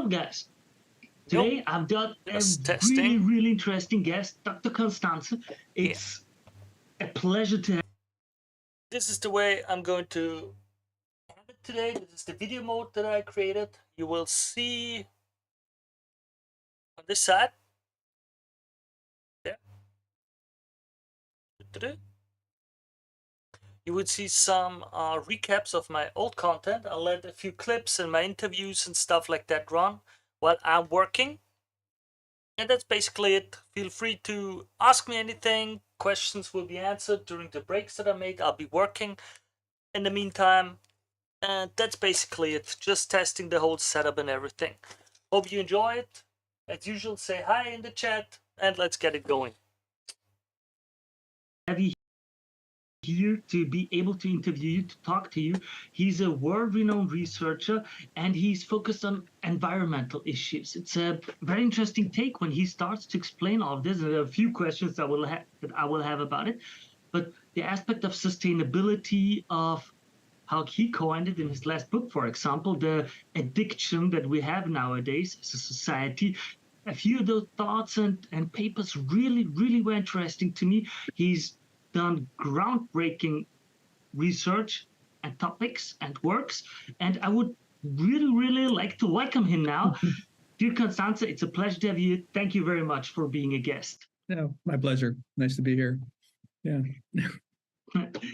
up, guys? Nope. Today I've got a Just really, testing. really interesting guest, Dr. Constanze. Yeah. It's a pleasure to have. This is the way I'm going to have it today. This is the video mode that I created. You will see on this side. Yeah. You would see some recaps of my old content. I'll let a few clips and my interviews and stuff like that run while I'm working. And that's basically it. Feel free to ask me anything. Questions will be answered during the breaks that I make. I'll be working in the meantime. And that's basically it. Just testing the whole setup and everything. Hope you enjoy it. As usual, say hi in the chat and let's get it going. Have you here to be able to interview you, to talk to you. He's a world-renowned researcher, and he's focused on environmental issues. It's a very interesting take when he starts to explain all of this. There are a few questions that I will have about it, but the aspect of sustainability, of how he coined it in his last book, for example, the addiction that we have nowadays as a society. A few of those thoughts and papers really, really were interesting to me. He's done groundbreaking research and topics and works, and I would really, really like to welcome him now. Dear Constanze, it's a pleasure to have you. Thank you very much for being a guest. No, my pleasure. Nice to be here. Yeah.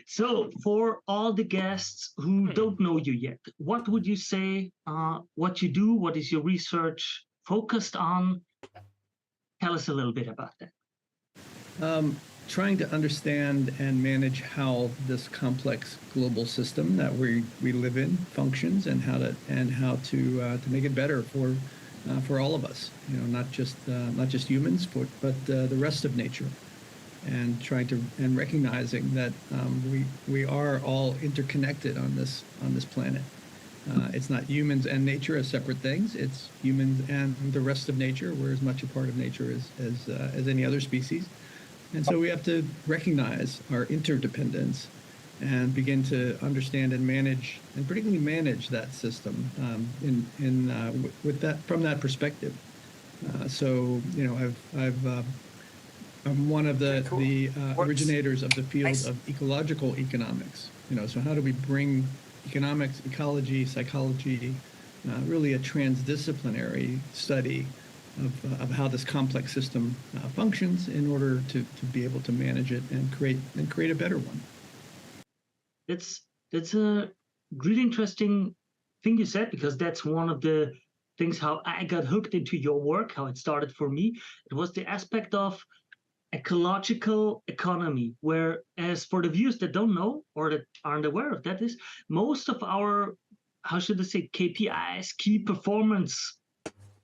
So, for all the guests who don't know you yet, what would you say, what you do, what is your research focused on? Tell us a little bit about that. Trying to understand and manage how this complex global system that we live in functions, and how to make it better for all of us. You know, not just humans, but the rest of nature. And recognizing that we are all interconnected on this planet. It's not humans and nature as separate things. It's humans and the rest of nature. We're as much a part of nature as any other species. And so we have to recognize our interdependence and begin to understand and manage, and particularly manage that system with that, from that perspective. So, you know, I'm one of the originators of the field of ecological economics. You know, so how do we bring economics, ecology, psychology, really a transdisciplinary study of how this complex system functions in order to be able to manage it and create a better one. That's a really interesting thing you said, because that's one of the things how I got hooked into your work, how it started for me. It was the aspect of ecological economy, whereas for the viewers that don't know or that aren't aware of that, is most of our, how should I say, KPIs, key performance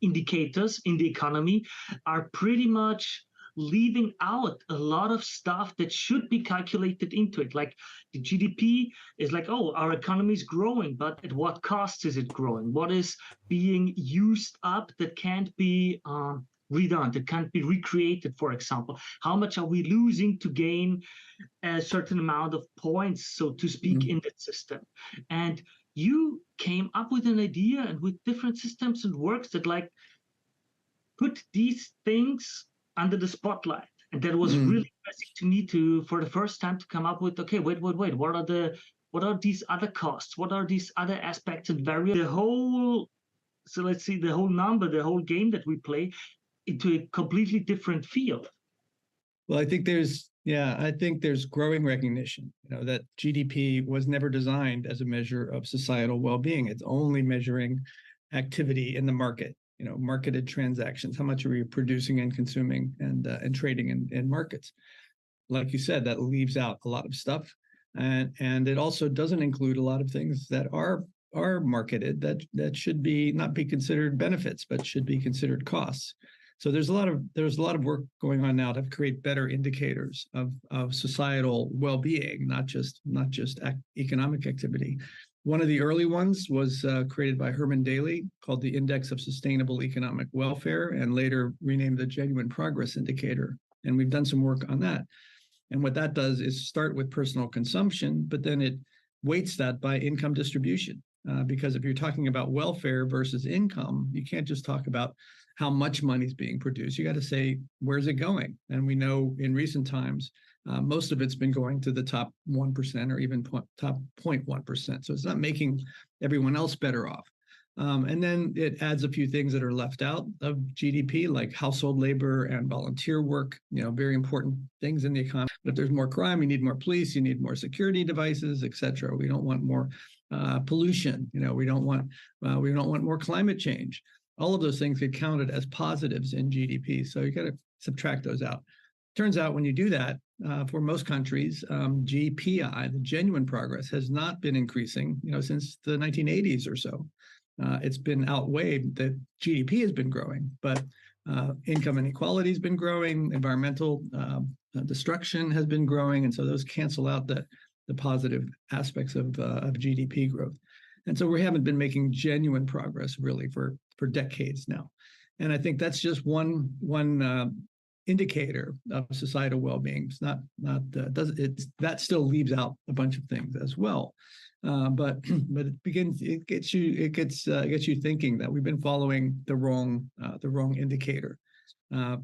indicators in the economy, are pretty much leaving out a lot of stuff that should be calculated into it. Like the GDP is like, oh, our economy is growing, but at what cost is it growing? What is being used up that can't be redone, that can't be recreated, for example? How much are we losing to gain a certain amount of points, so to speak, in that system? And you came up with an idea and with different systems and works that like put these things under the spotlight. And that was really interesting to me to, for the first time, to come up with, okay, wait, what are these other costs? What are these other aspects and variables? The whole, so let's see, the whole game that we play into a completely different field. Well, I think there's growing recognition, you know, that GDP was never designed as a measure of societal well-being. It's only measuring activity in the market, you know, marketed transactions. How much are we producing and consuming and trading in markets? Like you said, that leaves out a lot of stuff, and it also doesn't include a lot of things that are marketed that should not be considered benefits, but should be considered costs. So there's a lot of work going on now to create better indicators of societal well-being, not just economic activity. One of the early ones was created by Herman Daly, called the Index of Sustainable Economic Welfare, and later renamed the Genuine Progress Indicator. And we've done some work on that. And what that does is start with personal consumption, but then it weights that by income distribution. because if you're talking about welfare versus income, you can't just talk about how much money is being produced. You got to say, where's it going? And we know in recent times, most of it's been going to the top 1% or even top 0.1%. So it's not making everyone else better off. And then it adds a few things that are left out of GDP, like household labor and volunteer work, very important things in the economy. But if there's more crime, you need more police, you need more security devices, et cetera. We don't want more pollution. We don't want more climate change. All of those things get counted as positives in GDP. So you got to subtract those out. Turns out when you do that, for most countries, GPI, the genuine progress, has not been increasing, since the 1980s or so. It's been outweighed that GDP has been growing, but income inequality has been growing, environmental destruction has been growing, and so those cancel out the positive aspects of GDP growth. And so we haven't been making genuine progress really for decades now. And I think that's just one indicator of societal well-being. It's not that still leaves out a bunch of things as well. But it gets you thinking that we've been following the wrong indicator,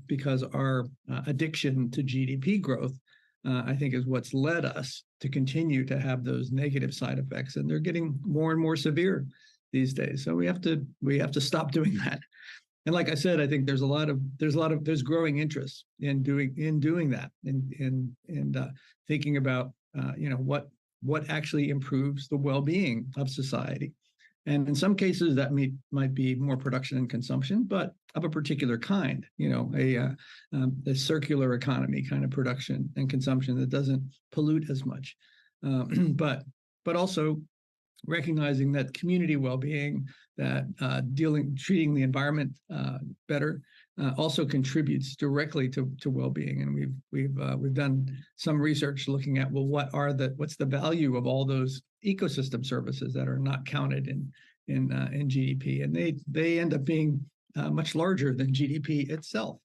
because our addiction to GDP growth, I think, is what's led us to continue to have those negative side effects, and they're getting more and more severe these days. So we have to stop doing that. And like I said, I think there's growing interest in doing that, and thinking about what actually improves the well-being of society. And in some cases that might be more production and consumption, but of a particular kind, a circular economy kind of production and consumption that doesn't pollute as much. But also recognizing that community well-being, that treating the environment better, also contributes directly to well-being. And we've done some research looking at, well, what's the value of all those ecosystem services that are not counted in GDP, and they end up being much larger than GDP itself.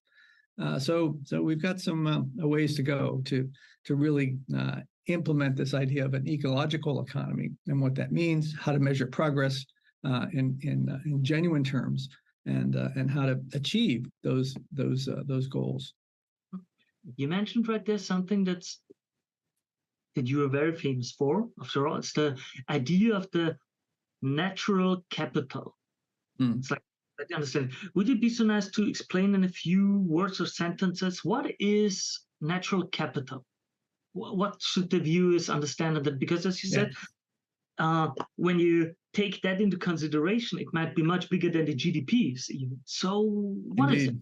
So we've got some ways to go to really implement this idea of an ecological economy and what that means, how to measure progress in genuine terms, and how to achieve those goals. You mentioned right there something that you are very famous for. After all, it's the idea of the natural capital. It's like, I understand. Would it be so nice to explain in a few words or sentences what is natural capital? What should the viewers understand of that? Because as you said, when you take that into consideration, it might be much bigger than the GDPs even. So what is it?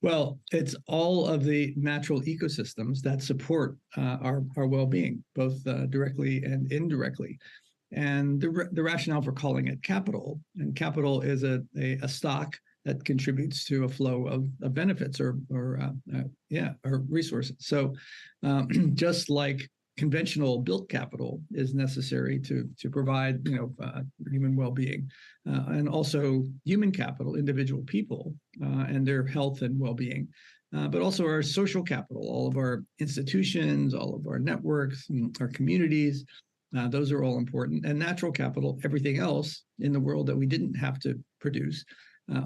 Well, it's all of the natural ecosystems that support our well-being, both directly and indirectly. And the rationale for calling it capital, and capital is a stock that contributes to a flow of benefits or resources. So just like conventional built capital is necessary to provide human well-being, and also human capital, individual people and their health and well-being, but also our social capital, all of our institutions, all of our networks, our communities. Those are all important. And natural capital, everything else in the world that we didn't have to produce,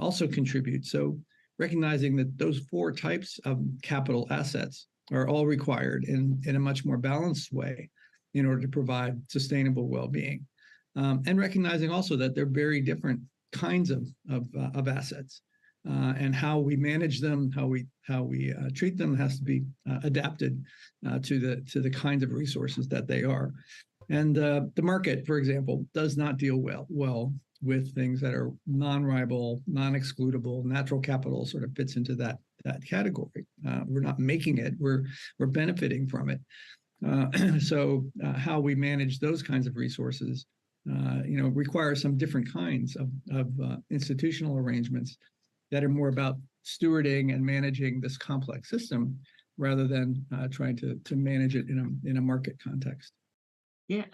also contribute. So recognizing that those four types of capital assets are all required in a much more balanced way in order to provide sustainable well-being, and recognizing also that they're very different kinds of assets, and how we manage them, how we treat them has to be adapted to the kinds of resources that they are. And the market, for example, does not deal well with things that are non-rival, non-excludable. Natural capital sort of fits into that category. We're not making it; we're benefiting from it. So how we manage those kinds of resources, requires some different kinds of institutional arrangements that are more about stewarding and managing this complex system rather than trying to manage it in a market context. Yeah,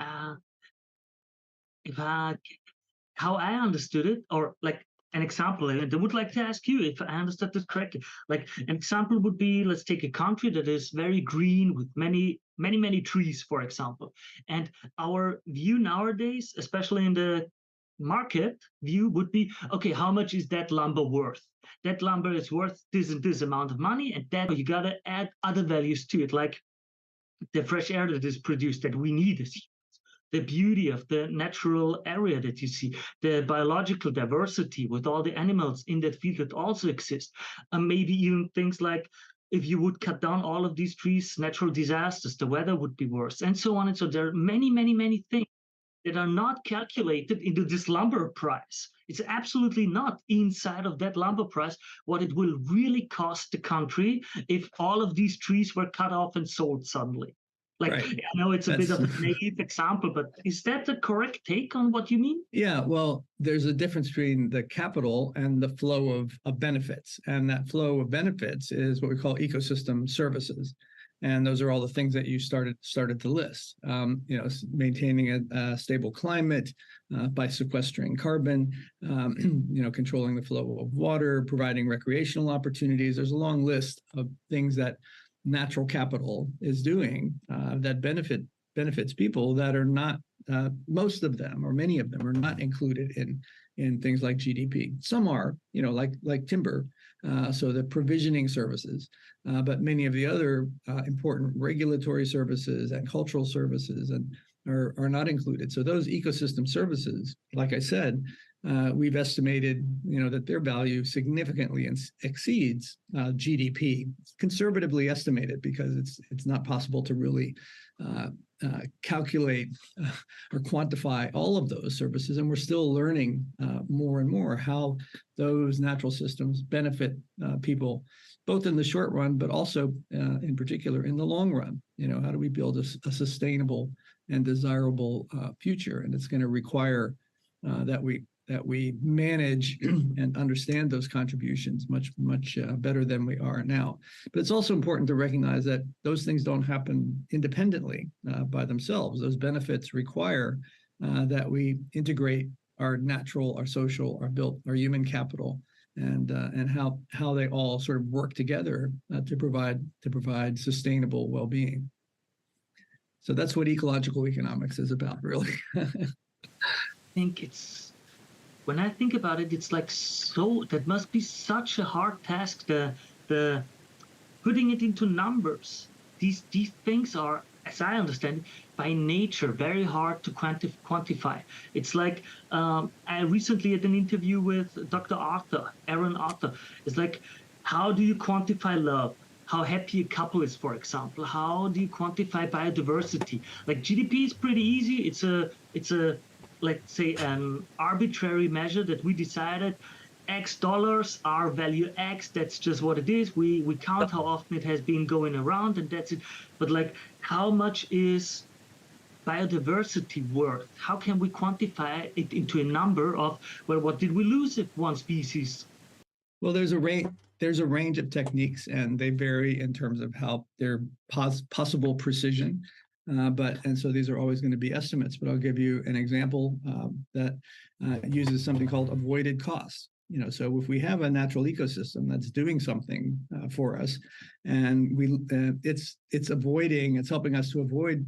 how I understood it, or like an example, and I would like to ask you if I understood this correctly. Like an example would be, let's take a country that is very green with many many, many trees, for example. And our view nowadays, especially in the market view, would be, okay, how much is that lumber worth? That lumber is worth this and this amount of money, and that you gotta add other values to it, like the fresh air that is produced that we need as humans, the beauty of the natural area that you see, the biological diversity with all the animals in that field that also exist, and maybe even things like if you would cut down all of these trees, natural disasters, the weather would be worse, and so on and so. There are many, many, many things that are not calculated into this lumber price. It's absolutely not inside of that lumber price what it will really cost the country if all of these trees were cut off and sold suddenly. Like, Right. I know it's a bit of a naive example, but is that the correct take on what you mean? Yeah, well, there's a difference between the capital and the flow of benefits. And that flow of benefits is what we call ecosystem services. And those are all the things that you started to list. Maintaining a stable climate by sequestering carbon, controlling the flow of water, providing recreational opportunities. There's a long list of things that natural capital is doing that benefits people that are not. Most of them, or many of them, are not included in things like GDP. Some are, like timber, so the provisioning services, but many of the other important regulatory services and cultural services are not included. So those ecosystem services, like I said, we've estimated, that their value significantly exceeds GDP. It's conservatively estimated because it's not possible to really calculate or quantify all of those services, and we're still learning more and more how those natural systems benefit people, both in the short run, but also in particular in the long run. How do we build a sustainable and desirable future? And it's going to require that we manage and understand those contributions much better than we are now. But it's also important to recognize that those things don't happen independently by themselves. Those benefits require that we integrate our natural, our social, our human capital, and how they all sort of work together to provide sustainable well-being. So that's what ecological economics is about, really. When I think about it, it's like, that must be such a hard task, the putting it into numbers. These things are, as I understand it, by nature very hard to quantify. It's like, I recently had an interview with Dr. Aaron Arthur. It's like, how do you quantify love? How happy a couple is, for example. How do you quantify biodiversity? Like, GDP is pretty easy. It's a let's say an arbitrary measure that we decided X dollars are value X. That's just what it is. We count how often it has been going around, and that's it. But like, how much is biodiversity worth? How can we quantify it into a number of, well, what did we lose if one species? Well, there's a range of techniques, and they vary in terms of how their possible precision. And so these are always going to be estimates, but I'll give you an example that uses something called avoided costs. So if we have a natural ecosystem that's doing something for us, and it's helping us to avoid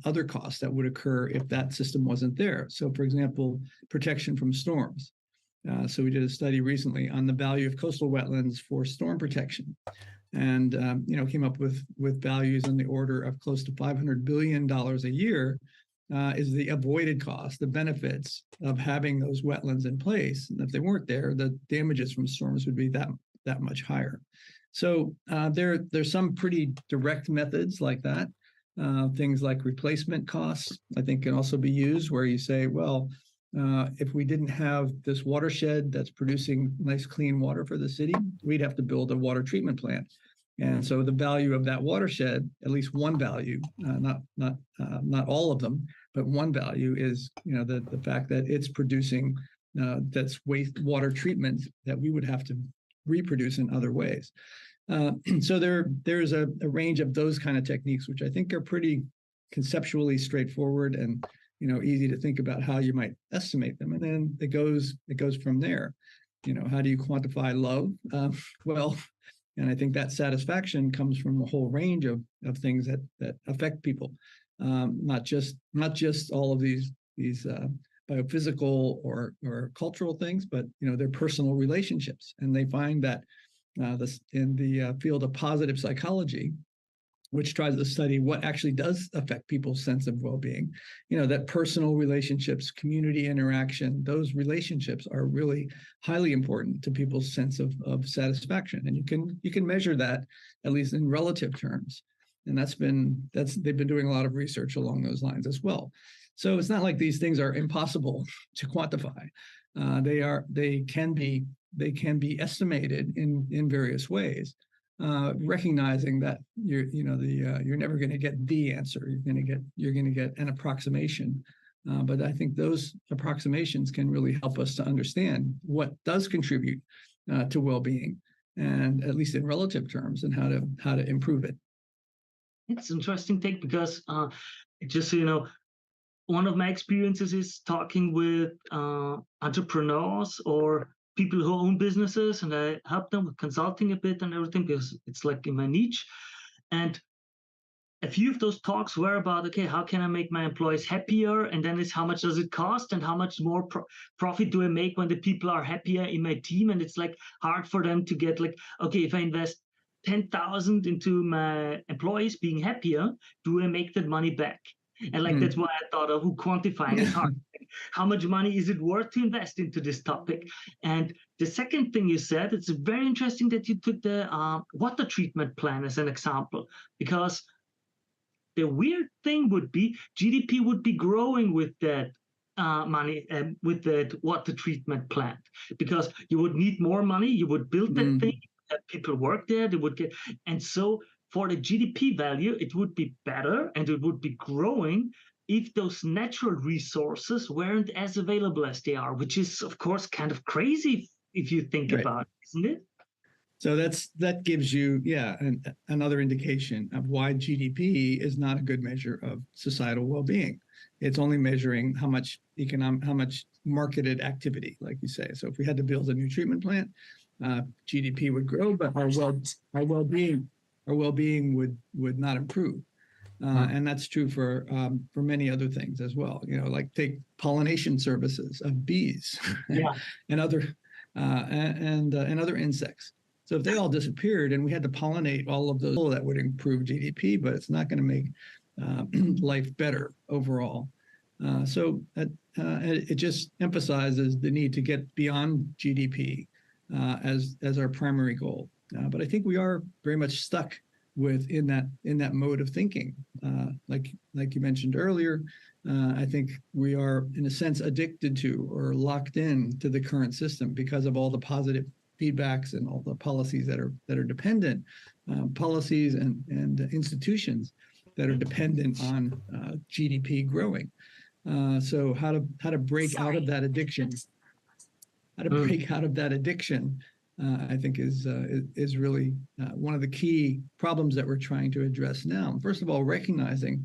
other costs that would occur if that system wasn't there. So, for example, protection from storms. So we did a study recently on the value of coastal wetlands for storm protection, and came up with values in the order of close to $500 billion a year is the avoided cost, the benefits of having those wetlands in place. And if they weren't there, the damages from storms would be that much higher. So there's some pretty direct methods like that. Things like replacement costs, I think, can also be used, where you say, well, if we didn't have this watershed that's producing nice clean water for the city, we'd have to build a water treatment plant. And so the value of that watershed, at least one value, not all of them, but one value is, the fact that it's producing that's wastewater treatment that we would have to reproduce in other ways. So there's a range of those kind of techniques, which I think are pretty conceptually straightforward and easy to think about how you might estimate them. And then it goes from there. How do you quantify love? Well, And I think that satisfaction comes from a whole range of things that affect people, not just all of these biophysical or cultural things, but their personal relationships. And they find that this in the field of positive psychology, which tries to study what actually does affect people's sense of well-being, that personal relationships, community interaction, those relationships are really highly important to people's sense of satisfaction. And you can measure that, at least in relative terms. And they've been doing a lot of research along those lines as well. So it's not like these things are impossible to quantify. They can be estimated in various ways. Recognizing that you're never going to get the answer. You're going to get an approximation. But I think those approximations can really help us to understand what does contribute to well-being, and at least in relative terms, and how to improve it. It's an interesting take because just so you know, one of my experiences is talking with entrepreneurs or people who own businesses, and I help them with consulting a bit and everything because it's like in my niche. And a few of those talks were about, okay, how can I make my employees happier? And then it's how much does it cost and how much more profit do I make when the people are happier in my team? And it's like hard for them to get like, okay, if I invest 10,000 into my employees being happier, do I make that money back? And like that's why I thought of quantifying is hard. How much money is it worth to invest into this topic? And the second thing you said, it's very interesting that you took the water treatment plan as an example, because the weird thing would be GDP would be growing with that money and with that water treatment plant, because you would need more money, you would build that thing, people work there, they would get, and so for the GDP value, it would be better and it would be growing if those natural resources weren't as available as they are, which is, of course, kind of crazy if you think about it, isn't it? So that gives you, another indication of why GDP is not a good measure of societal well-being. It's only measuring how much marketed activity, like you say. So if we had to build a new treatment plant, GDP would grow, but our well-being would not improve. And that's true for many other things as well. Like take pollination services of bees and other insects. So if they all disappeared and we had to pollinate all of those, that would improve GDP, but it's not going to make life better overall. So it just emphasizes the need to get beyond GDP as our primary goal. But I think we are very much stuck in that mode of thinking. Like you mentioned earlier, I think we are in a sense addicted to or locked in to the current system because of all the positive feedbacks and all the policies that are dependent, policies and institutions that are dependent on GDP growing. So how to break out of that addiction? How to break out of that addiction? I think is really one of the key problems that we're trying to address now. First of all, recognizing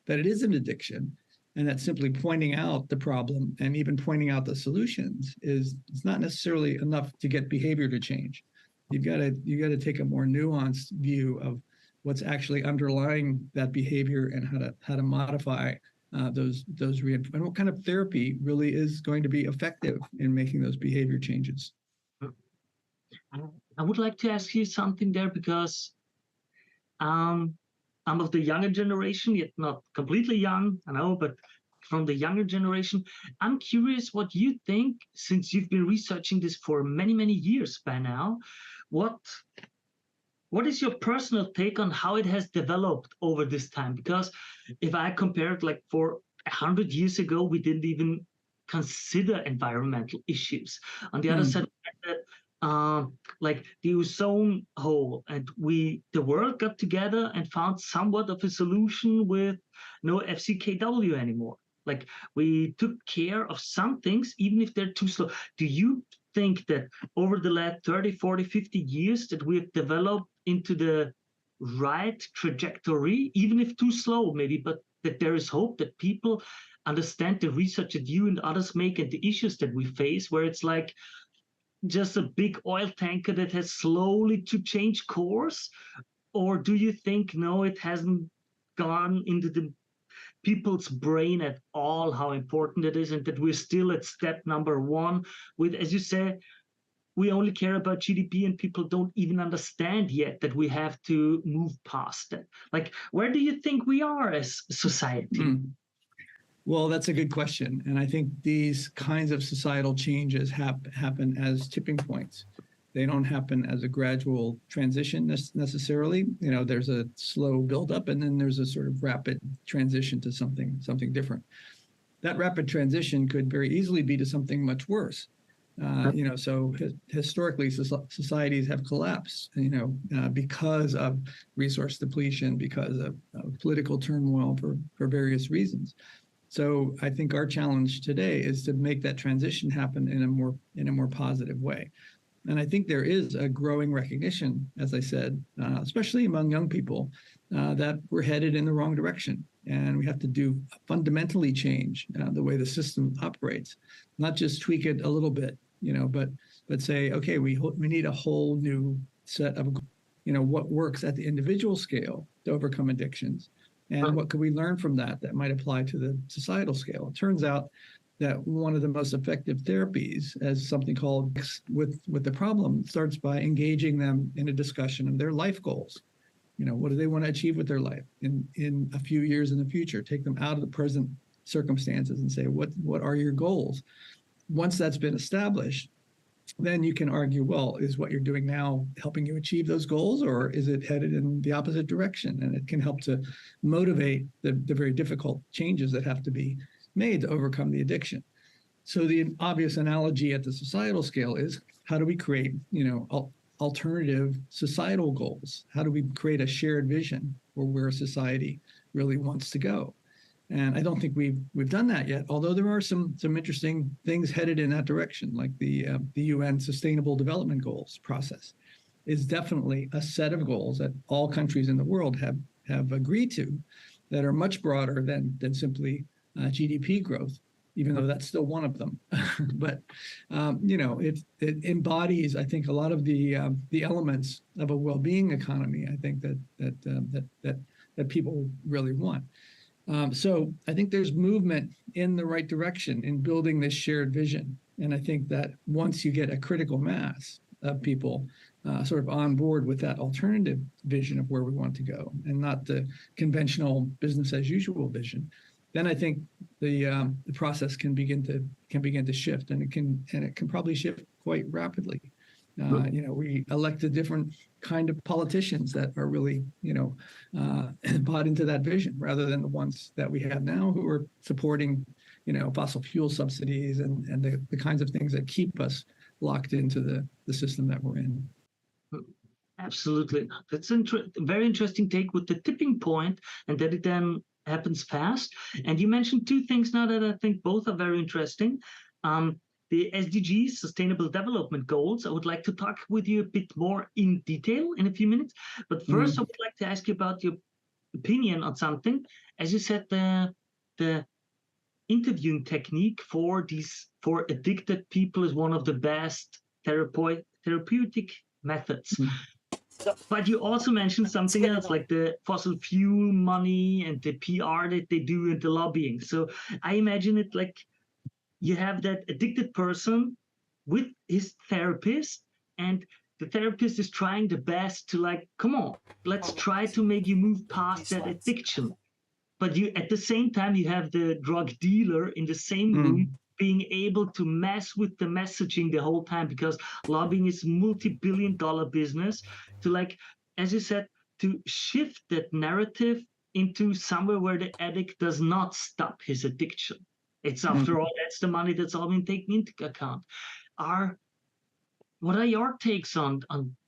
that it is an addiction, and that simply pointing out the problem and even pointing out the solutions is not necessarily enough to get behavior to change. You've got to take a more nuanced view of what's actually underlying that behavior and how to modify those and what kind of therapy really is going to be effective in making those behavior changes. I would like to ask you something there, because I'm of the younger generation, yet not completely young, I know, but from the younger generation. I'm curious what you think, since you've been researching this for many, many years by now. What is your personal take on how it has developed over this time? Because if I compare it, like for 100 years ago, we didn't even consider environmental issues. On the other side, like the ozone hole, and the world got together and found somewhat of a solution with no FCKW anymore. Like we took care of some things, even if they're too slow. Do you think that over the last 30, 40, 50 years that we have developed into the right trajectory, even if too slow maybe, but that there is hope that people understand the research that you and others make and the issues that we face, where it's like, just a big oil tanker that has slowly to change course? Or do you think, no, it hasn't gone into the people's brain at all how important it is, and that we're still at step number one with, as you say, we only care about GDP and people don't even understand yet that we have to move past it? Like, where do you think we are as society? Well, that's a good question. And I think these kinds of societal changes happen as tipping points. They don't happen as a gradual transition necessarily. You know, there's a slow buildup and then there's a sort of rapid transition to something different. That rapid transition could very easily be to something much worse. You know, so historically, societies have collapsed, you know, because of resource depletion, because of political turmoil for various reasons. So I think our challenge today is to make that transition happen in a more positive way. And I think there is a growing recognition, as I said, especially among young people, that we're headed in the wrong direction. And we have to fundamentally change the way the system operates, not just tweak it a little bit, you know, but say, okay, we need a whole new set of, you know, what works at the individual scale to overcome addictions. And what could we learn from that might apply to the societal scale? It turns out that one of the most effective therapies, as something called with the problem, starts by engaging them in a discussion of their life goals. You know, what do they want to achieve with their life in a few years in the future? Take them out of the present circumstances and say, what are your goals? Once that's been established, then you can argue, well, is what you're doing now helping you achieve those goals, or is it headed in the opposite direction? And it can help to motivate the very difficult changes that have to be made to overcome the addiction. So the obvious analogy at the societal scale is, how do we create, you know, alternative societal goals? How do we create a shared vision for where society really wants to go? And I don't think we've done that yet, although there are some interesting things headed in that direction, like the UN Sustainable Development Goals process is definitely a set of goals that all countries in the world have agreed to, that are much broader than simply GDP growth, even though that's still one of them. But you know, it embodies, I think, a lot of the elements of a well-being economy. I think that people really want. So I think there's movement in the right direction in building this shared vision. And I think that once you get a critical mass of people sort of on board with that alternative vision of where we want to go, and not the conventional business as usual vision, then I think the process can begin to shift, and it can probably shift quite rapidly. You know, we elect a different kind of politicians that are really, you know, bought into that vision, rather than the ones that we have now, who are supporting, you know, fossil fuel subsidies and the kinds of things that keep us locked into the system that we're in. Absolutely. That's very interesting take with the tipping point, and that it then happens fast. And you mentioned two things now that I think both are very interesting. The SDGs, Sustainable Development Goals. I would like to talk with you a bit more in detail in a few minutes. But first, I would like to ask you about your opinion on something. As you said, the interviewing technique for addicted people is one of the best therapeutic methods. But you also mentioned something else, like the fossil fuel money and the PR that they do and the lobbying. So I imagine it like you have that addicted person with his therapist, and the therapist is trying the best to, like, come on, let's try to make you move past that addiction. But you, at the same time, you have the drug dealer in the same room being able to mess with the messaging the whole time, because lobbying is multi-billion-dollar business, to, like, as you said, to shift that narrative into somewhere where the addict does not stop his addiction. It's, after all, that's the money that's all been taken into account. What are your takes on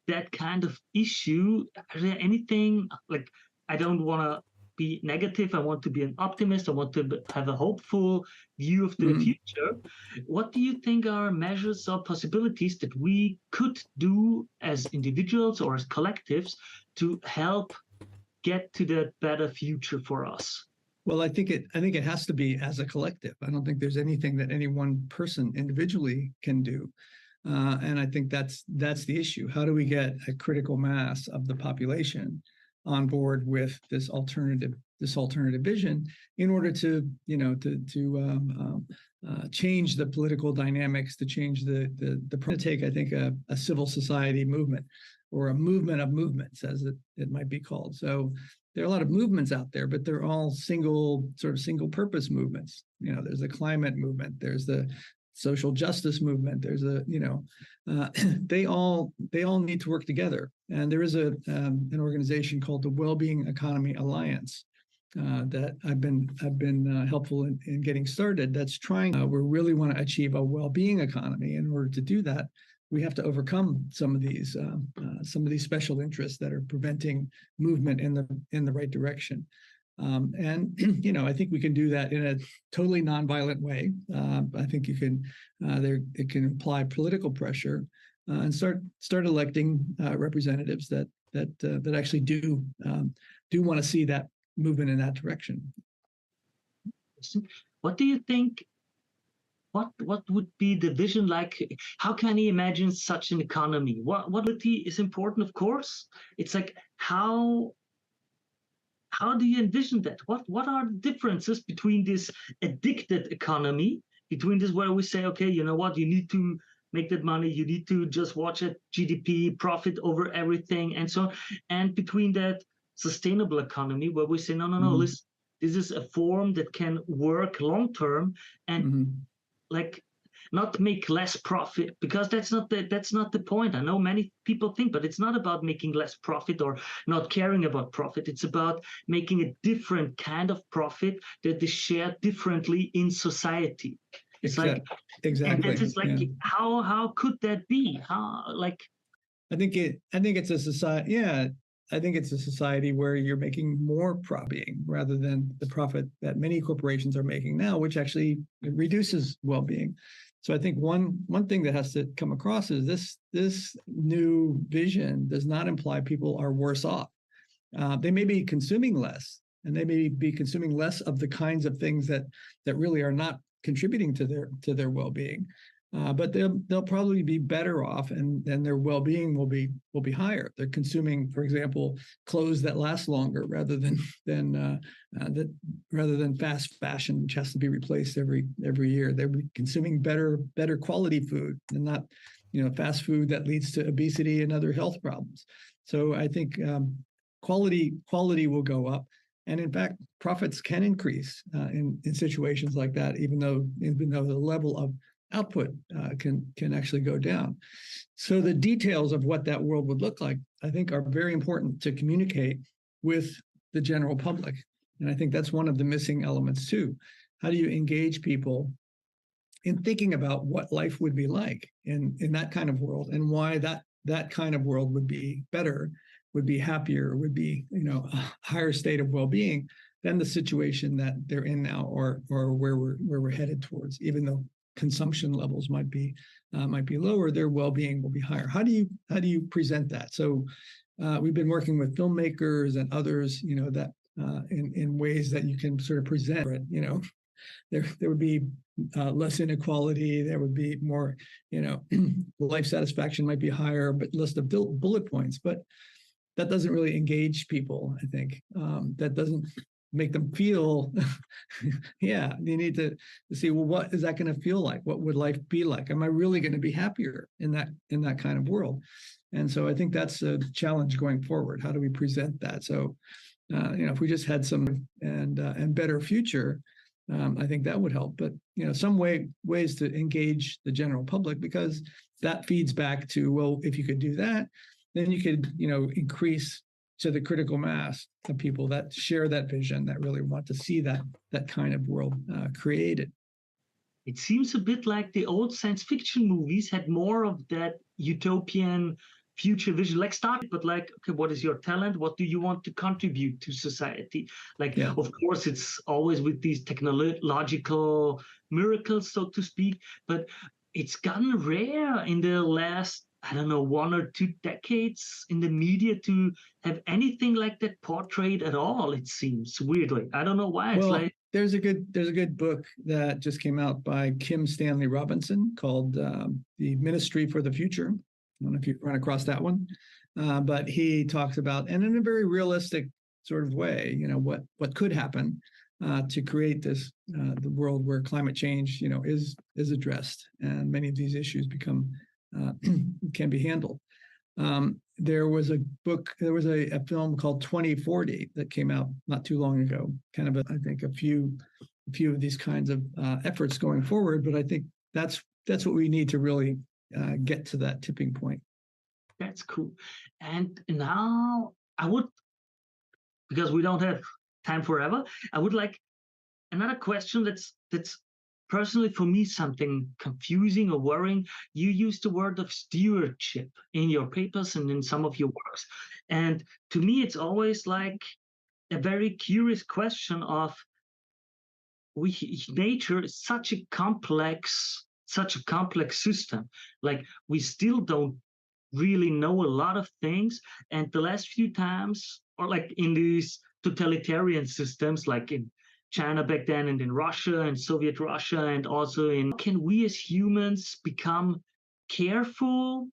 that kind of issue? Is there anything, like, I don't want to be negative, I want to be an optimist, I want to have a hopeful view of the future. What do you think are measures or possibilities that we could do as individuals or as collectives to help get to that better future for us? Well, I think it has to be as a collective. I don't think there's anything that any one person individually can do. And I think that's the issue. How do we get a critical mass of the population on board with this alternative vision in order to change the political dynamics, to change to take, I think, a civil society movement, or a movement of movements, as it might be called. So there are a lot of movements out there, but they're all single purpose movements. There's the climate movement, there's the social justice movement, there's they all need to work together. And there is an organization called the Wellbeing Economy Alliance that I've been helpful in getting started. That's trying. We really want to achieve a well-being economy. In order to do that, we have to overcome some of these special interests that are preventing movement in the right direction. And I think we can do that in a totally nonviolent way. I think it can apply political pressure and start electing representatives that actually do want to see that movement in that direction. What do you think? What would be the vision like? How can you imagine such an economy? What is important, of course. It's like how do you envision that? What are the differences between this addicted economy, between this where we say, okay, you know what, you need to make that money, you need to just watch it, GDP, profit over everything, and so on, and between that sustainable economy where we say, no, listen, this is a form that can work long term and like not make less profit, because that's not the point. I know many people think, but it's not about making less profit or not caring about profit. It's about making a different kind of profit that is shared differently in society. It's exactly. And it's like, yeah. How could that be? I think it's a society. Yeah, I think it's a society where you're making more profit rather than the profit that many corporations are making now, which actually reduces well-being. So I think one thing that has to come across is this new vision does not imply people are worse off. They may be consuming less, and they may be consuming less of the kinds of things that really are not contributing to their well-being. But they'll probably be better off, and their well-being will be higher. They're consuming, for example, clothes that last longer rather than fast fashion, which has to be replaced every year. They're consuming better quality food, and not fast food that leads to obesity and other health problems. So I think quality will go up. And in fact, profits can increase in situations like that, even though the level of output can actually go down. So the details of what that world would look like, I think, are very important to communicate with the general public. And I think that's one of the missing elements too. How do you engage people in thinking about what life would be like in that kind of world, and why that kind of world would be better, would be happier, would be a higher state of well-being than the situation that they're in now, or where we're headed towards. Even though consumption levels might be lower, their well-being will be higher. How do you present that? So we've been working with filmmakers and others, that in ways that you can sort of present it. There would be less inequality. There would be more, life satisfaction might be higher, but list of bullet points. But that doesn't really engage people, I think. That doesn't make them feel, yeah, you need to see, well, what is that going to feel like? What would life be like? Am I really going to be happier in that kind of world? And so I think that's a challenge going forward. How do we present that? So, if we just had some and better future, I think that would help. But, some ways to engage the general public, because that feeds back to, well, if you could do that, then you could, increase to the critical mass of people that share that vision, that really want to see that kind of world created. It seems a bit like the old science fiction movies had more of that utopian future vision, like Star Trek, but like, okay, what is your talent? What do you want to contribute to society? Like, yeah. Of course, it's always with these technological miracles, so to speak, but it's gotten rare in the last, I don't know, 1 or 2 decades in the media to have anything like that portrayed at all, it seems, weirdly. I don't know why. Well, it's like, there's a good book that just came out by Kim Stanley Robinson called The Ministry for the Future. I don't know if you run across that one, but he talks about, and in a very realistic sort of way, what could happen to create this the world where climate change, is addressed, and many of these issues become can be handled. There was a film called 2040 that came out not too long ago. Kind of, I think, a few of these kinds of efforts going forward. But I think that's what we need to really get to that tipping point. That's cool. And now I would, because we don't have time forever, I would like another question that's personally for me something confusing or worrying. You use the word of stewardship in your papers and in some of your works. And to me, it's always like a very curious question of nature is such a complex system. Like we still don't really know a lot of things. And the last few times, or like in these totalitarian systems, like in China back then, and in Russia and Soviet Russia, and also can we as humans become careful,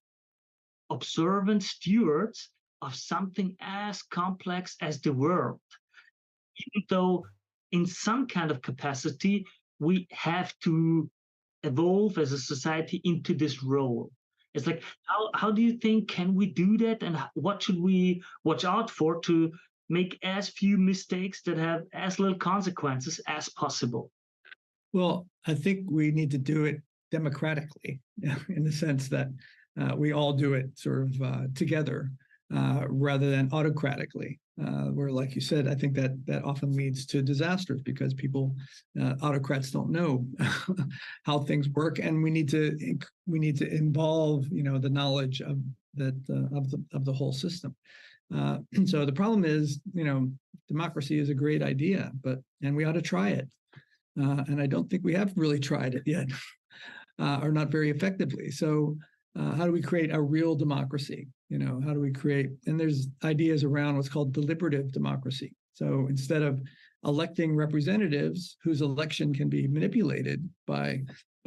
observant stewards of something as complex as the world, even though in some kind of capacity we have to evolve as a society into this role? It's like, how do you think, can we do that, and what should we watch out for to make as few mistakes that have as little consequences as possible? Well, I think we need to do it democratically, in the sense that we all do it sort of together, rather than autocratically, where, like you said, I think that often leads to disasters because people, autocrats, don't know how things work, and we need to involve the knowledge of the whole system. So the problem is, democracy is a great idea, and we ought to try it. And I don't think we have really tried it yet, or not very effectively. So how do we create a real democracy? How do we create, and there's ideas around what's called deliberative democracy. So instead of electing representatives whose election can be manipulated by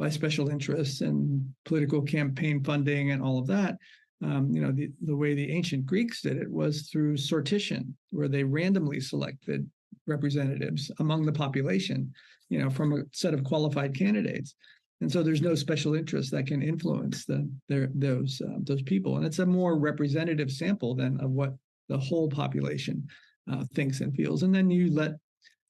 special interests and political campaign funding and all of that, the way the ancient Greeks did it was through sortition, where they randomly selected representatives among the population, from a set of qualified candidates. And so there's no special interest that can influence those people. And it's a more representative sample than of what the whole population thinks and feels. And then you let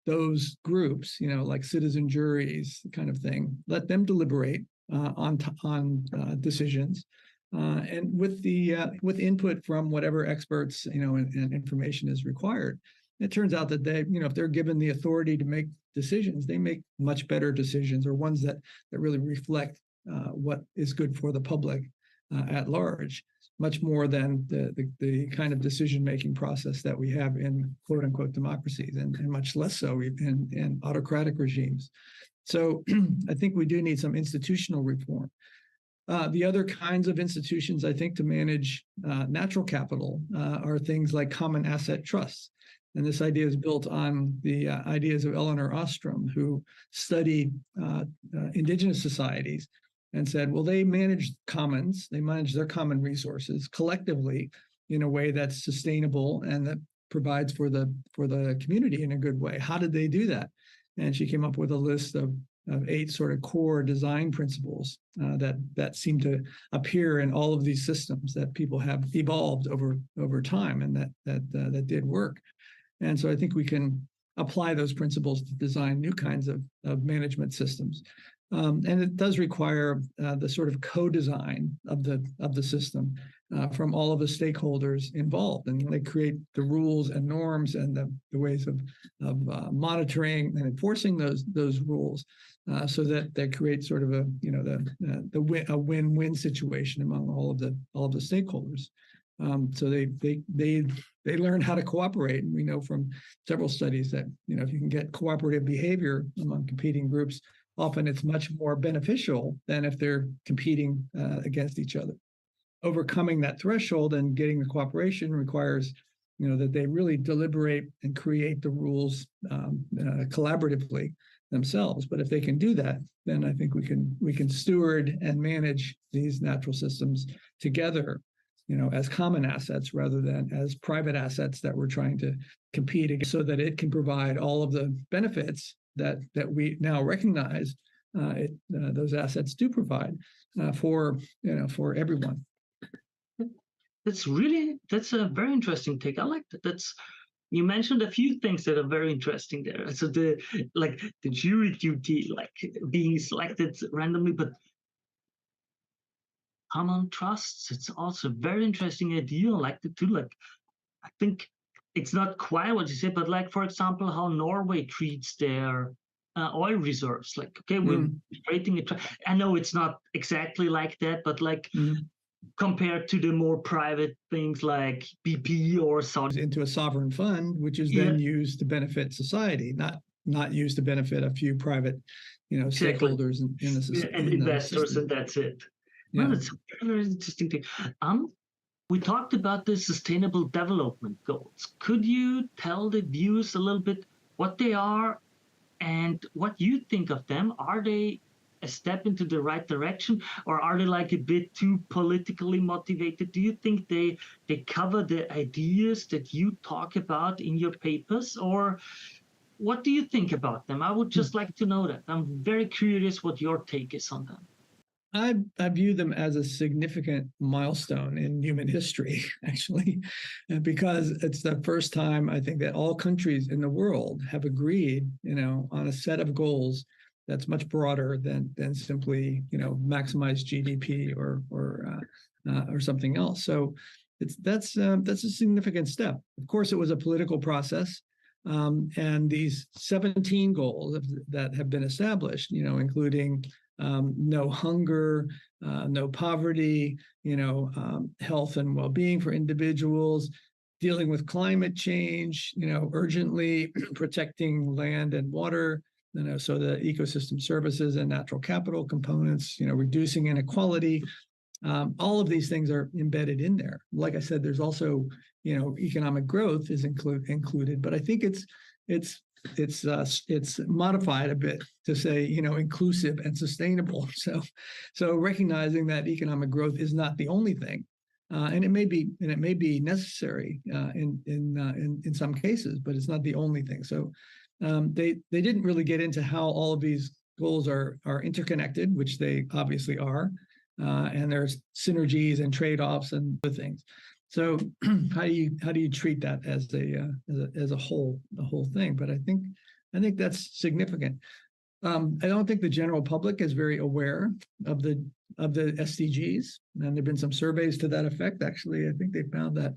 those groups, like citizen juries kind of thing, let them deliberate on decisions. And with input from whatever experts, and information is required. It turns out that they, if they're given the authority to make decisions, they make much better decisions, or ones that really reflect what is good for the public at large, much more than the kind of decision-making process that we have in quote unquote democracies, and much less so in autocratic regimes. So I think we do need some institutional reform. The other kinds of institutions, I think, to manage natural capital are things like common asset trusts. And this idea is built on the ideas of Elinor Ostrom, who studied indigenous societies and said, well, they manage commons, they manage their common resources collectively in a way that's sustainable and that provides for the community in a good way. How did they do that? And she came up with a list of 8 sort of core design principles that seem to appear in all of these systems that people have evolved over time, and that did work. And so I think we can apply those principles to design new kinds of management systems. And it does require the sort of co-design of the system from all of the stakeholders involved, and they create the rules and norms and the ways of monitoring and enforcing those rules, so that they create sort of a win-win situation among all of the stakeholders. So they learn how to cooperate, and we know from several studies that if you can get cooperative behavior among competing groups, often it's much more beneficial than if they're competing against each other. Overcoming that threshold and getting the cooperation requires that they really deliberate and create the rules collaboratively themselves. But if they can do that, then I think we can steward and manage these natural systems together, as common assets rather than as private assets that we're trying to compete against, so that it can provide all of the benefits that we now recognize those assets do provide for everyone. That's a very interesting take. I like that. You mentioned a few things that are very interesting there. So the jury duty, like being selected randomly, but common trusts, it's also a very interesting idea. I like it too. Like, I think it's not quite what you said, but like, for example, how Norway treats their oil reserves. Like, okay, we're creating I know it's not exactly like that, but like compared to the more private things like BP or Saudi. Into a sovereign fund, which is then used to benefit society, not used to benefit a few private, stakeholders in the system. And investors, and that's it. Well, it's a very interesting thing. We talked about the sustainable development goals. Could you tell the viewers a little bit what they are and what you think of them? Are they a step into the right direction, or are they like a bit too politically motivated? Do you think they cover the ideas that you talk about in your papers, or what do you think about them? I would just like to know that. I'm very curious what your take is on them. I view them as a significant milestone in human history, actually, because it's the first time I think that all countries in the world have agreed, on a set of goals that's much broader than simply, maximize GDP or something else. So that's a significant step. Of course, it was a political process. And these 17 goals that have been established, including no hunger, no poverty, health and well-being for individuals, dealing with climate change, urgently protecting land and water, so the ecosystem services and natural capital components, reducing inequality. All of these things are embedded in there. Like I said, there's also, economic growth is included, but I think it's modified a bit to say, inclusive and sustainable. So recognizing that economic growth is not the only thing, and it may be necessary in some cases, but it's not the only thing. So they didn't really get into how all of these goals are interconnected, which they obviously are, and there's synergies and trade-offs and other things. So how do you treat that as a whole, the whole thing? But I think that's significant. I don't think the general public is very aware of the SDGs, and there've been some surveys to that effect. Actually, I think they found that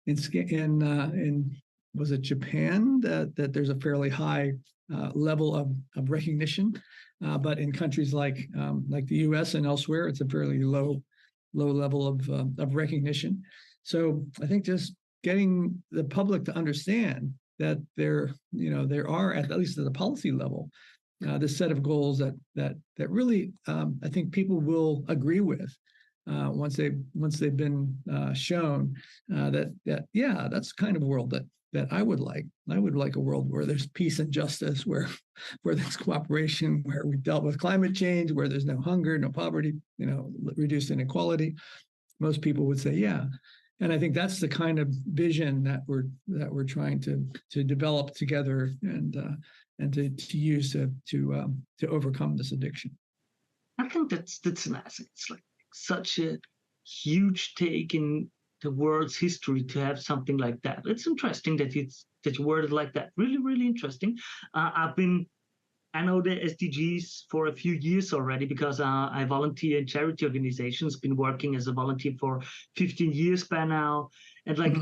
in was it Japan that there's a fairly high level of recognition, but in countries like the U.S. and elsewhere, it's a fairly low level of recognition. So I think just getting the public to understand that there are, at least at the policy level, this set of goals that really I think people will agree with once they've been shown that that's the kind of world that I would like. I would like a world where there's peace and justice, where there's cooperation, where we've dealt with climate change, where there's no hunger, no poverty, reduced inequality. Most people would say, yeah. And I think that's the kind of vision that we're trying to develop together and to use to overcome this addiction. I think that's nice. It's like such a huge take in the world's history to have something like that. It's interesting that you worded like that. Really, really interesting. I know the SDGs for a few years already because I volunteer in charity organizations, been working as a volunteer for 15 years by now. And I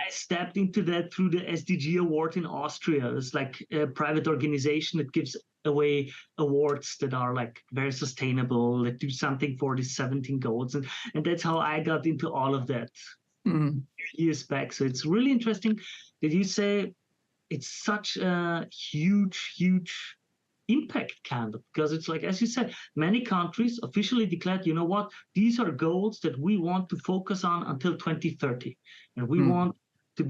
stepped into that through the SDG award in Austria. It's like a private organization that gives away awards that are like very sustainable, that do something for the 17 goals. And that's how I got into all of that years back. So it's really interesting that you say it's such a huge impact kind of, because it's like, as you said, many countries officially declared, you know what, these are goals that we want to focus on until 2030, and we want to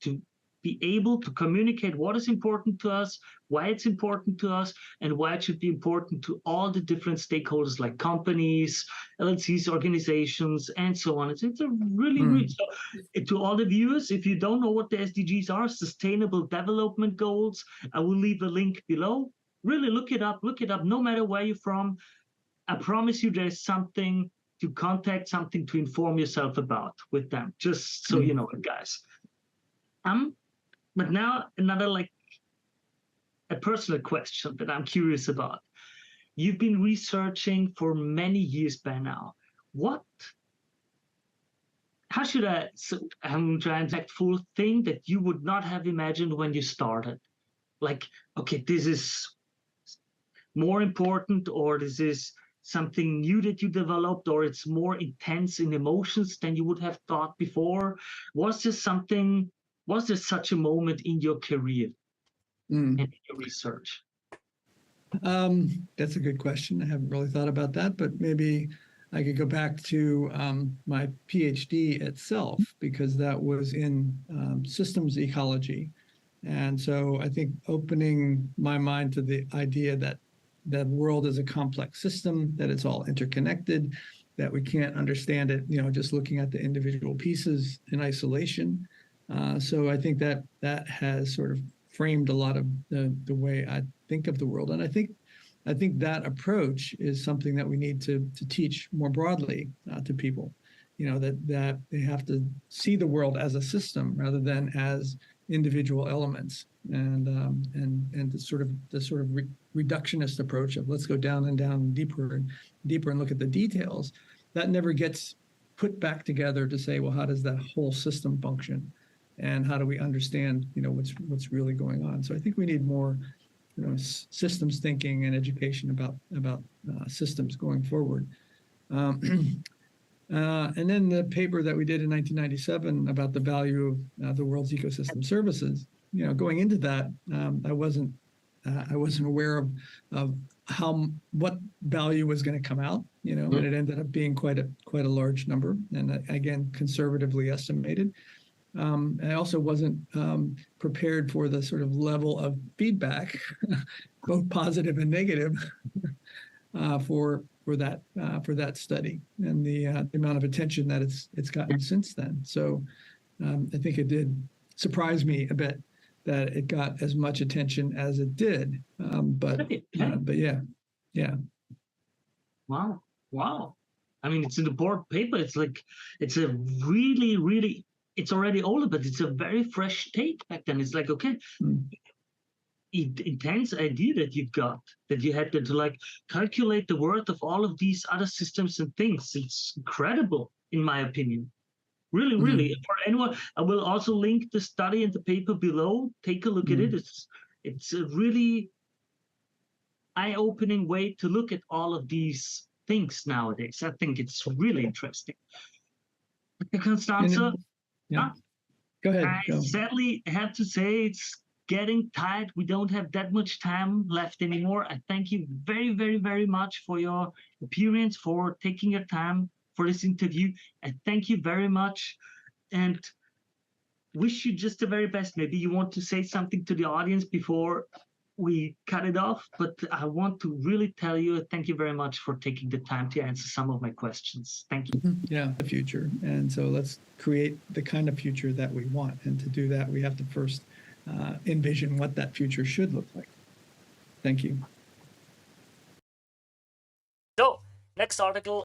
to be able to communicate what is important to us, why it's important to us, and why it should be important to all the different stakeholders like companies, LLCs, organizations, and so on. It's a really, really, so to all the viewers, if you don't know what the SDGs are, Sustainable Development Goals, I will leave a link below. Really look it up, no matter where you're from. I promise you there's something to contact, something to inform yourself about with them, just so you know it, guys. But now another a personal question that I'm curious about. You've been researching for many years by now. I'm trying to full thing that you would not have imagined when you started. Like, okay, this is more important, or this is something new that you developed, or it's more intense in emotions than you would have thought before? Was there such a moment in your career and in your research? That's a good question. I haven't really thought about that, but maybe I could go back to my PhD itself, because that was in systems ecology. And so I think opening my mind to the idea that the world is a complex system, that it's all interconnected, that we can't understand it, just looking at the individual pieces in isolation. So I think that has sort of framed a lot of the way I think of the world. And I think that approach is something that we need to teach more broadly to people, that they have to see the world as a system rather than as individual elements, and the sort of reductionist approach of let's go down and down deeper and look at the details, that never gets put back together to say, well, how does that whole system function, and how do we understand what's really going on? So I think we need more systems thinking and education about systems going forward. And then the paper that we did in 1997 about the value of the world's ecosystem services, going into that, I wasn't aware of what value was going to come out, and it ended up being quite a large number, and again, conservatively estimated. I also wasn't prepared for the sort of level of feedback, both positive and negative, for that study, and the amount of attention that it's gotten since then. So I think it did surprise me a bit that it got as much attention as it did. But yeah. Wow. I mean, it's in the board paper. It's a really, really, it's already older, but it's a very fresh take back then. It's like, okay, intense idea that you got, that you had to calculate the worth of all of these other systems and things. It's incredible, in my opinion. Really, really. For anyone, I will also link the study and the paper below. Take a look at it. It's a really eye-opening way to look at all of these things nowadays. I think it's really interesting. Constanza, Go ahead. I sadly have to say it's getting tight. We don't have that much time left anymore. I thank you very, very, very much for your appearance, for taking your time for this interview. I thank you very much, and wish you just the very best. Maybe you want to say something to the audience before we cut it off, but I want to really tell you thank you very much for taking the time to answer some of my questions. Thank you. Yeah, the future. And so let's create the kind of future that we want. And to do that, we have to first envision what that future should look like. Thank you. So, next article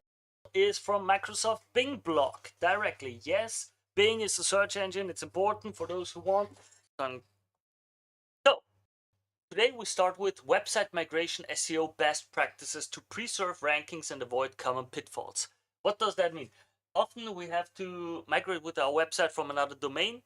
is from Microsoft Bing blog directly. Yes, Bing is a search engine. It's important for those who want. So, today we start with website migration SEO best practices to preserve rankings and avoid common pitfalls. What does that mean? Often we have to migrate with our website from another domain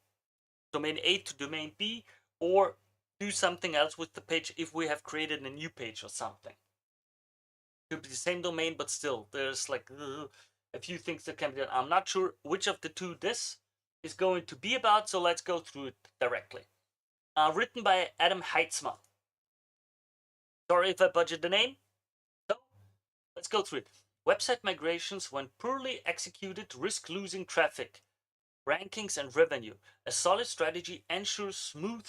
A to domain B, or do something else with the page if we have created a new page or something. It could be the same domain, but still there's a few things that can be done. I'm not sure which of the two this is going to be about, so let's go through it directly. Written by Adam Heitzman. Sorry if I butchered the name. So let's go through it. Website migrations, when poorly executed, risk losing traffic. rankings, and revenue. A solid strategy ensures smooth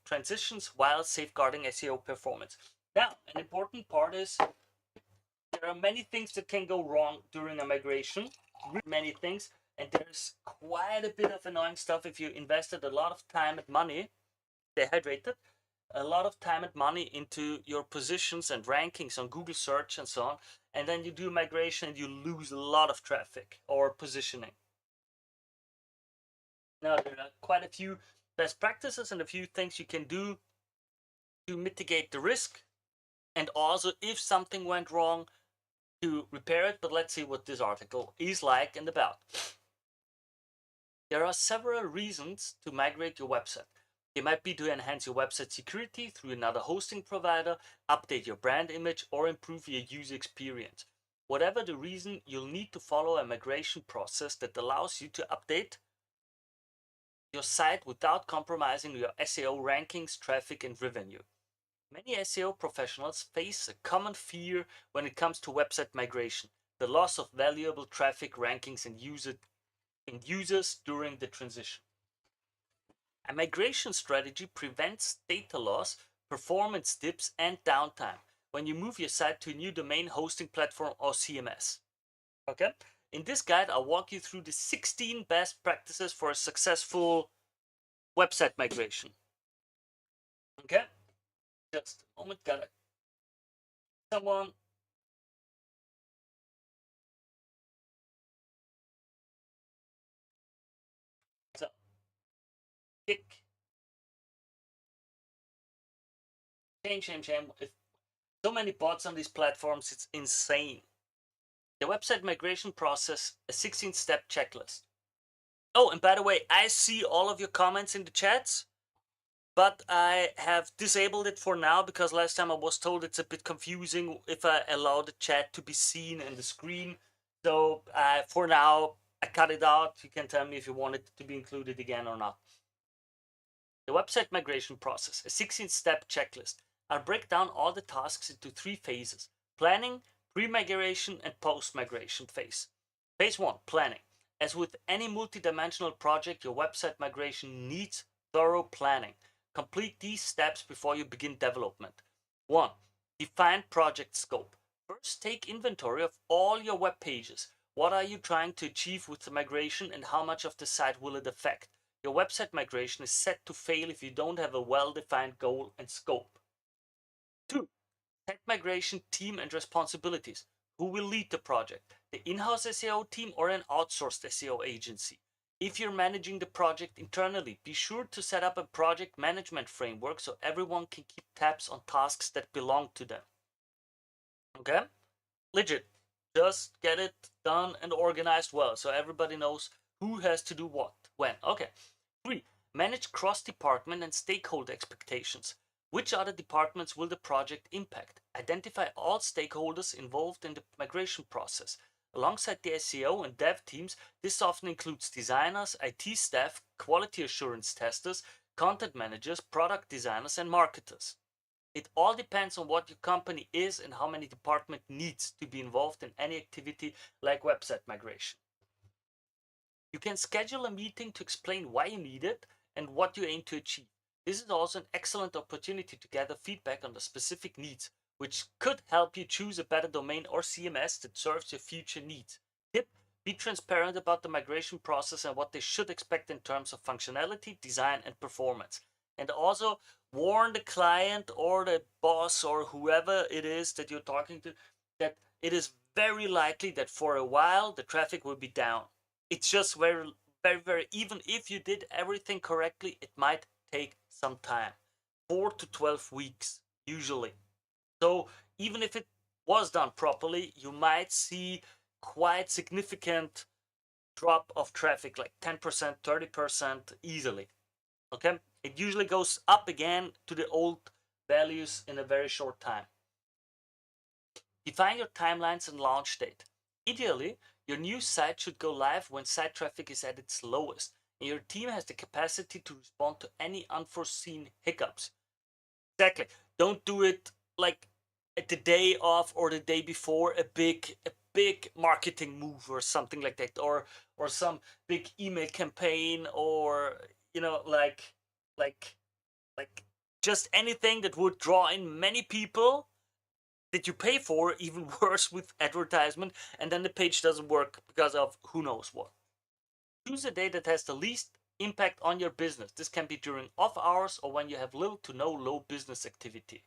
transitions while safeguarding SEO performance. Now, an important part is there are many things that can go wrong during a migration, many things, and there's quite a bit of annoying stuff if you invested a lot of time and money, stay hydrated, a lot of time and money into your positions and rankings on Google search and so on, and then you do migration and you lose a lot of traffic or positioning. Now, there are quite a few best practices and a few things you can do to mitigate the risk, and also if something went wrong, to repair it. But let's see what this article is like and about. There are several reasons to migrate your website. It might be to enhance your website security through another hosting provider, update your brand image, or improve your user experience. Whatever the reason, you'll need to follow a migration process that allows you to update your site without compromising your SEO rankings, traffic, and revenue. Many SEO professionals face a common fear when it comes to website migration: the loss of valuable traffic, rankings, and users during the transition. A migration strategy prevents data loss, performance dips, and downtime when you move your site to a new domain hosting platform or CMS. Okay? In this guide, I'll walk you through the 16 best practices for a successful website migration. Okay? Just a moment, gotta someone. So, kick. Shame. If so many bots on these platforms, it's insane. The website migration process, a 16-step checklist. Oh, and by the way, I see all of your comments in the chats, but I have disabled it for now because last time I was told it's a bit confusing if I allow the chat to be seen in the screen. So for now, I cut it out. You can tell me if you want it to be included again or not. The website migration process, a 16-step checklist. I'll break down all the tasks into 3 phases: planning, pre-migration, and post-migration phase. Phase 1, planning. As with any multi-dimensional project, your website migration needs thorough planning. Complete these steps before you begin development. 1. Define project scope. First, take inventory of all your web pages. What are you trying to achieve with the migration, and how much of the site will it affect? Your website migration is set to fail if you don't have a well-defined goal and scope. 2. Set migration team and responsibilities. Who will lead the project? The in-house SEO team or an outsourced SEO agency? If you're managing the project internally, be sure to set up a project management framework so everyone can keep tabs on tasks that belong to them. Okay? Legit. Just get it done and organized well so everybody knows who has to do what, when. Okay. 3. Manage cross-department and stakeholder expectations. Which other departments will the project impact? Identify all stakeholders involved in the migration process. Alongside the SEO and dev teams, this often includes designers, IT staff, quality assurance testers, content managers, product designers, and marketers. It all depends on what your company is and how many department needs to be involved in any activity like website migration. You can schedule a meeting to explain why you need it and what you aim to achieve. This is also an excellent opportunity to gather feedback on the specific needs, which could help you choose a better domain or CMS that serves your future needs. Tip: be transparent about the migration process and what they should expect in terms of functionality, design, and performance. And also warn the client or the boss or whoever it is that you're talking to that it is very likely that for a while the traffic will be down. It's just very, even if you did everything correctly, it might take some time, 4 to 12 weeks usually. So even if it was done properly, you might see quite significant drop of traffic, like 10%, 30% easily. Okay, it usually goes up again to the old values in a very short time. Define your timelines and launch date. Ideally, your new site should go live when site traffic is at its lowest, and your team has the capacity to respond to any unforeseen hiccups. Exactly. Don't do it like at the day of or the day before a big big marketing move or something like that, or some big email campaign, or like like like just anything that would draw in many people that you pay for, even worse with advertisement, and then the page doesn't work because of who knows what. Choose a day that has the least impact on your business. This can be during off hours or when you have little to no low business activity.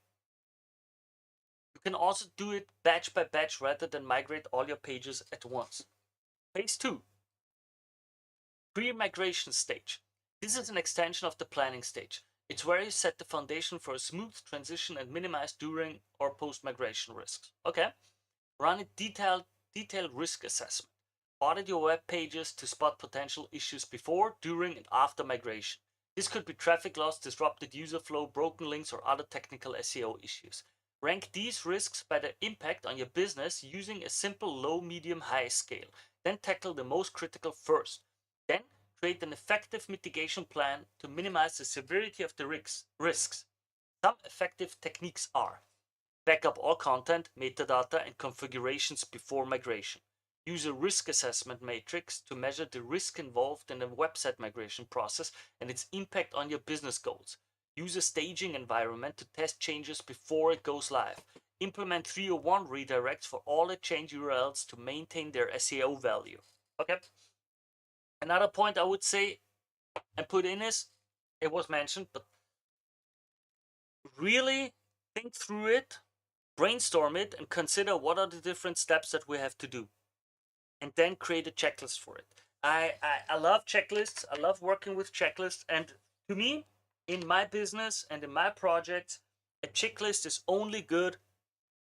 You can also do it batch by batch rather than migrate all your pages at once. Phase 2, pre-migration stage. This is an extension of the planning stage. It's where you set the foundation for a smooth transition and minimize during or post-migration risks. Okay, run a detailed risk assessment. Audit your web pages to spot potential issues before, during, and after migration. This could be traffic loss, disrupted user flow, broken links, or other technical SEO issues. Rank these risks by their impact on your business using a simple low, medium, high scale. Then tackle the most critical first. Then create an effective mitigation plan to minimize the severity of the risks. Some effective techniques are: backup all content, metadata, and configurations before migration. Use a risk assessment matrix to measure the risk involved in the website migration process and its impact on your business goals. Use a staging environment to test changes before it goes live. Implement 301 redirects for all the change URLs to maintain their SEO value. Okay. Another point I would say and put in is, it was mentioned, but really think through it, brainstorm it, and consider what are the different steps that we have to do, and then create a checklist for it. I love checklists. I love working with checklists. And to me, in my business and in my projects, a checklist is only good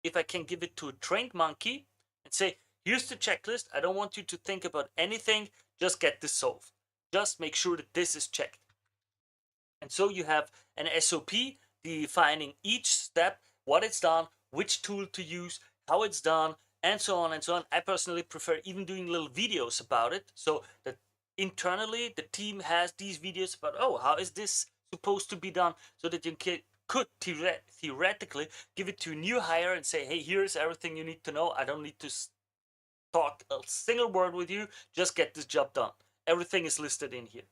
if I can give it to a trained monkey and say, here's the checklist. I don't want you to think about anything. Just get this solved. Just make sure that this is checked. And so you have an SOP defining each step, what it's done, which tool to use, how it's done, and so on and so on. I personally prefer even doing little videos about it, so that internally the team has these videos about, oh, how is this supposed to be done, so that you could theoretically give it to a new hire and say, hey, here's everything you need to know. I don't need to talk a single word with you. Just get this job done. Everything is listed in here.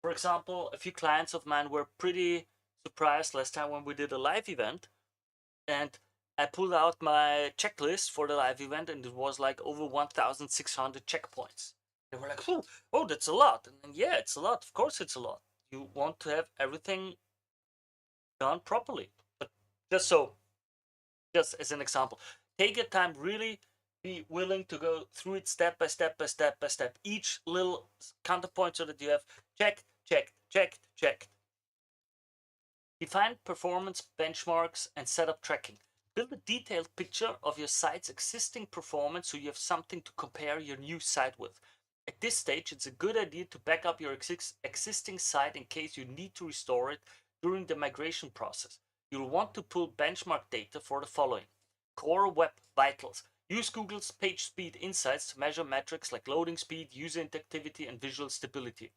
For example, a few clients of mine were pretty surprised last time when we did a live event, and I pulled out my checklist for the live event, and it was like over 1,600 checkpoints. They were like, oh, that's a lot. And yeah, it's a lot. Of course, it's a lot. You want to have everything done properly. But just as an example, take your time, really be willing to go through it step by step by step by step. Each little counterpoint so that you have checked, checked, checked, checked. Define performance benchmarks and setup tracking. Build a detailed picture of your site's existing performance so you have something to compare your new site with. At this stage, it's a good idea to back up your existing site in case you need to restore it during the migration process. You'll want to pull benchmark data for the following: core web vitals. Use Google's PageSpeed Insights to measure metrics like loading speed, user interactivity, and visual stability.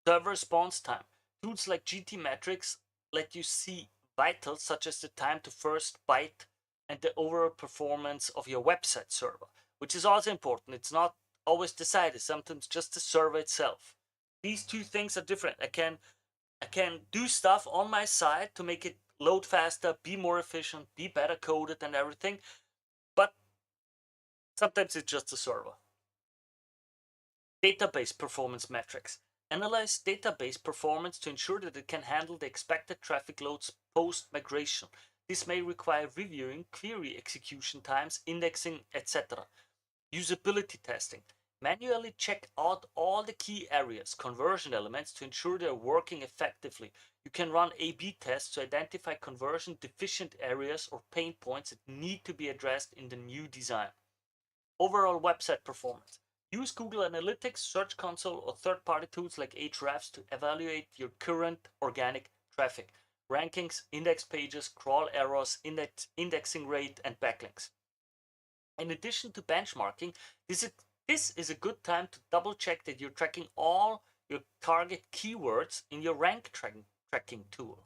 Server response time. Tools like GTmetrix let you see vitals such as the time to first byte and the overall performance of your website server, which is also important. It's not always decided, sometimes just the server itself. These two things are different. I can do stuff on my site to make it load faster, be more efficient, be better coded and everything, but sometimes it's just the server. Database performance metrics. Analyze database performance to ensure that it can handle the expected traffic loads post-migration. This may require reviewing query execution times, indexing, etc. Usability testing. Manually check out all the key areas, conversion elements, to ensure they're working effectively. You can run A/B tests to identify conversion deficient areas or pain points that need to be addressed in the new design. Overall website performance. Use Google Analytics, Search Console, or third-party tools like Ahrefs to evaluate your current organic traffic, rankings, index pages, crawl errors, indexing rate, and backlinks. In addition to benchmarking, this is a good time to double check that you're tracking all your target keywords in your rank tracking tool.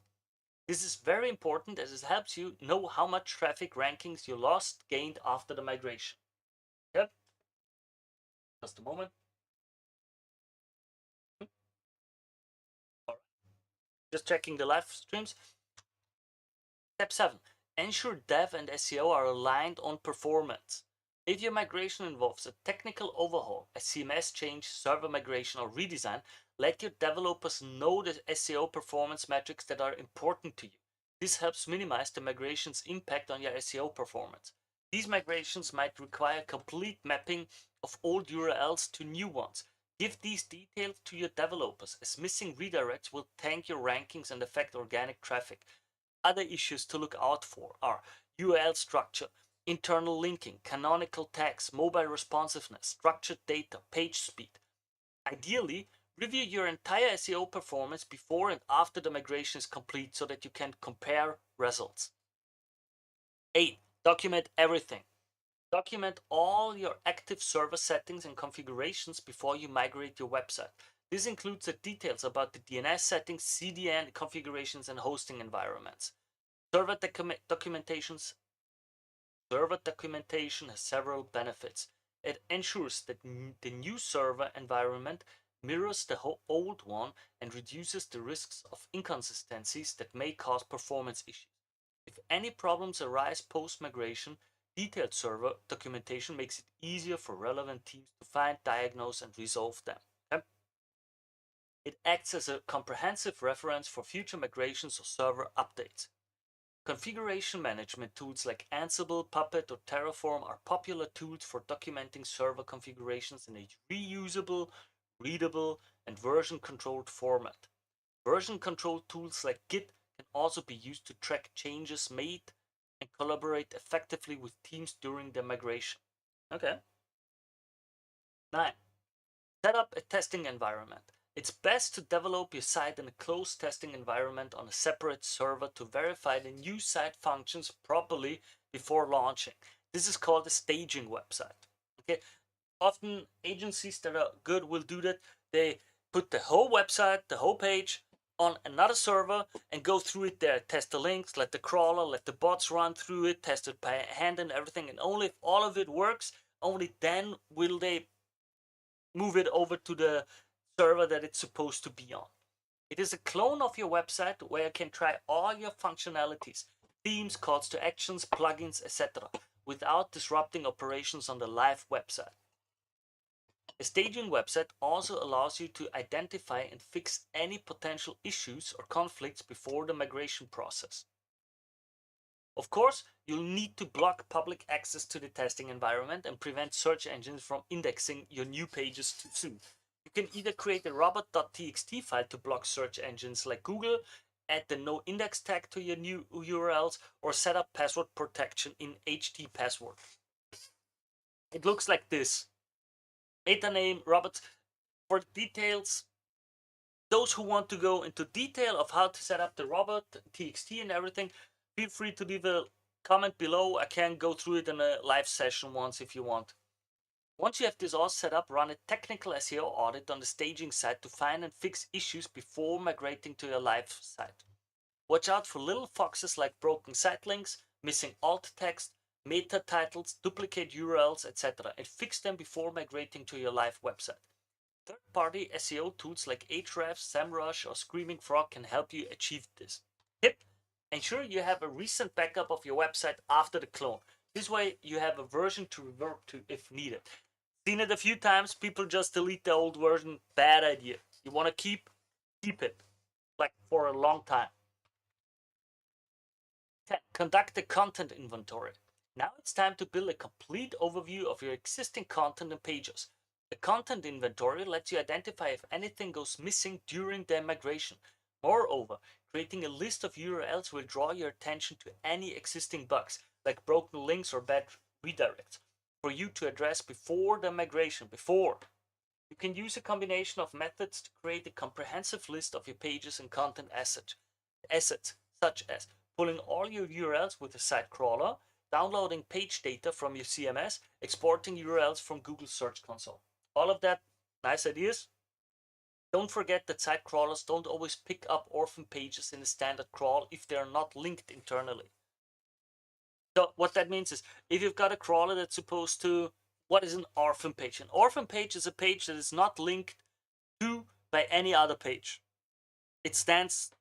This is very important as it helps you know how much traffic rankings you lost, gained after the migration. Just a moment. All right. Just checking the live streams. Step 7. Ensure dev and SEO are aligned on performance. If your migration involves a technical overhaul, a CMS change, server migration, or redesign, let your developers know the SEO performance metrics that are important to you. This helps minimize the migration's impact on your SEO performance. These migrations might require complete mapping of old URLs to new ones. Give these details to your developers, as missing redirects will tank your rankings and affect organic traffic. Other issues to look out for are URL structure, internal linking, canonical tags, mobile responsiveness, structured data, page speed. Ideally, review your entire SEO performance before and after the migration is complete so that you can compare results. 8. Document everything. Document all your active server settings and configurations before you migrate your website. This includes the details about the DNS settings, CDN configurations, and hosting environments. Server documentation has several benefits. It ensures that the new server environment mirrors the old one and reduces the risks of inconsistencies that may cause performance issues. If any problems arise post-migration, detailed server documentation makes it easier for relevant teams to find, diagnose, and resolve them. Okay? It acts as a comprehensive reference for future migrations or server updates. Configuration management tools like Ansible, Puppet, or Terraform are popular tools for documenting server configurations in a reusable, readable, and version-controlled format. Version control tools like Git can also be used to track changes made and collaborate effectively with teams during the migration. Okay. 9. Set up a testing environment. It's best to develop your site in a closed testing environment on a separate server to verify the new site functions properly before launching. This is called a staging website. Okay. Often agencies that are good will do that. They put the whole website, the whole page on another server and go through it there, test the links, let the crawler, let the bots run through it, test it by hand and everything. And only if all of it works, only then will they move it over to the server that it's supposed to be on. It is a clone of your website where you can try all your functionalities, themes, calls to actions, plugins, etc., without disrupting operations on the live website. A staging website also allows you to identify and fix any potential issues or conflicts before the migration process. Of course, you'll need to block public access to the testing environment and prevent search engines from indexing your new pages too soon. You can either create a robot.txt file to block search engines like Google, add the no index tag to your new URLs, or set up password protection in HT password. It looks like this. Meta name, Robert. For details, those who want to go into detail of how to set up the robot.txt and everything, feel free to leave a comment below. I can go through it in a live session once if you want. Once you have this all set up, run a technical SEO audit on the staging site to find and fix issues before migrating to your live site. Watch out for little foxes like broken site links, missing alt text, meta titles, duplicate URLs, etc., and fix them before migrating to your live website. Third-party SEO tools like Ahrefs, SEMrush, or Screaming Frog can help you achieve this. Tip: ensure you have a recent backup of your website after the clone. This way you have a version to revert to if needed. Seen it a few times, people just delete the old version. Bad idea. You want to keep it, like for a long time. 10. Conduct a content inventory. Now it's time to build a complete overview of your existing content and pages. The content inventory lets you identify if anything goes missing during the migration. Moreover, creating a list of URLs will draw your attention to any existing bugs, like broken links or bad redirects, for you to address before the migration. You can use a combination of methods to create a comprehensive list of your pages and content assets, such as pulling all your URLs with a site crawler, downloading page data from your CMS, exporting URLs from Google Search Console. All of that, nice ideas. Don't forget that site crawlers don't always pick up orphan pages in a standard crawl if they are not linked internally. So what that means is, if you've got a crawler that's supposed to What is an orphan page? An orphan page is a page that is not linked to by any other page. It stands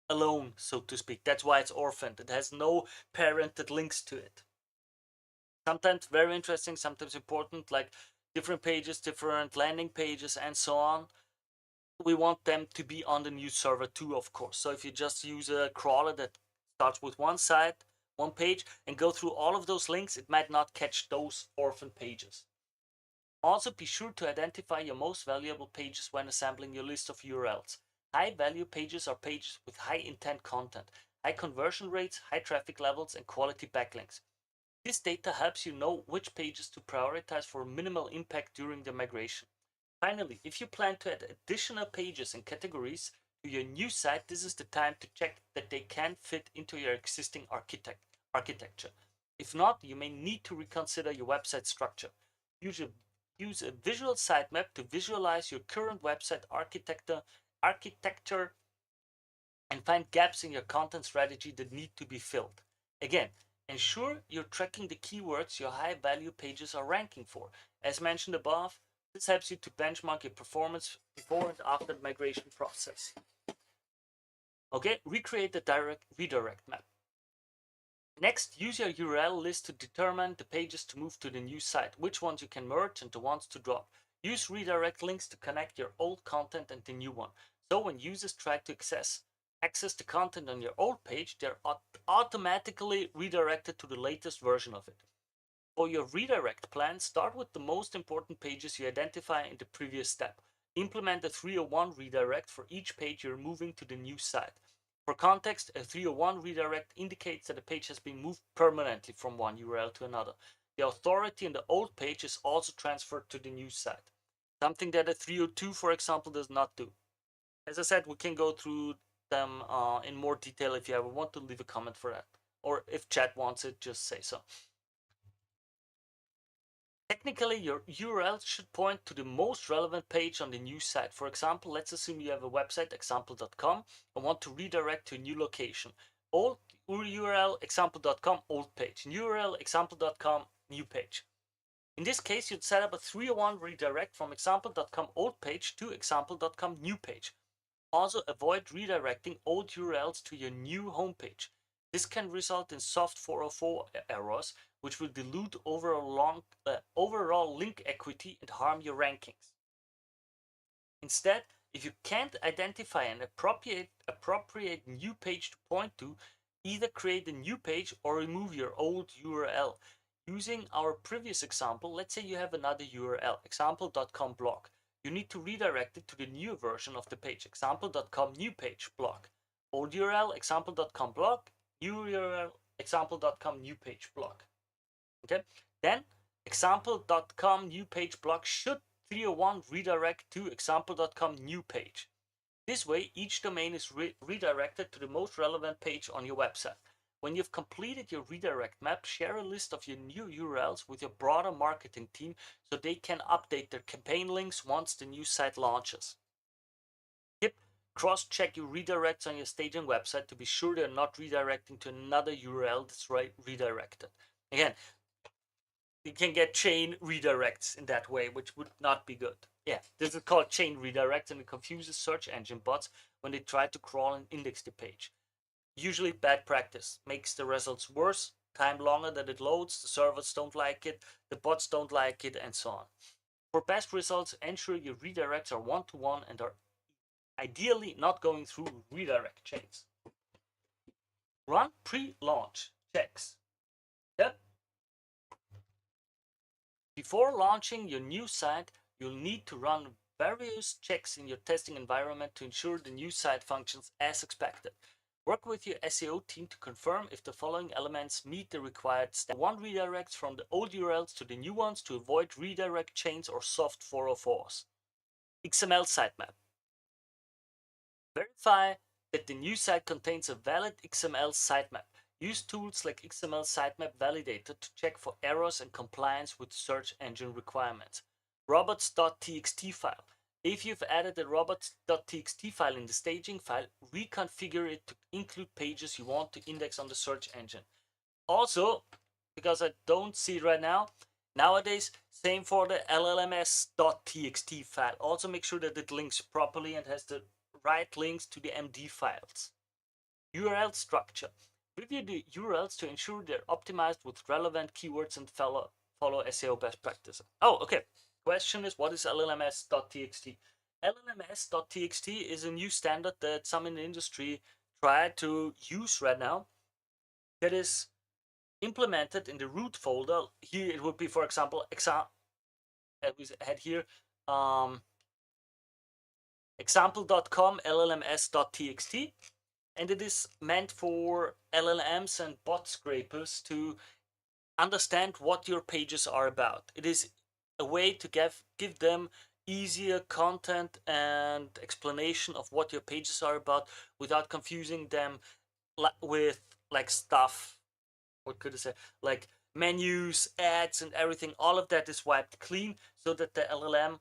alone, so to speak. That's why it's orphaned. It has no parent that links to it. Sometimes very interesting, sometimes important, like different pages, different landing pages, and so on. We want them to be on the news server too, of course. So if you just use a crawler that starts with one site, one page, and go through all of those links, it might not catch those orphan pages. Also, be sure to identify your most valuable pages when assembling your list of URLs. High value pages are pages with high intent content, high conversion rates, high traffic levels, and quality backlinks. This data helps you know which pages to prioritize for minimal impact during the migration. Finally, if you plan to add additional pages and categories to your new site, this is the time to check that they can fit into your existing architecture. If not, you may need to reconsider your website structure. Use a visual sitemap to visualize your current website architecture and find gaps in your content strategy that need to be filled. Again, ensure you're tracking the keywords your high value pages are ranking for. As mentioned above, this helps you to benchmark your performance before and after the migration process. Okay, recreate the redirect map. Next, use your URL list to determine the pages to move to the new site, which ones you can merge and the ones to drop. Use redirect links to connect your old content and the new one. So when users try to access the content on your old page, they're automatically redirected to the latest version of it. For your redirect plan, start with the most important pages you identify in the previous step. Implement a 301 redirect for each page you're moving to the new site. For context, a 301 redirect indicates that a page has been moved permanently from one URL to another. The authority in the old page is also transferred to the new site, something that a 302, for example, does not do. As I said, we can go through them in more detail if you ever want to leave a comment for that. Or if chat wants it, just say so. Technically, your URL should point to the most relevant page on the new site. For example, let's assume you have a website, example.com, and want to redirect to a new location. Old URL, example.com, old page. New URL, example.com, new page. In this case, you'd set up a 301 redirect from example.com old page to example.com new page. Also, avoid redirecting old URLs to your new homepage. This can result in soft 404 errors, which will dilute overall link equity and harm your rankings. Instead, if you can't identify an appropriate new page to point to, either create a new page or remove your old URL. Using our previous example, let's say you have another URL, example.com blog. You need to redirect it to the new version of the page, example.com new page blog. Old URL, example.com blog, new URL, example.com new page blog. Okay, then example.com new page blog should 301 redirect to example.com new page. This way, each domain is redirected to the most relevant page on your website. When you've completed your redirect map, share a list of your new URLs with your broader marketing team so they can update their campaign links once the new site launches. Tip: cross-check your redirects on your staging website to be sure they're not redirecting to another URL that's redirected. Again, you can get chain redirects in that way, which would not be good. Yeah, this is called chain redirect, and it confuses search engine bots when they try to crawl and index the page. Usually bad practice, makes the results worse, time longer that it loads, the servers don't like it, the bots don't like it, and so on. For best results, ensure your redirects are one-to-one and are ideally not going through redirect chains. Run pre-launch checks. Yep. Before launching your new site, you'll need to run various checks in your testing environment to ensure the new site functions as expected. Work with your SEO team to confirm if the following elements meet the required standards. One redirects from the old URLs to the new ones to avoid redirect chains or soft 404s. XML sitemap. Verify that the new site contains a valid XML sitemap. Use tools like XML Sitemap Validator to check for errors and compliance with search engine requirements. Robots.txt file. If you've added a robots.txt file in the staging file, reconfigure it to include pages you want to index on the search engine. Also, because I don't see it right now, Nowadays, same for the llms.txt file. Also make sure that it links properly and has the right links to the MD files. URL structure. Review the URLs to ensure they're optimized with relevant keywords and follow SEO best practices. Oh, okay. Question is, what is llms.txt? llms.txt is a new standard that some in the industry try to use right now. That is implemented in the root folder. Here it would be, for example, as we had here, example.com llms.txt, and it is meant for LLMs and bot scrapers to understand what your pages are about. It is a way to give them easier content and explanation of what your pages are about without confusing them with like stuff, what could I say, like menus, ads, and everything. All of that is wiped clean so that the LLM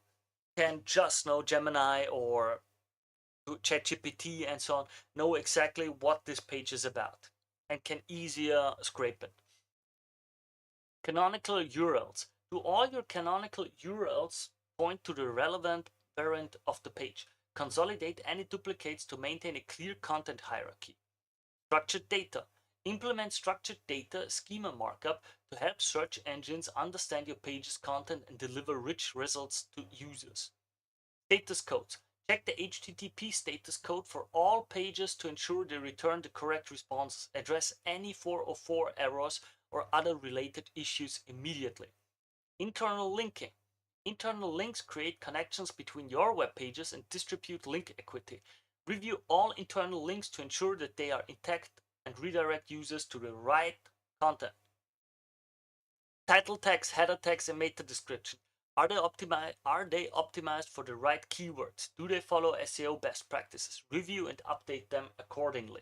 can just know, Gemini or ChatGPT and so on, know exactly what this page is about and can easier scrape it. Canonical URLs. Do all your canonical URLs point to the relevant variant of the page? Consolidate any duplicates to maintain a clear content hierarchy. Structured data. Implement structured data schema markup to help search engines understand your page's content and deliver rich results to users. Status codes. Check the HTTP status code for all pages to ensure they return the correct responses. Address any 404 errors or other related issues immediately. Internal linking. Internal links create connections between your web pages and distribute link equity. Review all internal links to ensure that they are intact and redirect users to the right content. Title text, header text, and meta description. Are they optimized for the right keywords? Do they follow SEO best practices? Review and update them accordingly.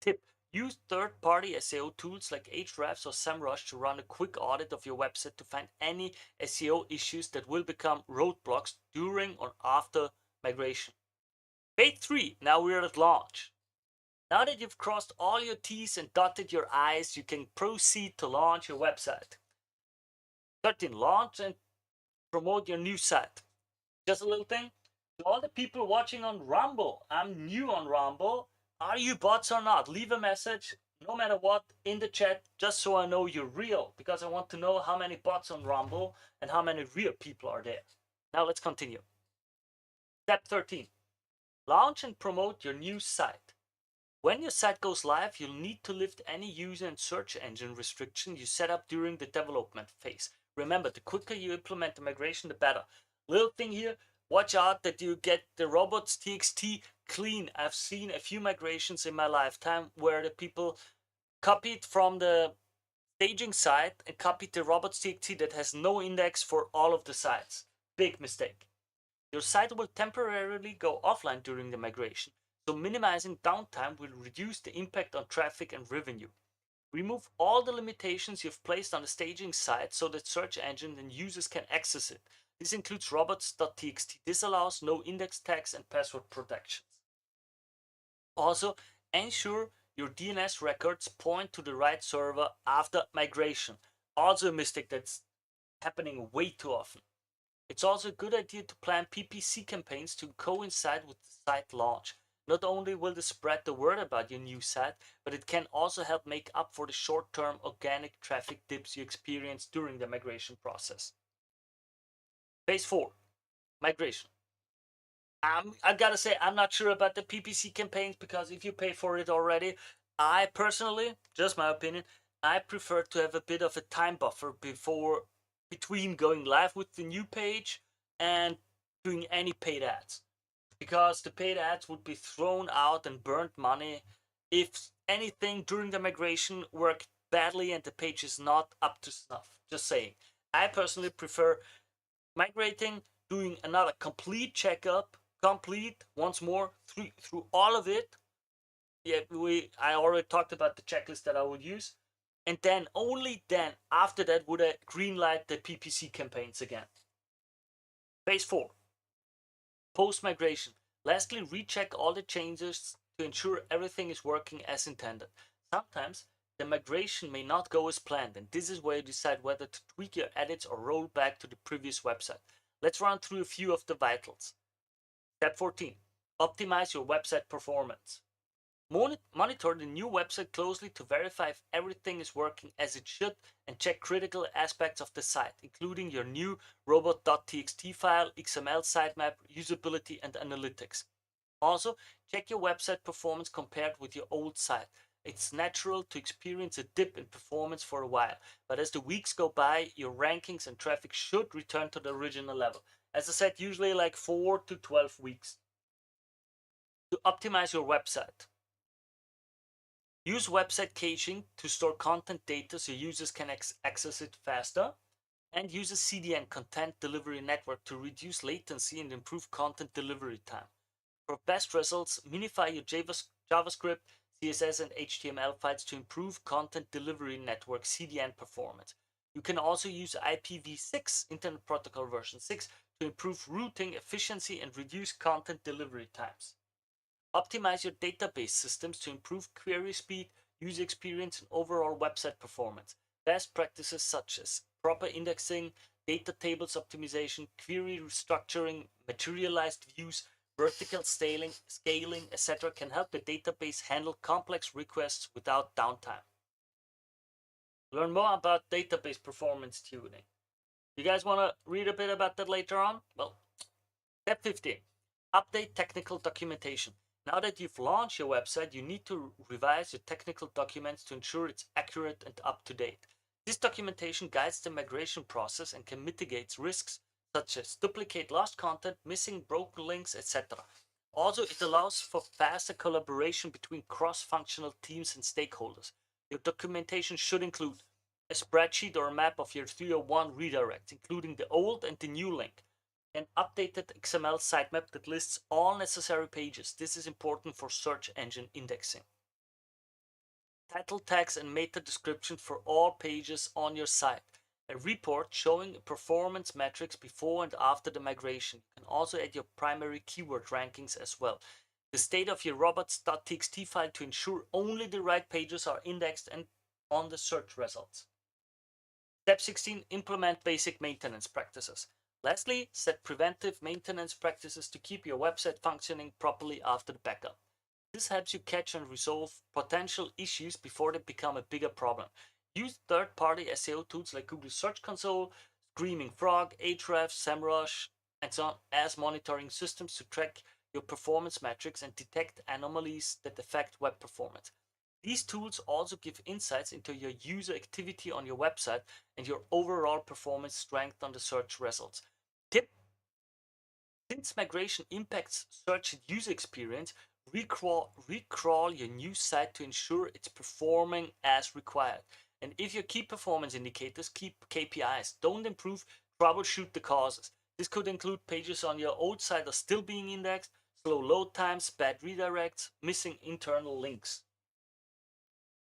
Tip: use third-party SEO tools like Ahrefs or SEMrush to run a quick audit of your website to find any SEO issues that will become roadblocks during or after migration. Phase 3. Now we're at launch. Now that you've crossed all your T's and dotted your I's, you can proceed to launch your website. 13. Launch and promote your new site. Just a little thing. To all the people watching on Rumble, I'm new on Rumble. Are you bots or not? Leave a message, no matter what, in the chat, just so I know you're real, because I want to know how many bots on Rumble and how many real people are there. Now let's continue. Step 13. Launch and promote your new site. When your site goes live, you'll need to lift any user and search engine restriction you set up during the development phase. Remember, the quicker you implement the migration, the better. Little thing here, watch out that you get the robots.txt clean. I've seen a few migrations in my lifetime where the people copied from the staging site and copied the robots.txt that has no index for all of the sites. Big mistake. Your site will temporarily go offline during the migration, so minimizing downtime will reduce the impact on traffic and revenue. Remove all the limitations you've placed on the staging site so that search engines and users can access it. This includes robots.txt. This allows no index tags and password protections. Also, ensure your DNS records point to the right server after migration. Also a mistake that's happening way too often. It's also a good idea to plan PPC campaigns to coincide with the site launch. Not only will this spread the word about your new site, but it can also help make up for the short-term organic traffic dips you experience during the migration process. Phase 4. Migration. I gotta say, I'm not sure about the PPC campaigns, because if you pay for it already, I personally, just my opinion, I prefer to have a bit of a time buffer between going live with the new page and doing any paid ads, because the paid ads would be thrown out and burnt money if anything during the migration worked badly and the page is not up to snuff. Just saying. I personally prefer migrating, doing another complete checkup, complete once more through all of it. Yeah, I already talked about the checklist that I would use, and then only then after that would I greenlight the PPC campaigns again. Phase 4. Post-migration. Lastly, recheck all the changes to ensure everything is working as intended. Sometimes the migration may not go as planned, and this is where you decide whether to tweak your edits or roll back to the previous website. Let's run through a few of the vitals. Step 14. Optimize your website performance. Monitor the new website closely to verify if everything is working as it should and check critical aspects of the site, including your new robot.txt file, XML sitemap, usability, and analytics. Also, check your website performance compared with your old site. It's natural to experience a dip in performance for a while, but as the weeks go by, your rankings and traffic should return to the original level. As I said, usually like 4 to 12 weeks. To optimize your website, use website caching to store content data so users can access it faster, and use a CDN, content delivery network, to reduce latency and improve content delivery time. For best results, minify your JavaScript, CSS, and HTML files to improve content delivery network CDN performance. You can also use IPv6, Internet Protocol version 6, to improve routing efficiency and reduce content delivery times. Optimize your database systems to improve query speed, user experience, and overall website performance. Best practices such as proper indexing, data tables optimization, query restructuring, materialized views, vertical scaling, etc. can help the database handle complex requests without downtime. Learn more about database performance tuning. You guys want to read a bit about that later on? Well, step 15. Update technical documentation. Now that you've launched your website, you need to revise your technical documents to ensure it's accurate and up to date. This documentation guides the migration process and can mitigate risks such as duplicate lost content, missing broken links, etc. Also, it allows for faster collaboration between cross-functional teams and stakeholders. Your documentation should include a spreadsheet or a map of your 301 redirects, including the old and the new link. An updated XML sitemap that lists all necessary pages. This is important for search engine indexing. Title tags and meta description for all pages on your site. A report showing performance metrics before and after the migration. You can also add your primary keyword rankings as well. The state of your robots.txt file to ensure only the right pages are indexed and on the search results. Step 16. Implement basic maintenance practices. Lastly, set preventive maintenance practices to keep your website functioning properly after the backup. This helps you catch and resolve potential issues before they become a bigger problem. Use third-party SEO tools like Google Search Console, Screaming Frog, Ahrefs, SEMrush, and so on as monitoring systems to track your performance metrics and detect anomalies that affect web performance. These tools also give insights into your user activity on your website and your overall performance strength on the search results. Tip: since migration impacts search user experience, recrawl your new site to ensure it's performing as required. And if your key performance indicators, key KPIs, don't improve, troubleshoot the causes. This could include pages on your old site are still being indexed, slow load times, bad redirects, missing internal links.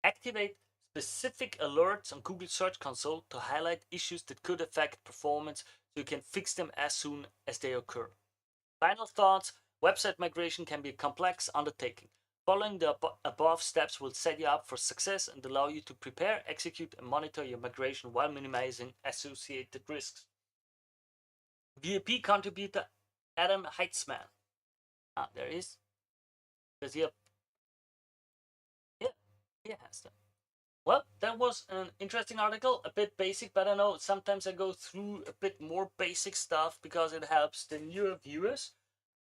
Activate specific alerts on Google Search Console to highlight issues that could affect performance so you can fix them as soon as they occur. Final thoughts: website migration can be a complex undertaking. Following the above steps will set you up for success and allow you to prepare, execute, and monitor your migration while minimizing associated risks. VIP contributor Adam Heitzman. There he is. Does he have? Yeah, he has them. Well, that was an interesting article, a bit basic, but I know sometimes I go through a bit more basic stuff because it helps the newer viewers.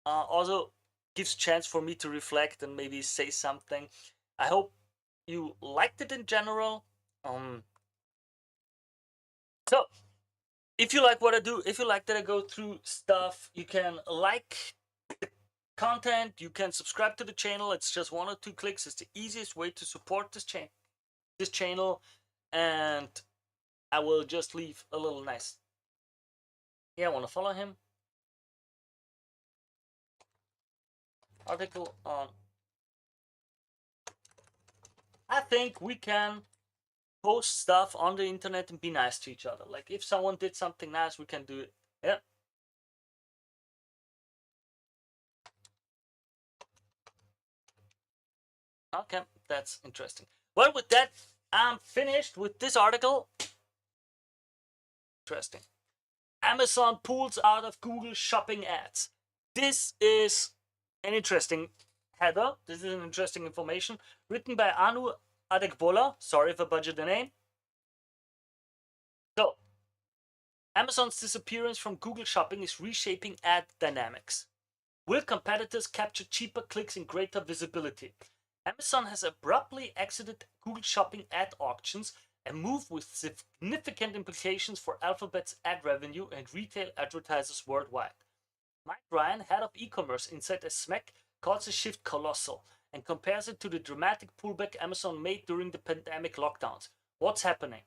Also gives chance for me to reflect and maybe say something. I hope you liked it in general. So if you like what I do, if you like that I go through stuff, you can like the content, you can subscribe to the channel. It's just 1 or 2 clicks. It's the easiest way to support this channel, and I will just leave a little nice. Yeah, I want to follow him. Article on. I think we can post stuff on the internet and be nice to each other. Like if someone did something nice, we can do it. Yeah. Okay, that's interesting. Well, with that, I'm finished with this article. Interesting. Amazon pulls out of Google shopping ads. This is an interesting header. This is an interesting information written by Anu Adekbola. Sorry if I butchered the name. So, Amazon's disappearance from Google Shopping is reshaping ad dynamics. Will competitors capture cheaper clicks and greater visibility? Amazon has abruptly exited Google Shopping ad auctions, a move with significant implications for Alphabet's ad revenue and retail advertisers worldwide. Mike Ryan, head of e-commerce inside SMEC, calls the shift colossal and compares it to the dramatic pullback Amazon made during the pandemic lockdowns. What's happening?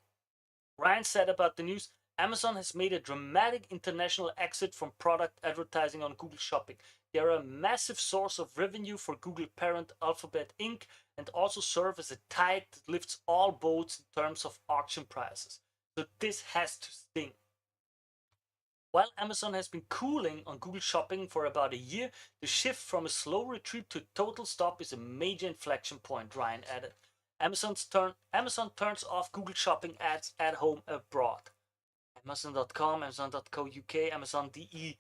Ryan said about the news, Amazon has made a dramatic international exit from product advertising on Google Shopping. They are a massive source of revenue for Google parent Alphabet Inc. and also serve as a tide that lifts all boats in terms of auction prices. So this has to sting. While Amazon has been cooling on Google Shopping for about a year, the shift from a slow retreat to a total stop is a major inflection point, Ryan added. Amazon turns off Google Shopping ads at home abroad. Amazon.com, Amazon.co.uk, Amazon.de.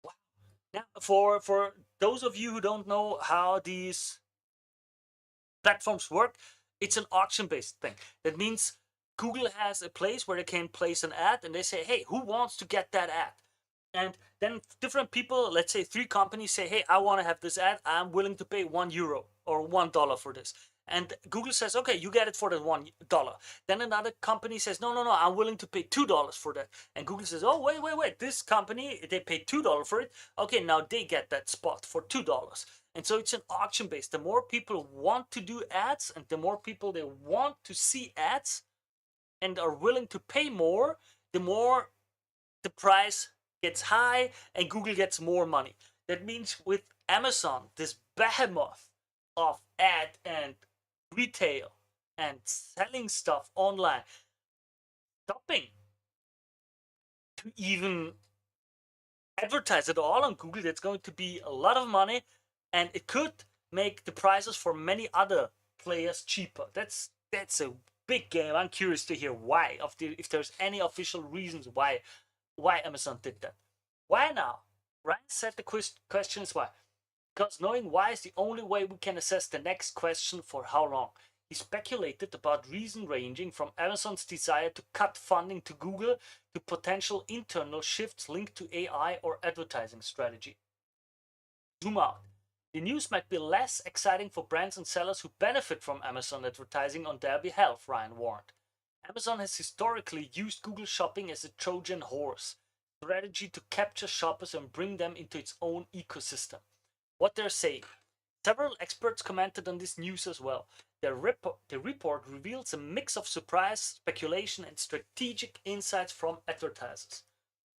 Wow. Now, for those of you who don't know how these platforms work, it's an auction-based thing. That means Google has a place where they can place an ad and they say, hey, who wants to get that ad? And then different people, let's say 3 companies say, hey, I want to have this ad. I'm willing to pay €1 or $1 for this. And Google says, okay, you get it for that $1. Then another company says, no, I'm willing to pay $2 for that. And Google says, oh, wait, this company, they paid $2 for it. Okay, now they get that spot for $2. And so it's an auction base. The more people want to do ads and the more people they want to see ads and are willing to pay more, the more the price gets high and Google gets more money. That means with Amazon, this behemoth of ad and retail and selling stuff online, stopping to even advertise it all on Google, that's going to be a lot of money and it could make the prices for many other players cheaper. That's a big game. I'm curious to hear why, if there's any official reasons why Amazon did that. Why now? Ryan said the question is why. Because knowing why is the only way we can assess the next question for how long. He speculated about reason ranging from Amazon's desire to cut funding to Google to potential internal shifts linked to AI or advertising strategy. Zoom out. The news might be less exciting for brands and sellers who benefit from Amazon advertising on their behalf, Ryan warned. Amazon has historically used Google Shopping as a Trojan horse strategy to capture shoppers and bring them into its own ecosystem. What they're saying. Several experts commented on this news as well. The report reveals a mix of surprise, speculation, and strategic insights from advertisers.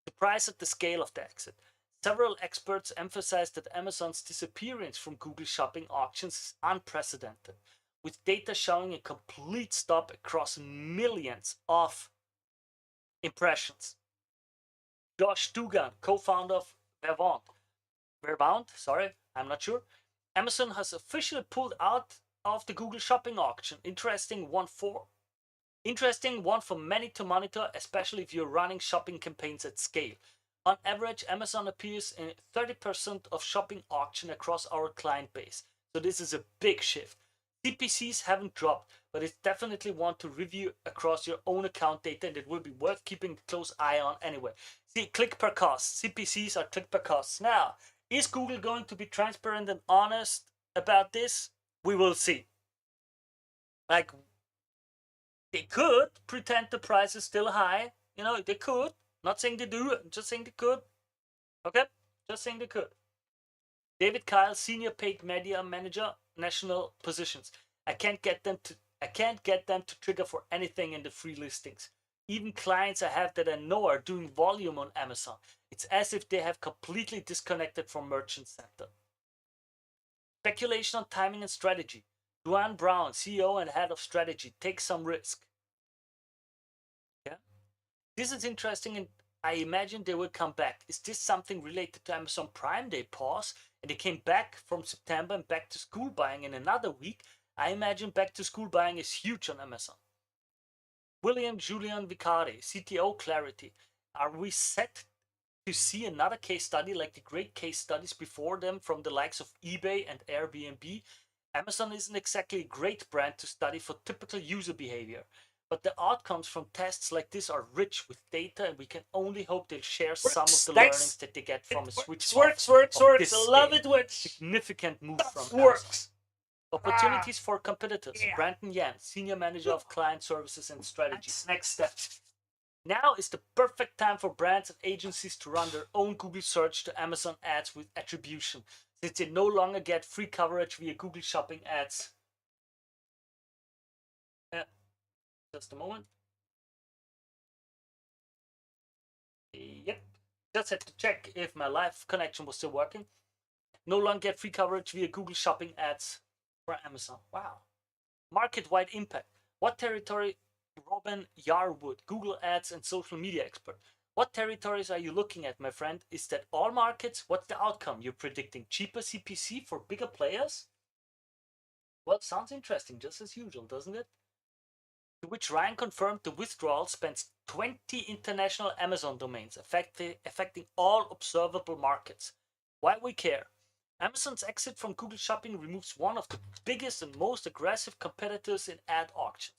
Surprise at the scale of the exit. Several experts emphasized that Amazon's disappearance from Google Shopping auctions is unprecedented, with data showing a complete stop across millions of impressions. Josh Dugan, co-founder of Vervant, I'm not sure. Amazon has officially pulled out of the Google Shopping auction. Interesting one for many to monitor, especially if you're running shopping campaigns at scale. On average, Amazon appears in 30% of shopping auction across our client base. So this is a big shift. CPCs haven't dropped, but it's definitely one to review across your own account data, and it will be worth keeping a close eye on anyway. See, click per cost. CPCs are click per costs. Now, is Google going to be transparent and honest about this? We will see. Like, they could pretend the price is still high. You know, they could. Not saying they do, just saying they could. Okay? Just saying they could. David Kyle, Senior Paid Media Manager, National Positions. I can't get them to trigger for anything in the free listings. Even clients I have that I know are doing volume on Amazon. It's as if they have completely disconnected from Merchant Center. Speculation on timing and strategy. Duane Brown, CEO and head of strategy, takes some risk. Yeah, this is interesting, and I imagine they will come back. Is this something related to Amazon Prime? They pause and they came back from September and back to school buying in another week. I imagine back to school buying is huge on Amazon. William Julian Vicari, CTO Clarity. Are we set to see another case study like the great case studies before them from the likes of eBay and Airbnb? Amazon isn't exactly a great brand to study for typical user behavior, but the outcomes from tests like this are rich with data, and we can only hope they'll share some of the learnings that they get from a switch Works. of this I love scale. it when Significant move from stuff Amazon. works. Opportunities for competitors. Yeah. Brandon Yan, Senior Manager of Client Services and Strategy. Next step. Now is the perfect time for brands and agencies to run their own Google search to Amazon ads with attribution, since they no longer get free coverage via Google Shopping ads. Just a moment. Yep. Just had to check if my live connection was still working. No longer get free coverage via Google Shopping ads for Amazon. Wow. Market-wide impact. What territory? Robin Yarwood, Google Ads and social media expert. What territories are you looking at, my friend? Is that all markets? What's the outcome? You're predicting cheaper CPC for bigger players? Well, sounds interesting, just as usual, doesn't it? To which Ryan confirmed the withdrawal spans 20 international Amazon domains, affecting all observable markets. Why we care? Amazon's exit from Google Shopping removes one of the biggest and most aggressive competitors in ad auctions.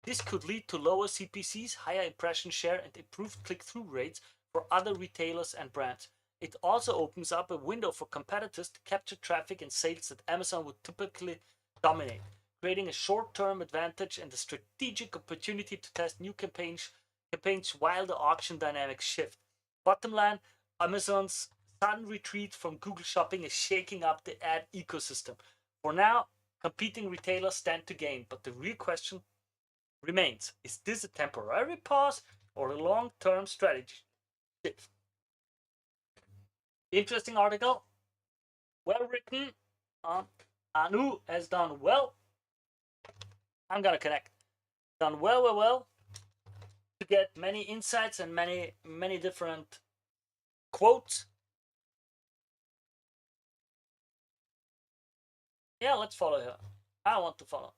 This could lead to lower CPCs, higher impression share, and improved click-through rates for other retailers and brands. It also opens up a window for competitors to capture traffic and sales that Amazon would typically dominate, creating a short-term advantage and a strategic opportunity to test new campaigns while the auction dynamics shift. Bottom line, Amazon's sudden retreat from Google Shopping is shaking up the ad ecosystem. For now, competing retailers stand to gain, but the real question remains, is this a temporary pause or a long-term strategy shift? Interesting article, well written. Anu has done well. I'm gonna connect. Done well to get many insights and many different quotes. Yeah, let's follow her. I want to follow.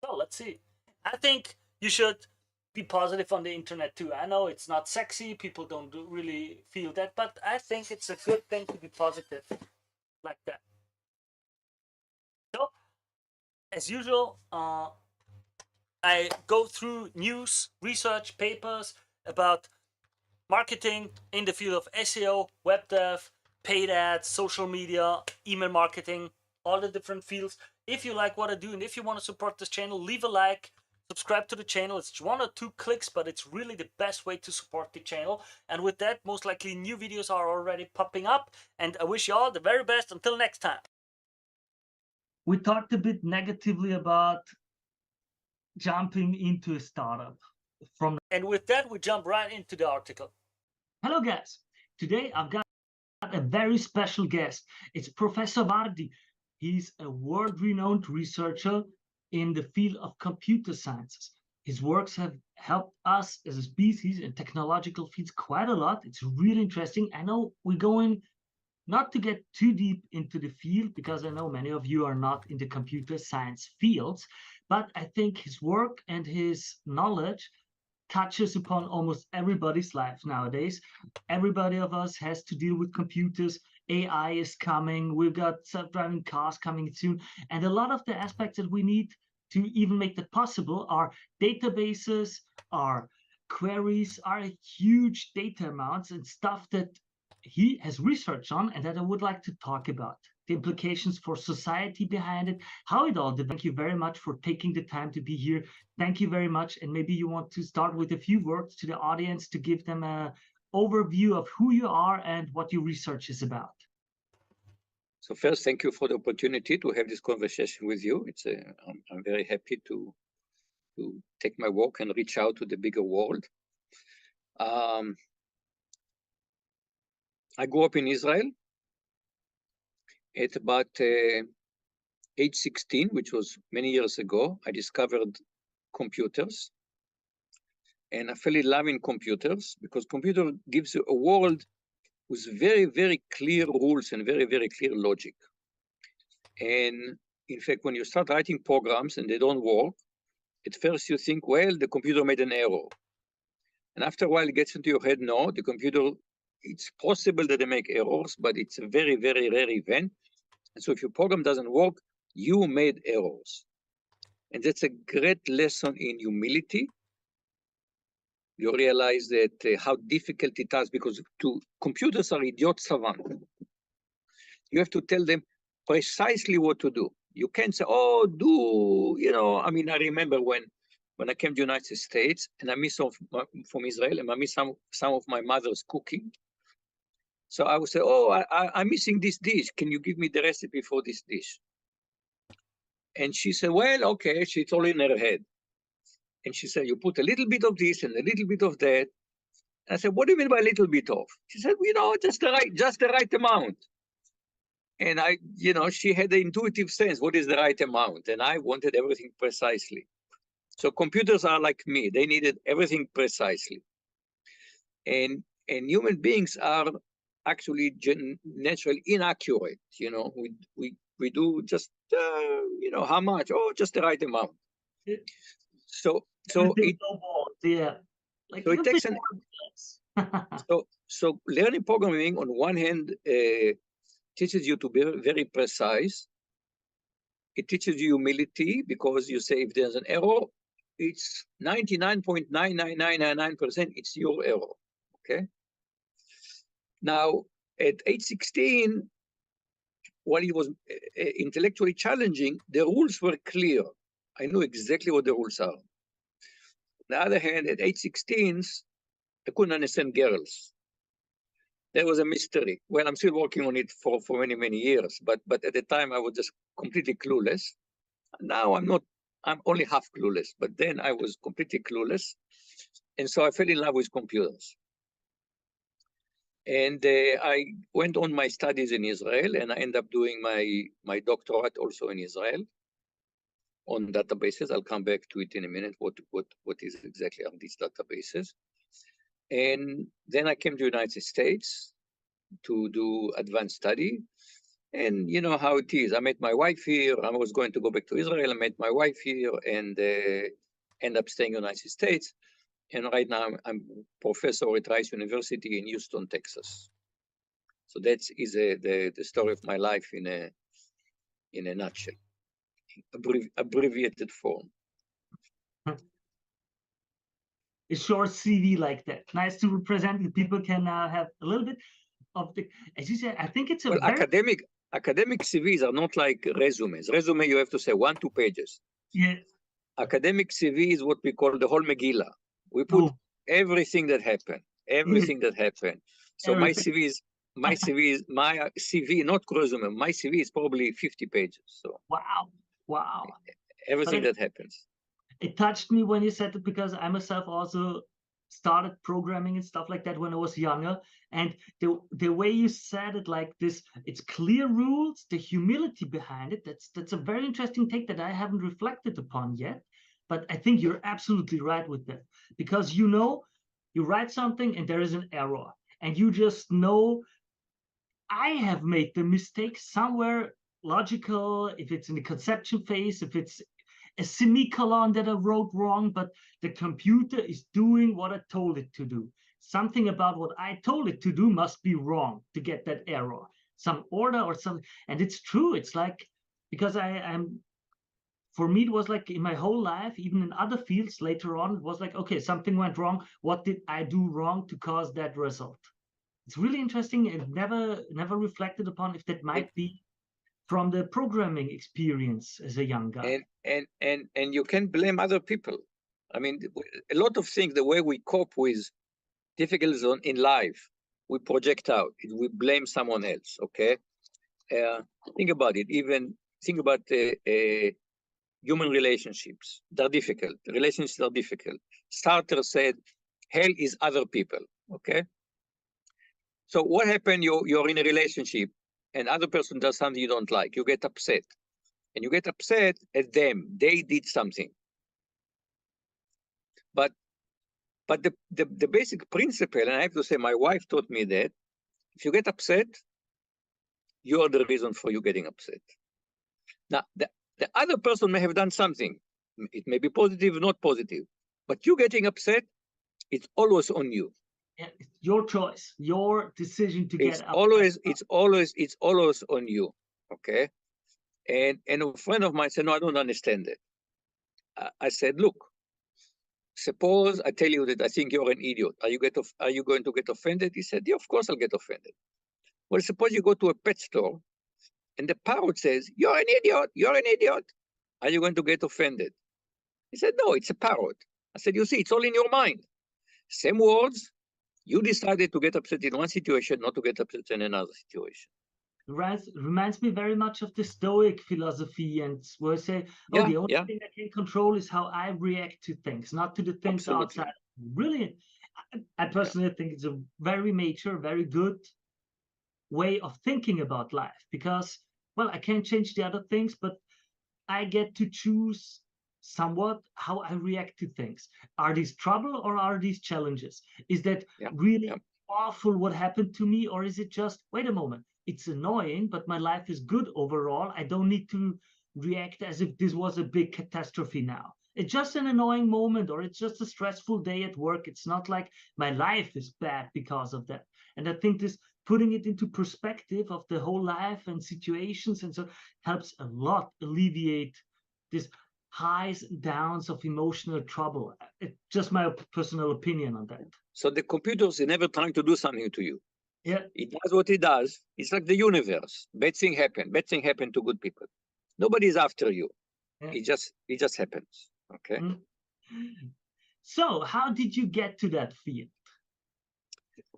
So let's see. I think you should be positive on the internet too. I know it's not sexy, people don't really feel that, but I think it's a good thing to be positive like that. So, as usual, I go through news, research, papers about marketing in the field of SEO, web dev, paid ads, social media, email marketing, all the different fields. If you like what I do and if you want to support this channel, leave a like, subscribe to the channel. It's 1 or 2 clicks, but it's really the best way to support the channel. And with that, most likely new videos are already popping up. And I wish you all the very best. Until next time. We talked a bit negatively about jumping into a startup. And with that, we jump right into the article. Hello, guys. Today I've got a very special guest. It's Professor Vardi. He's a world-renowned researcher in the field of computer sciences. His works have helped us as a species in technological fields quite a lot. It's really interesting. I know we're going not to get too deep into the field because I know many of you are not in the computer science fields, but I think his work and his knowledge touches upon almost everybody's life nowadays. Everybody of us has to deal with computers. AI is coming. We've got self-driving cars coming soon. And a lot of the aspects that we need to even make that possible are databases, are queries, are huge data amounts and stuff that he has researched on and that I would like to talk about. The implications for society behind it, how it all developed. Thank you very much for taking the time to be here. Thank you very much. And maybe you want to start with a few words to the audience to give them an overview of who you are and what your research is about. So first, thank you for the opportunity to have this conversation with you. I'm very happy to take my work and reach out to the bigger world. I grew up in Israel. At about age 16, which was many years ago, I discovered computers. and I fell in love in computers because computer gives you a world with very, very clear rules and very, very clear logic. And in fact, when you start writing programs and they don't work, at first you think, well, the computer made an error. And after a while, it gets into your head, no, the computer, it's possible that they make errors, but it's a very, very rare event. And so if your program doesn't work, you made errors. And that's a great lesson in humility. You realize that how difficult it is, because computers are idiot savant. You have to tell them precisely what to do. You can't say, oh, I mean, I remember when I came to the United States and I miss from Israel and I miss some of my mother's cooking. So I would say, oh, I'm missing this dish. Can you give me the recipe for this dish? And she said, well, okay, it's all in her head. And she said, you put a little bit of this and a little bit of that. And I said, what do you mean by a little bit of? She said, just the right amount. And she had the intuitive sense, what is the right amount? And I wanted everything precisely. So computers are like me, they needed everything precisely. And human beings are actually naturally inaccurate. We do just, how much? Oh, just the right amount. So Like so it takes so learning programming on one hand teaches you to be very precise. It teaches you humility because you say if there's an error, it's 99.99999%, it's your error. Okay. Now, at age 16, while it was intellectually challenging, the rules were clear. I knew exactly what the rules are. On the other hand, at age 16, I couldn't understand girls. There was a mystery. Well, I'm still working on it for many, many years, but at the time I was just completely clueless. Now I'm only half clueless, but then I was completely clueless. And so I fell in love with computers. And I went on my studies in Israel, and I ended up doing my doctorate also in Israel on databases. I'll come back to it in a minute, what is exactly are these databases. And then I came to the United States to do advanced study. And you know how it is. I met my wife here. I was going to go back to Israel. I met my wife here and end up staying in the United States. And right now I'm professor at Rice University in Houston, Texas. So that is the story of my life in a nutshell, abbreviated form. A short CV like that. Nice to represent. People can have a little bit of the, as you said, I think it's a well, academic CVs are not like resumes. Resume, you have to say 1-2 pages. Yeah. Academic CV is what we call the whole Megillah. We put everything that happened, that happened. So everything. my CV, not resume, my CV is probably 50 pages. So wow. Everything that happens. It touched me when you said it, because I myself also started programming and stuff like that when I was younger. And the way you said it like this, it's clear rules, the humility behind it, that's a very interesting take that I haven't reflected upon yet. But I think you're absolutely right with that, because you write something and there is an error, and you just know I have made the mistake somewhere logical, if it's in the conception phase, if it's a semicolon that I wrote wrong, but the computer is doing what I told it to do. Something about what I told it to do must be wrong to get that error. Some order or something. And it's true. It's like, because for me, it was like in my whole life, even in other fields later on, it was like, okay, something went wrong. What did I do wrong to cause that result? It's really interesting, and never reflected upon if that might be from the programming experience as a young guy. And you can blame other people. I mean, a lot of things, the way we cope with difficulties in life, we project out. We blame someone else, okay? Think about it. Even think about human relationships. They're difficult. Relationships are difficult. Sartre said, hell is other people, okay? So what happened? You're in a relationship and other person does something you don't like. You get upset. And you get upset at them. They did something. But But the basic principle, and I have to say my wife taught me that, if you get upset, you are the reason for you getting upset. Now, the other person may have done something. It may be positive, not positive. But you getting upset, it's always on you. Yeah, it's your choice, your decision to It's get upset. It's always on you. Okay. And a friend of mine said, no, I don't understand it. I said, look, suppose I tell you that I think you're an idiot. Are you going to get offended? He said, yeah, of course I'll get offended. Well, suppose you go to a pet store and the parrot says, you're an idiot, you're an idiot. Are you going to get offended? He said, no, it's a parrot. I said, you see, it's all in your mind. Same words. You decided to get upset in one situation, not to get upset in another situation. Reminds me very much of the Stoic philosophy, and where I say, oh, the only thing I can control is how I react to things, not to the things outside. Brilliant. I personally think it's a very mature, very good way of thinking about life, because, well, I can't change the other things, but I get to choose somewhat how I react to things. Are these trouble or are these challenges? Is that really awful what happened to me, or is it just, wait a moment, it's annoying, but my life is good overall. I don't need to react as if this was a big catastrophe now. It's just an annoying moment, or it's just a stressful day at work. It's not like my life is bad because of that. And I think this putting it into perspective of the whole life and situations and so helps a lot alleviate this highs and downs of emotional trouble. It's just my personal opinion on that. So the computers are never trying to do something to you. Yeah. It does what it does. It's like the universe. Bad thing happen. Bad thing happen to good people. Nobody's after you. Yeah. It just happens. Okay. Mm. So how did you get to that field?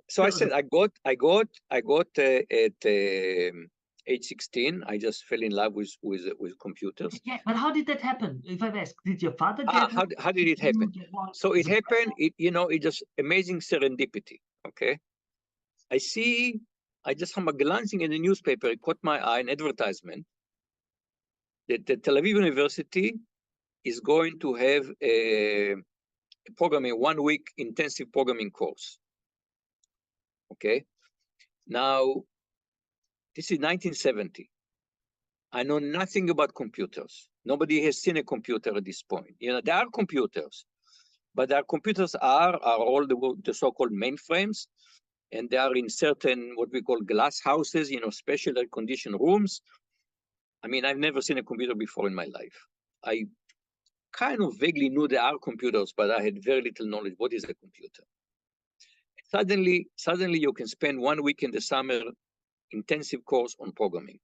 So I said I got at age 16. I just fell in love with computers. Yeah, but how did that happen? If I ask, did your father get one? How did it happen? So it happened. It just amazing serendipity. Okay. I just am glancing in the newspaper. It caught my eye, an advertisement that the Tel Aviv University is going to have a programming 1 week intensive programming course. Okay. Now, this is 1970. I know nothing about computers. Nobody has seen a computer at this point. There are computers, but our computers are all the so-called mainframes, and they are in certain what we call glass houses, special air-conditioned rooms. I mean, I've never seen a computer before in my life. I kind of vaguely knew there are computers, but I had very little knowledge. What is a computer? Suddenly you can spend 1 week in the summer intensive course on programming.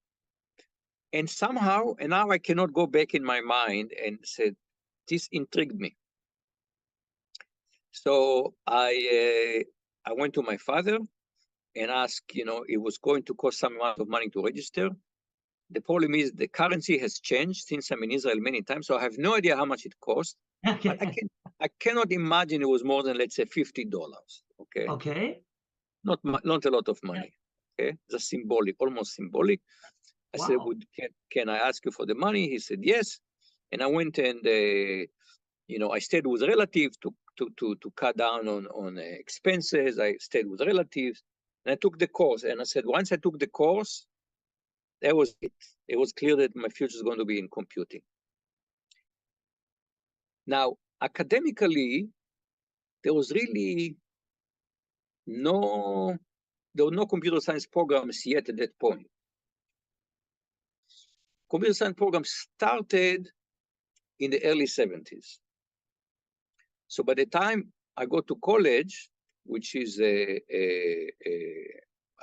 And somehow, and now I cannot go back in my mind and said, this intrigued me. So I went to my father and asked, it was going to cost some amount of money to register. The problem is the currency has changed since I'm in Israel many times, so I have no idea how much it cost. Okay. But I cannot imagine it was more than, let's say, $50. Okay. Okay. Not a lot of money. Yeah. Okay. Just symbolic, almost symbolic. I said, can I ask you for the money? He said, yes. And I went and, I stayed with relatives to cut down on expenses. I stayed with relatives and I took the course. And I said, once I took the course, that was it. It was clear that my future is going to be in computing. Now, academically, there were no computer science programs yet at that point. Computer science programs started in the early 70s. So by the time I go to college, which is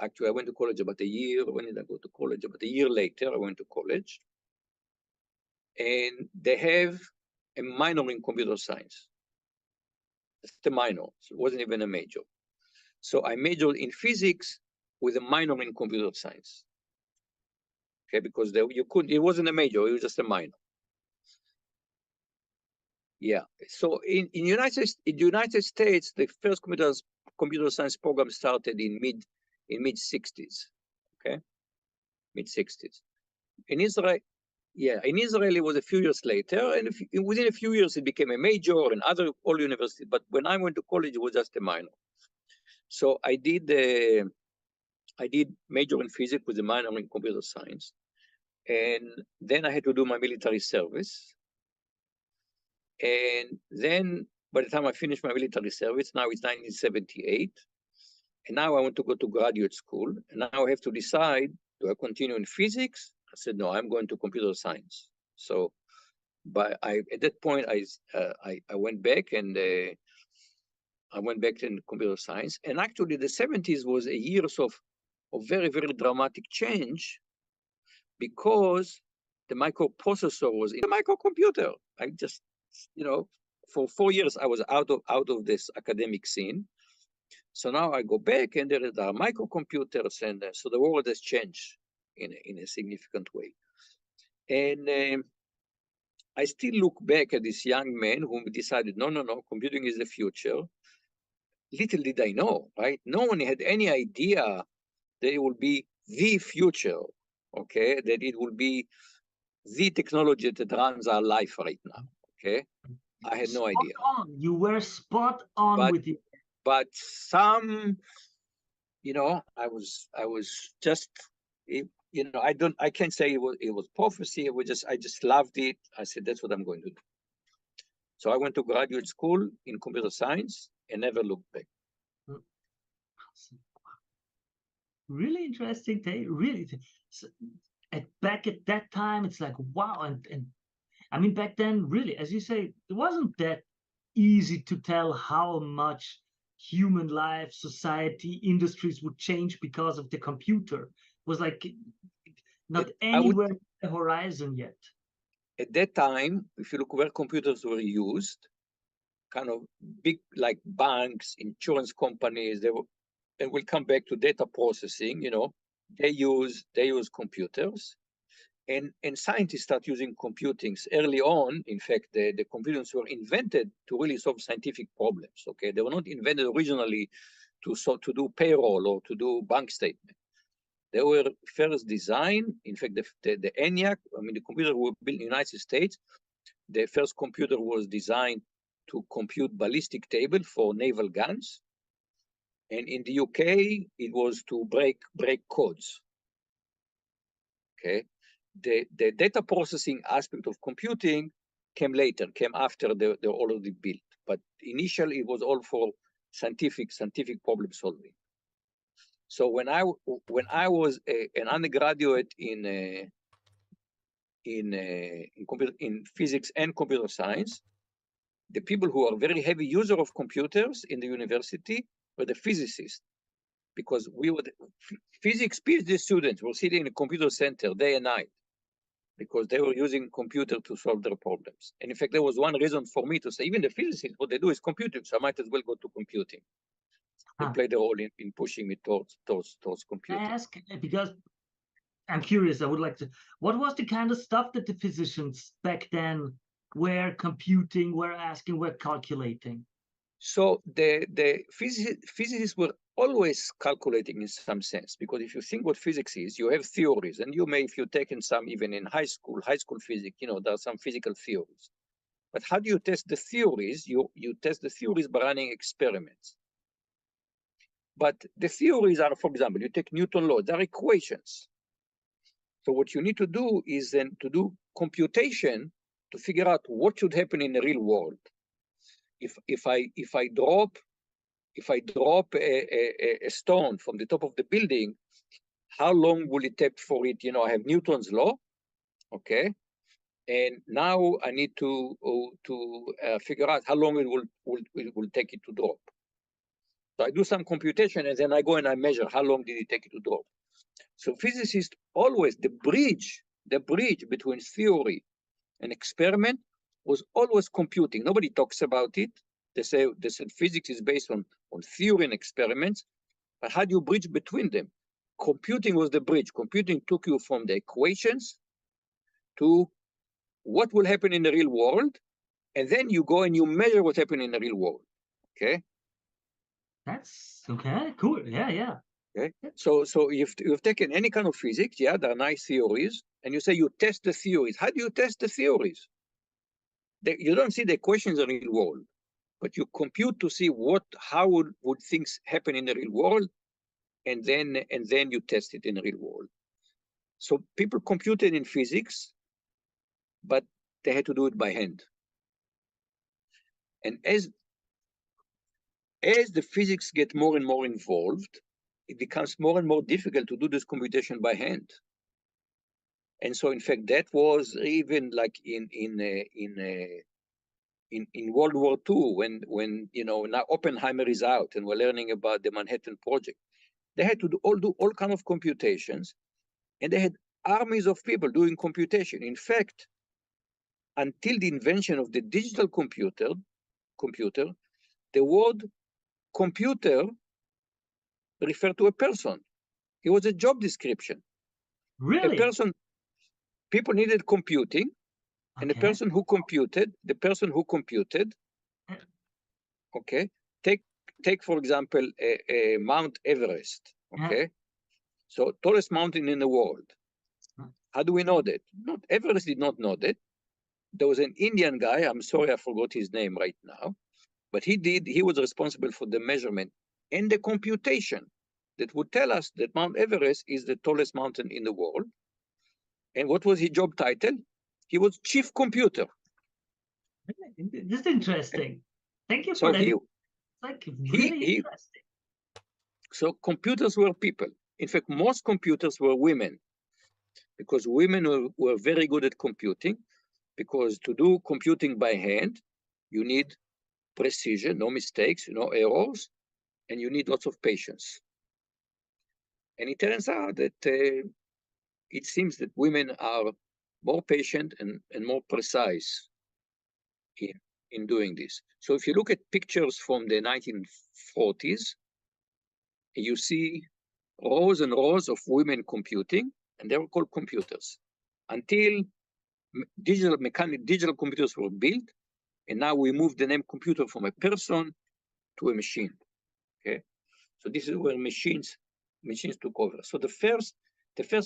actually I went to college about a year. When did I go to college? About a year later, I went to college. And they have a minor in computer science. It's a minor, so it wasn't even a major. So I majored in physics with a minor in computer science. Okay, because it wasn't a major, it was just a minor. Yeah. So in the United States, the first computer science program started in mid 60s. Okay, mid 60s. In Israel, Yeah, in Israel, it was a few years later, and within a few years, it became a major in all universities. But when I went to college, it was just a minor. So I did major in physics with a minor in computer science, and then I had to do my military service. And then, by the time I finished my military service, now it's 1978, and now I want to go to graduate school, and now I have to decide: do I continue in physics? I said no, I'm going to computer science. So. But at that point, I went back and I went back in computer science. And actually, the 70s was a years of very, very dramatic change because the microprocessor was in the microcomputer. I just, for 4 years, I was out of this academic scene. So now I go back and there are microcomputers. And so the world has changed in a significant way. And I still look back at this young man who decided, no, computing is the future. Little did I know, right? No one had any idea that it will be the future, okay? That it will be the technology that runs our life right now, okay? I had no idea. You were spot on with it. But some, I was just, I can't say it was prophecy. I just loved it. I said, that's what I'm going to do. So I went to graduate school in computer science and never looked back. Really interesting thing. Really, back at that time, it's like wow, and I mean back then, really, as you say, it wasn't that easy to tell how much human life, society, industries would change because of the computer. It was like not anywhere on the horizon yet. At that time, if you look where computers were used, kind of big like banks, insurance companies, and we'll come back to data processing, they use computers. And scientists start using computings early on. In fact, the computers were invented to really solve scientific problems. Okay, they were not invented originally to do payroll or to do bank statement. They were first designed. In fact, the ENIAC, the computer was built in the United States. The first computer was designed to compute ballistic table for naval guns. And in the UK, it was to break codes. Okay. The data processing aspect of computing came later, came after they're already built. But initially, it was all for scientific problem solving. So when I was an undergraduate in physics and computer science, the people who are very heavy user of computers in the university were the physicists, because we were physics PhD students were sitting in a computer center day and night, because they were using computer to solve their problems. And in fact, there was one reason for me to say, even the physicists, what they do is computing, so I might as well go to computing. They played a role in pushing me towards computing. I ask because I'm curious. I would like to. What was the kind of stuff that the physicians back then were computing, were asking, were calculating? So the physicists were always calculating in some sense, because if you think what physics is, you have theories, and you may, if you've taken some even in high school physics, there are some physical theories. But how do you test the theories? You test the theories by running experiments. But the theories are, for example, you take Newton laws, they're equations. So what you need to do is then to do computation to figure out what should happen in the real world. If I drop a stone from the top of the building, how long will it take for it? I have Newton's law, okay, and now I need to figure out how long it will take it to drop. So I do some computation, and then I go and I measure how long did it take it to drop. So physicists always, the bridge between theory and experiment was always computing. Nobody talks about it. They said physics is based on theory and experiments, but how do you bridge between them? Computing was the bridge. Computing took you from the equations to what will happen in the real world, and then you go and you measure what's happening in the real world. Okay. That's okay. Cool. Yeah. Okay, so you've taken any kind of physics, yeah, there are nice theories, and you say you test the theories. How do you test the theories? You don't see the equations in the real world, but you compute to see how would things happen in the real world, and then you test it in the real world. So people computed in physics, but they had to do it by hand. And as the physics get more and more involved, it becomes more and more difficult to do this computation by hand. And so, in fact, that was even like in World War II, when now Oppenheimer is out and we're learning about the Manhattan Project. They had to do all kind of computations, and they had armies of people doing computation. In fact, until the invention of the digital computer, the word computer referred to a person. It was a job description. Really? A person, people needed computing, and the person who computed, okay, take for example, a Mount Everest, okay? So tallest mountain in the world. How do we know that? Everest did not know that. There was an Indian guy, I'm sorry, I forgot his name right now, but he was responsible for the measurement and the computation that would tell us that Mount Everest is the tallest mountain in the world. And what was his job title? He was chief computer. This is interesting. Thank you for that. It's like really interesting. So computers were people. In fact, most computers were women, because women were very good at computing, because to do computing by hand, you need precision, no mistakes, no errors, and you need lots of patience. And it turns out that it seems that women are more patient and more precise in doing this. So if you look at pictures from the 1940s, you see rows and rows of women computing, and they were called computers, until digital computers were built, and now we move the name computer from a person to a machine. Okay, so this is where machines took over. So the first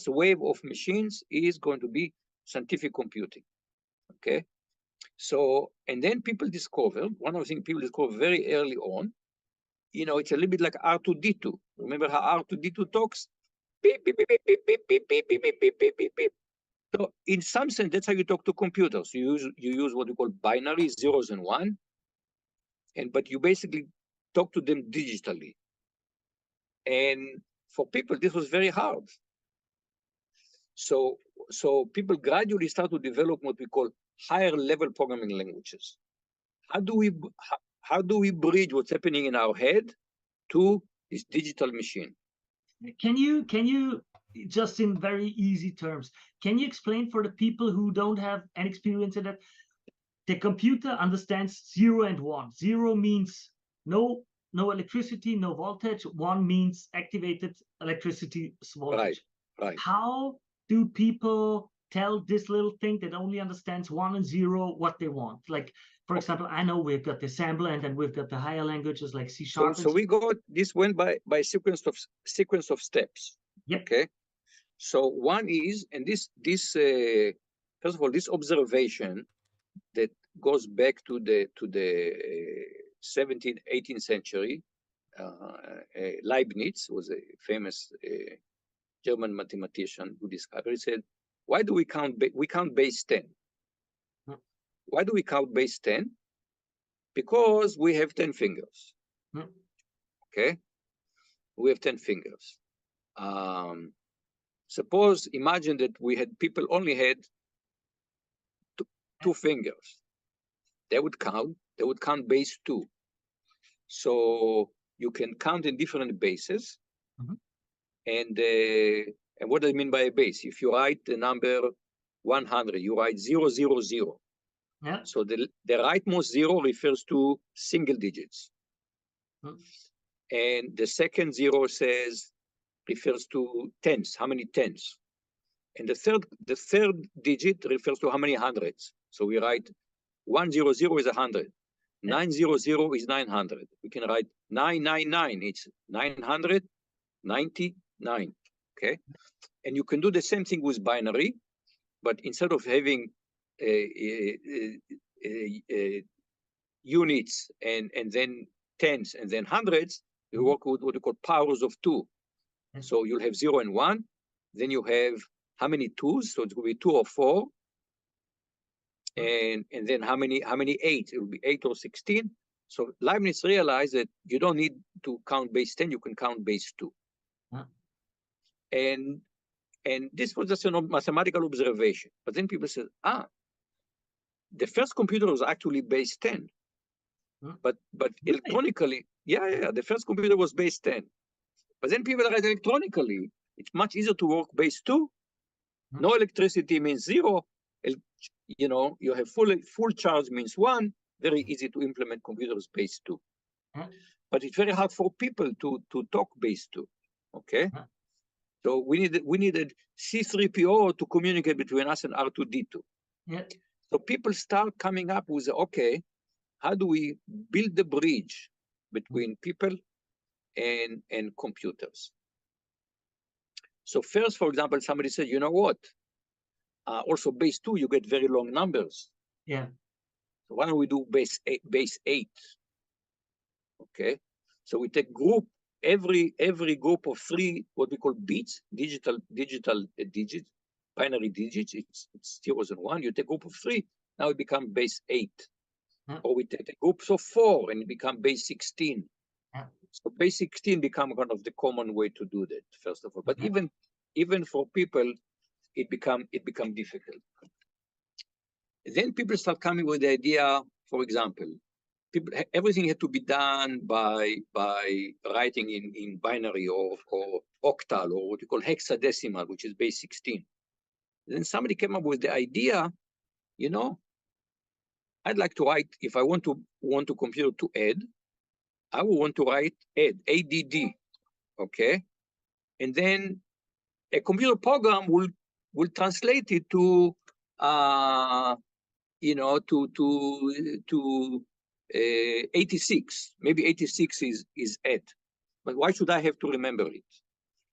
wave of machines is going to be scientific computing. Okay, so and then people discovered, one of the things people discovered very early on, it's a little bit like R2D2. Remember how R2D2 talks? Beep, beep, beep, beep, beep, beep, beep, beep, beep, beep, beep, beep, beep. So in some sense, that's how you talk to computers. You use what we call binary, zeros and one, but you basically talk to them digitally. And for people, this was very hard. So people gradually start to develop what we call higher level programming languages. How do we bridge what's happening in our head to this digital machine? Can you just in very easy terms, can you explain for the people who don't have any experience in that? The computer understands 0 and 1. 0 means no electricity, no voltage. 1 means activated electricity voltage. Right. How do people tell this little thing that only understands 1 and 0 what they want? Like, for example, I know we've got the assembler, and then we've got the higher languages like C#. So we got this went by sequence of steps. Yep. Okay. So one is, and this first of all, this observation that goes back to the 17th, 18th century. Leibniz was a famous German mathematician who discovered. He said, "Why do we count? We count base 10. Why do we count base 10? Because we have 10 fingers. Okay, we have 10 fingers. Suppose, imagine that people only had two fingers. They would count base 2. So you can count in different bases. And what do I mean by a base? If you write the number 100, you write 000. Yeah. So the rightmost 0 refers to single digits. And the second 0 refers to tens, how many tens. And the third digit refers to how many hundreds. So we write 100 is 100. 900 is 900. We can write 999, it's 900. 99. Okay, and you can do the same thing with binary, but instead of having units and then tens and then hundreds, you work with what you call powers of 2. So you'll have 0 and 1. Then you have how many 2s? So it will be 2 or 4. And then how many 8? It will be 8 or 16. So Leibniz realized that you don't need to count base 10, you can count base 2. And this was just a mathematical observation. But then people said, the first computer was actually base 10. But electronically, the first computer was base 10. But then people realized electronically, it's much easier to work base 2. No electricity means 0. You know, you have full charge means 1. Very easy to implement computers base 2. But it's very hard for people to talk base 2. Okay. So we needed C3PO to communicate between us and R2D2. So people start coming up with, okay, how do we build the bridge between people and computers? So first, for example, somebody said, you know what? Also base 2, you get very long numbers. So why don't we do base 8? Okay. So we take every group of 3, what we call bits, digital digits, binary digits. It's 0s and 1. You take a group of 3, now it becomes base 8. Or we take groups of 4 and it becomes base 16. So base 16 become kind of the common way to do that, first of all. But even for people, it become difficult. Then people start coming with the idea, for example, everything had to be done by writing in binary or octal or what you call hexadecimal, which is base 16. Then somebody came up with the idea, you know, I'd like to write, if I want to computer to add, I would want to write add, ADD, okay? And then a computer program will translate it to, you know, to 86. Maybe 86 is add. But why should I have to remember it?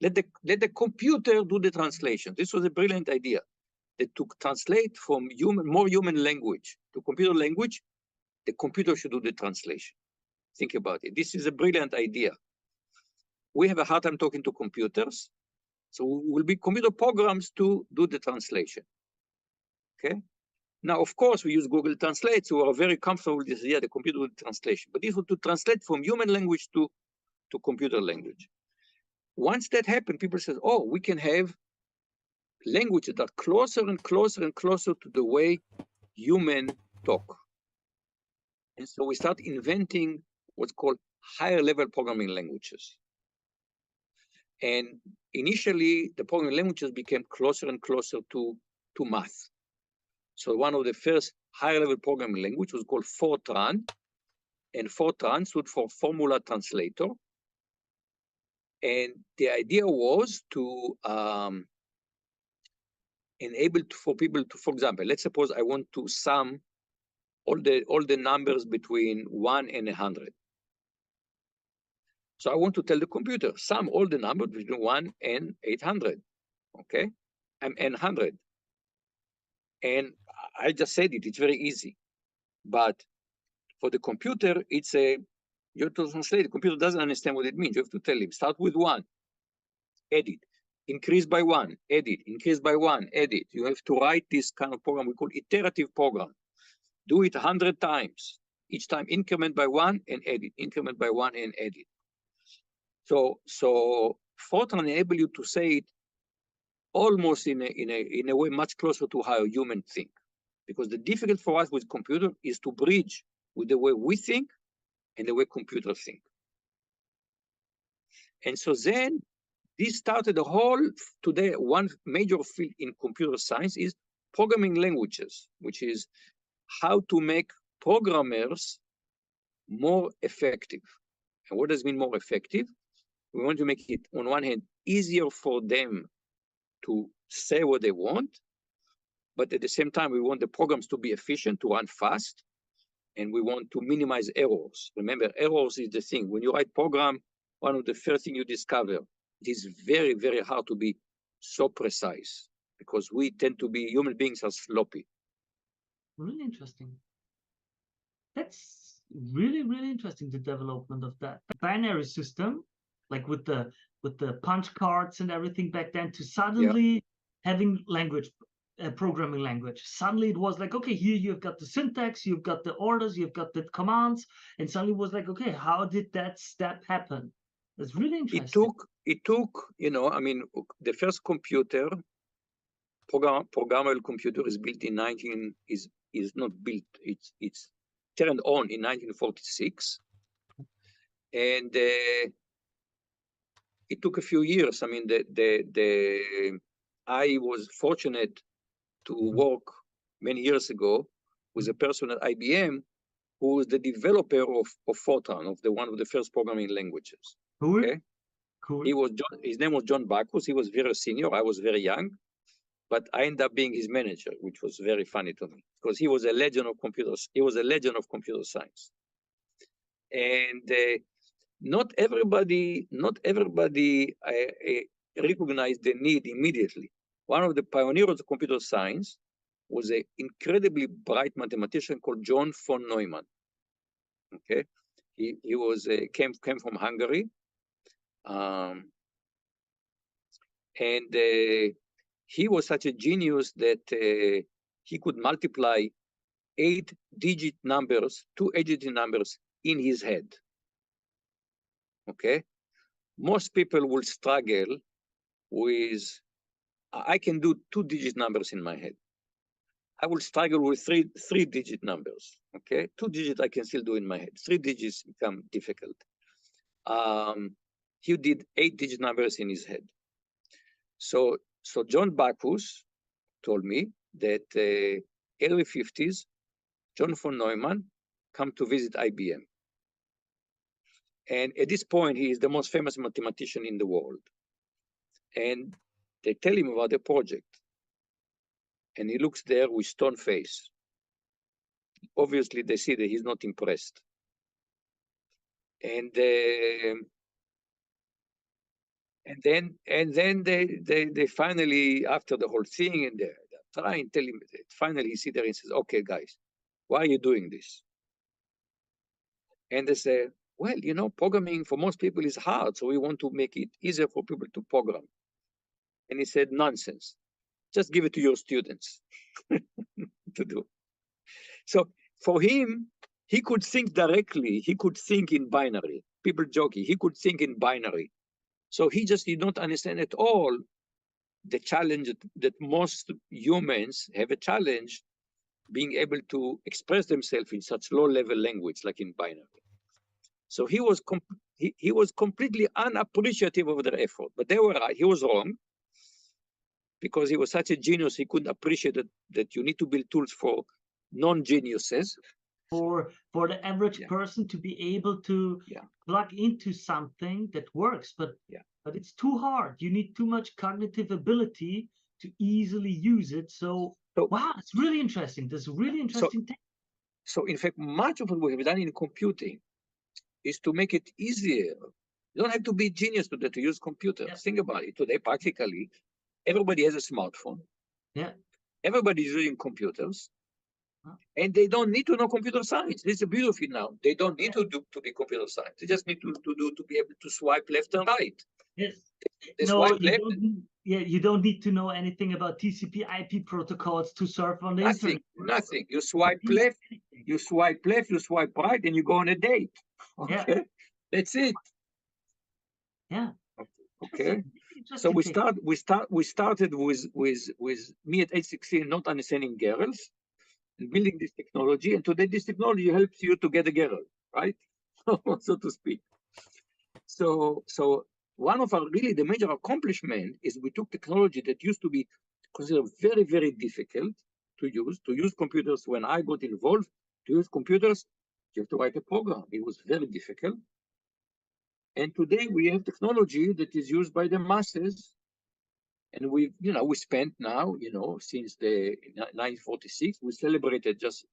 Let the computer do the translation. This was a brilliant idea. That to translate from more human language to computer language, the computer should do the translation. Think about it. This is a brilliant idea. We have a hard time talking to computers, so we'll be computer programs to do the translation. Okay. Now, of course, we use Google Translate, so we're very comfortable with this idea, the computer with translation. But this was to translate from human language to computer language. Once that happened, people said, oh, we can have languages that are closer and closer and closer to the way humans talk. And so we start inventing what's called higher level programming languages. And initially, the programming languages became closer and closer to math. So one of the first higher level programming language was called Fortran, and Fortran stood for Formula Translator. And the idea was to enable for people to, for example, let's suppose I want to sum all the numbers between 1 and 100. So I want to tell the computer, sum all the numbers between 1 and 800, okay? And 100. And I just said it, it's very easy. But for the computer, it's you have to translate. The computer doesn't understand what it means. You have to tell him, start with 1, edit, increase by 1, edit, increase by 1, edit. You have to write this kind of program we call iterative program. Do it 100 times. Each time increment by 1 and edit, increment by 1 and edit. So Fortran enable you to say it almost in a way much closer to how a human think. Because the difficult for us with computer is to bridge with the way we think and the way computers think. And so then this started the whole, today, one major field in computer science is programming languages, which is how to make programmers more effective. And what does it mean more effective? We want to make it, on one hand, easier for them to say what they want, but at the same time, we want the programs to be efficient, to run fast, and we want to minimize errors. Remember, errors is the thing. When you write program, one of the first things you discover, it is very, very hard to be so precise because we tend to be, human beings are sloppy. Really interesting. That's really, really interesting, the development of that binary system, like with the punch cards and everything back then, to suddenly having language, programming language. Suddenly it was like, okay, here you've got the syntax, you've got the orders, you've got the commands, and suddenly it was like, okay, how did that step happen? That's really interesting. It took, you know, I mean, the first computer, programmable computer is built in is not built, it's turned on in 1946. And it took a few years. I mean, I was fortunate to work many years ago with a person at IBM who was the developer of Fortran, of one of the first programming languages. Cool. Okay, cool. His name was John Bacchus. He was very senior. I was very young, but I ended up being his manager, which was very funny to me because he was a legend of computers. He was a legend of computer science, and not everybody recognized the need immediately. One of the pioneers of computer science was an incredibly bright mathematician called John von Neumann. Okay, he was came from Hungary, and he was such a genius that he could multiply 8-digit numbers, 2-digit numbers in his head. Okay, most people will struggle with, I can do 2-digit numbers in my head. I will struggle with three-digit numbers. Okay, 2-digit I can still do in my head. 3 digits become difficult. He did 8-digit numbers in his head. So John Bacchus told me that early 50s, John von Neumann come to visit IBM. And at this point, he is the most famous mathematician in the world. And they tell him about the project. And he looks there with stone face. Obviously, they see that he's not impressed. And then they finally, after the whole thing, and they're trying to tell him, finally he sits there and says, okay, guys, why are you doing this? And they say, well, you know, programming for most people is hard, so we want to make it easier for people to program. And he said, nonsense. Just give it to your students to do. So for him, he could think directly. He could think in binary. People joke, he could think in binary. So he just did not understand at all the challenge that most humans have a challenge being able to express themselves in such low-level language like in binary. So he was completely unappreciative of their effort, but they were right. He was wrong because he was such a genius. He couldn't appreciate that you need to build tools for non-geniuses. For the average person to be able to plug into something that works, but it's too hard. You need too much cognitive ability to easily use it. So wow, it's really interesting. This is really interesting thing. So in fact, much of what we have done in computing is to make it easier. You don't have to be a genius to use computers. Think about it. Today, practically, everybody has a smartphone. Yeah. Everybody is using computers. And they don't need to know computer science. This is the beauty of it now. They don't need to be computer science. They just need to be able to swipe left and right. Yes. They No, swipe left. you don't need to know anything about TCP/IP protocols to surf on the internet. Nothing. You swipe left, you swipe right, and you go on a date. Okay, that's it. Yeah. Okay. So we started with me at age 16 not understanding girls and building this technology, and today this technology helps you to get a girl, right? So to speak. So one of our really the major accomplishment is we took technology that used to be considered very, very difficult to use computers. When I got involved, to use computers, you have to write a program. It was very difficult. And today we have technology that is used by the masses. And we spent now, since the 1946, we celebrated just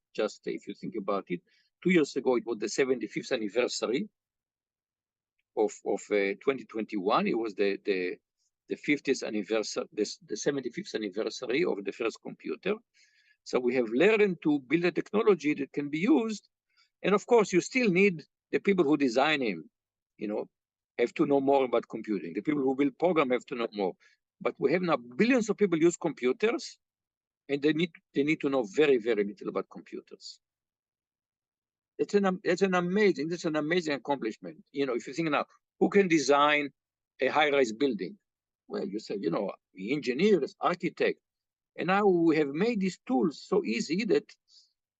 if you think about it, 2 years ago, it was the 75th anniversary of 2021. It was the 50th anniversary, the 75th anniversary of the first computer. So we have learned to build a technology that can be used. And of course, you still need the people who design him, have to know more about computing. The people who build program have to know more. But we have now billions of people use computers, and they need to know very, very little about computers. It's an amazing accomplishment. If you think now, who can design a high-rise building? Well, you said, engineers, architects. And now we have made these tools so easy that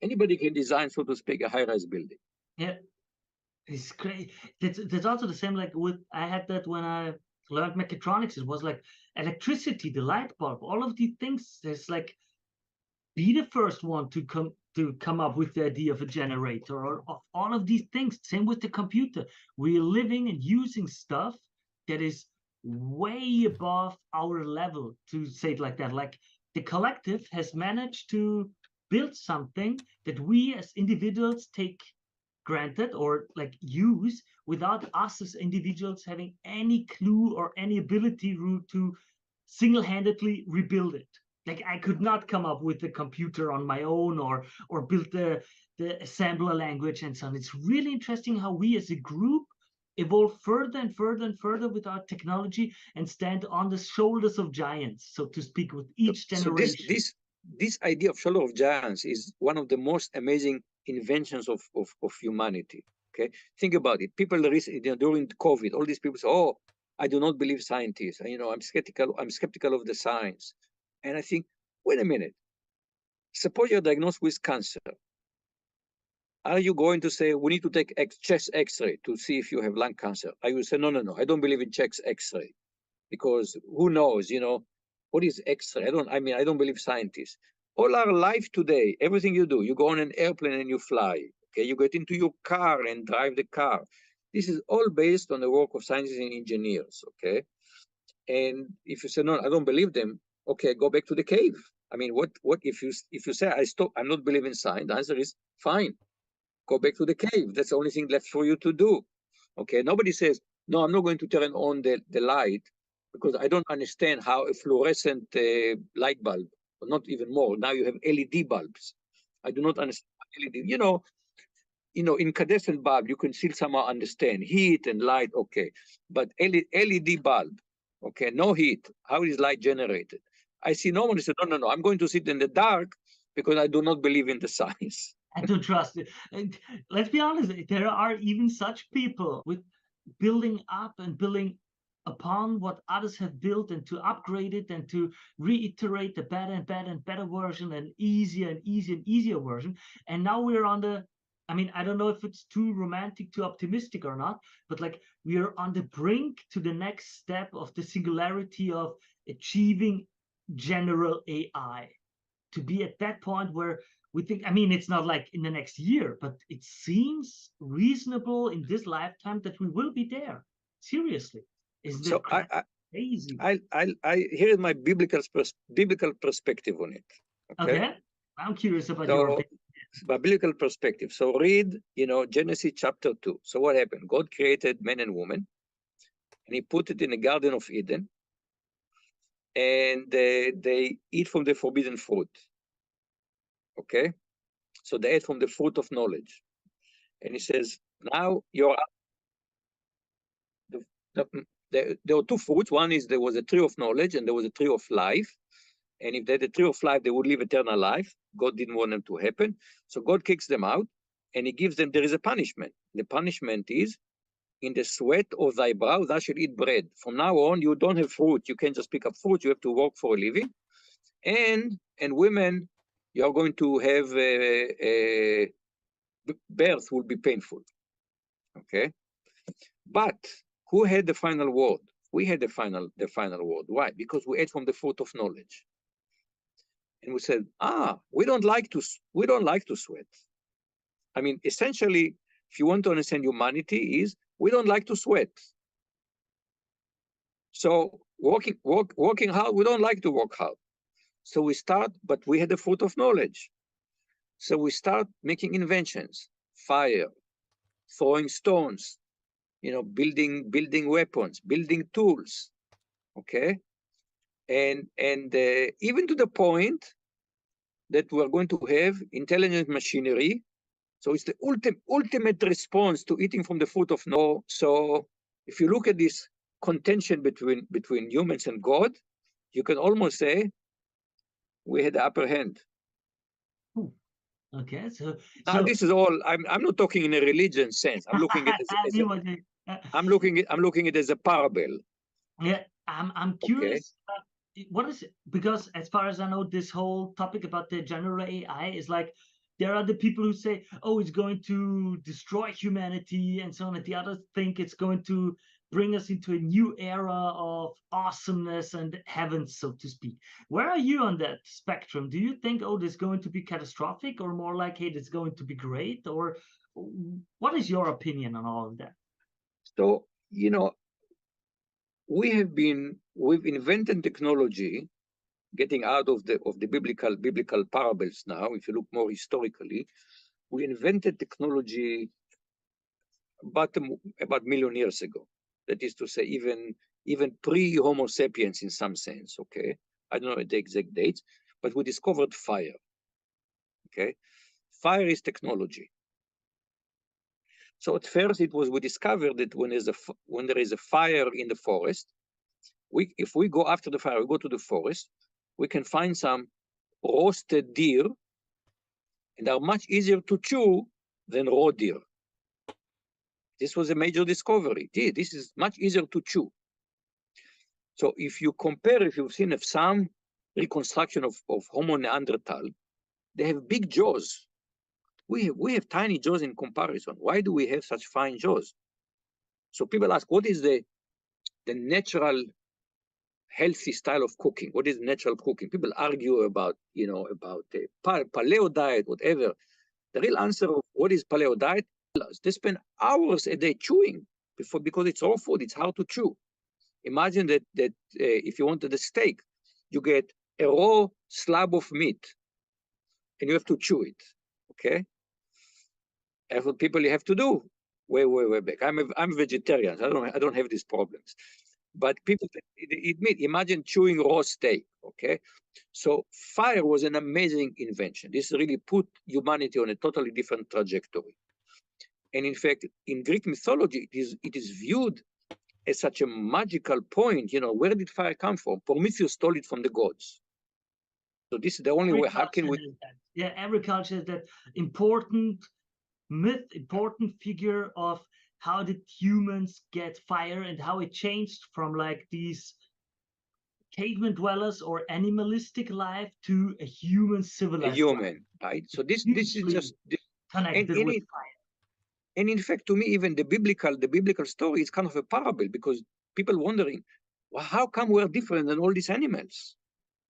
anybody can design, so to speak, a high-rise building. Yeah, it's great. That's also the same, like I had that when I learned mechatronics. It was like electricity, the light bulb, all of these things. There's like, be the first one to come up with the idea of a generator or of all of these things. Same with the computer. We're living and using stuff that is way above our level, to say it like that. Like, the collective has managed to build something that we as individuals take granted or like use without us as individuals having any clue or any ability to single-handedly rebuild it. Like, I could not come up with the computer on my own or build the assembler language and so on. It's really interesting how we as a group evolve further and further and further with our technology and stand on the shoulders of giants, so to speak, with each generation. So this idea of shoulder of giants is one of the most amazing inventions of humanity. Okay, think about it. People during COVID, all these people say, "Oh, I do not believe scientists. I'm skeptical. I'm skeptical of the science." And I think, wait a minute. Suppose you're diagnosed with cancer. Are you going to say, we need to take chest X-ray to see if you have lung cancer? I will say, no, I don't believe in chest X-ray, because who knows, what is X-ray? I don't believe scientists. All our life today, everything you do, you go on an airplane and you fly. Okay, you get into your car and drive the car. This is all based on the work of scientists and engineers. Okay, and if you say, no, I don't believe them, okay, go back to the cave. I mean, what if you say, I'm not believing science? The answer is fine. Go back to the cave. That's the only thing left for you to do. Okay, nobody says, no, I'm not going to turn on the light because I don't understand how a fluorescent light bulb, or not even more, now you have LED bulbs. I do not understand LED. Incandescent bulb, you can still somehow understand heat and light, okay. But LED bulb, okay, no heat, how is light generated? I see no one say, no, I'm going to sit in the dark because I do not believe in the science. I don't trust it. And let's be honest, there are even such people with building up and building upon what others have built and to upgrade it and to reiterate the better and better and better version and easier and easier and easier version. And now we're on the, I don't know if it's too romantic, too optimistic or not, but like, we are on the brink to the next step of the singularity of achieving general AI, to be at that point where we think, it's not like in the next year, but it seems reasonable in this lifetime that we will be there. Seriously. Isn't so it crazy? Here is my biblical perspective on it. Okay. I'm curious about your opinion. Biblical perspective. So read, Genesis chapter 2. So what happened? God created man and woman, and he put it in the Garden of Eden, and they eat from the forbidden fruit. Okay? So they ate from the fruit of knowledge. And he says, now there were two fruits. One is there was a tree of knowledge and there was a tree of life. And if they had a tree of life, they would live eternal life. God didn't want them to happen. So God kicks them out and he gives them, there is a punishment. The punishment is, in the sweat of thy brow, thou shalt eat bread. From now on, you don't have fruit. You can't just pick up fruit. You have to work for a living. And women, you are going to have birth will be painful. Okay. But who had the final word? We had the final word. Why? Because we ate from the fruit of knowledge. And we said, we don't like to sweat. Essentially, if you want to understand humanity, is we don't like to sweat. So working hard, we don't like to work hard. So we start, but we had the fruit of knowledge. So we start making inventions, fire, throwing stones, building weapons, building tools, okay? And even to the point that we're going to have intelligent machinery. So it's the ultimate response to eating from the fruit of knowledge. So if you look at this contention between humans and God, you can almost say we had the upper hand. Okay, Now this is all. I'm not talking in a religion sense. I'm looking at it I'm looking at it as a parable. Yeah, I'm curious. What is it? Because as far as I know, this whole topic about the general AI is like there are the people who say, "Oh, it's going to destroy humanity," and so on, and the others think it's going to bring us into a new era of awesomeness and heaven, so to speak. Where are you on that spectrum? Do you think, "Oh, this is going to be catastrophic," or more like, "Hey, it's going to be great," or what is your opinion on all of that? So we've invented technology, getting out of the biblical parables now. If you look more historically, we invented technology about a million years ago. That is to say, even pre-Homo sapiens in some sense. Okay, I don't know the exact dates, but we discovered fire. Okay, fire is technology. So at first we discovered that when there is a fire in the forest, if we go after the fire, we go to the forest, we can find some roasted deer, and are much easier to chew than raw deer. This was a major discovery. This is much easier to chew. So if you've seen some reconstruction of Homo neanderthal, they have big jaws. We have tiny jaws in comparison. Why do we have such fine jaws? So people ask, what is the natural healthy style of cooking? What is natural cooking? People argue about the paleo diet, whatever. The real answer of what is paleo diet, they spend hours a day chewing because it's raw food. It's hard to chew. Imagine that if you wanted a steak, you get a raw slab of meat, and you have to chew it. Okay, that's what people have to do. Way back. I'm vegetarian. I don't have these problems. But people imagine chewing raw steak. Okay, so fire was an amazing invention. This really put humanity on a totally different trajectory. And in fact, in Greek mythology, it is viewed as such a magical point. Where did fire come from? Prometheus stole it from the gods. So this is the only way. How can we? Yeah, every culture is that important myth, important figure of how did humans get fire and how it changed from like these caveman dwellers or animalistic life to a human civilized human life. right? So this is just connected with fire. And in fact, to me, even the biblical story is kind of a parable, because people wondering, well, how come we're different than all these animals?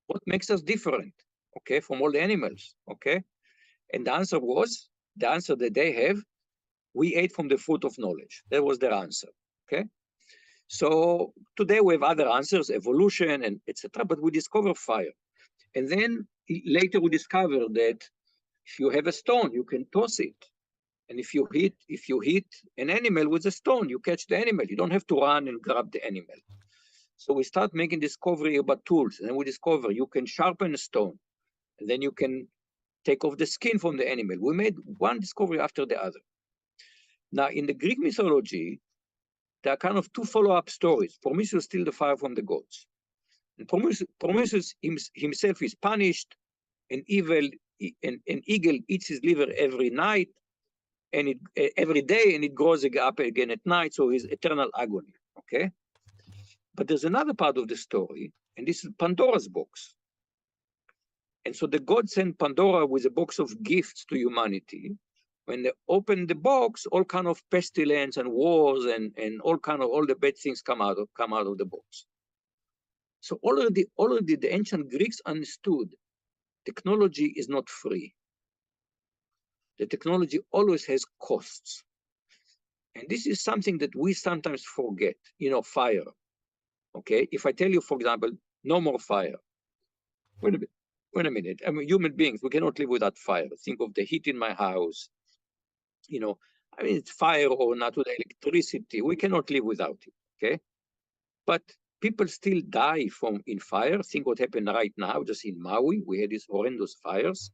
What makes us different, okay, from all the animals, okay? And the answer that they have, we ate from the fruit of knowledge. That was their answer, okay? So today we have other answers, evolution and etc. But we discover fire. And then later we discover that if you have a stone, you can toss it. And if you hit an animal with a stone, you catch the animal. You don't have to run and grab the animal. So we start making discovery about tools, and then we discover you can sharpen a stone, and then you can take off the skin from the animal. We made one discovery after the other. Now, in the Greek mythology, there are kind of two follow-up stories. Prometheus steals the fire from the gods. And Prometheus himself is punished. An eagle eats his liver every night, and every day, and it grows up again at night. So his eternal agony. Okay. But there's another part of the story, and this is Pandora's box. And so the gods sent Pandora with a box of gifts to humanity. When they open the box, all kind of pestilence and wars and all the bad things come out of the box. So already the ancient Greeks understood technology is not free. The technology always has costs. And this is something that we sometimes forget, fire. Okay, if I tell you, for example, no more fire. Wait a minute. I mean, human beings, we cannot live without fire. Think of the heat in my house. I mean, it's fire or natural electricity. We cannot live without it, okay? But people still die in fire. Think what happened right now, just in Maui. We had these horrendous fires.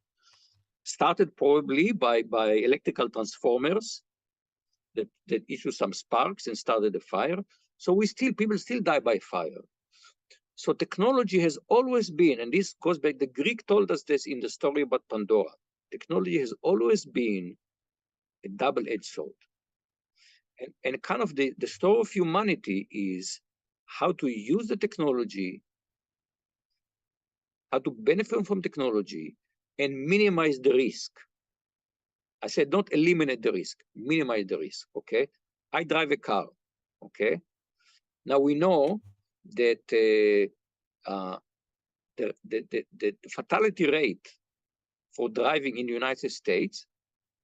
Started probably by electrical transformers that issue some sparks and started a fire. So people still die by fire. So technology has always been, and this goes back, the Greek told us this in the story about Pandora. Technology has always been a double-edged sword. And kind of the story of humanity is how to use the technology, how to benefit from technology, and minimize the risk. I said, not eliminate the risk, minimize the risk, okay? I drive a car, okay? Now we know that the fatality rate for driving in the United States,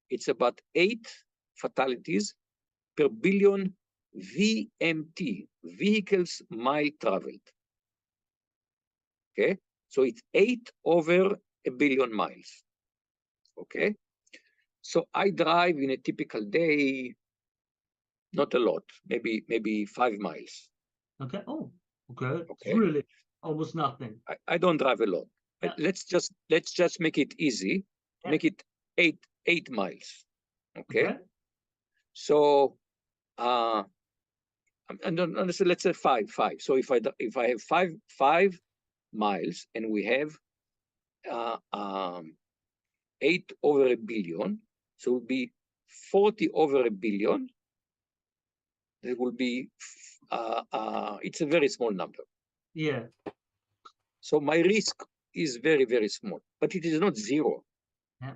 it's about 8 fatalities per billion VMT, vehicles mile traveled. Okay, so it's 8 over a billion miles. Okay, so I drive in a typical day, not a lot, maybe 5 miles. Okay. Oh, okay. Okay. Really, almost nothing. I don't drive a lot. Yeah. Let's just make it easy. Yeah. Make it 8 miles. Okay. Okay. So and let's say 5. So if I have 5 miles and we have 8 over a billion, so it will be 40 over a billion. It will be it's a very small number. Yeah. So my risk is very, very small, but it is not zero. Yeah.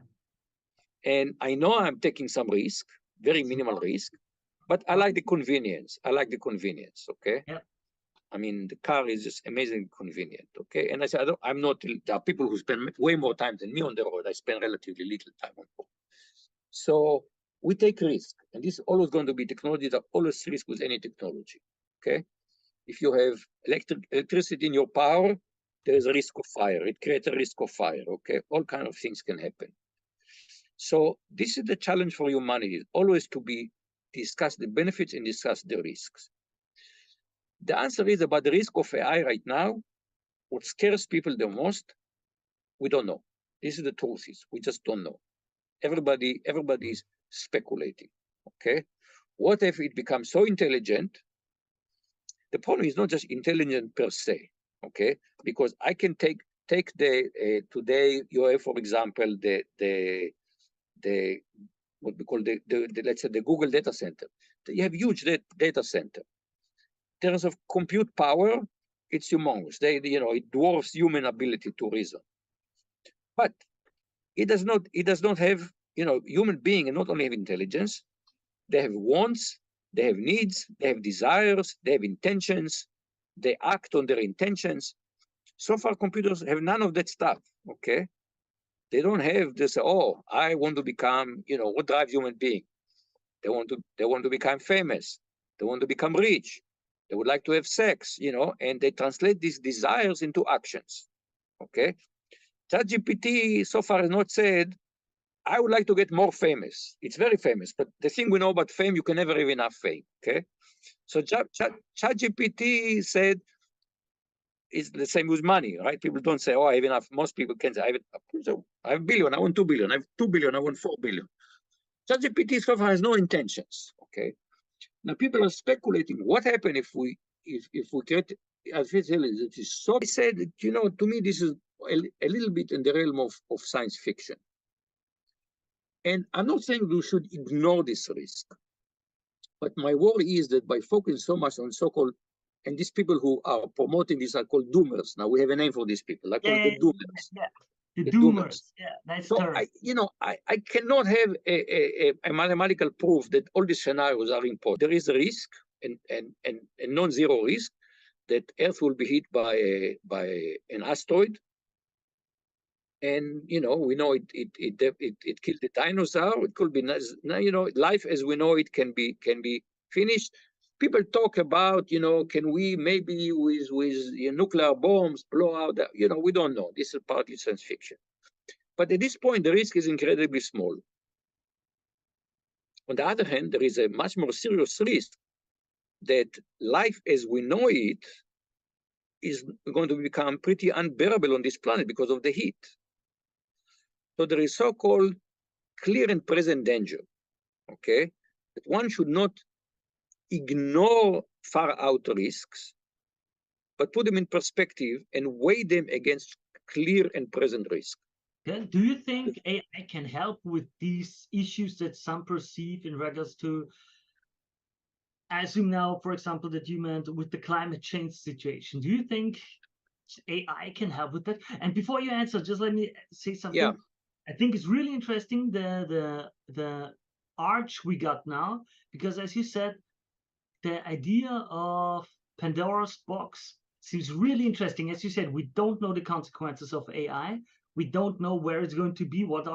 And I know I'm taking some risk, very minimal risk, but I like the convenience. I like the convenience, okay? Yeah. I mean, the car is just amazingly convenient, okay? And I said, I'm not, there are people who spend way more time than me on the road. I spend relatively little time on the road. So we take risk, and this is always going to be technology that always risk with any technology, okay? If you have electricity in your power, there is a risk of fire. It creates a risk of fire, okay? All kind of things can happen. So this is the challenge for humanity, always to discuss the benefits and discuss the risks. The answer is about the risk of AI right now. What scares people the most, we don't know. This is the truth is, we just don't know. Everybody is speculating, okay? What if it becomes so intelligent? The problem is not just intelligent per se, okay? Because I can take the today you have, for example, the what we call the let's say the Google data center. You have huge data center. In terms of compute power, it's humongous. It dwarfs human ability to reason. But it does not have, human beings and not only have intelligence, they have wants, they have needs, they have desires, they have intentions, they act on their intentions. So far, computers have none of that stuff, okay? They don't have this, oh, I want to become, what drives human being? They want to become famous. They want to become rich. They would like to have sex, and they translate these desires into actions, okay? ChatGPT so far has not said, I would like to get more famous. It's very famous, but the thing we know about fame, you can never have enough fame, okay? So ChatGPT said, it's the same with money, right? People don't say, oh, I have enough. Most people can say, I have a billion, I want 2 billion. I have 2 billion, I want 4 billion. ChatGPT so far has no intentions, okay? Now people are speculating what happened if we create artificial intelligence. So I said, to me, this is a little bit in the realm of science fiction. And I'm not saying we should ignore this risk, but my worry is that by focusing so much on so-called, and these people who are promoting this are called doomers. Now we have a name for these people. I call it the doomers. Yeah. The doomers. Yeah, nice term. So I cannot have a mathematical proof that all these scenarios are important. There is a risk and non-zero risk that Earth will be hit by an asteroid. And we know it killed the dinosaur. It could be, life as we know it can be finished. People talk about, can we maybe with nuclear bombs blow out? We don't know. This is partly science fiction. But at this point, the risk is incredibly small. On the other hand, there is a much more serious risk that life as we know it is going to become pretty unbearable on this planet because of the heat. So there is so-called clear and present danger, okay? That one should not ignore far out risks, but put them in perspective and weigh them against clear and present risk. Okay. Do you think AI can help with these issues that some perceive in regards to, I assume now, for example, that you meant with the climate change situation? Do you think AI can help with that? And before you answer, just let me say something. Yeah. I think it's really interesting the arch we got now, because as you said, the idea of Pandora's box seems really interesting. As you said, we don't know the consequences of AI. We don't know where it's going to be, what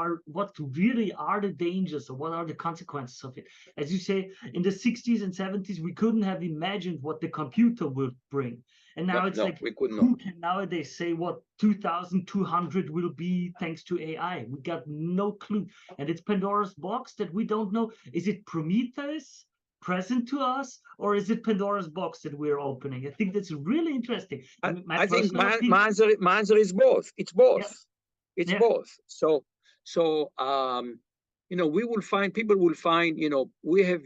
really are the dangers, or what are the consequences of it. As you say, in the 60s and 70s, we couldn't have imagined what the computer would bring. And now it's like, we could not. who can nowadays say what 2200 will be thanks to AI? We got no clue. And it's Pandora's box that we don't know. Is it Prometheus present to us, or is it Pandora's box that we're opening? I think that's really interesting. I think my answer is both. It's both. Yeah. It's Yeah. both. So you know, people will find, you know, we have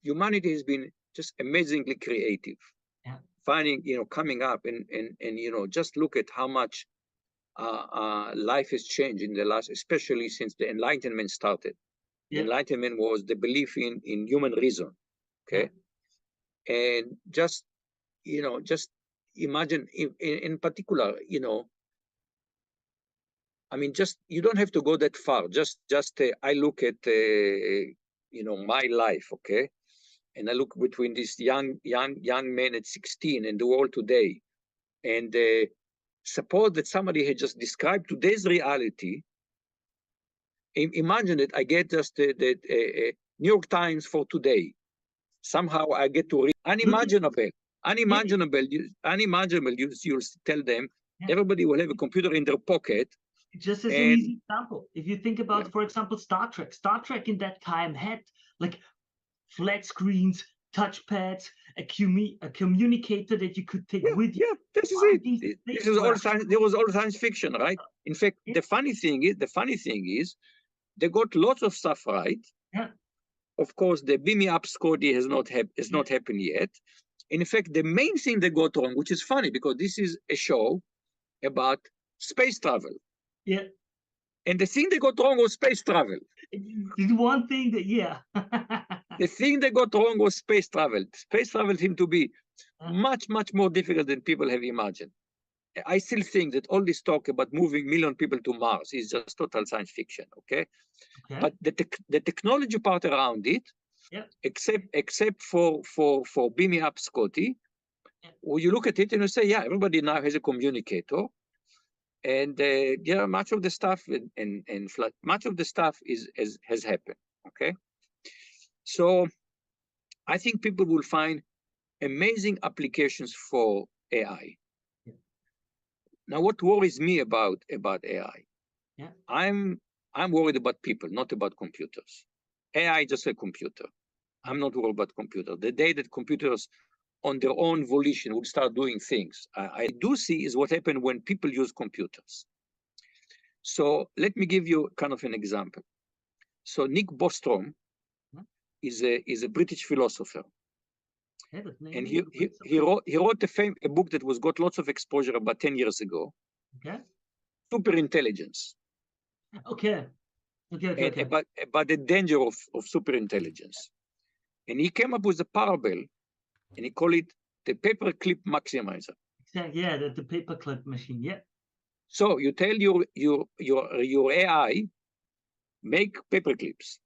humanity has been just amazingly creative. Yeah. Finding, you know, coming up and you know, just look at how much life has changed in the last, especially since the Enlightenment started. The Enlightenment was the belief in human reason, okay? And just, you know, just imagine in particular, you know, I mean, just, you don't have to go that far. Just I look at, you know, my life, okay? And I look between this young man at 16 and the world today. And suppose that somebody had just described today's reality. Imagine that I get just the New York Times for today. Somehow I get to read unimaginable. You'll tell them everybody will have a computer in their pocket. Just as an easy example, if you think about, for example, Star Trek in that time had like flat screens, touchpads, a communicator that you could take with you. Yeah, this is it. This is all science. There was all science fiction, right? In fact, the funny thing is, they got lots of stuff right. Yeah. Of course, the beam me up Scotty has not happened yet. In fact, the main thing they got wrong, which is funny because this is a show about space travel. Yeah. And the thing they got wrong was space travel. There's one thing that, The thing they got wrong was space travel. Space travel seemed to be much more difficult than people have imagined. I still think that all this talk about moving million people to Mars is just total science fiction, okay? But the technology part around it, except for beam me up Scotty, well, you look at it and you say, yeah, everybody now has a communicator. And yeah, much of the stuff much of the stuff has happened, okay? So I think people will find amazing applications for AI. Now, what worries me about AI? I'm worried about people, not about computers. AI is just a computer. I'm not worried about computers. The day that computers on their own volition will start doing things, I do see is what happened when people use computers. So let me give you kind of an example. So Nick Bostrom is a British philosopher. And he wrote a book that was got lots of exposure about 10 years ago. Super intelligence. Okay. About the danger of super intelligence. And he came up with a parable, and he called it the paperclip maximizer. Exactly. Yeah, the paperclip machine. Yeah. So you tell your AI, make paperclips.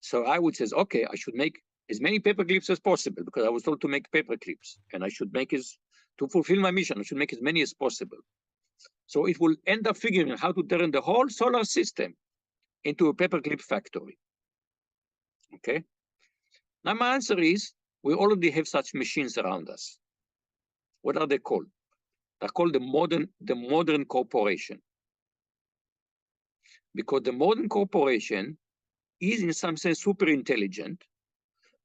So I would say, okay, I should make as many paperclips as possible because I was told to make paperclips, and I should make to fulfill my mission, I should make as many as possible. So it will end up figuring out how to turn the whole solar system into a paperclip factory. Okay. Now my answer is, we already have such machines around us. What are they called? They're called the modern corporation. Because the modern corporation is in some sense super intelligent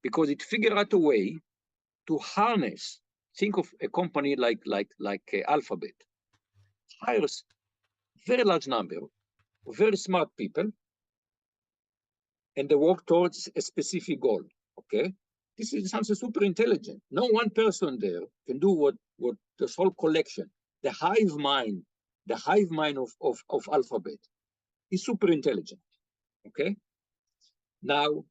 because it figured out a way to harness. Think of a company like Alphabet, hires very large number of very smart people, and they work towards a specific goal. Okay, this is something super intelligent. No one person there can do what this whole collection, the hive mind of Alphabet is super intelligent. Okay, now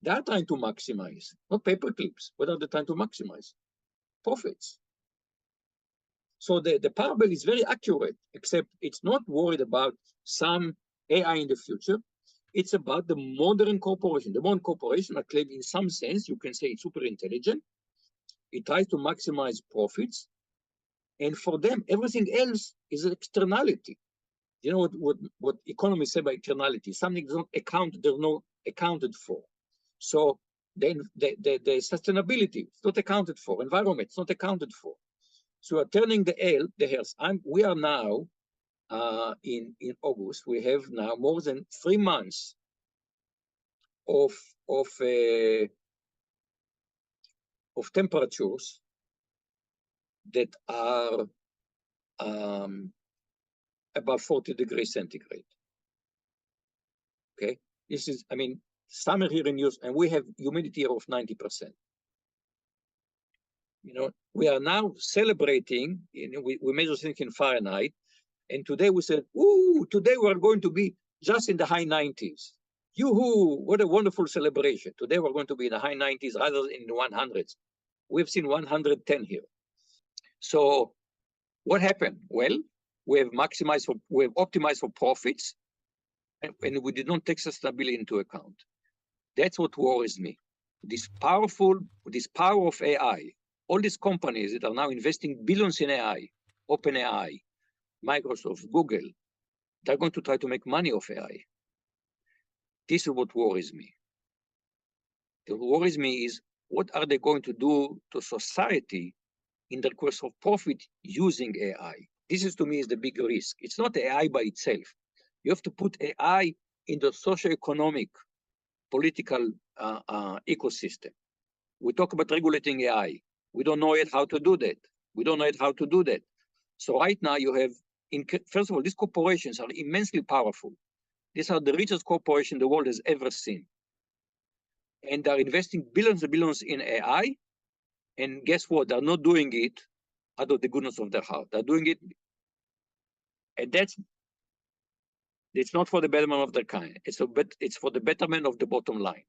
they are trying to maximize, not paper clips. What are they trying to maximize? Profits. So the parable is very accurate, except it's not worried about some AI in the future. It's about the modern corporation. The modern corporation are claimed in some sense, you can say it's super intelligent. It tries to maximize profits. And for them, everything else is an externality. You know what economists say by externality? Something is not accounted, there's no accounted for. So then the sustainability, it's not accounted for. Environment, it's not accounted for. So we're turning the hairs. We are now in August. We have now more than 3 months of temperatures that are above 40 degrees centigrade. Okay, this is, I mean, summer here in Europe, and we have humidity of 90%. You know, we are now celebrating. You know, we measure things in Fahrenheit, and today we said, "Ooh, today we are going to be just in the high 90s." Yoo-hoo! What a wonderful celebration! Today we're going to be in the high 90s rather than in the 100s. We've seen 110 here. So, what happened? Well, we have optimized for profits, and we did not take sustainability into account. That's what worries me. This power of AI. All these companies that are now investing billions in AI, OpenAI, Microsoft, Google, they're going to try to make money off AI. This is what worries me. What worries me is what are they going to do to society in the quest of profit using AI? This is, to me, is the big risk. It's not AI by itself. You have to put AI in the socio-economic, political ecosystem. We talk about regulating AI. We don't know yet how to do that. So right now you have, first of all, these corporations are immensely powerful. These are the richest corporations the world has ever seen. And they're investing billions and billions in AI. And guess what? They're not doing it out of the goodness of their heart. They're doing it, and it's not for the betterment of their kind. It's for the betterment of the bottom line.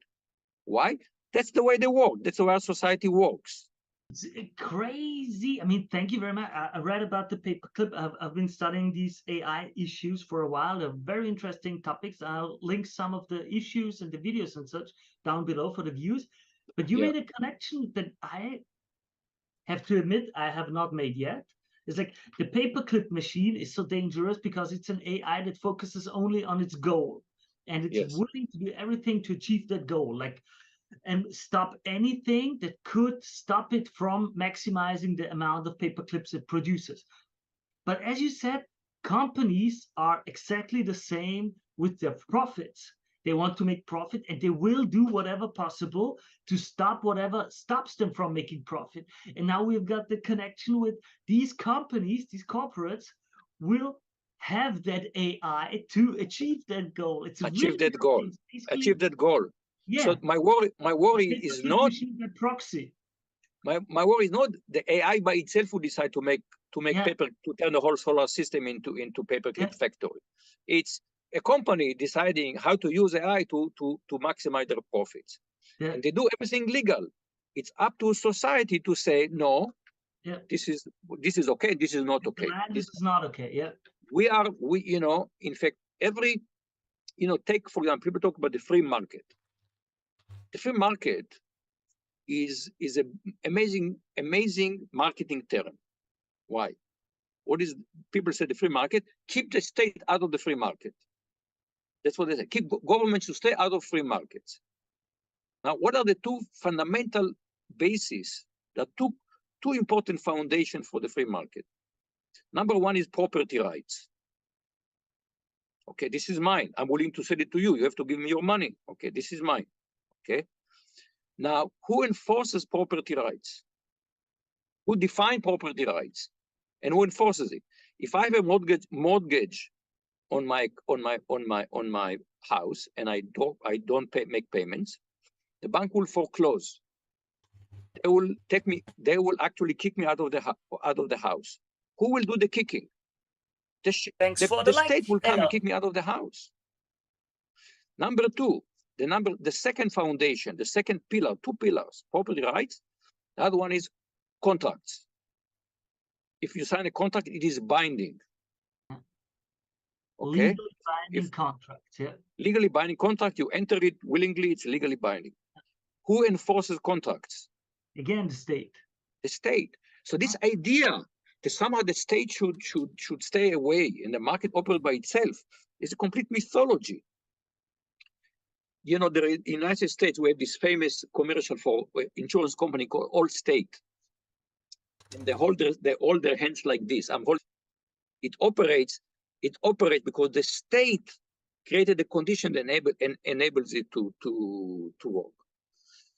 Why? That's the way they work. That's the way our society works. It's crazy. I mean, thank you very much. I read about the paperclip. I've been studying these AI issues for a while. They're very interesting topics. I'll link some of the issues and the videos and such down below for the views. But you made a connection that I have to admit I have not made yet. It's like the paperclip machine is so dangerous because it's an AI that focuses only on its goal. And it's willing to do everything to achieve that goal. Like, and stop anything that could stop it from maximizing the amount of paper clips it produces. But as you said, companies are exactly the same with their profits. They want to make profit, and they will do whatever possible to stop whatever stops them from making profit. And now we've got the connection with these companies, these corporates will have that AI to achieve that goal. It's achieve that goal. Achieve that goal. Yeah. So my worry is not proxy. My worry is not the AI by itself who decide to make paper, to turn the whole solar system into paperclip factory. It's a company deciding how to use AI to maximize their profits. And they do everything legal. It's up to society to say no. This is okay. This is not okay. This is not okay. Yeah. We in fact, take, for example, people talk about the free market. The free market is an amazing marketing term. Why? What is people say the free market? Keep the state out of the free market. That's what they say. Keep government to stay out of free markets. Now, what are the two fundamental bases? There are two important foundations for the free market. Number one is property rights. Okay, this is mine. I'm willing to sell it to you. You have to give me your money. Okay, this is mine. Okay. Now, who enforces property rights? Who defines property rights? And who enforces it? If I have a mortgage on my house and I don't make payments, the bank will foreclose. They will take me. They will actually kick me out of the house. Who will do the kicking? Thanks for the state will come Emma. and kick me out of the house. Number two, the second foundation, the second pillar, two pillars, property rights. The other one is contracts. If you sign a contract, it is binding. Okay? Legally binding contracts, yeah. Legally binding contract, you enter it willingly, it's legally binding. Who enforces contracts? Again, the state. The state. So this idea that somehow the state should stay away and the market operate by itself is a complete mythology. You know, in the United States, we have this famous commercial for insurance company called Allstate. And they hold their hands like this. It operates because the state created a condition that enables it to work.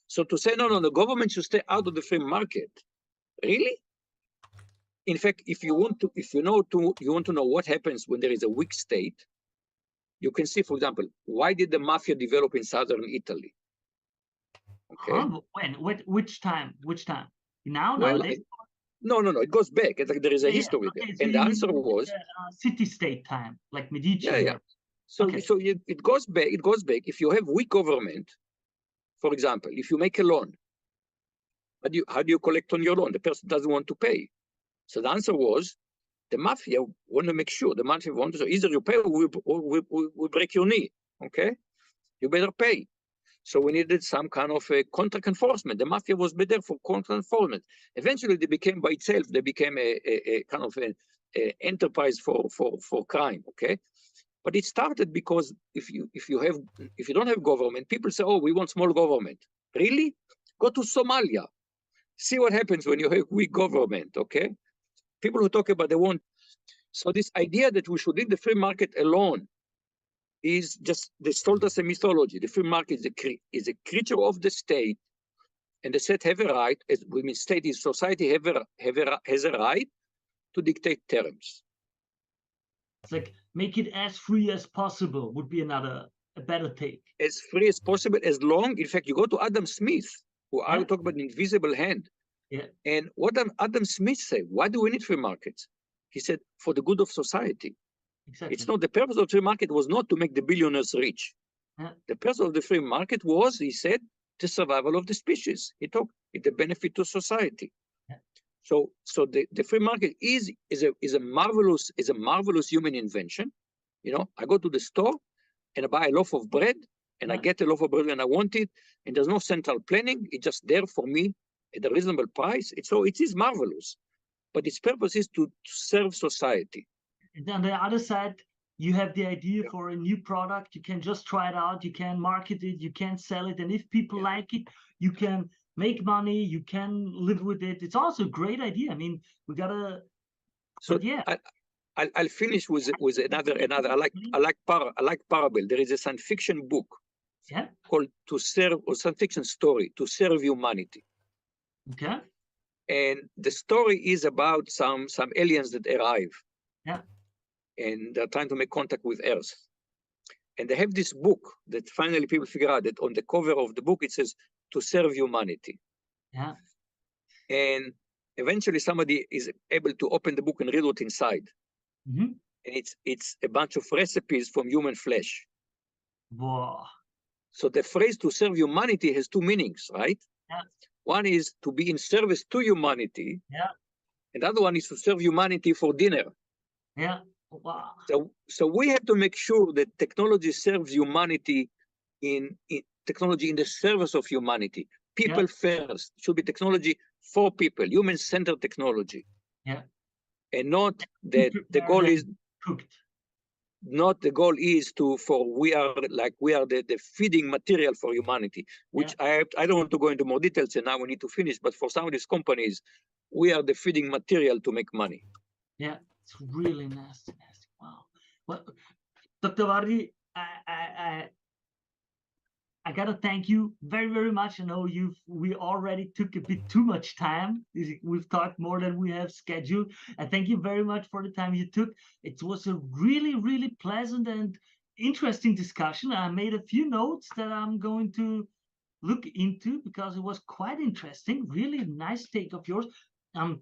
So to say, no, the government should stay out of the free market, really? In fact, if you want to know what happens when there is a weak state, you can see, for example, why did the mafia develop in southern Italy? Okay. When? Which time? Now, well, nowadays? No, it goes back. It's like there is a history there. So and the answer was city-state time, like Medici. Yeah. So it goes back. If you have weak government, for example, if you make a loan, how do you collect on your loan? The person doesn't want to pay. So the answer was the mafia want to make sure. The mafia want to say either you pay or we break your knee. Okay, you better pay. So we needed some kind of a contract enforcement. The mafia was better for contract enforcement. Eventually, they became by itself. They became a kind of an enterprise for crime. Okay, but it started because if you don't have government, people say, oh, we want small government. Really? Go to Somalia. See what happens when you have weak government. Okay, people who talk about they want. So this idea that we should leave the free market alone is just, they told us a mythology. The free market is a creature of the state, and the state have a right, as we mean state is society, has a right to dictate terms. It's like make it as free as possible would be a better take. As free as possible, as long, in fact, you go to Adam Smith, who I will talk about an invisible hand. Yeah. And what Adam Smith said, why do we need free markets? He said, for the good of society. Exactly. It's not, the purpose of the free market was not to make the billionaires rich. Yeah. The purpose of the free market was, he said, the survival of the species. He talked, it's a benefit to society. Yeah. So the free market is a marvelous human invention. You know, I go to the store and I buy a loaf of bread, and I get a loaf of bread when I want it, and there's no central planning. It's just there for me at a reasonable price. So it is marvelous, but its purpose is to serve society. And on the other side, you have the idea for a new product. You can just try it out. You can market it. You can sell it. And if people like it, you can make money. You can live with it. It's also a great idea. I mean, we gotta. So yeah, I'll finish with another. I like parable. There is a science fiction book called "To Serve," or science fiction story, "To Serve Humanity." Okay. And the story is about some aliens that arrive. Yeah. And they're trying to make contact with Earth. And they have this book that finally people figure out that on the cover of the book, it says, to serve humanity. Yeah. And eventually somebody is able to open the book and read what's inside. Mm-hmm. And it's a bunch of recipes from human flesh. Wow. So the phrase to serve humanity has two meanings, right? Yeah. One is to be in service to humanity. Yeah. And the other one is to serve humanity for dinner. Yeah. Wow. So we have to make sure that technology serves humanity in technology in the service of humanity. People first. It should be technology for people, human-centered technology. Yeah. And not that the goal is cooked. Not the goal is we are the feeding material for humanity, which I don't want to go into more details, and now we need to finish, but for some of these companies, we are the feeding material to make money. Yeah. It's really nasty. Wow. Well, Dr. Vardi, I gotta thank you very, very much. I know we already took a bit too much time. We've talked more than we have scheduled. And thank you very much for the time you took. It was a really, really pleasant and interesting discussion. I made a few notes that I'm going to look into because it was quite interesting. Really nice take of yours. I'm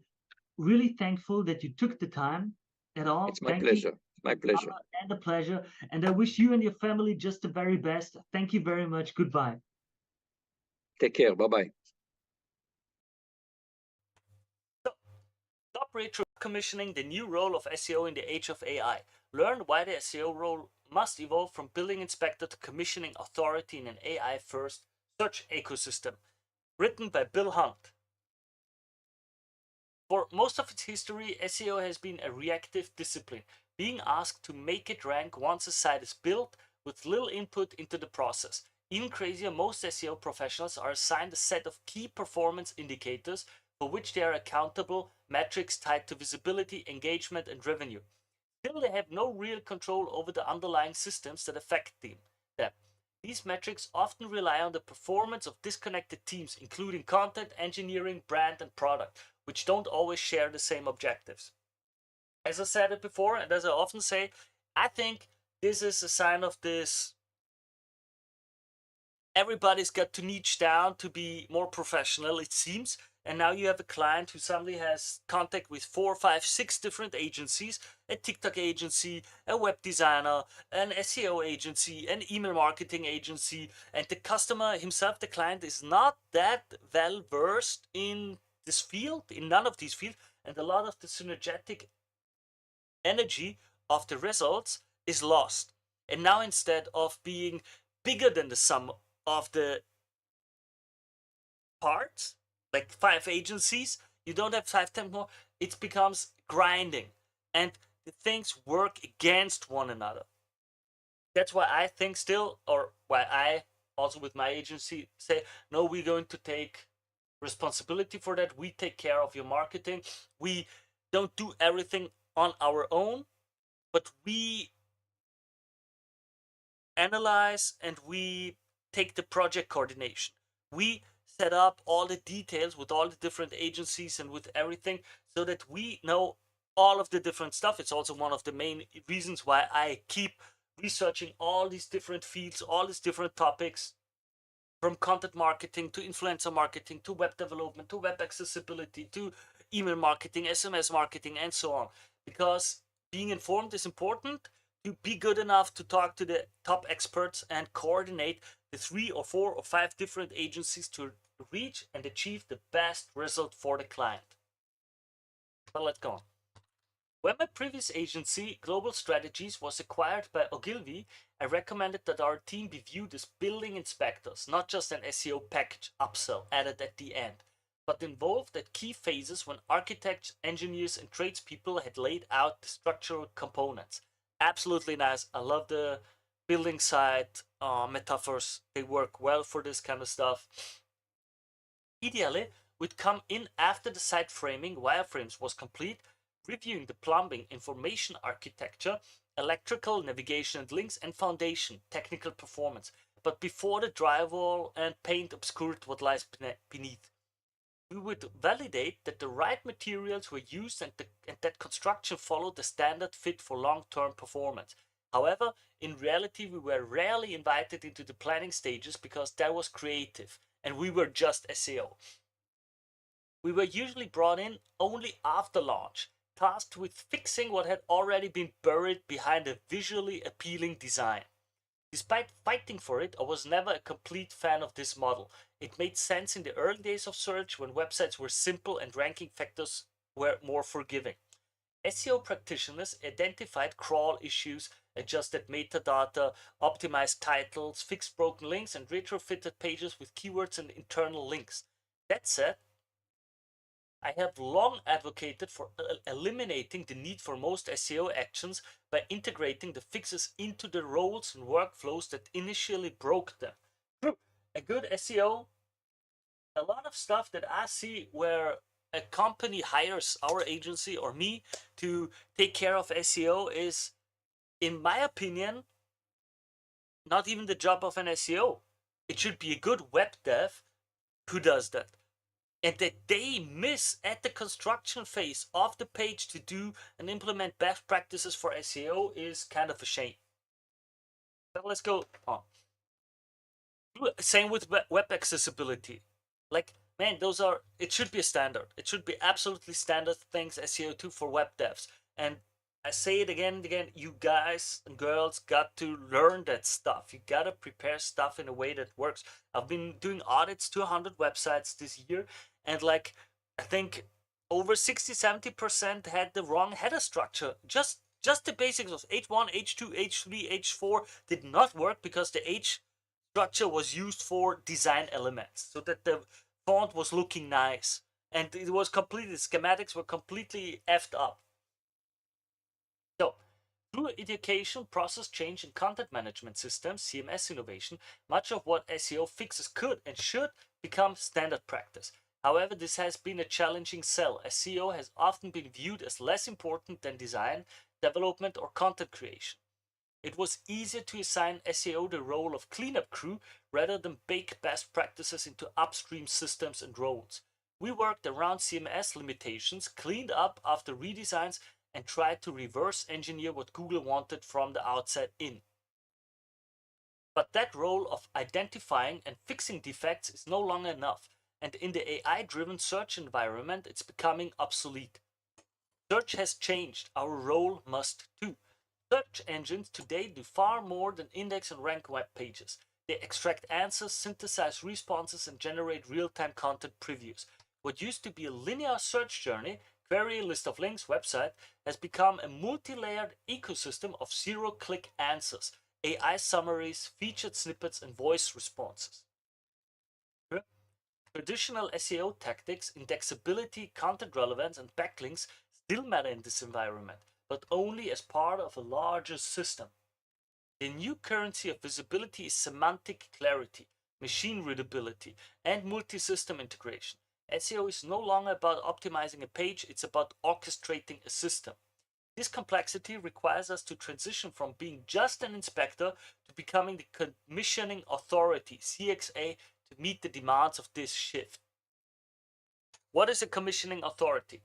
really thankful that you took the time at all. It's my Thank you. pleasure. My pleasure. And a pleasure. And I wish you and your family just the very best. Thank you very much. Goodbye. Take care. Bye-bye. Top Retro commissioning the new role of SEO in the age of AI. Learn why the SEO role must evolve from building inspector to commissioning authority in an AI-first search ecosystem. Written by Bill Hunt. For most of its history, SEO has been a reactive discipline, being asked to make it rank once a site is built with little input into the process. Even crazier, most SEO professionals are assigned a set of key performance indicators for which they are accountable, metrics tied to visibility, engagement, and revenue. Still, they have no real control over the underlying systems that affect them. These metrics often rely on the performance of disconnected teams, including content, engineering, brand, and product, which don't always share the same objectives. As I said it before, and as I often say, I think this is a sign of this. Everybody's got to niche down to be more professional, it seems. And now you have a client who suddenly has contact with 4, 5, 6 different agencies, a TikTok agency, a web designer, an SEO agency, an email marketing agency, and the customer himself, the client, is not that well versed in this field, in none of these fields, and a lot of the synergetic energy of the results is lost. And now instead of being bigger than the sum of the parts, like 5 agencies, you don't have 5 times more, it becomes grinding. And the things work against one another. That's why I think still, or why I also with my agency say, no, we're going to take responsibility for that. We take care of your marketing. We don't do everything on our own, but we analyze and we take the project coordination. We set up all the details with all the different agencies and with everything so that we know all of the different stuff. It's also one of the main reasons why I keep researching all these different fields, all these different topics, from content marketing to influencer marketing to web development to web accessibility to email marketing, SMS marketing, and so on. Because being informed is important to be good enough to talk to the top experts and coordinate the 3 or 4 or 5 different agencies to reach and achieve the best result for the client. But let's go on. When my previous agency, Global Strategies, was acquired by Ogilvy, I recommended that our team be viewed as building inspectors, not just an SEO package upsell added at the end, but involved at key phases when architects, engineers, and tradespeople had laid out the structural components. Absolutely nice. I love the building site metaphors. They work well for this kind of stuff. Ideally, we'd come in after the site framing, wireframes was complete, reviewing the plumbing, information architecture, electrical, navigation and links, and foundation, technical performance, but before the drywall and paint obscured what lies beneath. We would validate that the right materials were used and that construction followed the standard fit for long-term performance. However, in reality, we were rarely invited into the planning stages because that was creative, and we were just SEO. We were usually brought in only after launch, tasked with fixing what had already been buried behind a visually appealing design. Despite fighting for it, I was never a complete fan of this model. It made sense in the early days of search when websites were simple and ranking factors were more forgiving. SEO practitioners identified crawl issues, adjusted metadata, optimized titles, fixed broken links, and retrofitted pages with keywords and internal links. That said, I have long advocated for eliminating the need for most SEO actions by integrating the fixes into the roles and workflows that initially broke them. True, a good SEO, a lot of stuff that I see where a company hires our agency or me to take care of SEO is in my opinion, not even the job of an SEO. It should be a good web dev who does that. And that they miss at the construction phase of the page to do and implement best practices for SEO is kind of a shame. So let's go on. Same with web accessibility. Like, man, it should be a standard. It should be absolutely standard things SEO2 for web devs. And I say it again and again, you guys and girls got to learn that stuff. You got to prepare stuff in a way that works. I've been doing audits to 100 websites this year, and like, I think over 60-70% had the wrong header structure. Just the basics of H1, H2, H3, H4 did not work because the H structure was used for design elements so that the font was looking nice, and it was completely, schematics were completely effed up. So through education, process change, and content management systems, CMS innovation, much of what SEO fixes could and should become standard practice. However, this has been a challenging sell, as SEO has often been viewed as less important than design, development, or content creation. It was easier to assign SEO the role of cleanup crew rather than bake best practices into upstream systems and roles. We worked around CMS limitations, cleaned up after redesigns, and tried to reverse engineer what Google wanted from the outset in. But that role of identifying and fixing defects is no longer enough, and in the AI-driven search environment, it's becoming obsolete. Search has changed, our role must too. Search engines today do far more than index and rank web pages. They extract answers, synthesize responses, and generate real-time content previews. What used to be a linear search journey, query, list of links, website, has become a multi-layered ecosystem of zero-click answers, AI summaries, featured snippets, and voice responses. Traditional SEO tactics, indexability, content relevance, and backlinks still matter in this environment, but only as part of a larger system. The new currency of visibility is semantic clarity, machine readability, and multi-system integration. SEO is no longer about optimizing a page, it's about orchestrating a system. This complexity requires us to transition from being just an inspector to becoming the commissioning authority, CXA, to meet the demands of this shift. What is a commissioning authority?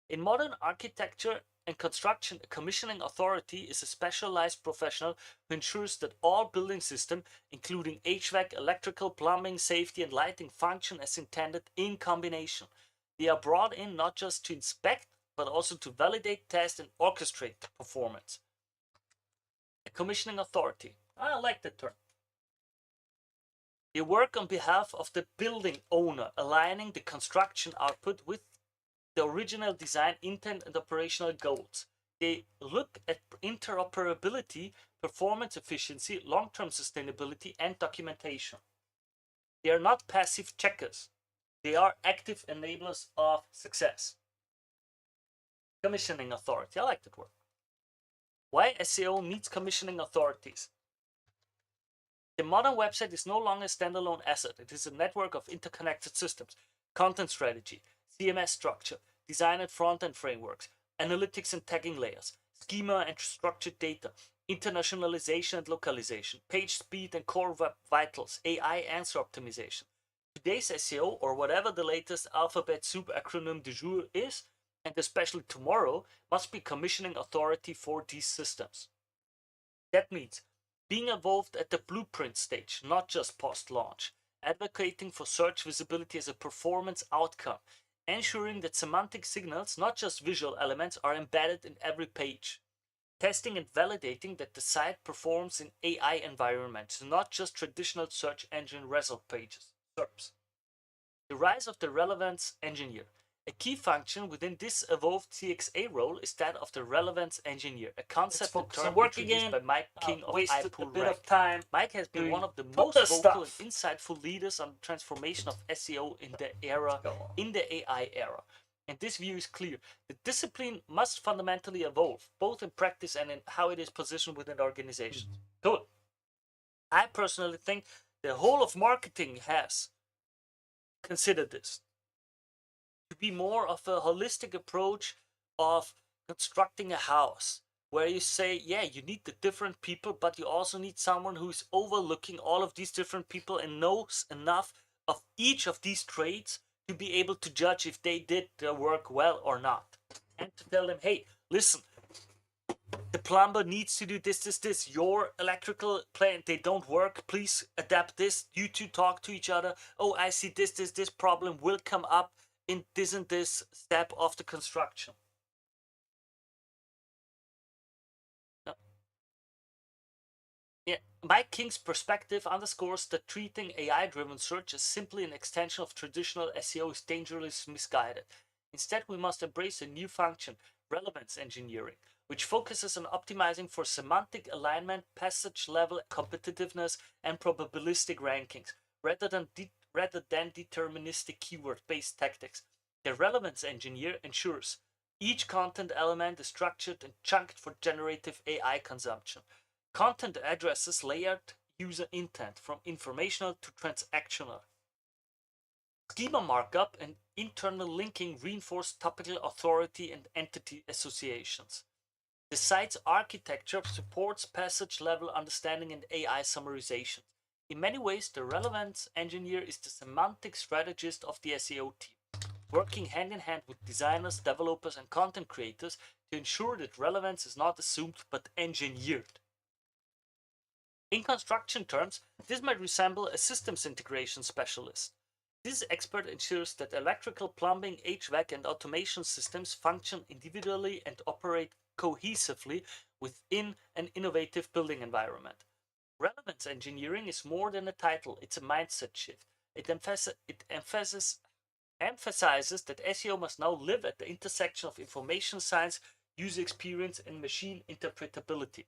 In modern architecture and construction, a commissioning authority is a specialized professional who ensures that all building systems, including HVAC, electrical, plumbing, safety, and lighting, function as intended in combination. They are brought in not just to inspect, but also to validate, test, and orchestrate performance. A commissioning authority. I like that term. They work on behalf of the building owner, aligning the construction output with the original design intent and operational goals. They look at interoperability, performance efficiency, long-term sustainability, and documentation. They are not passive checkers. They are active enablers of success. Commissioning authority. I like that word. Why SEO needs commissioning authorities? The modern website is no longer a standalone asset. It is a network of interconnected systems, content strategy, CMS structure, design and front-end frameworks, analytics and tagging layers, schema and structured data, internationalization and localization, page speed and core web vitals, AI answer optimization. Today's SEO, or whatever the latest alphabet soup acronym du jour is, and especially tomorrow, must be commissioning authority for these systems. That means being involved at the blueprint stage, not just post-launch, advocating for search visibility as a performance outcome, ensuring that semantic signals, not just visual elements, are embedded in every page, testing and validating that the site performs in AI environments, not just traditional search engine result pages, SERPs. The rise of the relevance engineer. A key function within this evolved CXA role is that of the relevance engineer, a concept and term introduced by Mike King of iPool Rank. Mike has been one of the most vocal and insightful leaders on the transformation of SEO in the AI era. And this view is clear. The discipline must fundamentally evolve, both in practice and in how it is positioned within organizations. Good. I personally think the whole of marketing has considered this to be more of a holistic approach of constructing a house. where you say, yeah, you need the different people, but you also need someone who's overlooking all of these different people and knows enough of each of these traits to be able to judge if they did their work well or not. And to tell them, hey, listen, the plumber needs to do this. Your electrical plant, they don't work. Please adapt this. You two talk to each other. Oh, I see this problem will come up in this and this step of the construction. Yeah, Mike King's perspective underscores that treating AI-driven search as simply an extension of traditional SEO is dangerously misguided. Instead, we must embrace a new function, relevance engineering, which focuses on optimizing for semantic alignment, passage level competitiveness, and probabilistic rankings, rather than deterministic keyword-based tactics. The relevance engineer ensures each content element is structured and chunked for generative AI consumption. Content addresses layered user intent from informational to transactional. Schema markup and internal linking reinforce topical authority and entity associations. The site's architecture supports passage level understanding and AI summarization. In many ways, the relevance engineer is the semantic strategist of the SEO team, working hand in hand with designers, developers, and content creators to ensure that relevance is not assumed but engineered. In construction terms, this might resemble a systems integration specialist. This expert ensures that electrical, plumbing, HVAC, and automation systems function individually and operate cohesively within an innovative building environment. Relevance engineering is more than a title, it's a mindset shift. It emphasizes that SEO must now live at the intersection of information science, user experience, and machine interpretability.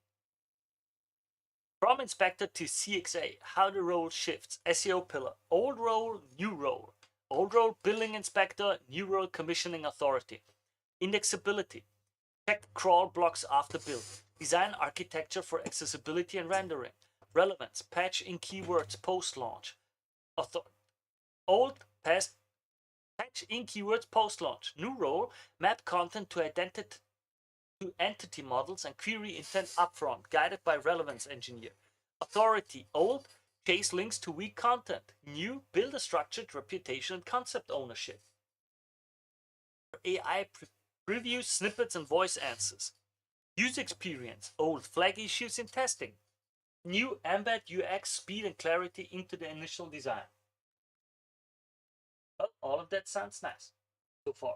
From inspector to CXA, how the role shifts. SEO pillar, old role, new role. Old role, billing inspector, new role, commissioning authority. Indexability, check crawl blocks after build. Design architecture for accessibility and rendering. Relevance, patch in keywords post-launch. Old, past, patch in keywords post-launch. New role, map content to entity models and query intent upfront, guided by relevance engineer. Authority, old, chase links to weak content. New, build a structured reputation and concept ownership. AI previews, snippets, and voice answers. User experience, old, flag issues in testing. New, embed UX speed and clarity into the initial design. Well, all of that sounds nice so far.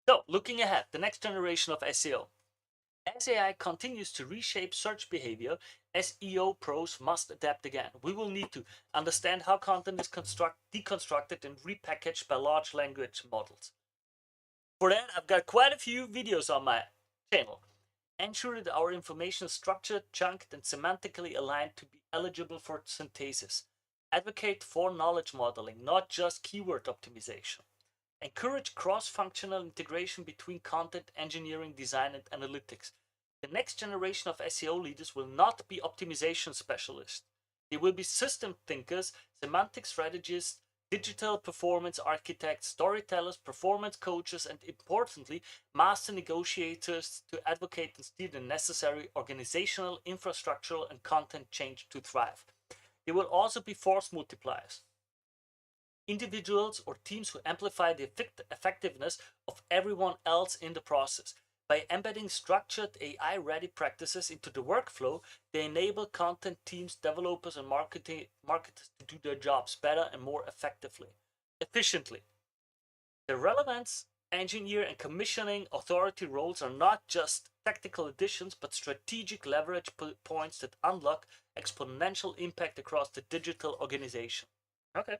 So, looking ahead, the next generation of SEO. As AI continues to reshape search behavior, SEO pros must adapt again. We will need to understand how content is deconstructed and repackaged by large language models. For that, I've got quite a few videos on my channel. Ensure that our information is structured, chunked, and semantically aligned to be eligible for synthesis. Advocate for knowledge modeling, not just keyword optimization. Encourage cross-functional integration between content, engineering, design, and analytics. The next generation of SEO leaders will not be optimization specialists. They will be system thinkers, semantic strategists, digital performance architects, storytellers, performance coaches, and importantly, master negotiators to advocate and steer the necessary organizational, infrastructural, and content change to thrive. They will also be force multipliers. Individuals or teams who amplify the effectiveness of everyone else in the process. By embedding structured AI-ready practices into the workflow, they enable content teams, developers, and marketers to do their jobs better and more efficiently. The relevance engineer and commissioning authority roles are not just tactical additions, but strategic leverage points that unlock exponential impact across the digital organization. Okay.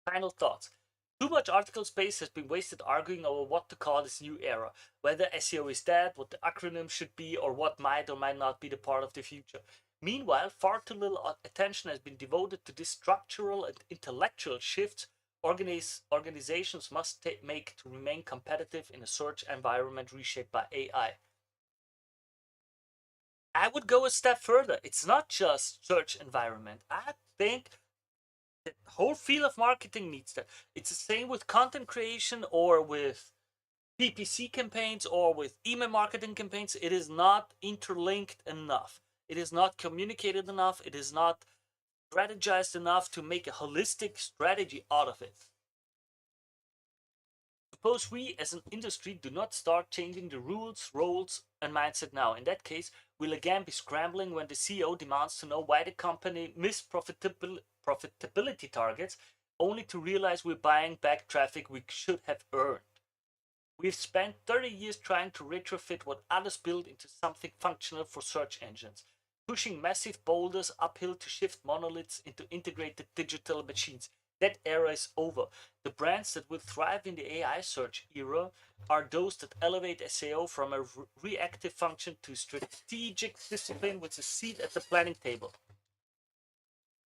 Final thoughts. Too much article space has been wasted arguing over what to call this new era, whether SEO is dead, what the acronym should be, or what might or might not be the part of the future. Meanwhile, far too little attention has been devoted to these structural and intellectual shifts organizations must make to remain competitive in a search environment reshaped by AI. I would go a step further. It's not just search environment. I think the whole field of marketing needs that. It's the same with content creation or with PPC campaigns or with email marketing campaigns, it is not interlinked enough. It is not communicated enough. It is not strategized enough to make a holistic strategy out of it. Suppose we as an industry do not start changing the rules, roles, and mindset now. In that case, we'll again be scrambling when the CEO demands to know why the company missed profitability targets, only to realize we're buying back traffic we should have earned. We've spent 30 years trying to retrofit what others built into something functional for search engines, pushing massive boulders uphill to shift monoliths into integrated digital machines. That era is over. The brands that will thrive in the AI search era are those that elevate SEO from a reactive function to strategic discipline with a seat at the planning table.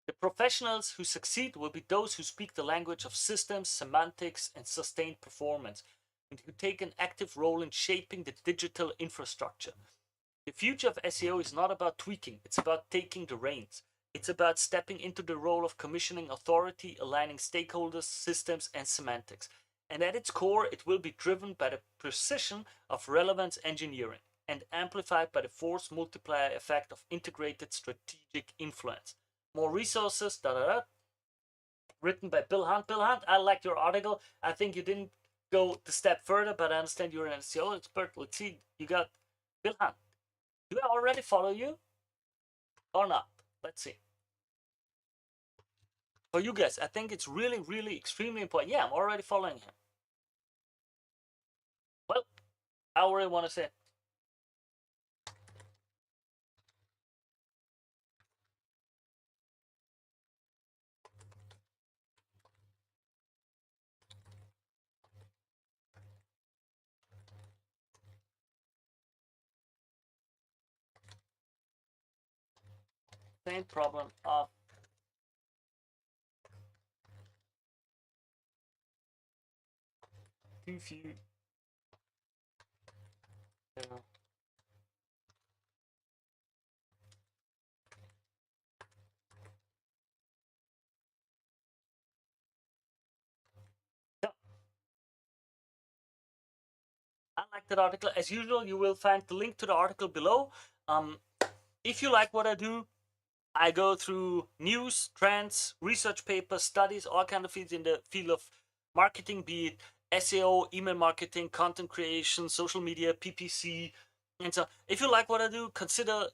The professionals who succeed will be those who speak the language of systems, semantics, and sustained performance, and who take an active role in shaping the digital infrastructure. The future of SEO is not about tweaking, it's about taking the reins. It's about stepping into the role of commissioning authority, aligning stakeholders, systems, and semantics. And at its core, it will be driven by the precision of relevance engineering and amplified by the force multiplier effect of integrated strategic influence. More resources, written by Bill Hunt. Bill Hunt, I liked your article. I think you didn't go the step further, but I understand you're an SEO expert. Let's see, you got Bill Hunt. Do I already follow you or not? Let's see. For you guys, I think it's really, really extremely important. Yeah, I'm already following him. Well, I already want to say same problem of too few. I like that article. As usual, you will find the link to the article below. If you like what I do, I go through news, trends, research papers, studies, all kind of fields in the field of marketing, be it SEO, email marketing, content creation, social media, PPC, and so. If you like what I do, consider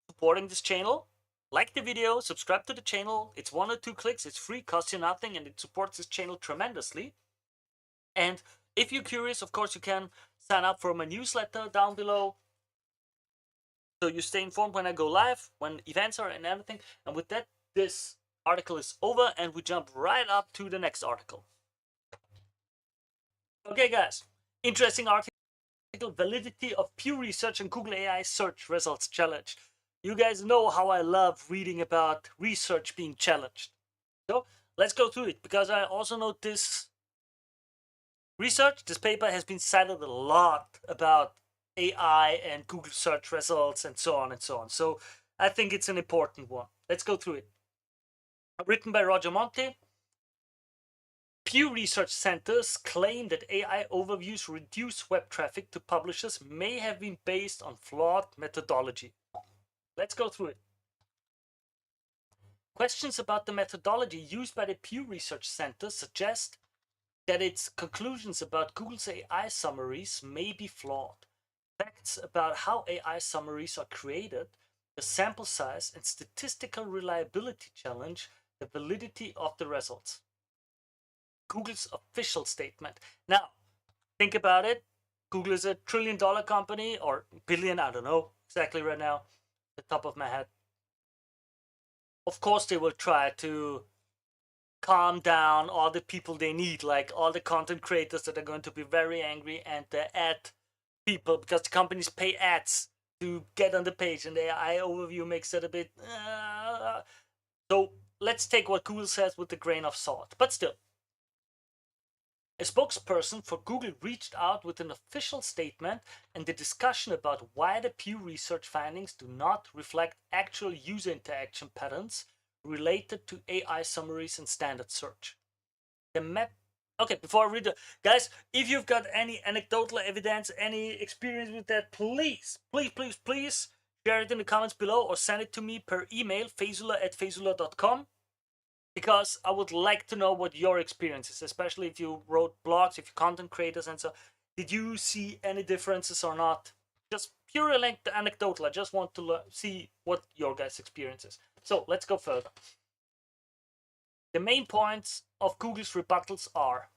supporting this channel. Like the video, subscribe to the channel. It's 1 or 2 clicks. It's free, costs you nothing, and it supports this channel tremendously. And if you're curious, of course, you can sign up for my newsletter down below, so you stay informed when I go live, when events are, and everything. And with that, this article is over, and we jump right up to the next article. Okay, guys, interesting article. Validity of Pew Research and Google AI Search Results Challenge. You guys know how I love reading about research being challenged. So let's go through it, because I also know this research, this paper has been cited a lot about AI and Google search results and so on and so on. So I think it's an important one. Let's go through it. Written by Roger Monti. Pew Research Centers claim that AI overviews reduce web traffic to publishers may have been based on flawed methodology. Let's go through it. Questions about the methodology used by the Pew Research Center suggest that its conclusions about Google's AI summaries may be flawed. Facts about how AI summaries are created, the sample size, and statistical reliability challenge the validity of the results. Google's official statement. Now, think about it. Google is a $1 trillion company, or billion, I don't know exactly right now, the top of my head. Of course, they will try to calm down all the people they need, like all the content creators that are going to be very angry, and the ad people, because the companies pay ads to get on the page, and the AI overview makes it a bit. So let's take what Google says with a grain of salt. But still, a spokesperson for Google reached out with an official statement and the discussion about why the Pew Research findings do not reflect actual user interaction patterns related to AI summaries and standard search. The Okay, before I read the guys, if you've got any anecdotal evidence, any experience with that, please share it in the comments below or send it to me per email, fazula@fazula.com, because I would like to know what your experience is, especially if you wrote blogs, if you're content creators and so. Did you see any differences or not? Just purely anecdotal. I just want to see what your guys' experience is. So let's go further. The main points of Google's rebuttals are: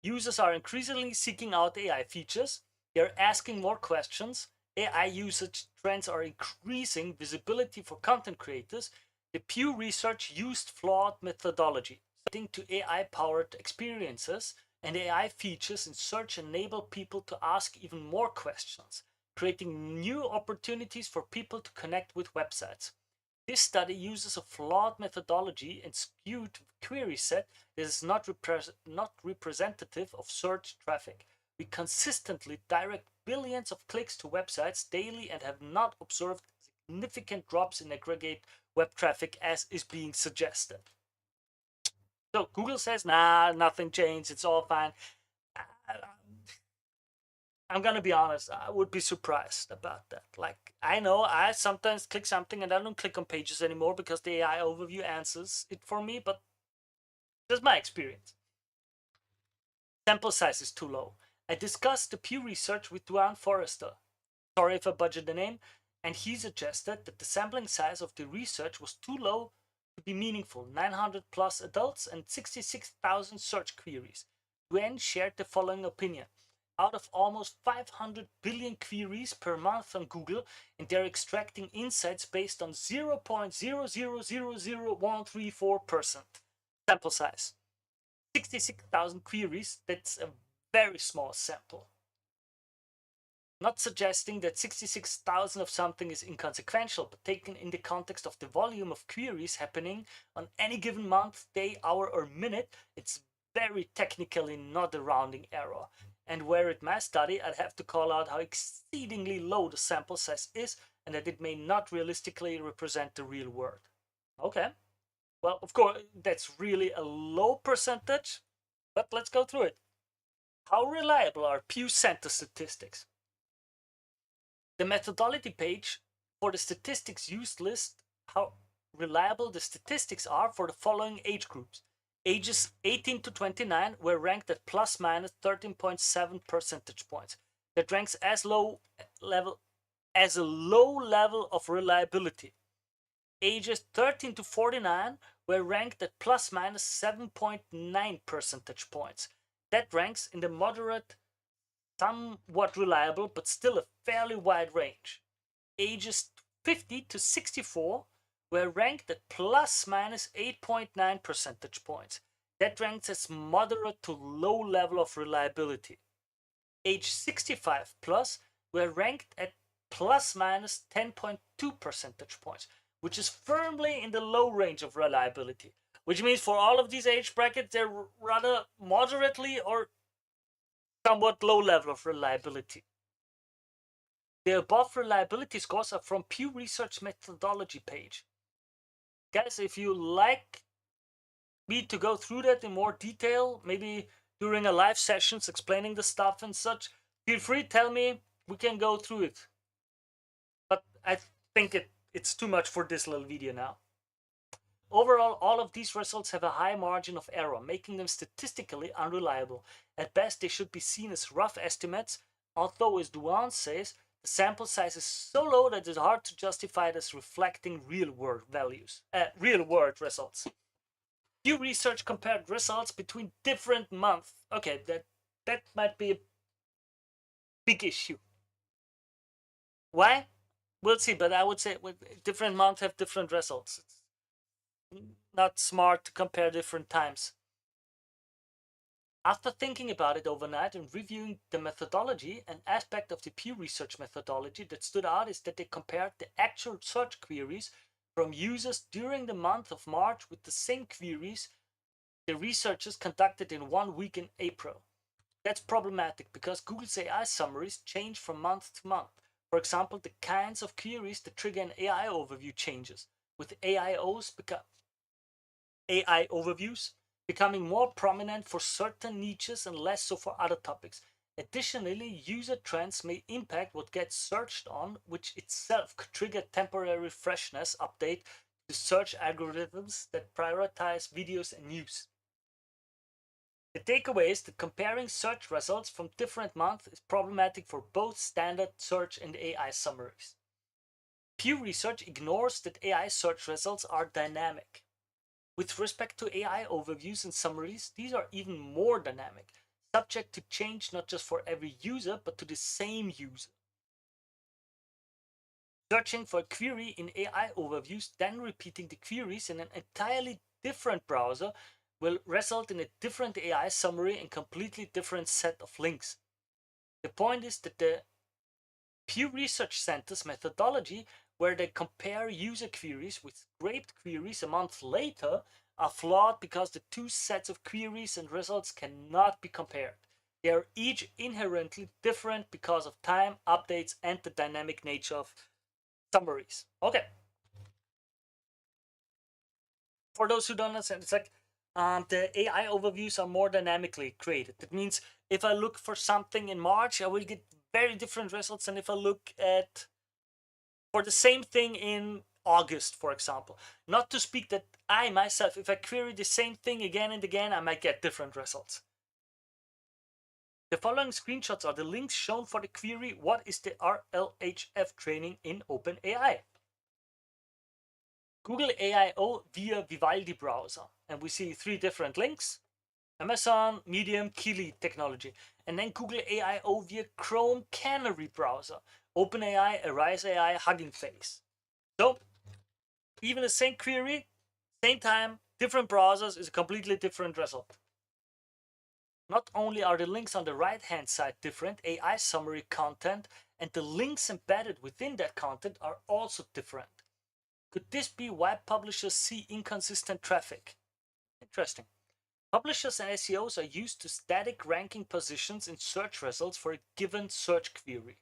users are increasingly seeking out AI features, they're asking more questions, AI usage trends are increasing visibility for content creators, the Pew Research used flawed methodology, leading to AI-powered experiences, and AI features in search enable people to ask even more questions, creating new opportunities for people to connect with websites. This study uses a flawed methodology and skewed query set that is not representative of search traffic. We consistently direct billions of clicks to websites daily and have not observed significant drops in aggregate web traffic as is being suggested. So Google says, nah, nothing changed, it's all fine. I'm gonna be honest, I would be surprised about that. Like, I know I sometimes click something and I don't click on pages anymore because the AI overview answers it for me, but that's my experience. Sample size is too low. I discussed the Pew Research with Duane Forrester, sorry if I butchered the name, and he suggested that the sampling size of the research was too low to be meaningful, 900 plus adults and 66,000 search queries. Duane shared the following opinion: out of almost 500 billion queries per month on Google, and they're extracting insights based on 0.0000134% sample size. 66,000 queries, that's a very small sample. Not suggesting that 66,000 of something is inconsequential, but taken in the context of the volume of queries happening on any given month, day, hour, or minute, it's very technically not a rounding error. And where in my study, I'd have to call out how exceedingly low the sample size is and that it may not realistically represent the real world. Okay, well, of course, that's really a low percentage, but let's go through it. How reliable are Pew Center statistics? The methodology page for the statistics used lists how reliable the statistics are for the following age groups. Ages 18 to 29 were ranked at plus minus 13.7 percentage points. That ranks as a low level of reliability. Ages 13 to 49 were ranked at plus minus 7.9 percentage points. That ranks in the moderate, somewhat reliable, but still a fairly wide range. Ages 50 to 64 were ranked at plus minus 8.9 percentage points. That ranks as moderate to low level of reliability. Age 65 plus were ranked at plus minus 10.2 percentage points, which is firmly in the low range of reliability, which means for all of these age brackets, they're rather moderately or somewhat low level of reliability. The above reliability scores are from Pew Research methodology page. Guys, if you like me to go through that in more detail, maybe during a live sessions explaining the stuff and such, feel free, tell me, we can go through it. But I think it's too much for this little video now. Overall, all of these results have a high margin of error, making them statistically unreliable. At best, they should be seen as rough estimates, although, as Duane says, the sample size is so low that it's hard to justify it as reflecting real-world results. Pew Research compared results between different months. Okay, that might be a big issue. Why? We'll see, but I would say different months have different results. It's not smart to compare different times. After thinking about it overnight and reviewing the methodology, an aspect of the Pew Research methodology that stood out is that they compared the actual search queries from users during the month of March with the same queries the researchers conducted in 1 week in April. That's problematic because Google's AI summaries change from month to month. For example, the kinds of queries that trigger an AI overview changes, with AI overviews becoming more prominent for certain niches and less so for other topics. Additionally, user trends may impact what gets searched on, which itself could trigger temporary freshness update to search algorithms that prioritize videos and news. The takeaway is that comparing search results from different months is problematic for both standard search and AI summaries. Pew Research ignores that AI search results are dynamic. With respect to AI overviews and summaries, these are even more dynamic, subject to change not just for every user, but to the same user. Searching for a query in AI overviews, then repeating the queries in an entirely different browser will result in a different AI summary and completely different set of links. The point is that the Pew Research Center's methodology, where they compare user queries with scraped queries a month later, are flawed because the two sets of queries and results cannot be compared. They are each inherently different because of time, updates, and the dynamic nature of summaries. Okay. For those who don't understand, it's like the AI overviews are more dynamically created. That means if I look for something in March, I will get very different results than if I look at for the same thing in August, for example. Not to speak that I myself, if I query the same thing again and again, I might get different results. The following screenshots are the links shown for the query, what is the RLHF training in OpenAI? Google AIO via Vivaldi browser. And we see 3 different links. Amazon, Medium, Kili technology. And then Google AIO via Chrome Canary browser. OpenAI, Arise AI, Hugging Face. So, even the same query, same time, different browsers is a completely different result. Not only are the links on the right-hand side different, AI summary content and the links embedded within that content are also different. Could this be why publishers see inconsistent traffic? Interesting. Publishers and SEOs are used to static ranking positions in search results for a given search query.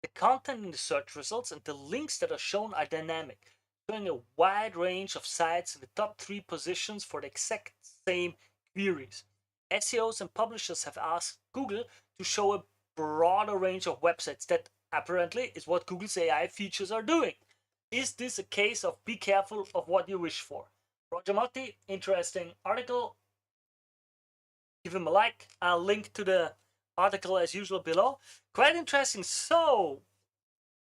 The content in the search results and the links that are shown are dynamic, showing a wide range of sites in the top 3 positions for the exact same queries. SEOs and publishers have asked Google to show a broader range of websites. That apparently is what Google's AI features are doing. Is this a case of be careful of what you wish for? Roger Motti, interesting article. Give him a like. I'll link to the article as usual below. Quite interesting. So,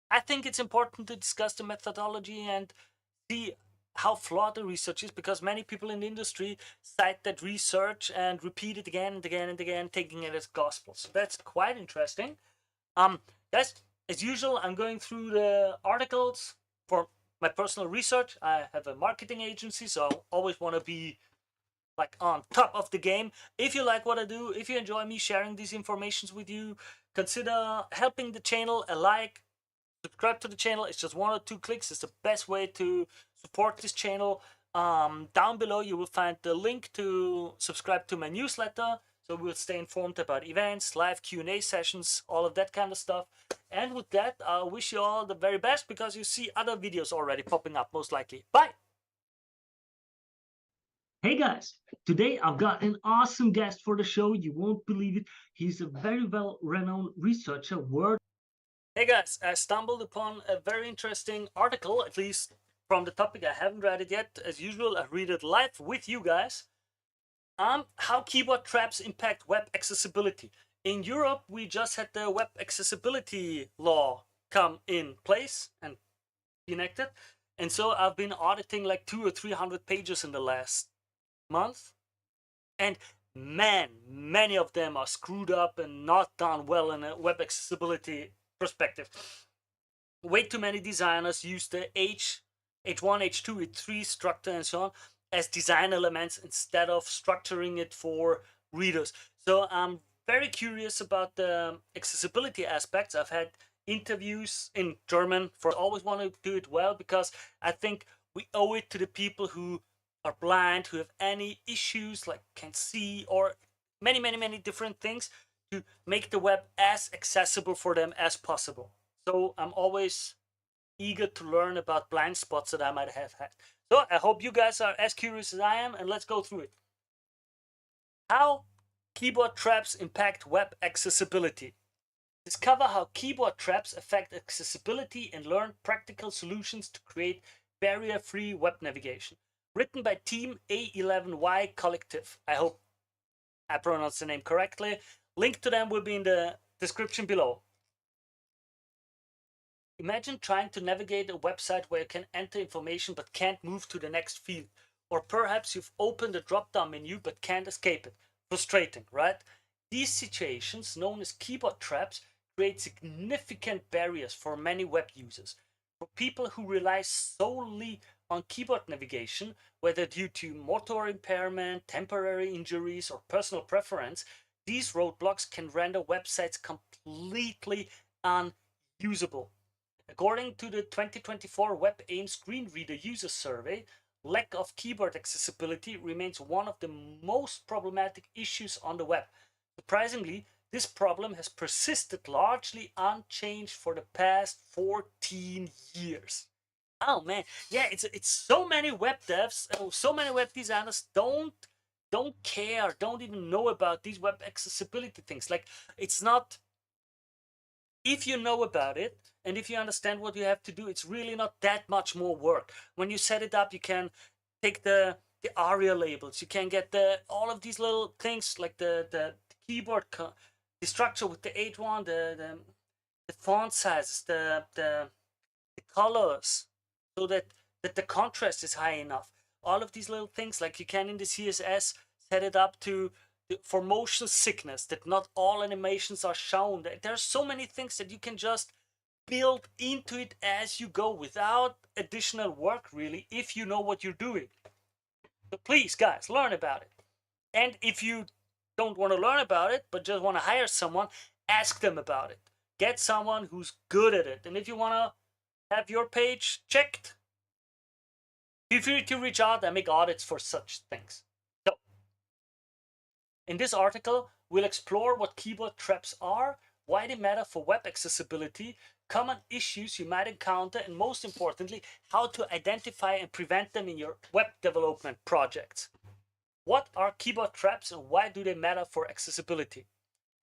I think it's important to discuss the methodology and see how flawed the research is, because many people in the industry cite that research and repeat it again and again and again, taking it as gospel. So that's quite interesting. Guys, as usual, I'm going through the articles for my personal research. I have a marketing agency, so I always want to be like on top of the game. If you like what I do, if you enjoy me sharing these informations with you, consider helping the channel, a like, subscribe to the channel. It's just 1 or 2 clicks. It's the best way to support this channel. Down below you will find the link to subscribe to my newsletter, so we'll stay informed about events, live Q&A sessions, all of that kind of stuff. And with that, I wish you all the very best, because you see other videos already popping up most likely. Bye! Hey guys, today I've got an awesome guest for the show. You won't believe it. He's a very well-renowned researcher. Hey guys, I stumbled upon a very interesting article, at least from the topic. I haven't read it yet. As usual, I read it live with you guys. How keyboard traps impact web accessibility. In Europe, we just had the web accessibility law come in place and enacted. And so I've been auditing like 200 or 300 pages in the last month. And man, many of them are screwed up and not done well in a web accessibility perspective. Way too many designers use the H1, H2, H3 structure and so on as design elements instead of structuring it for readers. So I'm very curious about the accessibility aspects. I've had interviews in German. For always want to do it well, because I think we owe it to the people who are blind, who have any issues like can't see or many different things, to make the web as accessible for them as possible. So I'm always eager to learn about blind spots that I might have had. So I hope you guys are as curious as I am, and let's go through it. How keyboard traps impact web accessibility. Discover how keyboard traps affect accessibility and learn practical solutions to create barrier-free web navigation. Written by Team A11Y Collective. I hope I pronounced the name correctly. Link to them will be in the description below. Imagine trying to navigate a website where you can enter information but can't move to the next field. Or perhaps you've opened a drop-down menu but can't escape it. Frustrating, right? These situations, known as keyboard traps, create significant barriers for many web users. For people who rely solely on keyboard navigation, whether due to motor impairment, temporary injuries, or personal preference, these roadblocks can render websites completely unusable. According to the 2024 WebAIM Screen Reader User Survey, lack of keyboard accessibility remains one of the most problematic issues on the web. Surprisingly, this problem has persisted largely unchanged for the past 14 years. Oh man, yeah, it's so many web devs, so many web designers don't care, don't even know about these web accessibility things. Like, it's not, if you know about it and if you understand what you have to do, it's really not that much more work. When you set it up, you can take the ARIA labels, you can get all of these little things like the keyboard, the structure with the H1, the font sizes, the colors, so that the contrast is high enough. All of these little things, like you can in the CSS set it up to for motion sickness, that not all animations are shown. There are so many things that you can just build into it as you go without additional work, really, if you know what you're doing. So please, guys, learn about it. And if you don't want to learn about it but just want to hire someone, ask them about it. Get someone who's good at it. And if you want to have your page checked, feel free to reach out and make audits for such things. So, in this article, we'll explore what keyboard traps are, why they matter for web accessibility, common issues you might encounter, and most importantly, how to identify and prevent them in your web development projects. What are keyboard traps and why do they matter for accessibility?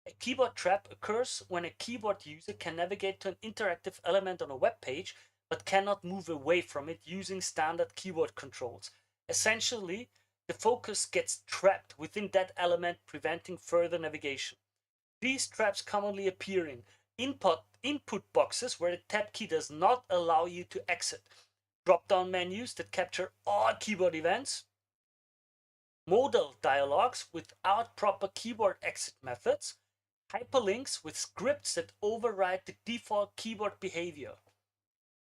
A keyboard trap occurs when a keyboard user can navigate to an interactive element on a web page but cannot move away from it using standard keyboard controls. Essentially, the focus gets trapped within that element, preventing further navigation. These traps commonly appear in input boxes where the tab key does not allow you to exit, drop-down menus that capture all keyboard events, modal dialogues without proper keyboard exit methods, hyperlinks with scripts that override the default keyboard behavior.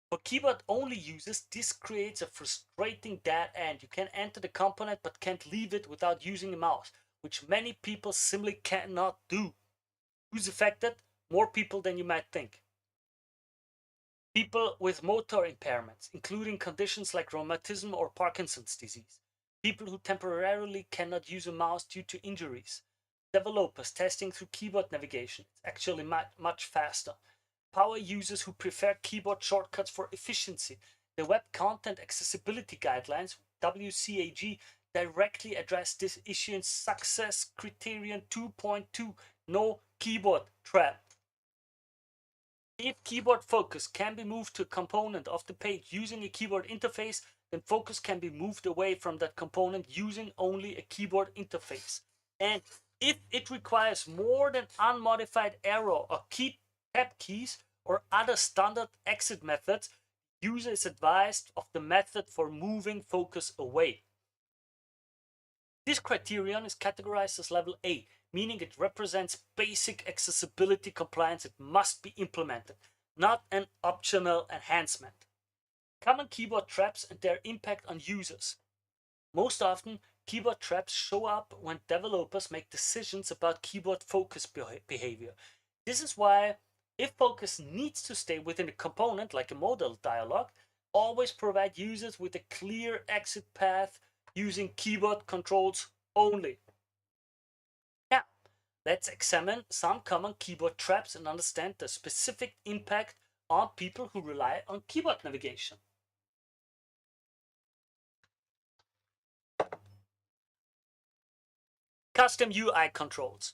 For keyboard-only users, this creates a frustrating dead end. You can enter the component but can't leave it without using a mouse, which many people simply cannot do. Who's affected? More people than you might think. People with motor impairments, including conditions like rheumatism or Parkinson's disease. People who temporarily cannot use a mouse due to injuries. Developers testing through keyboard navigation. It's actually much faster. Power users who prefer keyboard shortcuts for efficiency. The Web Content Accessibility Guidelines, WCAG, directly address this issue in Success Criterion 2.2, No Keyboard Trap. If keyboard focus can be moved to a component of the page using a keyboard interface, then focus can be moved away from that component using only a keyboard interface. And if it requires more than unmodified arrow or tab keys or other standard exit methods, user is advised of the method for moving focus away. This criterion is categorized as level A, meaning it represents basic accessibility compliance that must be implemented, not an optional enhancement. Common keyboard traps and their impact on users. Most often, keyboard traps show up when developers make decisions about keyboard focus behavior. This is why, if focus needs to stay within a component like a modal dialog, always provide users with a clear exit path using keyboard controls only. Now, let's examine some common keyboard traps and understand the specific impact on people who rely on keyboard navigation. custom UI controls.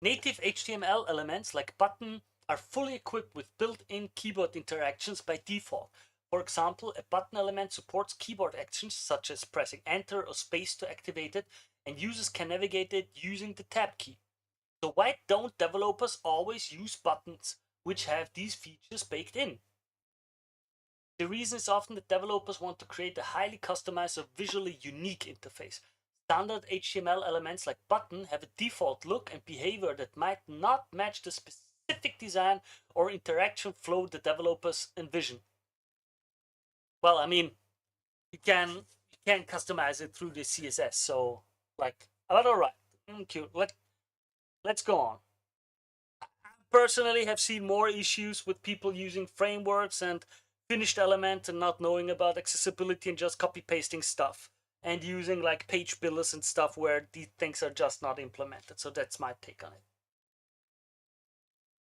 Native HTML elements like button are fully equipped with built-in keyboard interactions by default. For example, a button element supports keyboard actions such as pressing enter or space to activate it, and users can navigate it using the tab key. So why don't developers always use buttons which have these features baked in? The reason is often that developers want to create a highly customized or visually unique interface. Standard HTML elements like button have a default look and behavior that might not match the specific design or interaction flow the developers envision. Well, I mean, you can customize it through the CSS. So, like, but all right, cute. Let's go on. I personally have seen more issues with people using frameworks and finished elements and not knowing about accessibility and just copy pasting stuff and using like page builders and stuff where these things are just not implemented. So that's my take on it.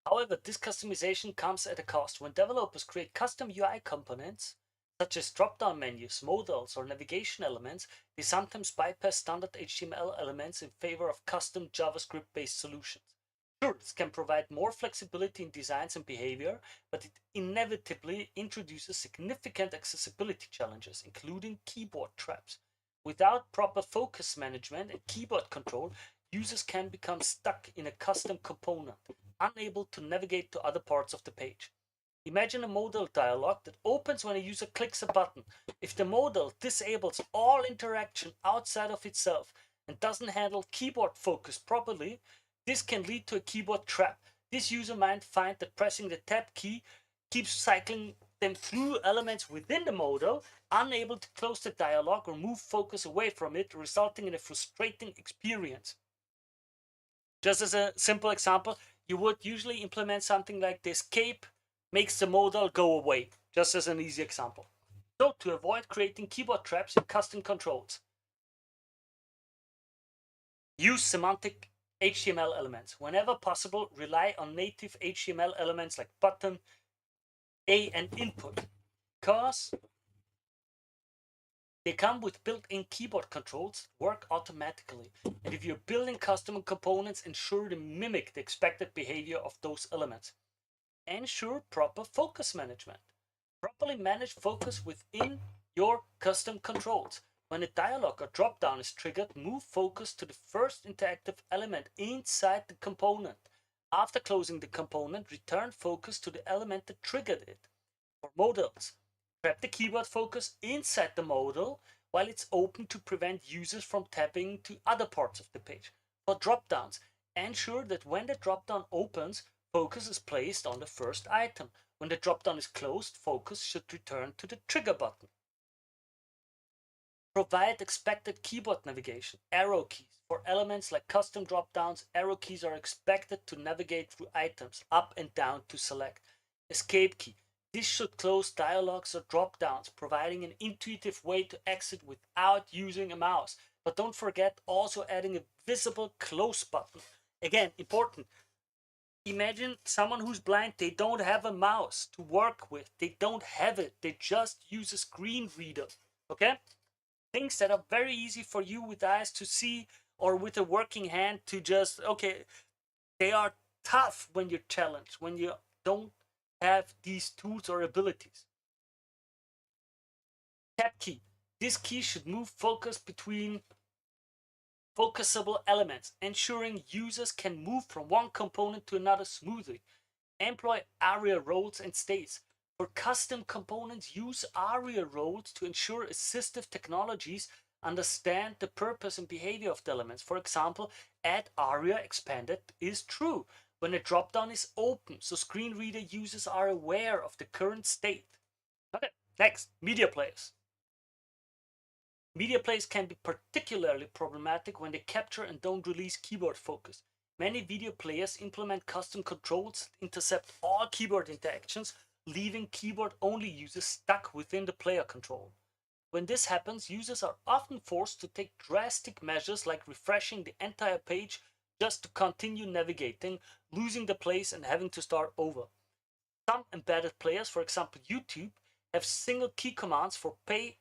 However, this customization comes at a cost. When developers create custom UI components, such as drop-down menus, modals, or navigation elements, they sometimes bypass standard HTML elements in favor of custom JavaScript-based solutions. Sure, this can provide more flexibility in designs and behavior, but it inevitably introduces significant accessibility challenges, including keyboard traps. Without proper focus management and keyboard control, users can become stuck in a custom component, unable to navigate to other parts of the page. Imagine a modal dialog that opens when a user clicks a button. If the modal disables all interaction outside of itself and doesn't handle keyboard focus properly, this can lead to a keyboard trap. This user might find that pressing the tab key keeps cycling them through elements within the modal, unable to close the dialog or move focus away from it, resulting in a frustrating experience. Just as a simple example, you would usually implement something like the escape makes the modal go away, just as an easy example. So to avoid creating keyboard traps in custom controls, use semantic HTML elements. Whenever possible, rely on native HTML elements like button, A, and input, because they come with built-in keyboard controls, work automatically. And if you're building custom components, ensure to mimic the expected behavior of those elements. Ensure proper focus management. Properly manage focus within your custom controls. When a dialog or drop-down is triggered, move focus to the first interactive element inside the component. After closing the component, return focus to the element that triggered it. For modals, grab the keyboard focus inside the modal while it's open to prevent users from tapping to other parts of the page. For drop-downs, ensure that when the drop-down opens, focus is placed on the first item. When the drop-down is closed, focus should return to the trigger button. Provide expected keyboard navigation, arrow keys. For elements like custom drop-downs, arrow keys are expected to navigate through items up and down to select. Escape key. This should close dialogues or drop-downs, providing an intuitive way to exit without using a mouse. But don't forget also adding a visible close button. Again, important. Imagine someone who's blind, they don't have a mouse to work with. They don't have it. They just use a screen reader. Okay? Things that are very easy for you with eyes to see or with a working hand to just, okay, they are tough when you're challenged, when you don't have these tools or abilities. Tab key. This key should move focus between focusable elements, ensuring users can move from one component to another smoothly. Employ ARIA roles and states. For custom components, use ARIA roles to ensure assistive technologies understand the purpose and behavior of the elements. For example, add ARIA expanded is true when a dropdown is open, so screen reader users are aware of the current state. Okay, next, media players. Media plays can be particularly problematic when they capture and don't release keyboard focus. Many video players implement custom controls that intercept all keyboard interactions, leaving keyboard-only users stuck within the player control. When this happens, users are often forced to take drastic measures like refreshing the entire page just to continue navigating, losing the place and having to start over. Some embedded players, for example YouTube, have single key commands for play,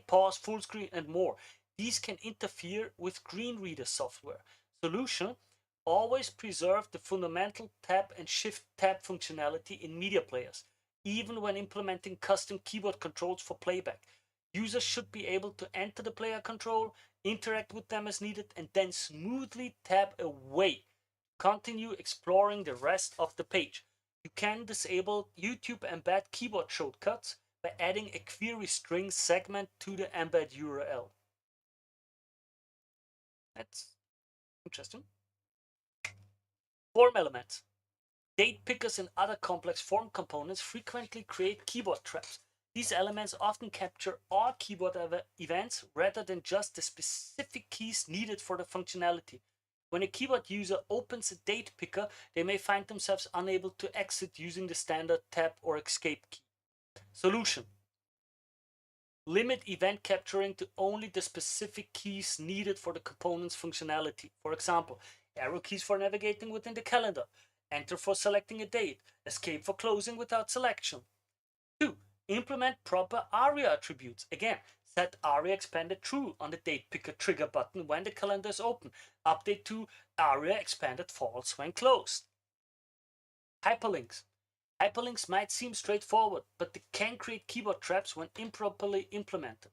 pause, full screen, and more. these can interfere with screen reader software. Solution: always preserve the fundamental tap and shift tab functionality in media players, even when implementing custom keyboard controls for playback. Users should be able to enter the player control, interact with them as needed, and then smoothly tab away. Continue exploring the rest of the page. You can disable YouTube embed keyboard shortcuts by adding a query string segment to the embed URL. That's interesting. Form elements. Date pickers and other complex form components frequently create keyboard traps. These elements often capture all keyboard events rather than just the specific keys needed for the functionality. When a keyboard user opens a date picker, they may find themselves unable to exit using the standard tab or escape key. Solution: limit event capturing to only the specific keys needed for the component's functionality. For example, arrow keys for navigating within the calendar, enter for selecting a date, escape for closing without selection. 2. Implement proper ARIA attributes. Again, set ARIA expanded true on the date picker trigger button when the calendar is open. Update to ARIA expanded false when closed. Hyperlinks. Hyperlinks might seem straightforward, but they can create keyboard traps when improperly implemented.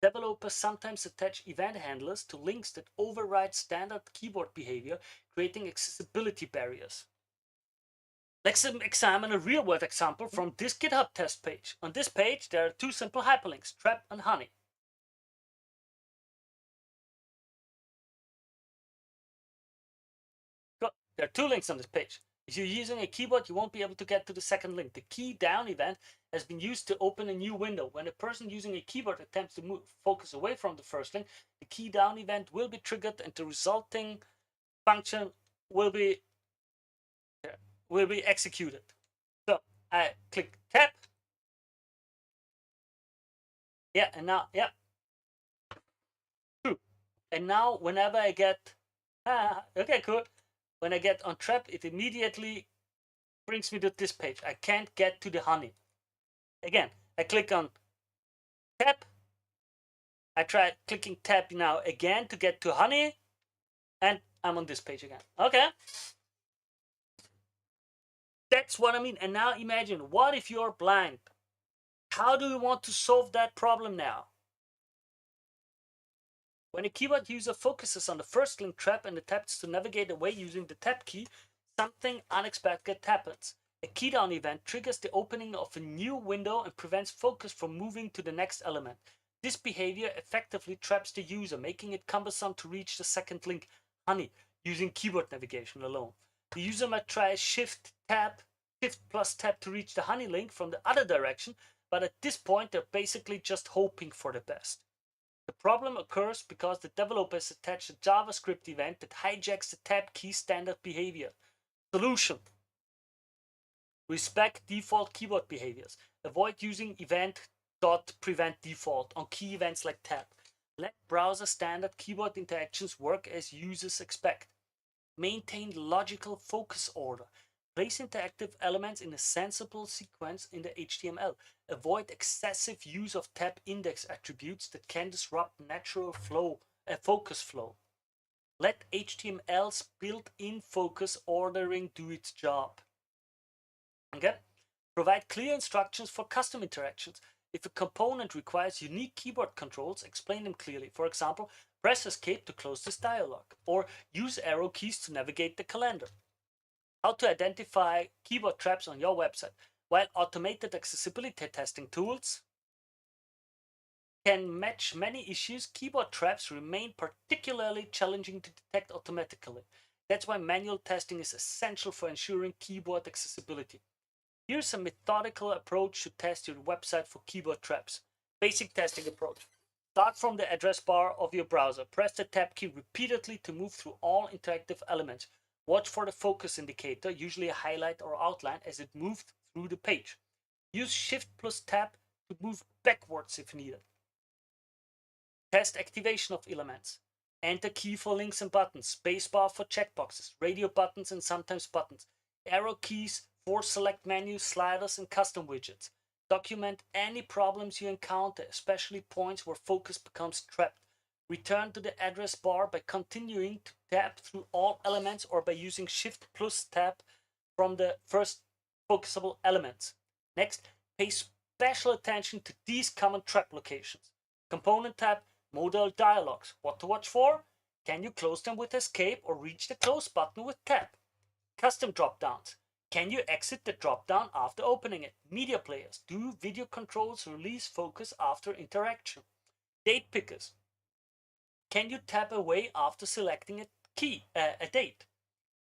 Developers sometimes attach event handlers to links that override standard keyboard behavior, creating accessibility barriers. Let's examine a real-world example from this GitHub test page. On this page, there are two simple hyperlinks, trap and honey. Good. There are two links on this page. If you're using a keyboard, you won't be able to get to the second link. The key down event has been used to open a new window. When a person using a keyboard attempts to move focus away from the first link, the key down event will be triggered and the resulting function will be executed. So I click tab. Yeah, and now, yeah. True. And now whenever I get, okay, cool. When I get on trap, it immediately brings me to this page. I can't get to the honey. Again, I click on tab. I try clicking tab now again to get to honey. And I'm on this page again. Okay. That's what I mean. And now imagine, what if you're blind? How do you want to solve that problem now? When a keyboard user focuses on the first link trap and attempts to navigate away using the tab key, something unexpected happens. A keydown event triggers the opening of a new window and prevents focus from moving to the next element. This behavior effectively traps the user, making it cumbersome to reach the second link, honey, using keyboard navigation alone. The user might try shift plus tab to reach the honey link from the other direction, but at this point they're basically just hoping for the best. The problem occurs because the developers attach a JavaScript event that hijacks the tab key standard behavior. Solution: respect default keyboard behaviors. Avoid using event.preventDefault on key events like tab. Let browser standard keyboard interactions work as users expect. Maintain logical focus order. Place interactive elements in a sensible sequence in the HTML. Avoid excessive use of tab index attributes that can disrupt natural focus flow. Let HTML's built-in focus ordering do its job. Okay? Provide clear instructions for custom interactions. If a component requires unique keyboard controls, explain them clearly. For example, press escape to close this dialog, or use arrow keys to navigate the calendar. How to identify keyboard traps on your website. While automated accessibility testing tools can match many issues, keyboard traps remain particularly challenging to detect automatically. That's why manual testing is essential for ensuring keyboard accessibility. Here's a methodical approach to test your website for keyboard traps. Basic testing approach. Start from the address bar of your browser. Press the tab key repeatedly to move through all interactive elements. Watch for the focus indicator, usually a highlight or outline, as it moves through the page. Use Shift plus Tab to move backwards if needed. Test activation of elements. Enter key for links and buttons, spacebar for checkboxes, radio buttons and sometimes buttons, arrow keys for select menus, sliders, and custom widgets. Document any problems you encounter, especially points where focus becomes trapped. Return to the address bar by continuing to tap through all elements or by using Shift plus Tab from the first focusable elements. Next, pay special attention to these common trap locations. Component tab, modal dialogues. What to watch for? Can you close them with escape or reach the close button with tab? Custom dropdowns. Can you exit the dropdown after opening it? Media players. Do video controls release focus after interaction? Date pickers. Can you tap away after selecting a date?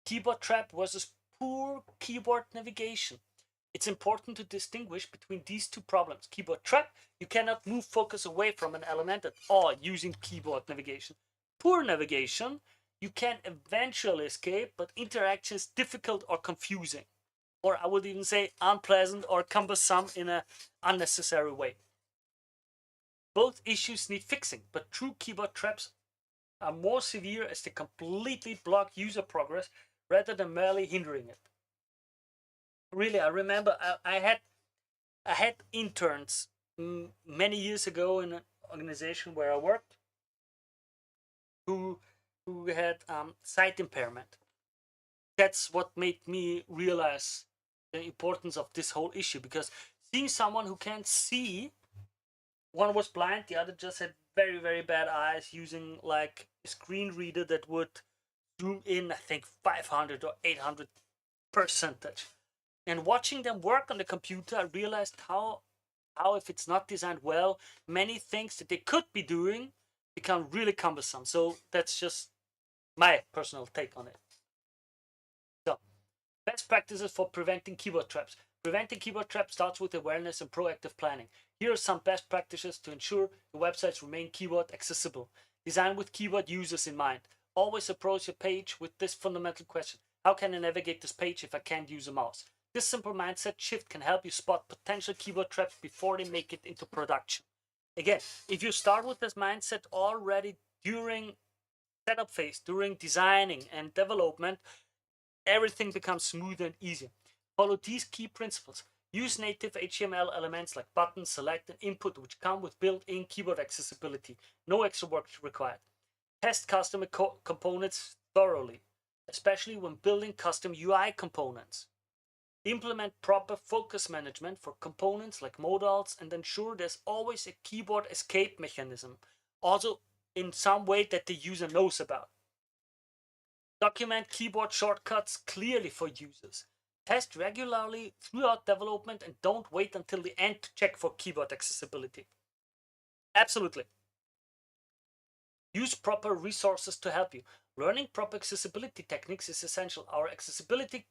Keyboard trap versus poor keyboard navigation. It's important to distinguish between these two problems. Keyboard trap, you cannot move focus away from an element at all using keyboard navigation. Poor navigation, you can eventually escape, but interaction is difficult or confusing. Or I would even say unpleasant or cumbersome in an unnecessary way. Both issues need fixing, but true keyboard traps are more severe as they completely block user progress rather than merely hindering it. Really, I remember I had interns many years ago in an organization where I worked who had sight impairment. That's what made me realize the importance of this whole issue, because seeing someone who can't see, one was blind, the other just had very, very bad eyes, using like a screen reader that would zoom in, I think 500 or 800%. And watching them work on the computer, I realized how if it's not designed well, many things that they could be doing become really cumbersome. So that's just my personal take on it. So, best practices for preventing keyboard traps. Preventing keyboard traps starts with awareness and proactive planning. Here are some best practices to ensure your websites remain keyboard accessible. Design with keyboard users in mind. Always approach your page with this fundamental question: how can I navigate this page if I can't use a mouse? This simple mindset shift can help you spot potential keyboard traps before they make it into production. Again, if you start with this mindset already during setup phase, during designing and development, everything becomes smoother and easier. Follow these key principles. Use native HTML elements like button, select, and input, which come with built-in keyboard accessibility. No extra work required. Test custom components thoroughly, especially when building custom UI components. Implement proper focus management for components like modals and ensure there's always a keyboard escape mechanism, also in some way that the user knows about. Document keyboard shortcuts clearly for users. Test regularly throughout development and don't wait until the end to check for keyboard accessibility. Absolutely. Use proper resources to help you. Learning proper accessibility techniques is essential. Our accessibility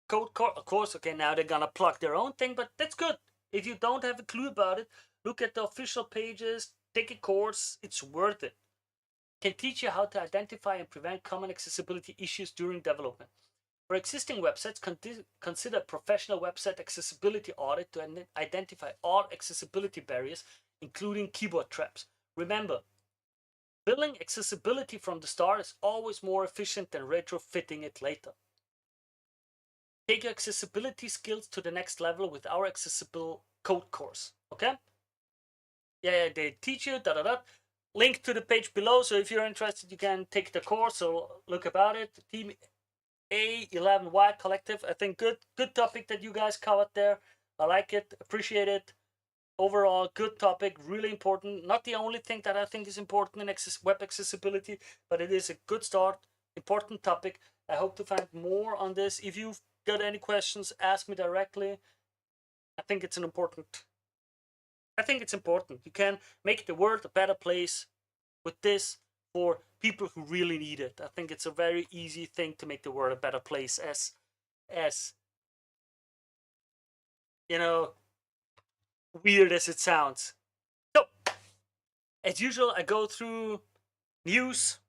code course, of course, okay, now they're gonna plug their own thing, but that's good. If you don't have a clue about it, look at the official pages, take a course, it's worth it. Can teach you how to identify and prevent common accessibility issues during development. For existing websites, consider professional website accessibility audit to identify all accessibility barriers, including keyboard traps. Remember, building accessibility from the start is always more efficient than retrofitting it later. Take your accessibility skills to the next level with our accessible code course, okay? Yeah, they teach you, Link to the page below, so if you're interested, you can take the course or look about it. Team A11Y Collective, I think good topic that you guys covered there. I like it, appreciate it. Overall, good topic, really important. Not the only thing that I think is important in web accessibility, but it is a good start, important topic. I hope to find more on this. If you've got any questions, ask me directly. I think it's important. You can make the world a better place with this for people who really need it. I think it's a very easy thing to make the world a better place, as you know, weird as it sounds. So, as usual, I go through news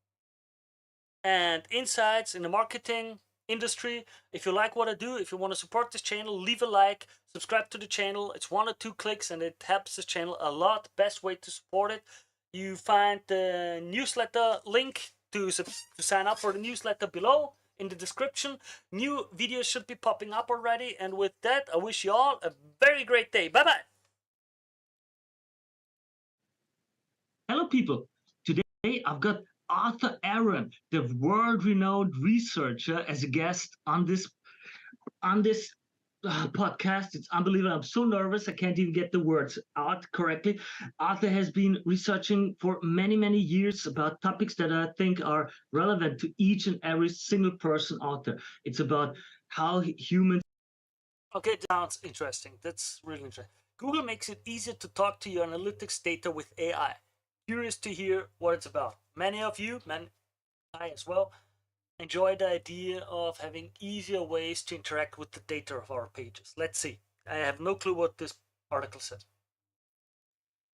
and insights in the marketing industry. If you like what I do, if you want to support this channel, leave a like, subscribe to the channel. It's 1 or 2 clicks and it helps this channel a lot. Best way to support it. You find the newsletter link to sign up for the newsletter below in the description. New videos should be popping up already. And with that, I wish you all a very great day. Bye-bye. Hello, people. Today Hey, I've got Arthur Aaron, the world-renowned researcher, as a guest on this podcast. It's unbelievable. I'm so nervous. I can't even get the words out correctly. Arthur has been researching for many, many years about topics that I think are relevant to each and every single person out there. It's about how humans. Okay, that sounds interesting. That's really interesting. Google makes it easier to talk to your analytics data with AI. Curious to hear what it's about. Many of you, I as well, enjoy the idea of having easier ways to interact with the data of our pages. Let's see. I have no clue what this article says.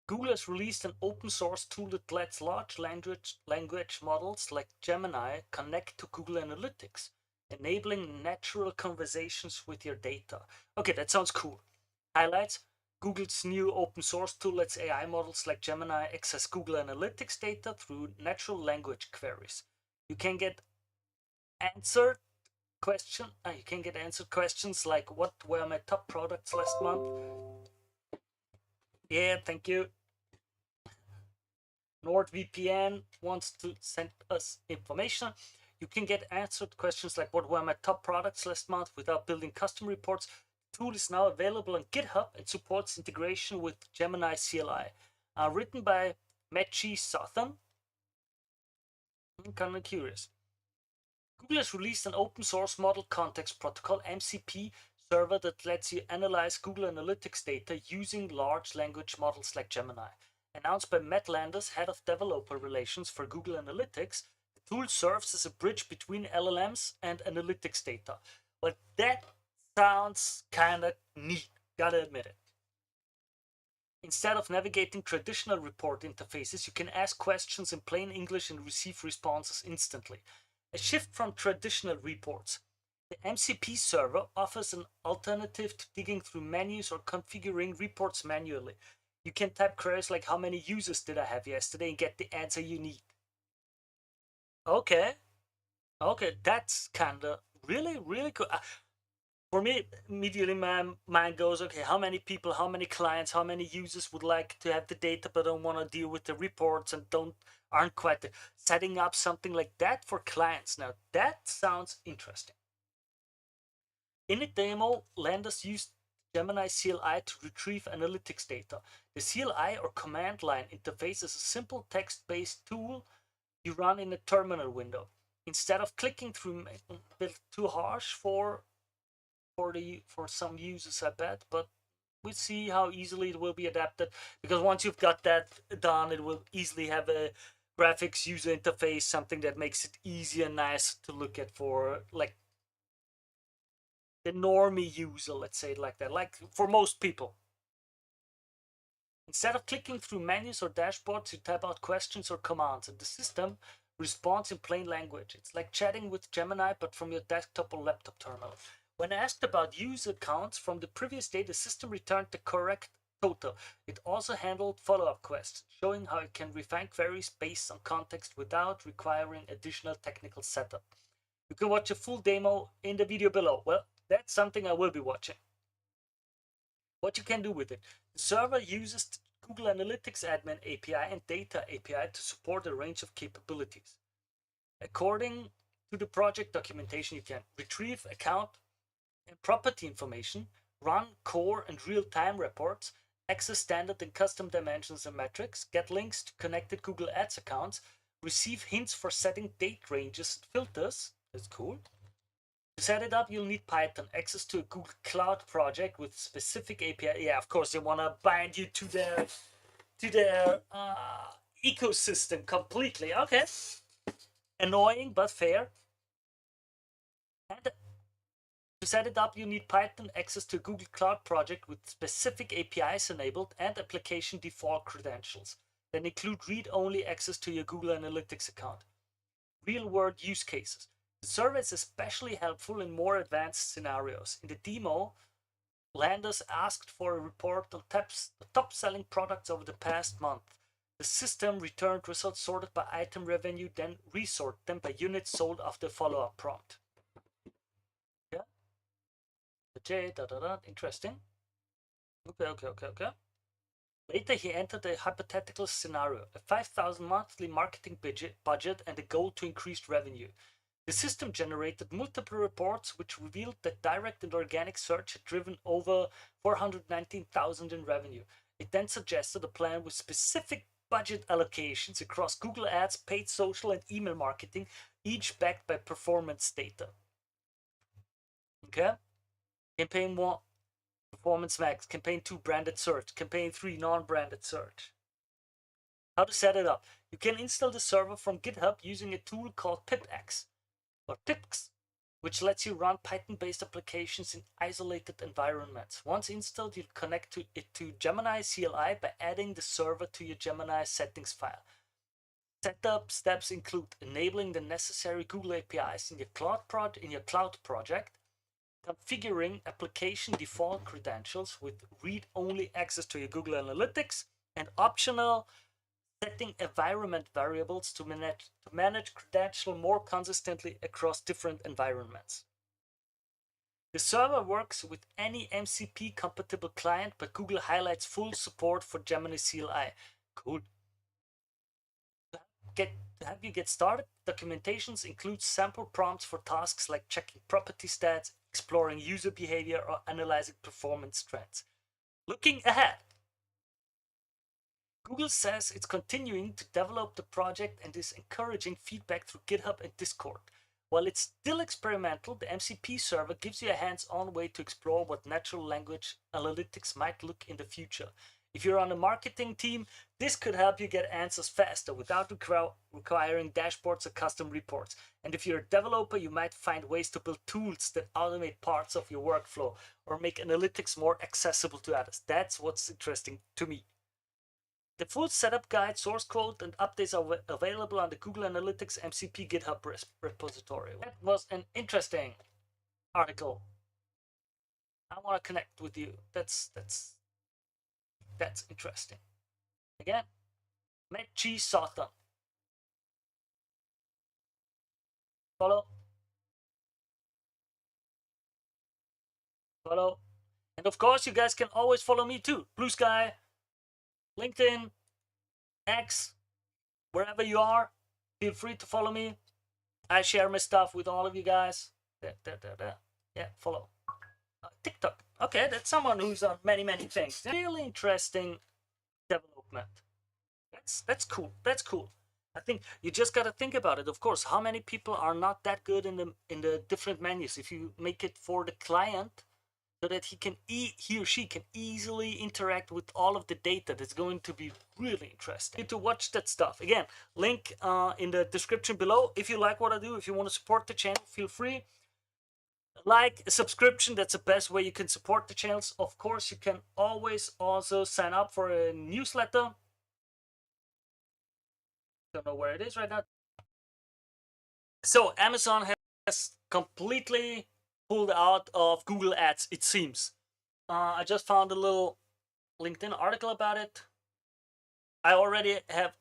Google has released an open source tool that lets large language models like Gemini connect to Google Analytics, enabling natural conversations with your data. Okay, that sounds cool. Highlights: Google's new open source tool lets AI models like Gemini access Google Analytics data through natural language queries. You can get answered questions like what were my top products last month. Yeah, thank you. NordVPN wants to send us information. You can get answered questions like what were my top products last month without building custom reports. The tool is now available on GitHub and supports integration with Gemini CLI. Written by Mechi Southern. I'm kind of curious. Google has released an open source model context protocol MCP server that lets you analyze Google Analytics data using large language models like Gemini. Announced by Matt Landers, head of developer relations for Google Analytics, the tool serves as a bridge between LLMs and analytics data. But that sounds kind of neat, gotta admit it. Instead of navigating traditional report interfaces, you can ask questions in plain English and receive responses instantly. A shift from traditional reports. The MCP server offers an alternative to digging through menus or configuring reports manually. You can type queries like how many users did I have yesterday and get the answer you need. Okay, that's kinda really cool. For me, immediately my mind goes, okay, how many people, how many clients, how many users would like to have the data but don't want to deal with the reports and aren't quite there. Setting up something like that for clients. Now that sounds interesting. In a demo, Landers used Gemini CLI to retrieve analytics data. The CLI or command line interface is a simple text-based tool you run in a terminal window. Instead of clicking through, a bit too harsh for some users, I bet, but we'll see how easily it will be adapted, because once you've got that done, it will easily have a graphics user interface, something that makes it easy and nice to look at for like the normie user, let's say it like that, like for most people. Instead of clicking through menus or dashboards, you type out questions or commands and the system responds in plain language. It's like chatting with Gemini but from your desktop or laptop terminal. When asked about user counts from the previous day, the system returned the correct total. It also handled follow-up questions, showing how it can refine queries based on context without requiring additional technical setup. You can watch a full demo in the video below. Well, that's something I will be watching. What you can do with it. The server uses Google Analytics Admin API and Data API to support a range of capabilities. According to the project documentation, you can retrieve account and property information, run core and real-time reports, access standard and custom dimensions and metrics, get links to connected Google Ads accounts, receive hints for setting date ranges and filters. That's cool. To set it up, you'll need Python, access to a Google Cloud project with specific API. Yeah, of course, they want to bind you to their ecosystem completely. Okay, annoying but fair. And to set it up, you need Python, access to a Google Cloud project with specific APIs enabled, and application default credentials that include read-only access to your Google Analytics account. Real-world use cases. The server is especially helpful in more advanced scenarios. In the demo, Landers asked for a report on the top-selling products over the past month. The system returned results sorted by item revenue, then resort them by units sold after follow-up prompt. Yeah. Okay, interesting. Okay. Later, he entered a hypothetical scenario, a 5,000 monthly marketing budget and a goal to increase revenue. The system generated multiple reports which revealed that direct and organic search had driven over 419,000 in revenue. It then suggested a plan with specific budget allocations across Google Ads, paid social, and email marketing, each backed by performance data. Okay? Campaign 1, Performance Max. Campaign 2, Branded Search. Campaign 3, Non-Branded Search. How to set it up. You can install the server from GitHub using a tool called pipx, or pipx, which lets you run Python-based applications in isolated environments. Once installed, you'll connect it to Gemini CLI by adding the server to your Gemini settings file. Setup steps include enabling the necessary Google APIs in your cloud project, configuring application default credentials with read-only access to your Google Analytics, and optional setting environment variables to manage credential more consistently across different environments. The server works with any MCP compatible client, but Google highlights full support for Gemini CLI. Cool. To have you get started, documentations include sample prompts for tasks like checking property stats, exploring user behavior, or analyzing performance trends. Looking ahead, Google says it's continuing to develop the project and is encouraging feedback through GitHub and Discord. While it's still experimental, the MCP server gives you a hands-on way to explore what natural language analytics might look in the future. If you're on a marketing team, this could help you get answers faster without requiring dashboards or custom reports. And if you're a developer, you might find ways to build tools that automate parts of your workflow or make analytics more accessible to others. That's what's interesting to me. The full setup guide, source code, and updates are available on the Google Analytics MCP GitHub repository. That was an interesting article. I want to connect with you. That's interesting. Again, Matt G. Sutton. Follow. And of course, you guys can always follow me too. Blue Sky, LinkedIn, X, wherever you are, feel free to follow me. I share my stuff with all of you guys. Yeah, follow. TikTok. Okay, that's someone who's on many things. Really interesting development. That's cool. That's cool. I think you just got to think about it. Of course, how many people are not that good in the different menus? If you make it for the client, so that he or she can easily interact with all of the data, that's going to be really interesting. You need to watch that stuff. Again, link in the description below. If you like what I do, if you want to support the channel, feel free. Like a subscription, that's the best way you can support the channels. Of course, you can always also sign up for a newsletter. Don't know where it is right now. So Amazon has completely pulled out of Google Ads, it seems. I just found a little LinkedIn article about it. I already have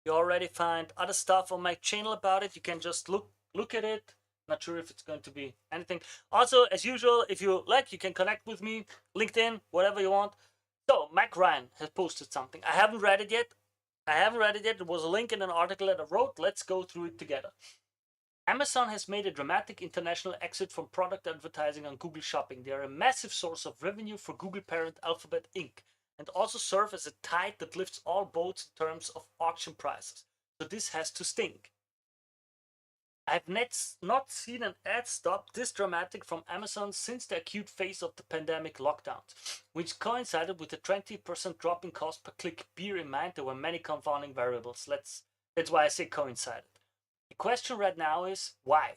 you already find other stuff on my channel about it. You can just look at it. Not sure if it's going to be anything. Also, as usual, if you like, you can connect with me, LinkedIn, whatever you want. So Mike Ryan has posted something. I haven't read it yet. There was a link in an article that I wrote. Let's go through it together. Amazon has made a dramatic international exit from product advertising on Google Shopping. They are a massive source of revenue for Google parent Alphabet Inc. and also serve as a tide that lifts all boats in terms of auction prices. So this has to sting. I've not seen an ad stop this dramatic from Amazon since the acute phase of the pandemic lockdowns, which coincided with a 20% drop in cost per click. Bear in mind there were many confounding variables. That's why I say coincided. The question right now is why?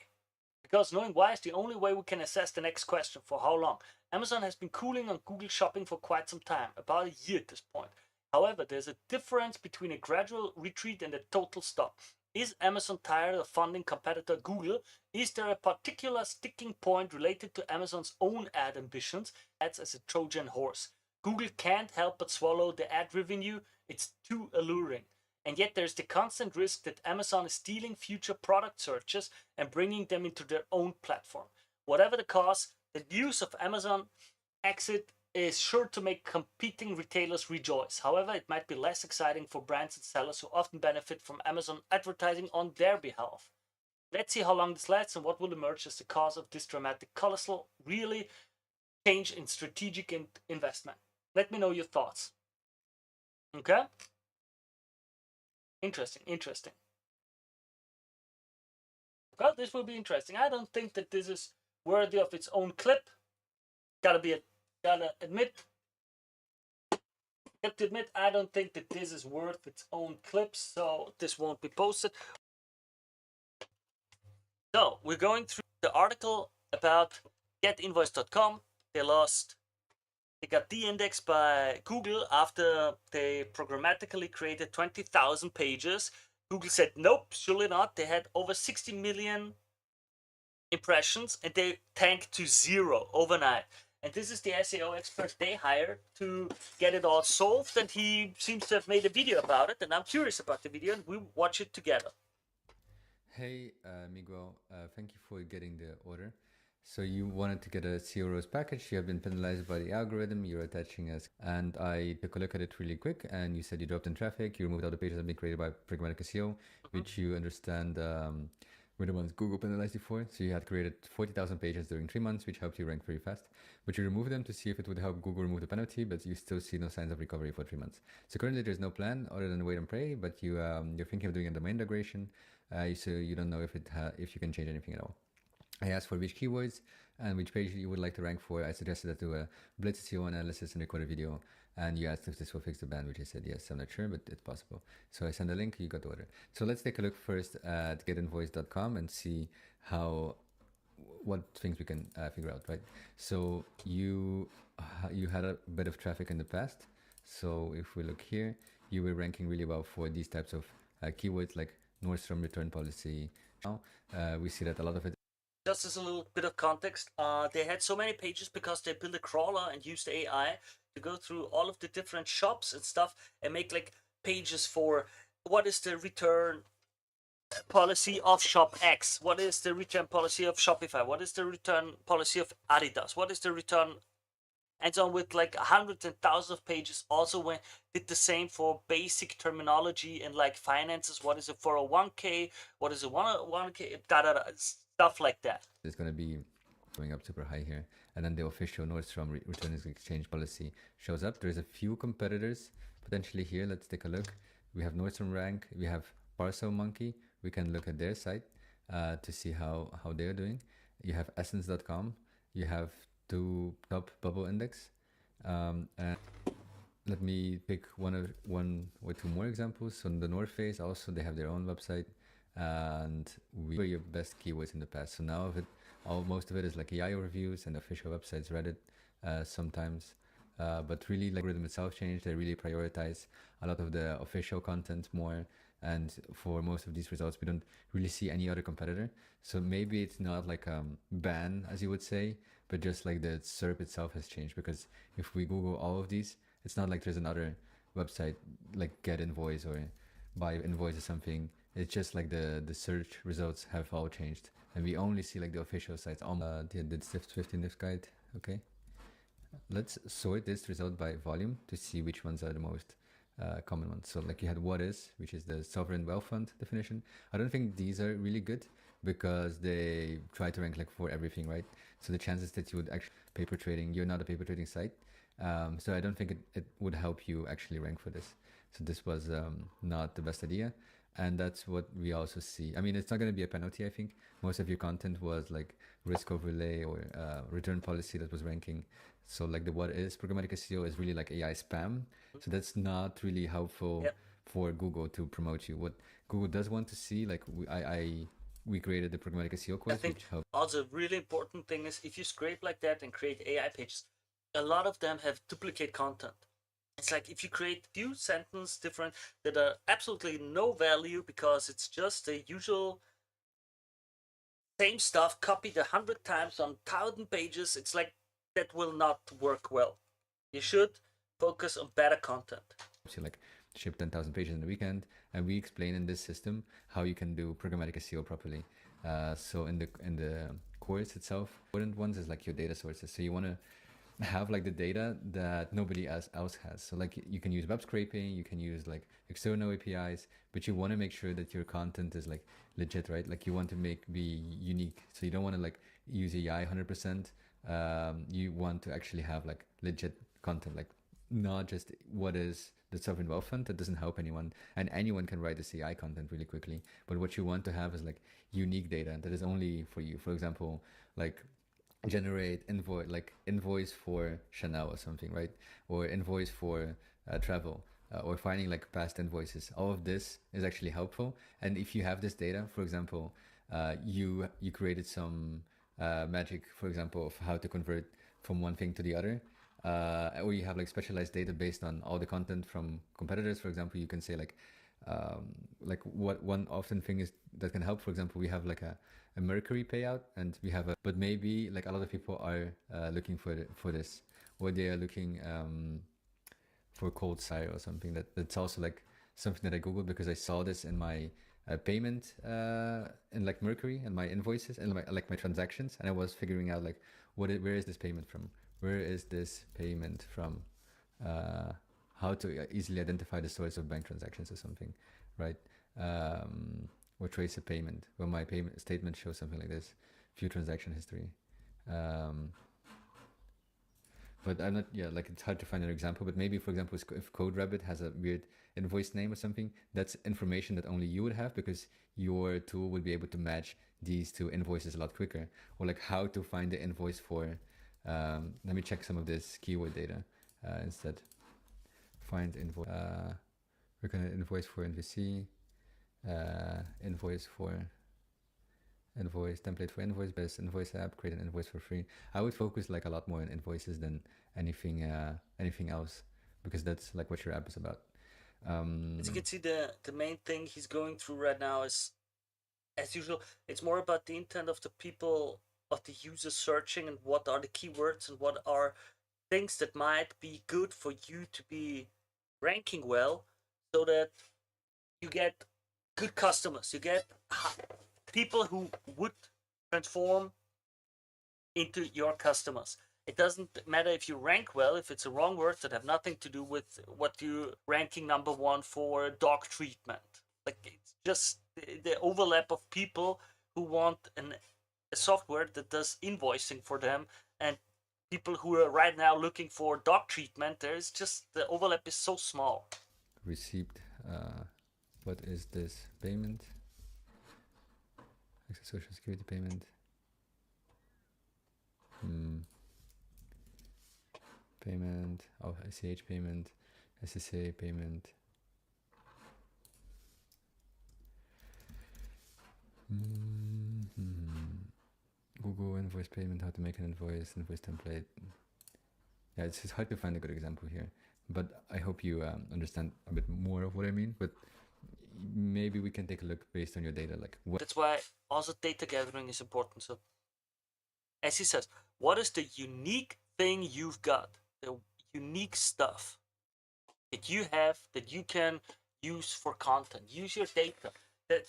Because knowing why is the only way we can assess the next question. For how long? Amazon has been cooling on Google Shopping for quite some time, about a year at this point. However, there's a difference between a gradual retreat and a total stop. Is Amazon tired of funding competitor Google? Is there a particular sticking point related to Amazon's own ad ambitions? Ads as a Trojan horse. Google can't help but swallow the ad revenue. It's too alluring. And yet there's the constant risk that Amazon is stealing future product searches and bringing them into their own platform. Whatever the cause, the news of Amazon exit is sure to make competing retailers rejoice. However, it might be less exciting for brands and sellers who often benefit from Amazon advertising on their behalf. Let's see how long this lasts and what will emerge as the cause of this dramatic, colossal, really change in strategic investment. Let me know your thoughts. Okay? Interesting, interesting. Well, this will be interesting. I don't think that this is worthy of its own clip. Gotta admit, I don't think that this is worth its own clip, so this won't be posted. So we're going through the article about getinvoice.com. They got de-indexed by Google after they programmatically created 20,000 pages. Google said, nope, surely not. They had over 60 million impressions and they tanked to 0 overnight. And this is the SEO expert they hired to get it all solved. And he seems to have made a video about it. And I'm curious about the video and we'll watch it together. Hey, Miguel, thank you for getting the order. So you wanted to get a SEO Rose package. You have been penalized by the algorithm. You're attaching us, and I took a look at it really quick. And you said you dropped in traffic. You removed all the pages that have been created by Pragmatic SEO, which you understand were the ones Google penalized you for. So you had created 40,000 pages during 3 months, which helped you rank very fast. But you removed them to see if it would help Google remove the penalty, but you still see no signs of recovery for 3 months. So currently there's no plan other than wait and pray. But you're thinking of doing a domain migration. So you don't know if you can change anything at all. I asked for which keywords and which page you would like to rank for. I suggested that do a Blitz SEO analysis and record a video. And you asked if this will fix the ban, which I said yes. I'm not sure, but it's possible. So I sent a link. You got the order. So let's take a look first at getinvoice.com and see what things we can figure out, right? So you had a bit of traffic in the past. So if we look here, you were ranking really well for these types of keywords like Nordstrom return policy. Now we see that a lot of it. Just as a little bit of context, they had so many pages because they built a crawler and used AI to go through all of the different shops and stuff and make like pages for what is the return policy of shop X, what is the return policy of Shopify, what is the return policy of Adidas, what is the return, and so on, with like hundreds and thousands of pages. Also did the same for basic terminology and like finances. What is a 401k? What is a 101k? Stuff like that. It's going to be going up super high here. And then the official Nordstrom return exchange policy shows up. There's a few competitors potentially here. Let's take a look. We have Nordstrom Rank. We have Parcel Monkey. We can look at their site to see how they're doing. You have essence.com. You have two top bubble index. And let me pick one or two more examples. So the North Face also, they have their own website. And we were your best keywords in the past. So now most of it is like AI reviews and official websites, Reddit sometimes. But really, like, the algorithm itself changed. They really prioritize a lot of the official content more. And for most of these results, we don't really see any other competitor. So maybe it's not like a ban, as you would say, but just like the SERP itself has changed. Because if we Google all of these, it's not like there's another website like Get Invoice or Buy Invoice or something. It's just like the search results have all changed, and we only see like the official sites on the Swift Index guide. Okay, let's sort this result by volume to see which ones are the most common ones. So like you had what is, which is the sovereign wealth fund definition. I don't think these are really good because they try to rank like for everything, right? So the chances that you would actually paper trading, you're not a paper trading site. So I don't think it would help you actually rank for this. So this was not the best idea. And that's what we also see. I mean, it's not going to be a penalty, I think. Most of your content was like risk overlay or return policy that was ranking. So like the what is programmatic SEO is really like AI spam. So that's not really helpful for Google to promote you. What Google does want to see, like we created the programmatic SEO course, which helped. Also, a really important thing is if you scrape like that and create AI pages, a lot of them have duplicate content. It's like if you create few sentences different that are absolutely no value because it's just the usual same stuff copied 100 times on 1,000 pages, it's like that will not work well. You should focus on better content. So like ship 10,000 pages in the weekend, and we explain in this system how you can do programmatic SEO properly. So in the course itself, important ones is like your data sources. So you want to have like the data that nobody else has. So like you can use web scraping, you can use like external APIs, but you want to make sure that your content is like legit, right? Like you want to be unique. So you don't want to like use AI 100%. You want to actually have like legit content, like not just what is the sovereign wealth fund that doesn't help anyone, and anyone can write this AI content really quickly. But what you want to have is like unique data that is only for you. For example, like generate invoice for Chanel or something, right? Or invoice for travel, or finding like past invoices. All of this is actually helpful. And if you have this data, for example, you created some magic, for example, of how to convert from one thing to the other. Or you have like specialized data based on all the content from competitors. For example, you can say like what one often thing is that can help. For example, we have like a Mercury payout, and we have but maybe like a lot of people are looking for this, or they are looking for cold cider or something. That's also like something that I googled because I saw this in my payment in like Mercury and my invoices and my transactions, and I was figuring out like where is this payment from? Where is this payment from? How to easily identify the source of bank transactions or something, right? Or trace a payment. Well, my payment statement shows something like this: view transaction history. But I'm not, yeah, like it's hard to find an example, but maybe, for example, if CodeRabbit has a weird invoice name or something, that's information that only you would have because your tool would be able to match these two invoices a lot quicker. Or like how to find the invoice for, let me check some of this keyword data instead. Find invoice, we're gonna invoice for NVC, invoice template for invoice, best invoice app, create an invoice for free. I would focus like a lot more on invoices than anything else, because that's like what your app is about. As you can see, the main thing he's going through right now is, as usual, it's more about the intent of the people, of the users searching, and what are the keywords and what are things that might be good for you to be ranking well, so that you get good customers, you get people who would transform into your customers. It doesn't matter if you rank well, if it's a wrong word that have nothing to do with what you ranking number one for dog treatment. Like it's just the overlap of people who want a software that does invoicing for them, and people who are right now looking for dog treatment. There's just the overlap is so small. Receipt. What is this payment? Access Social Security payment. Payment. Oh, ICH payment. SSA payment. Google invoice payment. How to make an invoice template. Yeah, it's hard to find a good example here, but I hope you understand a bit more of what I mean. But maybe we can take a look based on your data, like what. That's why also data gathering is important. So, as he says, what is the unique thing you've got? The unique stuff that you have that you can use for content. Use your data.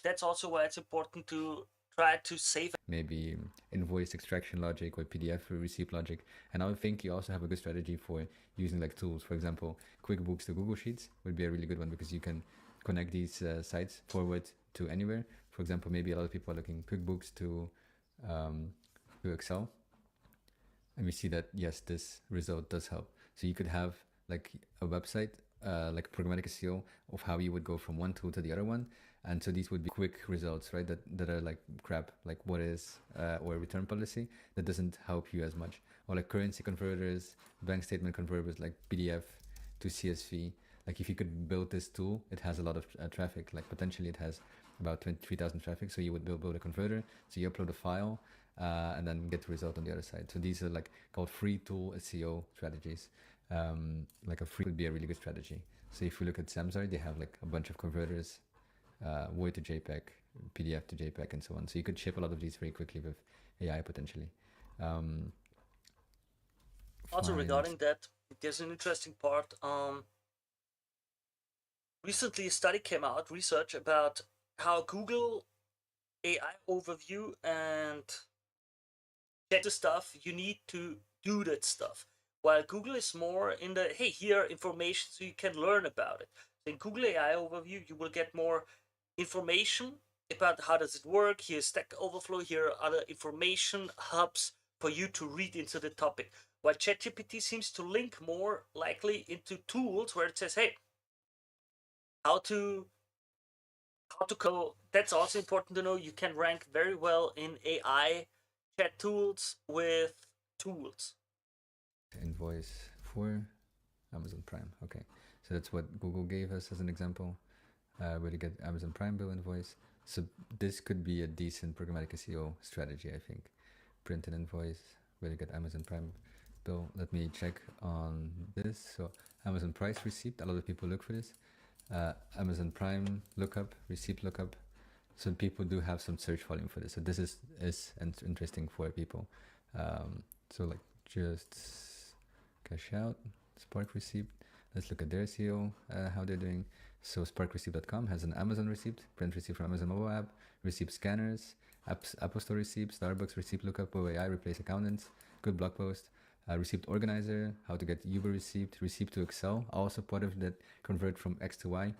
That's also why it's important to try to save. Maybe invoice extraction logic or PDF receipt logic. And I would think you also have a good strategy for using like tools. For example, QuickBooks to Google Sheets would be a really good one, because you can connect these sites forward to anywhere. For example, maybe a lot of people are looking QuickBooks to Excel. And we see that, yes, this result does help. So you could have like a website, like programmatic SEO of how you would go from one tool to the other one. And so these would be quick results, right? That are like crap, like what is, or return policy that doesn't help you as much. Or like currency converters, bank statement converters, like PDF to CSV. Like if you could build this tool, it has a lot of traffic, like potentially it has about 23,000 traffic. So you would build a converter. So you upload a file, and then get the result on the other side. So these are like called free tool SEO strategies. Like a free would be a really good strategy. So if you look at Samsung, they have like a bunch of converters, Word to JPEG, PDF to JPEG, and so on. So you could ship a lot of these very quickly with AI potentially. Also regarding that, there's an interesting part. Recently a study came out, research about how Google AI overview and check the stuff you need to do that stuff. while Google is more in the, hey, here information so you can learn about it. So in Google AI Overview, you will get more information about how does it work. Here's Stack Overflow, here are other information hubs for you to read into the topic. While ChatGPT seems to link more likely into tools where it says, hey, how to go. That's also important to know. You can rank very well in AI chat tools with tools. Invoice for Amazon Prime. Okay, so that's what Google gave us as an example. Where to get Amazon Prime bill invoice. So this could be a decent programmatic SEO strategy, I think. Print an invoice, where to get Amazon Prime bill. Let me check on this. So Amazon price receipt. A lot of people look for this. Amazon Prime lookup, receipt lookup. So people do have some search volume for this. So this is interesting for people. So like just cash out, Spark receipt. Let's look at their SEO, how they're doing. So sparkreceipt.com has an Amazon receipt, print receipt from Amazon mobile app, receipt scanners, Apple Store receipt, Starbucks receipt lookup, OAI replace accountants, good blog post, receipt organizer, how to get Uber receipt to Excel, also part of that convert from X to Y,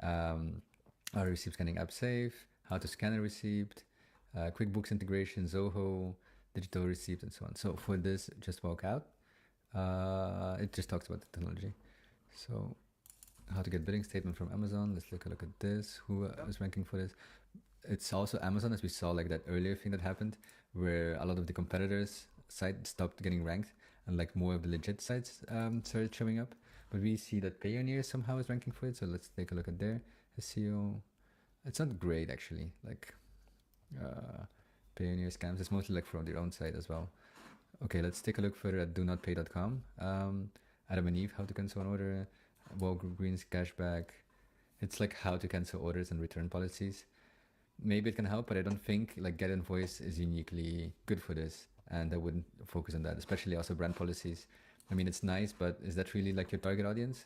our receipt scanning app safe, how to scan a receipt, QuickBooks integration, Zoho, digital receipt, and so on. So for this, just walk out. It just talks about the technology. So how to get billing statement from Amazon. Let's take a look at this. Who is ranking for this? It's also Amazon, as we saw like that earlier thing that happened where a lot of the competitors sites stopped getting ranked and like more of the legit sites started showing up. But we see that Payoneer somehow is ranking for it. So let's take a look at their SEO. It's not great actually. Like Payoneer scams. It's mostly like from their own site as well. Okay, let's take a look further at donotpay.com. Adam and Eve, how to cancel an order. Walgreens cashback. It's like how to cancel orders and return policies. Maybe it can help, but I don't think like Get Invoice is uniquely good for this, and I wouldn't focus on that, especially also brand policies. I mean, it's nice, but is that really like your target audience?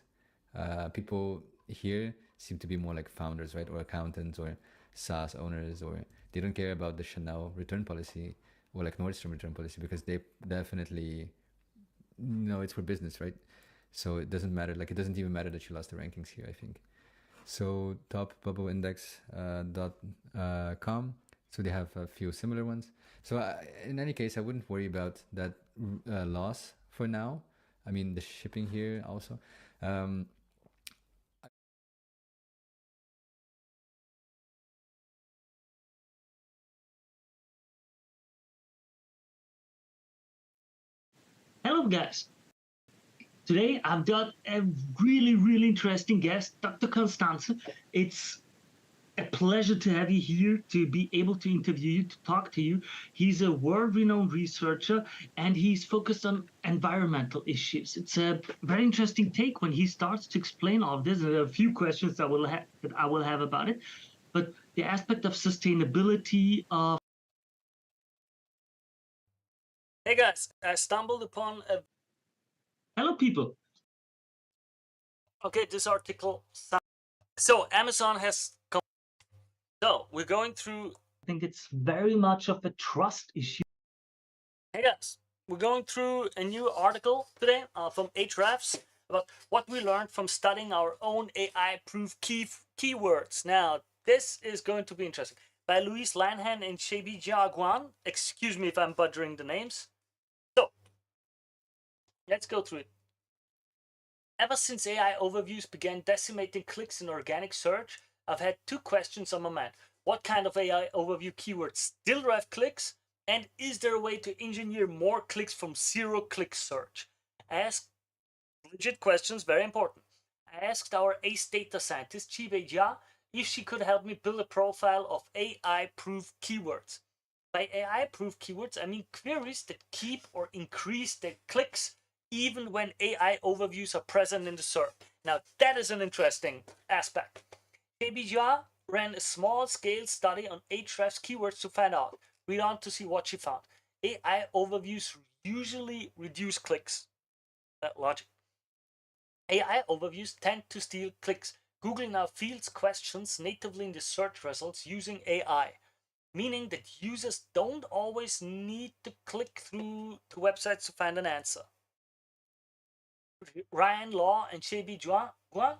People here seem to be more like founders, right, or accountants or SaaS owners, or they don't care about the Chanel return policy or like Nordstrom return policy because they definitely know it's for business, right? So it doesn't matter. Like it doesn't even matter that you lost the rankings here, I think. So topbubblindex.com. So they have a few similar ones. So in any case, I wouldn't worry about that loss for now. I mean, the shipping here also. Hello, guys. Today I've got a really, really interesting guest, Dr. Constanze. It's a pleasure to have you here, to be able to interview you, to talk to you. He's a world-renowned researcher, and he's focused on environmental issues. It's a very interesting take when he starts to explain all of this. There are a few questions that I will have about it, but the aspect of sustainability of. Hey guys, I stumbled upon a. Hello, people. Okay, this article. So Amazon has. So we're going through. I think it's very much of a trust issue. Hey guys, we're going through a new article today from Ahrefs about what we learned from studying our own AI-proof keywords. Now, this is going to be interesting. By Louise Lanhan and Shebi Jiaguan. Excuse me if I'm butchering the names. So, let's go through it. Ever since AI overviews began decimating clicks in organic search, I've had two questions on my mind. What kind of AI overview keywords still drive clicks? And is there a way to engineer more clicks from zero-click search? I asked legit questions, very important. I asked our ace data scientist, Chibe Jia, if she could help me build a profile of AI-proof keywords. By AI-proof keywords, I mean queries that keep or increase their clicks even when AI overviews are present in the SERP. Now, that is an interesting aspect. Chibe Jia ran a small-scale study on Ahrefs keywords to find out. Read on to see what she found. AI overviews usually reduce clicks. That logic. AI overviews tend to steal clicks. Google now fields questions natively in the search results using AI, meaning that users don't always need to click through to websites to find an answer. Ryan Law and Xebi Guan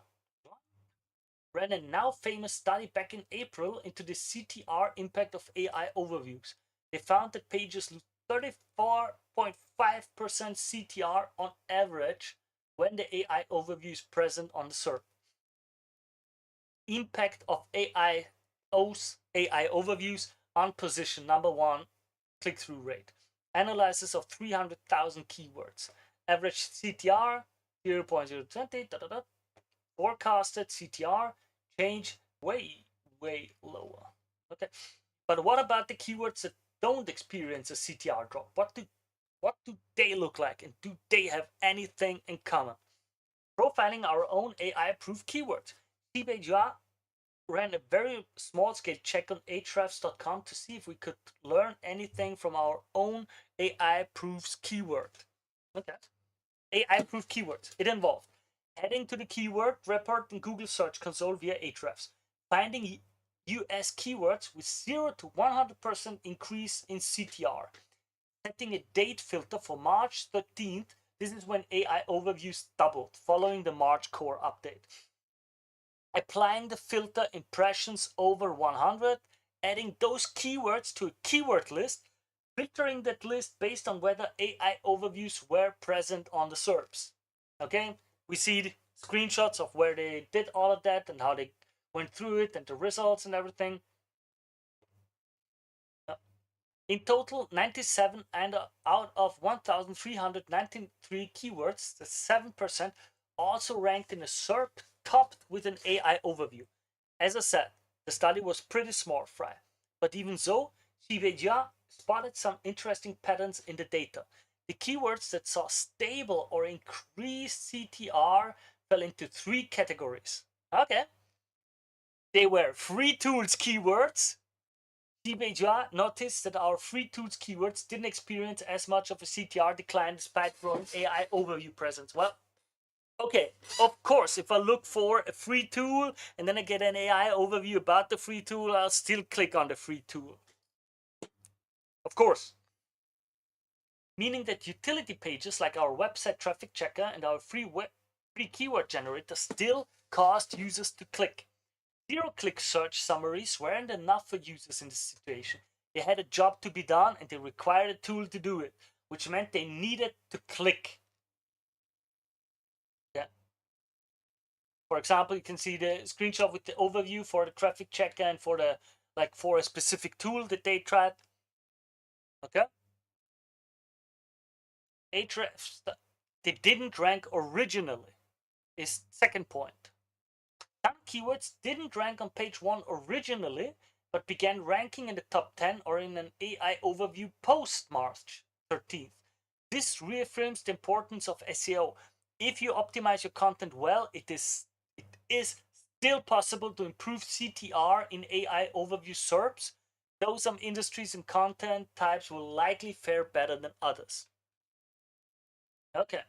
ran a now famous study back in April into the CTR impact of AI overviews. They found that pages lose 34.5% CTR on average when the AI overview is present on the SERP. Impact of AI overviews on position. Number one, click-through rate. Analysis of 300,000 keywords. Average CTR 0.020. Forecasted CTR change way lower. Okay, but what about the keywords that don't experience a CTR drop? What do they look like, and do they have anything in common? Profiling our own AI-proof keywords. Xibei ran a very small-scale check on Ahrefs.com to see if we could learn anything from our own AI-proof keyword. Okay, AI-proof keywords. It involved heading to the keyword report in Google Search Console via Ahrefs, finding US keywords with 0 to 100% increase in CTR, setting a date filter for March 13th. This is when AI overviews doubled following the March core update. Applying the filter impressions over 100, adding those keywords to a keyword list, filtering that list based on whether AI overviews were present on the SERPs. Okay, we see screenshots of where they did all of that and how they went through it and the results and everything. In total, 97 and out of 1,393 keywords, the 7% also ranked in a SERP topped with an AI overview. As I said, the study was pretty smart fry, but even so, Xibei spotted some interesting patterns in the data. The keywords that saw stable or increased CTR fell into 3 categories. Okay. They were free tools keywords. Xibei noticed that our free tools keywords didn't experience as much of a CTR decline despite growing AI overview presence. Well, okay, of course, if I look for a free tool and then I get an AI overview about the free tool, I'll still click on the free tool. Of course. Meaning that utility pages like our website traffic checker and our free keyword generator still caused users to click. Zero-click search summaries weren't enough for users in this situation. They had a job to be done and they required a tool to do it, which meant they needed to click. Yeah. For example, you can see the screenshot with the overview for the traffic checker and for the for a specific tool that they tried. Okay. Ahrefs, they didn't rank originally, is second point. Some keywords didn't rank on page 1 originally, but began ranking in the top 10 or in an AI overview post March 13th. This reaffirms the importance of SEO. If you optimize your content well, it is still possible to improve CTR in AI overview SERPs, though some industries and content types will likely fare better than others. Okay.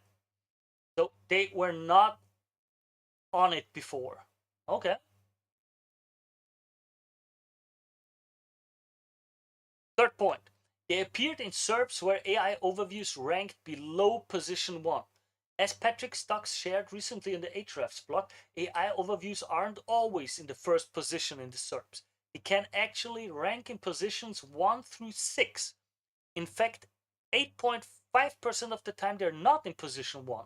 So they were not on it before. Okay. Third point. They appeared in SERPs where AI overviews ranked below position 1. As Patrick Stocks shared recently in the Ahrefs blog, AI overviews aren't always in the first position in the SERPs. They can actually rank in positions 1 through 6. In fact, 8.5% of the time they're not in position 1.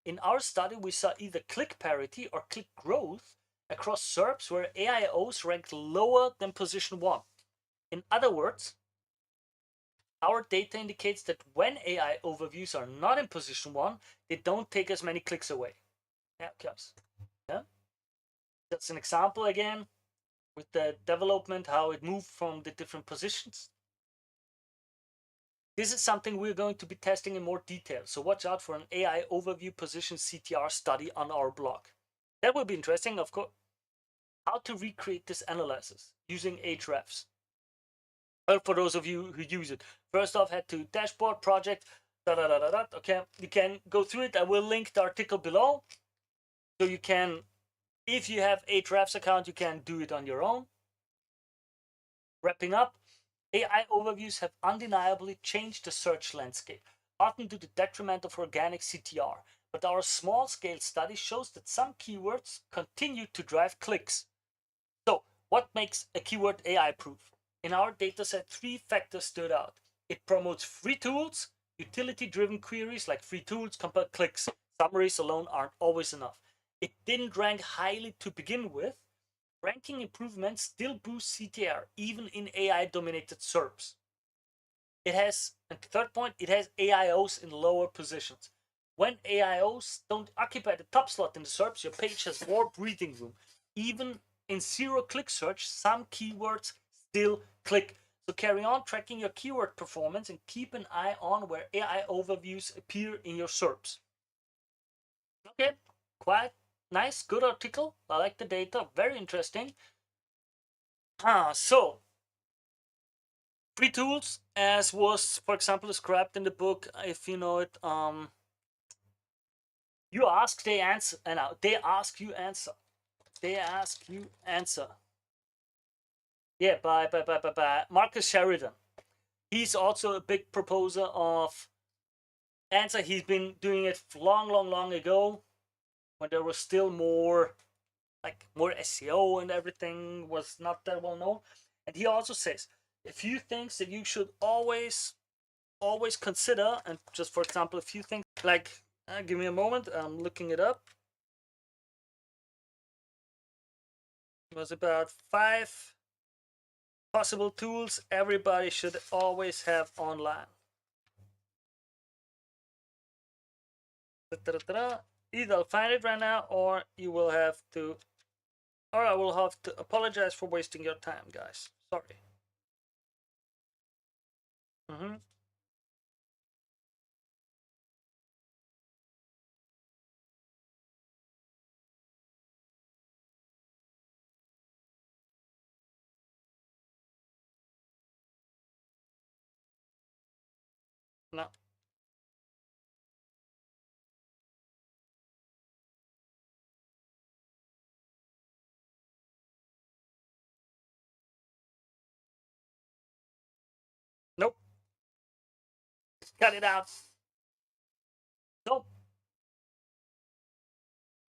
In our study, we saw either click parity or click growth across SERPs where AIOs ranked lower than position 1. In other words, our data indicates that when AI overviews are not in position 1, they don't take as many clicks away. Yeah, yeah. That's an example again with the development, how it moved from the different positions. This is something we're going to be testing in more detail, so watch out for an AI overview position CTR study on our blog. That will be interesting, of course. How to recreate this analysis using Ahrefs. Well, for those of you who use it, first off, head to dashboard project. Okay, you can go through it. I will link the article below, so you can, if you have Ahrefs account, you can do it on your own. Wrapping up, AI overviews have undeniably changed the search landscape, often to the detriment of organic CTR. but our small-scale study shows that some keywords continue to drive clicks. So, what makes a keyword AI-proof? In our dataset, 3 factors stood out. It promotes free tools, utility-driven queries like free tools compare clicks. Summaries alone aren't always enough. It didn't rank highly to begin with. Ranking improvements still boost CTR, even in AI-dominated SERPs. It has, and the third point, it has AIOs in lower positions. When AIOs don't occupy the top slot in the SERPs, your page has more breathing room. Even in zero-click search, some keywords still click. So carry on tracking your keyword performance and keep an eye on where AI overviews appear in your SERPs. Okay, quite nice, good article. I like the data, very interesting. So free tools, as was, for example, described in the book, if you know it, you ask, they answer, and they ask, you answer. They ask, you answer. Yeah, by Marcus Sheridan. He's also a big proposer of answer. He's been doing it long ago, when there was still more, like more SEO and everything was not that well known. And he also says a few things that you should always consider, and just for example, a few things like, give me a moment, I'm looking it up. It was about 5 possible tools everybody should always have online. Either I'll find it right now, or you will have to, or I will have to apologize for wasting your time, guys. Sorry. No. Nope. Cut it out. So,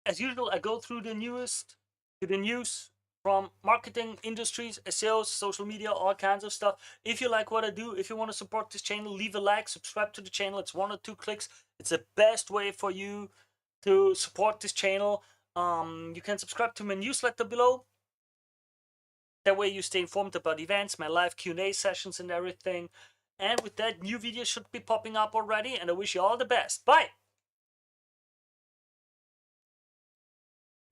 as usual, I go through the news from marketing, industries, SEOs, social media, all kinds of stuff. If you like what I do, if you want to support this channel, leave a like, subscribe to the channel. It's 1 or 2 clicks. It's the best way for you to support this channel. You can subscribe to my newsletter below. That way you stay informed about events, my live Q&A sessions and everything. And with that, new videos should be popping up already, and I wish you all the best. Bye!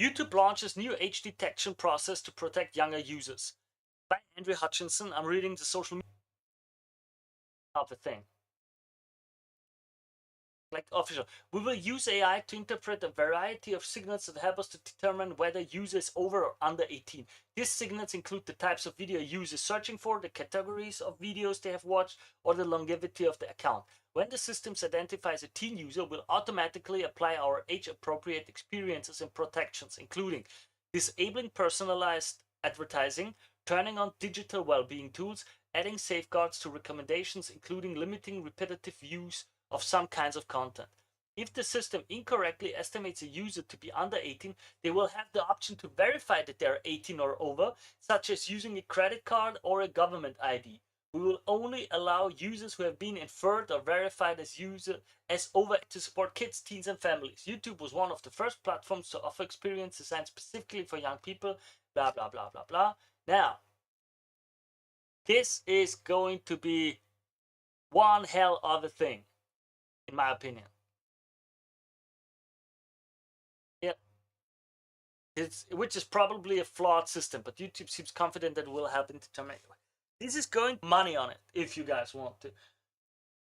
YouTube launches new age detection process to protect younger users. By Andrew Hutchinson. I'm reading the social media of the thing. Like official. We will use AI to interpret a variety of signals that help us to determine whether user is over or under 18. These signals include the types of video a user is searching for, the categories of videos they have watched, or the longevity of the account. When the system identifies a teen user, we'll automatically apply our age-appropriate experiences and protections, including disabling personalized advertising, turning on digital well-being tools, adding safeguards to recommendations, including limiting repetitive use of some kinds of content. If the system incorrectly estimates a user to be under 18, they will have the option to verify that they are 18 or over, such as using a credit card or a government ID. We will only allow users who have been inferred or verified as over to support kids, teens, and families. YouTube was one of the first platforms to offer experience designed specifically for young people, blah, blah, blah, blah, blah. Now, this is going to be one hell of a thing, in my opinion. Yeah. Which is probably a flawed system, but YouTube seems confident that it will help in determining. This is going money on it, if you guys want to.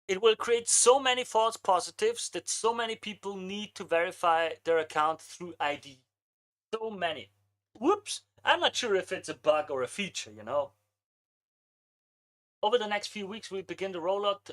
It will create so many false positives that so many people need to verify their account through ID. So many. Whoops! I'm not sure if it's a bug or a feature, you know. Over the next few weeks, we begin to roll out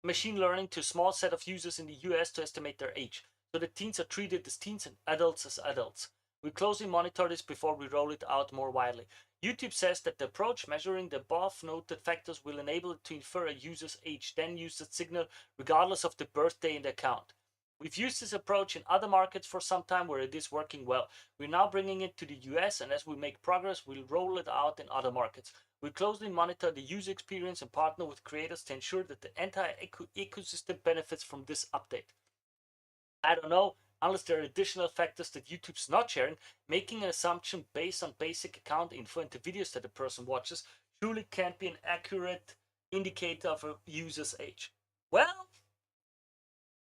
machine learning to a small set of users in the US to estimate their age. So the teens are treated as teens and adults as adults. We closely monitor this before we roll it out more widely. YouTube says that the approach measuring the above noted factors will enable it to infer a user's age, then use that signal regardless of the birthday in the account. We've used this approach in other markets for some time where it is working well. We're now bringing it to the US, and as we make progress, we'll roll it out in other markets. We closely monitor the user experience and partner with creators to ensure that the entire ecosystem benefits from this update. I don't know, unless there are additional factors that YouTube's not sharing, making an assumption based on basic account info and the videos that a person watches truly can't be an accurate indicator of a user's age. Well,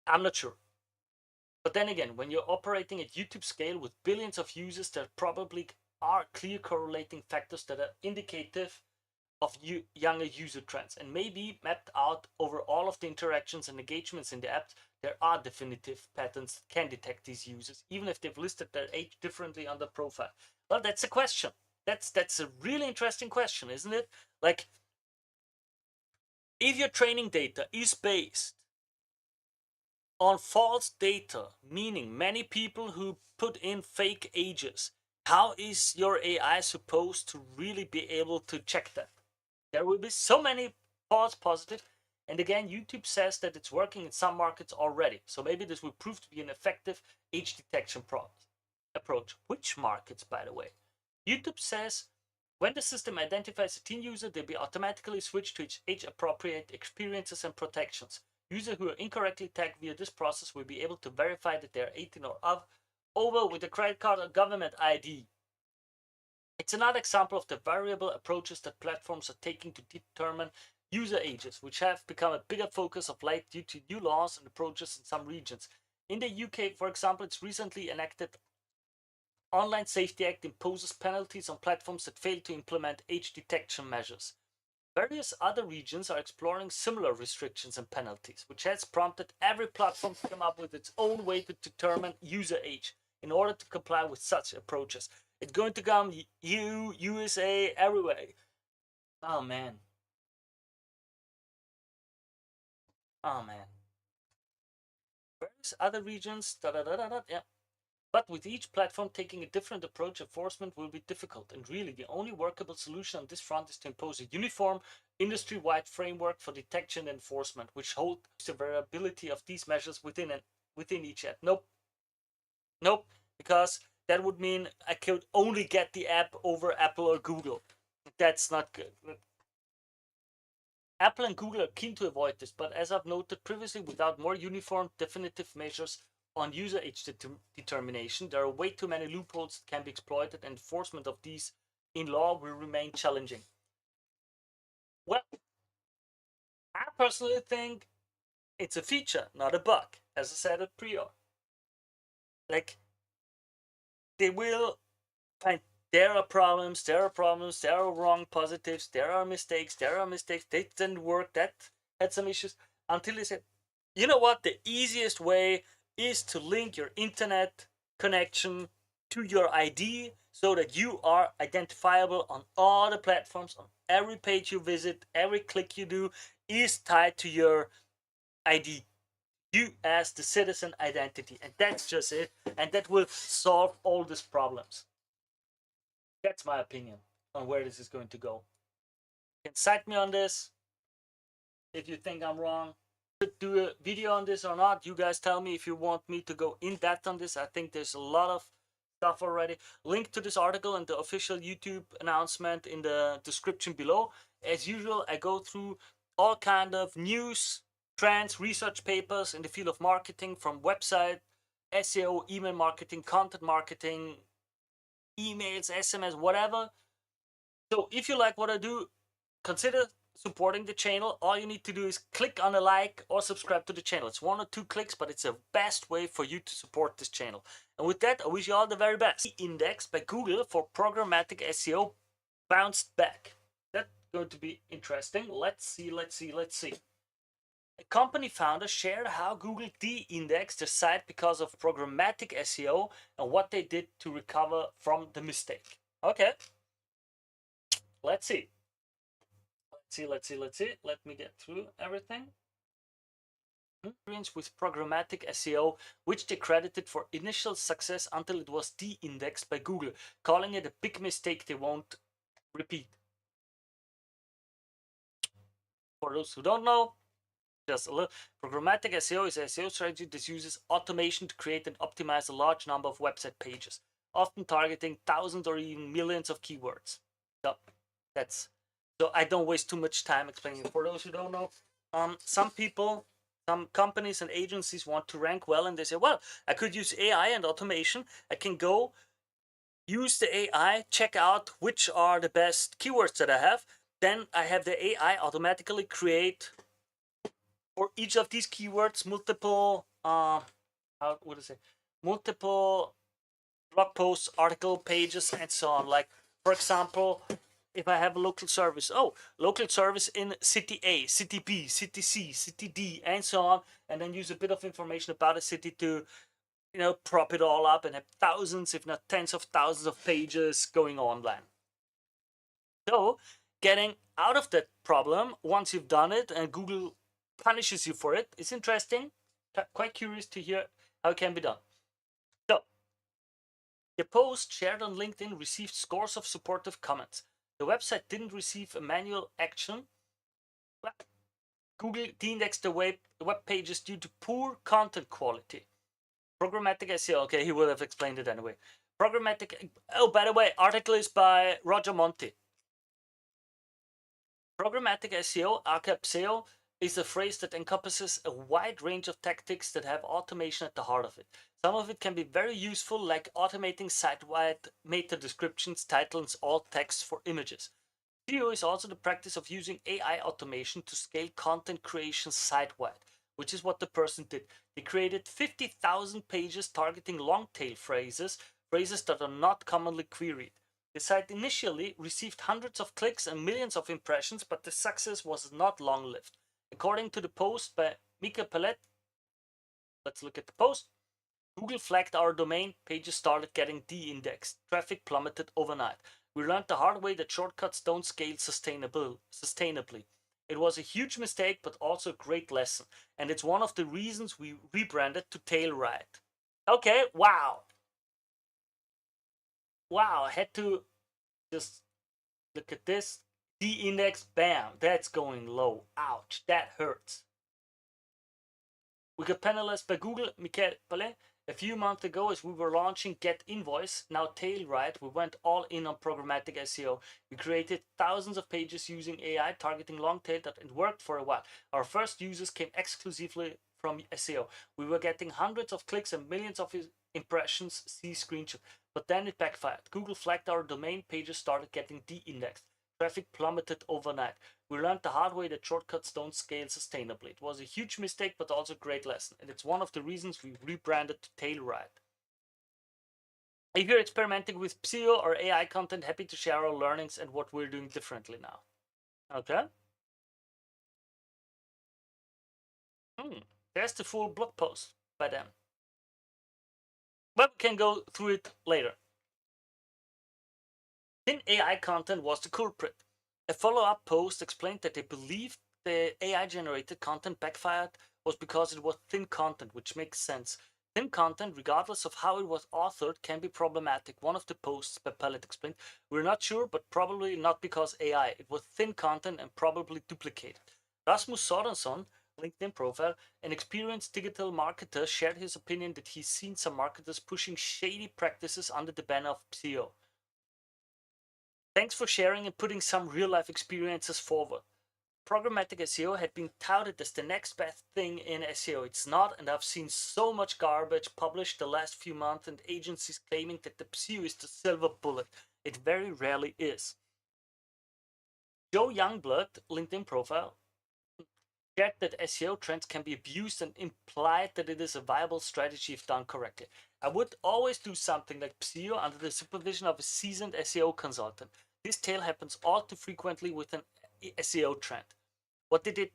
I'm not sure. But then again, when you're operating at YouTube scale with billions of users, there probably are clear correlating factors that are indicative of younger user trends, and maybe mapped out over all of the interactions and engagements in the app, there are definitive patterns that can detect these users, even if they've listed their age differently on the profile. Well, that's a question. That's a really interesting question, isn't it? Like, if your training data is based on false data, meaning many people who put in fake ages, how is your AI supposed to really be able to check that? There will be so many false positives. And again, YouTube says that it's working in some markets already. So maybe this will prove to be an effective age detection approach. Which markets, by the way? YouTube says when the system identifies a teen user, they'll be automatically switched to its age-appropriate experiences and protections. Users who are incorrectly tagged via this process will be able to verify that they are 18 or over with a credit card or government ID. It's another example of the variable approaches that platforms are taking to determine user ages, which have become a bigger focus of late due to new laws and approaches in some regions. In the UK, for example, its recently enacted Online Safety Act imposes penalties on platforms that fail to implement age detection measures. Various other regions are exploring similar restrictions and penalties, which has prompted every platform to come up with its own way to determine user age in order to comply with such approaches. It's going to come USA, everywhere. Oh man. Oh man. Various other regions, yeah. But with each platform taking a different approach, enforcement will be difficult. And really, the only workable solution on this front is to impose a uniform, industry-wide framework for detection and enforcement, which holds the variability of these measures within each app. Nope, because that would mean I could only get the app over Apple or Google. That's not good. Apple and Google are keen to avoid this, but as I've noted previously, without more uniform, definitive measures on user age determination, there are way too many loopholes that can be exploited, and enforcement of these in law will remain challenging. Well, I personally think it's a feature, not a bug, as I said at prior. Like, they will find there are problems, there are wrong positives, there are mistakes, they didn't work, that had some issues, until they said, you know what, the easiest way is to link your internet connection to your ID so that you are identifiable on all the platforms, on every page you visit, every click you do is tied to your ID. You as the citizen identity, and that's just it, and that will solve all these problems. That's my opinion on where this is going to go. You can cite me on this if you think I'm wrong. Should do a video on this or not? You guys tell me if you want me to go in depth on this. I think there's a lot of stuff already. Link to this article and the official YouTube announcement in the description below. As usual, I go through all kind of news, trends, research papers in the field of marketing, from website, SEO, email marketing, content marketing, emails, SMS, whatever. So if you like what I do, consider supporting the channel. All you need to do is click on a like or subscribe to the channel. It's 1 or 2 clicks, but it's the best way for you to support this channel. And with that, I wish you all the very best. Index by Google for programmatic SEO bounced back. That's going to be interesting. Let's see. A company founder shared how Google de-indexed their site because of programmatic SEO and what they did to recover from the mistake. Okay. Let's see. Let's see. Let me get through everything. Experience with programmatic SEO, which they credited for initial success until it was de-indexed by Google, calling it a big mistake they won't repeat. For those who don't know, just a little. Programmatic SEO is an SEO strategy that uses automation to create and optimize a large number of website pages, often targeting thousands or even millions of keywords. So that's so I don't waste too much time explaining. For those who don't know, some people, some companies and agencies want to rank well, and they say, well, I could use AI and automation. I can go use the AI, check out which are the best keywords that I have. Then I have the AI automatically create for each of these keywords multiple how would I say multiple blog posts, article pages, and so on. Like for example, if I have a local service, local service in city A, city B, city C, city D, and so on, and then use a bit of information about a city to prop it all up and have thousands, if not tens of thousands of pages going online. So getting out of that problem once you've done it and Google punishes you for it is interesting. Quite curious to hear how it can be done. So the post shared on LinkedIn received scores of supportive comments. The website didn't receive a manual action. Google de-indexed the web pages due to poor content quality. Programmatic SEO. Okay, he would have explained it anyway. Programmatic. Oh, by the way, article is by Roger Monti. Programmatic SEO, ARCAP SEO, is a phrase that encompasses a wide range of tactics that have automation at the heart of it. Some of it can be very useful, like automating site-wide meta descriptions, titles, alt text for images. SEO is also the practice of using AI automation to scale content creation site-wide, which is what the person did. They created 50,000 pages targeting long-tail phrases that are not commonly queried. The site initially received hundreds of clicks and millions of impressions, but the success was not long-lived. According to the post by Mika Pellet, let's look at the post. Google flagged our domain, pages started getting de-indexed, traffic plummeted overnight. We learned the hard way that shortcuts don't scale sustainably. It was a huge mistake, but also a great lesson, and it's one of the reasons we rebranded to Tailride. Okay, wow. Wow, I had to just look at this. De-index, bam, that's going low. Ouch, that hurts. We got penalized by Google, Michael Palais. A few months ago, as we were launching Get Invoice, now Tailride, we went all in on programmatic SEO. We created thousands of pages using AI targeting long tail that it worked for a while. Our first users came exclusively from SEO. We were getting hundreds of clicks and millions of impressions, see screenshot. But then it backfired. Google flagged our domain, pages started getting de-indexed. Traffic plummeted overnight. We learned the hard way that shortcuts don't scale sustainably. It was a huge mistake, but also a great lesson. And it's one of the reasons we rebranded to Tailride. If you're experimenting with SEO or AI content, happy to share our learnings and what we're doing differently now. Okay. There's the full blog post by them. But we can go through it later. Thin AI content was the culprit. A follow-up post explained that they believed the AI-generated content backfired was because it was thin content, which makes sense. Thin content, regardless of how it was authored, can be problematic. One of the posts by Pellet explained, we're not sure, but probably not because AI. It was thin content and probably duplicated. Rasmus Sorenson, LinkedIn profile, an experienced digital marketer, shared his opinion that he's seen some marketers pushing shady practices under the banner of SEO. Thanks for sharing and putting some real-life experiences forward. Programmatic SEO had been touted as the next best thing in SEO. It's not, and I've seen so much garbage published the last few months and agencies claiming that the SEO is the silver bullet. It very rarely is. Joe Youngblood, LinkedIn profile, shared that SEO trends can be abused and implied that it is a viable strategy if done correctly. I would always do something like SEO under the supervision of a seasoned SEO consultant. This tale happens all too frequently with an SEO trend. What did it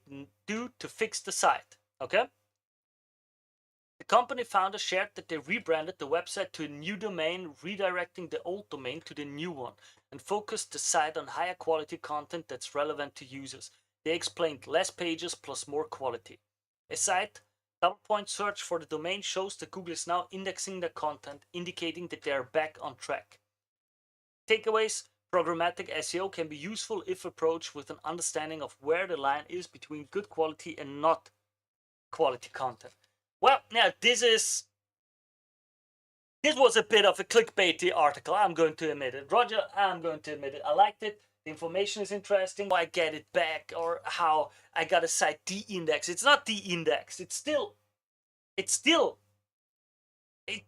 do to fix the site? Okay. The company founder shared that they rebranded the website to a new domain, redirecting the old domain to the new one, and focused the site on higher quality content that's relevant to users. They explained less pages plus more quality. A site double-point search for the domain shows that Google is now indexing the content, indicating that they are back on track. Takeaways: programmatic SEO can be useful if approached with an understanding of where the line is between good quality and not quality content. Well, now this was a bit of a clickbaity article. I'm going to admit it. Roger, I'm going to admit it. I liked it. The information is interesting. How I get it back, or how I got a site de-indexed. It's not de-indexed. It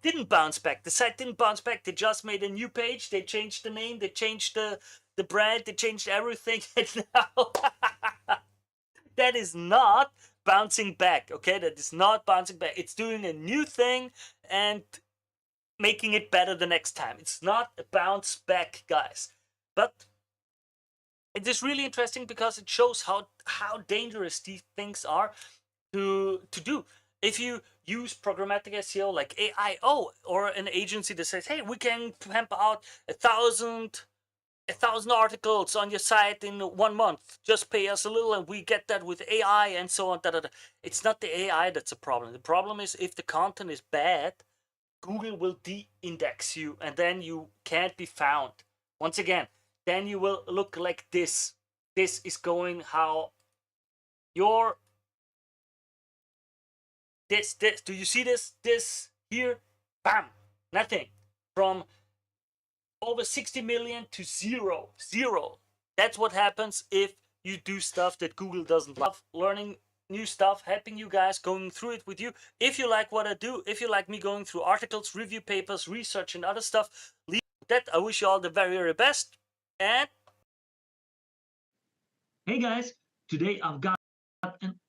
didn't bounce back. The site didn't bounce back. They just made a new page. They changed the name. They changed the brand. They changed everything. And now that is not bouncing back. Okay, that is not bouncing back. It's doing a new thing and making it better the next time. It's not a bounce back, guys. But it is really interesting because it shows how dangerous these things are to do. If you use programmatic SEO like AIO or an agency that says, hey, we can pump out 1,000 articles on your site in 1 month, just pay us a little and we get that with AI and so on. It's not the AI that's a problem. The problem is if the content is bad, Google will de-index you and then you can't be found. Once again, then you will look like this. This is going how your this do you see this here? Bam, nothing. From over 60 million to zero. That's what happens if you do stuff that Google doesn't love. Learning new stuff, helping you guys, going through it with you. If you like what I do, if you like me going through articles, review papers, research and other stuff, leave that. I wish you all the very, very best. And hey guys, today I've got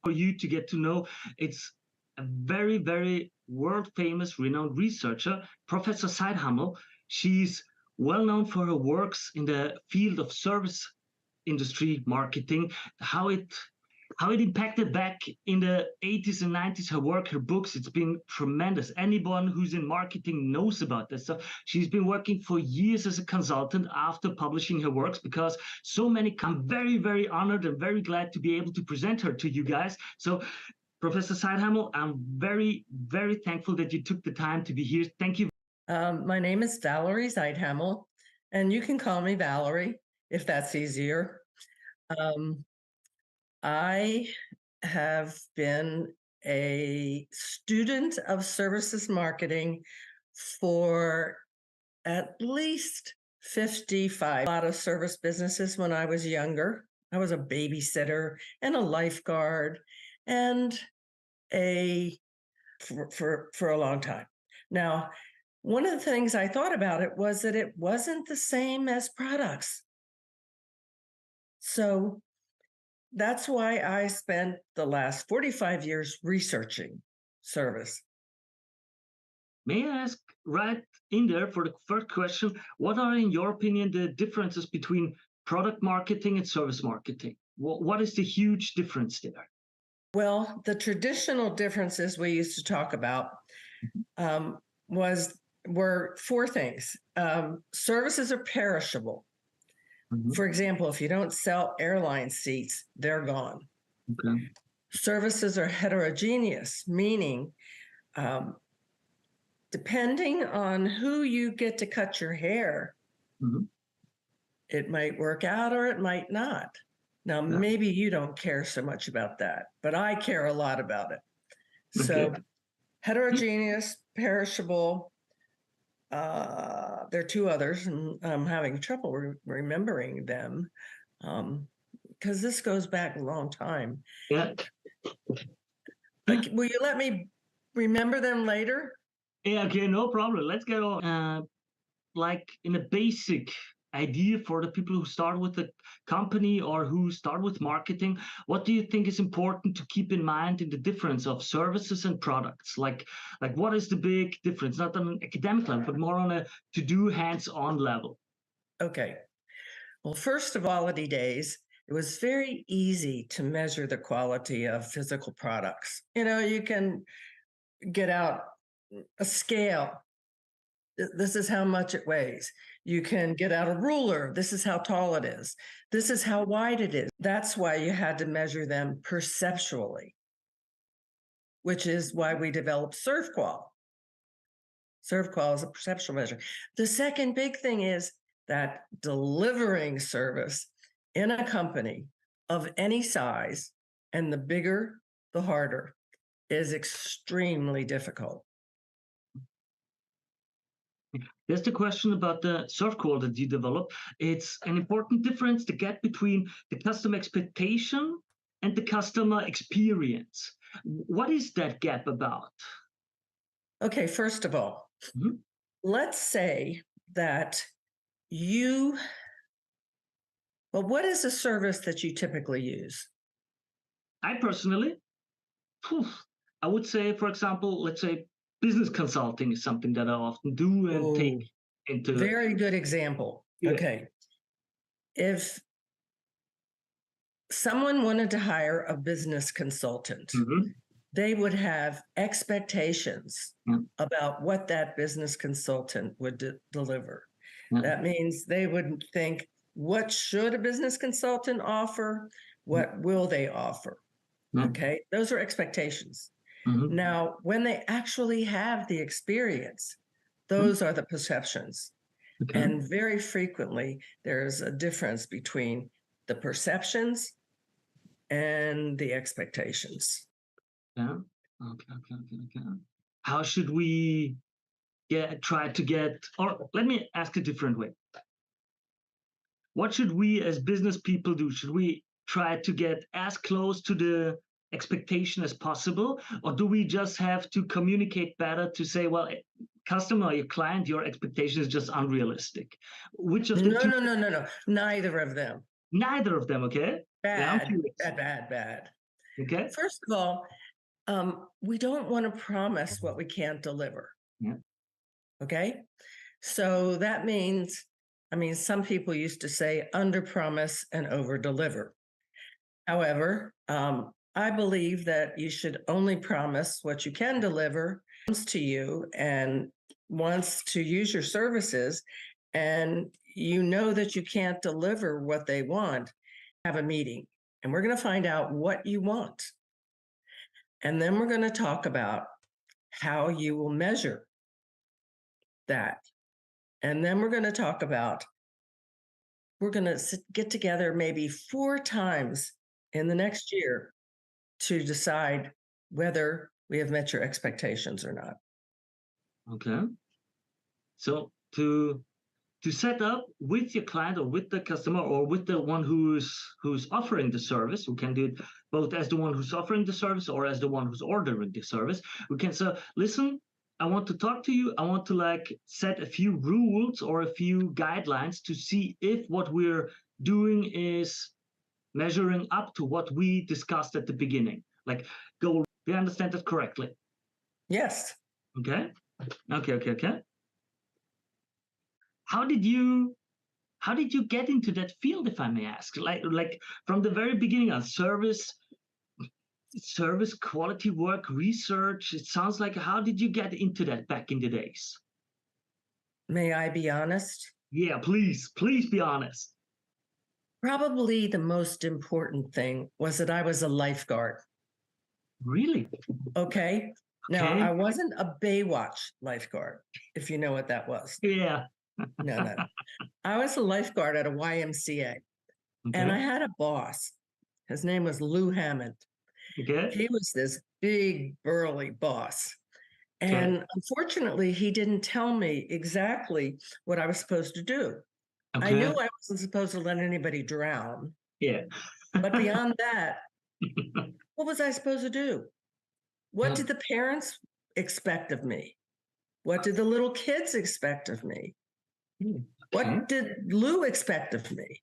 for you to get to know. It's a very, very world famous, renowned researcher, Professor Seidhammer. She's well known for her works in the field of service industry marketing, how it impacted back in the 80s and 90s, her work, her books. It's been tremendous. Anyone who's in marketing knows about this. So she's been working for years as a consultant after publishing her works, because so many. I'm very, very honored and very glad to be able to present her to you guys. So Professor Seidhammer, I'm very, very thankful that you took the time to be here. Thank you. My name is Valerie Seidhammer, and you can call me Valerie if that's easier. I have been a student of services marketing for at least 55. A lot of service businesses when I was younger. I was a babysitter and a lifeguard and for a long time. Now, one of the things I thought about it was that it wasn't the same as products. So that's why I spent the last 45 years researching service. May I ask right in there for the first question, what are, in your opinion, the differences between product marketing and service marketing? What is the huge difference there? Well, the traditional differences we used to talk about were four things. Services are perishable. Mm-hmm. For example, if you don't sell airline seats, they're gone. Okay. Services are heterogeneous, meaning depending on who you get to cut your hair, mm-hmm. it might work out or it might not. Now, maybe you don't care so much about that, but I care a lot about it. Okay. So heterogeneous, perishable, there are two others, and I'm having trouble remembering them because this goes back a long time. Yeah. Will you let me remember them later? Yeah, okay, no problem. Let's get on. Like in a basic idea for the people who start with the company or who start with marketing, what do you think is important to keep in mind in the difference of services and products? Like what is the big difference, not on an academic level, but more on a to-do hands-on level? Okay. Well, first of all, days, it was very easy to measure the quality of physical products. You know, you can get out a scale. This is how much it weighs. You can get out a ruler. This is how tall it is. This is how wide it is. That's why you had to measure them perceptually, which is why we developed ServQual. ServQual is a perceptual measure. The second big thing is that delivering service in a company of any size, and the bigger, the harder, is extremely difficult. There's the question about the serve call that you develop. It's an important difference, the gap between the customer expectation and the customer experience. What is that gap about? Okay, first of all, let's say that what is a service that you typically use? I personally, I would say, for example, let's say business consulting is something that I often do and take into. Very good example. Yeah. Okay. If someone wanted to hire a business consultant, they would have expectations about what that business consultant would deliver. That means they would think, what should a business consultant offer? What will they offer? Okay, those are expectations. Now, when they actually have the experience, those are the perceptions. And very frequently, there's a difference between the perceptions and the expectations. Yeah. Okay. How should we try to get, or let me ask a different way. What should we as business people do? Should we try to get as close to the expectation as possible? Or do we just have to communicate better to say, well, customer, your client, your expectation is just unrealistic? Which of the two? No. Neither of them. Neither of them, okay? Bad. Okay. First of all, we don't want to promise what we can't deliver. Yeah. Okay. So that means, some people used to say under promise and over deliver. However, I believe that you should only promise what you can deliver to you and wants to use your services, and you know that you can't deliver what they want. Have a meeting, and we're going to find out what you want. And then we're going to talk about how you will measure that. And then we're going to talk about, we're going to get together maybe 4 times in the next year to decide whether we have met your expectations or not. Okay. So to set up with your client or with the customer or with the one who's offering the service, we can do it both as the one who's offering the service or as the one who's ordering the service. We can say, listen, I want to talk to you. I want to set a few rules or a few guidelines to see if what we're doing is measuring up to what we discussed at the beginning. Do you understand that correctly? Yes. Okay. How did you get into that field, if I may ask? Like from the very beginning on service quality work research, it sounds like, how did you get into that back in the days? May I be honest? Yeah, please be honest. Probably the most important thing was that I was a lifeguard. Really? Okay. Now, I wasn't a Baywatch lifeguard, if you know what that was. Yeah. No. I was a lifeguard at a YMCA. And I had a boss. His name was Lou Hammond. Okay. He was this big, burly boss. And unfortunately, he didn't tell me exactly what I was supposed to do. Okay. I knew I wasn't supposed to let anybody drown. Yeah. But beyond that, what was I supposed to do? What did the parents expect of me? What did the little kids expect of me? Okay. What did Lou expect of me?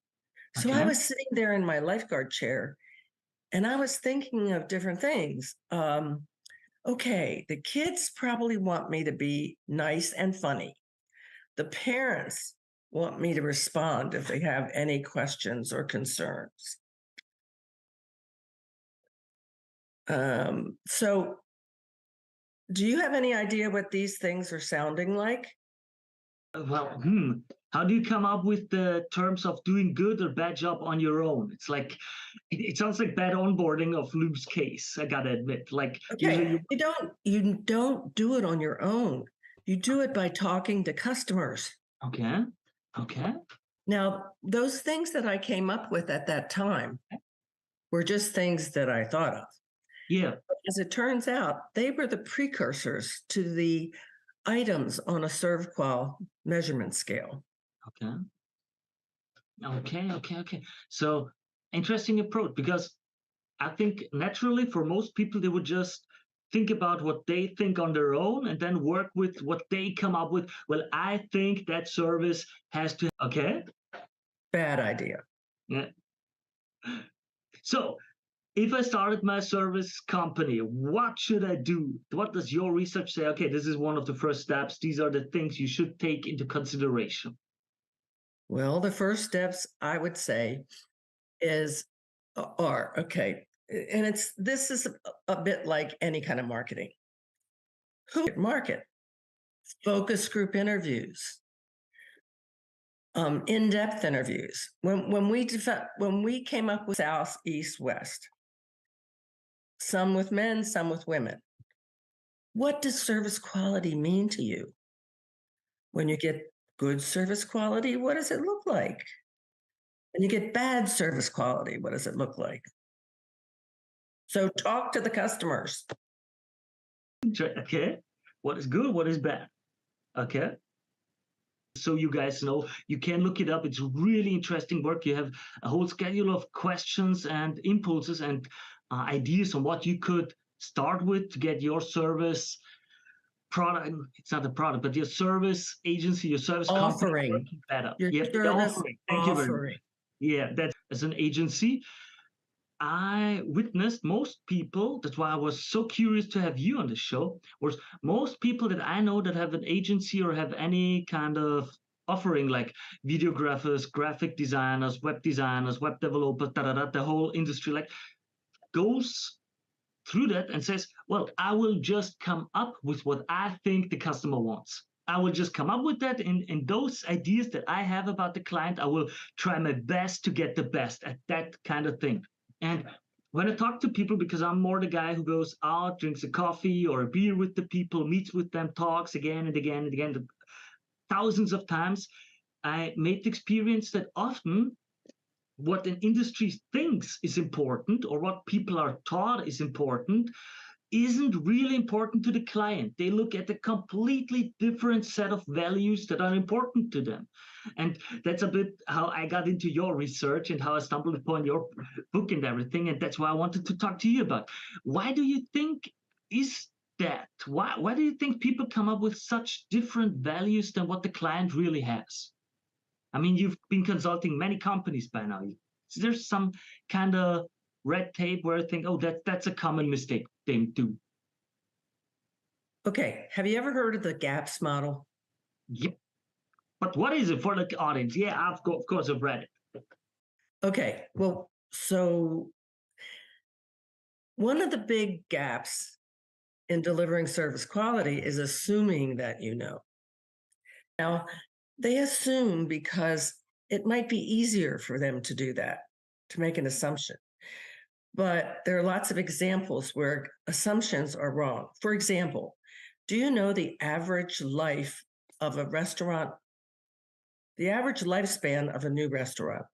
So I was sitting there in my lifeguard chair, and I was thinking of different things. Okay, the kids probably want me to be nice and funny. The parents want me to respond if they have any questions or concerns. So do you have any idea what these things are sounding like? Well, how do you come up with the terms of doing good or bad job on your own? It's like, it sounds like bad onboarding of Lou's case, I gotta admit. You don't do it on your own. You do it by talking to customers. Okay. Now, those things that I came up with at that time were just things that I thought of. Yeah. as it turns out, they were the precursors to the items on a ServQual measurement scale. Okay. So interesting approach, because I think naturally for most people, they would just think about what they think on their own and then work with what they come up with. Well, I think that service has to, okay? Bad idea. Yeah. So if I started my service company, what should I do? What does your research say? Okay, this is one of the first steps. These are the things you should take into consideration. Well, the first steps I would say are okay, and this is a bit like any kind of marketing. Who market? Focus group interviews, in-depth interviews. When we came up with South, East, West, some with men, some with women. What does service quality mean to you? When you get good service quality, what does it look like? When you get bad service quality, what does it look like? So talk to the customers. Okay, what is good, what is bad? Okay. So you guys know, you can look it up. It's really interesting work. You have a whole schedule of questions and impulses and ideas on what you could start with to get your service product. It's not a product, but your service agency, your service offering company working better. Your Yeah, service offering. Thank you very much. offering. Yeah, that's as an agency. I witnessed most people, that's why I was so curious to have you on the show, was most people that I know that have an agency or have any kind of offering, like videographers, graphic designers, web developers, the whole industry, like goes through that and says, well, I will just come up with what I think the customer wants. I will just come up with that, and those ideas that I have about the client, I will try my best to get the best at that kind of thing. And when I talk to people, because I'm more the guy who goes out, drinks a coffee or a beer with the people, meets with them, talks again and again and again, thousands of times, I made the experience that often what an industry thinks is important or what people are taught is important isn't really important to the client. They look at a completely different set of values that are important to them. And that's a bit how I got into your research and how I stumbled upon your book and everything. And that's why I wanted to talk to you about. Why do you think is that? Why do you think people come up with such different values than what the client really has? I mean, you've been consulting many companies by now. Is there some kind of red tape where I think, oh, that's a common mistake they do? Okay, have you ever heard of the GAPS model? Yep. But what is it for the audience? Yeah, of course I've read it. Okay, well, so one of the big gaps in delivering service quality is assuming that you know. Now, they assume because it might be easier for them to do that, to make an assumption. But there are lots of examples where assumptions are wrong. For example, do you know the average life of a restaurant, the average lifespan of a new restaurant?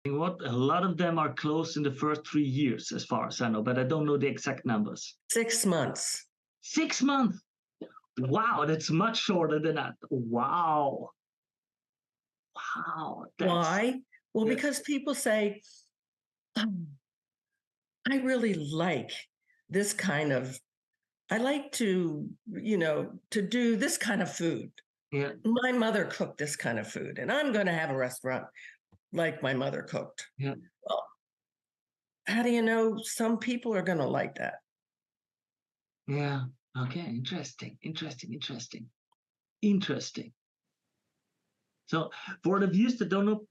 What a lot of them are closed in the first 3 years, as far as I know, but I don't know the exact numbers. 6 months. 6 months. Wow, that's much shorter than that. Wow. Why? Well, because people say, I really like this kind of, I like to, to do this kind of food. Yeah. My mother cooked this kind of food, and I'm going to have a restaurant like my mother cooked. Yeah. Well, how do you know some people are going to like that? Yeah. Okay. Interesting. So for the viewers that don't know,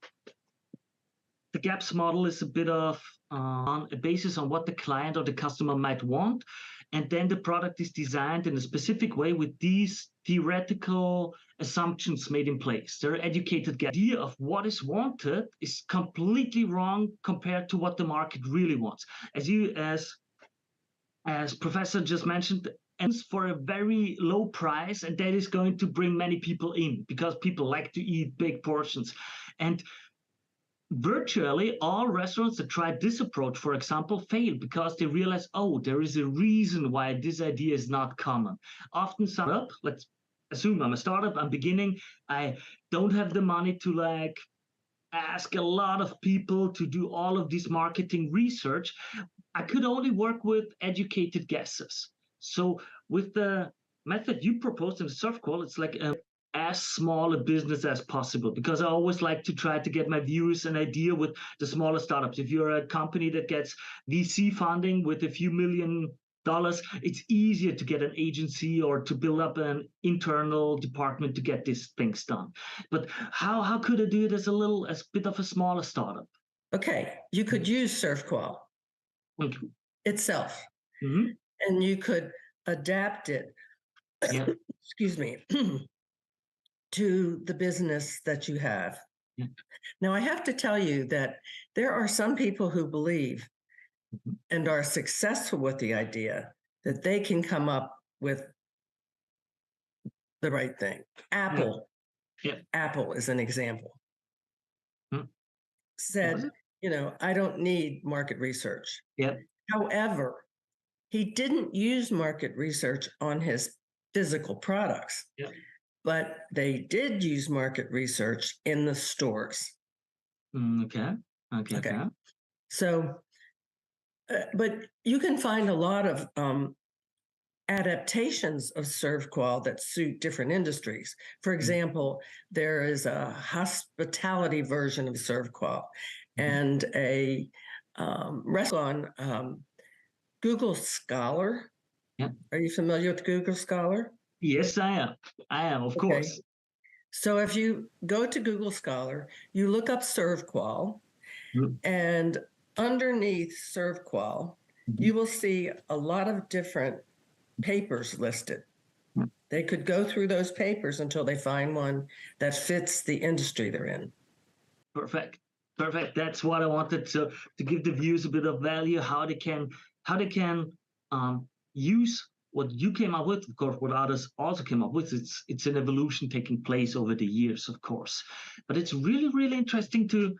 the GAPS model is a bit of on a basis on what the client or the customer might want. And then the product is designed in a specific way with these theoretical assumptions made in place. Their educated idea of what is wanted is completely wrong compared to what the market really wants. As Professor just mentioned, and for a very low price, and that is going to bring many people in because people like to eat big portions. And virtually all restaurants that tried this approach, for example, failed because they realized, oh, there is a reason why this idea is not common. Often startup, let's assume I'm a startup, I'm beginning, I don't have the money to like ask a lot of people to do all of this marketing research. I could only work with educated guesses. So with the method you proposed in the surf call, it's like as small a business as possible, because I always like to try to get my viewers an idea with the smaller startups. If you're a company that gets VC funding with a few $1 million, it's easier to get an agency or to build up an internal department to get these things done. But how could I do it as a bit of a smaller startup? Okay, you could use SurfQual itself, and you could adapt it, excuse me, to the business that you have. Now, I have to tell you that there are some people who believe and are successful with the idea that they can come up with the right thing. Apple is an example. Said, I don't need market research. However, he didn't use market research on his physical products, but they did use market research in the stores. Okay. So, but you can find a lot of adaptations of SurfQual that suit different industries. For example, there is a hospitality version of SurfQual and a restaurant, Google Scholar. Are you familiar with Google Scholar? Yes, I am, of course. So if you go to Google Scholar, you look up SurfQual, and underneath SurfQual, you will see a lot of different papers listed. They could go through those papers until they find one that fits the industry they're in. Perfect. That's what I wanted to give the viewers a bit of value, how they can use what you came up with, of course, what others also came up with. It's an evolution taking place over the years, of course, but it's really, really interesting to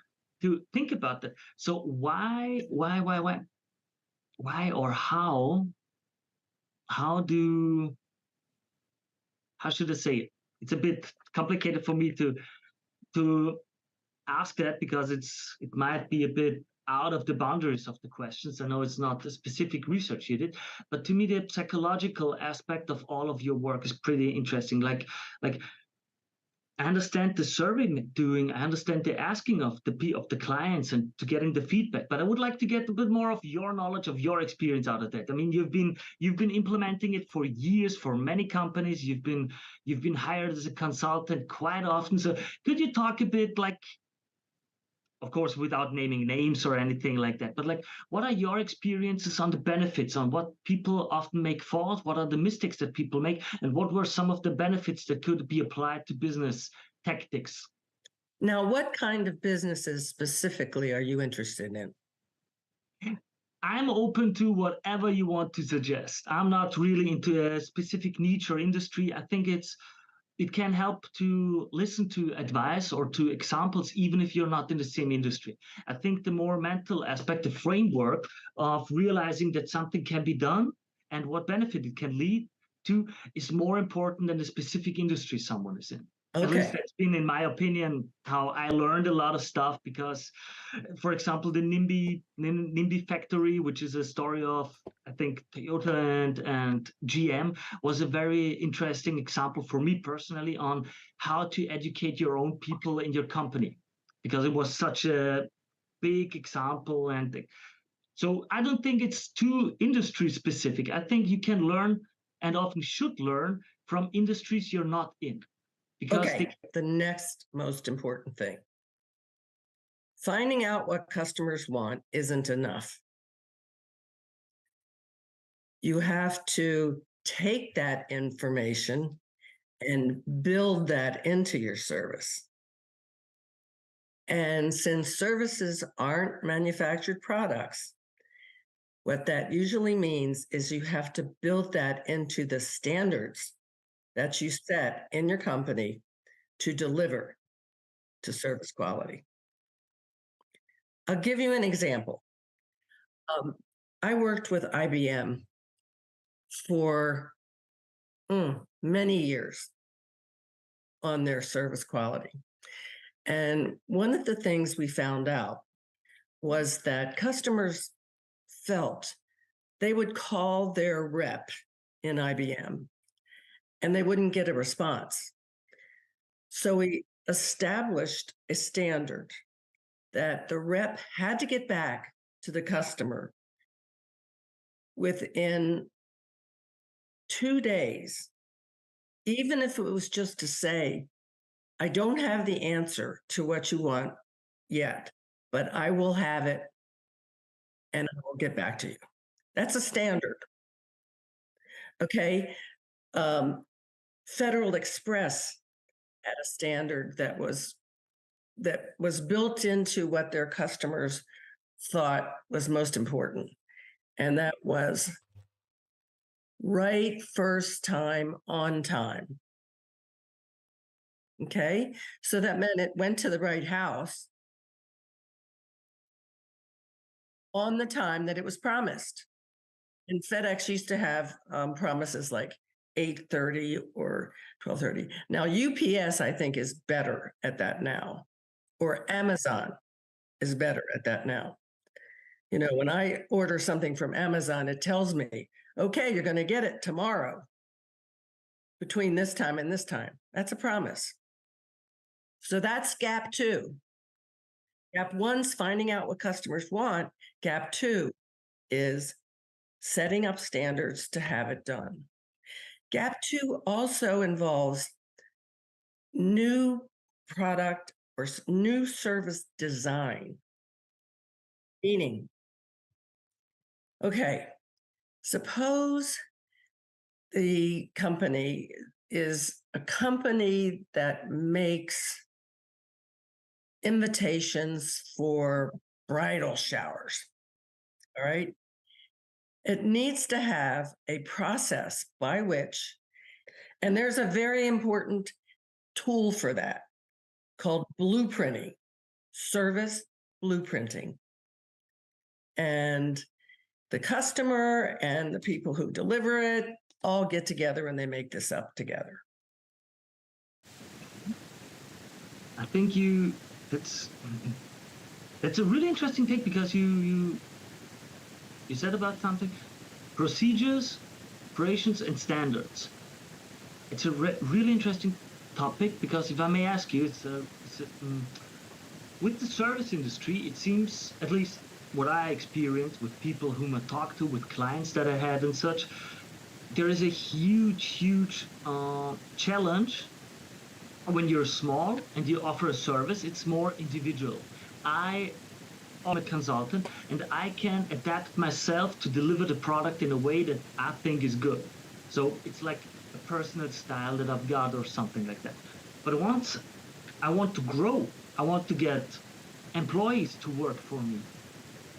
think about that. So why or how should I say it? It's a bit complicated for me to ask that, because it might be a bit out of the boundaries of the questions. I know it's not a specific research you did, but to me the psychological aspect of all of your work is pretty interesting. Like I understand the survey doing, I understand the asking of the clients and to getting the feedback, but I would like to get a bit more of your knowledge, of your experience out of that. I mean, you've been implementing it for years for many companies. You've been hired as a consultant quite often. So could you talk a bit, like, of course, without naming names or anything like that, but like, what are your experiences on the benefits, on what people often make fault, what are the mistakes that people make, and what were some of the benefits that could be applied to business tactics? Now, what kind of businesses specifically are you interested in? I'm open to whatever you want to suggest. I'm not really into a specific niche or industry. I think it can help to listen to advice or to examples, even if you're not in the same industry. I think the more mental aspect, the framework of realizing that something can be done and what benefit it can lead to is more important than the specific industry someone is in. At least that's been, in my opinion, how I learned a lot of stuff, because, for example, the NIMBY factory, which is a story of, I think, Toyota and GM, was a very interesting example for me personally on how to educate your own people in your company, because it was such a big example. And so I don't think it's too industry specific. I think you can learn, and often should learn, from industries you're not in. Because the next most important thing. Finding out what customers want isn't enough. You have to take that information and build that into your service. And since services aren't manufactured products, what that usually means is you have to build that into the standards that you set in your company to deliver to service quality. I'll give you an example. I worked with IBM for many years on their service quality. And one of the things we found out was that customers felt they would call their rep in IBM and they wouldn't get a response. So we established a standard that the rep had to get back to the customer within 2 days, even if it was just to say, I don't have the answer to what you want yet, but I will have it and I will get back to you. That's a standard. Okay. Federal Express had a standard that was built into what their customers thought was most important. And that was right first time on time. Okay. So that meant it went to the right house on the time that it was promised. And FedEx used to have promises like 8:30 or 12:30. Now, UPS, I think, is better at that now, or Amazon is better at that now. You know, when I order something from Amazon, it tells me, okay, you're going to get it tomorrow between this time and this time. That's a promise. So that's gap 2. Gap 1's finding out what customers want. Gap 2 is setting up standards to have it done. Gap 2 also involves new product or new service design. Meaning, okay, suppose the company is a company that makes invitations for bridal showers. All right. It needs to have a process by which, and there's a very important tool for that called blueprinting, service blueprinting. And the customer and the people who deliver it all get together and they make this up together. I think that's a really interesting take, because you said about something, procedures, operations, and standards. It's a really interesting topic, because if I may ask you, with the service industry, it seems, at least what I experienced with people whom I talked to, with clients that I had and such, there is a huge challenge when you're small and you offer a service. It's more individual. I'm a consultant and I can adapt myself to deliver the product in a way that I think is good. So it's like a personal style that I've got or something like that. But once I want to grow, I want to get employees to work for me.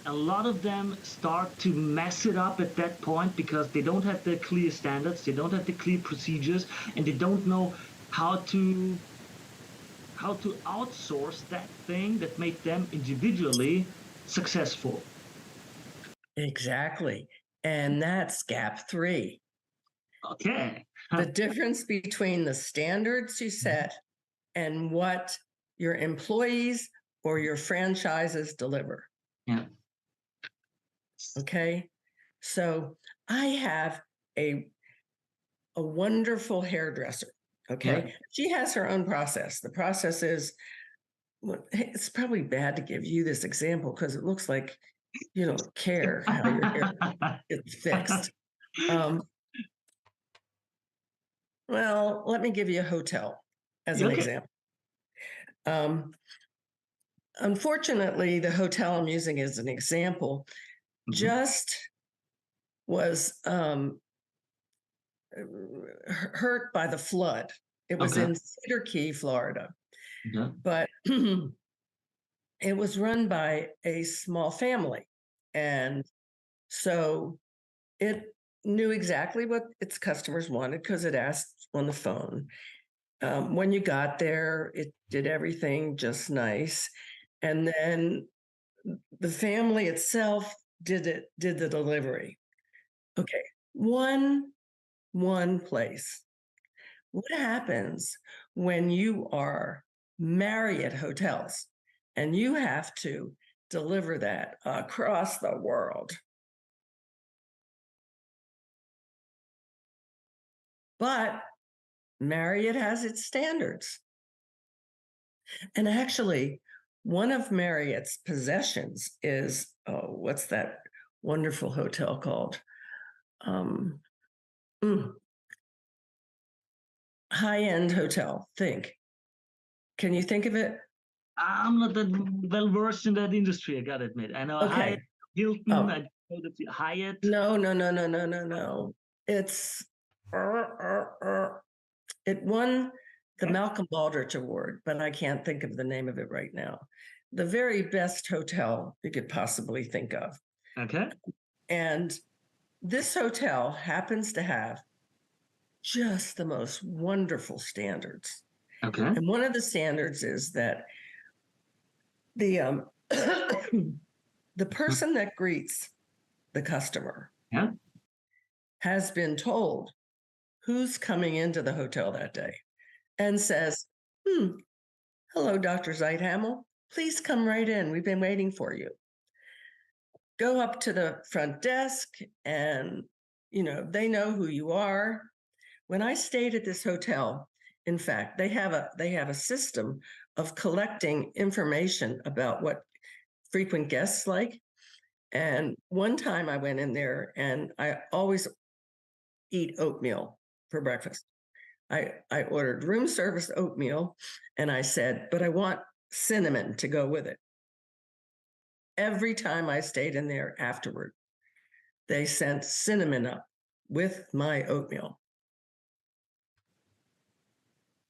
A lot of them start to mess it up at that point, because they don't have the clear standards, they don't have the clear procedures, and they don't know how to outsource that thing that made them individually successful. Exactly. And that's gap 3. Okay. The difference between the standards you set and what your employees or your franchises deliver. Yeah. Okay. So I have a wonderful hairdresser. Okay. Right. She has her own process. The process is, well, it's probably bad to give you this example because it looks like you don't care how your hair gets fixed. Well, let me give you a hotel as an example. Unfortunately, the hotel I'm using as an example just was hurt by the flood. It was in Cedar Key, Florida. But it was run by a small family. And so it knew exactly what its customers wanted because it asked on the phone. When you got there, it did everything just nice. And then the family itself did the delivery. Okay, one place. What happens when you are Marriott Hotels and you have to deliver that across the world? But Marriott has its standards. And actually, one of Marriott's possessions is, what's that wonderful hotel called? High-end hotel, think. Can you think of it? I'm not that well versed in that industry, I gotta admit. I know Okay. Hyatt, Hilton, Oh. I know that Hyatt. No. It's it won the Malcolm Baldrige Award, but I can't think of the name of it right now. The very best hotel you could possibly think of. Okay. And this hotel happens to have just the most wonderful standards. Okay. And one of the standards is that the the person that greets the customer has been told who's coming into the hotel that day and says, hello, Dr. Zeithamel. Please come right in. We've been waiting for you. Go up to the front desk and, they know who you are. When I stayed at this hotel, in fact, they have a system of collecting information about what frequent guests like. And one time I went in there and I always eat oatmeal for breakfast. I ordered room service oatmeal and I said, but I want cinnamon to go with it. Every time I stayed in there afterward, they sent cinnamon up with my oatmeal.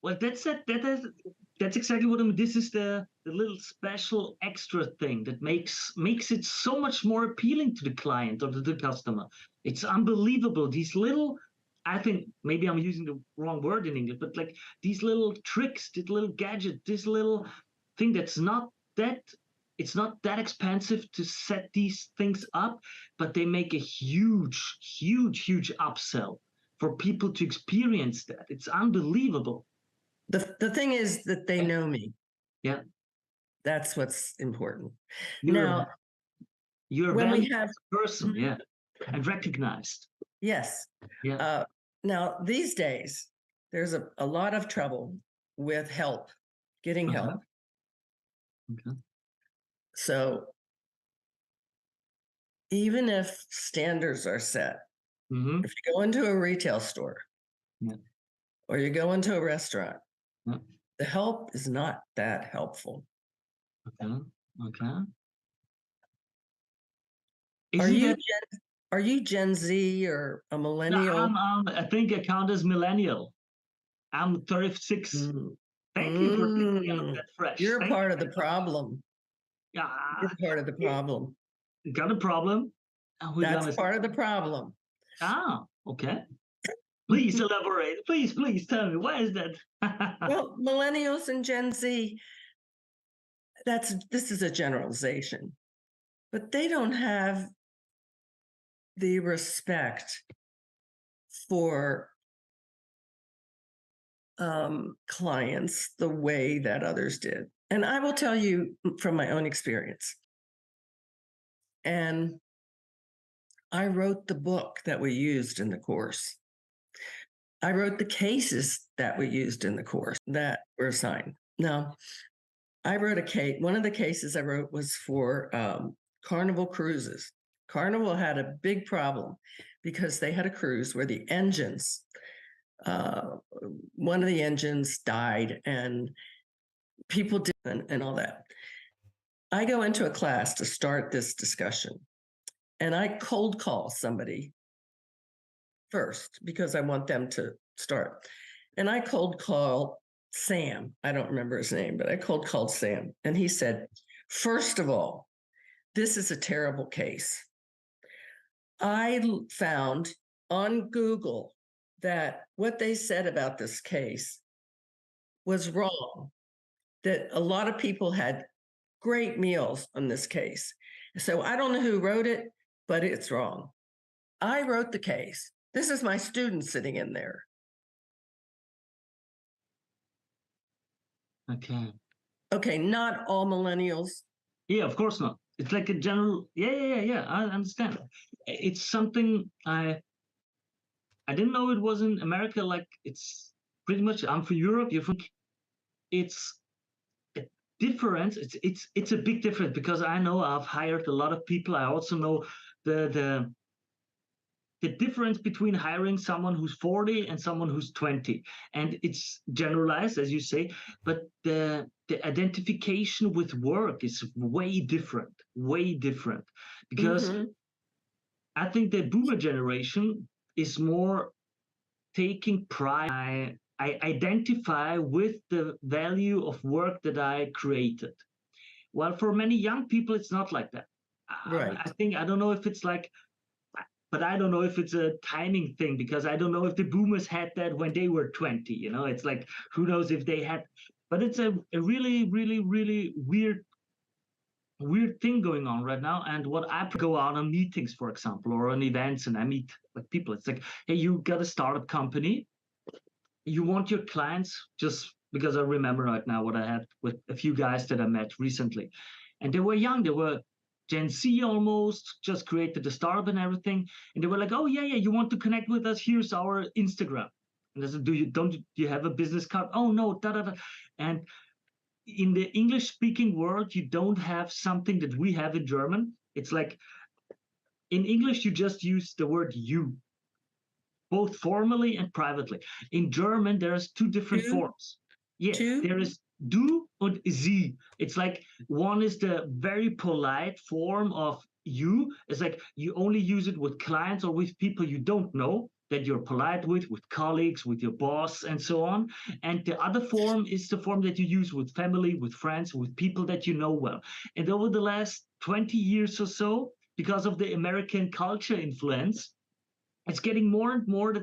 Well, that's exactly what I mean. This is the little special extra thing that makes it so much more appealing to the client or to the customer. It's unbelievable. These little, I think maybe I'm using the wrong word in English, but like these little tricks, this little gadget, this little thing it's not that expensive to set these things up, but they make a huge upsell for people to experience that. It's unbelievable. The thing is that they know me. Yeah. That's what's important. You're when we valued have as a person, yeah, and recognized. Yes. Yeah. Now, these days, there's a lot of trouble with getting help. Okay. So even if standards are set, if you go into a retail store or you go into a restaurant, the help is not that helpful. Okay. Are you Gen Z or a millennial? No, I think I count as millennial. I'm 36. Thank you for thinking of that fresh. You're part of the problem. Yeah. You're part of the problem. Got a problem? That's part of the problem. Ah, okay. Please elaborate. Please tell me. Why is that? Well, millennials and Gen Z, this is a generalization, but they don't have the respect for clients the way that others did. And I will tell you from my own experience. And I wrote the book that we used in the course. I wrote the cases that we used in the course that were assigned. Now, I wrote a case. One of the cases I wrote was for Carnival Cruises. Carnival had a big problem because they had a cruise where the engines, one of the engines died and people did and all that. I go into a class to start this discussion and I cold call somebody first because I want them to start. And I cold call Sam. I don't remember his name, but I cold called Sam. And he said, first of all, this is a terrible case. I found on Google that what they said about this case was wrong, that a lot of people had great meals on this case. So I don't know who wrote it, but it's wrong. I wrote the case. This is my student sitting in there. Okay. Okay, not all millennials. Yeah, of course not. It's like a general. Yeah. I understand. It's something I didn't know it was in America. Like it's pretty much. I'm from Europe. You're from. It's a difference. It's a big difference because I know I've hired a lot of people. I also know the difference between hiring someone who's 40 and someone who's 20, and it's generalized as you say, but the identification with work is way different because I think the boomer generation is more taking pride. I identify with the value of work that I created, while for many young people it's not like that. Right. I think I don't know if it's like, but I don't know if it's a timing thing because I don't know if the boomers had that when they were 20. It's like, who knows if they had, but it's a really, really, really weird thing going on right now. And what I go out on meetings, for example, or on events, and I meet like people. It's like, hey, you got a startup company. You want your clients, just because I remember right now what I had with a few guys that I met recently, and they were young. They were Gen Z almost, just created the startup and everything. And they were like, oh yeah, you want to connect with us? Here's our Instagram. And I said, do you have a business card? Oh no, da da da. And in the English speaking world, you don't have something that we have in German. It's like in English, you just use the word you, both formally and privately. In German, there's two different forms. Yeah, there is du and sie. It's like one is the very polite form of you. It's like you only use it with clients or with people you don't know, that you're polite with colleagues, with your boss, and so on. And the other form is the form that you use with family, with friends, with people that you know well. And over the last 20 years or so, because of the American culture influence, it's getting more and more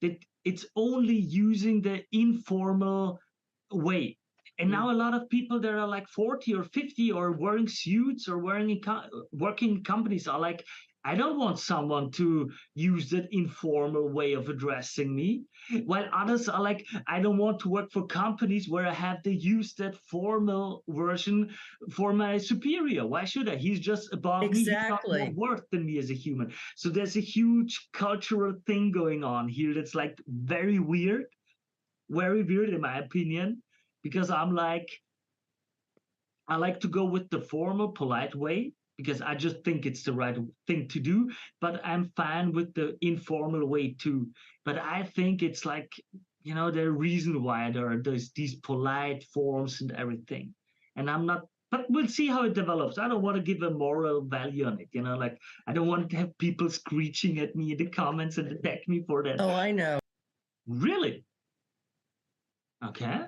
that it's only using the informal way. And now a lot of people that are like 40 or 50 or wearing suits or working in companies are like, I don't want someone to use that informal way of addressing me. While others are like, I don't want to work for companies where I have to use that formal version for my superior. Why should I? He's just above me. He's not more worth than me as a human. So there's a huge cultural thing going on here that's like very weird in my opinion, because I'm like, I like to go with the formal, polite way because I just think it's the right thing to do. But I'm fine with the informal way too. But I think it's like, the reason why there are these polite forms and everything. And I'm not, but we'll see how it develops. I don't want to give a moral value on it. Like I don't want to have people screeching at me in the comments and attack me for that. Oh, I know. Really? Okay.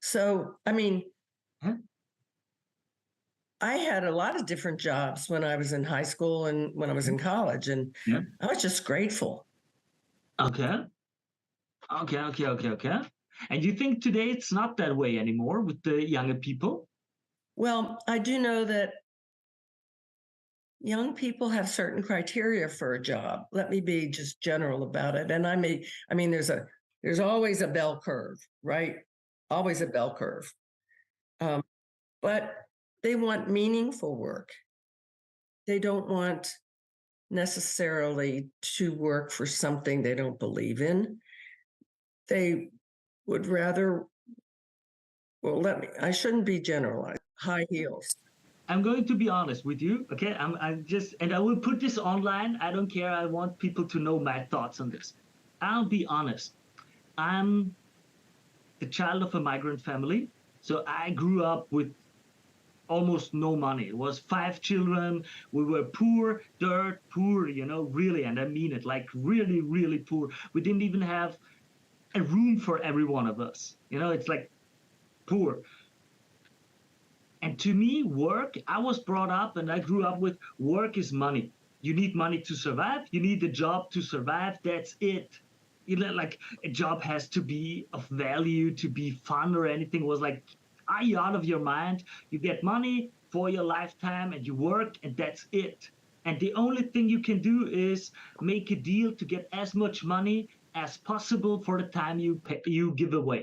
So, I mean, I had a lot of different jobs when I was in high school and when I was in college, and I was just grateful. Okay. And you think today it's not that way anymore with the younger people? Well, I do know that young people have certain criteria for a job. Let me be just general about it. And I mean, there's always a bell curve, right? Always a bell curve. But they want meaningful work. They don't want necessarily to work for something they don't believe in. They would rather, I shouldn't be generalized, high heels. I'm going to be honest with you, okay? And I will put this online. I don't care. I want people to know my thoughts on this. I'll be honest. I'm the child of a migrant family. So I grew up with almost no money. It was 5 children. We were poor, dirt poor, really. And I mean it, like really, really poor. We didn't even have a room for every one of us. It's like poor. And to me, work, I was brought up and I grew up with work is money. You need money to survive. You need a job to survive. That's it. Like a job has to be of value, to be fun or anything. It was like, are you out of your mind? You get money for your lifetime and you work and that's it. And the only thing you can do is make a deal to get as much money as possible for the time you give away.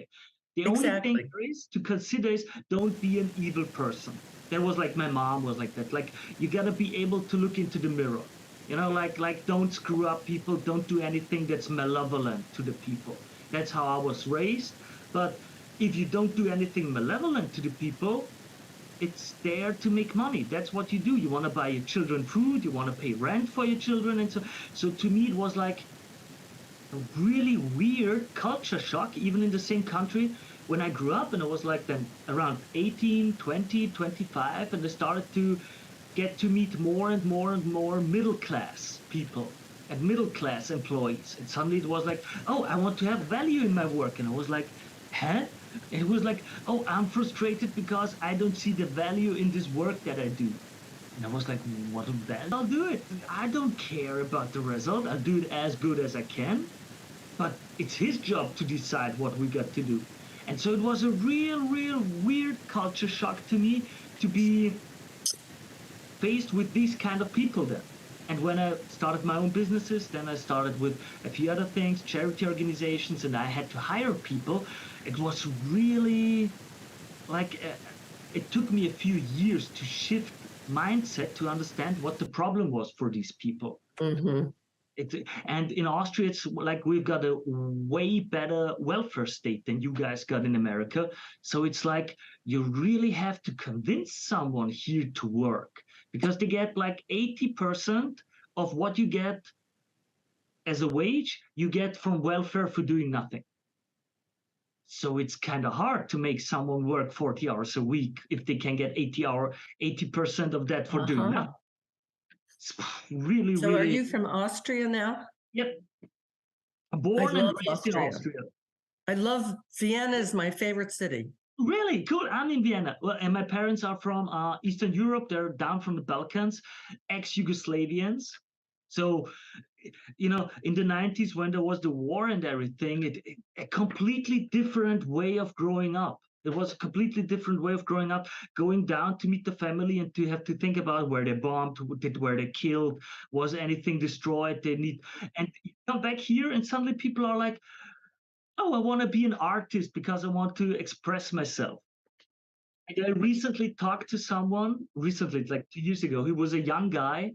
The only thing Exactly. there is to consider is don't be an evil person. That was like my mom was like that. Like you gotta be able to look into the mirror. You know, like don't screw up people, don't do anything that's malevolent to the people. That's how I was raised. But if you don't do anything malevolent to the people, it's there to make money. That's what you do. You want to buy your children food, you want to pay rent for your children, and so to me it was like a really weird culture shock, even in the same country when I grew up. And I was like then around 18, 20, 25, and I started to get to meet more and more and more middle class people and middle class employees. And suddenly it was like, oh, I want to have value in my work. And I was like, huh? It was like, oh, I'm frustrated because I don't see the value in this work that I do. And I was like, what value? I'll do it. I don't care about the result. I'll do it as good as I can. But it's his job to decide what we got to do. And so it was a real weird culture shock to me to be faced with these kind of people then. And when I started my own businesses, then I started with a few other things, charity organizations, and I had to hire people. It was really like it took me a few years to shift mindset to understand what the problem was for these people. Mm-hmm. And in Austria, it's like we've got a way better welfare state than you guys got in America. So it's like you really have to convince someone here to work because they get like 80% of what you get as a wage, you get from welfare for doing nothing. So it's kind of hard to make someone work 40 hours a week if they can get 80% of that for doing nothing. It's really, So really. are you from Austria now? Yep. Born and raised Austria. in Austria. I love Vienna is my favorite city. Really cool. I'm in Vienna. Well, and my parents are from Eastern Europe. They're down from the Balkans, ex-Yugoslavians. So, you know, in the 90s when there was the war and everything, a completely different way of growing up. It was a completely different way of growing up, going down to meet the family and to have to think about where they bombed, where they killed, was anything destroyed, they need, and you come back here and suddenly people are like, oh, I want to be an artist because I want to express myself. And I recently talked to someone, like 2 years ago, he was a young guy,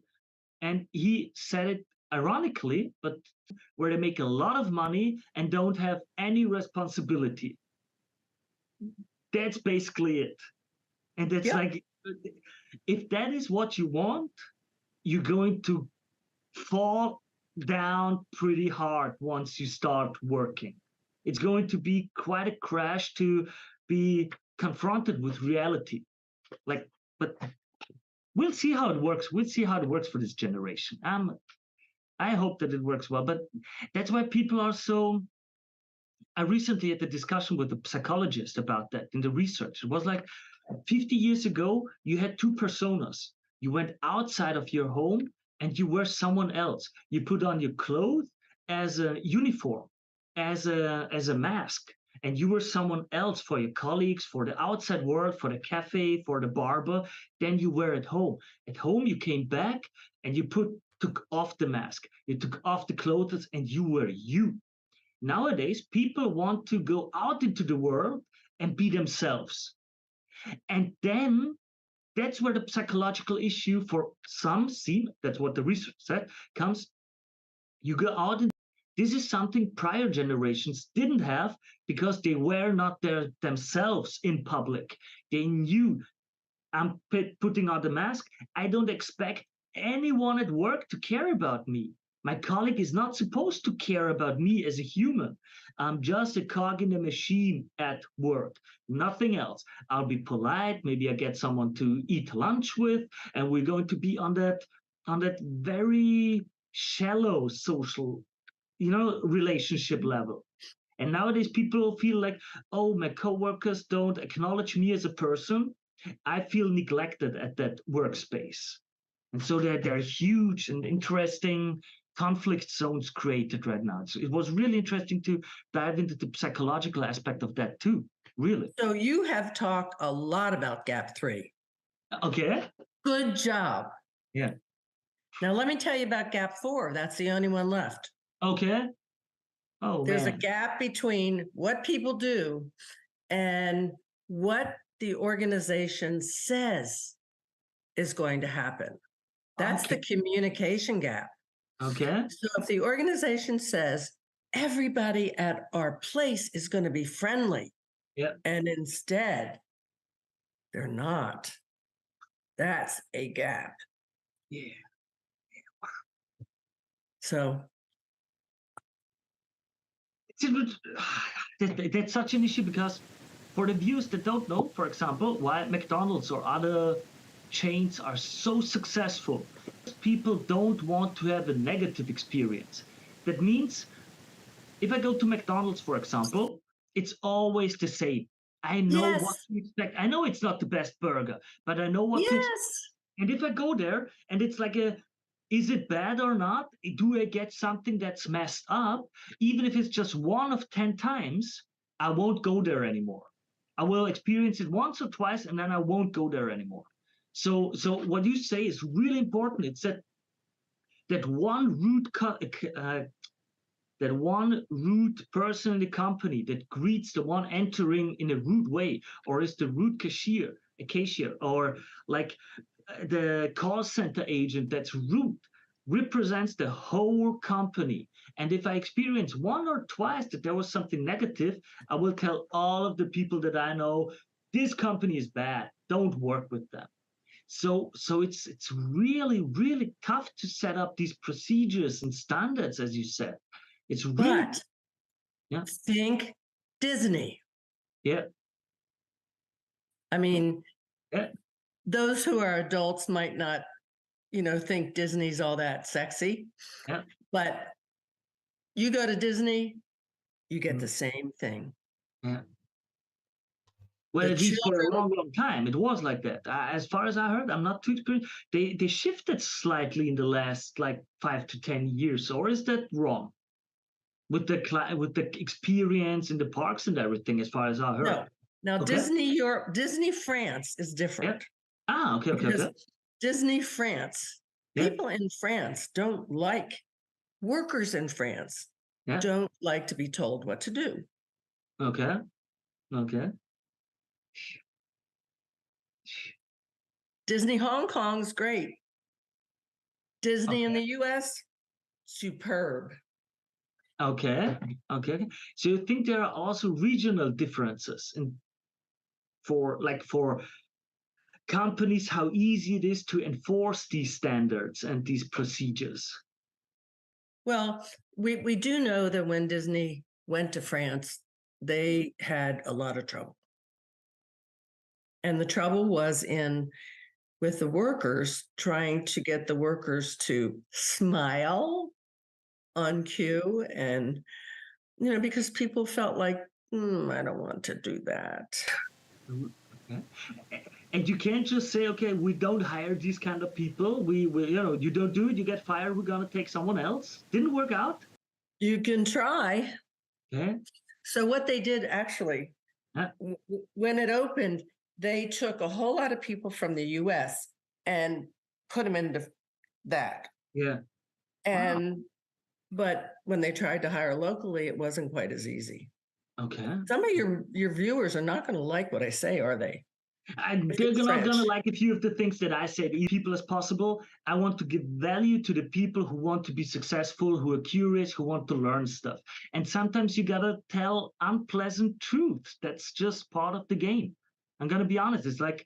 and he said it ironically, but where they make a lot of money and don't have any responsibility. That's basically it. And that's like, if that is what you want, you're going to fall down pretty hard once you start working. It's going to be quite a crash to be confronted with reality. Like, but we'll see how it works. We'll see how it works for this generation. I hope that it works well, but that's why people are so. I recently had a discussion with a psychologist about that in the research. It was like 50 years ago, you had two personas. You went outside of your home and you were someone else. You put on your clothes as a uniform, as a mask, and you were someone else for your colleagues, for the outside world, for the cafe, for the barber. Then you were at home. At home, you came back and you took off the mask. You took off the clothes and you were you. Nowadays, people want to go out into the world and be themselves. And then that's where the psychological issue for some that's what the research said, comes. You go out and this is something prior generations didn't have because they were not themselves in public. They knew I'm putting on the mask. I don't expect anyone at work to care about me. My colleague is not supposed to care about me as a human. I'm just a cog in the machine at work, nothing else. I'll be polite. Maybe I get someone to eat lunch with, and we're going to be on that very shallow social, relationship level. And nowadays people feel like, oh, my coworkers don't acknowledge me as a person. I feel neglected at that workspace. And so there are huge and interesting conflict zones created right now. So it was really interesting to dive into the psychological aspect of that too, really. So you have talked a lot about Gap 3. Okay. Good job. Yeah. Now, let me tell you about gap 4. That's the only one left. Okay. Oh, There's a man. gap between what people do and what the organization says is going to happen. That's Okay. the communication gap. Okay. So if the organization says everybody at our place is going to be friendly, Yeah. and instead they're not, that's a gap. Yeah. So that's such an issue because for the viewers that don't know, for example, why McDonald's or other chains are so successful, people don't want to have a negative experience. That means if I go to McDonald's, for example, it's always the same. I know what yes, to expect. I know it's not the best burger, but I know what to expect. yes, And if I go there and it's like is it bad or not? Do I get something that's messed up? Even if it's just one of 10 times, I won't go there anymore. I will experience it once or twice and then I won't go there anymore. So what you say is really important. It's that one that one rude person in the company that greets the one entering in a rude way, or is the rude cashier, or like the call center agent that's rude, represents the whole company. And if I experience one or twice that there was something negative, I will tell all of the people that I know, this company is bad, don't work with them. So it's really tough to set up these procedures and standards, as you said. It's really, but yeah, think Disney. yeah, I mean, yeah, those who are adults might not, think Disney's all that sexy, yeah, but you go to Disney, you get mm, the same thing. yeah. Well, The at least for a children, long time, it was like that. As far as I heard, I'm not too experienced. They shifted slightly in the last like 5 to 10 years, or is that wrong? With the experience in the parks and everything, as far as I heard. no. Now, Okay. Disney Europe, Disney France is Yeah. different Okay. because Okay. Disney France, Yeah. people in France don't like, workers in France Yeah. don't like to be told what to do. Okay. Okay. Disney Hong Kong's great. Disney in Okay. the US, superb. Okay. Okay. So you think there are also regional differences for companies, how easy it is to enforce these standards and these procedures? Well, we do know that when Disney went to France, they had a lot of trouble. And the trouble was with the workers, trying to get the workers to smile on cue, and because people felt like, I don't want to do that. Okay. And you can't just say, okay, we don't hire these kind of people. We you don't do it, you get fired, we're gonna take someone else. Didn't work out. You can try. Okay. So what they did actually, Yeah. when it opened, they took a whole lot of people from the US and put them into that. Yeah. And but when they tried to hire locally, it wasn't quite as easy. Okay. Some of your viewers are not going to like what I say, are they? And they're not gonna like a few of the things that I said. People as possible. I want to give value to the people who want to be successful, who are curious, who want to learn stuff. And sometimes you gotta tell unpleasant truths. That's just part of the game. I'm gonna be honest. It's like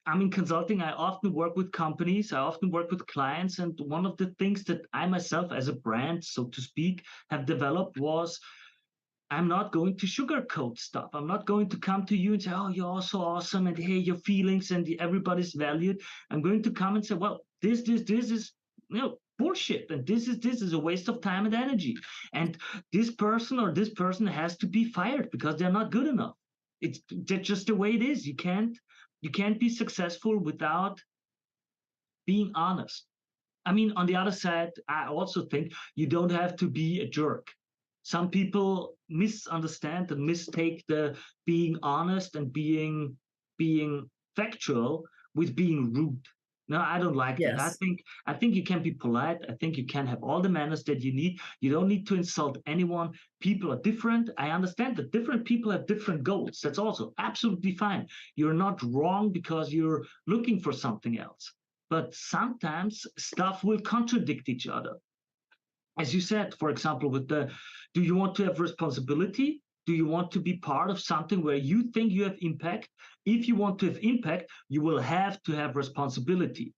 I'm in consulting. I often work with companies. I often work with clients. And one of the things that I myself, as a brand, so to speak, have developed was I'm not going to sugarcoat stuff. I'm not going to come to you and say, oh, you're all so awesome, and hey, your feelings and everybody's valued. I'm going to come and say, well, this is bullshit, and this is a waste of time and energy. And this person or this person has to be fired because they're not good enough. It's just the way it is. You can't be successful without being honest. I mean, on the other side, I also think you don't have to be a jerk. Some people misunderstand and mistake the being honest and being factual with being rude. No, I don't like that. Yes. I think you can be polite. I think you can have all the manners that you need. You don't need to insult anyone. People are different. I understand that different people have different goals. That's also absolutely fine. You're not wrong because you're looking for something else. But sometimes stuff will contradict each other. As you said, for example, with the, do you want to have responsibility? Do you want to be part of something where you think you have impact? If you want to have impact, you will have to have responsibility.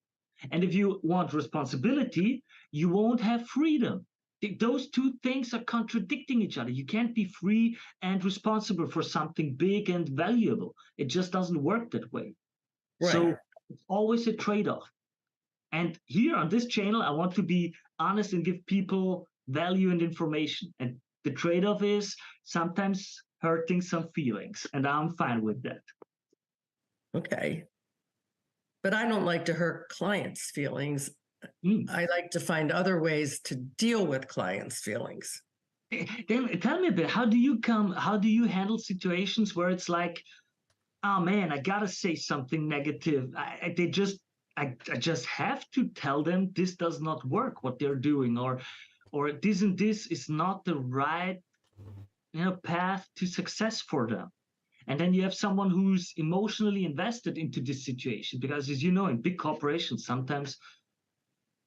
And if you want responsibility, you won't have freedom. Those two things are contradicting each other. You can't be free and responsible for something big and valuable. It just doesn't work that way. Right. So it's always a trade-off. And here on this channel, I want to be honest and give people value and information. And the trade-off is sometimes hurting some feelings, and I'm fine with that. Okay. But I don't like to hurt clients' feelings. I like to find other ways to deal with clients' feelings. Then tell me a bit, how do you handle situations where it's like, oh man, I gotta say something negative. I just have to tell them this does not work, what they're doing, or this and this is not the right path to success for them. And then you have someone who's emotionally invested into this situation, because as you know, in big corporations, sometimes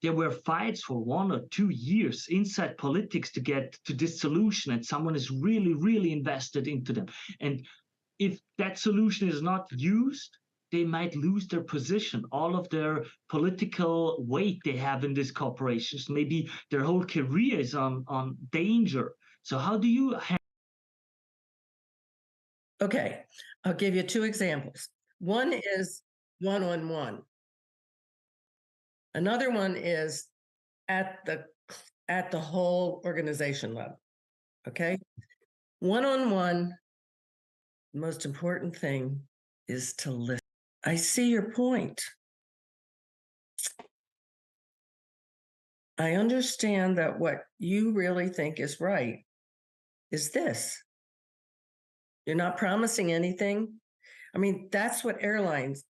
there were fights for 1 or 2 years inside politics to get to this solution, and someone is really, really invested into them. And if that solution is not used, they might lose their position, all of their political weight they have in these corporations. Maybe their whole career is on danger. So how do you Okay, I'll give you 2 examples. One is one-on-one. Another one is at the whole organization level. Okay, one-on-one, the most important thing is to listen. I see your point. I understand that what you really think is right is this. You're not promising anything. I mean, that's what airlines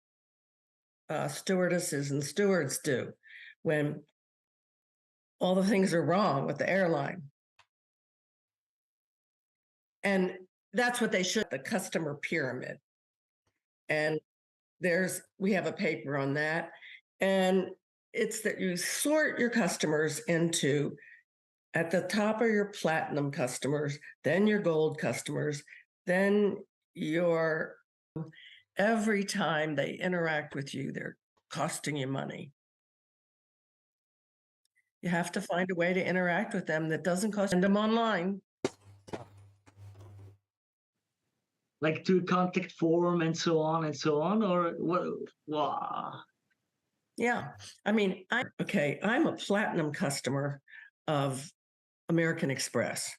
stewardesses and stewards do when all the things are wrong with the airline. And that's what they should, the customer pyramid. And we have a paper on that. And it's that you sort your customers into, at the top are your platinum customers, then your gold customers, then every time they interact with you, they're costing you money. You have to find a way to interact with them that doesn't cost them online. like to contact form and so on, or what? Wow. Yeah, I mean, I'm a platinum customer of American Express.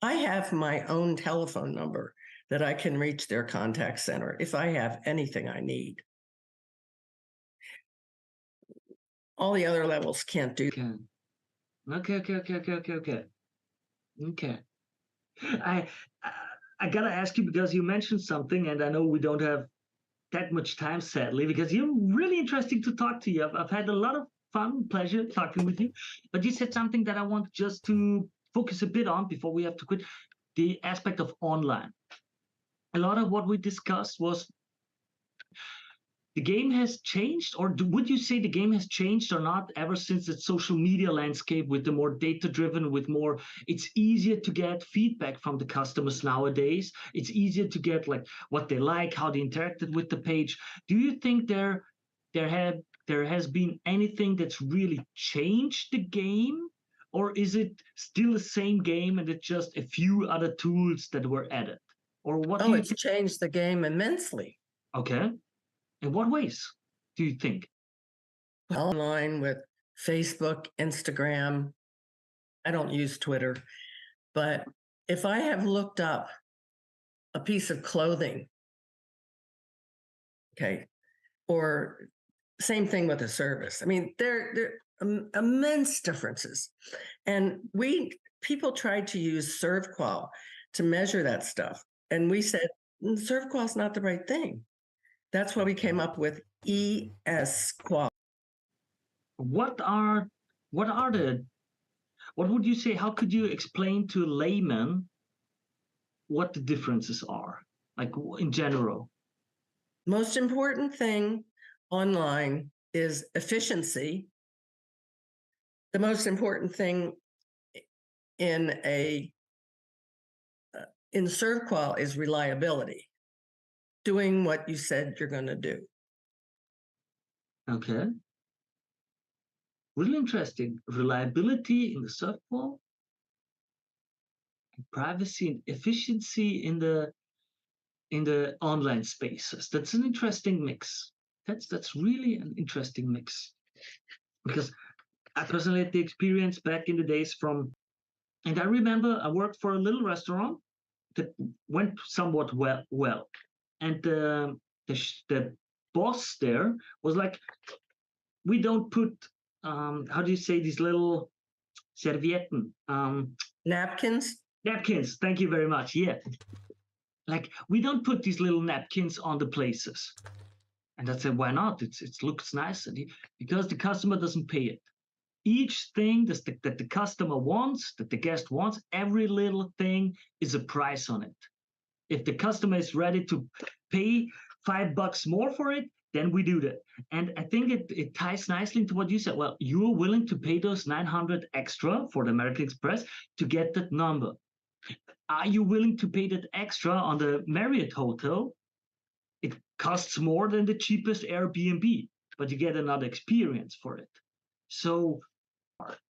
I have my own telephone number that I can reach their contact center if I have anything I need. All the other levels can't do Okay. Okay. I gotta ask you, because you mentioned something, and I know we don't have that much time, sadly, because you're really interesting to talk to you. I've had a lot of fun, pleasure talking with you. But you said something that I want just to focus a bit on before we have to quit: the aspect of online. A lot of what we discussed was the game has changed, or would you say the game has changed or not ever since the social media landscape, with the more data driven, with more, it's easier to get feedback from the customers nowadays. It's easier to get like what they like, how they interacted with the page. Do you think there has been anything that's really changed the game, or is it still the same game and it's just a few other tools that were added? Or what do you it's changed the game immensely. Okay. In what ways do you think? Online with Facebook, Instagram. I don't use Twitter, but if I have looked up a piece of clothing, okay, or same thing with a service. I mean, there are immense differences. And people tried to use ServQual to measure that stuff. And we said, ServQual is not the right thing. That's why we came up with ES quality. What would you say, how could you explain to a layman what the differences are, like in general? Most important thing online is efficiency. The most important thing in ServQual is reliability, doing what you said you're going to do. Okay. Really interesting. Reliability in the ServQual, and privacy and efficiency in the online spaces. That's an interesting mix. That's really an interesting mix. Because I personally had the experience back in the days and I remember I worked for a little restaurant that went somewhat well. And the boss there was like, we don't put, how do you say, these little servietten? Napkins? Napkins, thank you very much. Yeah. Like, we don't put these little napkins on the places. And I said, why not? It looks nice. Because the customer doesn't pay it. Each thing that the customer wants, that the guest wants, every little thing is a price on it. If the customer is ready to pay $5 more for it, then we do that. And I think it ties nicely into what you said. Well, you're willing to pay those 900 extra for the American Express to get that number. Are you willing to pay that extra on the Marriott hotel? It costs more than the cheapest Airbnb, but you get another experience for it. So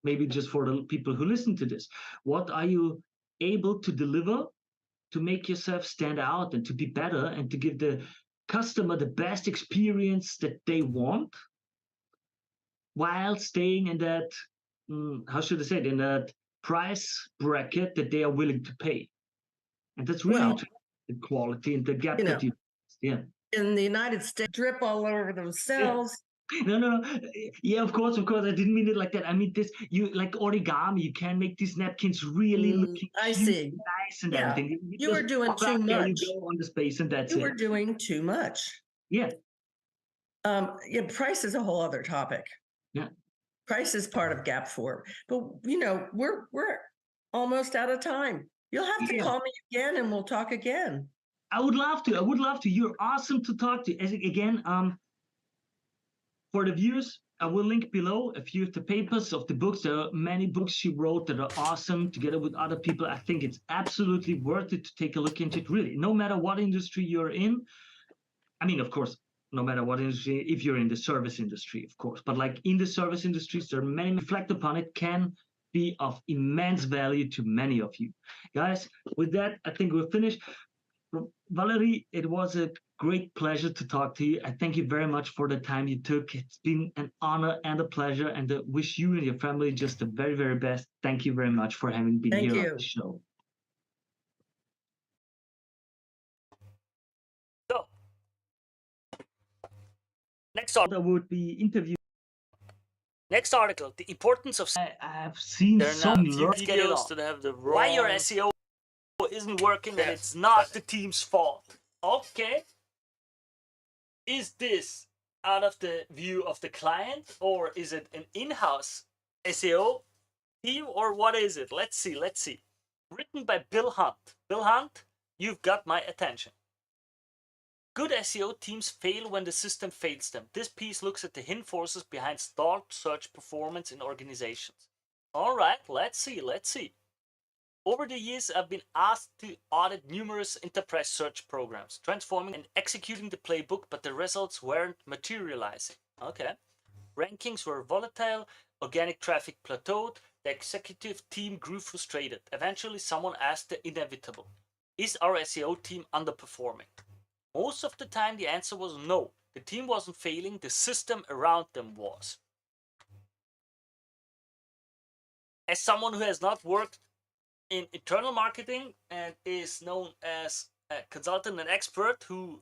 maybe just for the people who listen to this, what are you able to deliver to make yourself stand out and to be better and to give the customer the best experience that they want while staying in that, how should I say it, in that price bracket that they are willing to pay? And that's really Well, interesting, the quality and the gap you know, that you, yeah. in the United States, drip all over themselves. No. Yeah, of course. I didn't mean it like that. I mean this. You like origami. You can make these napkins really looking I cute, see. nice, and Yeah. everything. You were doing too much. There you go on the space, and that's You it. were doing too much. Yeah. Yeah, price is a whole other topic. Yeah. Price is part of Gap 4. But we're almost out of time. You'll have to call me again and we'll talk again. I would love to. You're awesome to talk to. Again, for the viewers, I will link below a few of the papers of the books. There are many books she wrote that are awesome together with other people. I think it's absolutely worth it to take a look into it, really. No matter what industry you're in. I mean, of course, no matter what industry, if you're in the service industry, of course. But like in the service industries, there are many reflect upon it can be of immense value to many of you. Guys, with that, I think we're finished. Valerie, it was a great pleasure to talk to you. I thank you very much for the time you took. It's been an honor and a pleasure, and I wish you and your family just the very, very best. Thank you very much for having been here on the show. So, next article would be interview. Next article: the importance of. I have seen there are so now many videos that have the wrong. Why your SEO isn't working, and it's not the team's fault. Okay. Is this out of the view of the client, or is it an in-house SEO team, or what is it? Let's see. Written by Bill Hunt. Bill Hunt, you've got my attention. Good SEO teams fail when the system fails them. This piece looks at the hidden forces behind stalled search performance in organizations. All right, let's see. Over the years, I've been asked to audit numerous enterprise search programs, transforming and executing the playbook, but the results weren't materializing. Okay. Rankings were volatile, organic traffic plateaued, the executive team grew frustrated. Eventually, someone asked the inevitable: is our SEO team underperforming? Most of the time, the answer was no. The team wasn't failing, the system around them was. As someone who has not worked in internal marketing and is known as a consultant and expert who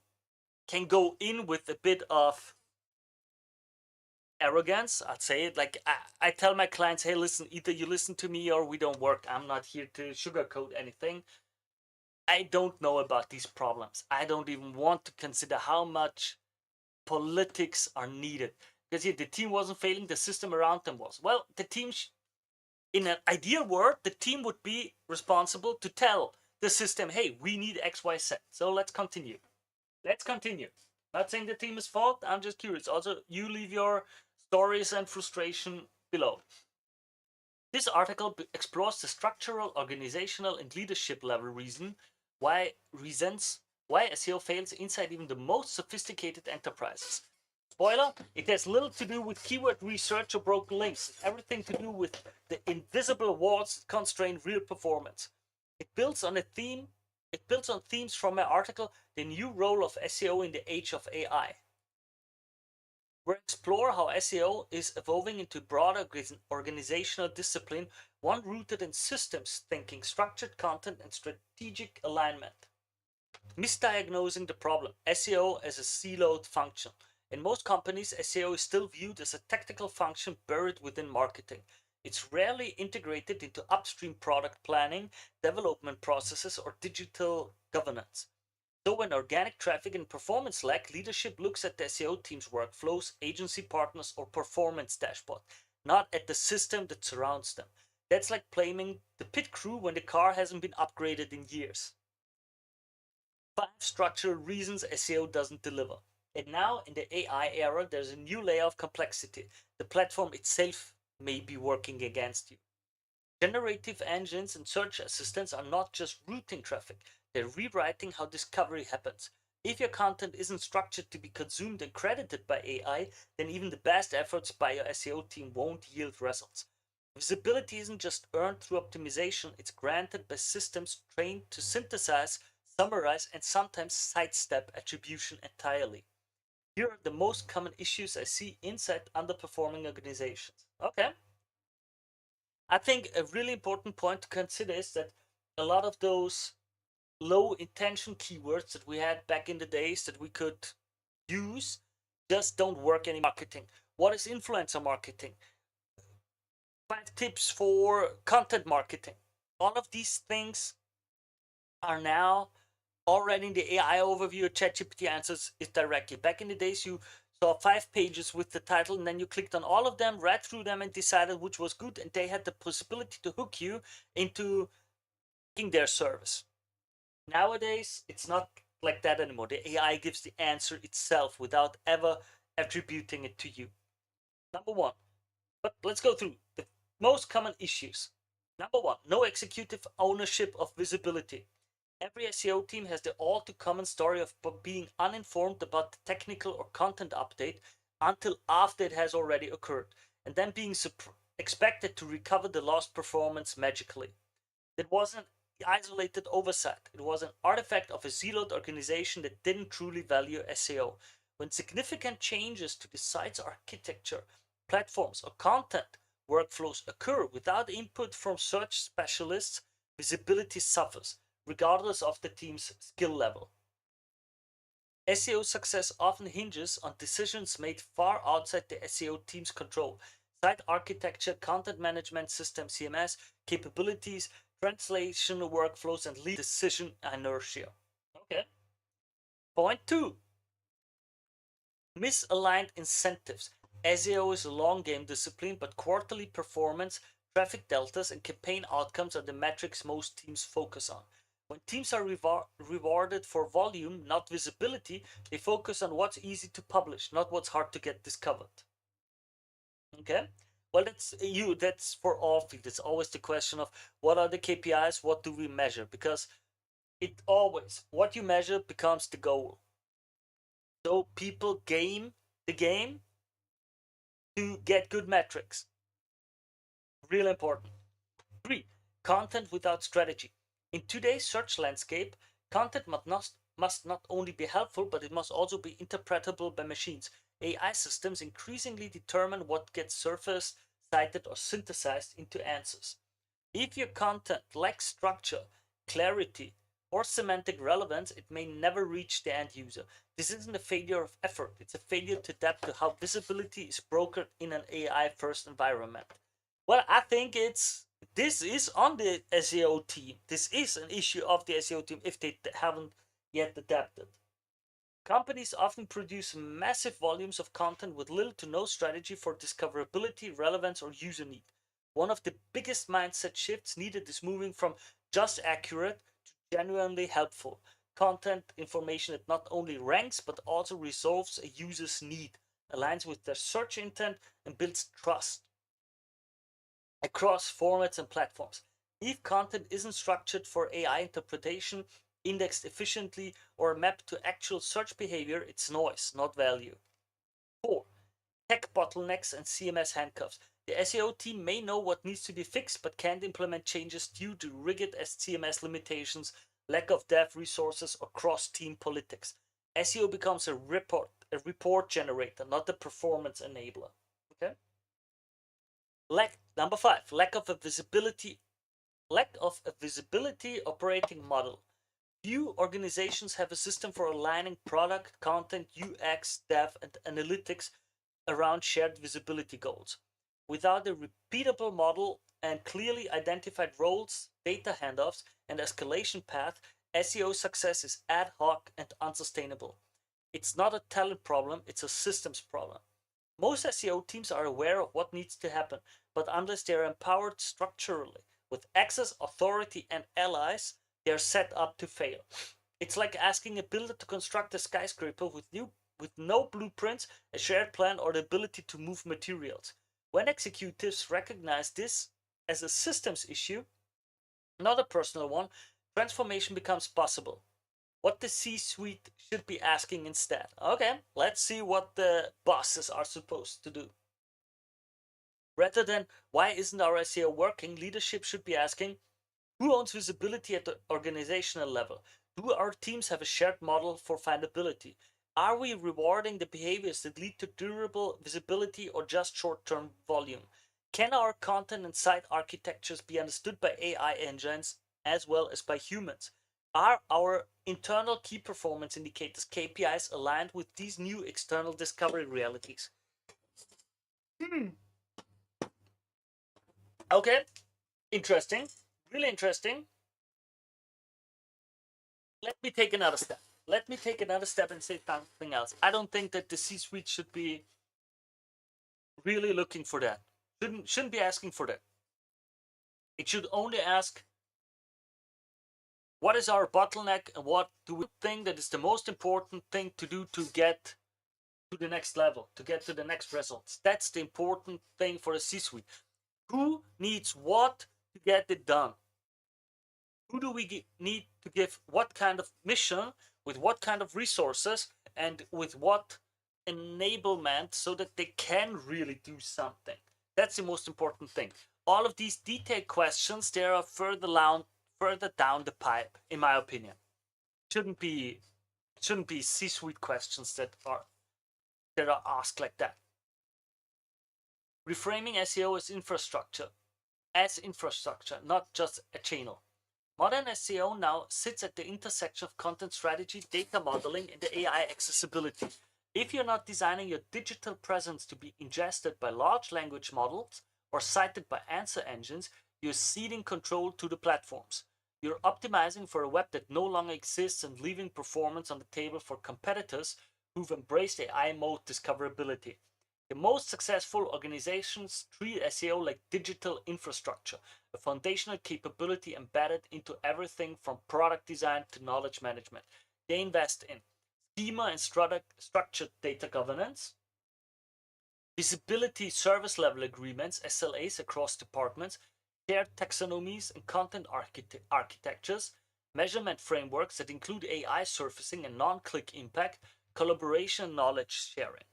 can go in with a bit of arrogance, I'd say it like I tell my clients, hey, listen, either you listen to me or we don't work. I'm not here to sugarcoat anything. I don't know about these problems. I don't even want to consider how much politics are needed. Because the team wasn't failing, the system around them was. Well, the team, in an ideal world, the team would be responsible to tell the system, hey, we need X, Y, Z. So let's continue. Let's continue. Not saying the team is fault. I'm just curious. Also, you leave your stories and frustration below. This article explores the structural, organizational, and leadership level reasons why SEO fails inside even the most sophisticated enterprises. Spoiler, it has little to do with keyword research or broken links. It's everything to do with the invisible walls that constrain real performance. It builds on themes from my article, The New Role of SEO in the Age of AI. We'll explore how SEO is evolving into a broader organizational discipline, one rooted in systems thinking, structured content, and strategic alignment. Misdiagnosing the problem, SEO as a siloed function. In most companies, SEO is still viewed as a technical function buried within marketing. It's rarely integrated into upstream product planning, development processes, or digital governance. So when organic traffic and performance lag, leadership looks at the SEO team's workflows, agency partners, or performance dashboard, not at the system that surrounds them. That's like blaming the pit crew when the car hasn't been upgraded in years. 5 structural reasons SEO doesn't deliver. And now, in the AI era, there's a new layer of complexity. The platform itself may be working against you. Generative engines and search assistants are not just routing traffic, they're rewriting how discovery happens. If your content isn't structured to be consumed and credited by AI, then even the best efforts by your SEO team won't yield results. Visibility isn't just earned through optimization, it's granted by systems trained to synthesize, summarize, and sometimes sidestep attribution entirely. Here are the most common issues I see inside underperforming organizations. Okay. I think a really important point to consider is that a lot of those low intention keywords that we had back in the days that we could use just don't work in marketing. What is influencer marketing? 5 tips for content marketing. All of these things are now already in the AI overview. ChatGPT answers it directly. Back in the days, you saw 5 pages with the title, and then you clicked on all of them, read through them, and decided which was good, and they had the possibility to hook you into taking their service. Nowadays, it's not like that anymore. The AI gives the answer itself without ever attributing it to you. Number 1. But let's go through the most common issues. Number 1, no executive ownership of visibility. Every SEO team has the all too common story of being uninformed about the technical or content update until after it has already occurred, and then being expected to recover the lost performance magically. It wasn't isolated oversight. It was an artifact of a siloed organization that didn't truly value SEO. When significant changes to the site's architecture, platforms, or content workflows occur without input from search specialists, visibility suffers, regardless of the team's skill level. SEO success often hinges on decisions made far outside the SEO team's control. Site architecture, content management system, CMS, capabilities, translation workflows, and lead decision inertia. Okay. Point 2. Misaligned incentives. SEO is a long game discipline, but quarterly performance, traffic deltas, and campaign outcomes are the metrics most teams focus on. When teams are rewarded for volume, not visibility, they focus on what's easy to publish, not what's hard to get discovered. Okay? Well, that's for all fields. It's always the question of what are the KPIs, what do we measure? Because what you measure becomes the goal. So people game the game to get good metrics. Real important. 3. Content without strategy. In today's search landscape, content must not only be helpful, but it must also be interpretable by machines. AI systems increasingly determine what gets surfaced, cited, or synthesized into answers. If your content lacks structure, clarity, or semantic relevance, it may never reach the end user. This isn't a failure of effort, it's a failure to adapt to how visibility is brokered in an AI-first environment. Well, I think this is on the SEO team. This is an issue of the SEO team if they haven't yet adapted. Companies often produce massive volumes of content with little to no strategy for discoverability, relevance, or user need. One of the biggest mindset shifts needed is moving from just accurate to genuinely helpful content information that not only ranks but also resolves a user's need, aligns with their search intent, and builds trust across formats and platforms. If content isn't structured for AI interpretation, indexed efficiently, or mapped to actual search behavior, it's noise, not value. 4. Tech bottlenecks and CMS handcuffs. The SEO team may know what needs to be fixed, but can't implement changes due to rigid CMS limitations, lack of dev resources, or cross-team politics. SEO becomes a report generator, not a performance enabler. Okay. Number 5, lack of a visibility operating model. Few organizations have a system for aligning product, content, UX, dev, and analytics around shared visibility goals. Without a repeatable model and clearly identified roles, data handoffs, and escalation path, SEO success is ad hoc and unsustainable. It's not a talent problem, it's a systems problem. Most SEO teams are aware of what needs to happen, but unless they are empowered structurally with access, authority, and allies, they are set up to fail. It's like asking a builder to construct a skyscraper with no blueprints, a shared plan, or the ability to move materials. When executives recognize this as a systems issue, not a personal one, transformation becomes possible. What the C-suite should be asking instead. Okay, let's see what the bosses are supposed to do. Rather than why isn't our SEO working, leadership should be asking who owns visibility at the organizational level? Do our teams have a shared model for findability? Are we rewarding the behaviors that lead to durable visibility or just short-term volume? Can our content and site architectures be understood by AI engines as well as by humans? Are our internal key performance indicators, KPIs, aligned with these new external discovery realities? Okay, interesting, really interesting. Let me take another step. Let me take another step and say something else. I don't think that the C-suite should be really looking for that. Shouldn't be asking for that. It should only ask, what is our bottleneck and what do we think that is the most important thing to do to get to the next level, to get to the next results? That's the important thing for the C-suite. Who needs what to get it done? Who do we need to give what kind of mission, with what kind of resources, and with what enablement so that they can really do something? That's the most important thing. All of these detailed questions, they are further down the pipe, in my opinion. Shouldn't be C-suite questions that are asked like that. Reframing SEO as infrastructure, not just a channel. Modern SEO now sits at the intersection of content strategy, data modeling, and AI accessibility. If you're not designing your digital presence to be ingested by large language models or cited by answer engines, you're ceding control to the platforms. You're optimizing for a web that no longer exists and leaving performance on the table for competitors who've embraced AI mode discoverability. The most successful organizations treat SEO like digital infrastructure, a foundational capability embedded into everything from product design to knowledge management. They invest in schema and structured data governance, visibility service level agreements, SLAs across departments, shared taxonomies and content architectures, measurement frameworks that include AI surfacing and non-click impact, collaboration and knowledge sharing.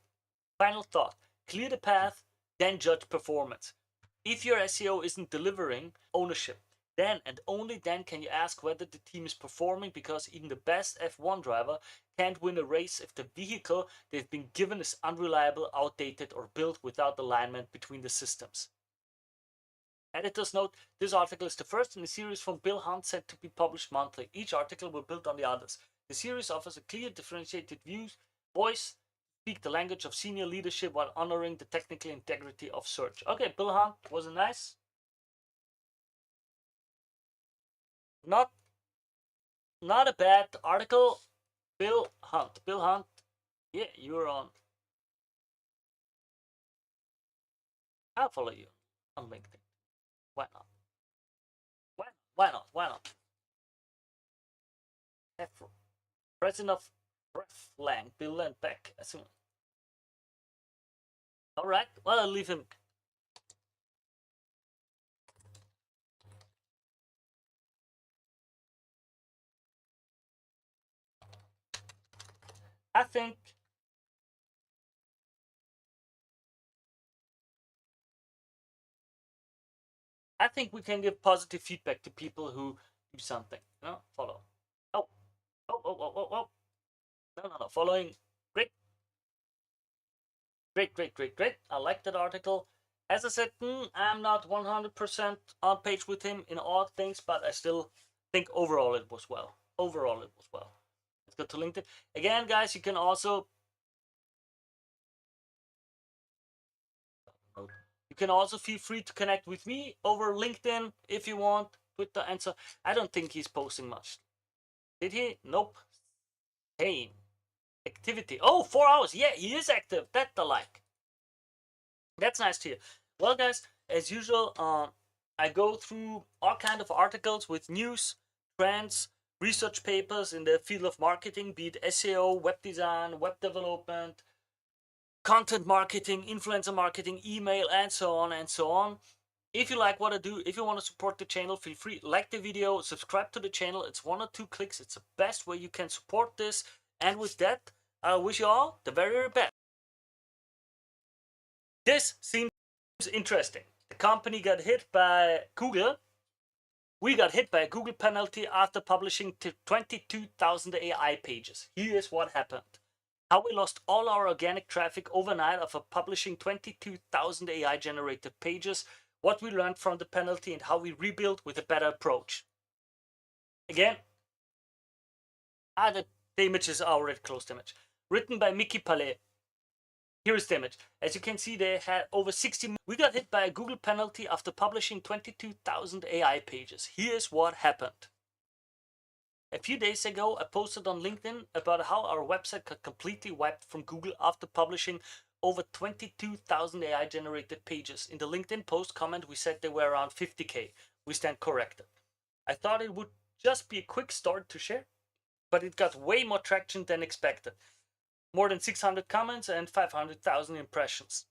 Final thought, clear the path, then judge performance. If your SEO isn't delivering ownership, then and only then can you ask whether the team is performing, because even the best F1 driver can't win a race if the vehicle they've been given is unreliable, outdated, or built without alignment between the systems. Editor's note, this article is the first in a series from Bill Hunt set to be published monthly. Each article will build on the others. The series offers a clear, differentiated voice, speak the language of senior leadership while honoring the technical integrity of search. Okay, Bill Hunt, was it nice? Not a bad article. Bill Hunt. Bill Hunt, yeah, you're on. I'll follow you on LinkedIn. Why not? Why not? Why not? President of Breathlang, Bill and Beck. All right. Well, I'll leave him. I think we can give positive feedback to people who do something. You know, follow. Oh. No. Following. Great. I like that article. As I said, I'm not 100% on page with him in all things, but I still think overall it was well. Let's go to LinkedIn. Again, guys, you can also feel free to connect with me over LinkedIn if you want, Twitter, and so. I don't think he's posting much. Did he? Nope. Pain. Activity. Oh, 4 hours. Yeah, he is active. That I like. That's nice to hear. Well, guys, as usual, I go through all kind of articles with news, trends, research papers in the field of marketing, be it SEO, web design, web development, content marketing, influencer marketing, email, and so on and so on. If you like what I do, if you want to support the channel, feel free, like the video, subscribe to the channel. It's 1 or 2 clicks. It's the best way you can support this. And with that, I wish you all the very, very best. This seems interesting. The company got hit by Google. We got hit by a Google penalty after publishing 22,000 AI pages. Here's what happened. How we lost all our organic traffic overnight after publishing 22,000 AI generated pages, what we learned from the penalty, and how we rebuild with a better approach. Again, the image is already closed image. Written by Mickey Palais. Here's the image. As you can see, they had over 60. We got hit by a Google penalty after publishing 22,000 AI pages. Here's what happened. A few days ago, I posted on LinkedIn about how our website got completely wiped from Google after publishing over 22,000 AI generated pages. In the LinkedIn post comment, we said they were around 50K. We stand corrected. I thought it would just be a quick story to share, but it got way more traction than expected. More than 600 comments and 500,000 impressions.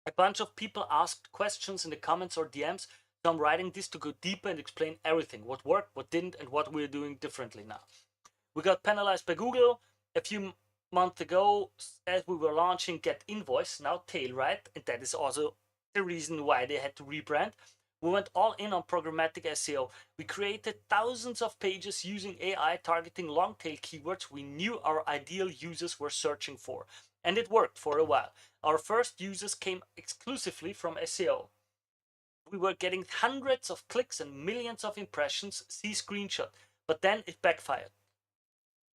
A bunch of people asked questions in the comments or DMs, so I'm writing this to go deeper and explain everything, what worked, what didn't, and what we're doing differently now. We got penalized by Google a few months ago as we were launching Get Invoice, now Tailride, and that is also the reason why they had to rebrand. We went all in on programmatic SEO. We created thousands of pages using AI targeting long tail keywords we knew our ideal users were searching for. And it worked for a while. Our first users came exclusively from SEO. We were getting hundreds of clicks and millions of impressions, see screenshot, but then it backfired.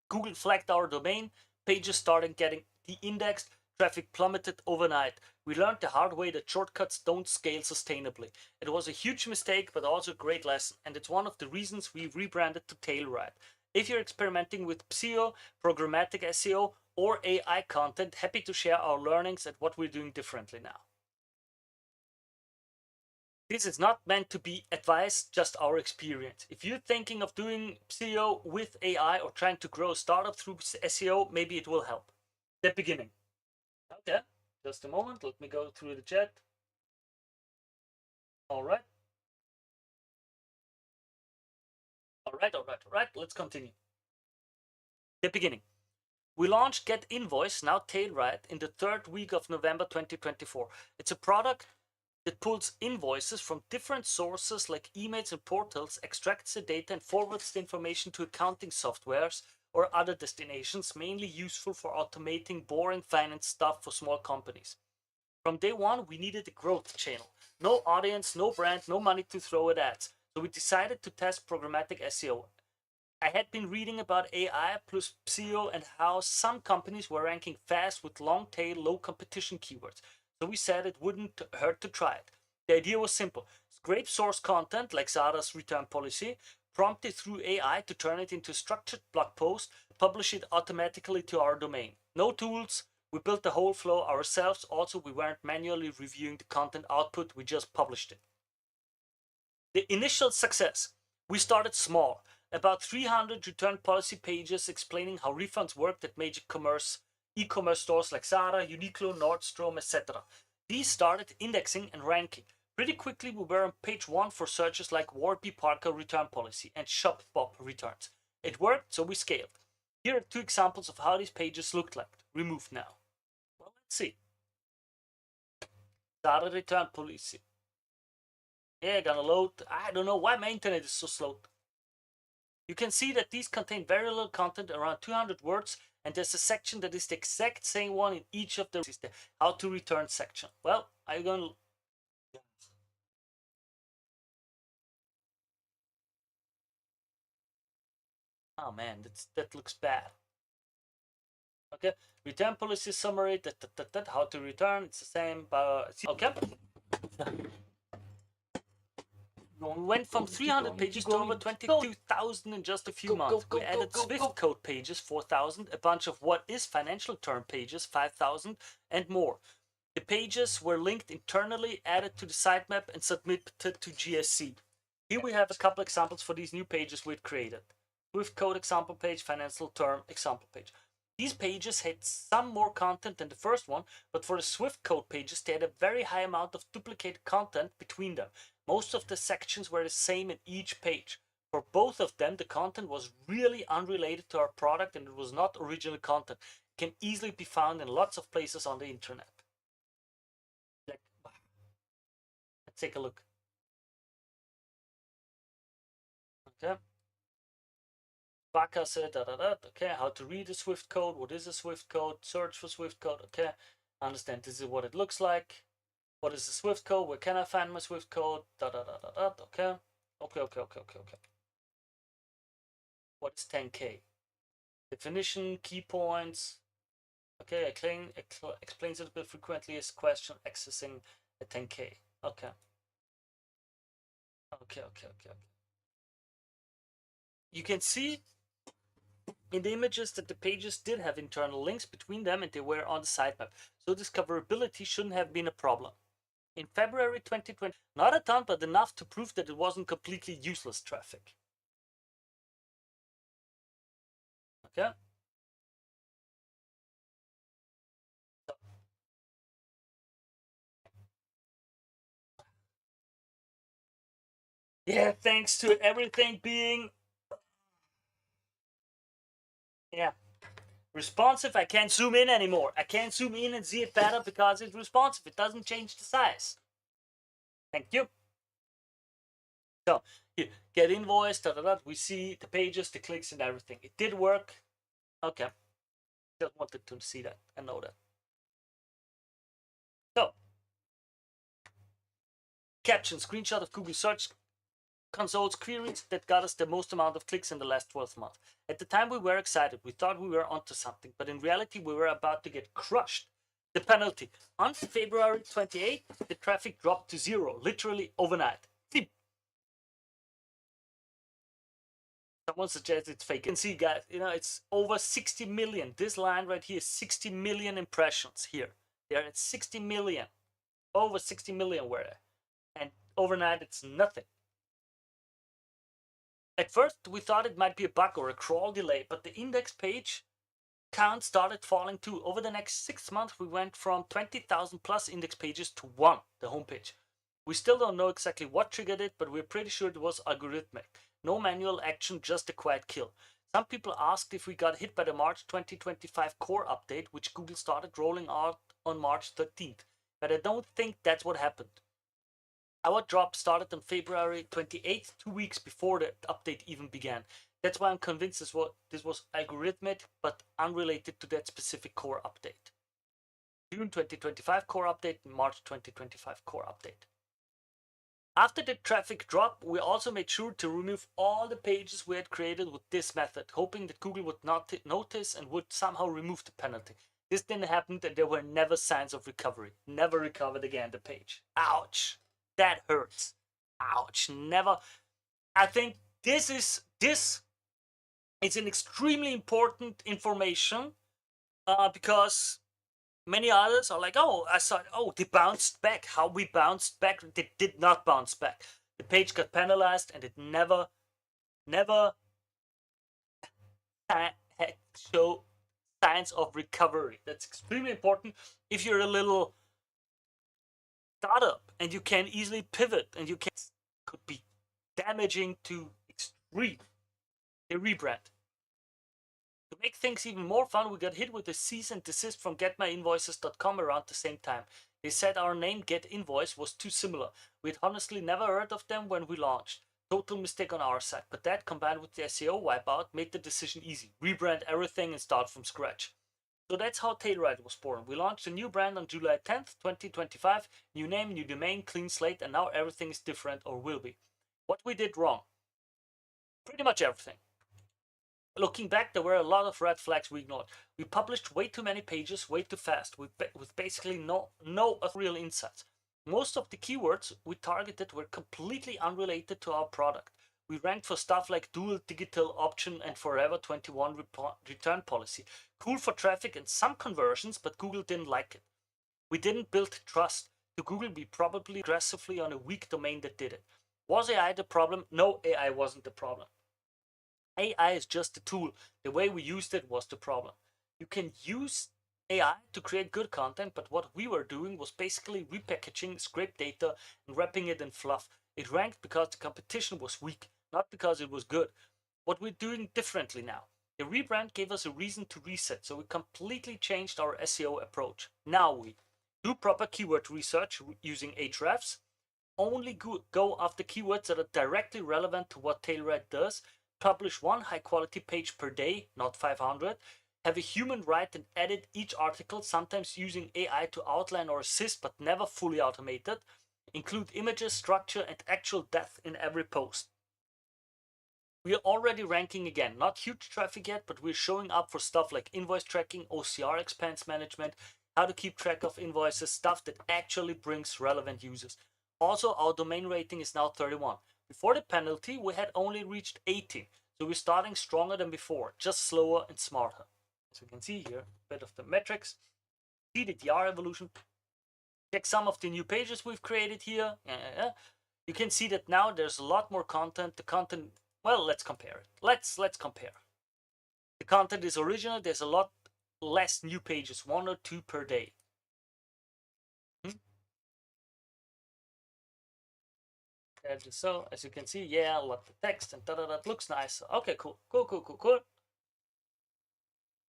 Google flagged our domain, pages started getting de-indexed, traffic plummeted overnight. We learned the hard way that shortcuts don't scale sustainably. It was a huge mistake, but also a great lesson, and it's one of the reasons we rebranded to Tailride. If you're experimenting with SEO, programmatic SEO, or AI content, happy to share our learnings and what we're doing differently now. This is not meant to be advice, just our experience. If you're thinking of doing SEO with AI or trying to grow a startup through SEO, maybe it will help. The beginning. Okay, just a moment. Let me go through the chat. All right. Let's continue. The beginning. We launched Get Invoice, now Tailride, in the 3rd week of November 2024. It's a product that pulls invoices from different sources like emails and portals, extracts the data, and forwards the information to accounting softwares or other destinations, mainly useful for automating boring finance stuff for small companies. From day one, we needed a growth channel. No audience, no brand, no money to throw at ads. So we decided to test programmatic SEO. I had been reading about AI plus SEO and how some companies were ranking fast with long tail, low competition keywords. So we said it wouldn't hurt to try it. The idea was simple. Scrape source content like Zara's return policy, prompt it through AI to turn it into a structured blog post, publish it automatically to our domain. No tools. We built the whole flow ourselves. Also, we weren't manually reviewing the content output. We just published it. The initial success. We started small. About 300 return policy pages explaining how refunds worked at major e-commerce stores like Zara, Uniqlo, Nordstrom, etc. These started indexing and ranking. Pretty quickly, we were on page 1 for searches like Warby Parker return policy and Shop Bob returns. It worked, so we scaled. Here are 2 examples of how these pages looked like. Removed now. Well, let's see. Zara return policy. Yeah, gonna load. I don't know why my internet is so slow. You can see that these contain very little content, around 200 words, and there's a section that is the exact same one in each of them. Is the how to return section. Well, I'm gonna. Oh man, that looks bad. Okay, return policy summary. How to return. It's the same. Okay. We went from 300 pages to over 22,000 in just a few months. We added Swift code pages, 4,000, a bunch of what is financial term pages, 5,000, and more. The pages were linked internally, added to the sitemap, and submitted to GSC. Here we have a couple examples for these new pages we've created. Swift code example page, financial term example page. These pages had some more content than the first one, but for the Swift code pages, they had a very high amount of duplicated content between them. Most of the sections were the same in each page. For both of them, the content was really unrelated to our product and it was not original content. It can easily be found in lots of places on the internet. Let's take a look. Okay. Baka said, okay, how to read a Swift code, what is a Swift code, search for Swift code, okay, understand this is what it looks like. What is the Swift code? Where can I find my Swift code? Okay. Okay. What is 10K? Definition, key points. Okay, explains it a bit frequently as question accessing a 10K. Okay. Okay. You can see in the images that the pages did have internal links between them and they were on the sitemap. So discoverability shouldn't have been a problem. In February 2020, not a ton, but enough to prove that it wasn't completely useless traffic. Okay. Yeah, thanks to everything being responsive. I can't zoom in anymore. I can't zoom in and see it better because it's responsive. It doesn't change the size. Thank you. So here, get invoice, we see the pages, the clicks, and everything. It did work. Okay. Just wanted to see that and know that. So, caption, screenshot of Google Search Console's queries that got us the most amount of clicks in the last 12 months. At the time, we were excited. We thought we were onto something, but in reality, we were about to get crushed. The penalty. On February 28th, the traffic dropped to 0, literally overnight. Someone suggests it's fake. You can see, guys, it's over 60 million. This line right here is 60 million impressions here. They're at 60 million. Over 60 million were there. And overnight, it's nothing. At first, we thought it might be a bug or a crawl delay, but the index page count started falling too. Over the next 6 months, we went from 20,000 plus index pages to 1, the homepage. We still don't know exactly what triggered it, but we're pretty sure it was algorithmic. No manual action, just a quiet kill. Some people asked if we got hit by the March 2025 core update, which Google started rolling out on March 13th. But I don't think that's what happened. Our drop started on February 28th, 2 weeks before the update even began. That's why I'm convinced this was algorithmic, but unrelated to that specific core update. June 2025 core update, March 2025 core update. After the traffic drop, we also made sure to remove all the pages we had created with this method, hoping that Google would not notice and would somehow remove the penalty. This didn't happen, and there were never signs of recovery. Never recovered again, the page. Ouch. That hurts. Ouch. Never. I think this is an extremely important information because many others are like, oh, I saw, oh, they bounced back. How we bounced back? They did not bounce back. The page got penalized, and it never show signs of recovery. That's extremely important if you're a little startup and you can easily pivot, and you can could be damaging to extreme a rebrand. To make things even more fun, we got hit with a cease and desist from getmyinvoices.com around the same time. They said our name Get Invoice was too similar. We'd honestly never heard of them when we launched. Total mistake on our side, but that combined with the SEO wipeout made the decision easy. Rebrand everything and start from scratch. So that's how Tailride was born. We launched a new brand on July 10th, 2025. New name, new domain, clean slate, and now everything is different or will be. What we did wrong? Pretty much everything. Looking back, there were a lot of red flags we ignored. We published way too many pages, way too fast, with basically no real insights. Most of the keywords we targeted were completely unrelated to our product. We ranked for stuff like dual digital option and forever 21 return policy. Cool for traffic and some conversions, but Google didn't like it. We didn't build trust. To Google, we probably aggressively on a weak domain that did it. Was AI the problem? No, AI wasn't the problem. AI is just a tool. The way we used it was the problem. You can use AI to create good content, but what we were doing was basically repackaging scraped data and wrapping it in fluff. It ranked because the competition was weak, not because it was good. What we're doing differently now. The rebrand gave us a reason to reset, so we completely changed our SEO approach. Now we do proper keyword research using Ahrefs, only go after keywords that are directly relevant to what Tailride does, publish one high quality page per day, not 500, have a human write and edit each article, sometimes using AI to outline or assist, but never fully automated, include images, structure, and actual depth in every post. We are already ranking again, not huge traffic yet, but we're showing up for stuff like invoice tracking, OCR expense management, how to keep track of invoices, stuff that actually brings relevant users. Also, our domain rating is now 31. Before the penalty, we had only reached 18, so we're starting stronger than before, just slower and smarter. As we can see here, a bit of the metrics, see the DR evolution, check some of the new pages we've created here. You can see that now there's a lot more content. The content, well, let's compare it. Let's compare. The content is original. There's a lot less new pages, 1 or 2 per day. So as you can see, yeah, a lot of text and that looks nice. Okay, cool.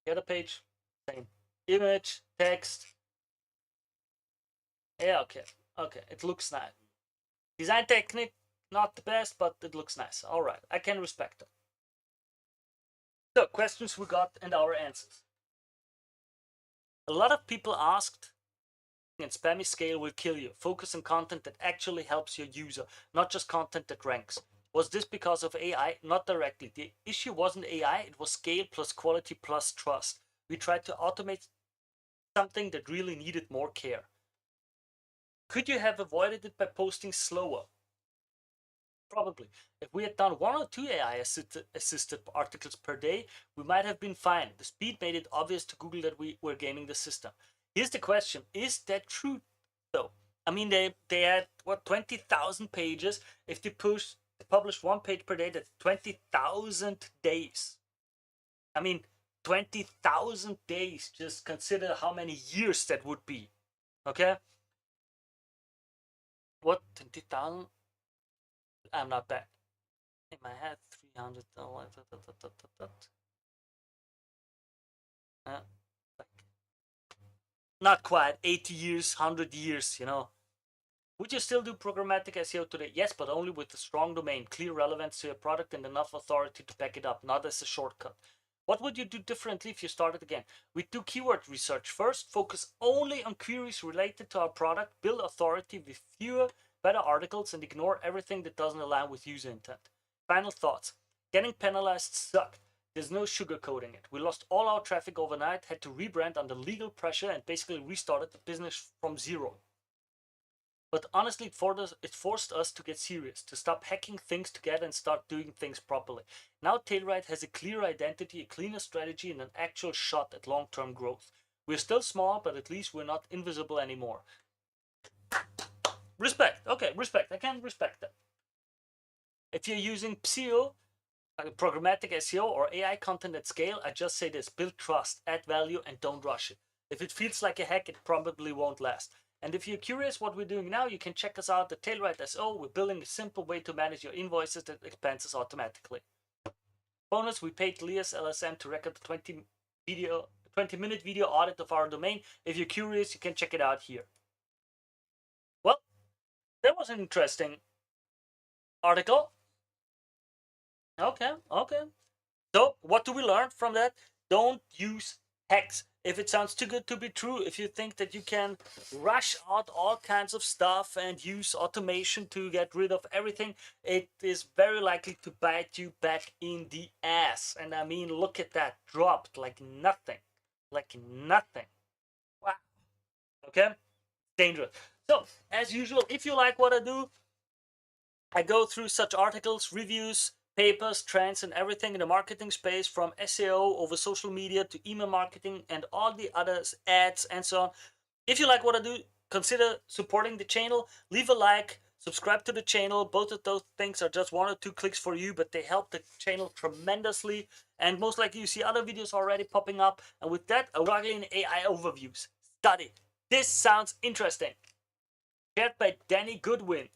The other page, same image, text. Yeah, okay, it looks nice. Design technique, not the best, but it looks nice. All right, I can respect them. So questions we got and our answers. A lot of people asked, and spammy scale will kill you. Focus on content that actually helps your user, not just content that ranks. Was this because of AI? Not directly. The issue wasn't AI, it was scale plus quality plus trust. We tried to automate something that really needed more care. Could you have avoided it by posting slower? Probably. If we had done 1 or 2 AI assisted articles per day, we might have been fine. The speed made it obvious to Google that we were gaming the system. Here's the question, is that true though? I mean, they had, what, 20,000 pages. If they published 1 page per day, that's 20,000 days. I mean, 20,000 days, just consider how many years that would be, okay? What, 20,000? I'm not bad. In my head, 300, not quite 80 years, 100 years, you know. Would you still do programmatic SEO today? Yes, but only with a strong domain, clear relevance to your product, and enough authority to back it up, not as a shortcut. What would you do differently if you started again? We'd do keyword research first, focus only on queries related to our product, build authority with fewer, better articles, and ignore everything that doesn't align with user intent. Final thoughts. Getting penalized sucked. There's no sugarcoating it. We lost all our traffic overnight, had to rebrand under legal pressure, and basically restarted the business from zero. But honestly, it forced us to get serious, to stop hacking things together and start doing things properly. Now Tailride has a clear identity, a cleaner strategy, and an actual shot at long-term growth. We're still small, but at least we're not invisible anymore. Respect. Okay, respect. I can respect that. If you're using SEO, programmatic SEO, or AI content at scale, I just say this: build trust, add value, and don't rush it. If it feels like a hack, it probably won't last. And if you're curious what we're doing now, you can check us out at Tailride SO. We're building a simple way to manage your invoices and expenses automatically. Bonus, we paid Lias LSM to record the 20-minute video audit of our domain. If you're curious, you can check it out here. Well, that was an interesting article. Okay. So, what do we learn from that? Don't use hacks. If it sounds too good to be true, if you think that you can rush out all kinds of stuff and use automation to get rid of everything, it is very likely to bite you back in the ass. And I mean, look at that, dropped like nothing. Like nothing. Wow. Okay? Dangerous. So, as usual, if you like what I do, I go through such articles, reviews, papers, trends, and everything in the marketing space, from SEO over social media to email marketing and all the others, ads, and so on. If you like what I do, consider supporting the channel. Leave a like, subscribe to the channel. Both of those things are just 1 or 2 clicks for you, but they help the channel tremendously. And most likely you see other videos already popping up. And with that, a struggling AI overviews. Study. This sounds interesting. Shared by Danny Goodwin.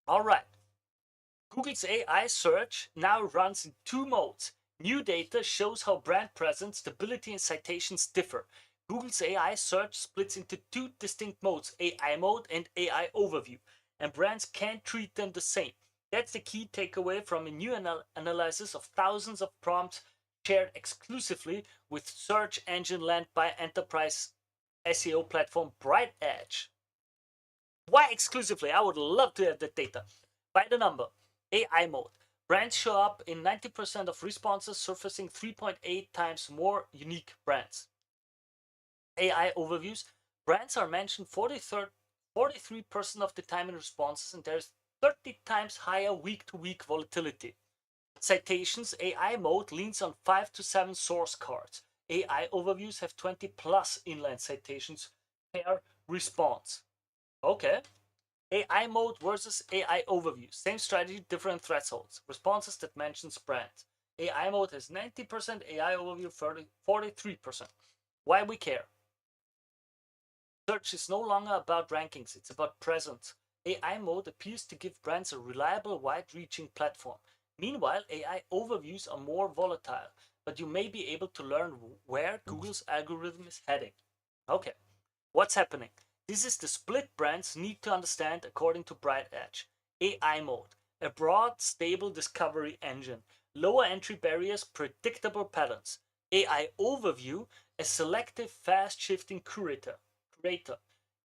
All right. Google's AI search now runs in 2 modes. New data shows how brand presence, stability, and citations differ. Google's AI search splits into 2 distinct modes, AI mode and AI overview, and brands can't treat them the same. That's the key takeaway from a new analysis of thousands of prompts shared exclusively with search engine land by enterprise SEO platform BrightEdge. Why exclusively? I would love to have that data. By the number, AI mode. Brands show up in 90% of responses, surfacing 3.8 times more unique brands. AI overviews. Brands are mentioned 43% of the time in responses, and there's 30 times higher week-to-week volatility. Citations. AI mode leans on 5 to 7 source cards. AI overviews have 20 plus inline citations per response. Okay. AI mode versus AI overview. Same strategy, different thresholds. Responses that mentions brands. AI mode has 90%, AI overview 43%. Why we care? Search is no longer about rankings, it's about presence. AI mode appears to give brands a reliable, wide-reaching platform. Meanwhile, AI overviews are more volatile, but you may be able to learn where Google's algorithm is heading. Okay, what's happening? This is the split brands need to understand according to BrightEdge. AI mode, a broad, stable discovery engine. Lower entry barriers, predictable patterns. AI overview, a selective, fast-shifting curator.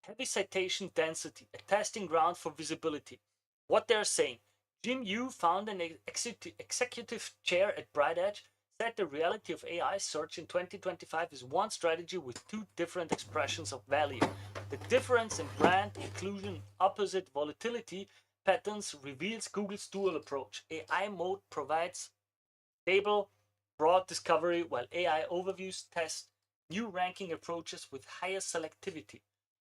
Heavy citation density, a testing ground for visibility. What they're saying: Jim Yu, founder and executive chair at BrightEdge, said the reality of AI search in 2025 is one strategy with 2 different expressions of value. The difference in brand inclusion, opposite volatility patterns reveals Google's dual approach. AI mode provides stable, broad discovery, while AI overviews test new ranking approaches with higher selectivity.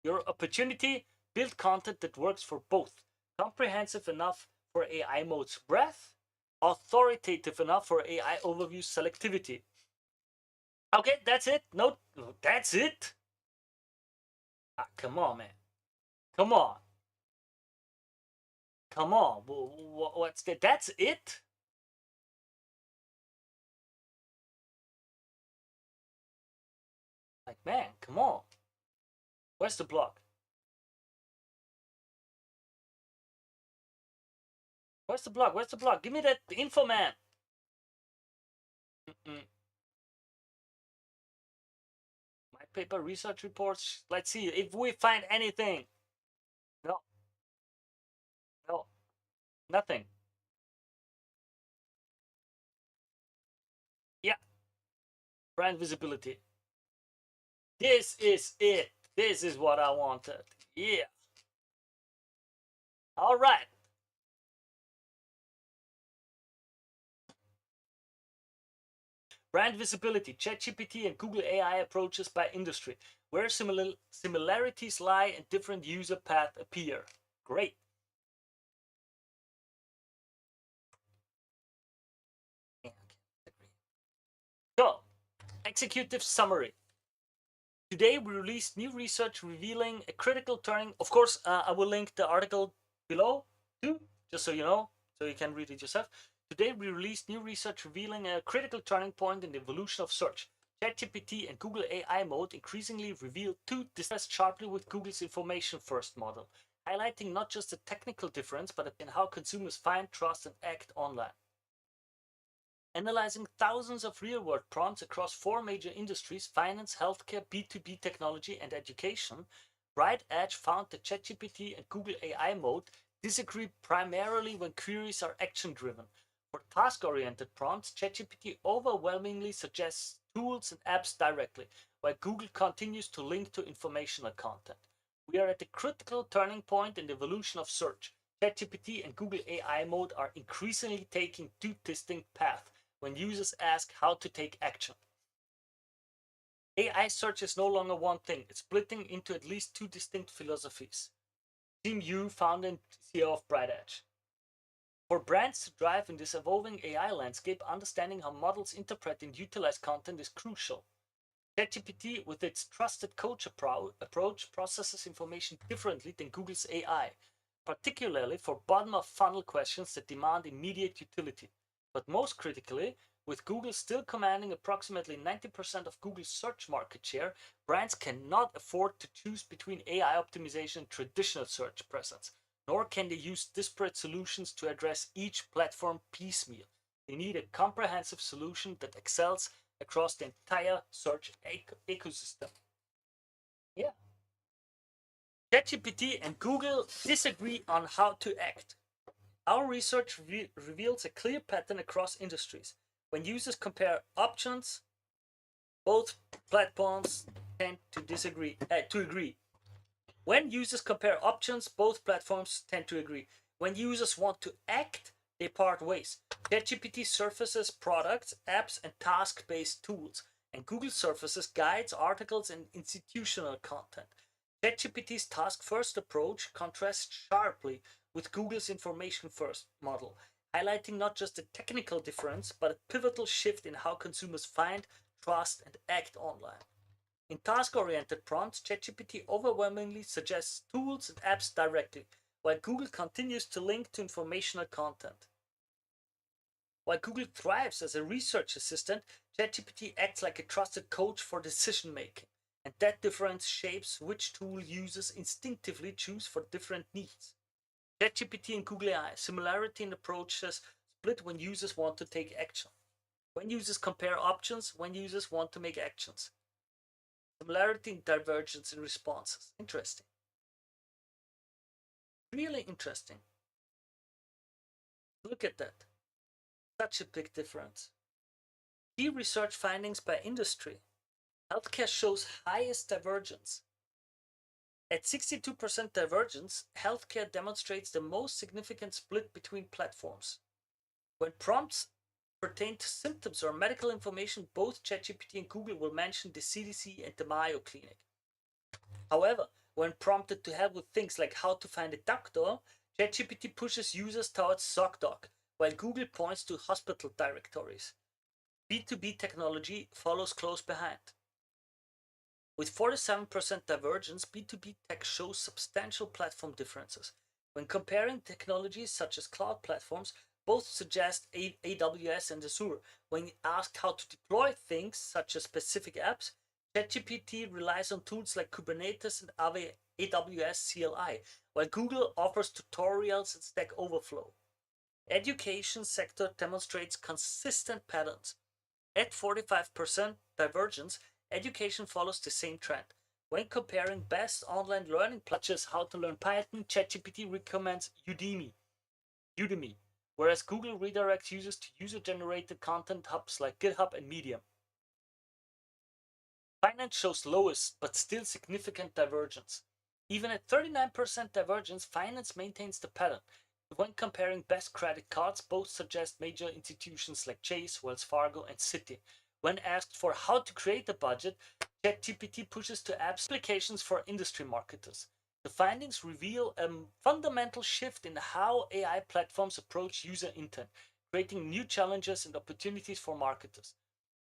Your opportunity: build content that works for both. Comprehensive enough for AI mode's breadth, authoritative enough for AI overview selectivity. Okay, that's it. No, that's it. Come on, man. Come on. Come on. What's that? That's it? Like, man, come on. Where's the blog? Where's the blog? Where's the blog? Give me that info, man. My paper research reports. Let's see if we find anything. No. No. Nothing. Yeah. Brand visibility. This is it. This is what I wanted. Yeah. All right. Brand visibility, ChatGPT and Google AI approaches by industry, where similarities lie and different user paths appear. Great. So, executive summary. Today we released new research revealing a critical turning. Of course, I will link the article below too, just so you know, so you can read it yourself. Today we released new research revealing a critical turning point in the evolution of search. ChatGPT and Google AI mode increasingly reveal two differences sharply with Google's information first model, highlighting not just the technical difference, but in how consumers find, trust, and act online. Analyzing thousands of real-world prompts across 4 major industries: finance, healthcare, B2B technology, and education, Bright Edge found that ChatGPT and Google AI mode disagree primarily when queries are action-driven. For task-oriented prompts, ChatGPT overwhelmingly suggests tools and apps directly, while Google continues to link to informational content. We are at a critical turning point in the evolution of search. ChatGPT and Google AI mode are increasingly taking two distinct paths when users ask how to take action. AI search is no longer one thing, it's splitting into at least two distinct philosophies. Tim Yu, founder and CEO of Bright Edge. For brands to thrive in this evolving AI landscape, understanding how models interpret and utilize content is crucial. ChatGPT, with its trusted coach approach, processes information differently than Google's AI, particularly for bottom-of-funnel questions that demand immediate utility. But most critically, with Google still commanding approximately 90% of Google's search market share, brands cannot afford to choose between AI optimization and traditional search presence, nor can they use disparate solutions to address each platform piecemeal. They need a comprehensive solution that excels across the entire search ecosystem. Yeah. ChatGPT and Google disagree on how to act. Our research reveals a clear pattern across industries. When users compare options, both platforms tend to agree. When users compare options, both platforms tend to agree. When users want to act, they part ways. ChatGPT surfaces products, apps, and task-based tools, and Google surfaces guides, articles, and institutional content. ChatGPT's task-first approach contrasts sharply with Google's information-first model, highlighting not just a technical difference, but a pivotal shift in how consumers find, trust, and act online. In task-oriented prompts, ChatGPT overwhelmingly suggests tools and apps directly, while Google continues to link to informational content. While Google thrives as a research assistant, ChatGPT acts like a trusted coach for decision-making, and that difference shapes which tool users instinctively choose for different needs. ChatGPT and Google AI, similarity in approaches split when users want to take action. When users compare options, when users want to make actions. Similarity and divergence in responses. Interesting. Really interesting. Look at that. Such a big difference. Key research findings by industry. Healthcare shows highest divergence. At 62% divergence, healthcare demonstrates the most significant split between platforms. When prompts pertain to symptoms or medical information, both ChatGPT and Google will mention the CDC and the Mayo Clinic. However, when prompted to help with things like how to find a doctor, ChatGPT pushes users towards ZocDoc, while Google points to hospital directories. B2B technology follows close behind. With 47% divergence, B2B tech shows substantial platform differences. When comparing technologies such as cloud platforms, both suggest AWS and Azure. When asked how to deploy things such as specific apps, ChatGPT relies on tools like Kubernetes and AWS CLI, while Google offers tutorials and Stack Overflow. Education sector demonstrates consistent patterns. At 45% divergence, education follows the same trend. When comparing best online learning platforms, how to learn Python, ChatGPT recommends Udemy, whereas Google redirects users to user-generated content hubs like GitHub and Medium. Finance shows lowest but still significant divergence. Even at 39% divergence, finance maintains the pattern. When comparing best credit cards, both suggest major institutions like Chase, Wells Fargo, and Citi. When asked for how to create a budget, ChatGPT pushes to applications for industry marketers. The findings reveal a fundamental shift in how AI platforms approach user intent, creating new challenges and opportunities for marketers.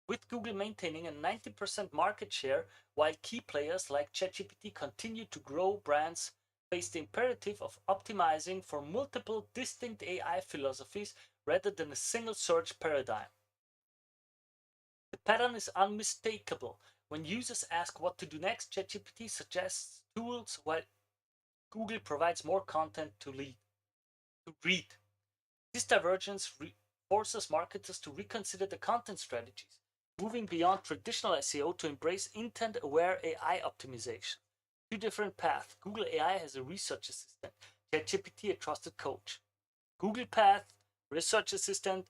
With Google maintaining a 90% market share, while key players like ChatGPT continue to grow, brands face the imperative of optimizing for multiple distinct AI philosophies rather than a single search paradigm. The pattern is unmistakable. When users ask what to do next, ChatGPT suggests tools while Google provides more content to read. This divergence forces marketers to reconsider the content strategies, moving beyond traditional SEO to embrace intent-aware AI optimization. Two different paths. Google AI has a research assistant, ChatGPT a trusted coach. Google Path, research assistant,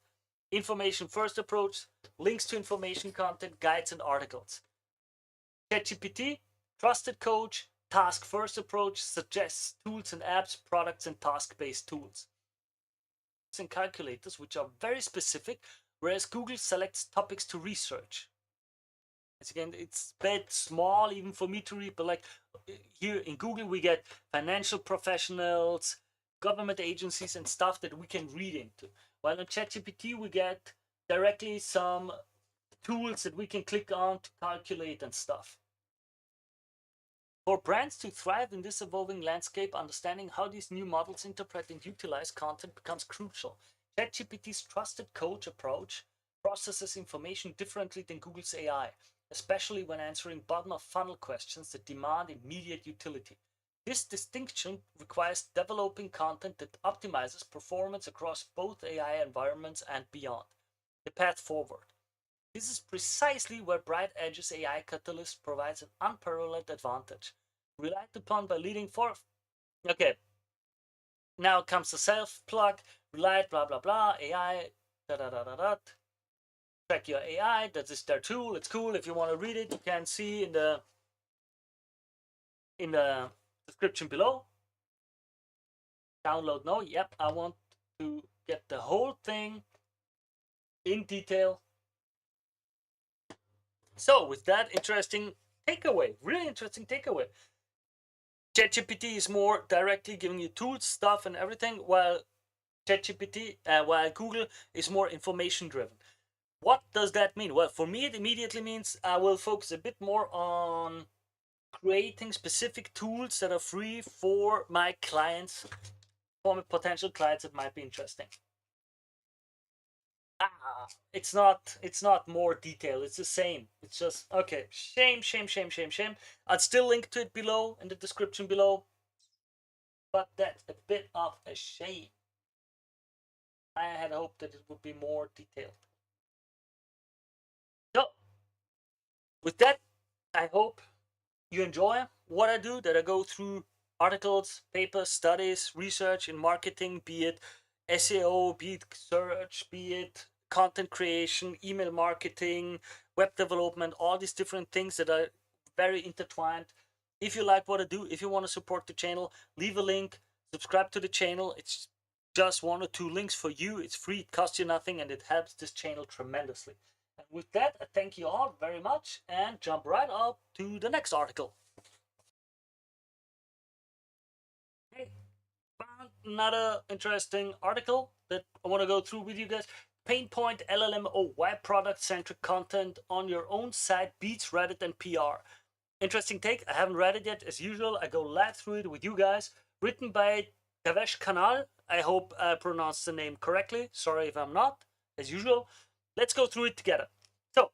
information first approach, links to information content, guides, and articles. ChatGPT, trusted coach, task first approach, suggests tools and apps, products, and task-based tools. And calculators, which are very specific, whereas Google selects topics to research. As again, it's a bit small even for me to read, but like here in Google, we get financial professionals, government agencies, and stuff that we can read into. While on ChatGPT, we get directly some tools that we can click on to calculate and stuff. For brands to thrive in this evolving landscape, understanding how these new models interpret and utilize content becomes crucial. ChatGPT's trusted coach approach processes information differently than Google's AI, especially when answering bottom-of-funnel questions that demand immediate utility. This distinction requires developing content that optimizes performance across both AI environments and beyond. The path forward. This is precisely where Bright Edge's AI Catalyst provides an unparalleled advantage. Relied upon by leading force. Okay, now comes the self-plug, relied, blah, blah, blah, AI, da-da-da-da-da. Track your AI, that is their tool, it's cool. If you want to read it, you can see in the description below. Download now, yep, I want to get the whole thing in detail. So with that interesting takeaway, really interesting takeaway. ChatGPT is more directly giving you tools, stuff, and everything, while while Google is more information driven. What does that mean? Well, for me, it immediately means I will focus a bit more on creating specific tools that are free for my clients, for my potential clients that might be interesting. It's not more detailed. It's the same. It's just okay. Shame. I'd still link to it below in the description below, but that's a bit of a shame. I had hoped that it would be more detailed. So, with that, I hope you enjoy what I do. That I go through articles, papers, studies, research in marketing, be it SEO, be it search, be it content creation, email marketing, web development, all these different things that are very intertwined. If you like what I do, if you want to support the channel, leave a link, subscribe to the channel. It's just 1 or 2 links for you. It's free, it costs you nothing, and it helps this channel tremendously. And with that, I thank you all very much and jump right up to the next article. Hey, found another interesting article that I want to go through with you guys. Pain point LLMO, why product-centric content on your own site beats Reddit and PR. Interesting take. I haven't read it yet. As usual, I go live through it with you guys. Written by Devesh Kanal. I hope I pronounced the name correctly. Sorry if I'm not. As usual, let's go through it together. So,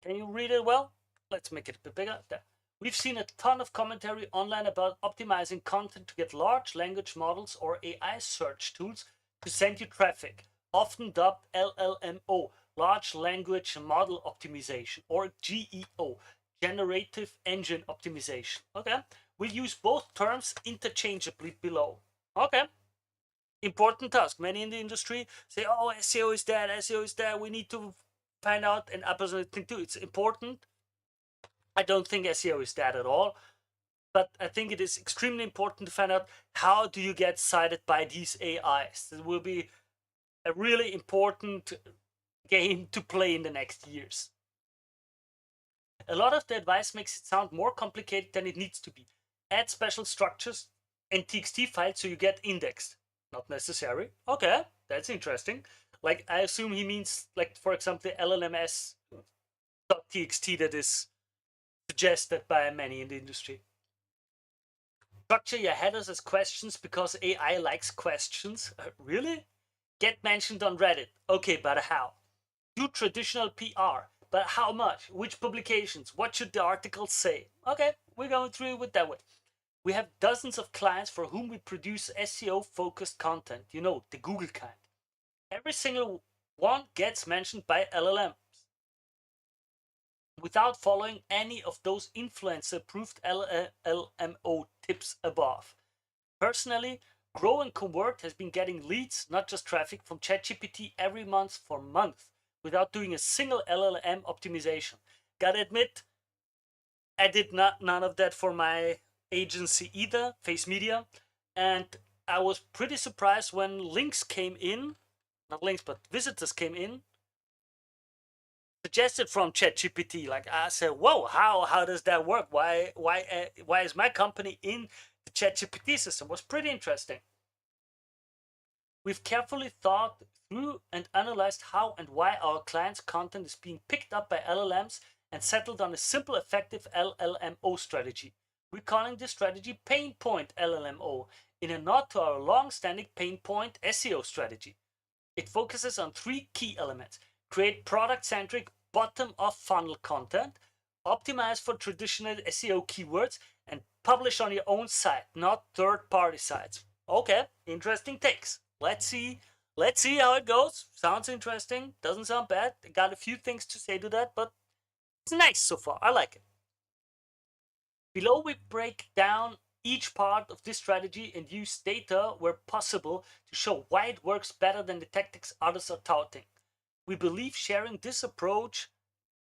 can you read it well? Let's make it a bit bigger. There. We've seen a ton of commentary online about optimizing content to get large language models or AI search tools to send you traffic, often dubbed LLMO, Large Language Model Optimization, or GEO, Generative Engine Optimization. Okay, we'll use both terms interchangeably below. Okay, important task. Many in the industry say, oh, SEO is dead, SEO is dead, we need to find out, and I personally think too, it's important. I don't think SEO is dead at all. but I think it is extremely important to find out how do you get cited by these AIs. It will be a really important game to play in the next years. A lot of the advice makes it sound more complicated than it needs to be. Add special structures and TXT files so you get indexed. Not necessary. Okay, that's interesting. Like, I assume he means, like, for example, the LLMS.txt that is suggested by many in the industry. Structure your headers as questions because AI likes questions. Really? Get mentioned on Reddit. Okay, but how? Do traditional PR. But how much? Which publications? What should the articles say? Okay, we're going through it that way. We have dozens of clients for whom we produce SEO-focused content. You know, the Google kind. Every single one gets mentioned by LLMs without following any of those influencer-approved LLMO tips above. Personally, Grow and Convert has been getting leads, not just traffic, from ChatGPT every month for months without doing a single LLM optimization. Gotta admit, I did none of that for my agency either, Face Media, and I was pretty surprised when links came in, not links, but visitors came in, suggested from ChatGPT. Like, I said, whoa, how does that work? Why is my company in the ChatGPT system? It was pretty interesting. We've carefully thought through and analyzed how and why our clients' content is being picked up by LLMs and settled on a simple, effective LLMO strategy. We're calling this strategy Pain Point LLMO in a nod to our long-standing Pain Point SEO strategy. It focuses on 3 key elements: create product-centric bottom-of-funnel content, optimize for traditional SEO keywords, and publish on your own site, not third-party sites. Okay, interesting takes. Let's see how it goes. Sounds interesting. Doesn't sound bad. I got a few things to say to that, but it's nice so far. I like it. Below, we break down each part of this strategy and use data where possible to show why it works better than the tactics others are touting. We believe sharing this approach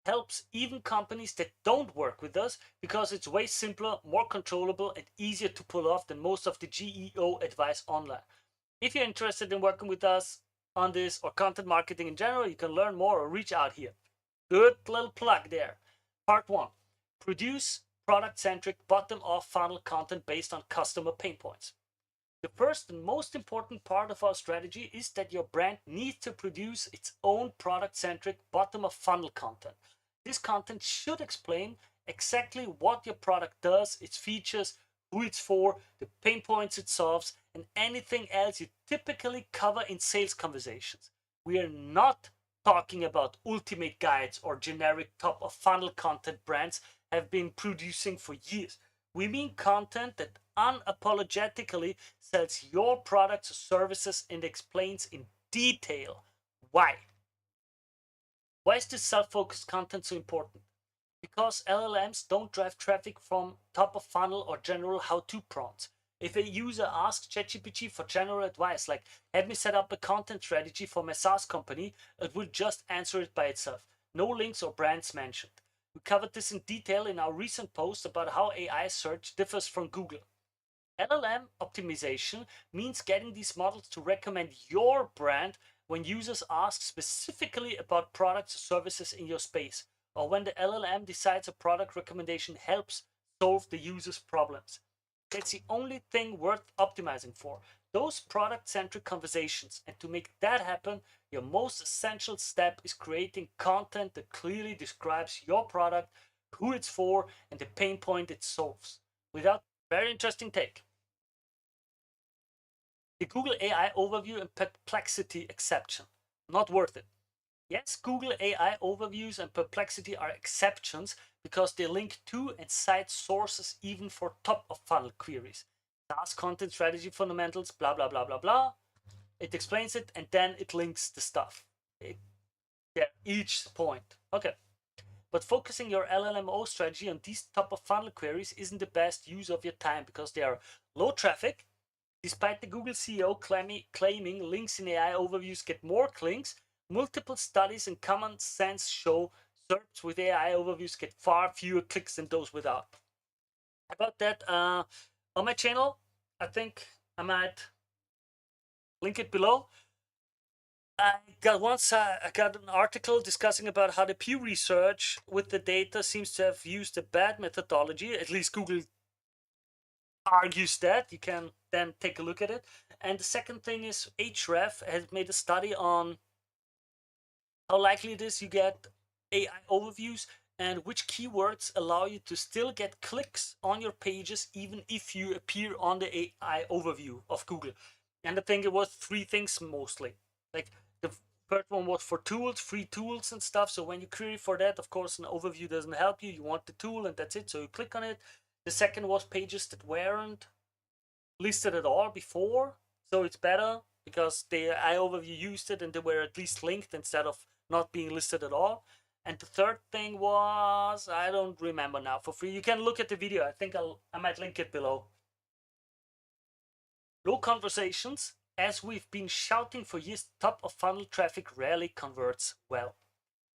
helps even companies that don't work with us because it's way simpler, more controllable, and easier to pull off than most of the GEO advice online. If you're interested in working with us on this or content marketing in general, you can learn more or reach out here. Good little plug there. Part 1. Produce product-centric bottom-of-funnel content based on customer pain points. The first and most important part of our strategy is that your brand needs to produce its own product-centric bottom-of-funnel content. This content should explain exactly what your product does, its features, who it's for, the pain points it solves, and anything else you typically cover in sales conversations. We are not talking about ultimate guides or generic top-of-funnel content brands have been producing for years. We mean content that unapologetically sells your products or services and explains in detail why. Why is this self-focused content so important? Because LLMs don't drive traffic from top of funnel or general how-to prompts. If a user asks ChatGPT for general advice, like help me set up a content strategy for my SaaS company, it will just answer it by itself. No links or brands mentioned. We covered this in detail in our recent post about how AI search differs from Google. LLM optimization means getting these models to recommend your brand when users ask specifically about products or services in your space, or when the LLM decides a product recommendation helps solve the user's problems. That's the only thing worth optimizing for, those product-centric conversations. And to make that happen, your most essential step is creating content that clearly describes your product, who it's for, and the pain point it solves. Without very interesting take. The Google AI overview and perplexity exception. Not worth it. Yes, Google AI overviews and perplexity are exceptions because they link to and cite sources even for top of funnel queries. SaaS content strategy fundamentals, blah, blah, blah, blah, blah. It explains it and then it links the stuff. Each point. Okay. But focusing your LLMO strategy on these top of funnel queries isn't the best use of your time because they are low traffic. Despite the Google CEO claiming links in AI overviews get more clicks, multiple studies and common sense show SERPs with AI overviews get far fewer clicks than those without. about that on my channel. I think I might link it below. I got an article discussing about how the Pew Research with the data seems to have used a bad methodology. At least Google argues that. You can then take a look at it. And the second thing is Href has made a study on how likely it is you get AI overviews and which keywords allow you to still get clicks on your pages even if you appear on the AI overview of Google. And I think it was 3 things mostly. Like the first one was for tools, free tools and stuff. So when you query for that, of course, an overview doesn't help you. You want the tool and that's it. So you click on it. The second was pages that weren't listed at all before. So it's better because the AI overview used it and they were at least linked instead of not being listed at all. And the third thing was, I don't remember now, for free. You can look at the video. I think I might link it below. Low conversations, as we've been shouting for years, top of funnel traffic rarely converts well.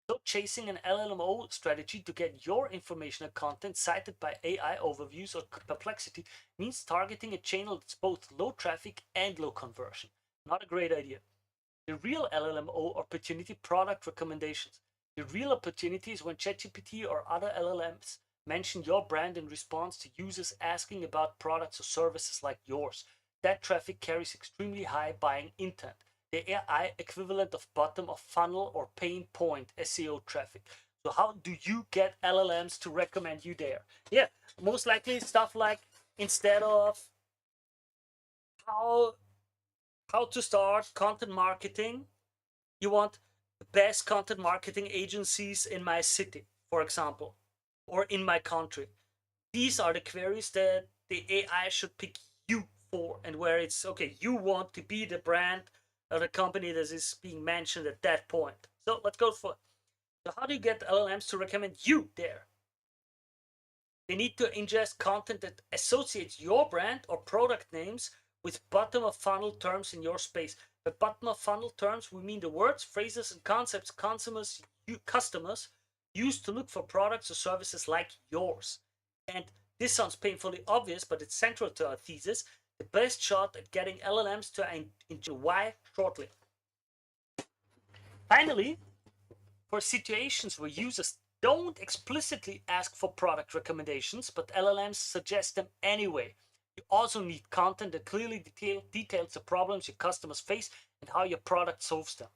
So chasing an LLMO strategy to get your information and content cited by AI overviews or perplexity means targeting a channel that's both low traffic and low conversion. Not a great idea. The real LLMO opportunity, product recommendations. The real opportunity is when ChatGPT or other LLMs mention your brand in response to users asking about products or services like yours. That traffic carries extremely high buying intent, the AI equivalent of bottom of funnel or pain point SEO traffic. So how do you get LLMs to recommend you there? Yeah, most likely stuff like instead of how to start content marketing, you want the best content marketing agencies in my city, for example, or in my country. These are the queries that the AI should pick you for, and where it's okay, you want to be the brand or the company that is being mentioned at that point. So let's go for. So how do you get LLMs to recommend you there? They need to ingest content that associates your brand or product names with bottom of funnel terms in your space. By bottom of funnel terms, we mean the words, phrases, and concepts customers use to look for products or services like yours. And this sounds painfully obvious, but it's central to our thesis. The best shot at getting LLMs to enjoy why shortly. Finally, for situations where users don't explicitly ask for product recommendations, but LLMs suggest them anyway. You also need content that clearly details the problems your customers face and how your product solves them.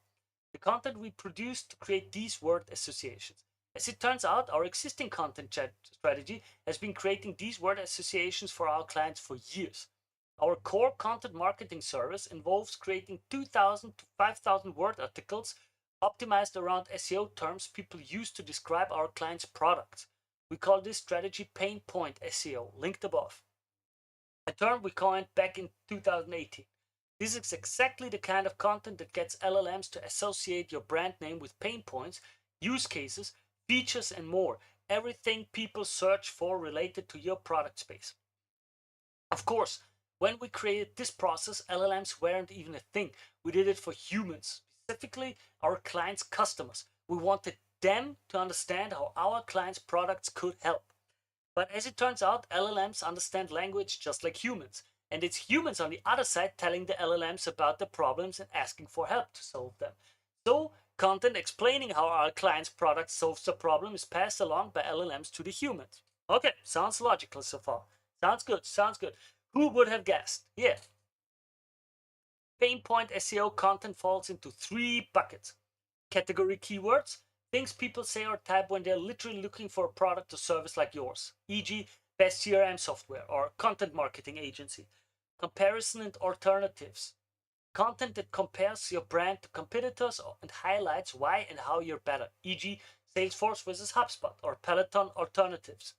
The content we produce to create these word associations. As it turns out, our existing content strategy has been creating these word associations for our clients for years. Our core content marketing service involves creating 2,000 to 5,000 word articles optimized around SEO terms people use to describe our clients' products. We call this strategy pain point SEO, linked above. A term we coined back in 2018. This is exactly the kind of content that gets LLMs to associate your brand name with pain points, use cases, features, and more. Everything people search for related to your product space. Of course, when we created this process, LLMs weren't even a thing. We did it for humans, specifically our clients' customers. We wanted them to understand how our clients' products could help. But as it turns out, LLMs understand language just like humans. And it's humans on the other side telling the LLMs about the problems and asking for help to solve them. So, content explaining how our client's product solves the problem is passed along by LLMs to the humans. Okay, sounds logical so far. Sounds good, sounds good. Who would have guessed? Yeah. Pain point SEO content falls into 3 buckets. Category keywords, things people say or type when they're literally looking for a product or service like yours, e.g., best CRM software or content marketing agency. Comparison and alternatives, content that compares your brand to competitors and highlights why and how you're better, e.g., Salesforce versus HubSpot or Peloton alternatives.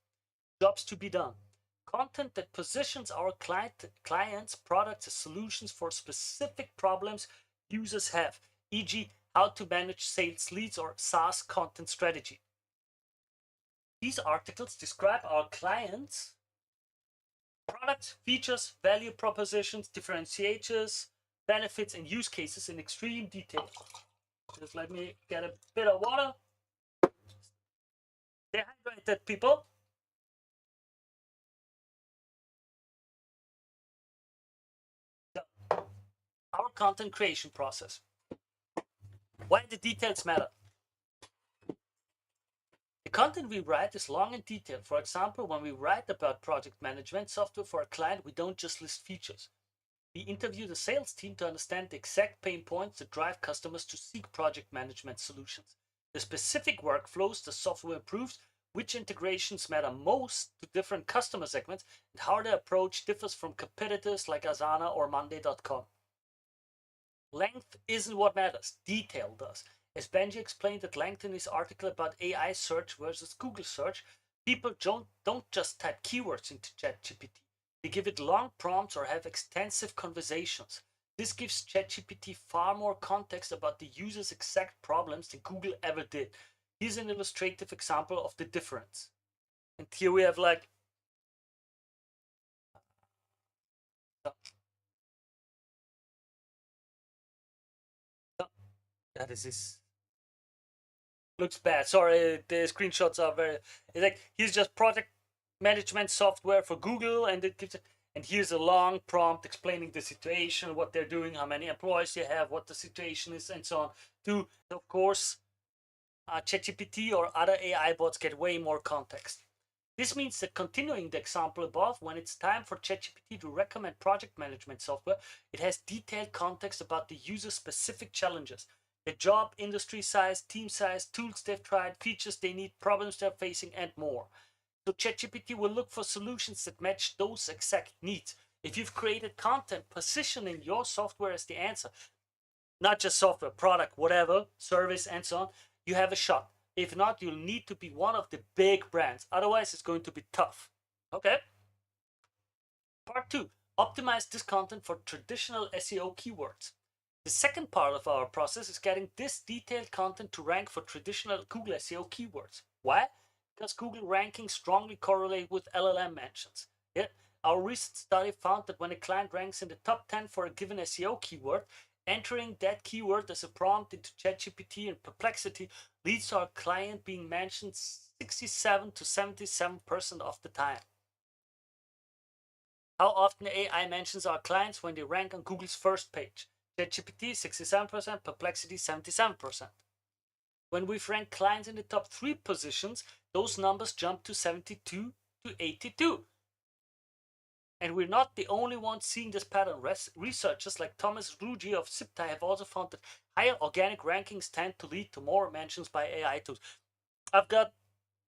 Jobs to be done, content that positions our clients' products as solutions for specific problems users have, e.g., how to manage sales leads or SaaS content strategy. These articles describe our clients' products, features, value propositions, differentiators, benefits, and use cases in extreme detail. Just let me get a bit of water. Stay hydrated, people. content creation process. Why the details matter? The content we write is long and detailed. For example, when we write about project management software for a client, we don't just list features. We interview the sales team to understand the exact pain points that drive customers to seek project management solutions, the specific workflows the software improves, which integrations matter most to different customer segments, and how their approach differs from competitors like Asana or Monday.com. Length isn't what matters, detail does. As Benji explained at length in his article about AI search versus Google search, people don't just type keywords into ChatGPT. They give it long prompts or have extensive conversations. This gives ChatGPT far more context about the user's exact problems than Google ever did. Here's an illustrative example of the difference. And here we have like that is this looks bad. Sorry, the screenshots are very. It's like here's just project management software for Google, and it gives it. And here's a long prompt explaining the situation, what they're doing, how many employees they have, what the situation is, and so on. To of course, ChatGPT or other AI bots get way more context. This means that continuing the example above, when it's time for ChatGPT to recommend project management software, it has detailed context about the user's specific challenges. The job, industry size, team size, tools they've tried, features they need, problems they're facing, and more. So ChatGPT will look for solutions that match those exact needs. If you've created content positioning your software as the answer, not just software, product, whatever, service, and so on, you have a shot. If not, you'll need to be one of the big brands. Otherwise, it's going to be tough. Okay? Part 2. Optimize this content for traditional SEO keywords. The second part of our process is getting this detailed content to rank for traditional Google SEO keywords. Why? Because Google rankings strongly correlate with LLM mentions. Yeah? Our recent study found that when a client ranks in the top 10 for a given SEO keyword, entering that keyword as a prompt into ChatGPT and Perplexity leads to our client being mentioned 67 to 77% of the time. How often AI mentions our clients when they rank on Google's first page? ChatGPT 67%, Perplexity 77%. When we've ranked clients in the top 3 positions, those numbers jump to 72 to 82. And we're not the only ones seeing this pattern. Researchers like Thomas Ruggi of Ziptai have also found that higher organic rankings tend to lead to more mentions by AI tools. I've got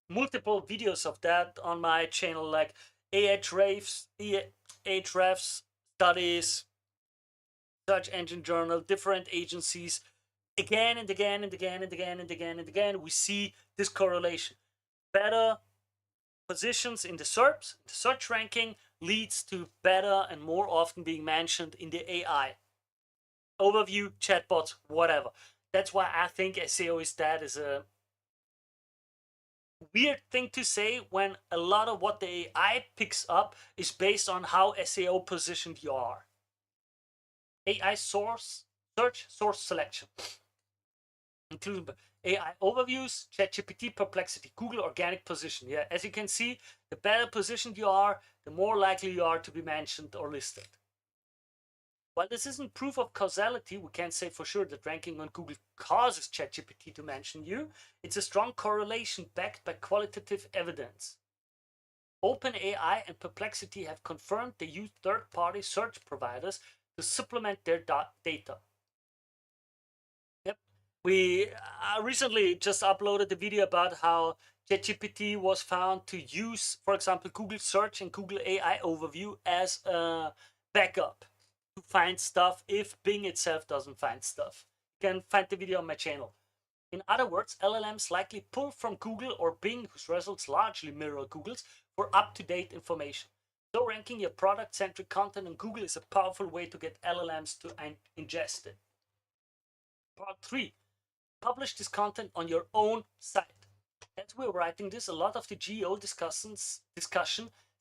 multiple videos of that on my channel, like Ahrefs studies, Search Engine Journal, different agencies. Again and again and again and again and again and again, we see this correlation. Better positions in the SERPs, the search ranking, leads to better and more often being mentioned in the AI. Overview, chatbots, whatever. That's why I think SEO is dead is a weird thing to say when a lot of what the AI picks up is based on how SEO positioned you are. AI source, search, source selection, including AI overviews, ChatGPT, Perplexity, Google organic position. Yeah, as you can see, the better positioned you are, the more likely you are to be mentioned or listed. While this isn't proof of causality, we can't say for sure that ranking on Google causes ChatGPT to mention you. It's a strong correlation backed by qualitative evidence. OpenAI and Perplexity have confirmed they use third-party search providers to supplement their data. Yep. We recently just uploaded a video about how ChatGPT was found to use, for example, Google Search and Google AI Overview as a backup to find stuff if Bing itself doesn't find stuff. You can find the video on my channel. In other words, LLMs likely pull from Google or Bing, whose results largely mirror Google's, for up-to-date information. So ranking your product-centric content on Google is a powerful way to get LLMs to ingest it. Part 3. Publish this content on your own site. As we're writing this, a lot of the GEO discussion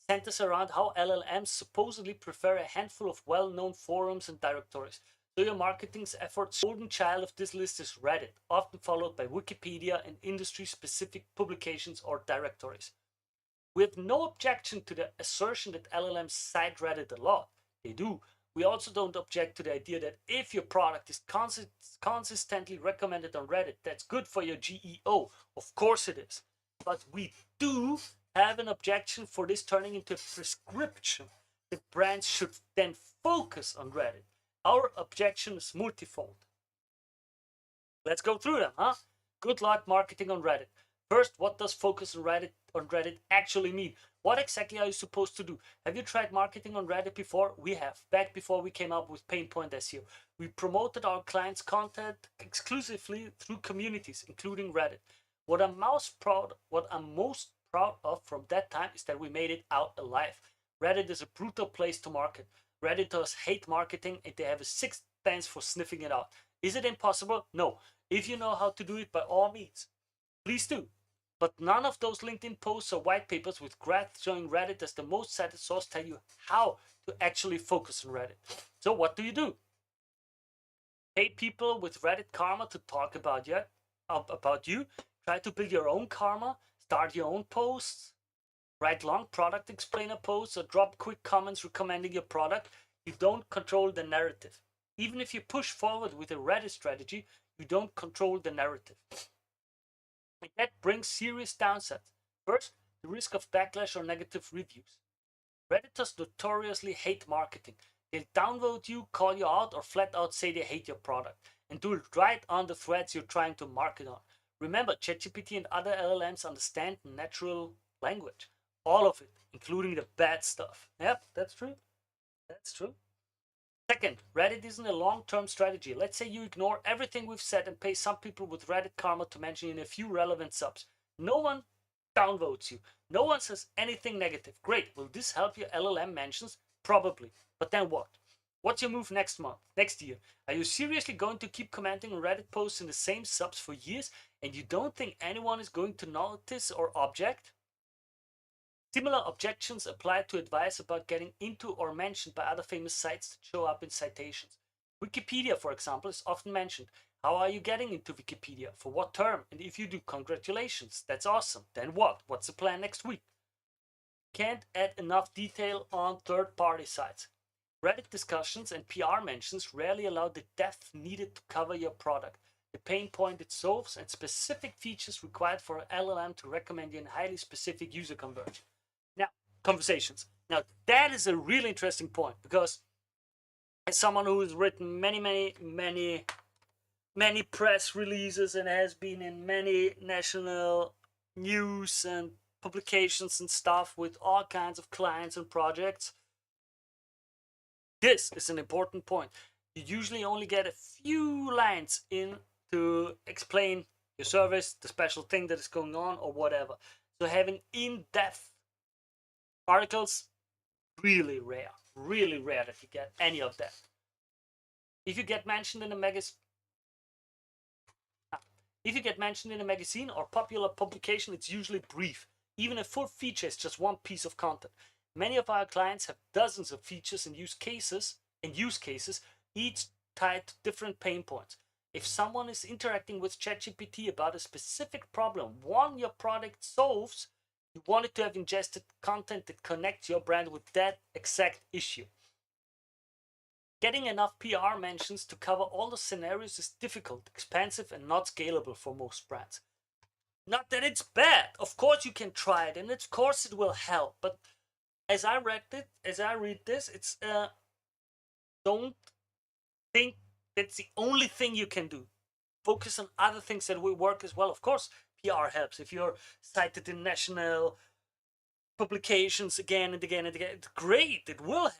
centers around how LLMs supposedly prefer a handful of well-known forums and directories. So your marketing's efforts, golden child of this list is Reddit, often followed by Wikipedia and industry-specific publications or directories. We have no objection to the assertion that LLMs cite Reddit a lot. They do. We also don't object to the idea that if your product is consistently recommended on Reddit, that's good for your GEO. Of course it is. But we do have an objection for this turning into a prescription that brands should then focus on Reddit. Our objection is multifold. Let's go through them, huh? Good luck marketing on Reddit. First, what does focus on Reddit actually mean? What exactly are you supposed to do? Have you tried marketing on Reddit before? We have, back before we came up with Painpoint SEO. We promoted our clients' content exclusively through communities, including Reddit. What I'm most proud of from that time is that we made it out alive. Reddit is a brutal place to market. Redditors hate marketing and they have a sixth sense for sniffing it out. Is it impossible? No. If you know how to do it, by all means, please do. But none of those LinkedIn posts or white papers with graphs showing Reddit as the most cited source tell you how to actually focus on Reddit. So what do? Pay people with Reddit karma to talk about you. Try to build your own karma. Start your own posts. Write long product explainer posts or drop quick comments recommending your product. You don't control the narrative. Even if you push forward with a Reddit strategy, you don't control the narrative. And that brings serious downsides. First, the risk of backlash or negative reviews. Redditors notoriously hate marketing. They'll downvote you, call you out, or flat out say they hate your product, and do it right on the threads you're trying to market on. Remember, ChatGPT and other LLMs understand natural language. All of it, including the bad stuff. Yep, that's true. That's true. Second, Reddit isn't a long-term strategy. Let's say you ignore everything we've said and pay some people with Reddit karma to mention in a few relevant subs. No one downvotes you. No one says anything negative. Great. Will this help your LLM mentions? Probably. But then what? What's your move next month, next year? Are you seriously going to keep commenting on Reddit posts in the same subs for years and you don't think anyone is going to notice or object? Similar objections apply to advice about getting into or mentioned by other famous sites that show up in citations. Wikipedia, for example, is often mentioned. How are you getting into Wikipedia? For what term? And if you do, congratulations. That's awesome. Then what? What's the plan next week? Can't add enough detail on third-party sites. Reddit discussions and PR mentions rarely allow the depth needed to cover your product, the pain point it solves, and specific features required for an LLM to recommend you in highly specific user conversion. Conversations. Now, that is a really interesting point because as someone who has written many press releases and has been in many national news and publications and stuff with all kinds of clients and projects, this is an important point. You usually only get a few lines in to explain your service, the special thing that is going on, or whatever. So having in-depth articles, really rare that you get any of that. If you get mentioned in a magazine or popular publication, it's usually brief. Even a full feature is just one piece of content. Many of our clients have dozens of features and use cases, each tied to different pain points. If someone is interacting with ChatGPT about a specific problem your product solves, you wanted to have ingested content that connects your brand with that exact issue. Getting enough PR mentions to cover all the scenarios is difficult, expensive, and not scalable for most brands. Not that it's bad. Of course you can try it, and of course it will help. But as I read this, it's don't think that's the only thing you can do. Focus on other things that will work as well. Of course, PR helps. If you're cited in national publications again and again and again, it's great. It will help.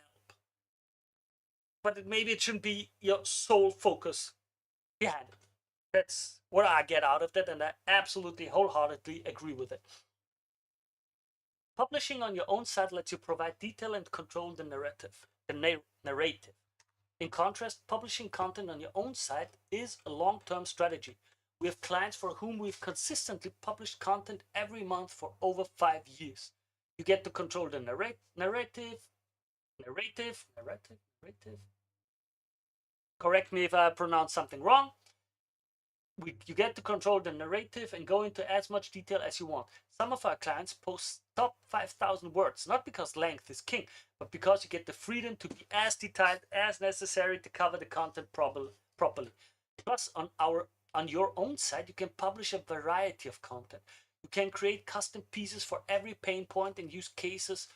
But maybe it shouldn't be your sole focus behind it. That's what I get out of that, and I absolutely wholeheartedly agree with it. Publishing on your own site lets you provide detail and control the narrative. In contrast, publishing content on your own site is a long-term strategy. We have clients for whom we've consistently published content every month for over 5 years. You get to control the narrative. Correct me if I pronounce something wrong. you get to control the narrative and go into as much detail as you want. Some of our clients post top 5,000 words, not because length is king, but because you get the freedom to be as detailed as necessary to cover the content properly. Plus, on your own site, you can publish a variety of content. You can create custom pieces for every pain point and use case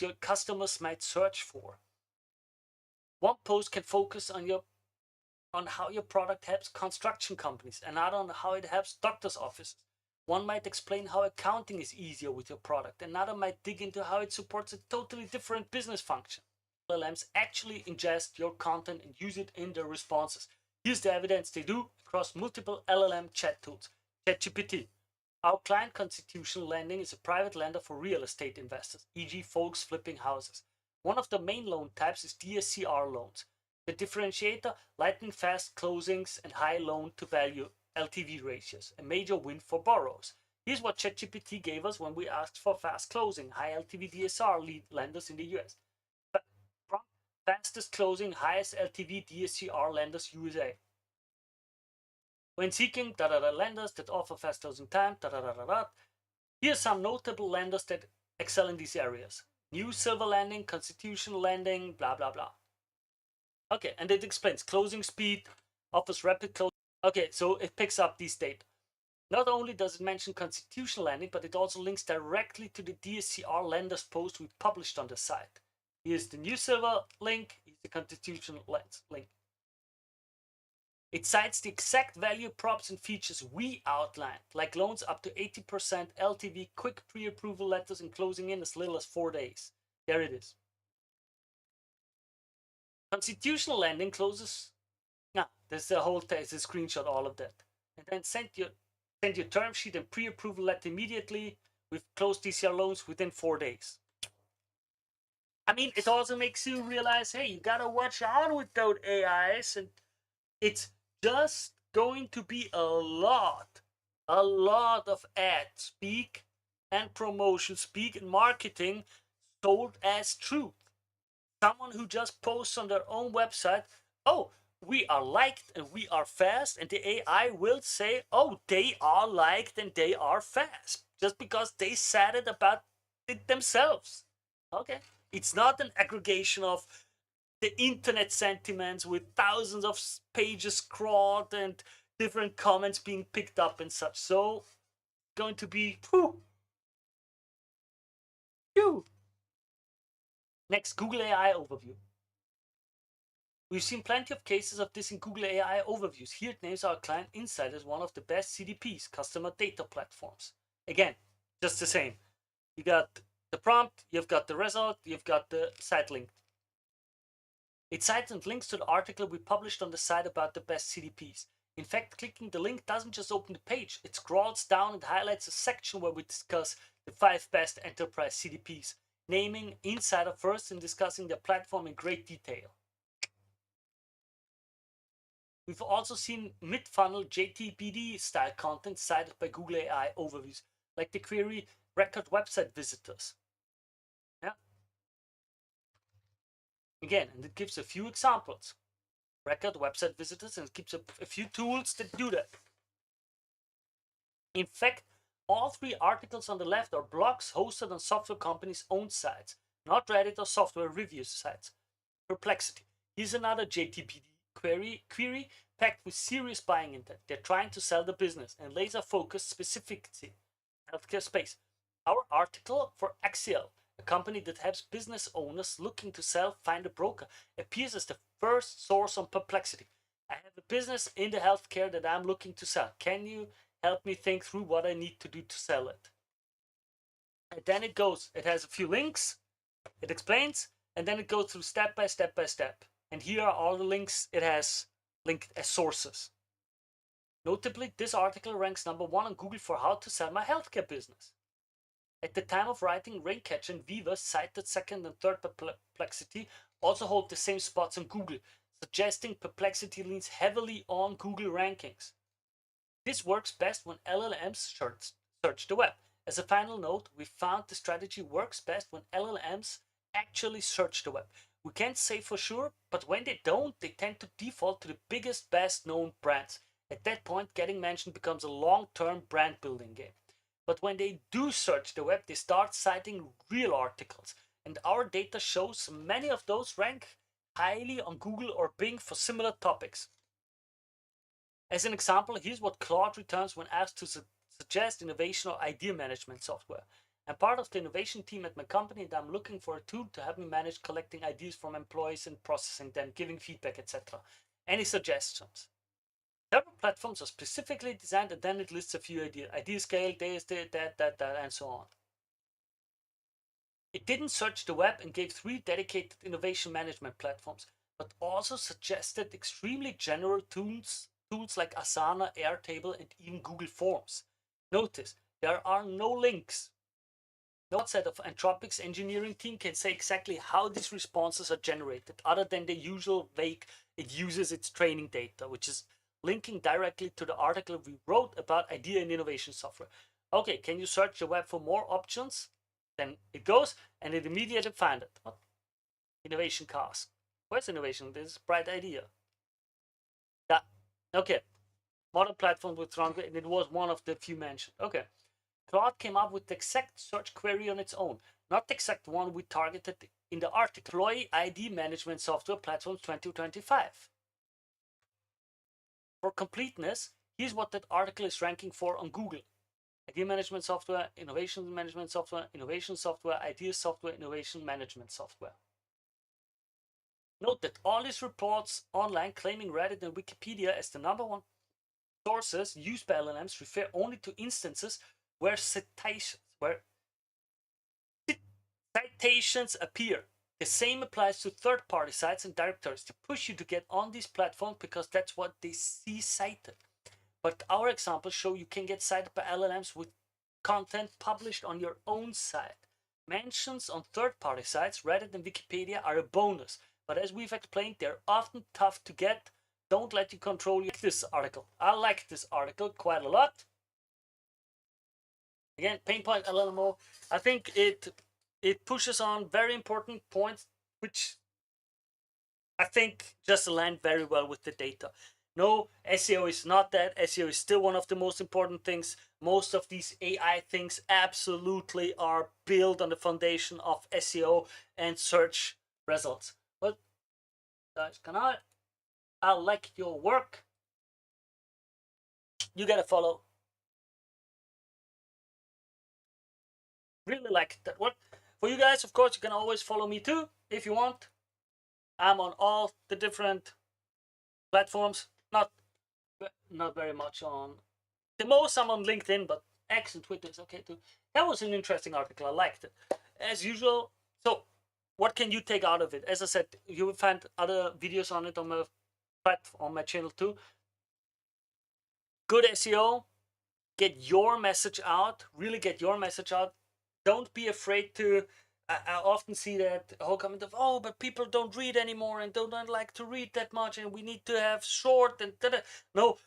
your customers might search for. One post can focus on how your product helps construction companies, another on how it helps doctors' offices. One might explain how accounting is easier with your product, another might dig into how it supports a totally different business function. LLMs actually ingest your content and use it in their responses. Here's the evidence they do across multiple LLM chat tools. ChatGPT. Our client Constitutional Lending is a private lender for real estate investors, e.g. folks flipping houses. One of the main loan types is DSCR loans. The differentiator, lightning fast closings and high loan to value LTV ratios, a major win for borrowers. Here's what ChatGPT gave us when we asked for fast closing, high LTV DSR lead lenders in the US. Fastest closing, highest LTV DSCR lenders USA. When seeking lenders that offer fast closing time, here's some notable lenders that excel in these areas. New Silver Lending, Constitutional Lending, blah, blah, blah. Okay, and it explains closing speed, offers rapid closing. Okay, so it picks up these data. Not only does it mention Constitutional Lending, but it also links directly to the DSCR lenders post we published on the site. Here's the New Silver link, here's the Constitutional link. It cites the exact value props and features we outlined, like loans up to 80% LTV, quick pre-approval letters, and closing in as little as 4 days. There it is. Constitutional Lending closes. There's the whole text, a screenshot, all of that. And then send your term sheet and pre-approval letter immediately with closed DCR loans within 4 days. I mean, it also makes you realize, hey, you gotta watch out with those AIs, and it's just going to be a lot of ad speak and promotion speak and marketing sold as truth. Someone who just posts on their own website, oh, we are liked and we are fast, and the AI will say, oh, they are liked and they are fast, just because they said it about it themselves. Okay, it's not an aggregation of the internet sentiments with thousands of pages scrawled and different comments being picked up and such. So, going to be Next, Google AI overview. We've seen plenty of cases of this in Google AI overviews. Here it names our client Insight as one of the best CDPs, customer data platforms. Again, just the same. You got the prompt, you've got the result, you've got the site link. It cites and links to the article we published on the site about the best CDPs. In fact, clicking the link doesn't just open the page, it scrolls down and highlights a section where we discuss the 5 best enterprise CDPs, naming Insider first and discussing their platform in great detail. We've also seen mid-funnel JTBD style content cited by Google AI overviews, like the query record website visitors. Yeah. Again, and it gives a few examples. Record website visitors, and it gives a few tools that do that. In fact, all 3 articles on the left are blogs hosted on software companies' own sites, not Reddit or software review sites. Perplexity. Here's another JTBD query packed with serious buying intent. They're trying to sell the business and laser-focused specificity. Healthcare space. Our article for Axial, a company that helps business owners looking to sell find a broker, appears as the first source on Perplexity. I have a business in the healthcare that I'm looking to sell. Can you help me think through what I need to do to sell it? And then it goes, it has a few links, it explains, and then it goes through step by step by step. And here are all the links it has linked as sources. Notably, this article ranks number 1 on Google for how to sell my healthcare business. At the time of writing, Raincatcher and Viva, cited second and third Perplexity, also hold the same spots on Google, suggesting Perplexity leans heavily on Google rankings. This works best when LLMs search the web. As a final note, we found the strategy works best when LLMs actually search the web. We can't say for sure, but when they don't, they tend to default to the biggest, best known brands. At that point, getting mentioned becomes a long-term brand building game. But when they do search the web, they start citing real articles. And our data shows many of those rank highly on Google or Bing for similar topics. As an example, here's what Claude returns when asked to suggest innovation or idea management software. I'm part of the innovation team at my company, and I'm looking for a tool to help me manage collecting ideas from employees and processing them, giving feedback, etc. Any suggestions? Several platforms are specifically designed, and then it lists a few ideas. Idea scale, this, that, and so on. It didn't search the web and gave 3 dedicated innovation management platforms, but also suggested extremely general tools like Asana, Airtable, and even Google Forms. Notice, there are no links. No outside of Anthropic's engineering team can say exactly how these responses are generated, other than the usual vague, it uses its training data, which is linking directly to the article we wrote about idea and innovation software. Okay, can you search the web for more options? Then it goes, and it immediately finds it. What? Innovation cast. Where's innovation? This is bright idea. Yeah. Okay. Modern platform with Runway, and it was one of the few mentioned. Okay. Claude came up with the exact search query on its own, not the exact one we targeted in the article. Employee ID Management Software Platforms 2025. For completeness, here's what that article is ranking for on Google. Idea management software, innovation management software, innovation software, idea software, innovation management software. Note that all these reports online claiming Reddit and Wikipedia as the #1 sources used by LLMs refer only to instances where citations appear. The same applies to third-party sites and directories. They push you to get on these platforms because that's what they see cited. But our examples show you can get cited by LLMs with content published on your own site. Mentions on third-party sites, Reddit and Wikipedia, are a bonus. But as we've explained, they're often tough to get. Don't let you control this article. I like this article quite a lot. Again, Painpoint LLMO. I think it pushes on very important points, which I think just align very well with the data. No, SEO is not that. SEO is still one of the most important things. Most of these AI things absolutely are built on the foundation of SEO and search results. But guys, I like your work. You gotta follow. Really like that work. For you guys, of course, you can always follow me too if you want. I'm on all the different platforms. Not very much on the most. I'm on LinkedIn, but X and Twitter is okay too. That was an interesting article. I liked it as usual. So, what can you take out of it? As I said, you will find other videos on it on my channel too. Good SEO. Get your message out. Really get your message out. Don't be afraid to. I often see that whole comment of, oh, but people don't read anymore and don't like to read that much, and we need to have short and da-da. No.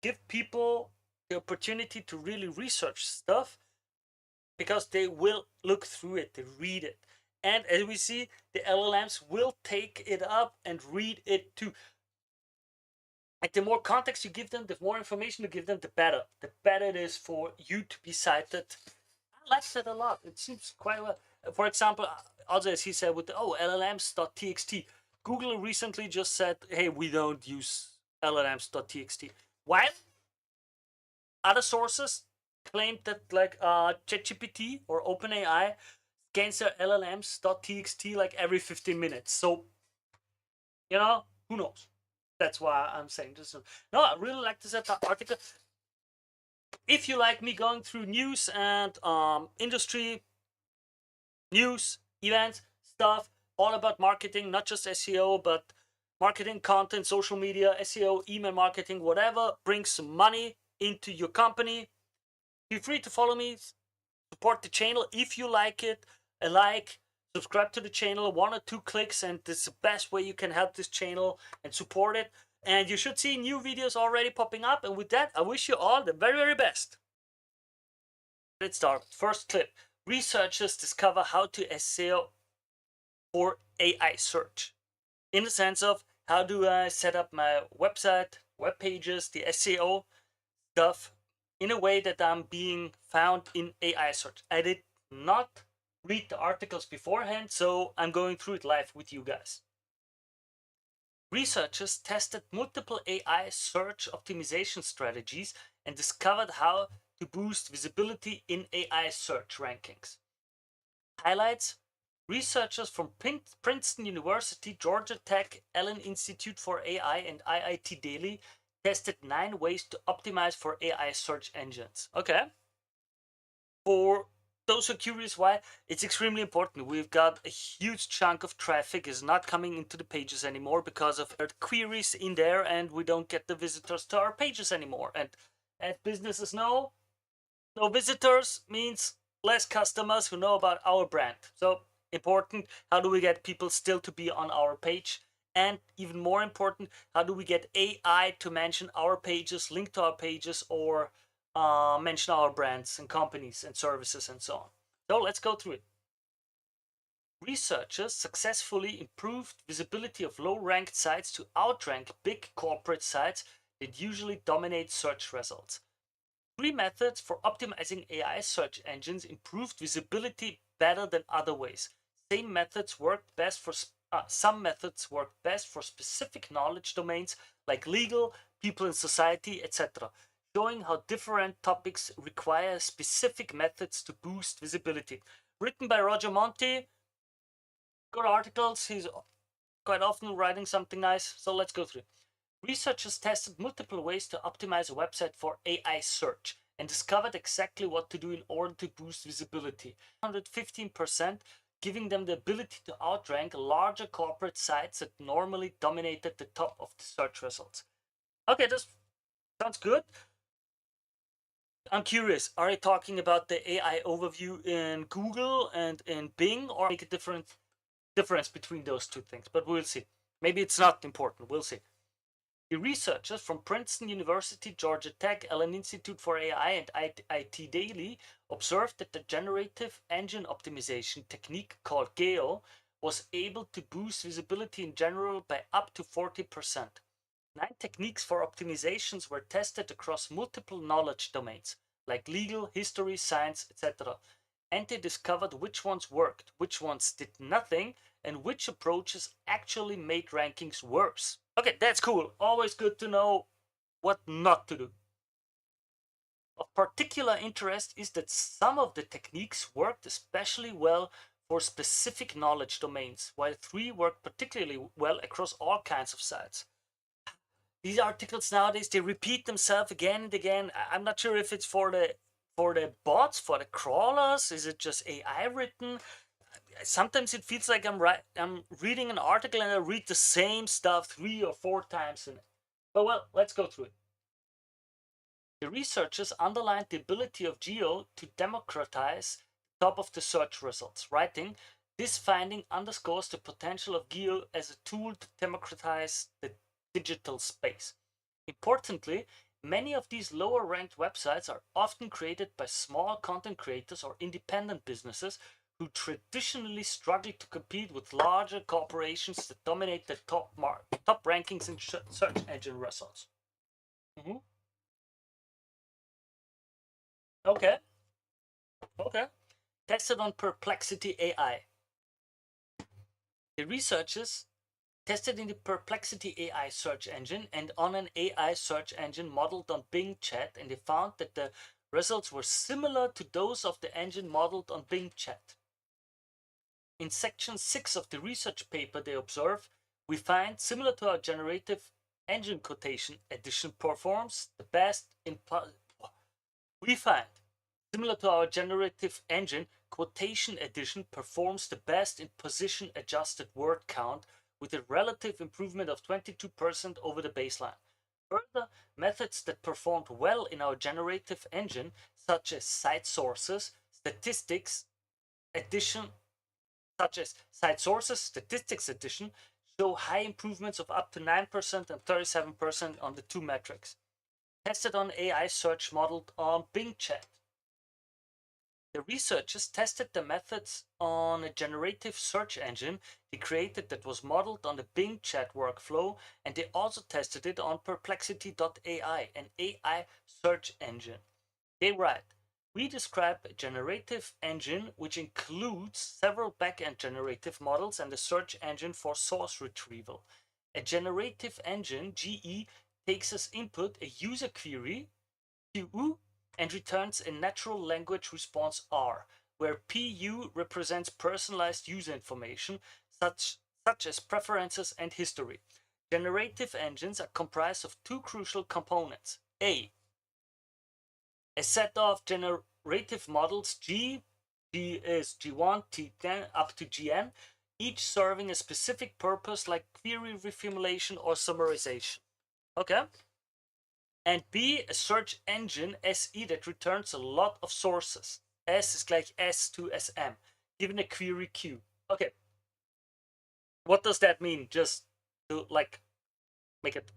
Give people the opportunity to really research stuff because they will look through it, they read it. And as we see, the LLMs will take it up and read it too. And the more context you give them, the more information you give them, the better. The better it is for you to be cited. I like that a lot. It seems quite well. For example, also as he said with the LLMs.txt, Google recently just said, hey, we don't use LLMs.txt. Why? Other sources claimed that like ChatGPT or OpenAI scans their LLMs.txt like every 15 minutes. So, you know, who knows? That's why I'm saying this. No, I really like this article. If you like me going through news and industry news, events, stuff, all about marketing, not just SEO, but marketing, content, social media, SEO, email marketing, whatever brings some money into your company, feel free to follow me, support the channel if you like it, a like, subscribe to the channel, 1 or 2 clicks, and this is the best way you can help this channel and support it. And you should see new videos already popping up. And with that, I wish you all the very, very best. Let's start. First clip. Researchers discover how to SEO for AI search, in the sense of how do I set up my website, web pages, the SEO stuff in a way that I'm being found in AI search. I did not read the articles beforehand, so I'm going through it live with you guys. Researchers tested multiple AI search optimization strategies and discovered how to boost visibility in AI search rankings. Highlights: researchers from Princeton University, Georgia Tech, Allen Institute for AI, and IIT Delhi tested 9 ways to optimize for AI search engines. Okay. For those who are curious why, it's extremely important. We've got a huge chunk of traffic is not coming into the pages anymore because of queries in there, and we don't get the visitors to our pages anymore. And as businesses know, no visitors means less customers who know about our brand. So important, how do we get people still to be on our page? And even more important, how do we get AI to mention our pages, link to our pages, or mention our brands and companies and services and so on. So let's go through it. Researchers successfully improved visibility of low-ranked sites to outrank big corporate sites that usually dominate search results. 3 methods for optimizing AI search engines improved visibility better than other ways. Same methods worked best for some methods worked best for specific knowledge domains like legal, people in society, etc., showing how different topics require specific methods to boost visibility. Written by Roger Monti. Good articles. He's quite often writing something nice. So let's go through. Researchers tested multiple ways to optimize a website for AI search and discovered exactly what to do in order to boost visibility. 115%, giving them the ability to outrank larger corporate sites that normally dominated the top of the search results. Okay, this sounds good. I'm curious, are you talking about the AI overview in Google and in Bing, or make a difference between those two things? But we'll see. Maybe it's not important. We'll see. The researchers from Princeton University, Georgia Tech, Allen Institute for AI, and IIT Delhi observed that the generative engine optimization technique called GEO was able to boost visibility in general by up to 40%. 9 techniques for optimizations were tested across multiple knowledge domains, like legal, history, science, etc. And they discovered which ones worked, which ones did nothing, and which approaches actually made rankings worse. Okay, that's cool. Always good to know what not to do. Of particular interest is that some of the techniques worked especially well for specific knowledge domains, while 3 worked particularly well across all kinds of sites. These articles nowadays, they repeat themselves again and again. I'm not sure if it's for the bots, for the crawlers. Is it just AI written? Sometimes it feels like I'm reading an article and I read the same stuff 3 or 4 times in it. But well, let's go through it. The researchers underlined the ability of GEO to democratize the top of the search results, writing, "This finding underscores the potential of GEO as a tool to democratize the digital space." Importantly, many of these lower ranked websites are often created by small content creators or independent businesses who traditionally struggle to compete with larger corporations that dominate the top rankings in search engine results. Okay. Tested on Perplexity AI. The researchers tested in the Perplexity AI search engine and on an AI search engine modeled on Bing Chat, and they found that the results were similar to those of the engine modeled on Bing Chat. In section 6 of the research paper, they observe, we find, similar to our generative engine quotation edition performs the best in similar to our generative engine, quotation edition performs the best in position adjusted word count with a relative improvement of 22% over the baseline. Further, methods that performed well in our generative engine, such as site sources, statistics edition, show high improvements of up to 9% and 37% on the 2 metrics. Tested on AI search modeled on Bing Chat. The researchers tested the methods on a generative search engine they created that was modeled on the Bing chat workflow, and they also tested it on Perplexity.ai, an AI search engine. They write, we describe a generative engine which includes several backend generative models and a search engine for source retrieval. A generative engine, GE, takes as input a user query, QU, and returns a natural language response R, where PU represents personalized user information such as preferences and history. Generative engines are comprised of two crucial components. A set of generative models G is G1, T10 up to Gn, each serving a specific purpose like query reformulation or summarization. Okay? And B, a search engine, SE, that returns a lot of sources. S is like S to SM, given a query queue. Okay. What does that mean? Just to like make it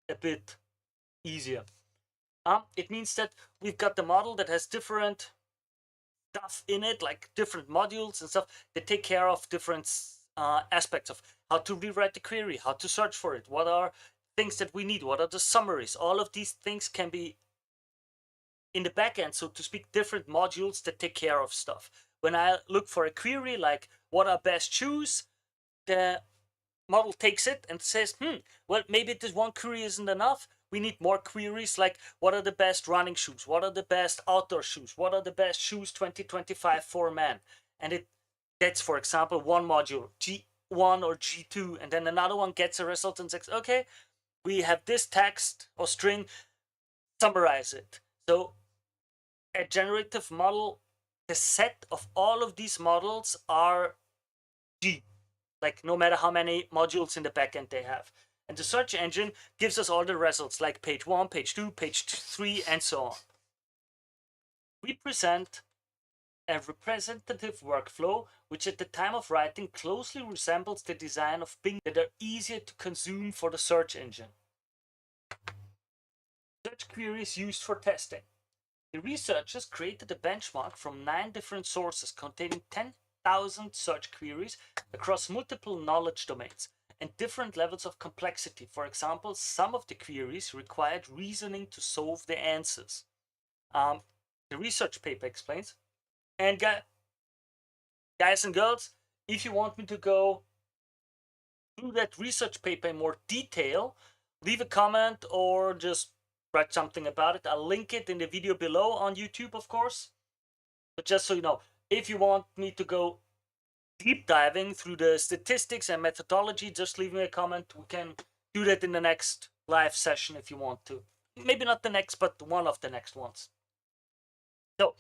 a bit easier. It means that we've got the model that has different stuff in it, like different modules and stuff that take care of different aspects of how to rewrite the query, how to search for it, what are things that we need, what are the summaries. All of these things can be in the backend, so to speak, different modules that take care of stuff. When I look for a query like what are best shoes, the model takes it and says, well, maybe this one query isn't enough. We need more queries like what are the best running shoes? What are the best outdoor shoes? What are the best shoes 2025 for men? And that's, for example, one module, G1 or G2, and then another one gets a result and says, okay, we have this text or string, summarize it. So a generative model, the set of all of these models are G, like no matter how many modules in the backend they have. And the search engine gives us all the results like page 1, page 2, page 3, and so on. We present a representative workflow which at the time of writing closely resembles the design of Bing that are easier to consume for the search engine. Search queries used for testing. The researchers created a benchmark from 9 different sources containing 10,000 search queries across multiple knowledge domains and different levels of complexity. For example, some of the queries required reasoning to solve the answers. The research paper explains. And guys and girls, if you want me to go through that research paper in more detail, leave a comment or just write something about it. I'll link it in the video below on YouTube, of course. But just so you know, if you want me to go deep diving through the statistics and methodology, just leave me a comment. We can do that in the next live session if you want to. Maybe not the next, but one of the next ones. So,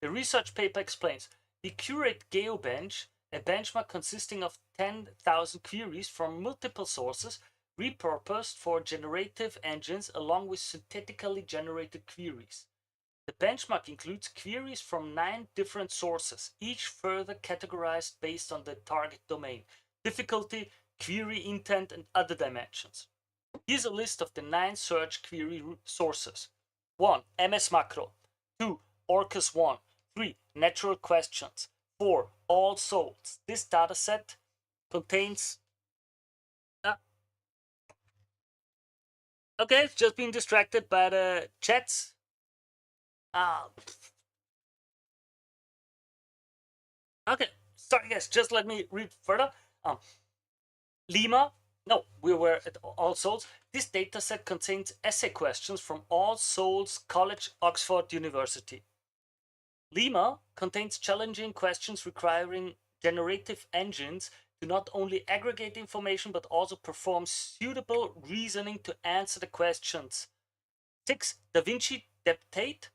the research paper explains the Curated GeoBench, a benchmark consisting of 10,000 queries from multiple sources, repurposed for generative engines along with synthetically generated queries. The benchmark includes queries from 9 different sources, each further categorized based on the target domain, difficulty, query intent, and other dimensions. Here's a list of the 9 search query sources. 1. MS Macro. 2. Orcus 1. 3. Natural questions. 4. All souls. This dataset contains... okay, just being distracted by the chats. Okay, sorry guys, just let me read further. Lima, no, we were at All Souls. This dataset contains essay questions from All Souls College, Oxford University. Lima contains challenging questions requiring generative engines to not only aggregate information but also perform suitable reasoning to answer the questions. 6. Da Vinci Deptate.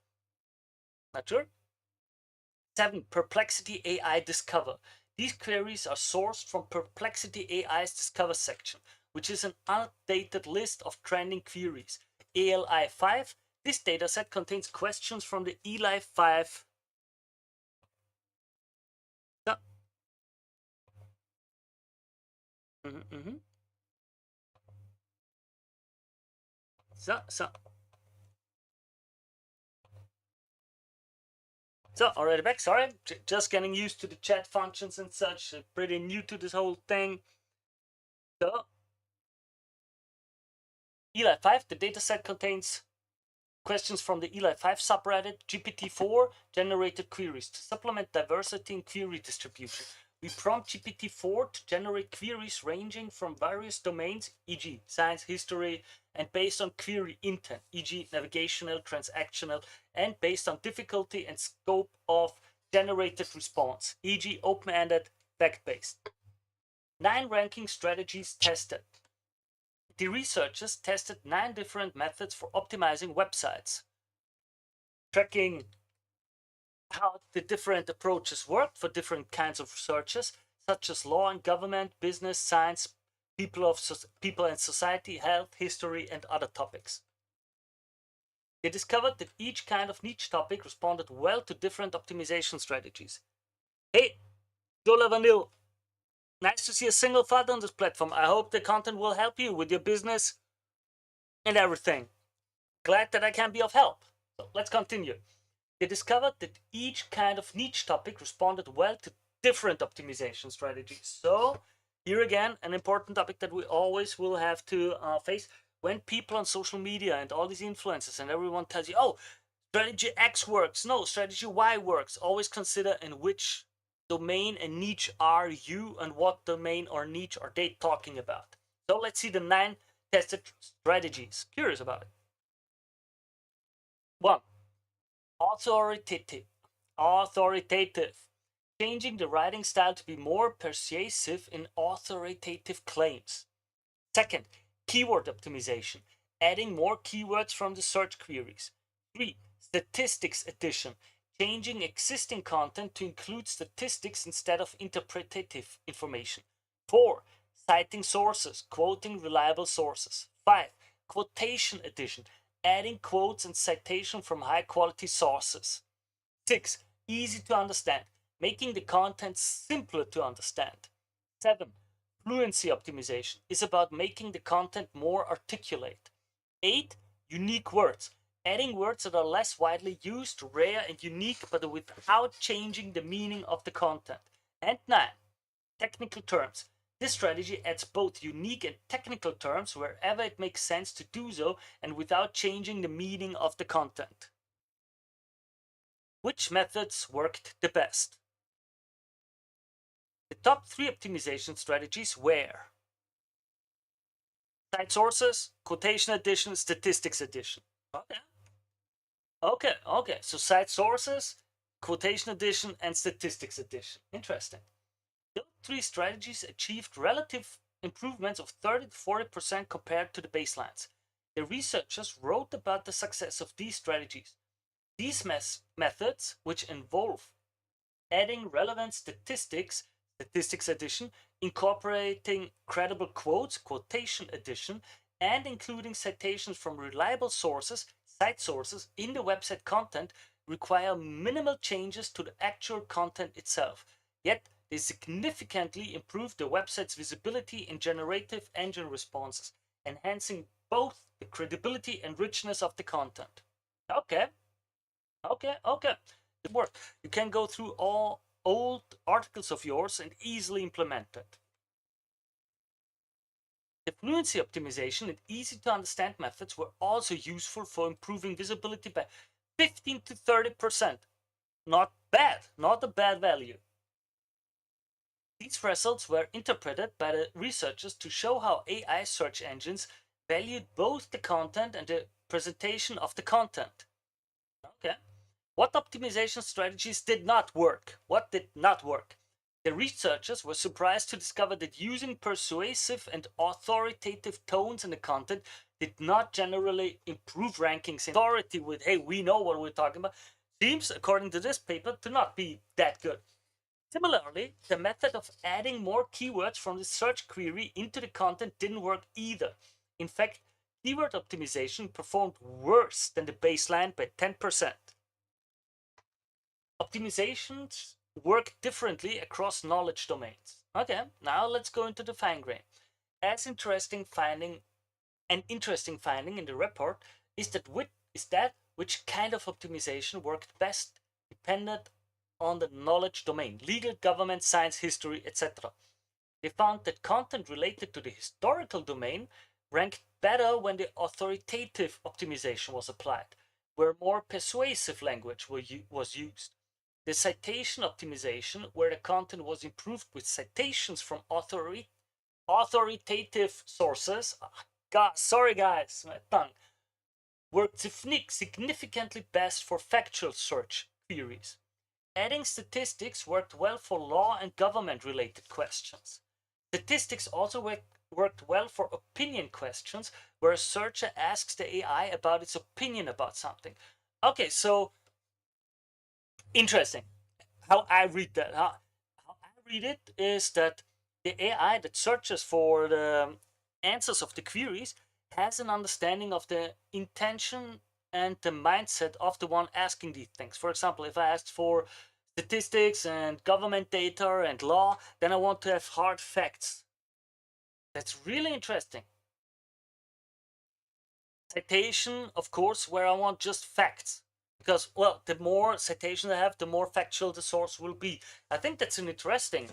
Not sure. 7. Perplexity AI Discover. These queries are sourced from Perplexity AI's Discover section, which is an updated list of trending queries. ALI 5. This dataset contains questions from the ELI 5. So, So, already back. Sorry, just getting used to the chat functions and such. Pretty new to this whole thing. So, Eli 5, the dataset contains questions from the Eli 5 subreddit. GPT-4 generated queries to supplement diversity in query distribution. We prompt GPT-4 to generate queries ranging from various domains, e.g. science, history, and based on query intent, e.g. navigational, transactional, and based on difficulty and scope of generated response, e.g. open-ended, fact-based. 9 ranking strategies tested. The researchers tested 9 different methods for optimizing websites, tracking how the different approaches worked for different kinds of searches, such as law and government, business, science, people and society, health, history, and other topics. They discovered that each kind of niche topic responded well to different optimization strategies. Hey, Dola Vanil, nice to see a single thought on this platform. I hope the content will help you with your business and everything. Glad that I can be of help. So let's continue. They discovered that each kind of niche topic responded well to different optimization strategies. So here again, an important topic that we always will have to face when people on social media and all these influencers and everyone tells you, oh, strategy X works. No, strategy Y works. Always consider in which domain and niche are you and what domain or niche are they talking about. So let's see the 9 tested strategies. Curious about it. 1. Authoritative. Changing the writing style to be more persuasive in authoritative claims. 2nd, keyword optimization. Adding more keywords from the search queries. 3. Statistics addition. Changing existing content to include statistics instead of interpretative information. 4. Citing sources, quoting reliable sources. 5. Quotation addition. Adding quotes and citation from high quality sources. 6. Easy to understand, making the content simpler to understand. 7. Fluency optimization is about making the content more articulate. 8. Unique words, adding words that are less widely used, rare and unique, but without changing the meaning of the content. And 9. Technical terms. This strategy adds both unique and technical terms wherever it makes sense to do so and without changing the meaning of the content. Which methods worked the best? The top 3 optimization strategies were cite sources, quotation addition, statistics addition. Okay. So cite sources, quotation addition, and statistics addition. Interesting. Those 3 strategies achieved relative improvements of 30 to 40% compared to the baselines. The researchers wrote about the success of these strategies. These methods, which involve adding relevant statistics, statistics addition, incorporating credible quotes, quotation addition, and including citations from reliable sources, cite sources, in the website content, require minimal changes to the actual content itself. Yet, they significantly improve the website's visibility in generative engine responses, enhancing both the credibility and richness of the content. Okay. It worked. You can go through all old articles of yours and easily implement it. The fluency optimization and easy to understand methods were also useful for improving visibility by 15 to 30%. Not bad, not a bad value. These results were interpreted by the researchers to show how AI search engines valued both the content and the presentation of the content. Okay. What optimization strategies did not work? What did not work? The researchers were surprised to discover that using persuasive and authoritative tones in the content did not generally improve rankings in authority with, hey, we know what we're talking about, seems, according to this paper, to not be that good. Similarly, the method of adding more keywords from the search query into the content didn't work either. In fact, keyword optimization performed worse than the baseline by 10%. Optimizations work differently across knowledge domains. Okay, now let's go into the fine grain. An interesting finding in the report is that which kind of optimization worked best depended on the knowledge domain, legal, government, science, history, etc. They found that content related to the historical domain ranked better when the authoritative optimization was applied, where more persuasive language was used. The citation optimization, where the content was improved with citations from authoritative sources, God, sorry guys, my tongue, worked significantly best for factual search queries. Adding statistics worked well for law and government related questions. Statistics also worked well for opinion questions, where a searcher asks the AI about its opinion about something. Okay, so interesting. How I read that. How I read it is that the AI that searches for the answers of the queries has an understanding of the intention and the mindset of the one asking these things. For example, if I asked for statistics and government data and law, then I want to have hard facts. That's really interesting. Citation, of course, where I want just facts. Because, well, the more citations I have, the more factual the source will be. I think that's an interesting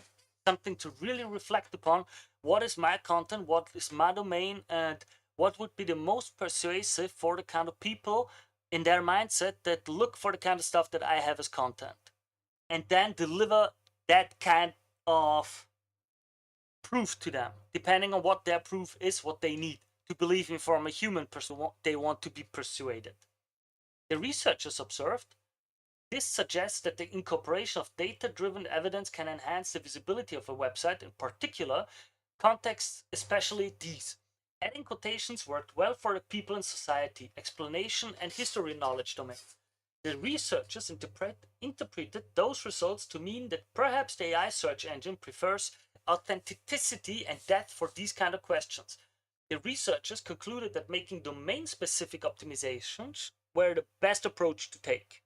something to really reflect upon. What is my content? What is my domain? And what would be the most persuasive for the kind of people in their mindset that look for the kind of stuff that I have as content? And then deliver that kind of proof to them, depending on what their proof is, what they need to believe in from a human person, they want to be persuaded. The researchers observed this suggests that the incorporation of data-driven evidence can enhance the visibility of a website, in particular contexts, especially these. Adding quotations worked well for the people in society, explanation, and history knowledge domains. The researchers interpreted those results to mean that perhaps the AI search engine prefers authenticity and depth for these kind of questions. The researchers concluded that making domain-specific optimizations were the best approach to take.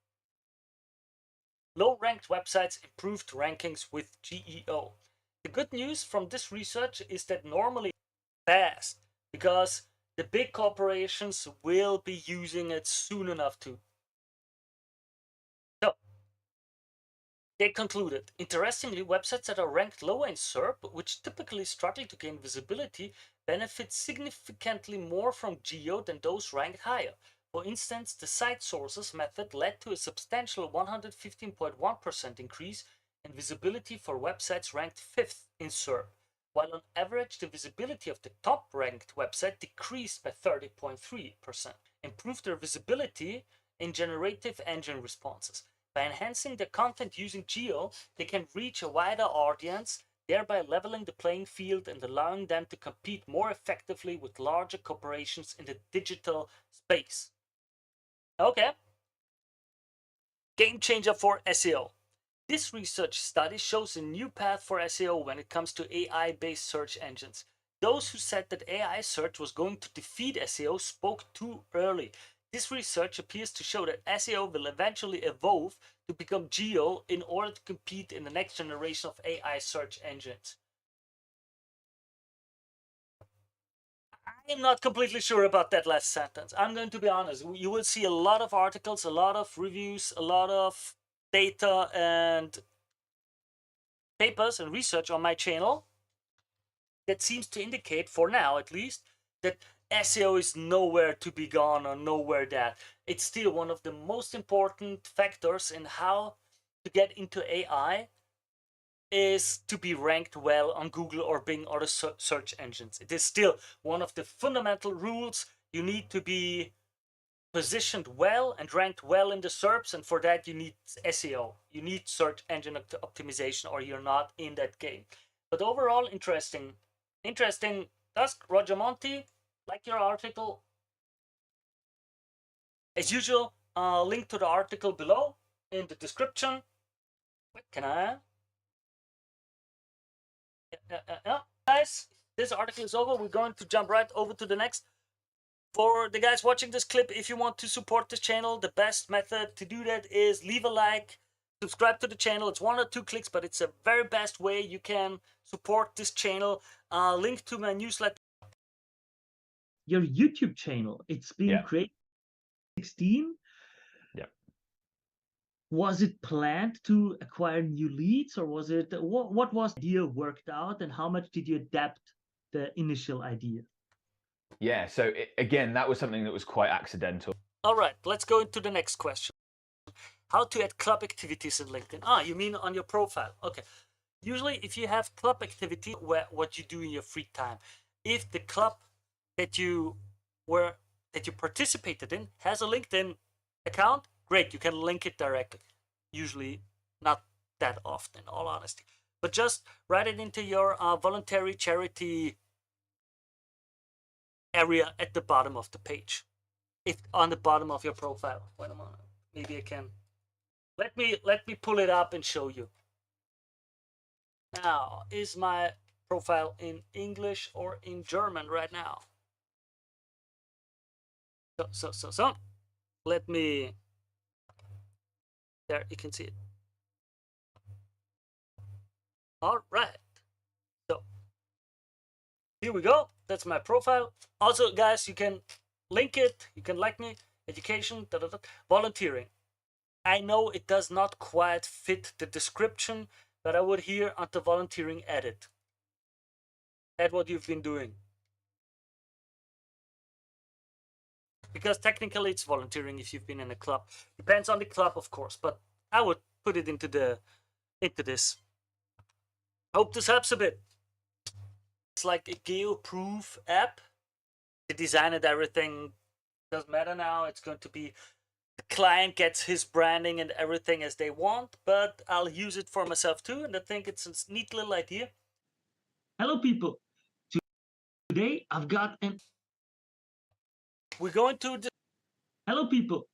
Low-ranked websites improved rankings with GEO. The good news from this research is that normally fast, because the big corporations will be using it soon enough too. So, they concluded, interestingly, websites that are ranked lower in SERP, which typically struggle to gain visibility, benefit significantly more from GEO than those ranked higher. For instance, the site sources method led to a substantial 115.1% increase in visibility for websites ranked 5th in SERP, while on average the visibility of the top-ranked website decreased by 30.3%. Improved their visibility in generative engine responses. By enhancing the content using GEO, they can reach a wider audience, thereby leveling the playing field and allowing them to compete more effectively with larger corporations in the digital space. Okay. Game changer for SEO. This research study shows a new path for SEO when it comes to AI-based search engines. Those who said that AI search was going to defeat SEO spoke too early. This research appears to show that SEO will eventually evolve to become GEO in order to compete in the next generation of AI search engines. I am not completely sure about that last sentence. I'm going to be honest. You will see a lot of articles, a lot of reviews, a lot of data and papers and research on my channel that seems to indicate, for now at least, that SEO is nowhere to be gone or nowhere that. It's still one of the most important factors in how to get into AI is to be ranked well on Google or Bing or the search engines. It is still one of the fundamental rules. You need to be positioned well and ranked well in the SERPs, and for that you need SEO. You need search engine optimization, or you're not in that game. But overall, interesting. Task, Roger Monti, like your article. As usual, link to the article below in the description. Wait, can I? Guys, this article is over. We're going to jump right over to the next. For the guys watching this clip, if you want to support this channel, the best method to do that is leave a like, subscribe to the channel. It's 1 or 2 clicks, but it's a very best way you can support this channel. Link to my newsletter. Your YouTube channel, it's been created 16. Yeah. Was it planned to acquire new leads, or was it what was the idea worked out, and how much did you adapt the initial idea? Yeah, so again, that was something that was quite accidental. All right, let's go into the next question. How to add club activities in LinkedIn? Ah, you mean on your profile? Okay. Usually, if you have club activity, what you do in your free time, if the club that you participated in has a LinkedIn account, great, you can link it directly. Usually, not that often, in all honesty, but just write it into your voluntary charity area at the bottom of the page, if on the bottom of your profile. Wait a moment, maybe I can. Let me pull it up and show you. Now, is my profile in English or in German right now? So. Let me. There, you can see it. All right. So here we go. That's my profile. Also, guys, you can link it. You can like me. Education, volunteering. I know it does not quite fit the description, but I would here under volunteering edit. Add what you've been doing. Because technically it's volunteering if you've been in a club. Depends on the club, of course, but I would put it into this. Hope this helps a bit. It's like a geo-proof app. The design and everything doesn't matter now. It's going to be the client gets his branding and everything as they want, but I'll use it for myself too, and I think it's a neat little idea. Hello, people. Today I've got an. We're going to. Hello, people.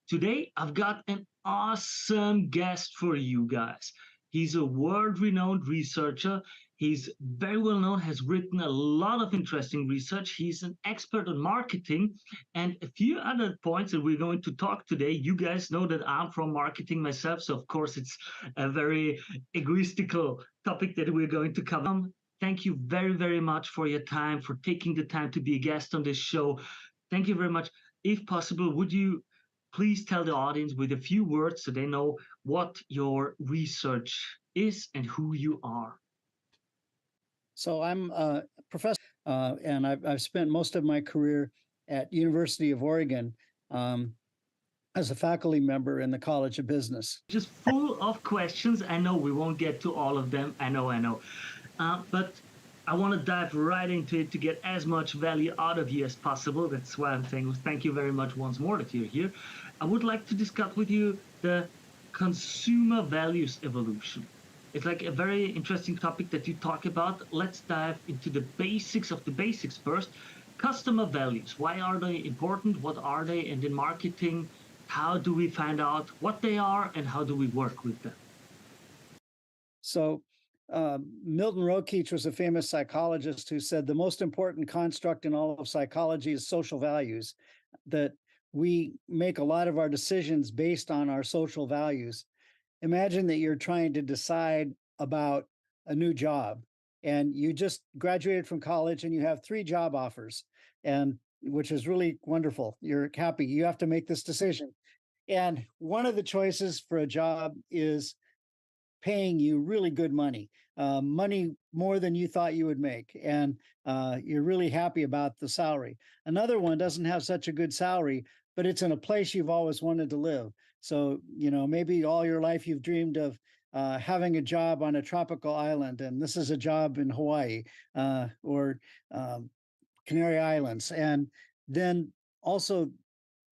Today I've got an awesome guest for you guys. He's a world-renowned researcher. He's very well known, has written a lot of interesting research. He's an expert on marketing and a few other points that we're going to talk today. You guys know that I'm from marketing myself, so of course it's a very egoistical topic that we're going to cover. Thank you very, very much for your time, for taking the time to be a guest on this show. Thank you very much. If possible, would you please tell the audience with a few words so they know what your research is and who you are? So I'm a professor, and I've spent most of my career at University of Oregon as a faculty member in the College of Business. Just full of questions. I know we won't get to all of them. I know. But I want to dive right into it to get as much value out of you as possible. That's why I'm saying thank you very much once more that you're here. I would like to discuss with you the consumer values evolution. It's like a very interesting topic that you talk about. Let's dive into the basics of the basics first. Customer values. Why are they important? What are they? And in marketing, how do we find out what they are and how do we work with them? So Milton Rokeach was a famous psychologist who said the most important construct in all of psychology is social values, that we make a lot of our decisions based on our social values. Imagine that you're trying to decide about a new job and you just graduated from college and you have 3 job offers, and which is really wonderful. You're happy. You have to make this decision. And one of the choices for a job is paying you really good money, money more than you thought you would make. And you're really happy about the salary. Another one doesn't have such a good salary, but it's in a place you've always wanted to live. So, maybe all your life you've dreamed of having a job on a tropical island, and this is a job in Hawaii or Canary Islands. And then also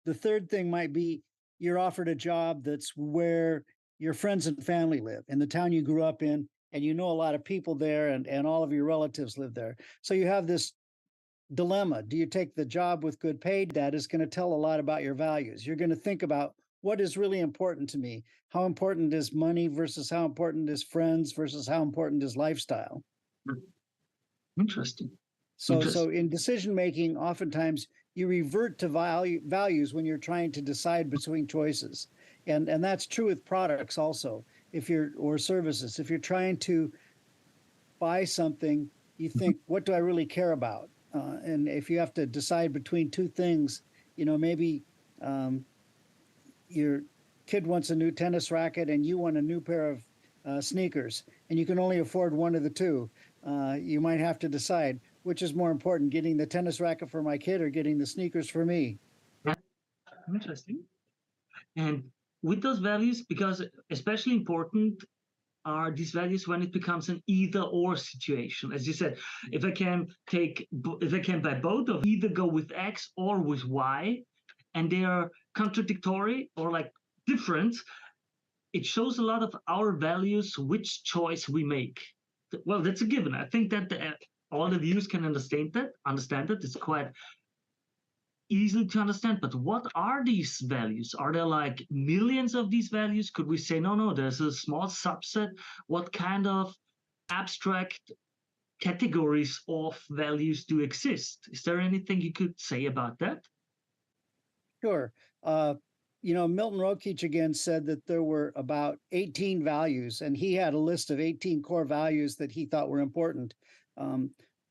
the third thing might be you're offered a job that's where your friends and family live, in the town you grew up in, and you know a lot of people there, and all of your relatives live there. So you have this dilemma. Do you take the job with good pay? That is going to tell a lot about your values. You're going to think about what is really important to me. How important is money versus how important is friends versus how important is lifestyle? Interesting. So in decision making, oftentimes you revert to values when you're trying to decide between choices. And that's true with products also, or services. If you're trying to buy something, you think, what do I really care about? And if you have to decide between 2 things, maybe you're kid wants a new tennis racket and you want a new pair of sneakers, and you can only afford one of the two. You might have to decide which is more important, getting the tennis racket for my kid or getting the sneakers for me. Interesting. And with those values, because especially important are these values when it becomes an either or situation. As you said, if I can buy both, of either go with X or with Y, and they are contradictory or like different, it shows a lot of our values, which choice we make. Well, that's a given. I think that all the viewers can understand that. It's quite easily to understand. But what are these values? Are there like millions of these values? Could we say no, there's a small subset? What kind of abstract categories of values do exist? Is there anything you could say about that? Sure. Milton Rokeach again said that there were about 18 values, and he had a list of 18 core values that he thought were important.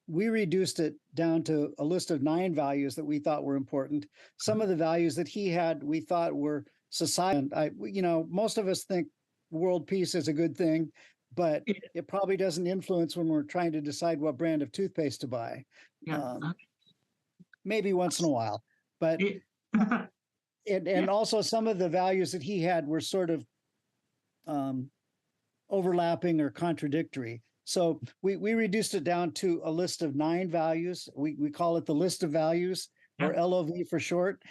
We reduced it down to a list of 9 values that we thought were important. Some of the values that he had, we thought were society. Most of us think world peace is a good thing, but it probably doesn't influence when we're trying to decide what brand of toothpaste to buy. Yeah. Maybe once in a while, but and also some of the values that he had were sort of overlapping or contradictory. So we reduced it down to a list of 9 values. We call it the list of values, or LOV for short.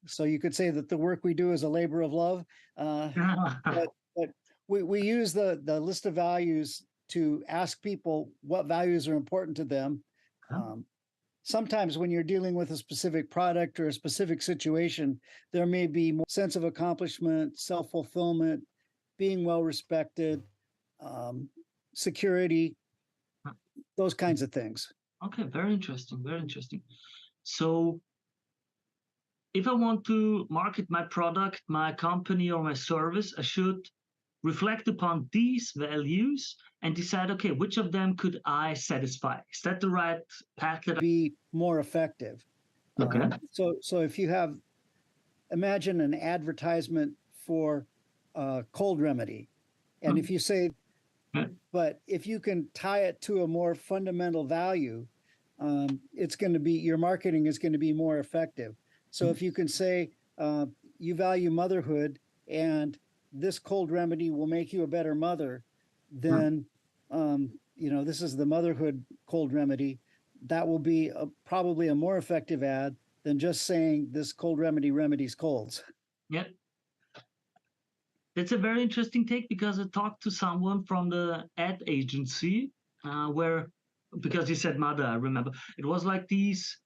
So you could say that the work we do is a labor of love. But we use the list of values to ask people what values are important to them. Sometimes when you're dealing with a specific product or a specific situation, there may be more sense of accomplishment, self-fulfillment, being well respected, security, those kinds of things. Okay, very interesting, very interesting. So if I want to market my product, my company, or my service, I should reflect upon these values and decide, okay, which of them could I satisfy? Is that the right path? Be more effective. Okay. So if you imagine an advertisement for a cold remedy, and if you say, but if you can tie it to a more fundamental value, it's going to be, your marketing is going to be more effective. So if you can say you value motherhood and this cold remedy will make you a better mother, then this is the motherhood cold remedy. That will be probably a more effective ad than just saying this cold remedy remedies colds. Yeah. That's a very interesting take, because I talked to someone from the ad agency because you said mother, I remember. It was like these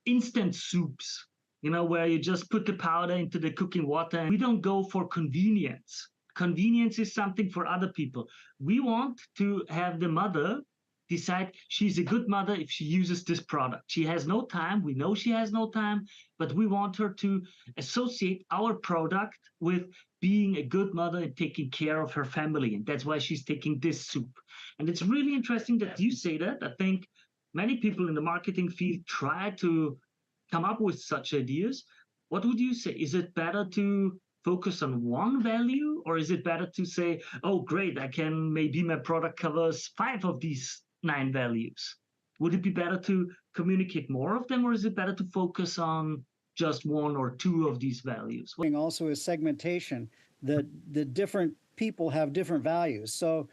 instant soups, where you just put the powder into the cooking water. And we don't go for convenience. Convenience is something for other people. We want to have the mother decide she's a good mother if she uses this product. She has no time. We know she has no time, but we want her to associate our product with being a good mother and taking care of her family. And that's why she's taking this soup. And it's really interesting that you say that. I think many people in the marketing field try to come up with such ideas. What would you say? Is it better to focus on one value, or is it better to say, oh, great, maybe my product covers 5 of these 9 values? Would it be better to communicate more of them, or is it better to focus on just 1 or 2 of these values? Also is segmentation. The different people have different values. So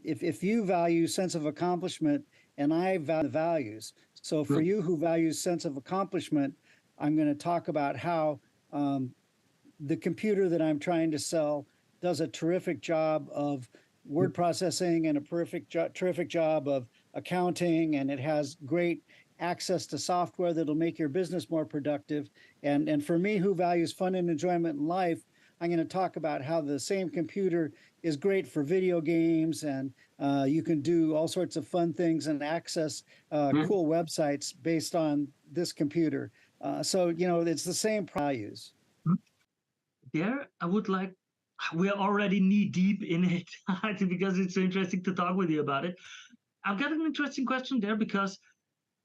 if you value sense of accomplishment and I value the values. So for you who values sense of accomplishment, I'm going to talk about how the computer that I'm trying to sell does a terrific job of word processing and a terrific job of accounting, and it has great access to software that'll make your business more productive. And for me, who values fun and enjoyment in life, I'm going to talk about how the same computer is great for video games, and you can do all sorts of fun things and access cool websites based on this computer. So, it's the same values. There, we're already knee deep in it because it's so interesting to talk with you about it. I've got an interesting question there, because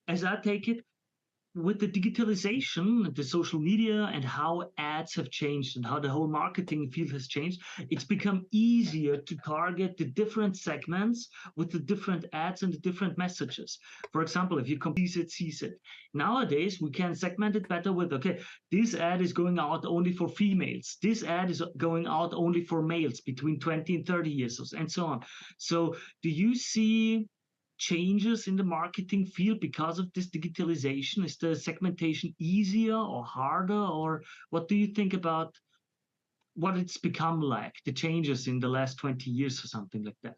as I take it, with the digitalization, the social media, and how ads have changed and how the whole marketing field has changed, it's become easier to target the different segments with the different ads and the different messages. For example, if you sees it. Nowadays, we can segment it better with, okay, this ad is going out only for females. This ad is going out only for males between 20 and 30 years, and so on. So do you see changes in the marketing field because of this digitalization? Is the segmentation easier or harder, or what do you think about what it's become like, the changes in the last 20 years or something like that?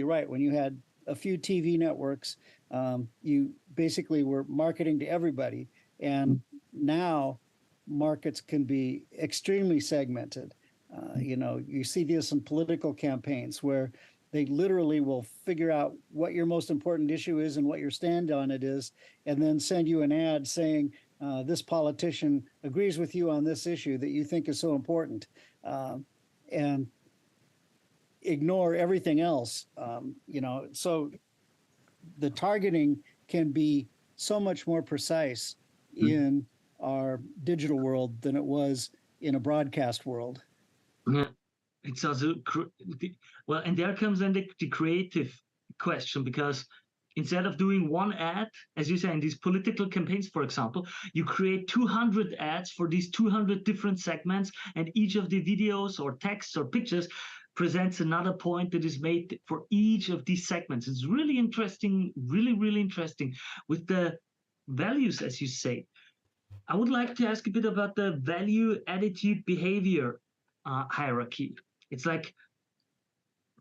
You're right. When you had a few TV networks, you basically were marketing to everybody. And now markets can be extremely segmented. You see this in political campaigns where they literally will figure out what your most important issue is and what your stand on it is, and then send you an ad saying, this politician agrees with you on this issue that you think is so important, and ignore everything else. So the targeting can be so much more precise in our digital world than it was in a broadcast world. Yeah. It's also, well, and there comes then the creative question, because instead of doing one ad, as you say, in these political campaigns, for example, you create 200 ads for these 200 different segments, and each of the videos or texts or pictures presents another point that is made for each of these segments. It's really interesting, really, really interesting with the values, as you say. I would like to ask a bit about the value, attitude, behavior hierarchy. It's like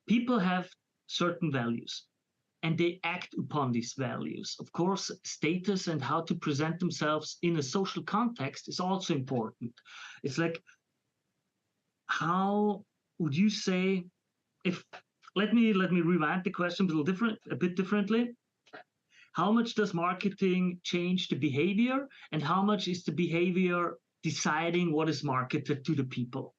people have certain values and they act upon these values. Of course, status and how to present themselves in a social context is also important. It's like, how would you say, if let me rewind the question a bit differently. How much does marketing change the behavior, and how much is the behavior deciding what is marketed to the people?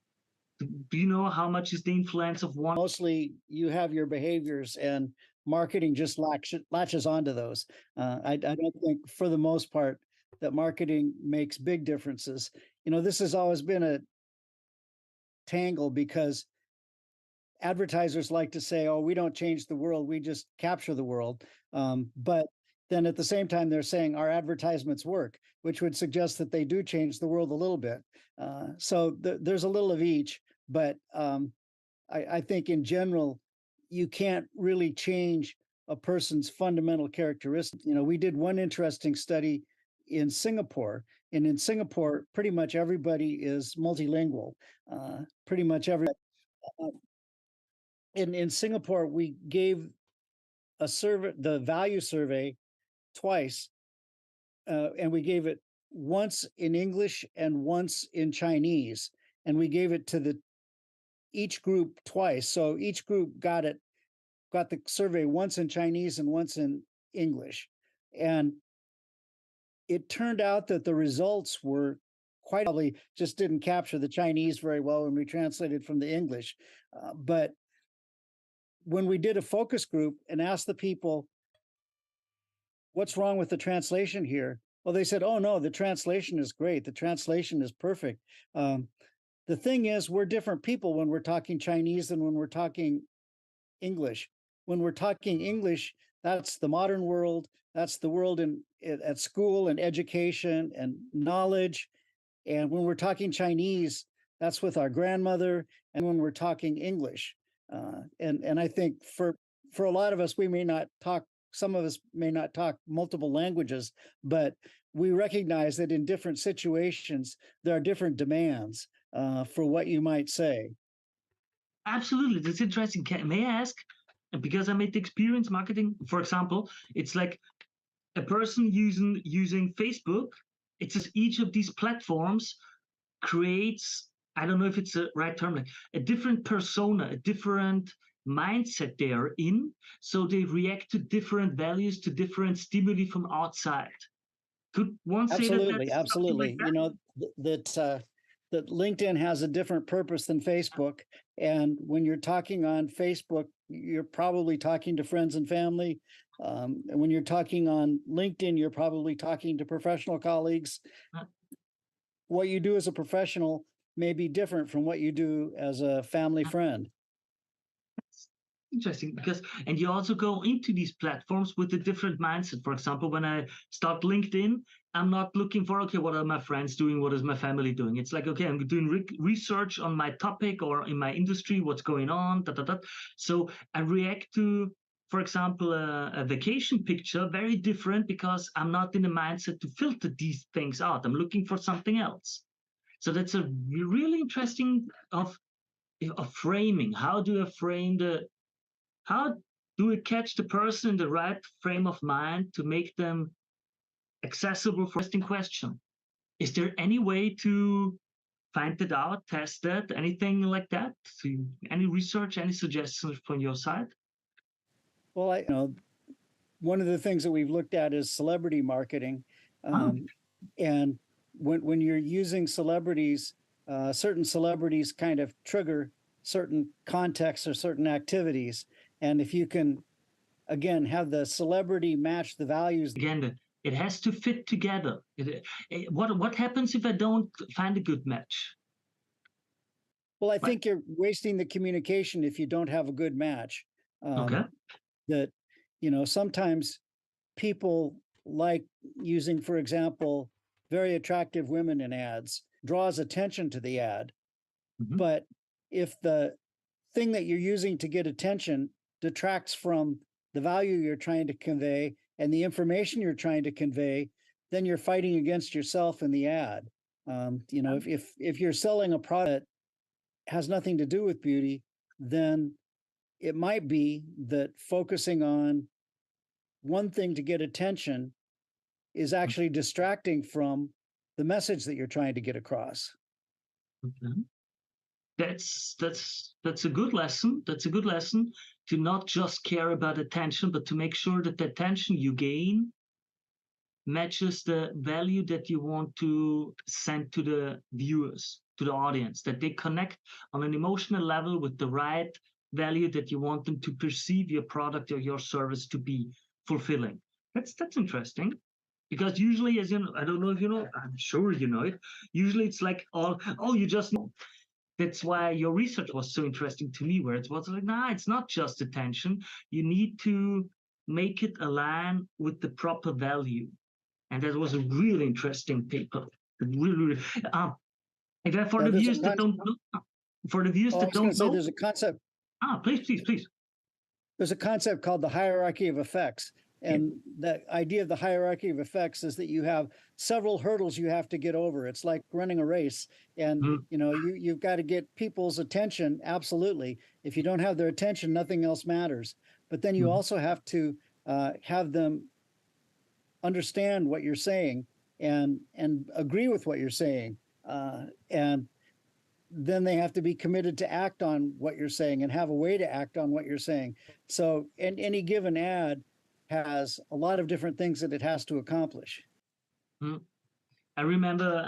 Do you know how much is the influence of one? Mostly you have your behaviors, and marketing just latches onto those. I don't think for the most part that marketing makes big differences. This has always been a tangle because advertisers like to say, oh, we don't change the world, we just capture the world. But then at the same time, they're saying our advertisements work, which would suggest that they do change the world a little bit. So there's a little of each, but I think in general, you can't really change a person's fundamental characteristics. We did one interesting study in Singapore, and in Singapore, pretty much everybody is multilingual. Pretty much in Singapore, we gave a survey, the value survey, twice, and we gave it once in English and once in Chinese, and we gave it to each group twice. So each group got the survey once in Chinese and once in English. And it turned out that the results were probably just didn't capture the Chinese very well when we translated from the English. But when we did a focus group and asked the people, what's wrong with the translation here? Well, they said, oh no, the translation is great. The translation is perfect. The thing is, we're different people when we're talking Chinese than when we're talking English. When we're talking English, that's the modern world. That's the world at school and education and knowledge. And when we're talking Chinese, that's with our grandmother. And when we're talking English, and I think for a lot of us, some of us may not talk multiple languages, but we recognize that in different situations, there are different demands for what you might say. Absolutely, that's interesting. May I ask, because I made the experience marketing, for example, it's like a person using Facebook. It's just each of these platforms creates, I don't know if it's the right term, like a different persona, a different mindset they are in. So they react to different values, to different stimuli from outside. Could one say that? Absolutely. Like that LinkedIn has a different purpose than Facebook. And when you're talking on Facebook, you're probably talking to friends and family. And when you're talking on LinkedIn, you're probably talking to professional colleagues. What you do as a professional may be different from what you do as a family friend. Interesting, because and you also go into these platforms with a different mindset. For example, when I start LinkedIn, I'm not looking for, okay, what are my friends doing, what is my family doing? It's like, okay, I'm doing research on my topic or in my industry, what's going on, so I react to, for example, a vacation picture very different, because I'm not in the mindset to filter these things out. I'm looking for something else. So that's a really interesting of framing. How do I frame how do we catch the person in the right frame of mind to make them accessible for asking question? Is there any way to find that out, test that, anything like that? Any research, any suggestions from your side? Well, one of the things that we've looked at is celebrity marketing. And when you're using celebrities, certain celebrities kind of trigger certain contexts or certain activities. And if you can, again, have the celebrity match the values. Again, it has to fit together. What happens if I don't find a good match? Well, I think you're wasting the communication if you don't have a good match. Okay. That, sometimes people like using, for example, very attractive women in ads, draws attention to the ad. Mm-hmm. But if the thing that you're using to get attention detracts from the value you're trying to convey and the information you're trying to convey, then you're fighting against yourself in the ad. If you're selling a product that has nothing to do with beauty, then it might be that focusing on one thing to get attention is actually distracting from the message that you're trying to get across. Okay. That's a good lesson. That's a good lesson to not just care about attention, but to make sure that the attention you gain matches the value that you want to send to the viewers, to the audience, that they connect on an emotional level with the right value that you want them to perceive your product or your service to be fulfilling. That's interesting. Because usually, as you know, I don't know if you know, I'm sure you know it. Usually it's like, you just know. That's why your research was so interesting to me, where it was like, nah, it's not just attention. You need to make it align with the proper value. And that was a really interesting paper. Really, and then for the viewers that don't know, there's a concept. Please. There's a concept called the hierarchy of effects. And the idea of the hierarchy of effects is that you have several hurdles you have to get over. It's like running a race. And, you've got to get people's attention. Absolutely. If you don't have their attention, nothing else matters. But then you also have to have them understand what you're saying and agree with what you're saying. And then they have to be committed to act on what you're saying and have a way to act on what you're saying. So any given ad has a lot of different things that it has to accomplish. I remember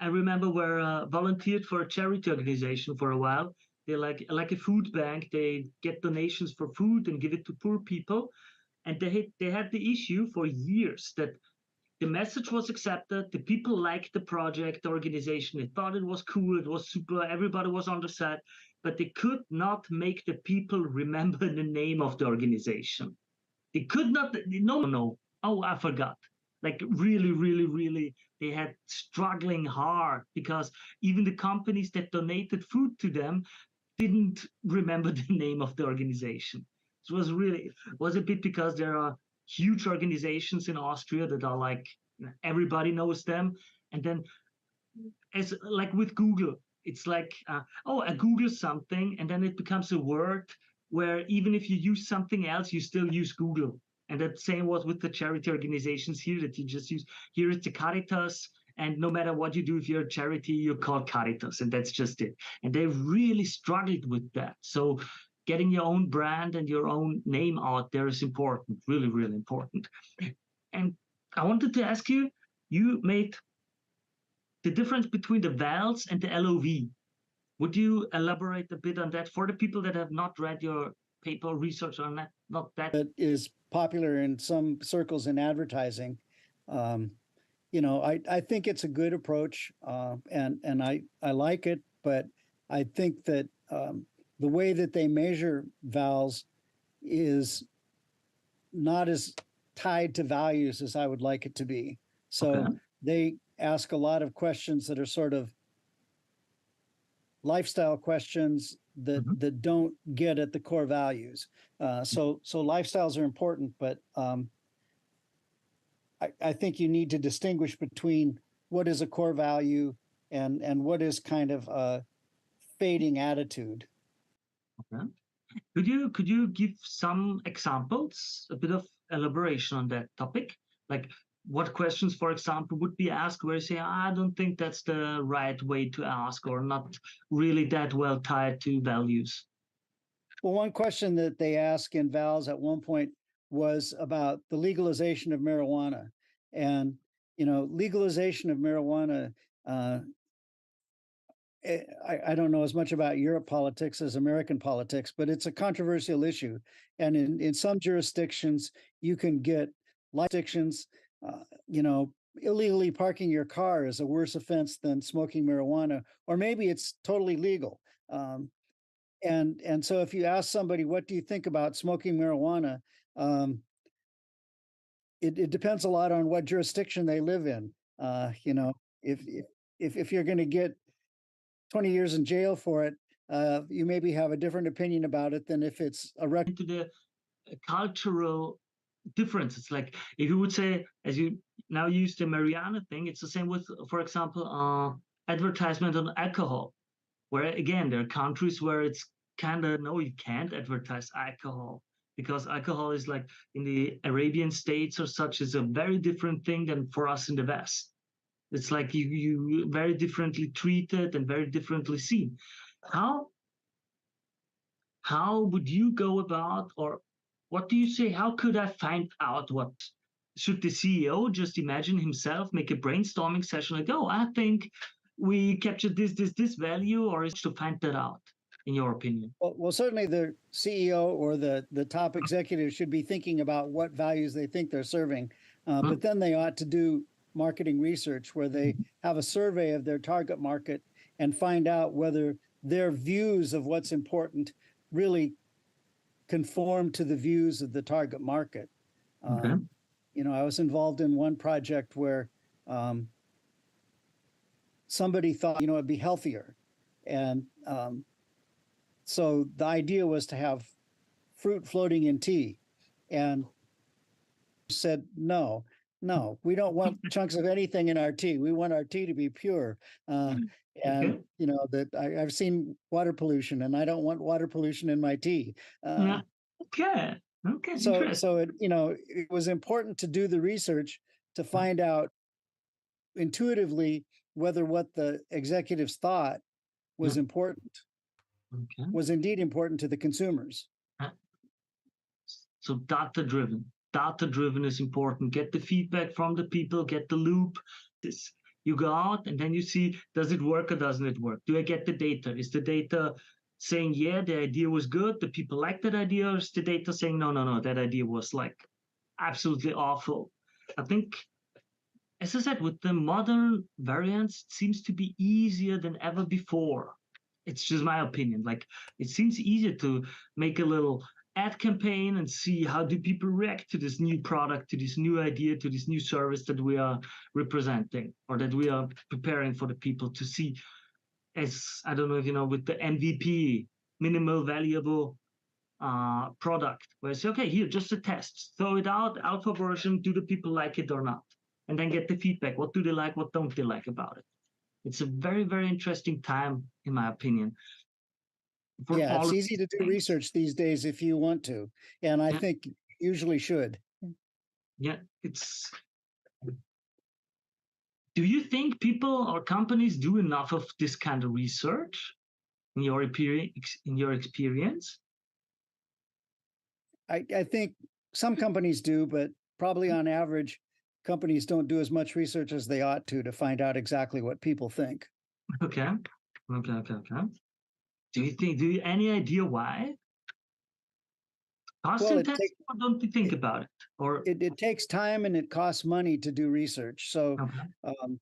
I remember where volunteered for a charity organization for a while. They're like a food bank. They get donations for food and give it to poor people. And they had the issue for years that the message was accepted, the people liked the project, the organization, they thought it was cool, it was super, everybody was on the set, but they could not make the people remember the name of the organization. They could not, no, oh, I forgot. Like really, they had struggling hard, because even the companies that donated food to them didn't remember the name of the organization. It was a bit because there are huge organizations in Austria that are like, everybody knows them. And then, as like with Google, it's like, I Google something, and then it becomes a word where even if you use something else, you still use Google. And that same was with the charity organizations here, that you just use, here it's the Caritas, and no matter what you do, if you're a charity, you're called Caritas, and that's just it. And they really struggled with that. So getting your own brand and your own name out there is important, really, really important. And I wanted to ask you, you made the difference between the vowels and the LOV. Would you elaborate a bit on that for the people that have not read your paper research on that? Not that is popular in some circles in advertising. I think it's a good approach, and I like it, but I think that the way that they measure vals is not as tied to values as I would like it to be. So they ask a lot of questions that are sort of lifestyle questions that don't get at the core values. So lifestyles are important, but I think you need to distinguish between what is a core value and what is kind of a fading attitude. Okay. Could you give some examples, a bit of elaboration on that topic? Like what questions, for example, would be asked where you say, I don't think that's the right way to ask, or not really that well tied to values? Well, one question that they asked in vals at one point was about the legalization of marijuana. And, legalization of marijuana, I don't know as much about Europe politics as American politics, but it's a controversial issue. And in some jurisdictions, you can get life restrictions. Illegally parking your car is a worse offense than smoking marijuana, or maybe it's totally legal. And so if you ask somebody, what do you think about smoking marijuana? It depends a lot on what jurisdiction they live in. If you're going to get 20 years in jail for it, you maybe have a different opinion about it than if it's a into the cultural differences. Like if you would say, as you now use the marijuana thing, it's the same with, for example, advertisement on alcohol, where again, there are countries where it's kind of, no, you can't advertise alcohol because alcohol is like in the Arabian states or such is a very different thing than for us in the West. It's like you very differently treated and very differently seen. How would you go about, or what do you say? How could I find out what should the CEO just imagine himself, make a brainstorming session like, oh, I think we captured this value, or is to find that out, in your opinion? Well, certainly the CEO or the top executive should be thinking about what values they think they're serving. But then they ought to do marketing research where they have a survey of their target market and find out whether their views of what's important really conform to the views of the target market. Okay. I was involved in one project where somebody thought, it'd be healthier. And so the idea was to have fruit floating in tea. And said, no, we don't want chunks of anything in our tea. We want our tea to be pure. And that I've seen water pollution, and I don't want water pollution in my tea. Okay. So it was important to do the research to find out intuitively whether what the executives thought was important, was indeed important to the consumers. So data-driven is important. Get the feedback from the people, get the loop. You go out and then you see, does it work or doesn't it work? Do I get the data? Is the data saying, yeah, the idea was good, the people like that idea, or is the data saying, no, that idea was like absolutely awful? I think, as I said, with the modern variants, it seems to be easier than ever before. It's just my opinion. Like, it seems easier to make a little ad campaign and see how do people react to this new product, to this new idea, to this new service that we are representing or that we are preparing for the people to see. As I don't know if you know, with the MVP, minimal valuable product, where I say, okay, here, just a test, throw it out, alpha version, do the people like it or not? And then get the feedback. What do they like? What don't they like about it? It's a very, very interesting time, in my opinion. It's easy to do research these days if you want to. And I think usually should. Yeah, do you think people or companies do enough of this kind of research in your experience? I think some companies do, but probably on average, companies don't do as much research as they ought to find out exactly what people think. Okay. Do you any idea why? Cost Well, intensive, or don't you think about it? Or it takes time and it costs money to do research. So okay.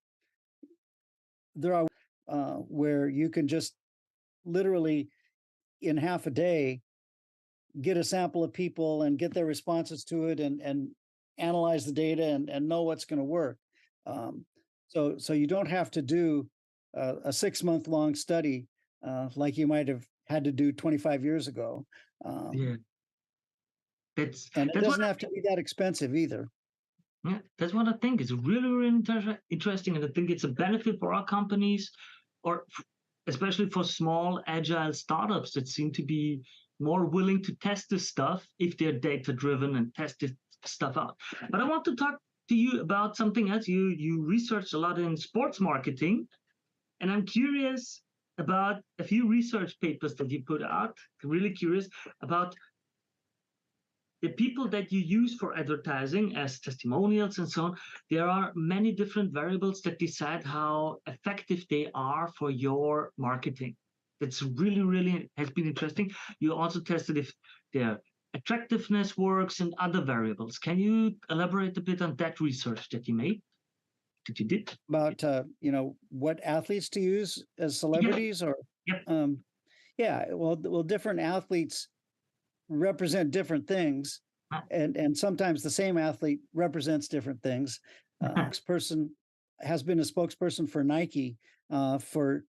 There are where you can just literally in half a day get a sample of people and get their responses to it and analyze the data and know what's going to work. So you don't have to do a 6-month long study like you might have had to do 25 years ago. Yeah, And it that's what doesn't have to be that expensive either. Yeah, that's what I think is really, really interesting, and I think it's a benefit for our companies, or especially for small, agile startups that seem to be more willing to test this stuff if they're data-driven and test this stuff out. But I want to talk to you about something else. You researched a lot in sports marketing, and I'm curious about a few research papers that you put out. Really curious about the people that you use for advertising as testimonials and so on. There are many different variables that decide how effective they are for your marketing. That's really, really has been interesting. You also tested if their attractiveness works and other variables. Can you elaborate a bit on that research that you made, that you did? About what athletes to use as celebrities, or Yep. Yeah, well, different athletes represent different things, and sometimes the same athlete represents different things. Person has been a spokesperson for Nike for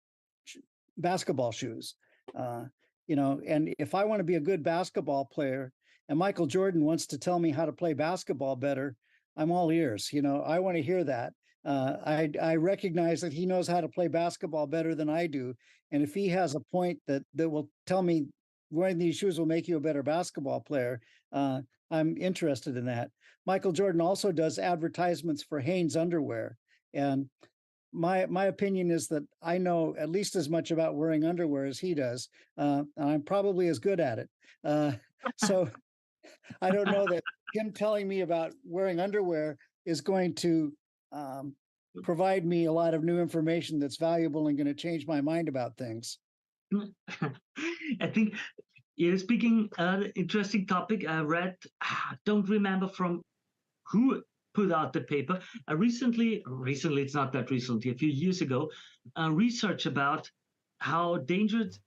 basketball shoes. And if I want to be a good basketball player and Michael Jordan wants to tell me how to play basketball better, I'm all ears. I want to hear that. I recognize that he knows how to play basketball better than I do. And if he has a point that will tell me wearing these shoes will make you a better basketball player, I'm interested in that. Michael Jordan also does advertisements for Hanes underwear. And my opinion is that I know at least as much about wearing underwear as he does. And I'm probably as good at it. So I don't know that him telling me about wearing underwear is going to provide me a lot of new information that's valuable and going to change my mind about things. I think you're speaking interesting topic. I read, don't remember from who put out the paper. Recently, it's not that recently, a few years ago, research about how dangerous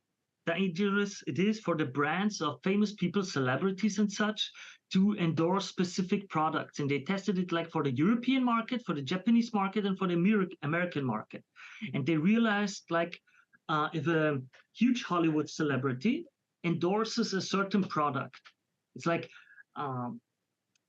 it is for the brands of famous people, celebrities and such, to endorse specific products. And they tested it like for the European market, for the Japanese market, and for the American market. And they realized like if a huge Hollywood celebrity endorses a certain product, it's like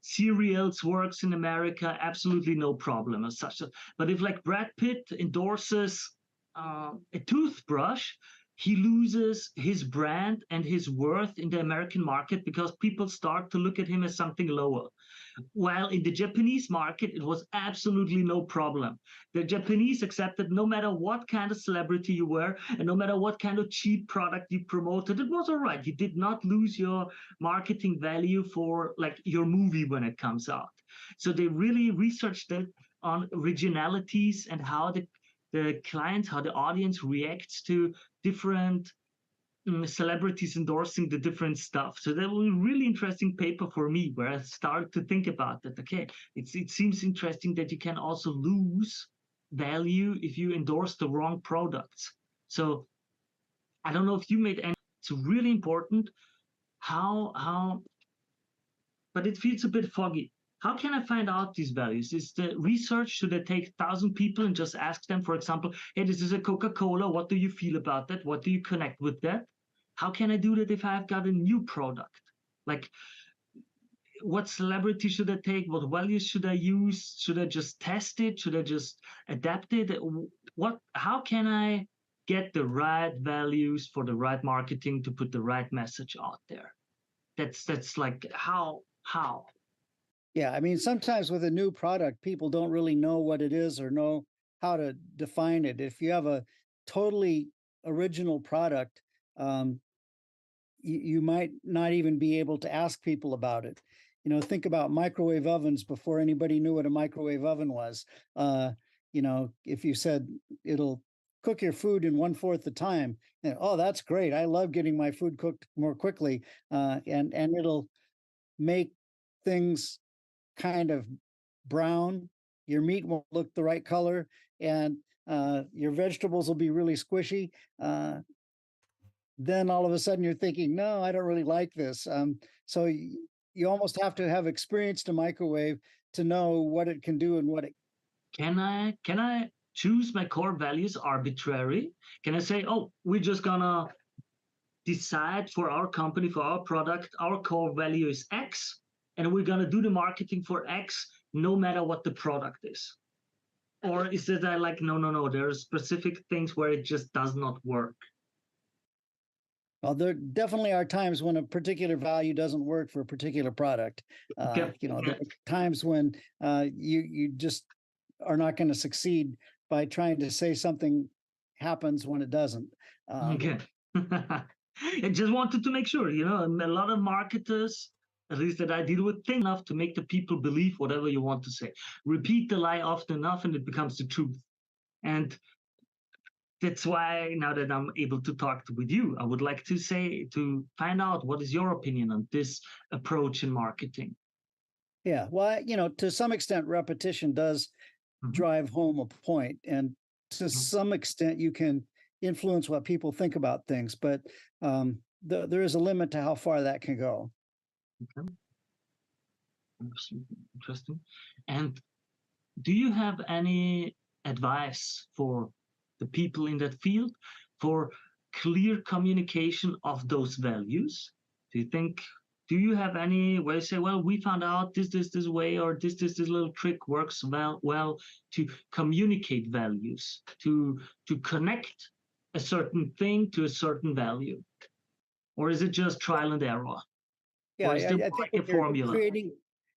cereals works in America, absolutely no problem as such. But if like Brad Pitt endorses a toothbrush, he loses his brand and his worth in the American market because people start to look at him as something lower. While in the Japanese market, it was absolutely no problem. The Japanese accepted no matter what kind of celebrity you were and no matter what kind of cheap product you promoted, it was all right. You did not lose your marketing value for like your movie when it comes out. So they really researched it on originalities and how the clients, how the audience reacts to different celebrities endorsing the different stuff. So that was a really interesting paper for me where I started to think about that. Okay, it seems interesting that you can also lose value if you endorse the wrong products. So I don't know if you made any. It's really important how, but it feels a bit foggy. How can I find out these values? Is the research, should I take 1,000 people and just ask them, for example, hey, this is a Coca-Cola. What do you feel about that? What do you connect with that? How can I do that if I've got a new product? Like, what celebrity should I take? What values should I use? Should I just test it? Should I just adapt it? How can I get the right values for the right marketing to put the right message out there? That's like how? Yeah, I mean, sometimes with a new product, people don't really know what it is or know how to define it. If you have a totally original product, you might not even be able to ask people about it. Think about microwave ovens before anybody knew what a microwave oven was. If you said it'll cook your food in 1/4 the time, oh, that's great. I love getting my food cooked more quickly. And it'll make things kind of brown. Your meat won't look the right color, and your vegetables will be really squishy. Then all of a sudden you're thinking, no, I don't really like this. So you almost have to have experienced a microwave to know what it can do and what it. Can I choose my core values arbitrary? Can I say, oh, we're just gonna decide for our company, for our product, our core value is X, and we're gonna do the marketing for X no matter what the product is? Or is it like, no, there are specific things where it just does not work? Well, there definitely are times when a particular value doesn't work for a particular product. There are times when you just are not going to succeed by trying to say something happens when it doesn't. Okay. I just wanted to make sure, a lot of marketers, at least that I deal with, think enough to make the people believe whatever you want to say. Repeat the lie often enough and it becomes the truth. And that's why now that I'm able to talk with you, I would like to find out what is your opinion on this approach in marketing. Yeah, well, to some extent, repetition does drive home a point, and to some extent, you can influence what people think about things, but there is a limit to how far that can go. Okay. Interesting. And do you have any advice for the people in that field for clear communication of those values? Do you have any way to say, well, we found out this way, or this little trick works well to communicate values, to connect a certain thing to a certain value? Or is it just trial and error? Yeah, or is there I like think a formula?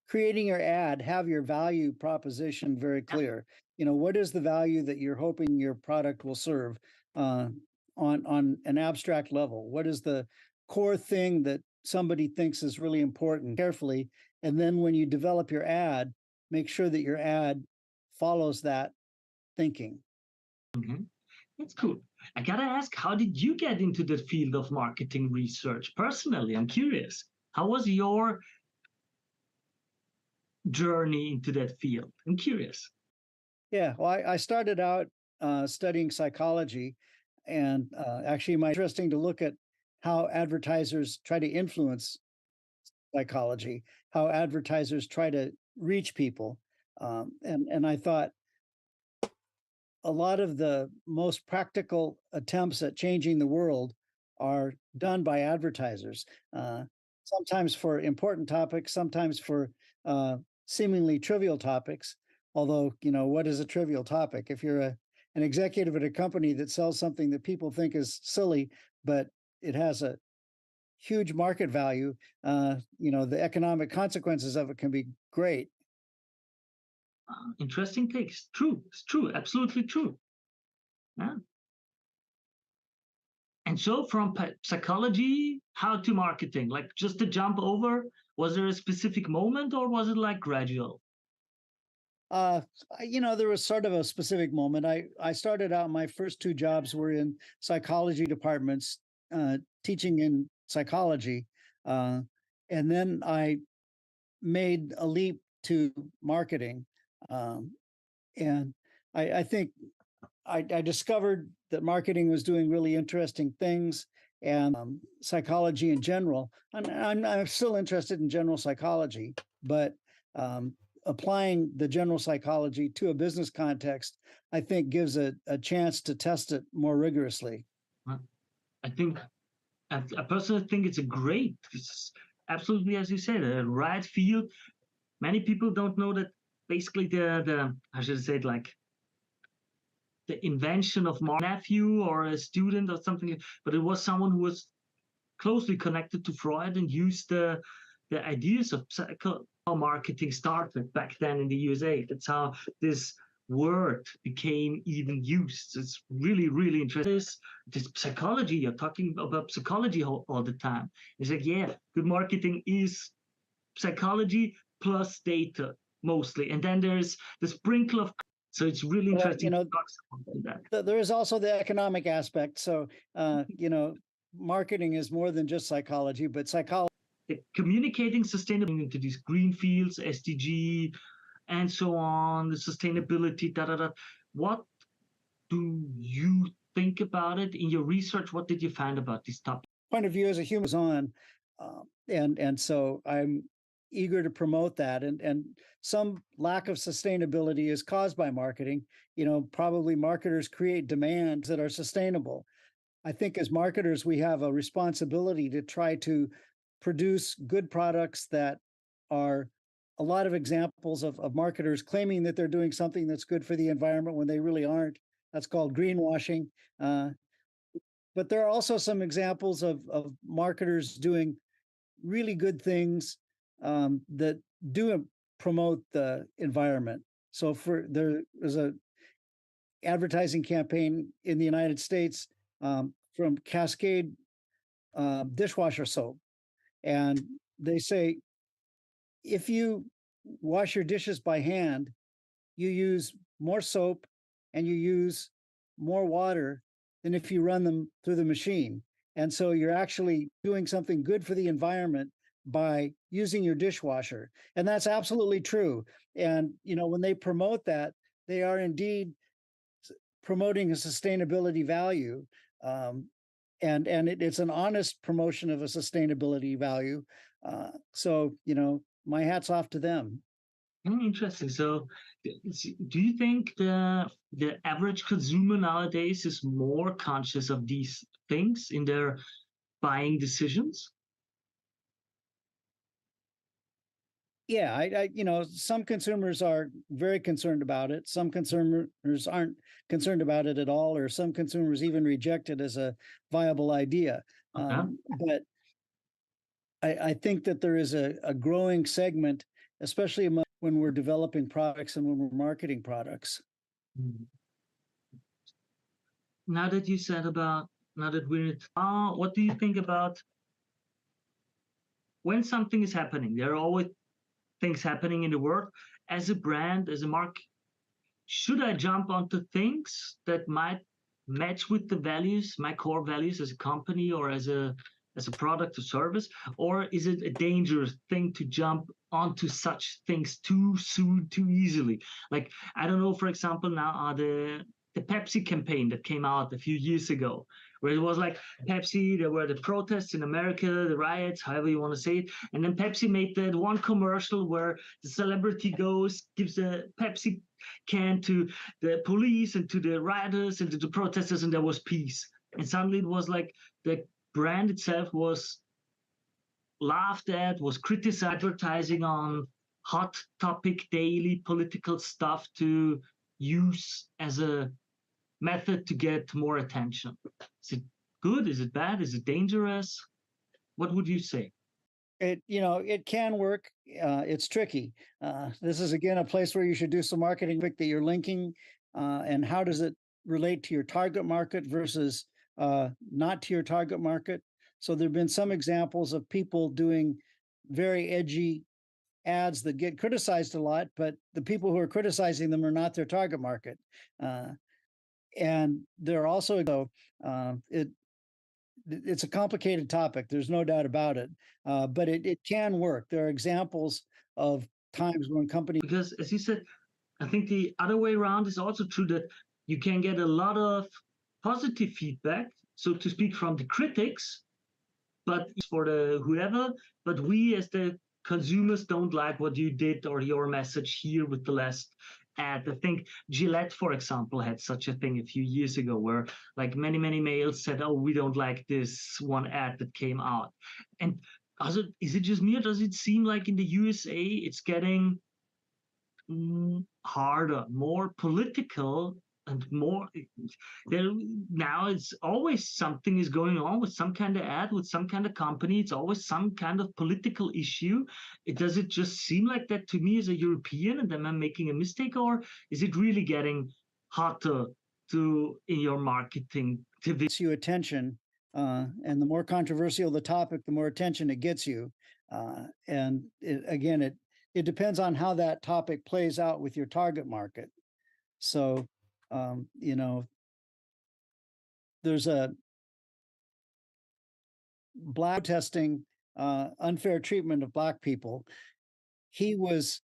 Creating your ad, have your value proposition very clear. What is the value that you're hoping your product will serve on an abstract level? What is the core thing that somebody thinks is really important carefully? And then when you develop your ad, make sure that your ad follows that thinking. Mm-hmm. That's cool. I gotta ask, how did you get into the field of marketing research? Personally, I'm curious. How was your journey into that field? I'm curious. Yeah, well, I started out studying psychology, and actually, my interesting to look at how advertisers try to influence psychology, how advertisers try to reach people, and I thought a lot of the most practical attempts at changing the world are done by advertisers. Sometimes for important topics, sometimes for seemingly trivial topics. Although, what is a trivial topic? If you're an executive at a company that sells something that people think is silly, but it has a huge market value, the economic consequences of it can be great. Interesting takes. True. It's true. Absolutely true. Yeah. And so from psychology, how to marketing, like just to jump over, was there a specific moment or was it like gradual? There was sort of a specific moment. I started out, my first two jobs were in psychology departments, teaching in psychology. And then I made a leap to marketing. And I think I discovered that marketing was doing really interesting things, and psychology in general. I'm still interested in general psychology, but applying the general psychology to a business context, I think gives a chance to test it more rigorously. I personally think it's absolutely, as you said, a right field. Many people don't know that basically the I should say it like the invention of my nephew or a student or something, but it was someone who was closely connected to Freud and used the ideas of marketing started back then in the USA. That's how this word became even used. It's really, really interesting. This psychology, you're talking about psychology all the time. It's like, yeah, good marketing is psychology plus data mostly. And then there's the sprinkle of, so it's really interesting to talk about that. There is also the economic aspect. So, marketing is more than just psychology, but psychology communicating sustainability into these green fields, SDG, and so on, the sustainability, da da da. What do you think about it in your research? What did you find about this topic? Point of view as a human is on, and so I'm eager to promote that. And some lack of sustainability is caused by marketing. Probably marketers create demands that are sustainable. I think as marketers, we have a responsibility to try to produce good products that are a lot of examples of marketers claiming that they're doing something that's good for the environment when they really aren't. That's called greenwashing. But there are also some examples of marketers doing really good things that do promote the environment. So there is a advertising campaign in the United States from Cascade dishwasher soap. And they say, if you wash your dishes by hand, you use more soap and you use more water than if you run them through the machine. And so you're actually doing something good for the environment by using your dishwasher. And that's absolutely true. And, when they promote that, they are indeed promoting a sustainability value. And it's an honest promotion of a sustainability value. So, my hat's off to them. Interesting. So, do you think the average consumer nowadays is more conscious of these things in their buying decisions? Yeah, some consumers are very concerned about it. Some consumers aren't concerned about it at all, or some consumers even reject it as a viable idea. But I think that there is a growing segment, especially when we're developing products and when we're marketing products. Now that you said about, now that what do you think about when something is happening? There are always things happening in the world. As a brand, as a mark, should I jump onto things that might match with the values, my core values as a company or as a product or service? Or is it a dangerous thing to jump onto such things too soon, too easily? Like, I don't know, for example, now the Pepsi campaign that came out a few years ago, where it was like Pepsi, there were the protests in America, the riots, however you want to say it. And then Pepsi made that one commercial where the celebrity gives a Pepsi can to the police and to the rioters and to the protesters, and there was peace. And suddenly it was like the brand itself was laughed at, was criticized, advertising on hot topic daily political stuff to use as a method to get more attention. Is it good? Is it bad? Is it dangerous? What would you say? It can work. It's tricky. This is again a place where you should do some marketing that you're linking, and how does it relate to your target market versus not to your target market. So there've been some examples of people doing very edgy ads that get criticized a lot, but the people who are criticizing them are not their target market. And there are also it's a complicated topic. There's no doubt about it, but it can work. There are examples of times when companies, because as you said, I think the other way around is also true, that you can get a lot of positive feedback, so to speak, from the critics, but for the whoever, but we as the consumers don't like what you did or your message here with the last ad. I think Gillette, for example, had such a thing a few years ago where like many males said, oh, we don't like this one ad that came out. And is it just me, or does it seem like in the USA it's getting harder, more political, and more there now? It's always something is going on with some kind of ad, with some kind of company. It's always some kind of political issue. Does it just seem like that to me as a European, and then I'm making a mistake, or is it really getting hotter in your marketing to gets you attention, and the more controversial the topic, the more attention it gets you. And it depends on how that topic plays out with your target market. So, there's a black testing unfair treatment of Black people. He was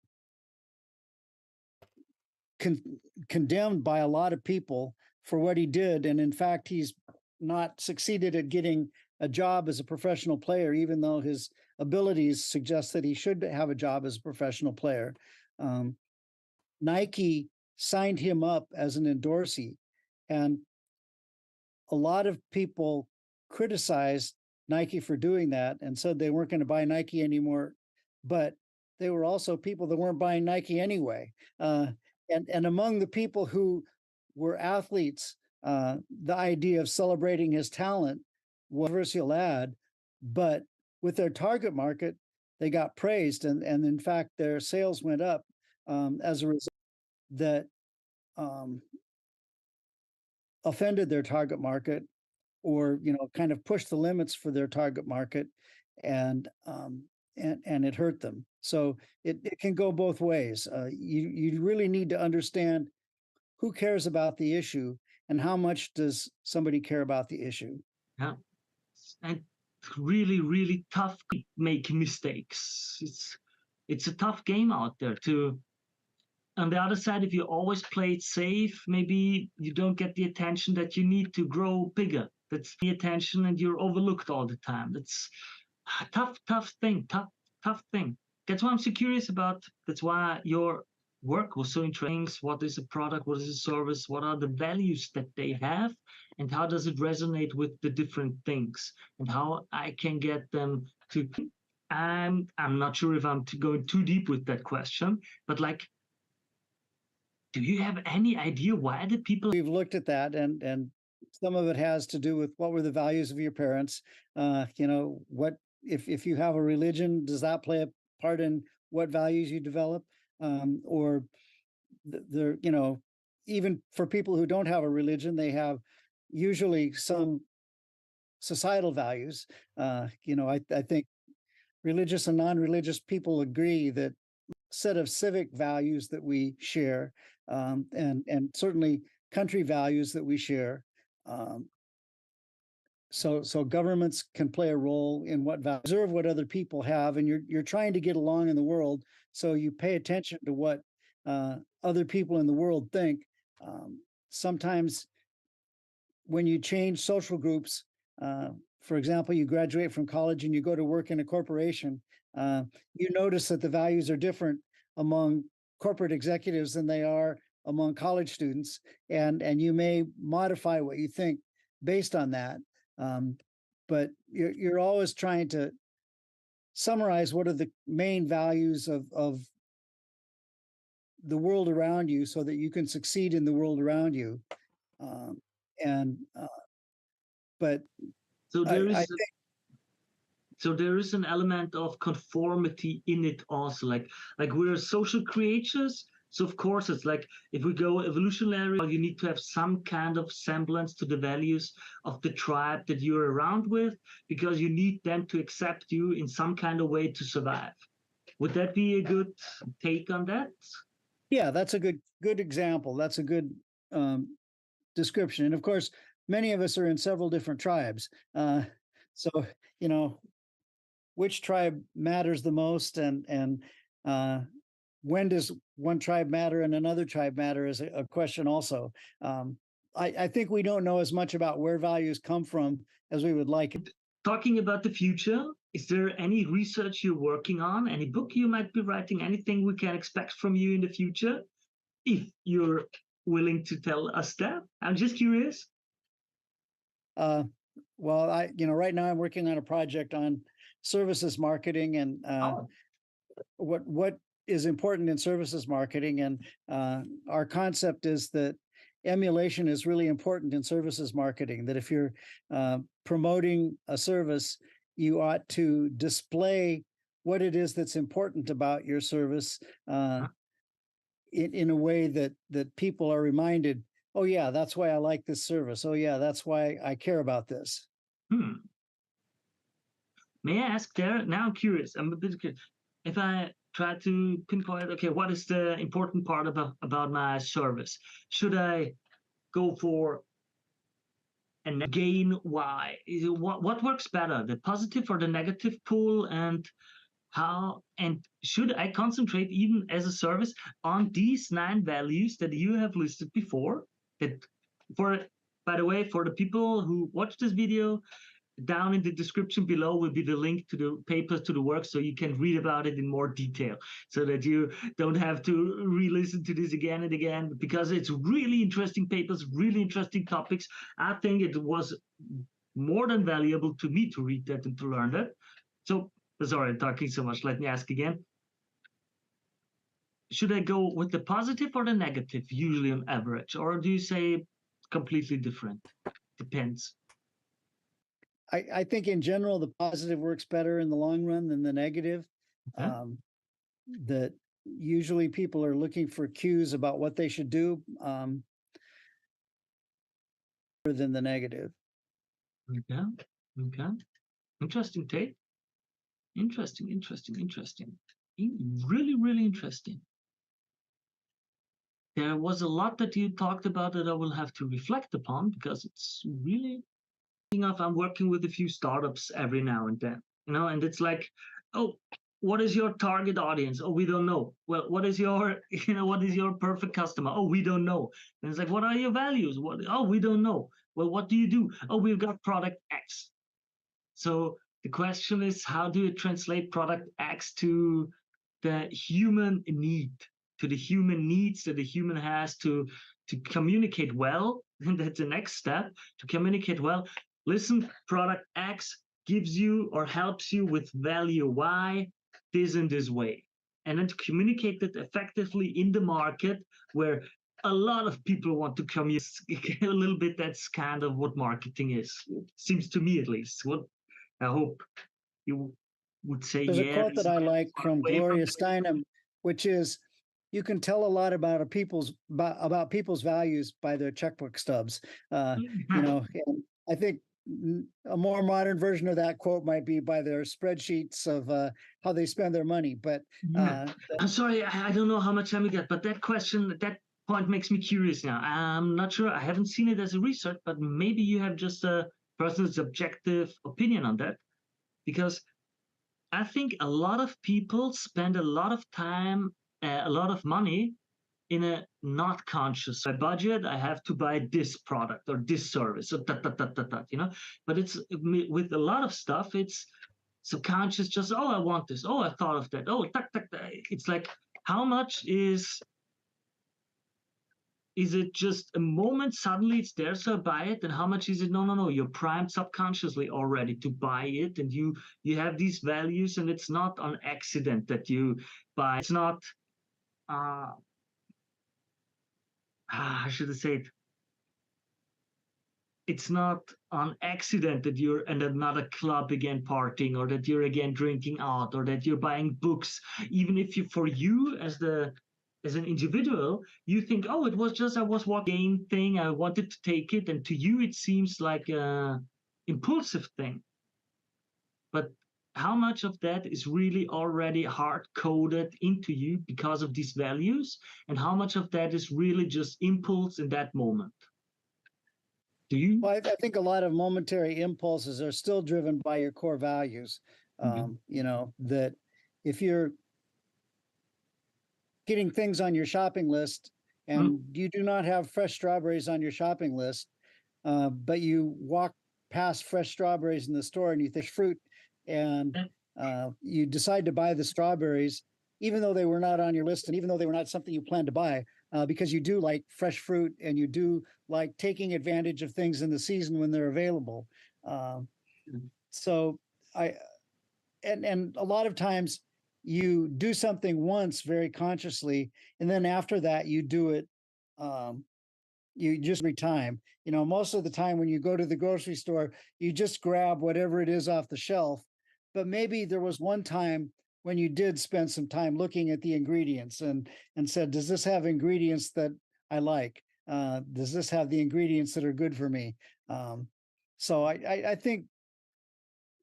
condemned by a lot of people for what he did. And in fact, he's not succeeded at getting a job as a professional player, even though his abilities suggest that he should have a job as a professional player. Nike signed him up as an endorsee, and a lot of people criticized Nike for doing that and said they weren't going to buy Nike anymore. But they were also people that weren't buying Nike anyway. And among the people who were athletes, the idea of celebrating his talent was a controversial ad, but with their target market, they got praised, and in fact, their sales went up as a result that offended their target market, or kind of pushed the limits for their target market, and it hurt them. So it can go both ways. You really need to understand who cares about the issue and how much does somebody care about the issue. Yeah, and really, really tough to make mistakes. It's a tough game out there to. On the other side, if you always play it safe, maybe you don't get the attention that you need to grow bigger. That's the attention, and you're overlooked all the time. That's a tough thing. That's why I'm so curious about. That's why your work was so interesting. What is a product? What is a service? What are the values that they have? And how does it resonate with the different things? And how I can get them to. I'm not sure if I'm going too deep with that question, but like, do you have any idea why the people? We've looked at that, and some of it has to do with what were the values of your parents. What if you have a religion, does that play a part in what values you develop? Or even for people who don't have a religion, they have usually some societal values. I think religious and non-religious people agree that set of civic values that we share, and certainly country values that we share. So governments can play a role in what observe what other people have, and you're trying to get along in the world, so you pay attention to what other people in the world think. Sometimes when you change social groups, for example, you graduate from college and you go to work in a corporation, you notice that the values are different among corporate executives than they are among college students, and you may modify what you think based on that. But you're always trying to summarize what are the main values of the world around you so that you can succeed in the world around you. But so there is I think, so there is an element of conformity in it also, like we're social creatures, so of course it's like if we go evolutionary, you need to have some kind of semblance to the values of the tribe that you're around with, because you need them to accept you in some kind of way to survive. Would that be a good take on that? Yeah, that's a good example. That's a good description. And of course, many of us are in several different tribes. So, which tribe matters the most, and when does one tribe matter and another tribe matter is a question also. I think we don't know as much about where values come from as we would like. Talking about the future, is there any research you're working on, any book you might be writing, anything we can expect from you in the future, if you're willing to tell us that? I'm just curious. Well, right now I'm working on a project on services marketing, and what is important in services marketing. And our concept is that emulation is really important in services marketing, that if you're promoting a service, you ought to display what it is that's important about your service in a way that people are reminded, oh yeah, that's why I like this service. Oh yeah, that's why I care about this. May I ask there? Now I'm curious. I'm a bit curious. If I try to pinpoint, okay, what is the important part about my service? Should I go for and gain why. What works better, the positive or the negative pull, and how, and should I concentrate even as a service on these 9 values that you have listed before? That, for, by the way, for the people who watch this video, down in the description below will be the link to the papers, to the work, so you can read about it in more detail, so that you don't have to re-listen to this again and again, because it's really interesting papers, really interesting topics. I think it was more than valuable to me to read that and to learn that. So, sorry, I'm talking so much. Let me ask again. Should I go with the positive or the negative, usually on average? Or do you say completely different? Depends. I think in general, the positive works better in the long run than the negative. Okay. That usually people are looking for cues about what they should do than the negative. Okay. Okay. Interesting take. Interesting. Really, really interesting. There was a lot that you talked about that I will have to reflect upon, because it's really, I'm working with a few startups every now and then, and it's like, oh, what is your target audience? Oh, we don't know. Well, what is your, what is your perfect customer? Oh, we don't know. And it's like, what are your values? What? Oh, we don't know. Well, what do you do? Oh, we've got product X. So the question is, how do you translate product X to the human need, to the human needs that the human has to communicate well? And that's the next step, to communicate well. Listen, product X gives you or helps you with value Y, this and this way. And then to communicate that effectively in the market, where a lot of people want to communicate a little bit. That's kind of what marketing is, seems to me, at least. What I hope you would say. There's Yeah, a quote that I like from Gloria Steinem, which is, "You can tell a lot about about people's values by their checkbook stubs." And I think a more modern version of that quote might be by their spreadsheets of how they spend their money. But I'm sorry, I don't know how much time we got, but that point makes me curious now. I'm not sure. I haven't seen it as a research, but maybe you have just a personal subjective opinion on that, because I think a lot of people spend a lot of time, a lot of money in a not conscious. My budget, I have to buy this product or this service, or But it's with a lot of stuff, it's subconscious. Just, oh, I want this. Oh, I thought of that. Oh, it's like, how much is it just a moment, suddenly it's there, so I buy it? And how much is it? No, you're primed subconsciously already to buy it, and you have these values, and it's not on accident that you buy. It's not how should I say it? It's not on accident that you're in another club again partying, or that you're again drinking out, or that you're buying books. Even if for you as an individual, you think, oh, it was just, I was walking game thing, I wanted to take it, and to you it seems like a impulsive thing. But how much of that is really already hard coded into you because of these values, and how much of that is really just impulse in that moment? Do you? Well, I think a lot of momentary impulses are still driven by your core values. That if you're getting things on your shopping list and you do not have fresh strawberries on your shopping list, but you walk past fresh strawberries in the store and you think fruit, and you decide to buy the strawberries, even though they were not on your list and even though they were not something you planned to buy, because you do like fresh fruit and you do like taking advantage of things in the season when they're available. So and a lot of times you do something once very consciously, and then after that you do it you just every time. Most of the time when you go to the grocery store, you just grab whatever it is off the shelf. But maybe there was one time when you did spend some time looking at the ingredients and said, does this have ingredients that I like? Does this have the ingredients that are good for me? So I think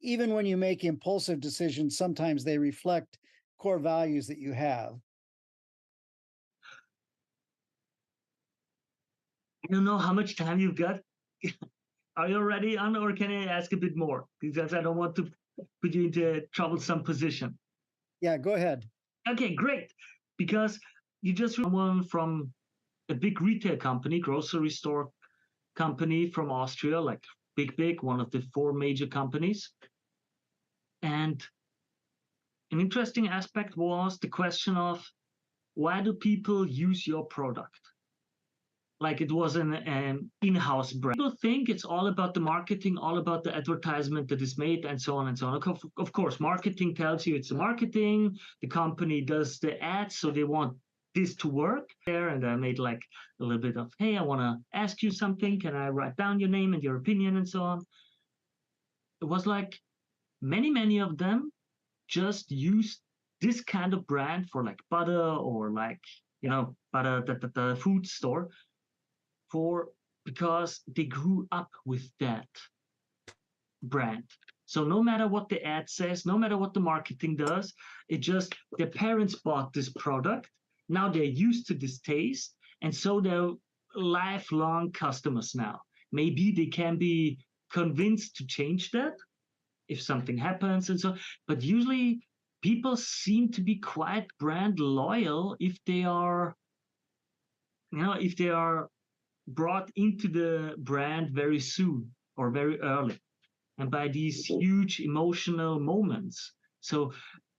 even when you make impulsive decisions, sometimes they reflect core values that you have. I don't know how much time you've got. Are you ready, Anna, or can I ask a bit more? Because I don't want to put you into a troublesome position. Yeah, go ahead. Okay, great. Because you just someone from a big retail company, grocery store company from Austria, like big, one of the 4 major companies. And an interesting aspect was the question of why do people use your product? Like it was an in-house brand. People think it's all about the marketing, all about the advertisement that is made, and so on and so on. Of course, marketing tells you it's the marketing. The company does the ads, so they want this to work there. And I made like a little bit of, hey, I want to ask you something. Can I write down your name and your opinion and so on? It was like many of them just used this kind of brand for like butter or like, butter, the food store because they grew up with that brand. So no matter what the ad says, no matter what the marketing does, it just their parents bought this product. Now they're used to this taste, and so they're lifelong customers now. Maybe they can be convinced to change that if something happens and so, but usually people seem to be quite brand loyal if they are, brought into the brand very soon or very early and by these huge emotional moments. So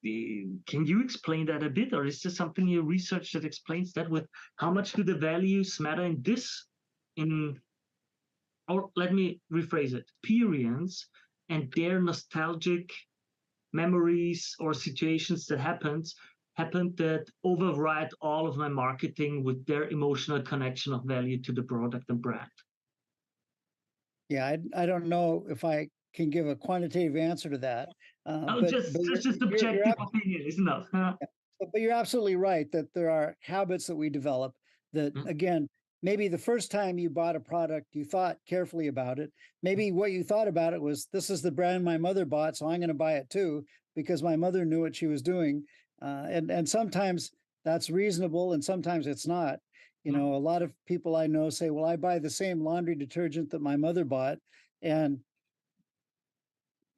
can you explain that a bit, or is there something in your research that explains that? With how much do the values matter in this, or let me rephrase it, experience and their nostalgic memories or situations that happened that override all of my marketing with their emotional connection of value to the product and brand? Yeah, I don't know if I can give a quantitative answer to that. But just subjective opinion, isn't it? But you're absolutely right that there are habits that we develop that, again, maybe the first time you bought a product, you thought carefully about it. Maybe what you thought about it was, this is the brand my mother bought, so I'm going to buy it too, because my mother knew what she was doing. And sometimes that's reasonable and sometimes it's not. A lot of people I know say, well, I buy the same laundry detergent that my mother bought, and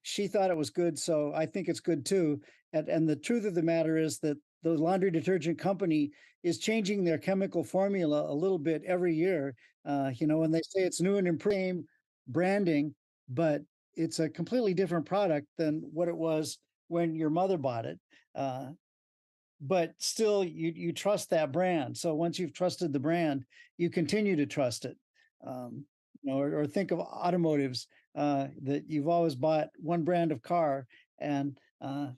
she thought it was good, so I think it's good too. And the truth of the matter is that the laundry detergent company is changing their chemical formula a little bit every year. When they say it's new and improved branding, but it's a completely different product than what it was when your mother bought it. But still, you trust that brand. So once you've trusted the brand, you continue to trust it. Or think of automotives, that you've always bought one brand of car, and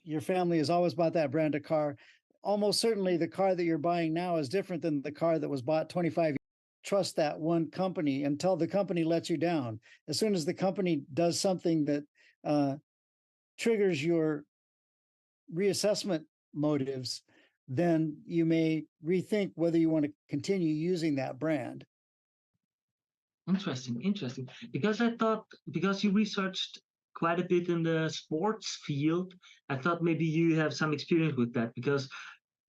your family has always bought that brand of car. Almost certainly the car that you're buying now is different than the car that was bought 25 years. Trust that one company until the company lets you down. As soon as the company does something that triggers your reassessment motives, then you may rethink whether you want to continue using that brand. Interesting. Because you researched quite a bit in the sports field, I thought maybe you have some experience with that. Because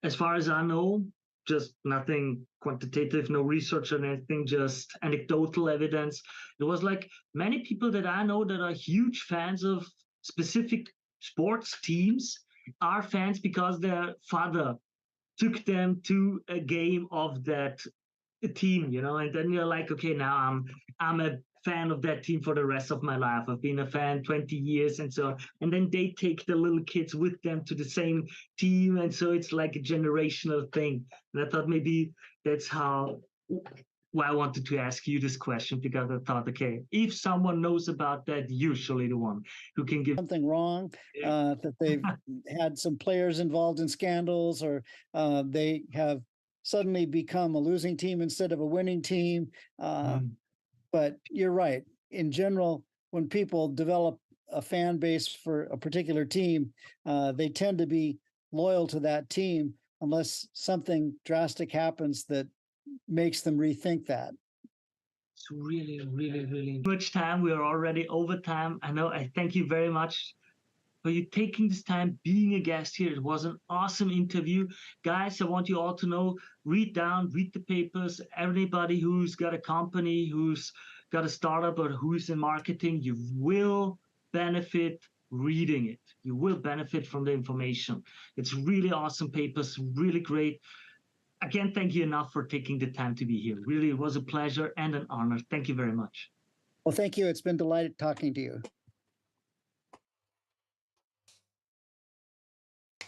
as far as I know, just nothing quantitative, no research or anything, just anecdotal evidence. It was like many people that I know that are huge fans of specific sports teams are fans because their father took them to a game of that team, and then you're like, okay, now I'm a fan of that team for the rest of my life. I've been a fan 20 years and so on. And then they take the little kids with them to the same team, and so it's like a generational thing. And I thought maybe that's why I wanted to ask you this question, because I thought, okay, if someone knows about that, usually the one who can give something wrong, that they've had some players involved in scandals, or they have suddenly become a losing team instead of a winning team. But you're right. In general, when people develop a fan base for a particular team, they tend to be loyal to that team unless something drastic happens that makes them rethink that. It's really much time. We are already over time. I know. I thank you very much for you taking this time, being a guest here. It was an awesome interview. Guys, I want you all to know, read the papers. Everybody who's got a company, who's got a startup or who's in marketing, you will benefit reading it. You will benefit from the information. It's really awesome papers, really great. Again, thank you enough for taking the time to be here. Really, it was a pleasure and an honor. Thank you very much. Well, thank you. It's been delighted talking to you.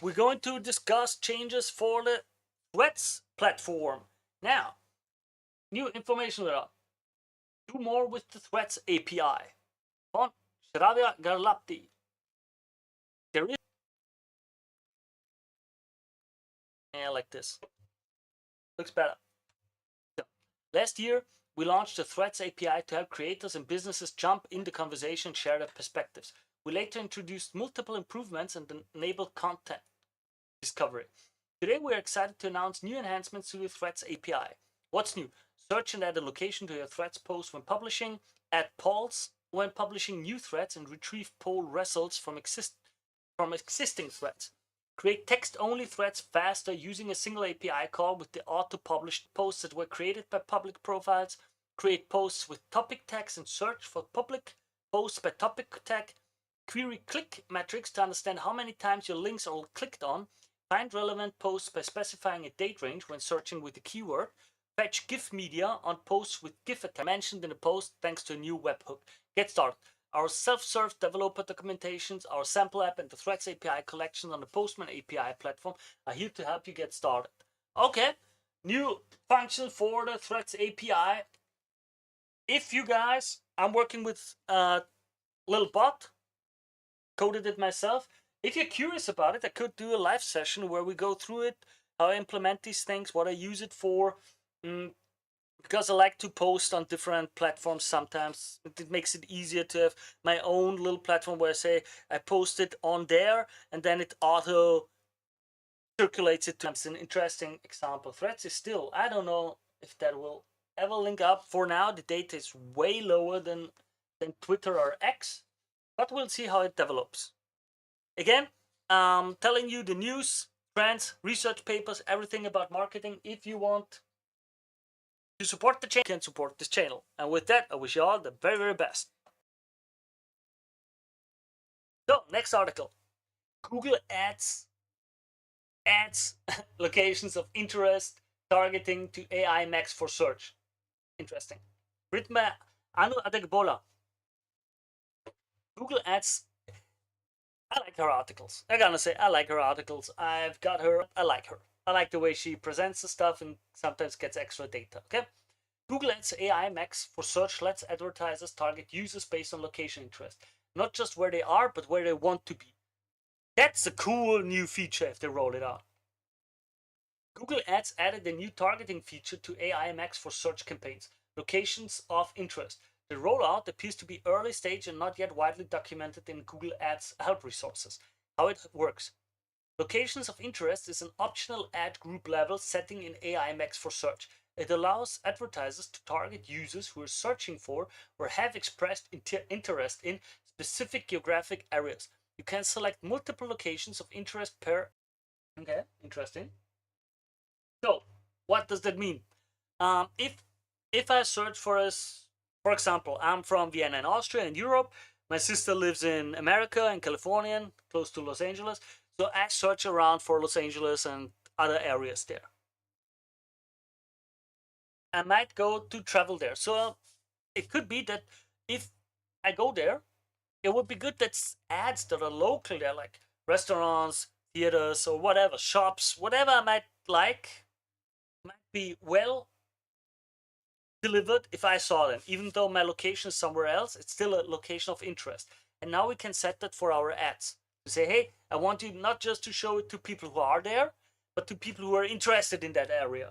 We're going to discuss changes for the Threads platform. Now, new information with us. Do more with the Threads API. On Shravya Garlapti. There is like this. Looks better. So, last year, we launched the Threads API to help creators and businesses jump in the conversation and share their perspectives. We later introduced multiple improvements and enabled content discovery. Today, we are excited to announce new enhancements to the Threads API. What's new? Search and add a location to your Threads post when publishing, add polls when publishing new threads, and retrieve poll results from existing threads. Create text-only threads faster using a single API call with the auto-published posts that were created by public profiles. Create posts with topic tags and search for public posts by topic tag. Query click metrics to understand how many times your links are clicked on. Find relevant posts by specifying a date range when searching with the keyword. Fetch GIF media on posts with GIF attached mentioned in the post thanks to a new webhook. Get started. Our self-serve developer documentations, our sample app, and the Threads API collection on the Postman API platform are here to help you get started. Okay, new function for the Threads API. If you guys, I'm working with a little bot, coded it myself. If you're curious about it, I could do a live session where we go through it, how I implement these things, what I use it for. Because I like to post on different platforms sometimes. It makes it easier to have my own little platform where I say I post it on there and then it auto circulates it to. It's an interesting example. Threads is still, I don't know if that will ever link up. For now, the data is way lower than Twitter or X, but we'll see how it develops. Again, telling you the news, trends, research papers, everything about marketing. If you want to support the channel, you can support this channel. And with that, I wish you all the very, very best. So, next article. Google adds locations of interest targeting to AI Max for search. Interesting. Written by Anu Adegbola. Google adds. I like her articles. I gotta say, I like her articles. I've got her. I like her. I like the way she presents the stuff and sometimes gets extra data. Okay. Google Ads AI Max for search lets advertisers target users based on location interest, not just where they are, but where they want to be. That's a cool new feature if they roll it out. Google Ads added a new targeting feature to AI Max for search campaigns, locations of interest. The rollout appears to be early stage and not yet widely documented in Google Ads help resources. How it works. Locations of interest is an optional ad group level setting in AI Max for search. It allows advertisers to target users who are searching for or have expressed interest in specific geographic areas. You can select multiple locations of interest per. Okay, interesting. So, what does that mean? If I search for example, I'm from Vienna in Austria in Europe. My sister lives in America in California, close to Los Angeles. So I search around for Los Angeles and other areas there. I might go to travel there. So it could be that if I go there, it would be good that ads that are local there, like restaurants, theaters, or whatever, shops, whatever I might like, might be well delivered if I saw them. Even though my location is somewhere else, it's still a location of interest. And now we can set that for our ads. To say, hey, I want you not just to show it to people who are there, but to people who are interested in that area.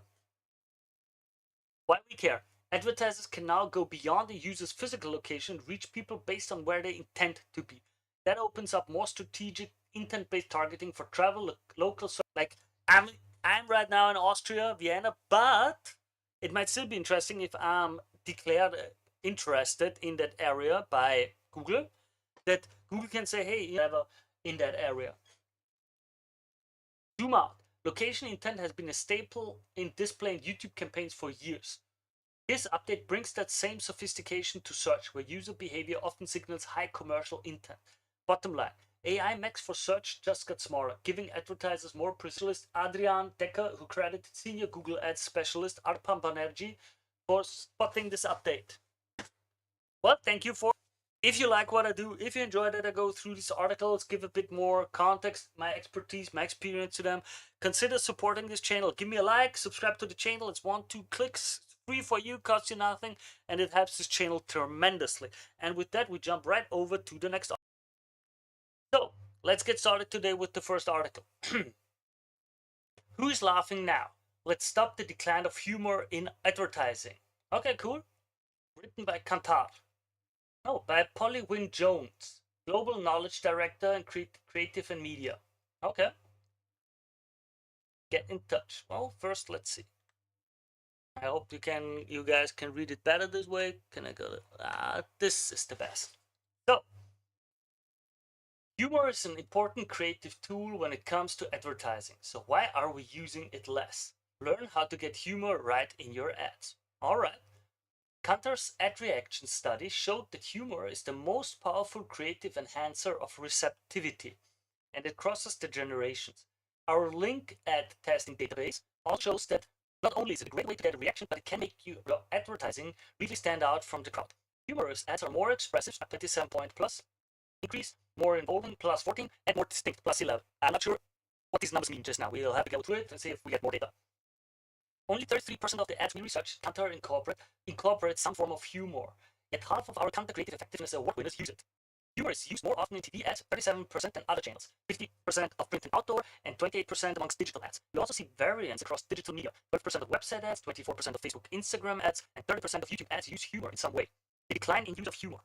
Why we care? Advertisers can now go beyond the user's physical location and reach people based on where they intend to be. That opens up more strategic, intent-based targeting for travel, local. Like I'm right now in Austria, Vienna, but it might still be interesting if I'm declared interested in that area by Google. That Google can say, hey, you have in that area. Zoom out. Location intent has been a staple in displaying YouTube campaigns for years. This update brings that same sophistication to search, where user behavior often signals high commercial intent. Bottom line, AI Max for search just got smarter, giving advertisers more precise. Adrian Decker, who credited senior Google Ads specialist Arpam Banerjee for spotting this update. Well, thank you for. If you like what I do, if you enjoy that I go through these articles, give a bit more context, my expertise, my experience to them, consider supporting this channel. Give me a like, subscribe to the channel. It's 1-2 clicks. It's free for you, costs you nothing, and it helps this channel tremendously. And with that, we jump right over to the next article. So, let's get started today with the first article. Who is laughing now? Let's stop the decline of humor in advertising. Okay, cool. Written by Kantar. No, by Polly Wynne Jones, Global Knowledge Director and Creative and Media. Okay. Get in touch. Well, first, let's see. I hope you guys can read it better this way. Can I go to, this is the best. So, humor is an important creative tool when it comes to advertising. So why are we using it less? Learn how to get humor right in your ads. All right. Kantar's ad reaction study showed that humor is the most powerful creative enhancer of receptivity, and it crosses the generations. Our link ad testing database also shows that not only is it a great way to get a reaction, but it can make your advertising really stand out from the crowd. Humorous ads are more expressive at 27 point plus increase, more involving plus 14, and more distinct plus 11. I'm not sure what these numbers mean just now. We'll have to go through it and see if we get more data. Only 33% of the ads we researched, Kantar incorporate some form of humor. Yet half of our Kantar Creative Effectiveness Award winners use it. Humor is used more often in TV ads, 37% than other channels, 50% of print and outdoor, and 28% amongst digital ads. We also see variance across digital media. 12% of website ads, 24% of Facebook, Instagram ads, and 30% of YouTube ads use humor in some way. The decline in use of humor.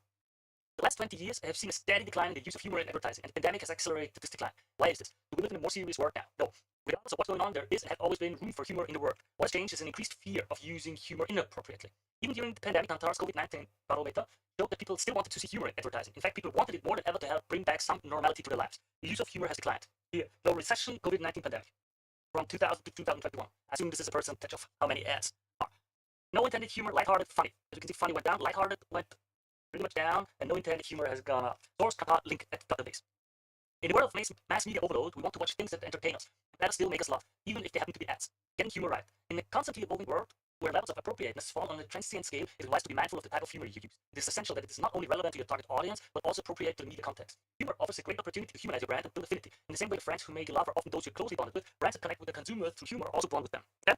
The last 20 years have seen a steady decline in the use of humor in advertising, and the pandemic has accelerated this decline. Why is this? Do we live in a more serious world now? No. Regardless of what's going on, there is and has always been room for humor in the world. What's changed is an increased fear of using humor inappropriately. Even during the pandemic, Kantar's COVID-19 barometer showed that people still wanted to see humor in advertising. In fact, people wanted it more than ever to help bring back some normality to their lives. The use of humor has declined. Here, no recession, COVID-19 pandemic. From 2000 to 2021. I assume this is a percentage of how many ads are. No intended humor, lighthearted, funny. As you can see, funny went down, lighthearted went pretty much down, and no intended humor has gone up. Source Kantar link at the database. In the world of mass media overload, we want to watch things that entertain us, that still make us laugh, even if they happen to be ads. Getting humor right. In a constantly evolving world, where levels of appropriateness fall on a transient scale, it is wise to be mindful of the type of humor you use. It is essential that it is not only relevant to your target audience, but also appropriate to the media context. Humor offers a great opportunity to humanize your brand and build affinity. In the same way the friends who make you laugh are often those you're closely bonded with, brands that connect with the consumer through humor also bond with them. Okay?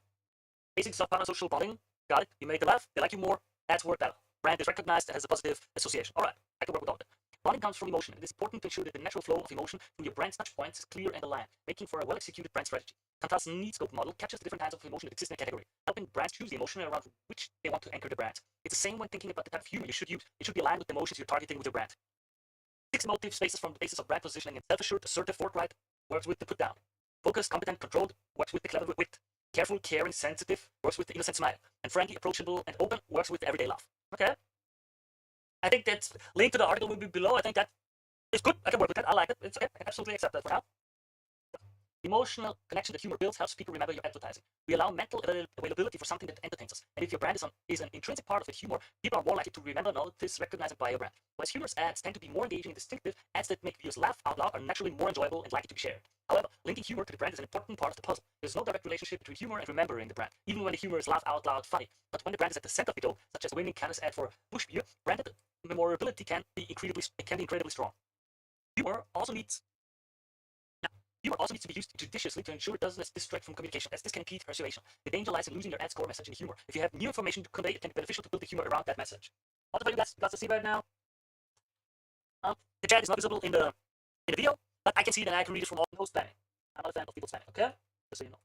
Basics of parasocial bonding. Got it? You make them laugh, they like you more, ads work better. Brand is recognized as a positive association. All right, I can work with all that. Bonding comes from emotion. It is important to ensure that the natural flow of emotion from your brand's touch points is clear and aligned, making for a well-executed brand strategy. Kantar's need scope model captures the different kinds of emotion that exist in a category, helping brands choose the emotion around which they want to anchor their brand. It's the same when thinking about the type of humor you should use. It should be aligned with the emotions you're targeting with your brand. 6 emotive spaces from the basis of brand positioning and self-assured, assertive, forthright works with the put down. Focused, competent, controlled works with the clever wit. Careful, caring, sensitive works with the innocent smile. And friendly, approachable, and open works with the everyday laugh. Okay? I think that's link to the article will be below. I think that is good. I can work with that. I like it. It's okay. I absolutely accept that for now. Emotional connection that humor builds helps people remember your advertising. We allow mental availability for something that entertains us. And if your brand is an intrinsic part of the humor, people are more likely to remember, notice, recognize, and buy your brand. Whereas humorous ads tend to be more engaging and distinctive, ads that make viewers laugh out loud are naturally more enjoyable and likely to be shared. However, linking humor to the brand is an important part of the puzzle. There's no direct relationship between humor and remembering the brand, even when the humor is laugh out loud funny. But when the brand is at the center of the goal, such as winning Canada's ad for Bush beer, branded memorability can be incredibly strong. Humor also needs to be used judiciously to ensure it doesn't distract from communication, as this can impede persuasion. The danger lies in losing your ad's core message in humor. If you have new information to convey, it can be beneficial to build the humor around that message. I'll tell you guys to see right now. The chat is not visible in the video, but I can see it and I can read it from all no spamming. I'm not a fan of people spamming, okay? Just so you know.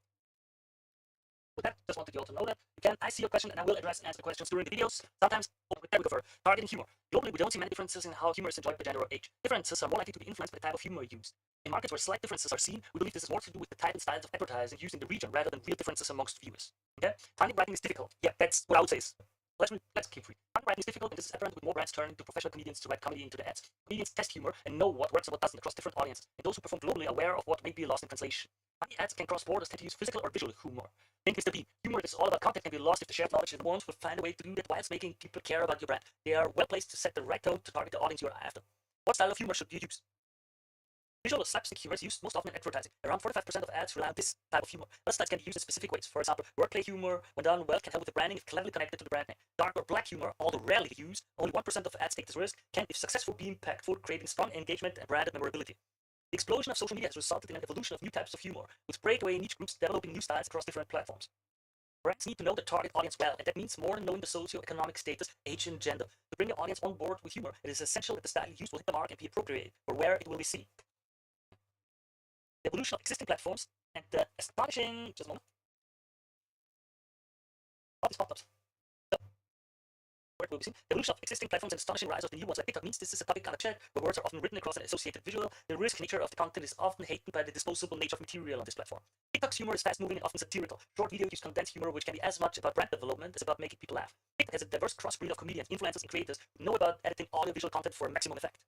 With that, just wanted you all to know that. Again, I see your question and I will address and answer the questions during the videos. Sometimes with that we go for targeting humor. Globally, we don't see many differences in how humor is enjoyed by gender or age. Differences are more likely to be influenced by the type of humor used. In markets where slight differences are seen, we believe this is more to do with the type and styles of advertising used in the region rather than real differences amongst viewers. Okay? Finding writing is difficult. Yeah, that's what I would say is Let's keep reading. Writing is difficult, and this is apparent with more brands turning to professional comedians to write comedy into the ads. Comedians test humor and know what works and what doesn't across different audiences, and those who perform globally are aware of what may be lost in translation. Funny ads can cross borders, tend to use physical or visual humor. Think Mr. B. Humor is all about content can be lost if the shared knowledge is ones will find a way to do that whilst making people care about your brand. They are well placed to set the right tone to target the audience you are after. What style of humor should you use? Visual or slapstick humor is used most often in advertising. Around 45% of ads rely on this type of humor. Other styles can be used in specific ways. For example, wordplay humor, when done well, can help with the branding if cleverly connected to the brand name. Dark or black humor, although rarely used, only 1% of ads take this risk, can, if successful, be impactful, creating strong engagement and branded memorability. The explosion of social media has resulted in an evolution of new types of humor, with breakaway niche groups developing new styles across different platforms. Brands need to know the target audience well, and that means more than knowing the socio-economic status, age, and gender. To bring your audience on board with humor, it is essential that the style used will hit the mark and be appropriate for where it will be seen. The evolution of existing platforms and the astonishing, just a moment, of these pop-ups. Where it will be seen. The evolution of existing platforms and astonishing rise of the new ones like TikTok means this is a topic under check, where words are often written across an associated visual. The risk nature of the content is often heightened by the disposable nature of material on this platform. TikTok's humor is fast-moving and often satirical. Short videos use condensed humor, which can be as much about brand development as about making people laugh. TikTok has a diverse crossbreed of comedians, influencers, and creators who know about editing audio-visual content for maximum effect.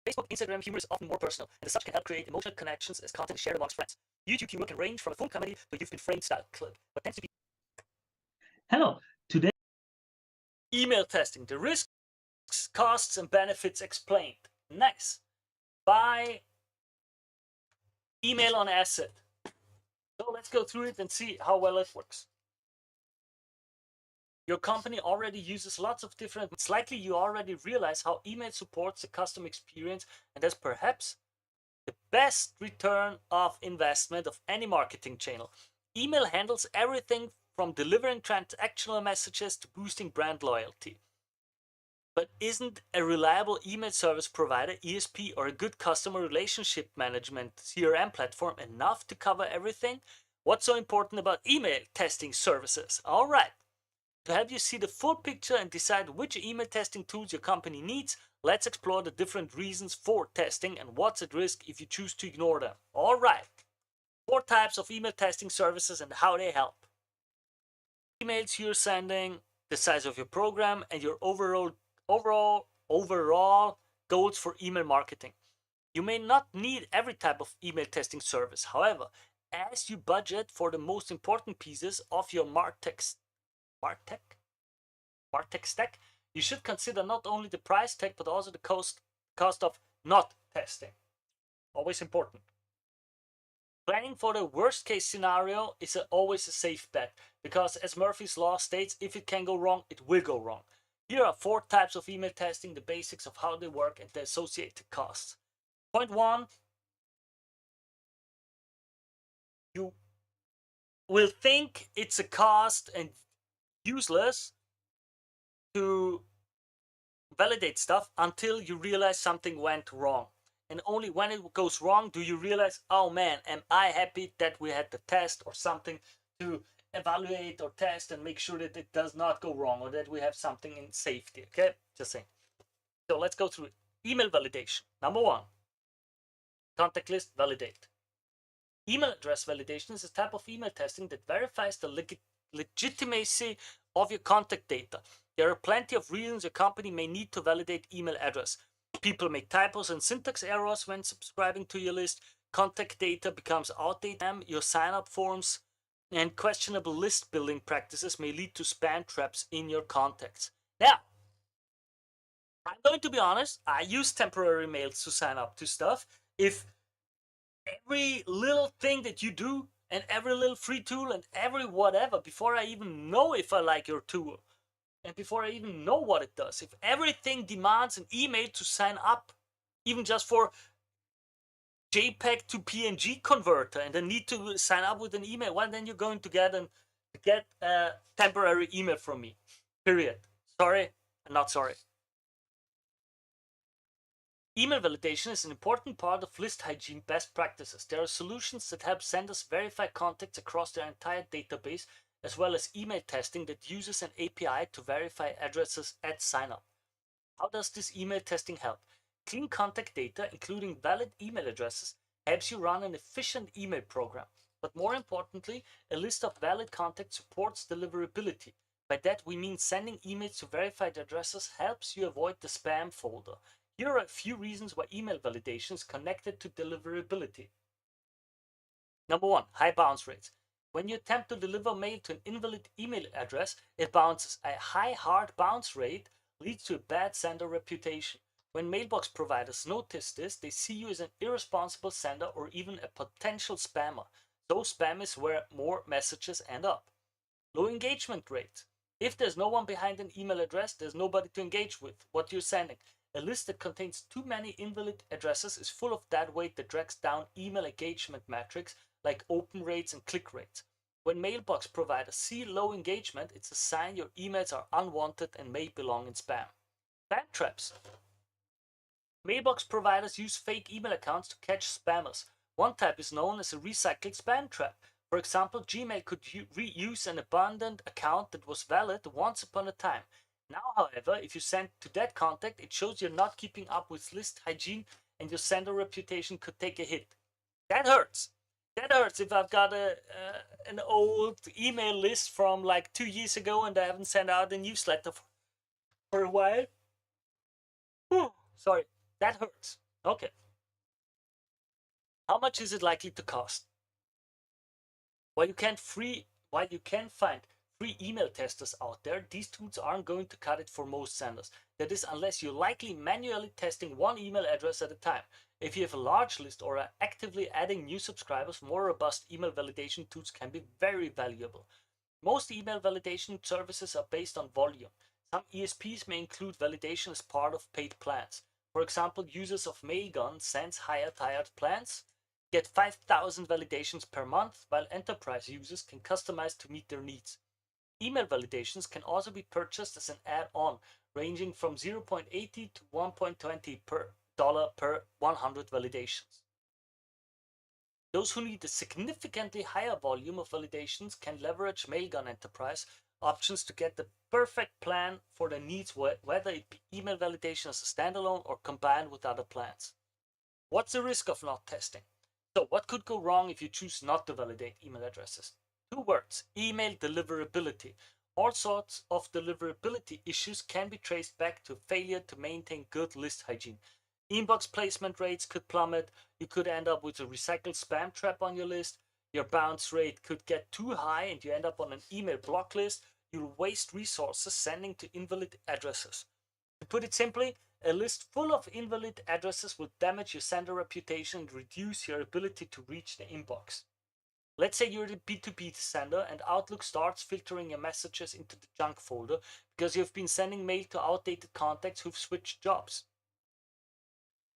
Facebook, Instagram humor is often more personal, and as such can help create emotional connections as content is shared amongst friends. YouTube humor can range from a full comedy to a you've been framed style clip, but tends to be. Hello, today. Email testing, the risks, costs, and benefits explained. Nice. Buy email on asset. So let's go through it and see how well it works. Your company already uses lots of different, it's likely you already realize how email supports the customer experience, and that's perhaps the best return of investment of any marketing channel. Email handles everything from delivering transactional messages to boosting brand loyalty. But isn't a reliable email service provider, ESP, or a good customer relationship management CRM platform enough to cover everything? What's so important about email testing services? All right. To help you see the full picture and decide which email testing tools your company needs, let's explore the different reasons for testing and what's at risk if you choose to ignore them. All right. 4 types of email testing services and how they help. Emails you're sending, the size of your program, and your overall goals for email marketing. You may not need every type of email testing service. However, as you budget for the most important pieces of your MarTech stack, you should consider not only the price tag but also the cost of not testing. Always important. Planning for the worst case scenario is always a safe bet, because as Murphy's Law states, if it can go wrong, it will go wrong. Here are 4 types of email testing, the basics of how they work and the associated costs. Point 1, you will think it's a cost and useless to validate stuff until you realize something went wrong. And only when it goes wrong do you realize, oh man, am I happy that we had the test or something to evaluate or test and make sure that it does not go wrong or that we have something in safety. Okay, just saying. So let's go through it. Email validation. Number 1, contact list validate. Email address validation is a type of email testing that verifies the legitimacy of your contact data. There are plenty of reasons your company may need to validate email address. People make typos and syntax errors when subscribing to your list. Contact data becomes outdated. Your sign-up forms and questionable list building practices may lead to spam traps in your contacts. Now, I'm going to be honest, I use temporary mails to sign up to stuff. If every little thing that you do and every little free tool and every whatever, before I even know if I like your tool and before I even know what it does, if everything demands an email to sign up, even just for JPEG to PNG converter, and then need to sign up with an email, well, then you're going to get a temporary email from me. Period. Sorry, I'm not sorry. Email validation is an important part of list hygiene best practices. There are solutions that help senders verify contacts across their entire database, as well as email testing that uses an API to verify addresses at sign-up. How does this email testing help? Clean contact data, including valid email addresses, helps you run an efficient email program. But more importantly, a list of valid contacts supports deliverability. By that we mean sending emails to verified addresses helps you avoid the spam folder. Here are a few reasons why email validation is connected to deliverability. Number 1, high bounce rates. When you attempt to deliver mail to an invalid email address, it bounces. A high hard bounce rate leads to a bad sender reputation. When mailbox providers notice this, they see you as an irresponsible sender or even a potential spammer. So spam is where more messages end up. Low engagement rate. If there's no one behind an email address, there's nobody to engage with what you're sending. A list that contains too many invalid addresses is full of dead weight that drags down email engagement metrics like open rates and click rates. When mailbox providers see low engagement, it's a sign your emails are unwanted and may belong in spam. Spam traps. Mailbox providers use fake email accounts to catch spammers. One type is known as a recycled spam trap. For example, Gmail could reuse an abandoned account that was valid once upon a time. Now, however, if you send to that contact, it shows you're not keeping up with list hygiene and your sender reputation could take a hit. That hurts. That hurts if I've got an old email list from like 2 years ago and I haven't sent out a newsletter for a while. Whew, sorry, that hurts. Okay. How much is it likely to cost? While you can find free email testers out there, these tools aren't going to cut it for most senders. That is, unless you're likely manually testing one email address at a time. If you have a large list or are actively adding new subscribers, more robust email validation tools can be very valuable. Most email validation services are based on volume. Some ESPs may include validation as part of paid plans. For example, users of Mailgun Sense higher tiered plans get 5,000 validations per month, while enterprise users can customize to meet their needs. Email validations can also be purchased as an add-on, ranging from 0.80 to 1.20 per 100 validations. Those who need a significantly higher volume of validations can leverage Mailgun Enterprise options to get the perfect plan for their needs, whether it be email validation as a standalone or combined with other plans. What's the risk of not testing? So what could go wrong if you choose not to validate email addresses? 2 words, email deliverability. All sorts of deliverability issues can be traced back to failure to maintain good list hygiene. Inbox placement rates could plummet, you could end up with a recycled spam trap on your list, your bounce rate could get too high and you end up on an email block list, you'll waste resources sending to invalid addresses. To put it simply, a list full of invalid addresses will damage your sender reputation and reduce your ability to reach the inbox. Let's say you're a B2B sender and Outlook starts filtering your messages into the junk folder because you've been sending mail to outdated contacts who've switched jobs.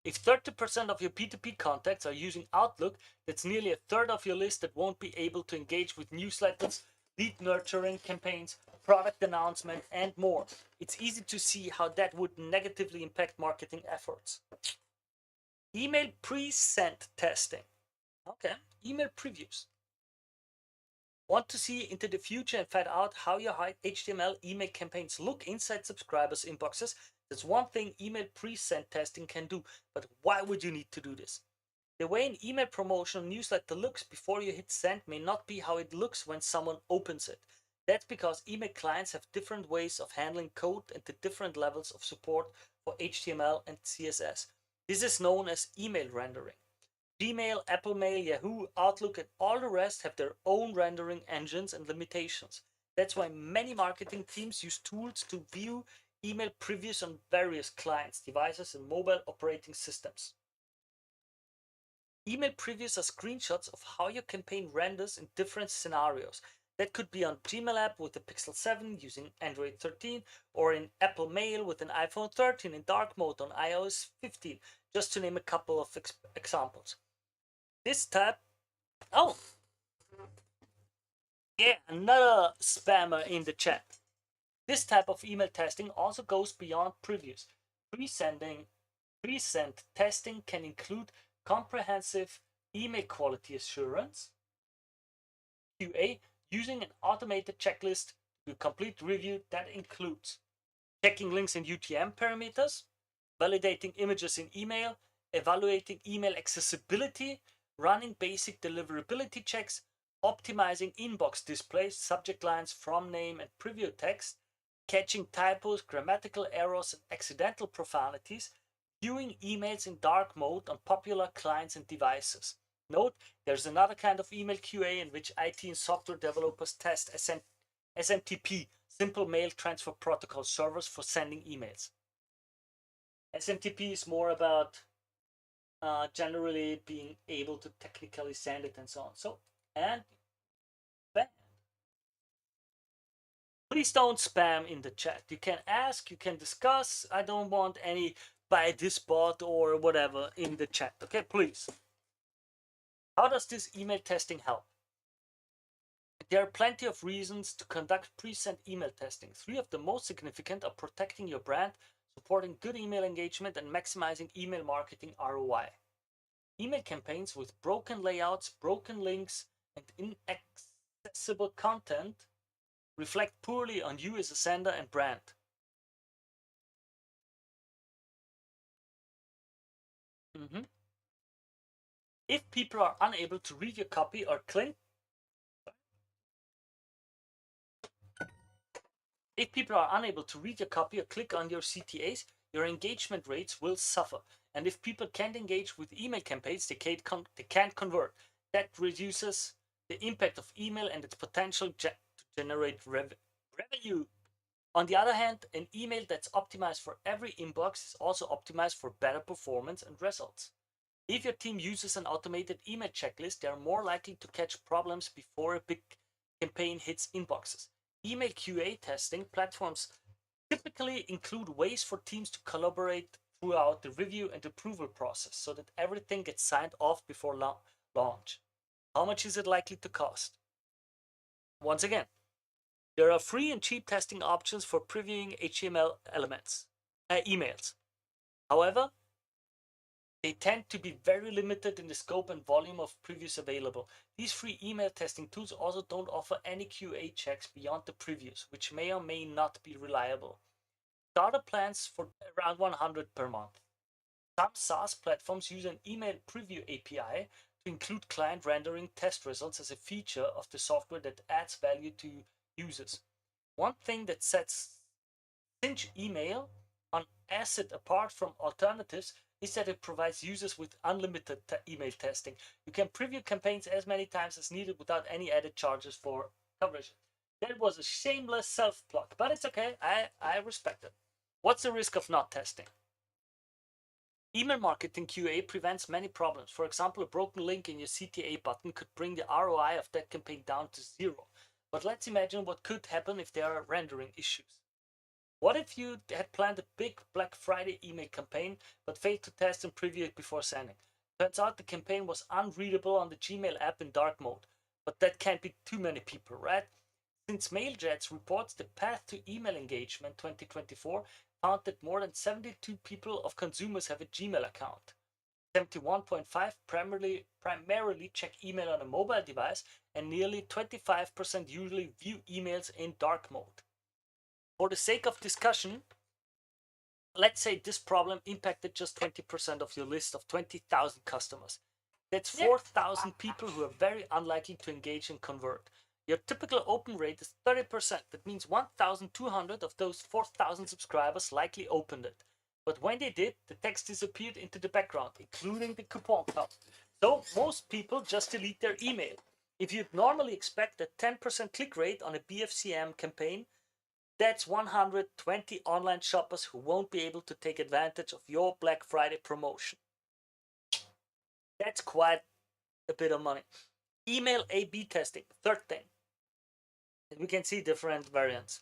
If 30% of your B2B contacts are using Outlook, that's nearly a third of your list that won't be able to engage with newsletters, lead nurturing campaigns, product announcement, and more. It's easy to see how that would negatively impact marketing efforts. Email pre-sent testing. Okay, email previews. Want to see into the future and find out how your HTML email campaigns look inside subscribers' inboxes? That's one thing email pre-sent testing can do, but why would you need to do this? The way an email promotional newsletter looks before you hit send may not be how it looks when someone opens it. That's because email clients have different ways of handling code and the different levels of support for HTML and CSS. This is known as email rendering. Gmail, Apple Mail, Yahoo, Outlook, and all the rest have their own rendering engines and limitations. That's why many marketing teams use tools to view email previews on various clients, devices, and mobile operating systems. Email previews are screenshots of how your campaign renders in different scenarios. That could be on Gmail app with the Pixel 7 using Android 13, or in Apple Mail with an iPhone 13 in dark mode on iOS 15, just to name a couple of examples. This tab, oh, yeah, another spammer in the chat. This type of email testing also goes beyond previews. Pre-sent testing can include comprehensive email quality assurance, QA, using an automated checklist to do complete review that includes checking links and UTM parameters, validating images in email, evaluating email accessibility, running basic deliverability checks, optimizing inbox displays, subject lines, from name, and preview text, catching typos, grammatical errors, and accidental profanities, viewing emails in dark mode on popular clients and devices. Note, there's another kind of email QA in which IT and software developers test SMTP, Simple Mail Transfer Protocol servers for sending emails. SMTP is more about generally being able to technically send it and so on. So, and spam. Please don't spam in the chat. You can ask, you can discuss. I don't want any buy this bot or whatever in the chat. Okay, please. How does this email testing help? There are plenty of reasons to conduct pre-sent email testing. 3 of the most significant are protecting your brand, supporting good email engagement, and maximizing email marketing ROI. Email campaigns with broken layouts, broken links, and inaccessible content reflect poorly on you as a sender and brand. If people are unable to read your copy or click, on your CTAs, your engagement rates will suffer. And if people can't engage with email campaigns, they can't convert. That reduces the impact of email and its potential to generate revenue. On the other hand, an email that's optimized for every inbox is also optimized for better performance and results. If your team uses an automated email checklist, they are more likely to catch problems before a big campaign hits inboxes. Email QA testing platforms typically include ways for teams to collaborate throughout the review and approval process so that everything gets signed off before launch. How much is it likely to cost? Once again, there are free and cheap testing options for previewing HTML emails. However, they tend to be very limited in the scope and volume of previews available. These free email testing tools also don't offer any QA checks beyond the previews, which may or may not be reliable. Starter plans for around 100 per month. Some SaaS platforms use an email preview API to include client rendering test results as a feature of the software that adds value to users. One thing that sets Sinch email on asset apart from alternatives is that it provides users with unlimited email testing. You can preview campaigns as many times as needed without any added charges for coverage. That was a shameless self-plug, but it's okay. I respect it. What's the risk of not testing? Email marketing QA prevents many problems. For example, a broken link in your CTA button could bring the ROI of that campaign down to 0. But let's imagine what could happen if there are rendering issues. What if you had planned a big Black Friday email campaign but failed to test and preview it before sending? Turns out the campaign was unreadable on the Gmail app in dark mode. But that can't be too many people, right? Since MailJets reports the Path to Email Engagement 2024 found that more than 72 people of consumers have a Gmail account. 71.5 primarily check email on a mobile device, and nearly 25% usually view emails in dark mode. For the sake of discussion, let's say this problem impacted just 20% of your list of 20,000 customers. That's 4,000 people who are very unlikely to engage and convert. Your typical open rate is 30%. That means 1,200 of those 4,000 subscribers likely opened it. But when they did, the text disappeared into the background, including the coupon code. So most people just delete their email. If you'd normally expect a 10% click rate on a BFCM campaign, that's 120 online shoppers who won't be able to take advantage of your Black Friday promotion. That's quite a bit of money. Email A/B testing, third thing. And we can see different variants.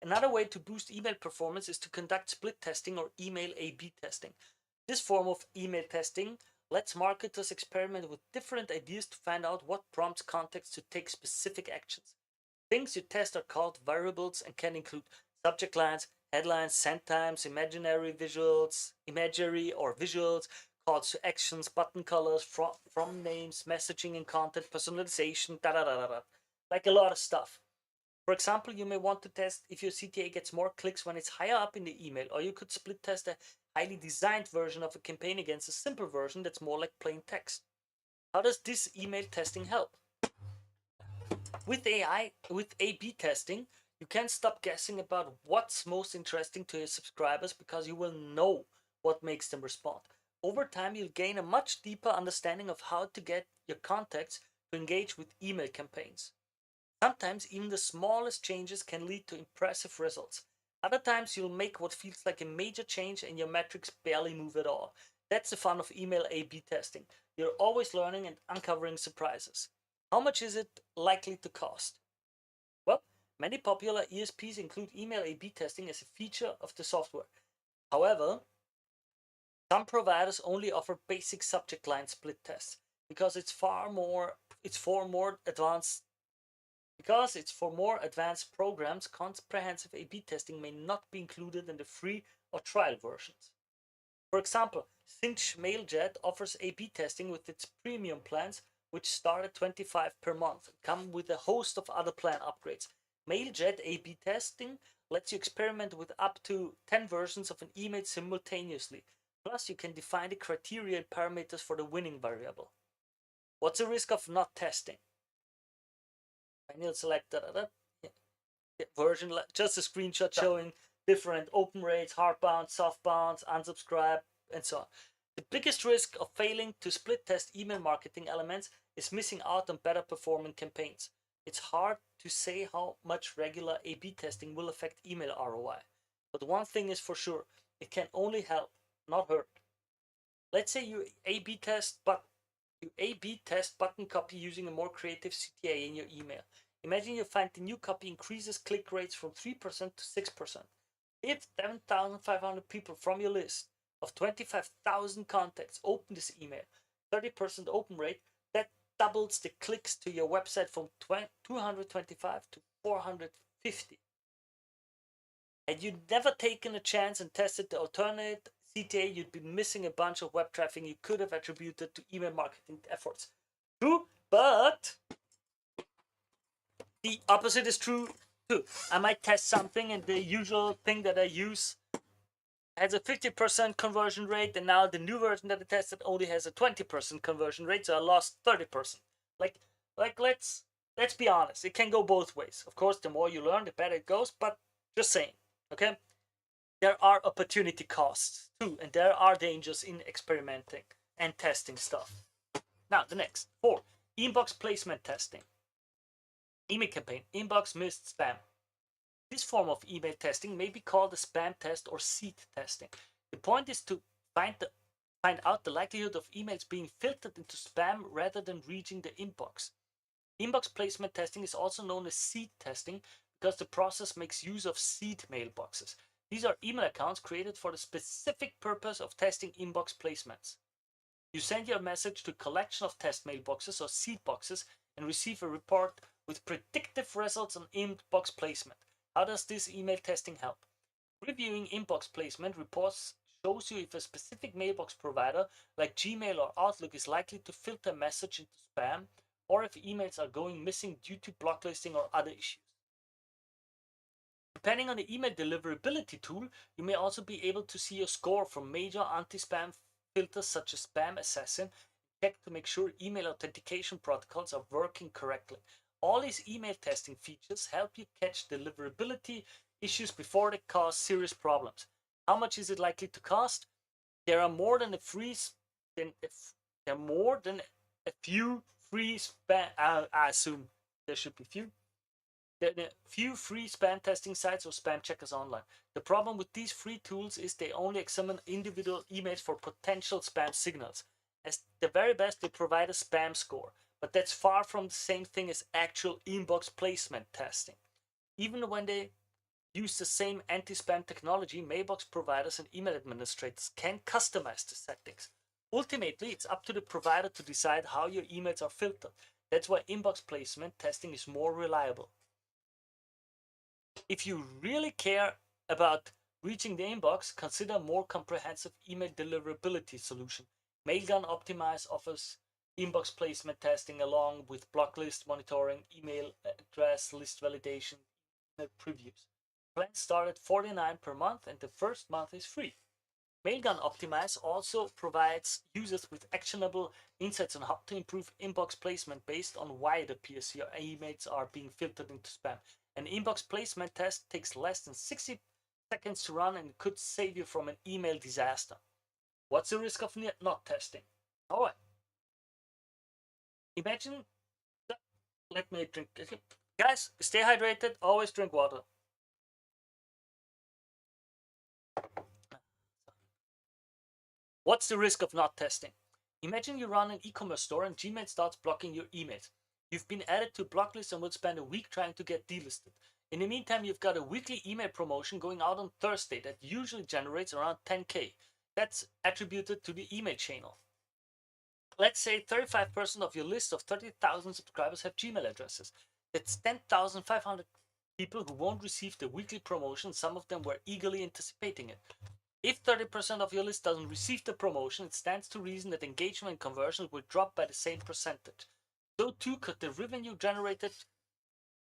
Another way to boost email performance is to conduct split testing or email A/B testing. This form of email testing lets marketers experiment with different ideas to find out what prompts contacts to take specific actions. Things you test are called variables and can include subject lines, headlines, send times, imagery or visuals, calls to actions, button colors, from names, messaging and content, personalization, like a lot of stuff. For example, you may want to test if your CTA gets more clicks when it's higher up in the email, or you could split test a highly designed version of a campaign against a simple version that's more like plain text. How does this email testing help? With AI, with A/B testing, you can't stop guessing about what's most interesting to your subscribers because you will know what makes them respond. Over time, you'll gain a much deeper understanding of how to get your contacts to engage with email campaigns. Sometimes even the smallest changes can lead to impressive results. Other times you'll make what feels like a major change and your metrics barely move at all. That's the fun of email A/B testing. You're always learning and uncovering surprises. How much is it likely to cost? Well, many popular ESPs include email A/B testing as a feature of the software. However, some providers only offer basic subject line split tests because it's for more advanced programs. Comprehensive A/B testing may not be included in the free or trial versions. For example, Cinch Mailjet offers A/B testing with its premium plans, which start at $25 per month and come with a host of other plan upgrades. Mailjet A/B testing lets you experiment with up to 10 versions of an email simultaneously. Plus, you can define the criteria and parameters for the winning variable. What's the risk of not testing? Manual select version, just a screenshot showing different open rates, hard bounds, soft bounds, unsubscribe, and so on. The biggest risk of failing to split test email marketing elements is missing out on better performing campaigns. It's hard to say how much regular A/B testing will affect email ROI. But one thing is for sure, it can only help, not hurt. Let's say you A/B test button copy using a more creative CTA in your email. Imagine you find the new copy increases click rates from 3% to 6%. If 7,500 people from your list of 25,000 contacts open this email, 30% open rate, that doubles the clicks to your website from 225 to 450. Had you never taken a chance and tested the alternate CTA, you'd be missing a bunch of web traffic you could have attributed to email marketing efforts. True, but the opposite is true too. I might test something and the usual thing that I use has a 50% conversion rate, and now the new version that I tested only has a 20% conversion rate, so I lost 30%. Like let's be honest, it can go both ways. Of course, the more you learn, the better it goes, but just saying, okay? There are opportunity costs too, and there are dangers in experimenting and testing stuff. Now, the next 4, inbox placement testing. Email campaign, inbox missed spam. This form of email testing may be called a spam test or seed testing. The point is to find out the likelihood of emails being filtered into spam rather than reaching the inbox. Inbox placement testing is also known as seed testing because the process makes use of seed mailboxes. These are email accounts created for the specific purpose of testing inbox placements. You send your message to a collection of test mailboxes or seed boxes and receive a report with predictive results on inbox placement. How does this email testing help? Reviewing inbox placement reports shows you if a specific mailbox provider like Gmail or Outlook is likely to filter a message into spam, or if emails are going missing due to blocklisting or other issues. Depending on the email deliverability tool, you may also be able to see your score from major anti-spam filters such as Spam Assassin. Check to make sure email authentication protocols are working correctly. All these email testing features help you catch deliverability issues before they cause serious problems. How much is it likely to cost? There are more than a few free spam. I assume there should be few. There are few free spam testing sites or spam checkers online. The problem with these free tools is they only examine individual emails for potential spam signals. At the very best, they provide a spam score, but that's far from the same thing as actual inbox placement testing. Even when they use the same anti-spam technology, mailbox providers and email administrators can customize the settings. Ultimately, it's up to the provider to decide how your emails are filtered. That's why inbox placement testing is more reliable. If you really care about reaching the inbox, consider a more comprehensive email deliverability solution. Mailgun Optimize offers inbox placement testing along with block list monitoring, email address list validation, email previews. Plans start at $49 per month and the first month is free. Mailgun Optimize also provides users with actionable insights on how to improve inbox placement based on why it appears your emails are being filtered into spam. An inbox placement test takes less than 60 seconds to run and could save you from an email disaster. What's the risk of not testing? All right. Imagine, let me drink. Guys, stay hydrated, always drink water. What's the risk of not testing? Imagine you run an e-commerce store and Gmail starts blocking your emails. You've been added to a block list and will spend a week trying to get delisted. In the meantime, you've got a weekly email promotion going out on Thursday that usually generates around 10K. That's attributed to the email channel. Let's say 35% of your list of 30,000 subscribers have Gmail addresses. That's 10,500 people who won't receive the weekly promotion. Some of them were eagerly anticipating it. If 30% of your list doesn't receive the promotion, it stands to reason that engagement and conversion will drop by the same percentage. So too could the revenue generated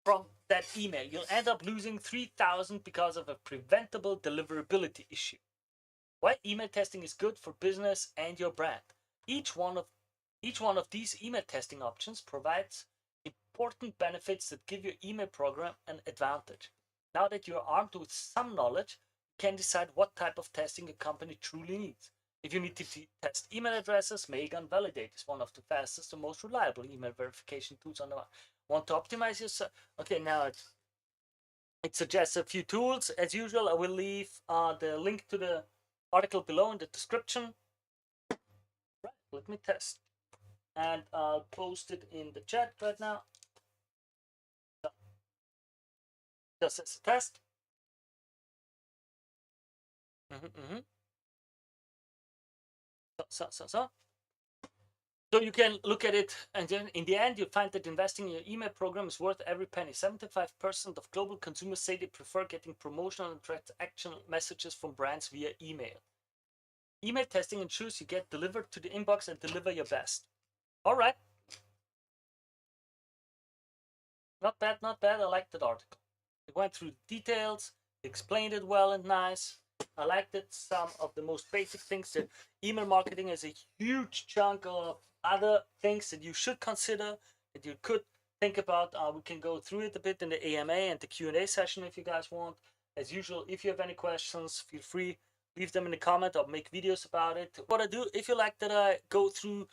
from that email. You'll end up losing 3,000 because of a preventable deliverability issue. Why email testing is good for business and your brand. Each one of these email testing options provides important benefits that give your email program an advantage. Now that you're armed with some knowledge, you can decide what type of testing a company truly needs. If you need to test email addresses, Mailgun Validate is one of the fastest and most reliable email verification tools on the market. Want to optimize your okay, now it suggests a few tools. As usual, I will leave the link to the article below in the description. Right, let me test. And I'll post it in the chat right now. So, just as a test. So you can look at it, and then in the end, you find that investing in your email program is worth every penny. 75% of global consumers say they prefer getting promotional and transactional messages from brands via email. Email testing ensures you get delivered to the inbox and deliver your best. All right. Not bad, not bad. I liked that article. It went through the details, explained it well and nice. I liked it. Some of the most basic things that email marketing is a huge chunk of other things that you should consider, that you could think about. We can go through it a bit in the AMA and the Q&A session if you guys want. As usual, if you have any questions, feel free, leave them in the comment. I'll make videos about it. What I do, if you like that I go through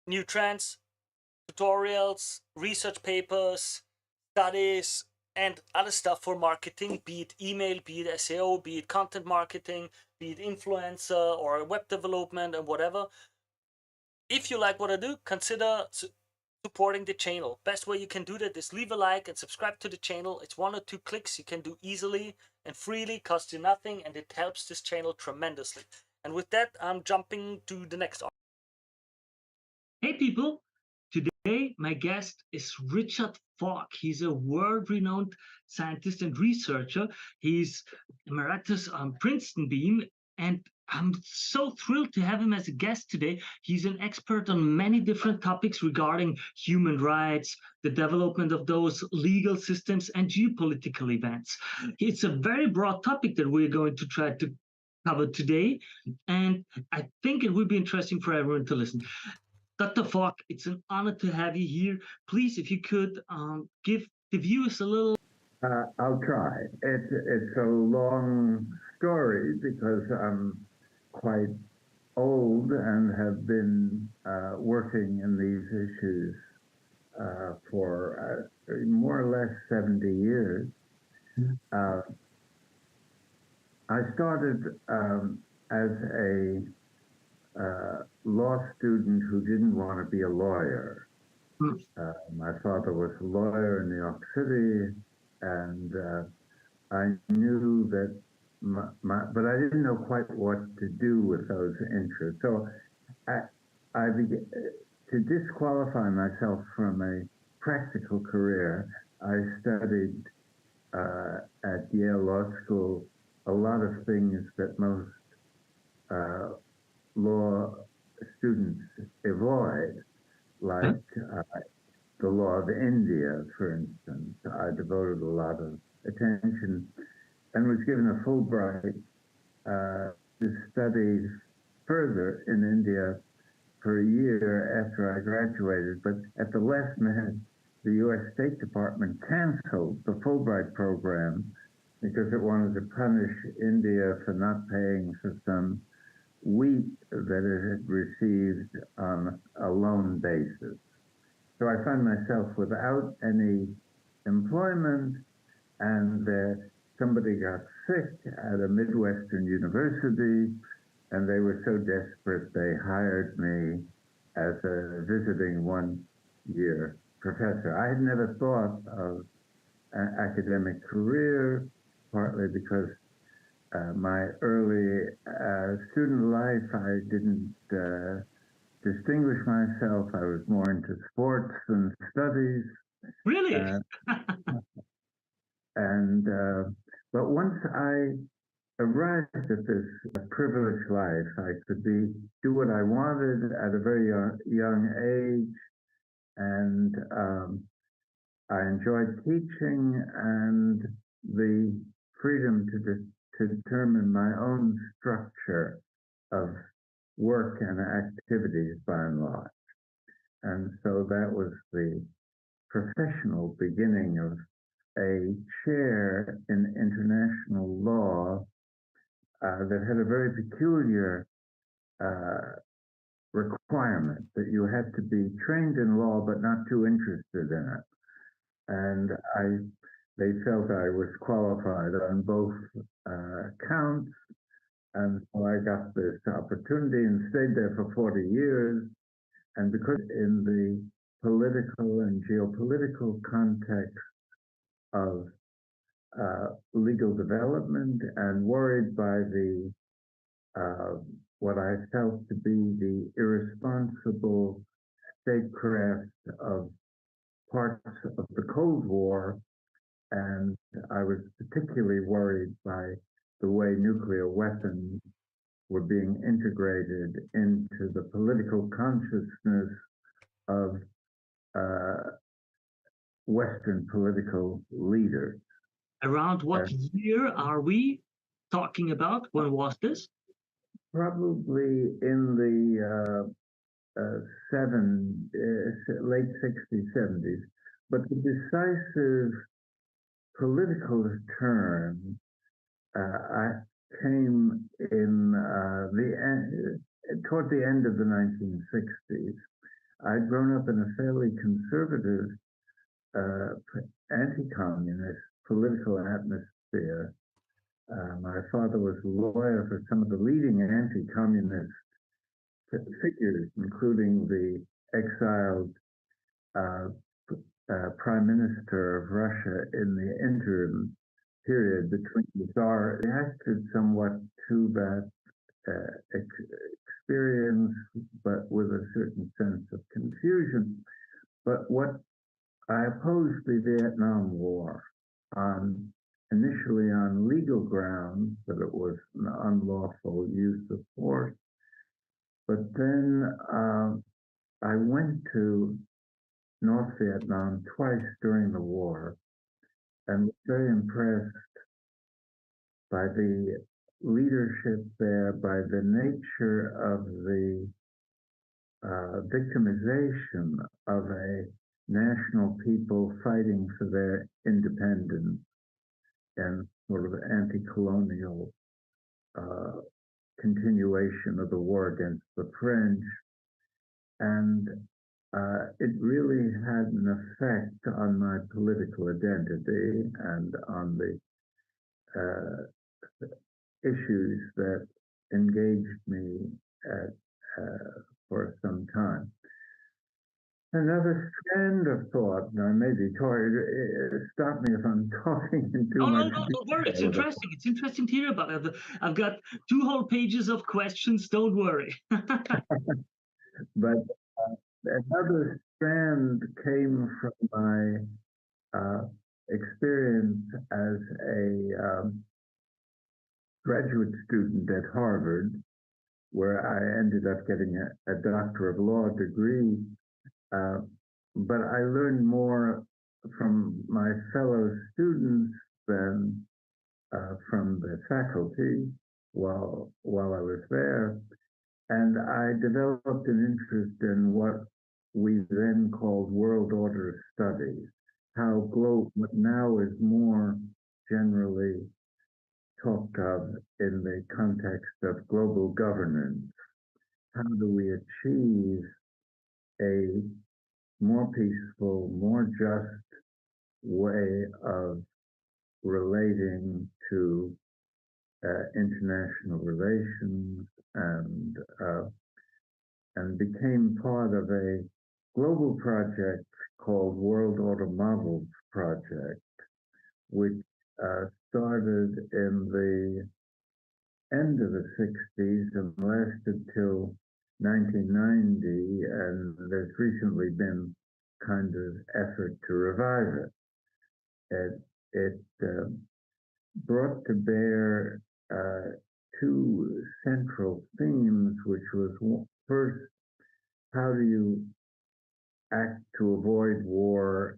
new trends, tutorials, research papers, studies, and other stuff for marketing, be it email, be it SEO, be it content marketing, be it influencer or web development and whatever. If you like what I do, consider supporting the channel. Best way you can do that is leave a like and subscribe to the channel. It's 1 or 2 clicks you can do easily and freely, costs you nothing, and it helps this channel tremendously. And with that, I'm jumping to the next article. Hey people, today my guest is Richard Falk. He's a world-renowned scientist and researcher. He's emeritus on Princeton Beam, and I'm so thrilled to have him as a guest today. He's an expert on many different topics regarding human rights, the development of those legal systems, and geopolitical events. It's a very broad topic that we're going to try to cover today, and I think it will be interesting for everyone to listen. Dr. Falk, it's an honor to have you here. Please, if you could give the viewers a little. I'll try. It's a long story because I'm quite old and have been working in these issues for more or less 70 years. I started as a law student who didn't want to be a lawyer. My father was a lawyer in New York City, and I knew that, but I didn't know quite what to do with those interests. So I began to disqualify myself from a practical career. I studied at Yale Law School a lot of things that most law students avoid, like the law of India, for instance. I devoted a lot of attention and was given a Fulbright to study further in India for a year after I graduated, but at the last minute, the U.S. State Department canceled the Fulbright program because it wanted to punish India for not paying for some wheat that it had received on a loan basis. So I found myself without any employment, and somebody got sick at a Midwestern university, and they were so desperate they hired me as a visiting one-year professor. I had never thought of an academic career, partly because my early student life, I didn't distinguish myself. I was more into sports than studies. Really? But once I arrived at this privileged life, I could do what I wanted at a very young age, and I enjoyed teaching and the freedom to determine my own structure of work and activities by and large. And so that was the professional beginning of a chair in international law that had a very peculiar requirement that you had to be trained in law but not too interested in it. And they felt I was qualified on both counts, and so I got this opportunity and stayed there for 40 years. And because in the political and geopolitical context of legal development, and worried by the what I felt to be the irresponsible statecraft of parts of the Cold War, and I was particularly worried by the way nuclear weapons were being integrated into the political consciousness of Western political leaders. Around what year are we talking about? When was this? Probably in the late 60s, 70s. But the decisive political turn I came in toward the end of the 1960s. I'd grown up in a fairly conservative, anti-communist political atmosphere. My father was a lawyer for some of the leading anti-communist figures, including the exiled Prime Minister of Russia in the interim period between the Tsar. Reacted somewhat to that experience, but with a certain sense of confusion. But what I opposed the Vietnam War initially on legal grounds, that it was an unlawful use of force. But then I went to North Vietnam twice during the war and was very impressed by the leadership there, by the nature of the victimization of a national people fighting for their independence and sort of anti-colonial continuation of the war against the French. And it really had an effect on my political identity and on the issues that engaged me for some time. Another strand of thought, now maybe Tori, stop me if I'm talking in too much. No, don't worry. It's interesting. It's interesting to hear about it. I've got 2 whole pages of questions. Don't worry. But another strand came from my experience as a graduate student at Harvard, where I ended up getting a Doctor of Law degree. But I learned more from my fellow students than from the faculty. while I was there, and I developed an interest in what we then called world order studies, how what now is more generally talked of in the context of global governance. How do we achieve a more peaceful, more just way of relating to international relations, and became part of a global project called World Order Models Project, which started in the end of the 60s and lasted till 1990, and there's recently been kind of effort to revive it. It brought to bear two central themes, which was first, how do you act to avoid war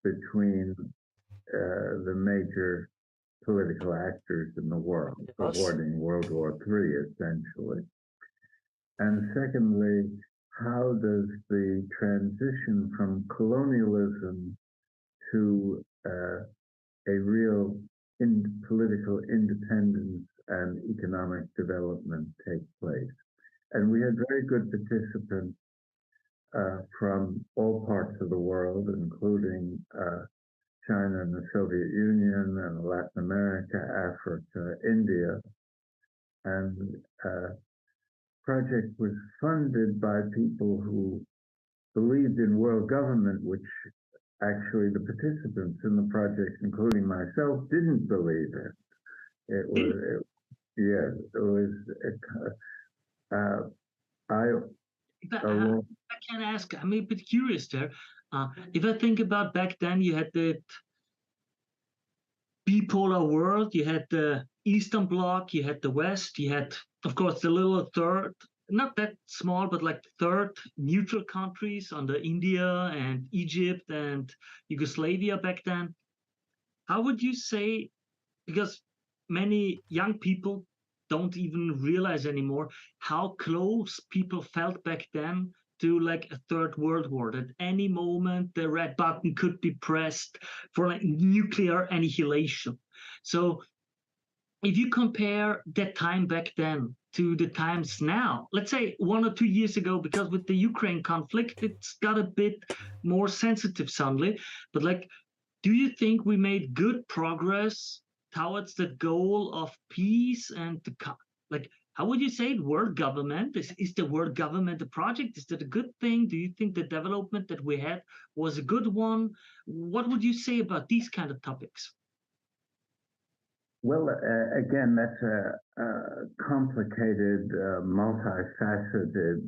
between the major political actors in the world, avoiding World War III, essentially. And secondly, how does the transition from colonialism to a real political independence and economic development take place? And we had very good participants from all parts of the world, including China and the Soviet Union and Latin America, Africa, India. And the project was funded by people who believed in world government, which actually the participants in the project, including myself, didn't believe it. It was, I can ask, I'm a bit curious there. If I think about back then, you had the bipolar world, you had the Eastern Bloc, you had the West, you had, of course, the little third, not that small, but like third neutral countries under India and Egypt and Yugoslavia back then. How would you say, because many young people don't even realize anymore how close people felt back then to like a third world war. At any moment, the red button could be pressed for like nuclear annihilation. So if you compare that time back then to the times now, let's say 1 or 2 years ago, because with the Ukraine conflict, it's got a bit more sensitive suddenly, but like, do you think we made good progress towards the goal of peace and like, how would you say it? World government? Is the world government a project? Is that a good thing? Do you think the development that we had was a good one? What would you say about these kind of topics? Well, again, that's a complicated, multifaceted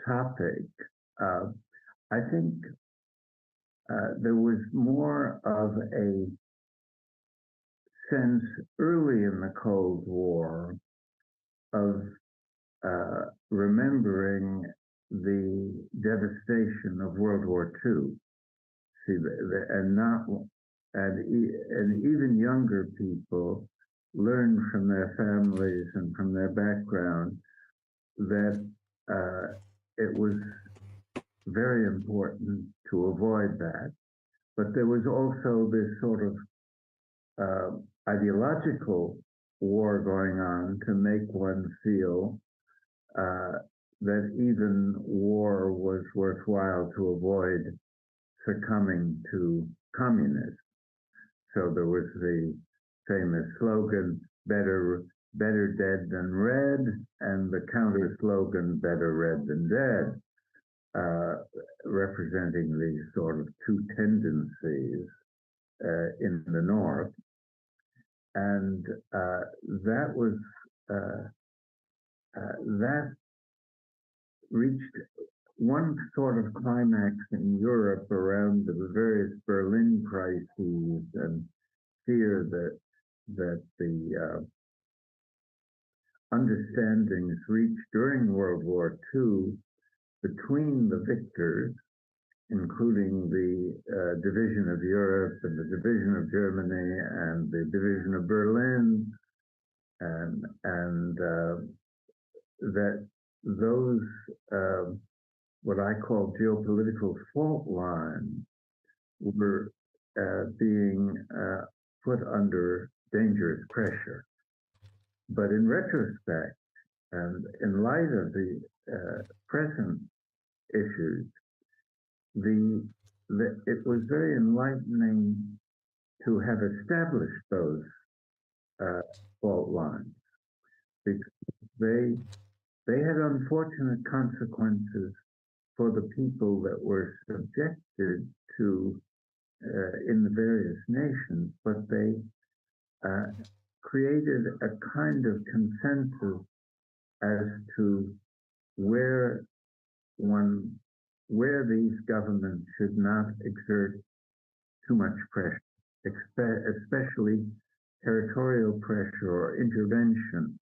topic. I think there was more of a sense early in the Cold War of remembering the devastation of World War II. See, and even younger people learn from their families and from their background that it was very important to avoid that. But there was also this sort of ideological war going on to make one feel that even war was worthwhile to avoid succumbing to communism. So there was the famous slogan, better dead than red, and the counter slogan, better red than dead, representing these sort of two tendencies in the North. And that was, that reached one sort of climax in Europe around the various Berlin crises and fear that the understandings reached during World War II between the victors, including the division of Europe and the division of Germany and the division of Berlin, and that those what I call geopolitical fault lines were being put under dangerous pressure. But in retrospect, and in light of the present issues, it was very enlightening to have established those fault lines, because they had unfortunate consequences for the people that were subjected to in the various nations, but they created a kind of consensus as to where these governments should not exert too much pressure, especially territorial pressure or intervention.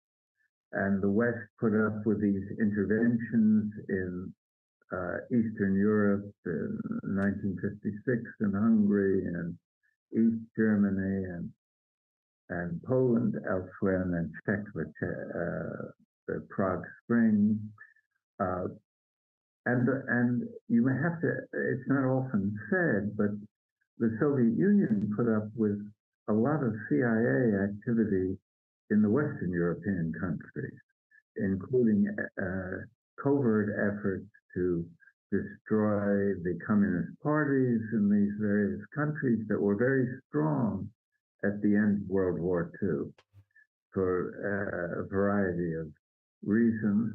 And the West put up with these interventions in Eastern Europe in 1956 in Hungary and East Germany and Poland elsewhere, and then the Prague Spring. And you have to, it's not often said, but the Soviet Union put up with a lot of CIA activity in the Western European countries, including covert efforts to destroy the communist parties in these various countries that were very strong at the end of World War II for a variety of reasons.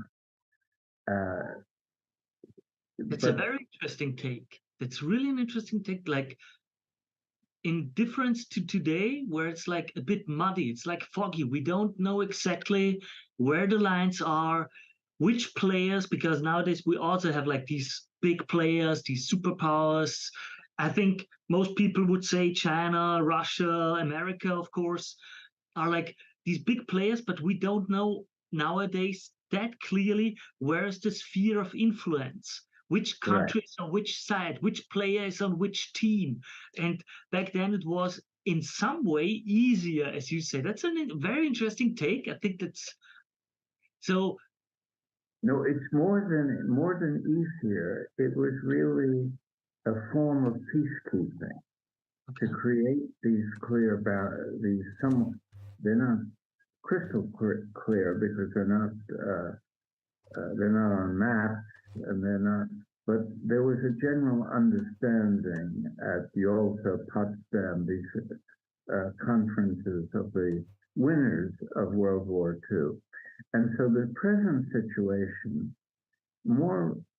It's a very interesting take. It's really an interesting take. Like, in difference to today, where it's like a bit muddy, it's like foggy. We don't know exactly where the lines are, which players, because nowadays we also have like these big players, these superpowers. I think most people would say China, Russia, America, of course, are like these big players, but we don't know nowadays that clearly where is the sphere of influence, which country is on which side, which player is on which team. And back then it was in some way easier, as you say. That's a very interesting take. I think that's so. No, it's more than easier. It was really a form of peacekeeping to create these clear boundaries. They're not crystal clear because they're not on maps, and they're not. But there was a general understanding at the Yalta, Potsdam, these conferences of the winners of World War II. And so the present situation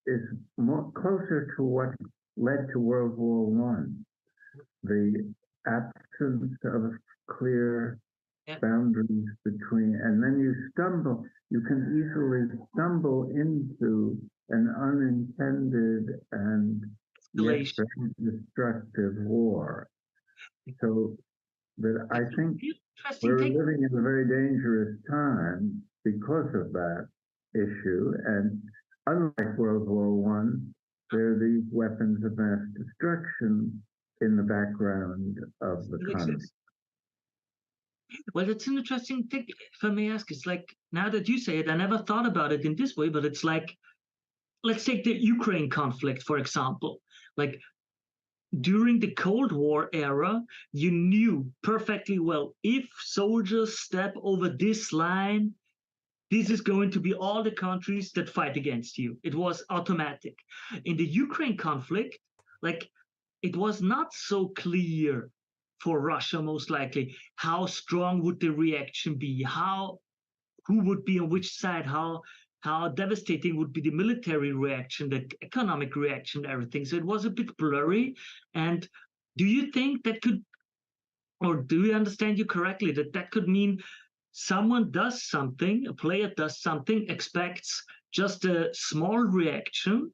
is more closer to what led to World War I. The absence of clear boundaries between, and then you can easily stumble into an unintended and yet very destructive war. So that I think we're living in a very dangerous time because of that issue. And unlike World War I, there are these weapons of mass destruction in the background of the conflict. Well, it's an interesting thing, if I may ask. It's like, now that you say it, I never thought about it in this way, but it's like, let's take the Ukraine conflict, for example. Like, during the Cold War era, you knew perfectly well, if soldiers step over this line, this is going to be all the countries that fight against you. It was automatic. In the Ukraine conflict, like, it was not so clear for Russia, most likely, how strong would the reaction be, who would be on which side, how devastating would be the military reaction, the economic reaction, everything. So it was a bit blurry. And do you think that could, or do we understand you correctly, that could mean someone does something, a player does something, expects just a small reaction,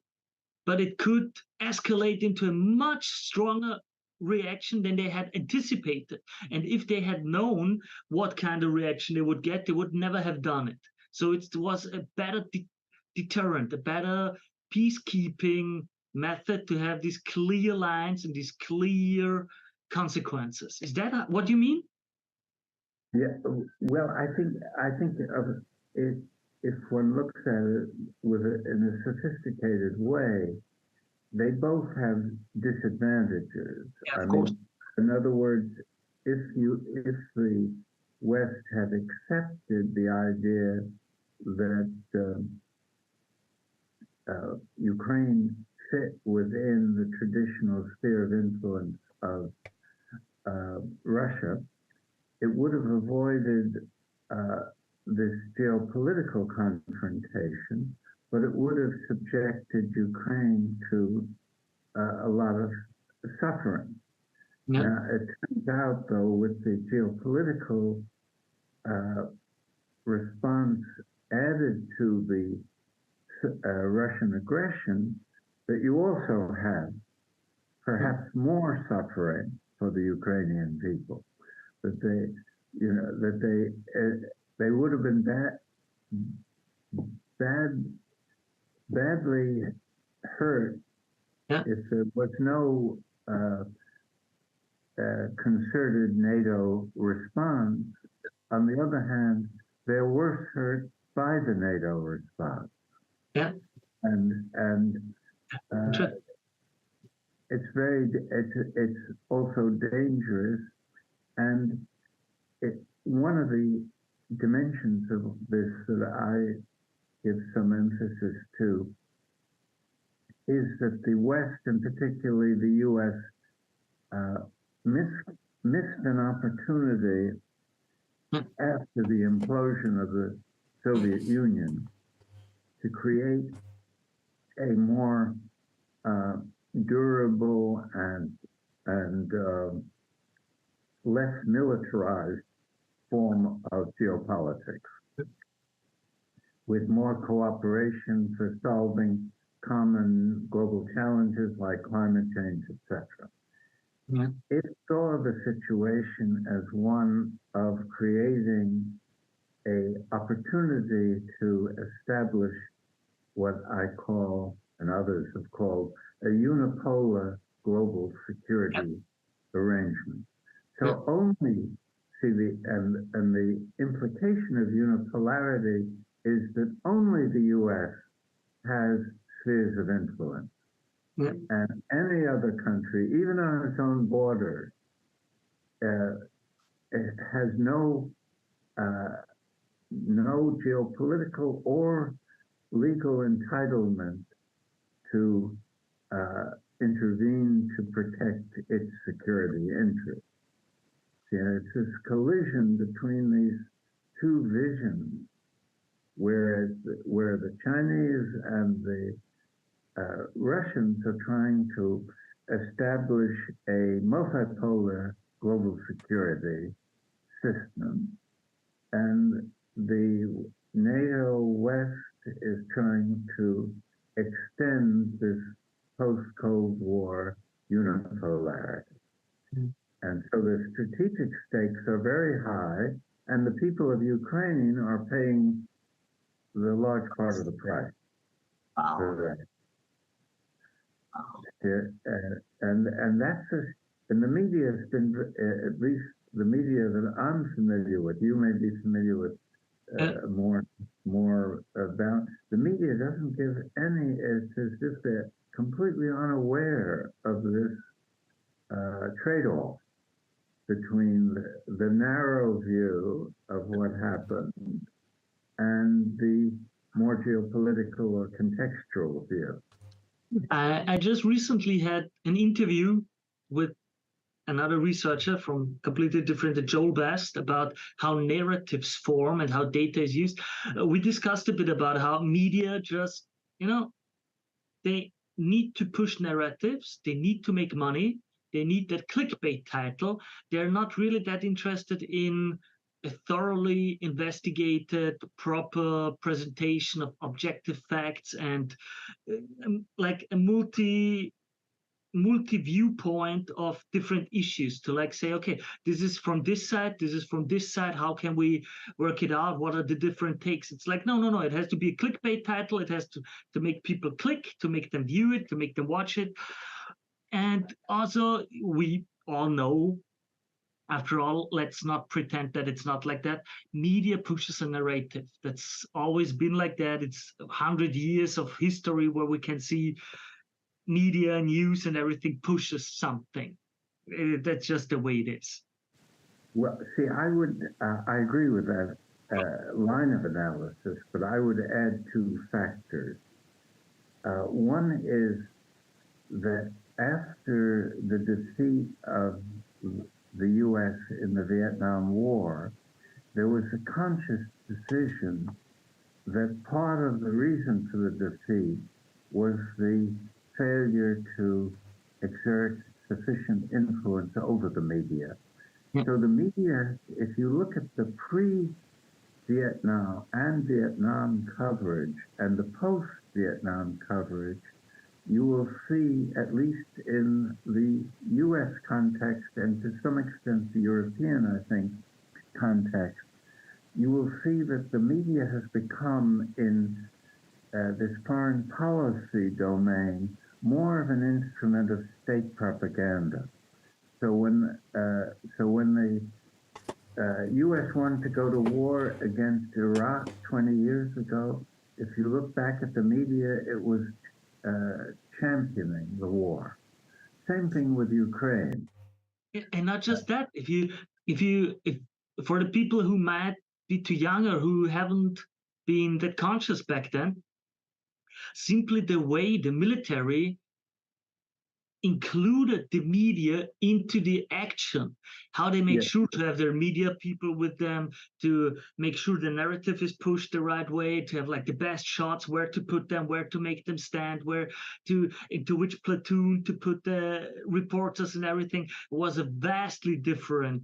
but it could escalate into a much stronger reaction than they had anticipated. And if they had known what kind of reaction they would get, they would never have done it. So it was a better deterrent, a better peacekeeping method to have these clear lines and these clear consequences. Is that what you mean? Yeah, well, I think of it, if one looks at it in a sophisticated way, they both have disadvantages. Yeah, I of mean, course. in other words, if the West had accepted the idea that Ukraine fit within the traditional sphere of influence of Russia, it would have avoided this geopolitical confrontation, but it would have subjected Ukraine to a lot of suffering. Yeah. Now, it turns out, though, with the geopolitical response added to the Russian aggression, that you also have perhaps more suffering for the Ukrainian people. That they would have been badly hurt if there was no concerted NATO response. On the other hand, they're worse hurt by the NATO response. Yeah. And it's also dangerous. And one of the dimensions of this that I give some emphasis to is that the West, and particularly the U.S., missed an opportunity after the implosion of the Soviet Union to create a more durable and less militarized form of geopolitics, with more cooperation for solving common global challenges like climate change, etc. Yeah. It saw the situation as one of creating an opportunity to establish what I call, and others have called, a unipolar global security arrangement. So only and the implication of unipolarity is that only the U.S. has spheres of influence. Yeah. And any other country, even on its own borders, has no geopolitical or legal entitlement to intervene to protect its security interests. It's this collision between these two visions, where the Chinese and the Russians are trying to establish a multipolar global security system, and the NATO West is trying to extend this post-Cold War unipolarity. And so the strategic stakes are very high, and the people of Ukraine are paying the large part of the price for that. And that's and the media has been, at least the media that I'm familiar with, you may be familiar with more about, the media doesn't give any, it's as if they're completely unaware of this trade-off between the narrow view of what happened and the more geopolitical or contextual view. I just recently had an interview with another researcher from completely different, Joel Best, about how narratives form and how data is used. We discussed a bit about how media just, they need to push narratives, they need to make money, they need that clickbait title. They're not really that interested in a thoroughly investigated, proper presentation of objective facts and like a multi-viewpoint of different issues to like say, okay, this is from this side, this is from this side, how can we work it out, what are the different takes? It's like, no, it has to be a clickbait title, it has to make people click, to make them view it, to make them watch it. And also we all know after all, let's not pretend that it's not like that. Media pushes a narrative. That's always been like that. It's 100 years of history where we can see media, news, and everything pushes something. That's just the way it is. Well, see, I agree with that line of analysis, but I would add two factors. One is that after the defeat of the U.S. in the Vietnam War, there was a conscious decision that part of the reason for the defeat was the failure to exert sufficient influence over the media. So the media, if you look at the pre-Vietnam and Vietnam coverage and the post-Vietnam coverage, you will see, at least in the US context and to some extent the European, I think, context, you will see that the media has become, in this foreign policy domain, more of an instrument of state propaganda. So when the U.S. wanted to go to war against Iraq 20 years ago, if you look back at the media, it was championing the war. Same thing with Ukraine. And not just that. If for the people who might be too young or who haven't been that conscious back then, simply the way the military included the media into the action, how they make sure to have their media people with them, to make sure the narrative is pushed the right way, to have like the best shots, where to put them, where to make them stand, into which platoon to put the reporters and everything, was a vastly different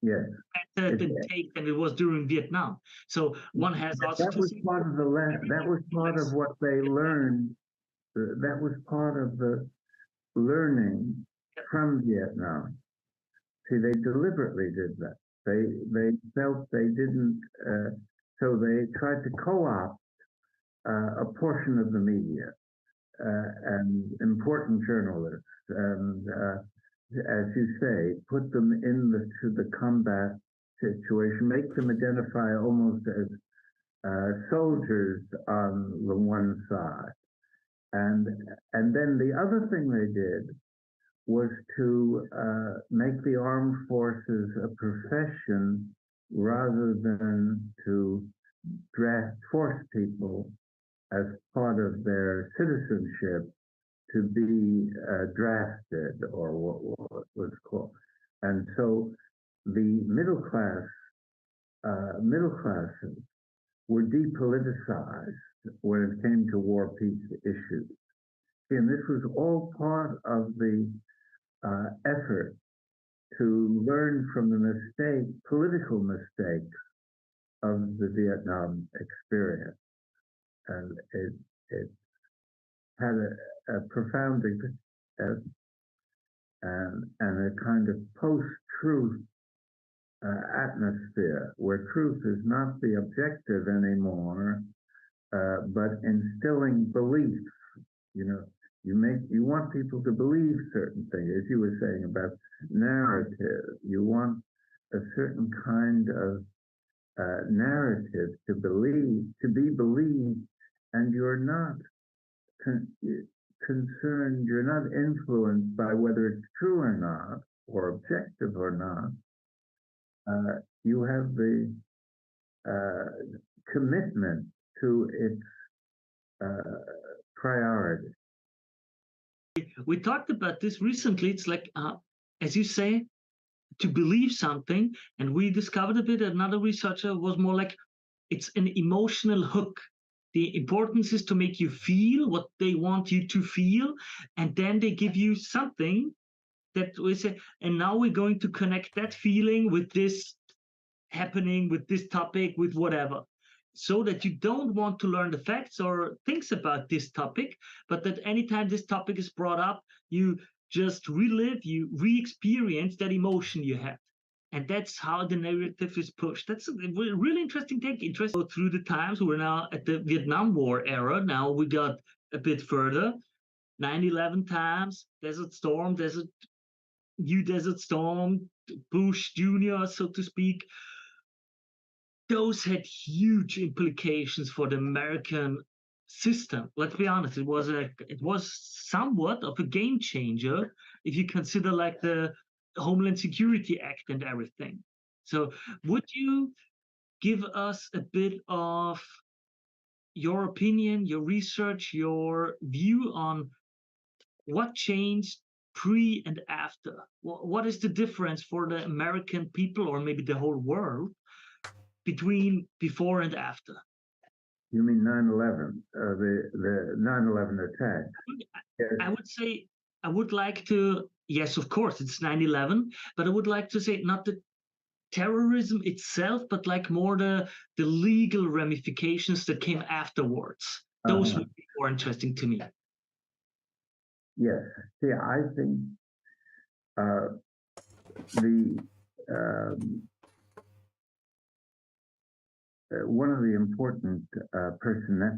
method and take than it was during Vietnam. So one has also that was part of that was part of what they learned. That was part of the learning from Vietnam. See, they deliberately did that. They felt they didn't, so they tried to co-opt a portion of the media and important journalists, and as you say, put them into the combat situation, make them identify almost as soldiers on the one side. And then the other thing they did was to make the armed forces a profession rather than to force people as part of their citizenship to be drafted, or what was called. And so the middle classes were depoliticized when it came to war peace issues. And this was all part of the effort to learn from the political mistakes of the Vietnam experience. And it had a profound and a kind of post-truth atmosphere where truth is not the objective anymore, but instilling beliefs. You know, you want people to believe certain things, as you were saying about narrative. You want a certain kind of narrative to be believed, and you're not concerned, you're not influenced by whether it's true or not, or objective or not. You have the commitment to its priority. We talked about this recently. It's like, as you say, to believe something, and we discovered a bit, another researcher was more like, it's an emotional hook. The importance is to make you feel what they want you to feel, and then they give you something that we say, and now we're going to connect that feeling with this happening, with this topic, with whatever, so that you don't want to learn the facts or things about this topic, but that anytime this topic is brought up, you just relive, you re-experience that emotion you had. And that's how the narrative is pushed. That's a really interesting take. Interesting. Through the times, we're now at the Vietnam War era. Now we got a bit further. 9/11 times, Desert Storm, Desert Storm, Bush Jr., so to speak, those had huge implications for the American system. Let's be honest, it was somewhat of a game changer if you consider like the Homeland Security Act and everything. So would you give us a bit of your opinion, your research, your view on what changed pre and after? What is the difference for the American people, or maybe the whole world, between before and after? You mean 9/11, the 9/11 attack? Yes. I would say I would like to, yes, of course, it's 9/11, but I would like to say not the terrorism itself, but like more the legal ramifications that came afterwards. Those would be more interesting to me. Yes. See, I think one of the important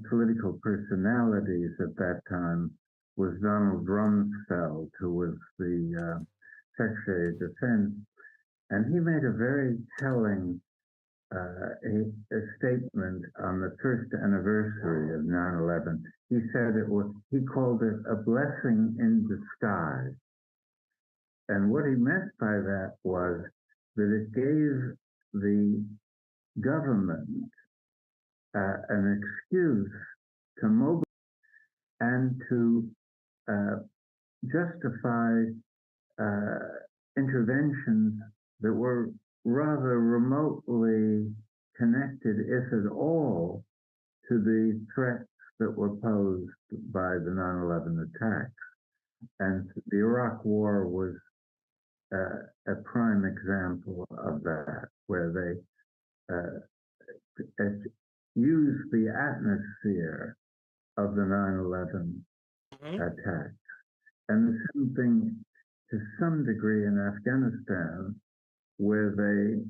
political personalities at that time was Donald Rumsfeld, who was the Secretary of Defense, and he made a very telling a statement on the first anniversary of 9/11. He said he called it a blessing in disguise. And what he meant by that was that it gave the government an excuse to mobilize and to justify interventions that were rather remotely connected, if at all, to the threats that were posed by the 9/11 attacks. And the Iraq War was a prime example of that, where they used the atmosphere of the 9/11 attack. And the same thing to some degree in Afghanistan, where they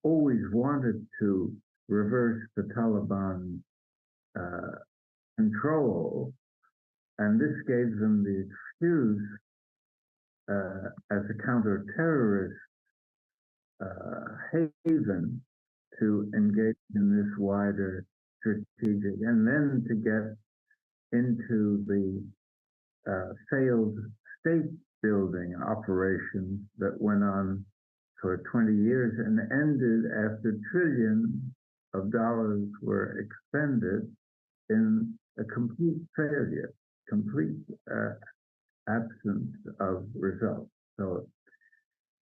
always wanted to reverse the Taliban control, and this gave them the excuse as a counter-terrorist haven to engage in this wider strategic, and then to get into the failed state building operations that went on for 20 years and ended after trillions of dollars were expended in a complete failure, complete absence of results. So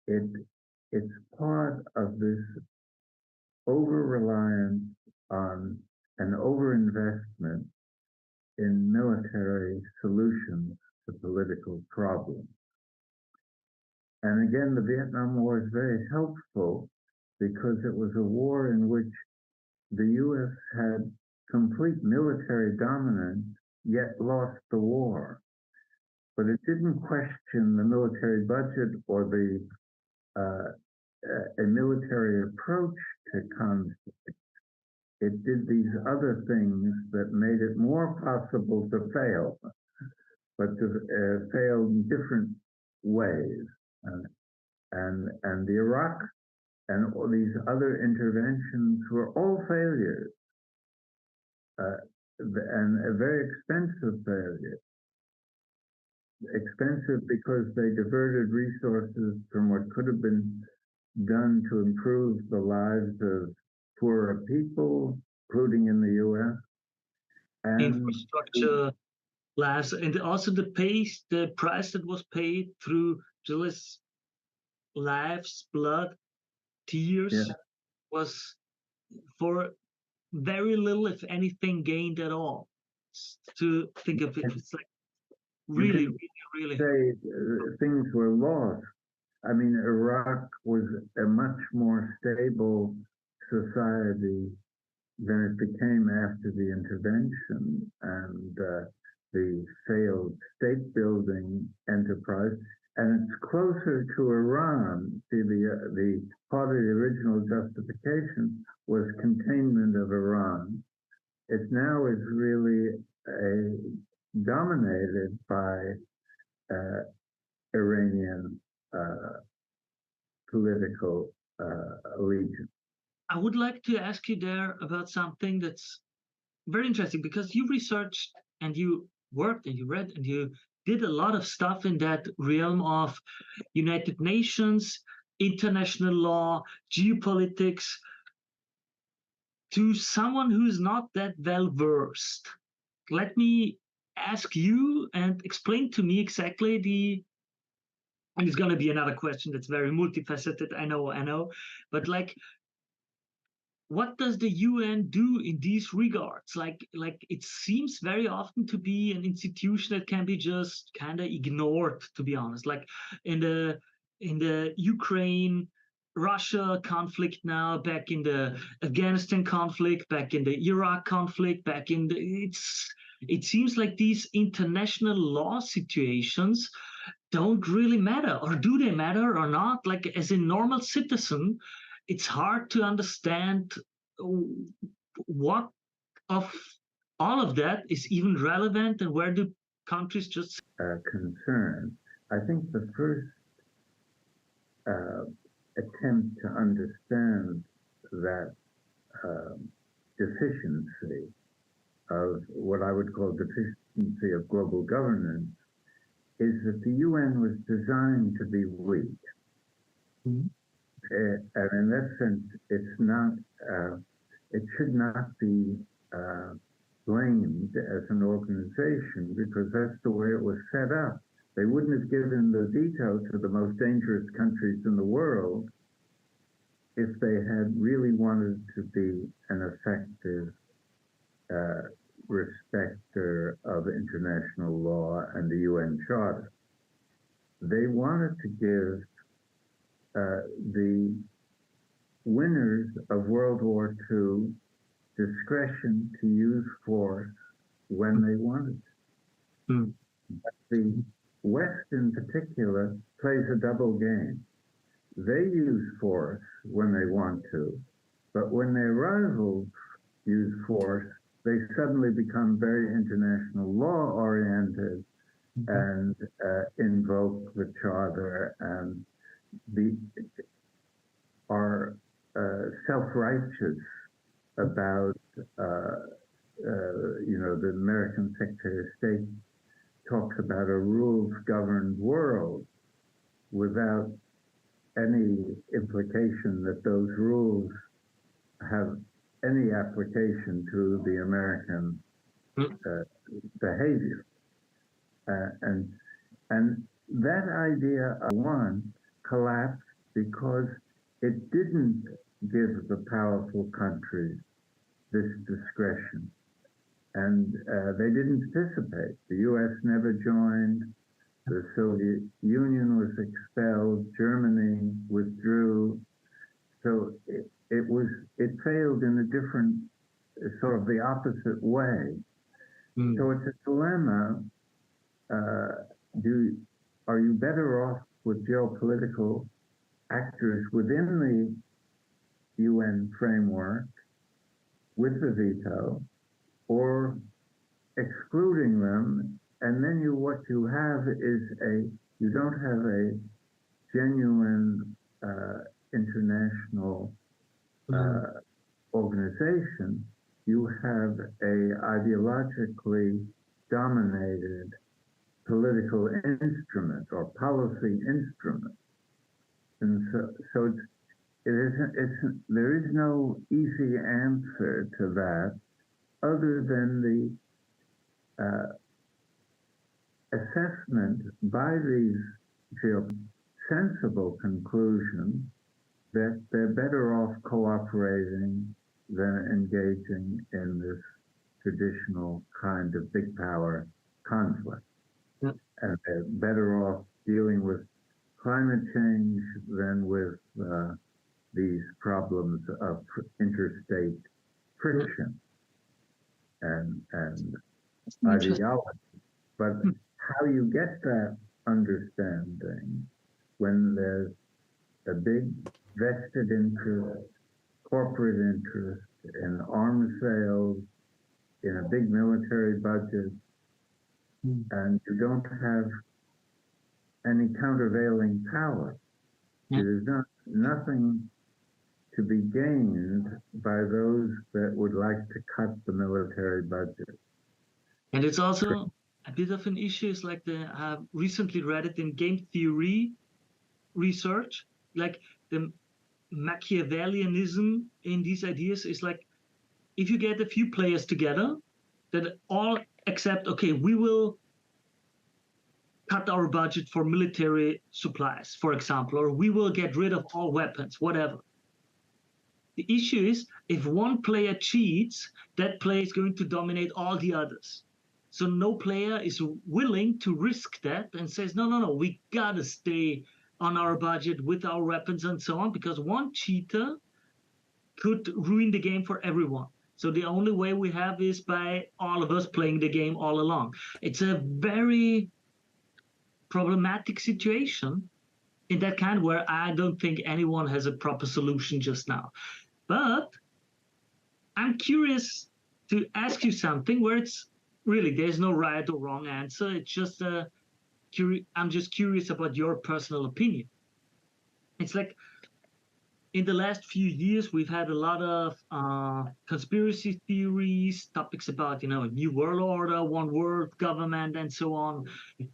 it's part of this over-reliance on an over-investment in military solutions to political problems. And again, the Vietnam War is very helpful because it was a war in which the U.S. had complete military dominance, yet lost the war. But it didn't question the military budget or a military approach to conflict. It did these other things that made it more possible to fail, but to fail in different ways. And the Iraq and all these other interventions were all failures, and a very expensive failure. Expensive because they diverted resources from what could have been done to improve the lives of poorer people, including in the U.S. And infrastructure, lives, and also the price that was paid through Julie's lives, blood, tears, was for very little, if anything, gained at all. To think of it, it's like really, really, really. Say things were lost. I mean, Iraq was a much more stable society than it became after the intervention and the failed state building enterprise. And it's closer to Iran. See, the part of the original justification was containment of Iran. It now is really dominated by Iranian political allegiance. I would like to ask you there about something that's very interesting because you researched and you worked and you read and you did a lot of stuff in that realm of United Nations, international law, geopolitics. To someone who's not that well versed, let me ask you and explain to me exactly and it's going to be another question that's very multifaceted. I know, but like, what does the UN do in these regards? Like it seems very often to be an institution that can be just kind of ignored, to be honest. Like in the Ukraine Russia conflict now, back in the Afghanistan conflict, back in the Iraq conflict, back in the it seems like these international law situations don't really matter, or do they matter or not? Like as a normal citizen, it's hard to understand what of all of that is even relevant and where do countries just concern. I think the first attempt to understand that deficiency of what I would call deficiency of global governance is that the UN was designed to be weak. Mm-hmm. And in that sense, it's not, it should not be blamed as an organization because that's the way it was set up. They wouldn't have given the veto to the most dangerous countries in the world if they had really wanted to be an effective respecter of international law and the UN Charter. They wanted to give the winners of World War II discretion to use force when they wanted to. Mm. But the West in particular plays a double game. They use force when they want to, but when their rivals use force, they suddenly become very international law oriented and invoke the Charter and are self-righteous about, the American Secretary of State talks about a rules-governed world without any implication that those rules have any application to the American behavior. And that idea, one, collapsed because it didn't give the powerful countries this discretion. And they didn't participate. The US never joined. The Soviet Union was expelled. Germany withdrew. So it failed in a different, sort of the opposite way. Mm. So it's a dilemma. Are you better off with geopolitical actors within the UN framework with the veto, or excluding them, and then what you have is you don't have a genuine international organization. You have a ideologically dominated political instrument or policy instrument, and so there is no easy answer to that, other than the assessment by these sensible conclusions that they're better off cooperating than engaging in this traditional kind of big power conflict. Yep. And they're better off dealing with climate change than with these problems of interstate friction and ideology. But how you get that understanding when there's a big vested interest, corporate interest in arms sales, in a big military budget, and you don't have any countervailing power. Yeah. There's nothing to be gained by those that would like to cut the military budget. And it's also a bit of an issue. It's like I've recently read it in game theory research, like the Machiavellianism in these ideas is like, if you get a few players together that all accept, okay, we will cut our budget for military supplies, for example, or we will get rid of all weapons, whatever. The issue is if one player cheats, that player is going to dominate all the others. So no player is willing to risk that and says, no, we gotta stay on our budget with our weapons and so on, because one cheater could ruin the game for everyone. So the only way we have is by all of us playing the game all along. It's a very problematic situation in that kind where I don't think anyone has a proper solution just now. But I'm curious to ask you something where it's really, there's no right or wrong answer. It's just I'm just curious about your personal opinion. It's like, in the last few years, we've had a lot of conspiracy theories, topics about, new world order, one world government, and so on.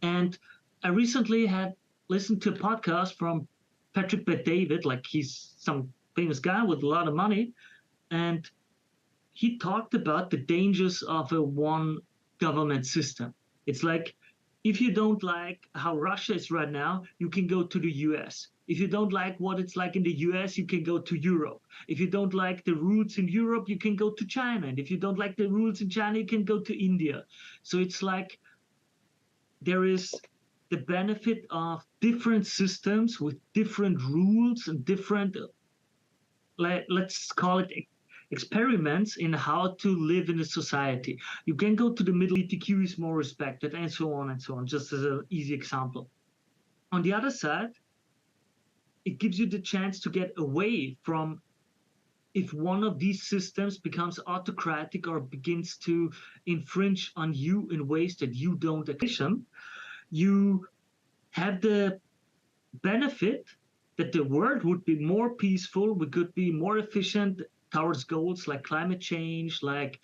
And I recently had listened to a podcast from Patrick Bet-David, like he's some famous guy with a lot of money, and he talked about the dangers of a one government system. It's like, if you don't like how Russia is right now, you can go to the US. If you don't like what it's like in the US, you can go to Europe. If you don't like the rules in Europe, you can go to China. And if you don't like the rules in China, you can go to India. So it's like there is the benefit of different systems with different rules and different, let's call it experiments in how to live in a society. You can go to the middle, LGBTQ is more respected, and so on, just as an easy example. On the other side, it gives you the chance to get away from, if one of these systems becomes autocratic or begins to infringe on you in ways that you don't appreciate, you have the benefit that the world would be more peaceful, we could be more efficient towards goals like climate change, like,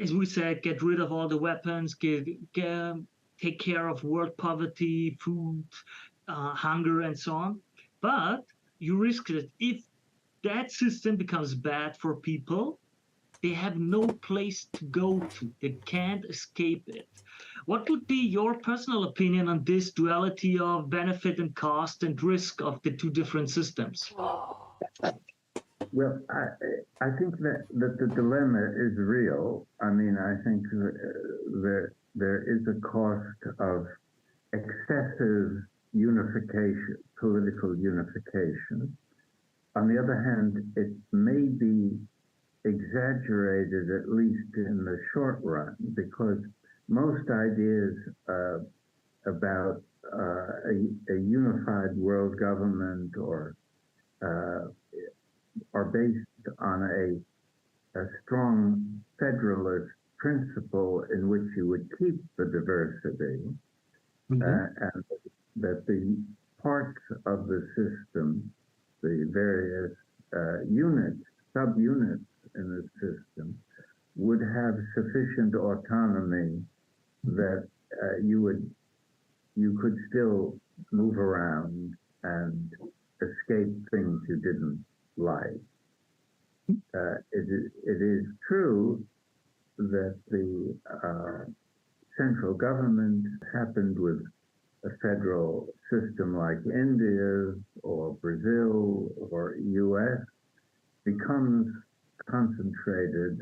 as we said, get rid of all the weapons, take care of world poverty, food, hunger, and so on. But you risk that if that system becomes bad for people, they have no place to go to. They can't escape it. What would be your personal opinion on this duality of benefit and cost and risk of the two different systems? Well, I think that the dilemma is real. I mean, I think there is a cost of excessive unification, political unification. On the other hand, it may be exaggerated, at least in the short run, because most ideas about a unified world government or are based on a strong federalist principle in which you would keep the diversity, and that the parts of the system, the various units, subunits in the system, would have sufficient autonomy that you could still move around and escape things you didn't like. It is true that the central government happened with a federal system like India's or Brazil or US becomes concentrated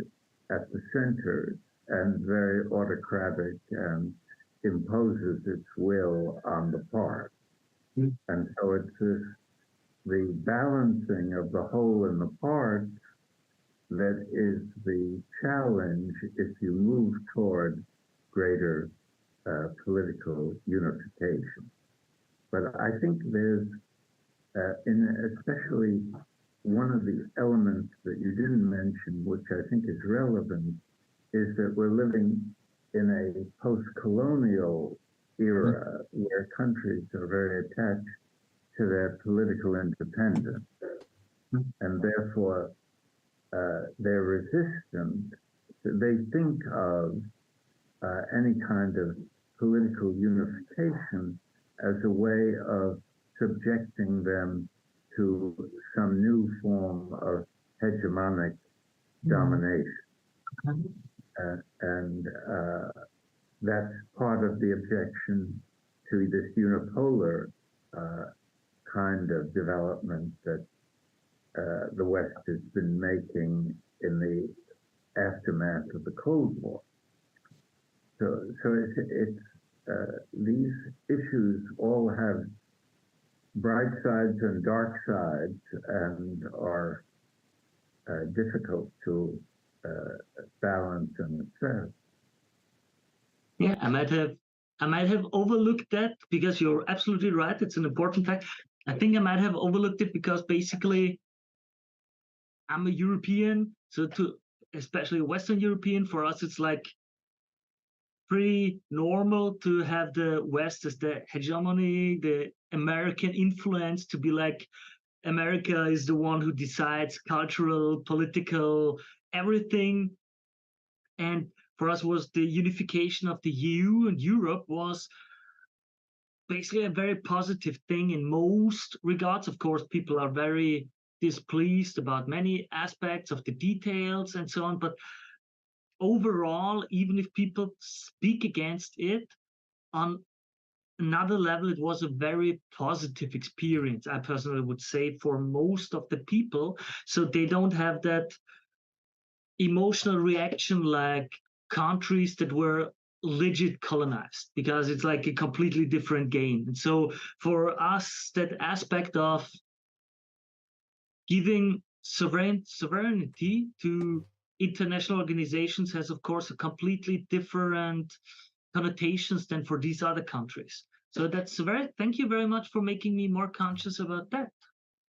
at the center and very autocratic and imposes its will on the part. And so it's the balancing of the whole and the part that is the challenge if you move toward greater political unification. But I think there's, especially one of the elements that you didn't mention, which I think is relevant, is that we're living in a post-colonial era where countries are very attached to their political independence, and therefore they're resistant. They think of any kind of political unification as a way of subjecting them to some new form of hegemonic domination. And that's part of the objection to this unipolar kind of development that the West has been making in the aftermath of the Cold War. So it's these issues all have bright sides and dark sides, and are difficult to balance and assess. Yeah, I might have overlooked that, because you're absolutely right. It's an important fact. I think I might have overlooked it because basically I'm a European, so especially a Western European, for us it's like pretty normal to have the West as the hegemony, the American influence, to be like America is the one who decides cultural, political, everything. And for us was the unification of the EU and Europe was basically a very positive thing in most regards. Of course, people are very displeased about many aspects of the details and so on, but overall, even if people speak against it, on another level, it was a very positive experience, I personally would say, for most of the people. So they don't have that emotional reaction like countries that were legit colonized, because it's like a completely different game. And so for us, that aspect of giving sovereignty to international organizations has, of course, a completely different connotations than for these other countries. So thank you very much for making me more conscious about that.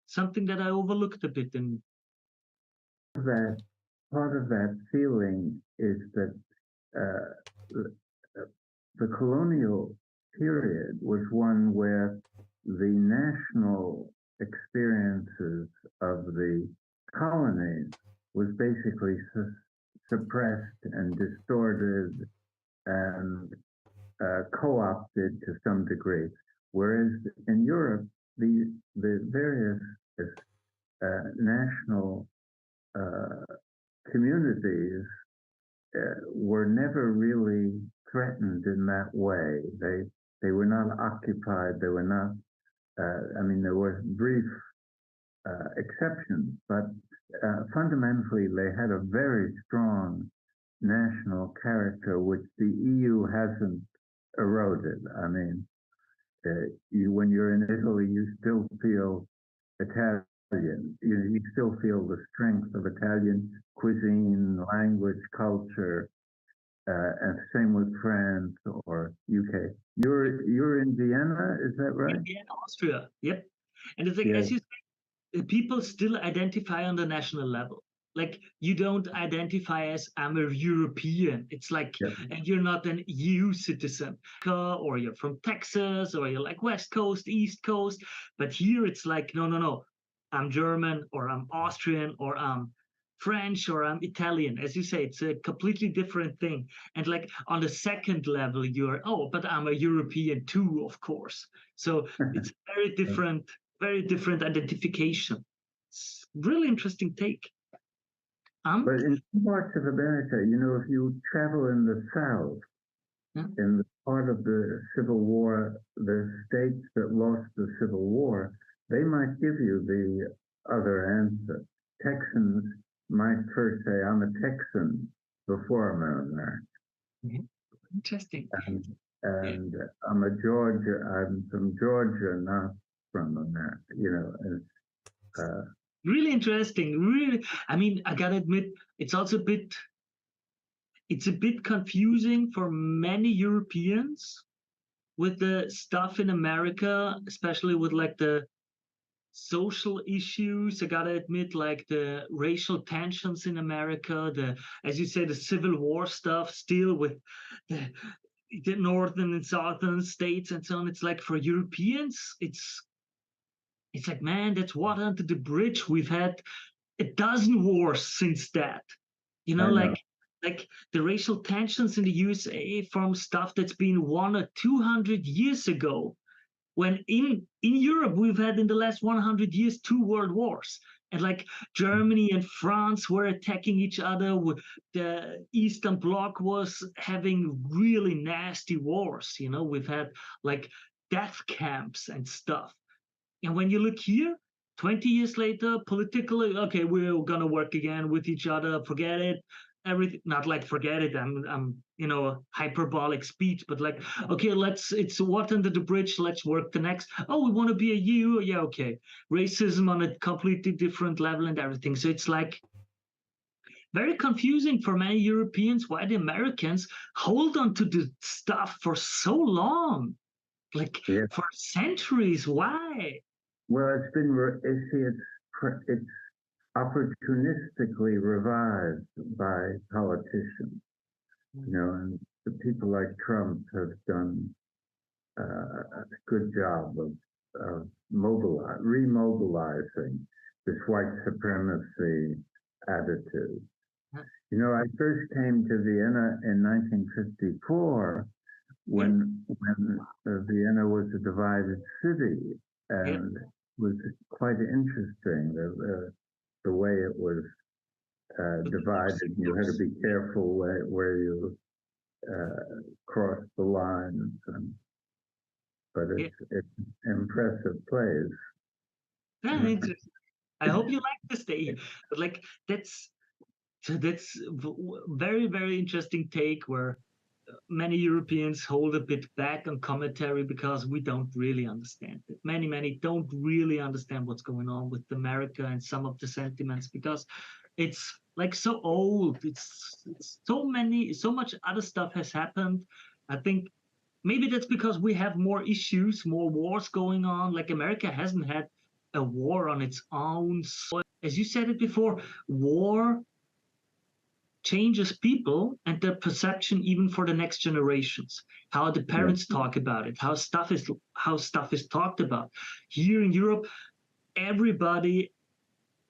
Something that I overlooked a bit. And that part of that feeling is that the colonial period was one where the national experiences of the colonies was basically suppressed and distorted and co-opted to some degree, whereas in Europe, the various national communities were never really threatened in that way. They were not occupied. They were not. I mean, there were brief exceptions, but fundamentally, they had a very strong national character, which the EU hasn't eroded. I mean, when you're in Italy, you still feel Italian. You still feel the strength of Italian cuisine, language, culture, and same with France or UK. You're in Vienna, is that right? Yeah, Austria. Yep. And it's like, as you say, people still identify on the national level. Like, you don't identify as I'm a European. It's like, and you're not an EU citizen, or you're from Texas, or you're like West Coast, East Coast. But here it's like, no. I'm German, or I'm Austrian, or I'm French, or I'm Italian. As you say, it's a completely different thing. And like on the second level, but I'm a European too, of course. So it's very different identification. It's really interesting take. But in some parts of America, if you travel in the South, in the part of the Civil War, the states that lost the Civil War, they might give you the other answer. Texans might first say, I'm a Texan before I'm an American. Interesting. And I'm from Georgia, not from America, really interesting. Really, I mean, I gotta admit, it's a bit confusing for many Europeans with the stuff in America, especially with like the social issues. I gotta admit, like the racial tensions in America, as you say, the Civil War stuff, still with the northern and southern states and so on. It's like for Europeans, it's like, man, that's water under the bridge. We've had a dozen wars since that. You know, I know. like the racial tensions in the USA from stuff that's been 100 or 200 years ago. When in Europe we've had in the last 100 years 2 world wars, and like Germany and France were attacking each other. The Eastern Bloc was having really nasty wars. You know, we've had like death camps and stuff. And when you look here, 20 years later, politically, okay, we're gonna work again with each other, forget it. Everything, not like forget it, I'm hyperbolic speech, but like, okay, it's water under the bridge, let's work the next. Oh, we want to be a EU, yeah, okay. Racism on a completely different level and everything. So it's like very confusing for many Europeans why the Americans hold on to the stuff for so long, like Yes. for centuries. Why? Well, it's been, it's opportunistically revised by politicians, and the people like Trump have done a good job of remobilizing this white supremacy attitude. I first came to Vienna in 1954 when Vienna was a divided city, and it was quite interesting the way it was divided. You had to be careful where you crossed the lines, but it's impressive place. Yeah, interesting. I hope you like to stay here. But like that's very, very interesting take where many Europeans hold a bit back on commentary because we don't really understand it. Many don't really understand what's going on with America and some of the sentiments because it's like so old. It's so much other stuff has happened. I think maybe that's because we have more issues, more wars going on. Like America hasn't had a war on its own soil. As you said it before, war changes people and their perception even for the next generations. How the parents talk about it, how stuff is talked about. Here in Europe, everybody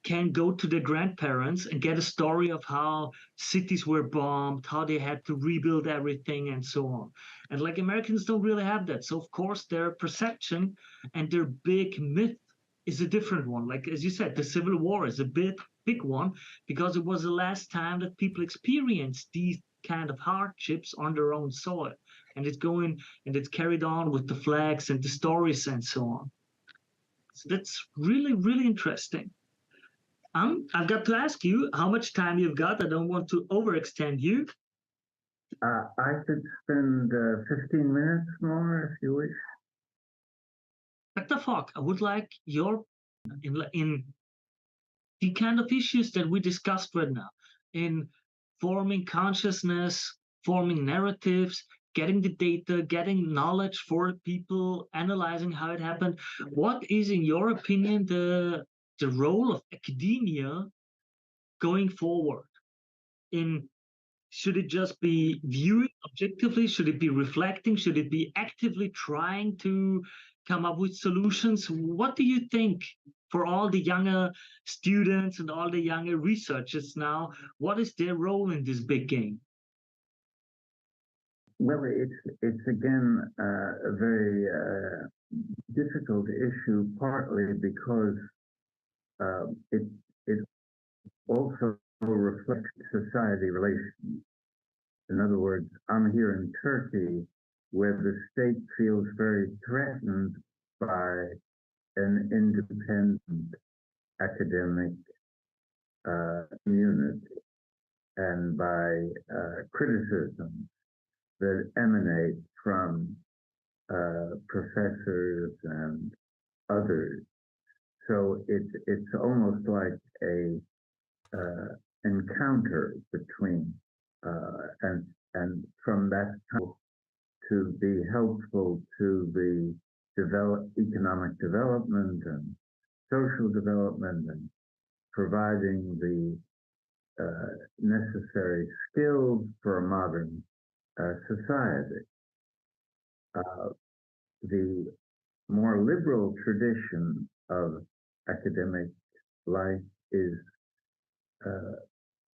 can go to their grandparents and get a story of how cities were bombed, how they had to rebuild everything, and so on. And like Americans don't really have that. So of course their perception and their big myth is a different one. Like as you said, the Civil War is a big one because it was the last time that people experienced these kind of hardships on their own soil. And it's carried on with the flags and the stories and so on. So that's really, really interesting. I've got to ask you how much time you've got. I don't want to overextend you. I could spend 15 minutes more if you wish. Dr. Falk, I would like your in the kind of issues that we discussed right now, in forming consciousness, forming narratives, getting the data, getting knowledge for people, analyzing how it happened. What is, in your opinion, the role of academia going forward? Should it just be viewing objectively? Should it be reflecting? Should it be actively trying to come up with solutions? What do you think for all the younger students and all the younger researchers now? What is their role in this big game? Well, it's again a very difficult issue, partly because it also reflects society relations. In other words, I'm here in Turkey, where the state feels very threatened by an independent academic community and by criticism that emanate from professors and others. So it's almost like a encounter between and from that time to be helpful to the economic development and social development and providing the necessary skills for a modern society. the more liberal tradition of academic life is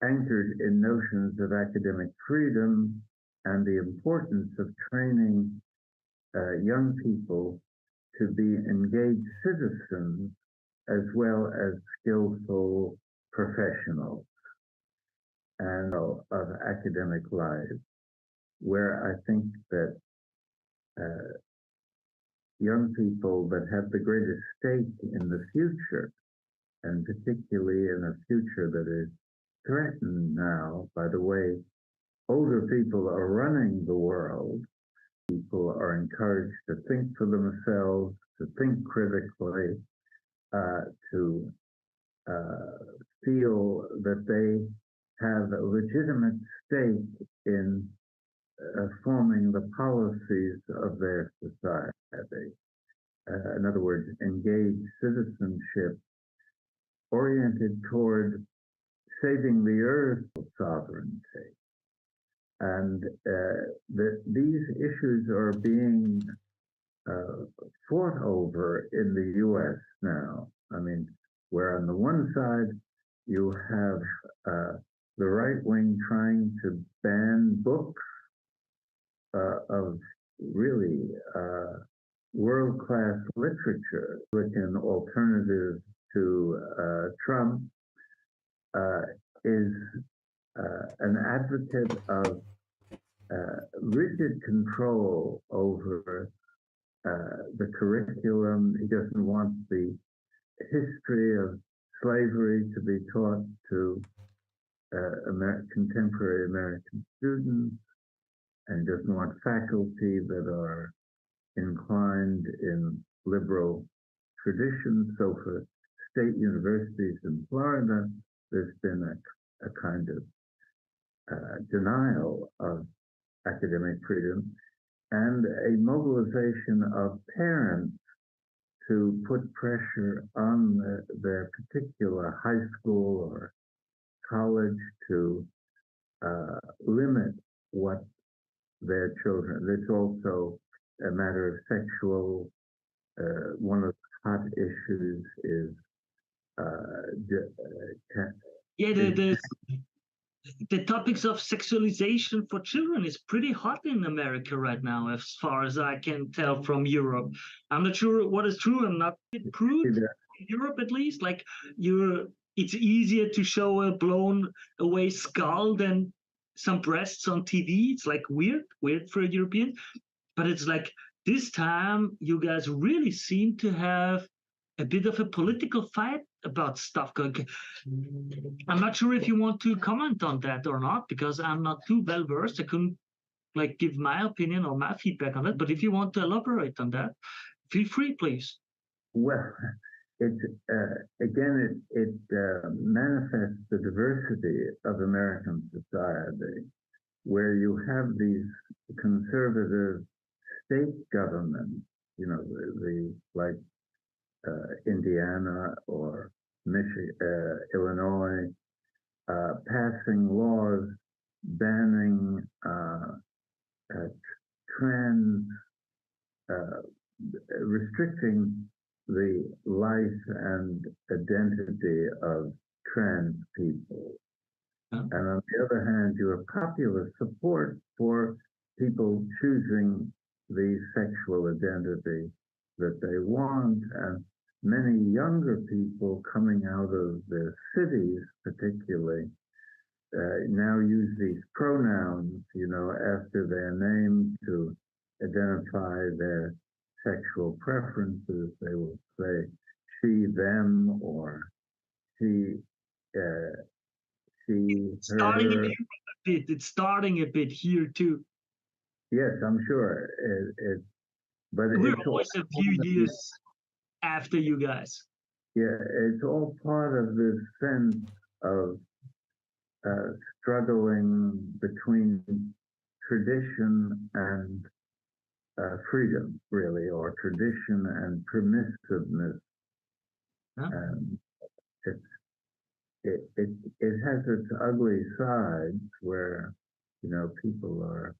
anchored in notions of academic freedom and the importance of training young people to be engaged citizens as well as skillful professionals and of academic life, where I think that young people that have the greatest stake in the future, and particularly in a future that is threatened now by the way older people are running the world. People are encouraged to think for themselves, to think critically, to feel that they have a legitimate stake in forming the policies of their society. In other words, engaged citizenship oriented toward saving the earth sovereignty. And these issues are being fought over in the US now. I mean, where on the one side you have the right wing trying to ban books of really world-class literature, like an alternative to Trump, is an advocate of rigid control over the curriculum. He doesn't want the history of slavery to be taught to contemporary American students, and doesn't want faculty that are inclined in liberal traditions. So for state universities in Florida, there's been a kind of denial of academic freedom and a mobilization of parents to put pressure on their particular high school or college to limit what their children. It's also a matter of sexual. One of the hot issues is the topics of sexualization for children is pretty hot in America right now, as far as I can tell from Europe. I'm not sure what is true. I'm not prude in Europe, at least. Like it's easier to show a blown away skull than some breasts on TV. It's like weird for a European. But it's like this time you guys really seem to have a bit of a political fight about stuff going. I'm not sure if you want to comment on that or not, because I'm not too well versed. I couldn't like give my opinion or my feedback on it. But if you want to elaborate on that, feel free, please. Well, it's again, it manifests the diversity of American society, where you have these conservative state governments, you know, the like Indiana or Michigan, Illinois, passing laws banning trans, restricting the life and identity of trans people. And on the other hand, you have popular support for people choosing the sexual identity that they want, and many younger people coming out of the cities, particularly, now use these pronouns, you know, after their name to identify their sexual preferences. They will say she, them, or she, her. It's starting a bit here too. Yes, I'm sure. But we're it's always a few years after you guys. Yeah, it's all part of this sense of struggling between tradition and freedom, really, or tradition and permissiveness. And it has its ugly sides where, you know, people are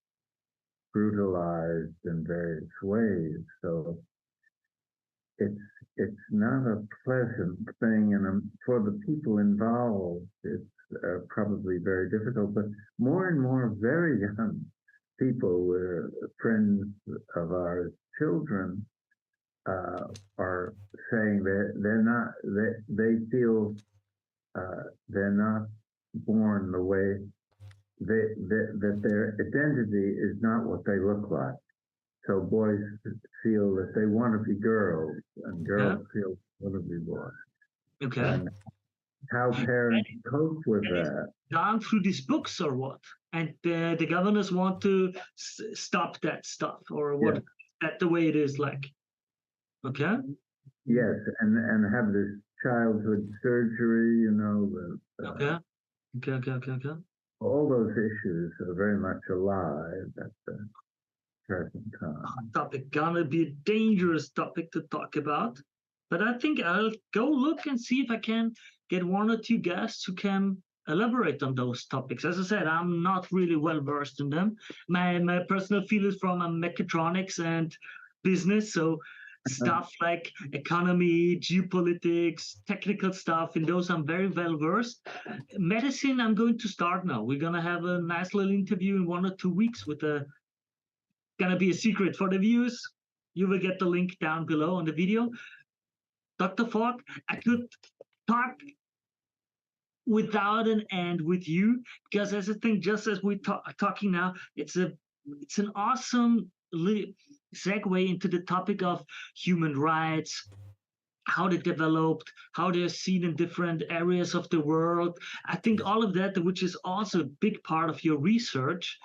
brutalized in various ways. So it's not a pleasant thing, and for the people involved, it's probably very difficult. But more and more very young people, friends of ours, children, are saying that they feel they're not born the way that their identity is not what they look like. So boys feel that they want to be girls, and girls feel they want to be boys. Okay. And how parents cope with that. Done through these books or what? And the governors want to stop that stuff, or what? Yeah. That the way it is, like. Okay. Yes, and have this childhood surgery, you know. Okay. Okay. All those issues are very much alive at the present time. Topic gonna be a dangerous topic to talk about, but I think I'll go look and see if I can get one or two guests who can elaborate on those topics. As I said, I'm not really well versed in them. My personal field is from mechatronics and business, so stuff like economy, geopolitics, technical stuff, in those I'm very well versed. Medicine, I'm going to start now. We're gonna have a nice little interview in 1 or 2 weeks with a gonna be a secret for the viewers. You will get the link down below on the video. Dr. Falk, I could talk without an end with you, because as I think, just as we're talking now, it's an awesome segue into the topic of human rights, how they developed, how they're seen in different areas of the world. I think all of that, which is also a big part of your research,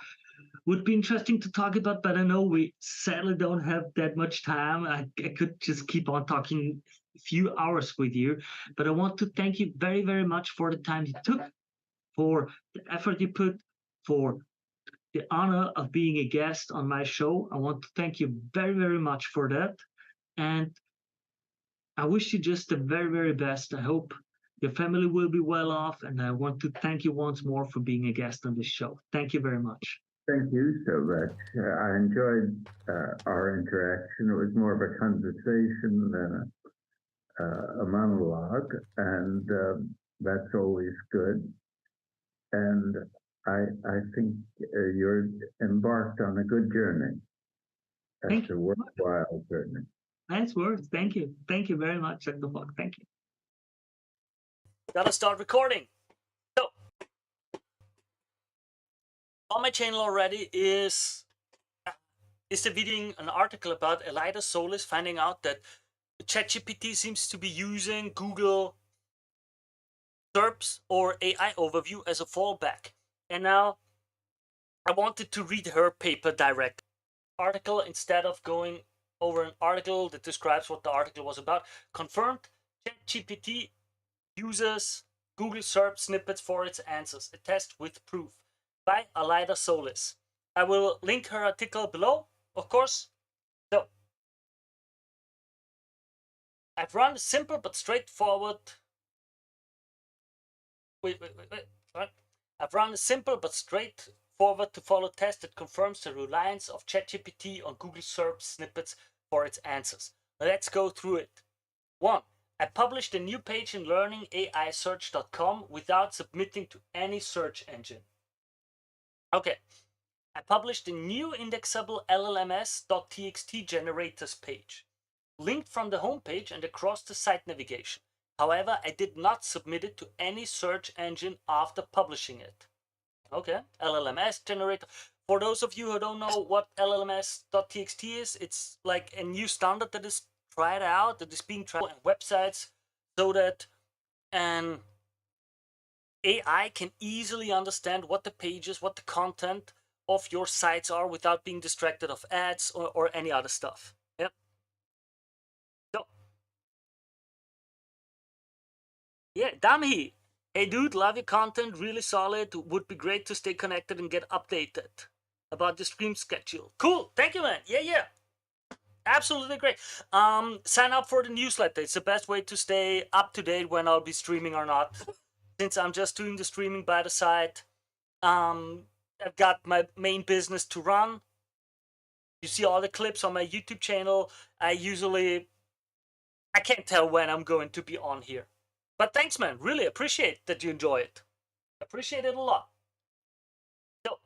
would be interesting to talk about, but I know we sadly don't have that much time. I could just keep on talking a few hours with you, but I want to thank you very, very much for the time you took, for the effort you put, for the honor of being a guest on my show. I want to thank you very, very much for that. And I wish you just the very, very best. I hope your family will be well off. And I want to thank you once more for being a guest on this show. Thank you very much. Thank you so much. I enjoyed our interaction. It was more of a conversation than a monologue, and that's always good. And I think you're embarked on a good journey. That's a worthwhile journey. Nice words. Thank you. Thank you very much, Dr. Falk. Thank you. Gotta start recording. So, on my channel already is the video an article about Elida Solis finding out that ChatGPT seems to be using Google SERPs or AI overview as a fallback. And now I wanted to read her paper directly. Article, instead of going over an article that describes what the article was about, confirmed ChatGPT uses Google SERP snippets for its answers. A test with proof, by Elida Solis. I will link her article below, of course. So, I've run a simple but straightforward. I've run a simple but straightforward to follow test that confirms the reliance of ChatGPT on Google SERP snippets for its answers. Let's go through it. 1. I published a new page in learningaisearch.com without submitting to any search engine. Okay. I published a new indexable LLMS.txt generators page, linked from the homepage and across the site navigation. However, I did not submit it to any search engine after publishing it. Okay, LLMS generator. For those of you who don't know what LLMS.txt is, it's like a new standard that is tried out, that is being tried on websites, so that an AI can easily understand what the pages, what the content of your sites are without being distracted of ads or any other stuff. Yep. So, yeah, Damhi. Hey dude, love your content, really solid. Would be great to stay connected and get updated about the stream schedule. Cool, thank you, man. Yeah. Absolutely great. Sign up for the newsletter. It's the best way to stay up to date when I'll be streaming or not. Since I'm just doing the streaming by the side, I've got my main business to run. You see all the clips on my YouTube channel. I can't tell when I'm going to be on here. But thanks, man. Really appreciate that you enjoy it. Appreciate it a lot. So,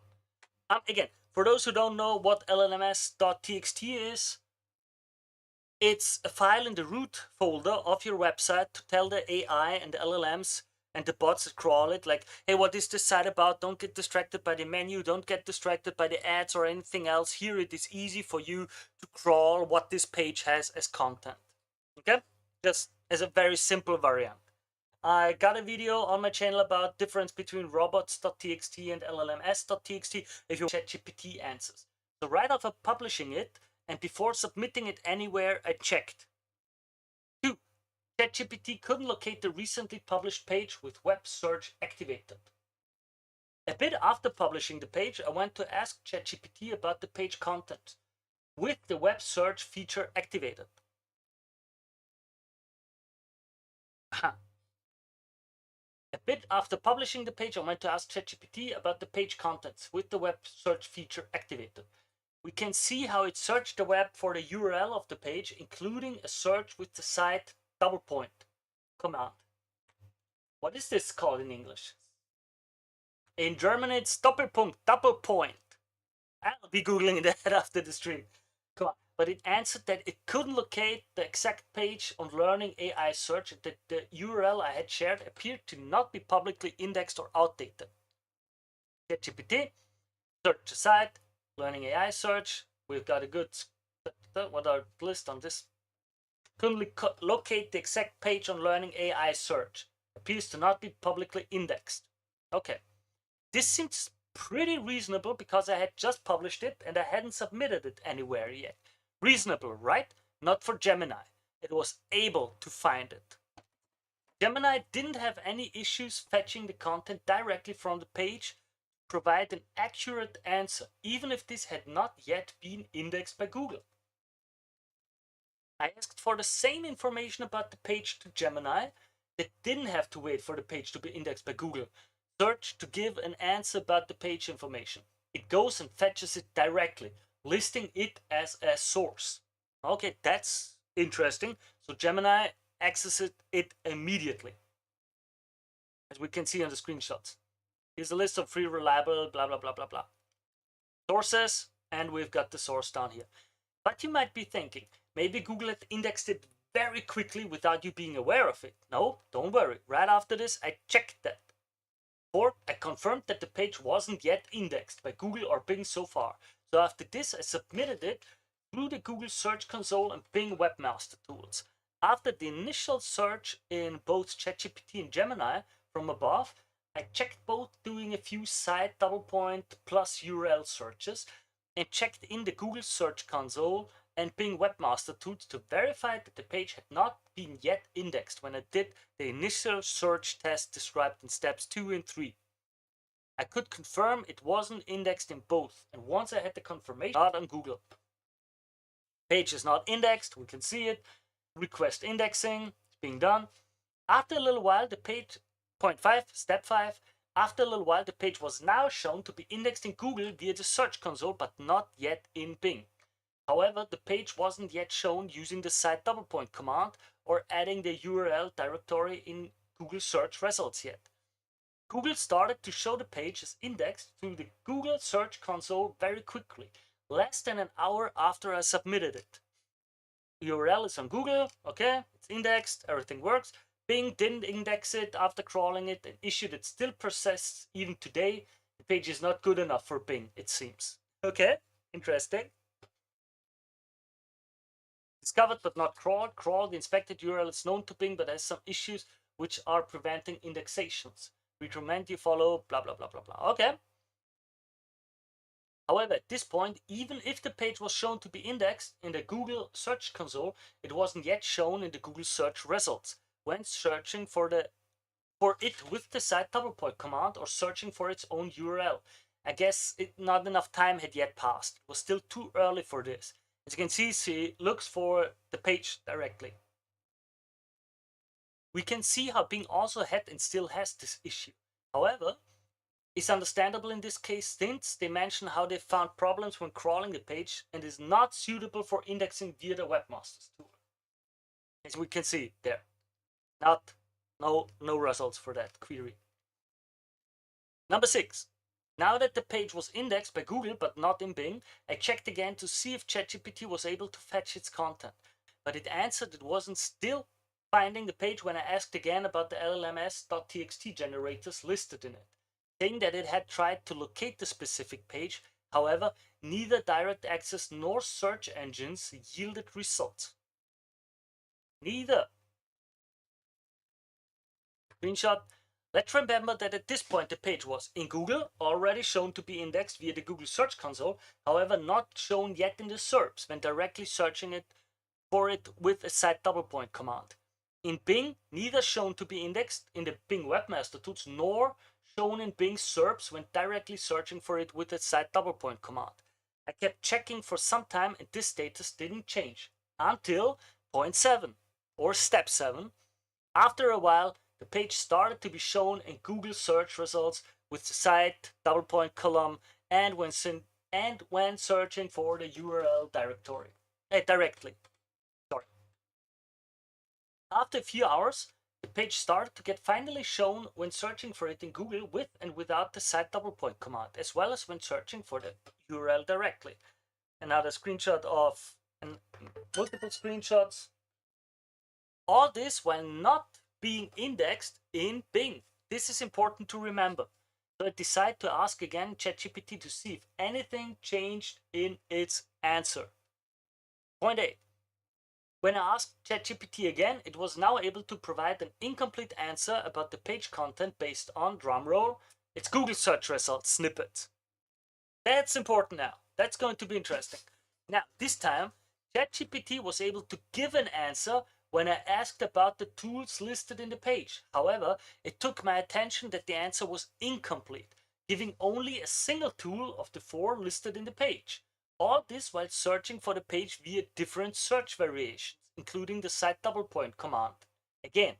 again, for those who don't know what llms.txt is, it's a file in the root folder of your website to tell the AI and the LLMs and the bots that crawl it, like, hey, what is this site about? Don't get distracted by the menu. Don't get distracted by the ads or anything else. Here it is easy for you to crawl what this page has as content. Okay? Just as a very simple variant. I got a video on my channel about difference between robots.txt and llms.txt if you want ChatGPT answers. So right after publishing it and before submitting it anywhere, I checked. 2. ChatGPT couldn't locate the recently published page with web search activated. A bit after publishing the page, I went to ask ChatGPT about the page content with the web search feature activated. A bit after publishing the page, I went to ask ChatGPT about the page contents with the web search feature activated. We can see how it searched the web for the URL of the page, including a search with the site double point command. What is this called in English? In German, it's Doppelpunkt, double point. I'll be Googling that after the stream. Come on. But it answered that it couldn't locate the exact page on Learning AI search, that the URL I had shared appeared to not be publicly indexed or outdated. ChatGPT, search the site, Learning AI search. We've got a good list on this. Couldn't locate the exact page on Learning AI search. Appears to not be publicly indexed. Okay. This seems pretty reasonable because I had just published it and I hadn't submitted it anywhere yet. Reasonable, right? Not for Gemini. It was able to find it. Gemini didn't have any issues fetching the content directly from the page to provide an accurate answer, even if this had not yet been indexed by Google. I asked for the same information about the page to Gemini that didn't have to wait for the page to be indexed by Google. Search to give an answer about the page information. It goes and fetches it directly, listing it as a source. Okay, that's interesting. So Gemini accesses it immediately, as we can see on the screenshots. Here's a list of free, reliable, blah, blah, blah, blah, blah sources, and we've got the source down here. But you might be thinking, maybe Google had indexed it very quickly without you being aware of it. No, don't worry. Right after this, I checked that. Or I confirmed that the page wasn't yet indexed by Google or Bing so far. So after this, I submitted it through the Google Search Console and Bing Webmaster Tools. After the initial search in both ChatGPT and Gemini from above, I checked both doing a few site double point plus URL searches and checked in the Google Search Console and Bing Webmaster Tools to verify that the page had not been yet indexed when I did the initial search test described in steps 2 and 3. I could confirm it wasn't indexed in both, and once I had the confirmation, not on Google. Page is not indexed, we can see it. Request indexing is being done. After a little while, the page, point 5, step 5, after a little while, the page was now shown to be indexed in Google via the Search Console, but not yet in Bing. However, the page wasn't yet shown using the site double point command or adding the URL directory in Google search results yet. Google started to show the page as indexed through the Google Search Console very quickly, less than an hour after I submitted it. The URL is on Google, okay, it's indexed, everything works. Bing didn't index it after crawling it, an issue that still persists even today. The page is not good enough for Bing, it seems. Okay, interesting. Discovered but not crawled. Crawled, the inspected URL is known to Bing but has some issues which are preventing indexations. We recommend you follow blah blah blah blah blah. Okay. However, at this point, even if the page was shown to be indexed in the Google Search Console, it wasn't yet shown in the Google search results when searching for it with the site double point command or searching for its own URL. I guess not enough time had yet passed. It was still too early for this. As you can see, she looks for the page directly. We can see how Bing also had and still has this issue. However, is understandable in this case since they mention how they found problems when crawling the page and is not suitable for indexing via the webmasters tool. As we can see there, no results for that query. Number 6. Now that the page was indexed by Google but not in Bing, I checked again to see if ChatGPT was able to fetch its content, but it answered it wasn't still finding the page when I asked again about the LLMs.txt generators listed in it, saying that it had tried to locate the specific page. However, neither direct access nor search engines yielded results. Neither. Screenshot. Let's remember that at this point the page was, in Google, already shown to be indexed via the Google Search Console, however not shown yet in the SERPs when directly searching for it with a site double point command. In Bing, neither shown to be indexed in the Bing Webmaster Tools nor shown in Bing SERPs when directly searching for it with a site double point command. I kept checking for some time and this status didn't change until point 7 or step 7. After a while, the page started to be shown in Google search results with the site double point column and when searching for the URL directly. After a few hours, the page started to get finally shown when searching for it in Google with and without the site double point command, as well as when searching for the URL directly. Another screenshot of multiple screenshots. All this while not being indexed in Bing. This is important to remember. So I decided to ask again ChatGPT to see if anything changed in its answer. Point 8. When I asked ChatGPT again, it was now able to provide an incomplete answer about the page content based on, drumroll, its Google search results snippet. That's important now. That's going to be interesting. Now, this time, ChatGPT was able to give an answer when I asked about the tools listed in the page. However, it took my attention that the answer was incomplete, giving only a single tool of the 4 listed in the page. All this while searching for the page via different search variations, including the site double point command. Again,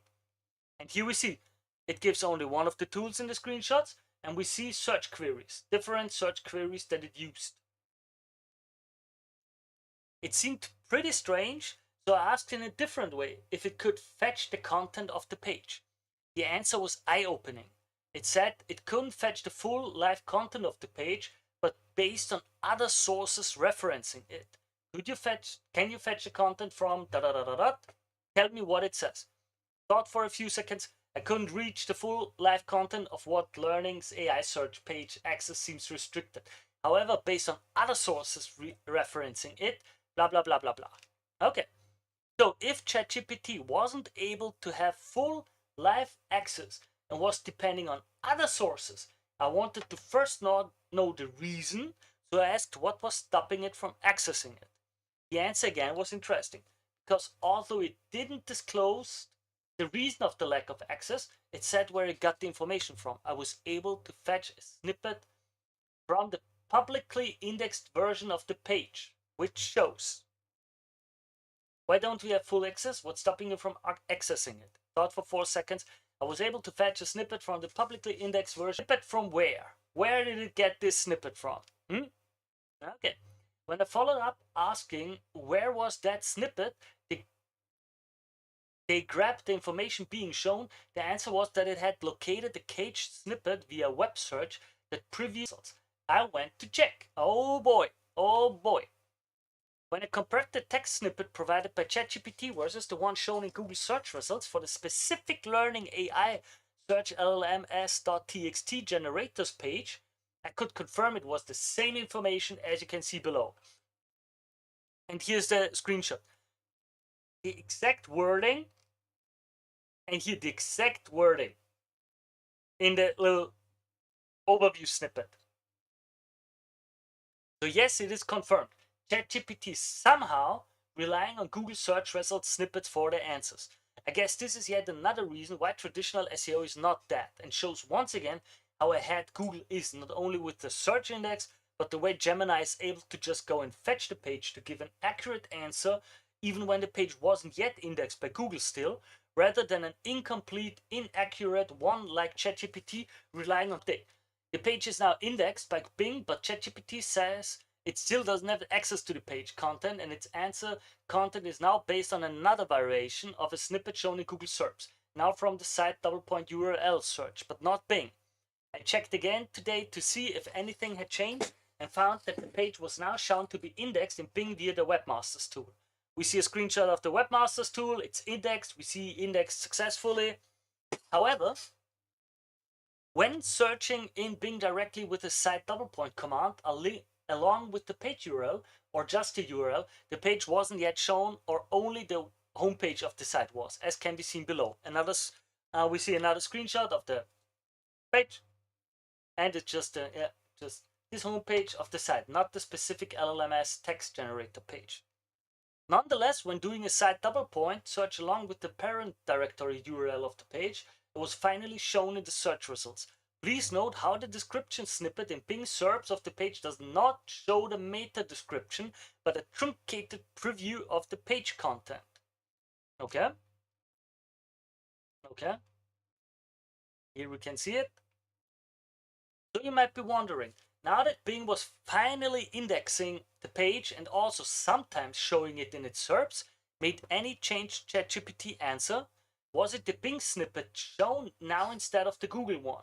and here we see it gives only one of the tools in the screenshots, and we see search queries, different search queries that it used. It seemed pretty strange, so I asked in a different way if it could fetch the content of the page. The answer was eye-opening. It said it couldn't fetch the full live content of the page, but based on other sources referencing it. Can you fetch the content from da da da da da? Tell me what it says. Thought for a few seconds. I couldn't reach the full live content of what Learning's AI search page access seems restricted. However, based on other sources referencing it, blah blah blah blah blah. Okay. So if ChatGPT wasn't able to have full live access and was depending on other sources, I wanted to first know the reason, so I asked what was stopping it from accessing it. The answer again was interesting, because although it didn't disclose the reason of the lack of access, it said where it got the information from. I was able to fetch a snippet from the publicly indexed version of the page, which shows. Why don't we have full access? What's stopping you from accessing it? Thought for 4 seconds. I was able to fetch a snippet from the publicly indexed version. Snippet from where? Where did it get this snippet from? Okay. When I followed up asking where was that snippet, they grabbed the information being shown. The answer was that it had located the caged snippet via web search that previous. I went to check. Oh boy. Oh boy. When I compared the text snippet provided by ChatGPT versus the one shown in Google search results for the specific Learning AI search LLMs.txt generators page, I could confirm it was the same information as you can see below. And here's the screenshot. The exact wording, and here the exact wording in the little overview snippet. So yes, it is confirmed. ChatGPT somehow relying on Google search results snippets for their answers. I guess this is yet another reason why traditional SEO is not that, and shows once again how ahead Google is, not only with the search index, but the way Gemini is able to just go and fetch the page to give an accurate answer, even when the page wasn't yet indexed by Google still, rather than an incomplete, inaccurate one like ChatGPT relying on data. The page is now indexed by Bing, but ChatGPT says it still doesn't have access to the page content, and its answer content is now based on another variation of a snippet shown in Google SERPs, now from the site URL search, but not Bing. I checked again today to see if anything had changed and found that the page was now shown to be indexed in Bing via the Webmasters tool. We see a screenshot of the Webmasters tool, it's indexed, we see indexed successfully. However, when searching in Bing directly with the site command along with the page URL or just the URL, the page wasn't yet shown, or only the homepage of the site was, as can be seen below. We see another screenshot of the page, and it's just this homepage of the site, not the specific LLMS text generator page. Nonetheless, when doing a site search along with the parent directory URL of the page, it was finally shown in the search results. Please note how the description snippet in Bing SERPs of the page does not show the meta description, but a truncated preview of the page content. Okay? Okay? Here we can see it. So you might be wondering, now that Bing was finally indexing the page and also sometimes showing it in its SERPs, made any change ChatGPT answer? Was it the Bing snippet shown now instead of the Google one?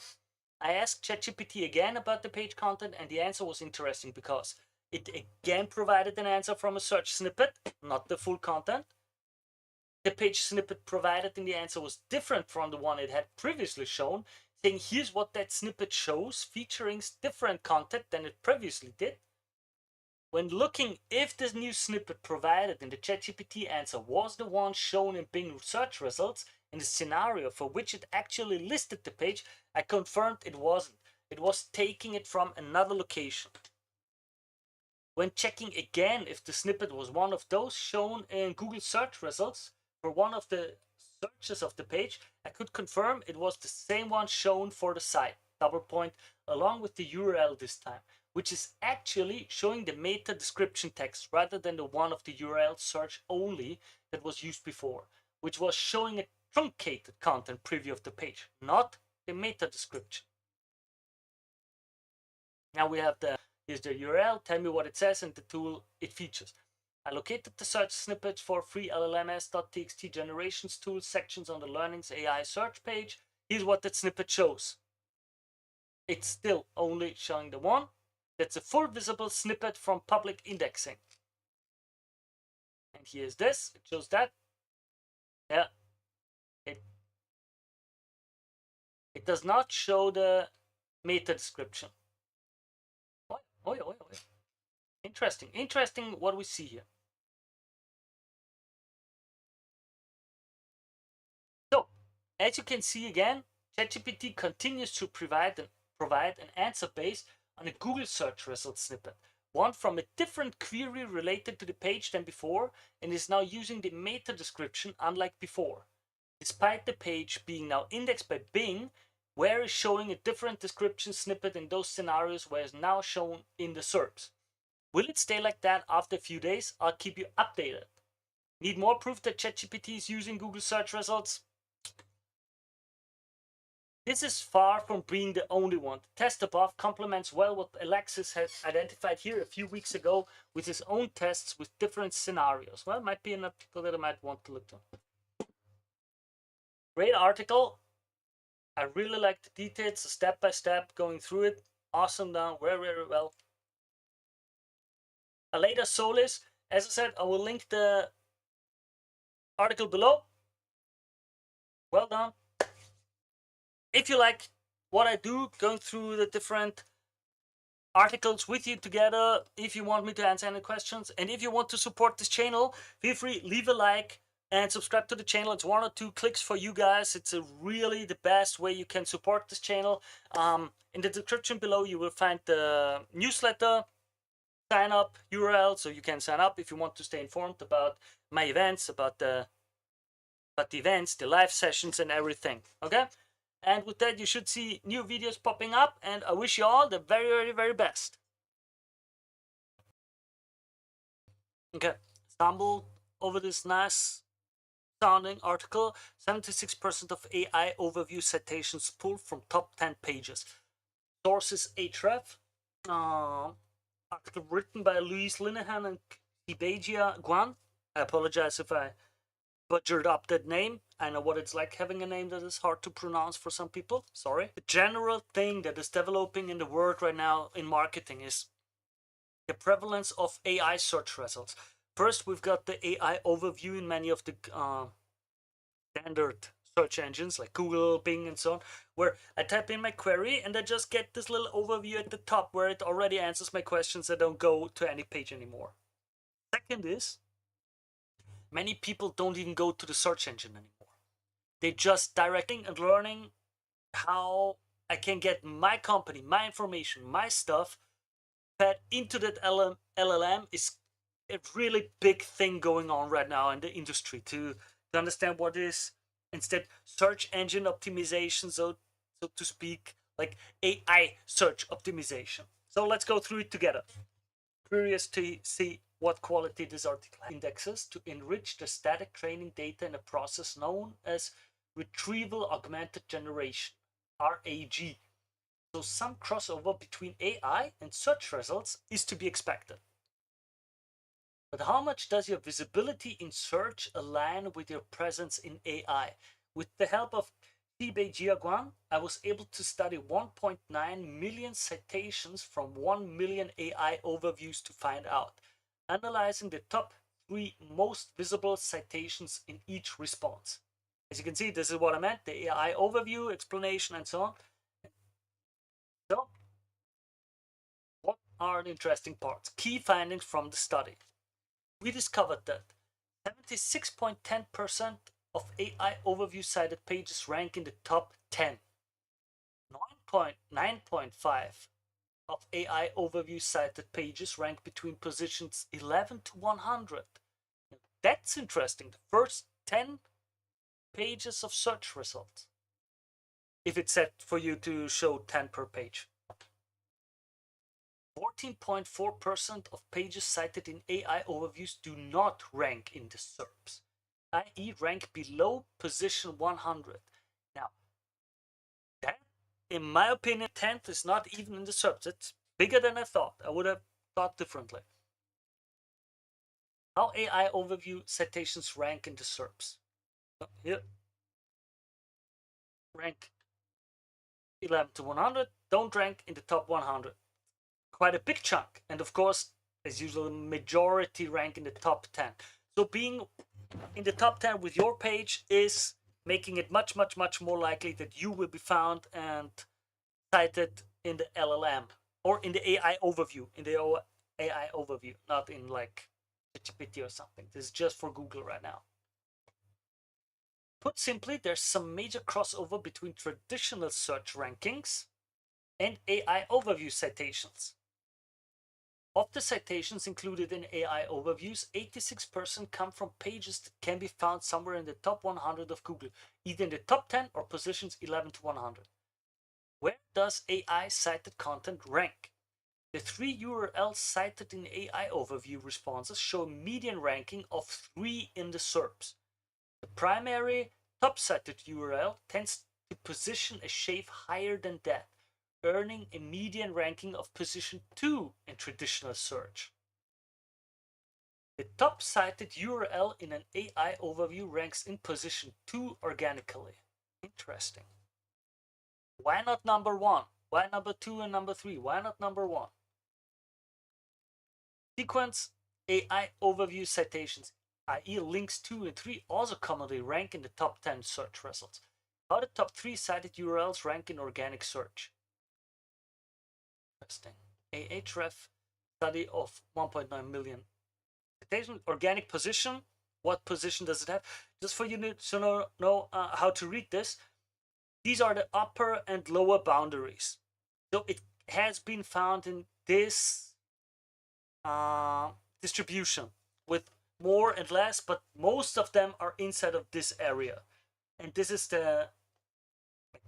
I asked ChatGPT again about the page content, and the answer was interesting because it again provided an answer from a search snippet, not the full content. The page snippet provided in the answer was different from the one it had previously shown, saying here's what that snippet shows, featuring different content than it previously did. When looking if this new snippet provided in the ChatGPT answer was the one shown in Bing search results in the scenario for which it actually listed the page, I confirmed it wasn't. It was taking it from another location. When checking again if the snippet was one of those shown in Google search results for one of the searches of the page, I could confirm it was the same one shown for the site, along with the URL this time, which is actually showing the meta description text rather than the one of the URL search only that was used before, which was showing a truncated content preview of the page, not the meta description. Now we have here's the URL, tell me what it says and the tool it features. I located the search snippets for free LLMS.txt generations tool sections on the Learnings AI search page. Here's what that snippet shows. It's still only showing the one. That's a full visible snippet from public indexing. And here's this, it shows that. Yeah. It does not show the meta description. Oh. Interesting what we see here. So, as you can see again, ChatGPT continues to provide an answer based on a Google search result snippet, one from a different query related to the page than before, and is now using the meta description unlike before. Despite the page being now indexed by Bing, where is showing a different description snippet in those scenarios where it's now shown in the SERPs. Will it stay like that after a few days? I'll keep you updated. Need more proof that ChatGPT is using Google search results? This is far from being the only one. The test above complements well what Alexis had identified here a few weeks ago with his own tests with different scenarios. Well, it might be an article that I might want to look at. Great article. I really like the details, step by step, going through it. Awesome down, very well. Aleda Solis, as I said, I will link the article below. Well done. If you like what I do, going through the different articles with you together, if you want me to answer any questions, and if you want to support this channel, feel free, leave a like and subscribe to the channel. It's 1 or 2 clicks for you guys. It's really the best way you can support this channel. In the description below, you will find the newsletter sign up URL, so you can sign up if you want to stay informed about my events, about the events, the live sessions and everything. Okay? And with that, you should see new videos popping up, and I wish you all the very best. Okay, stumbled over this nice sounding article. 76% of AI overview citations pulled from top 10 pages. Sources href, article written by Luis Linehan and Sibegia Guan. I apologize if I butchered up that name. I know what it's like having a name that is hard to pronounce for some people. Sorry. The general thing that is developing in the world right now in marketing is the prevalence of AI search results. First, we've got the AI overview in many of the standard search engines like Google, Bing, and so on, where I type in my query and I just get this little overview at the top where it already answers my questions. I don't go to any page anymore. Second is, many people don't even go to the search engine anymore. They just directing and learning how I can get my company, my information, my stuff fed into that LLM is a really big thing going on right now in the industry to understand what is instead search engine optimization, so to speak, like AI search optimization. So let's go through it together. Curious to see what quality this article indexes to enrich the static training data in a process known as retrieval augmented generation, RAG. So some crossover between AI and search results is to be expected. But how much does your visibility in search align with your presence in AI? With the help of Sibegia Guan, I was able to study 1.9 million citations from 1 million AI overviews to find out, analyzing the top 3 most visible citations in each response. As you can see, this is what I meant, the AI overview, explanation, and so on. So, what are the interesting parts? Key findings from the study. We discovered that 76.10% of AI overview cited pages rank in the top 10. 9.5 of AI overview cited pages rank between positions 11 to 100. Now, that's interesting. The first 10 pages of search results, if it's set for you to show 10 per page. 14.4% of pages cited in AI overviews do not rank in the SERPs, i.e. rank below position 100. Now, that, in my opinion, 10th is not even in the SERPs. It's bigger than I thought. I would have thought differently. How AI overview citations rank in the SERPs. Here, rank 11 to 100, don't rank in the top 100. Quite a big chunk, and of course, as usual, majority rank in the top 10. So being in the top 10 with your page is making it much more likely that you will be found and cited in the LLM or in the AI overview, not in like GPT or something. This is just for Google right now. Put simply, there's some major crossover between traditional search rankings and AI overview citations. Of the citations included in AI overviews, 86% come from pages that can be found somewhere in the top 100 of Google, either in the top 10 or positions 11 to 100. Where does AI cited content rank? The 3 URLs cited in AI overview responses show a median ranking of 3 in the SERPs. The primary top cited URL tends to position a shave higher than that, earning a median ranking of position 2 in traditional search. The top cited URL in an AI overview ranks in position 2 organically. Interesting. Why not number 1? Why number 2 and number 3? Why not number 1? Sequence AI overview citations, i.e. links 2 and 3, also commonly rank in the top 10 search results. How the top 3 cited URLs rank in organic search? Interesting. Ahref study of 1.9 million citation. Organic position. What position does it have? Just for you to know how to read this. These are the upper and lower boundaries. So it has been found in this distribution with more and less, but most of them are inside of this area. And this is the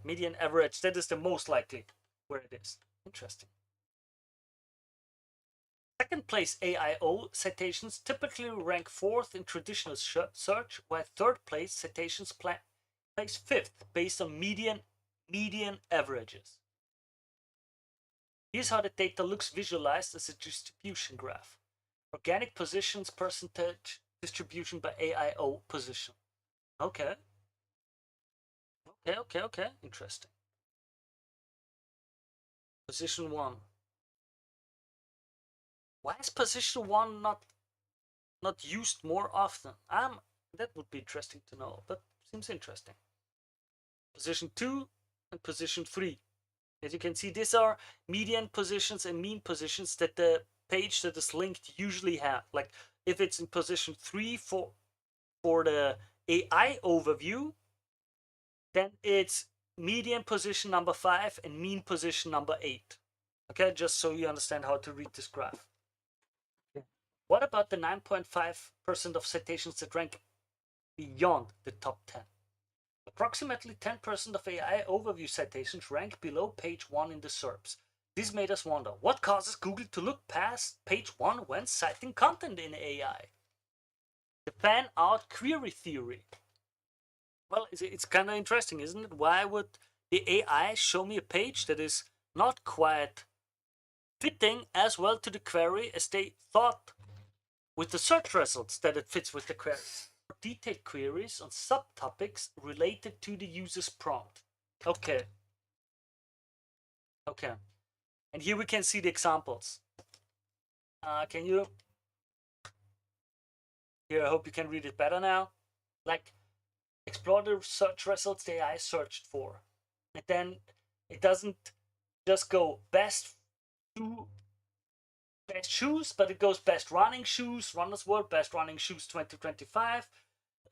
median average. That is the most likely where it is. Interesting. Second place AIO citations typically rank 4th in traditional search, while third place citations place 5th based on median averages. Here's how the data looks visualized as a distribution graph. Organic positions, percentage, distribution by AIO position. Okay. Okay. Interesting. Position 1. Why is position 1 not used more often? That would be interesting to know, but seems interesting. Position 2 and position 3. As you can see, these are median positions and mean positions that the page that is linked usually have. Like if it's in position 3 for the AI overview, then it's median position number 5 and mean position number 8. Okay, just so you understand how to read this graph. What about the 9.5% of citations that rank beyond the top 10? Approximately 10% of AI overview citations rank below page 1 in the SERPs. This made us wonder, what causes Google to look past page 1 when citing content in AI? The fan-out query theory. Well, it's kind of interesting, isn't it? Why would the AI show me a page that is not quite fitting as well to the query as they thought with the search results that it fits with the query? Detailed queries on subtopics related to the user's prompt. Okay. And here we can see the examples. Can you? Here, I hope you can read it better now. Like, explore the search results the AI searched for. And then it doesn't just go best shoes, but it goes best running shoes, runner's world, best running shoes 2025,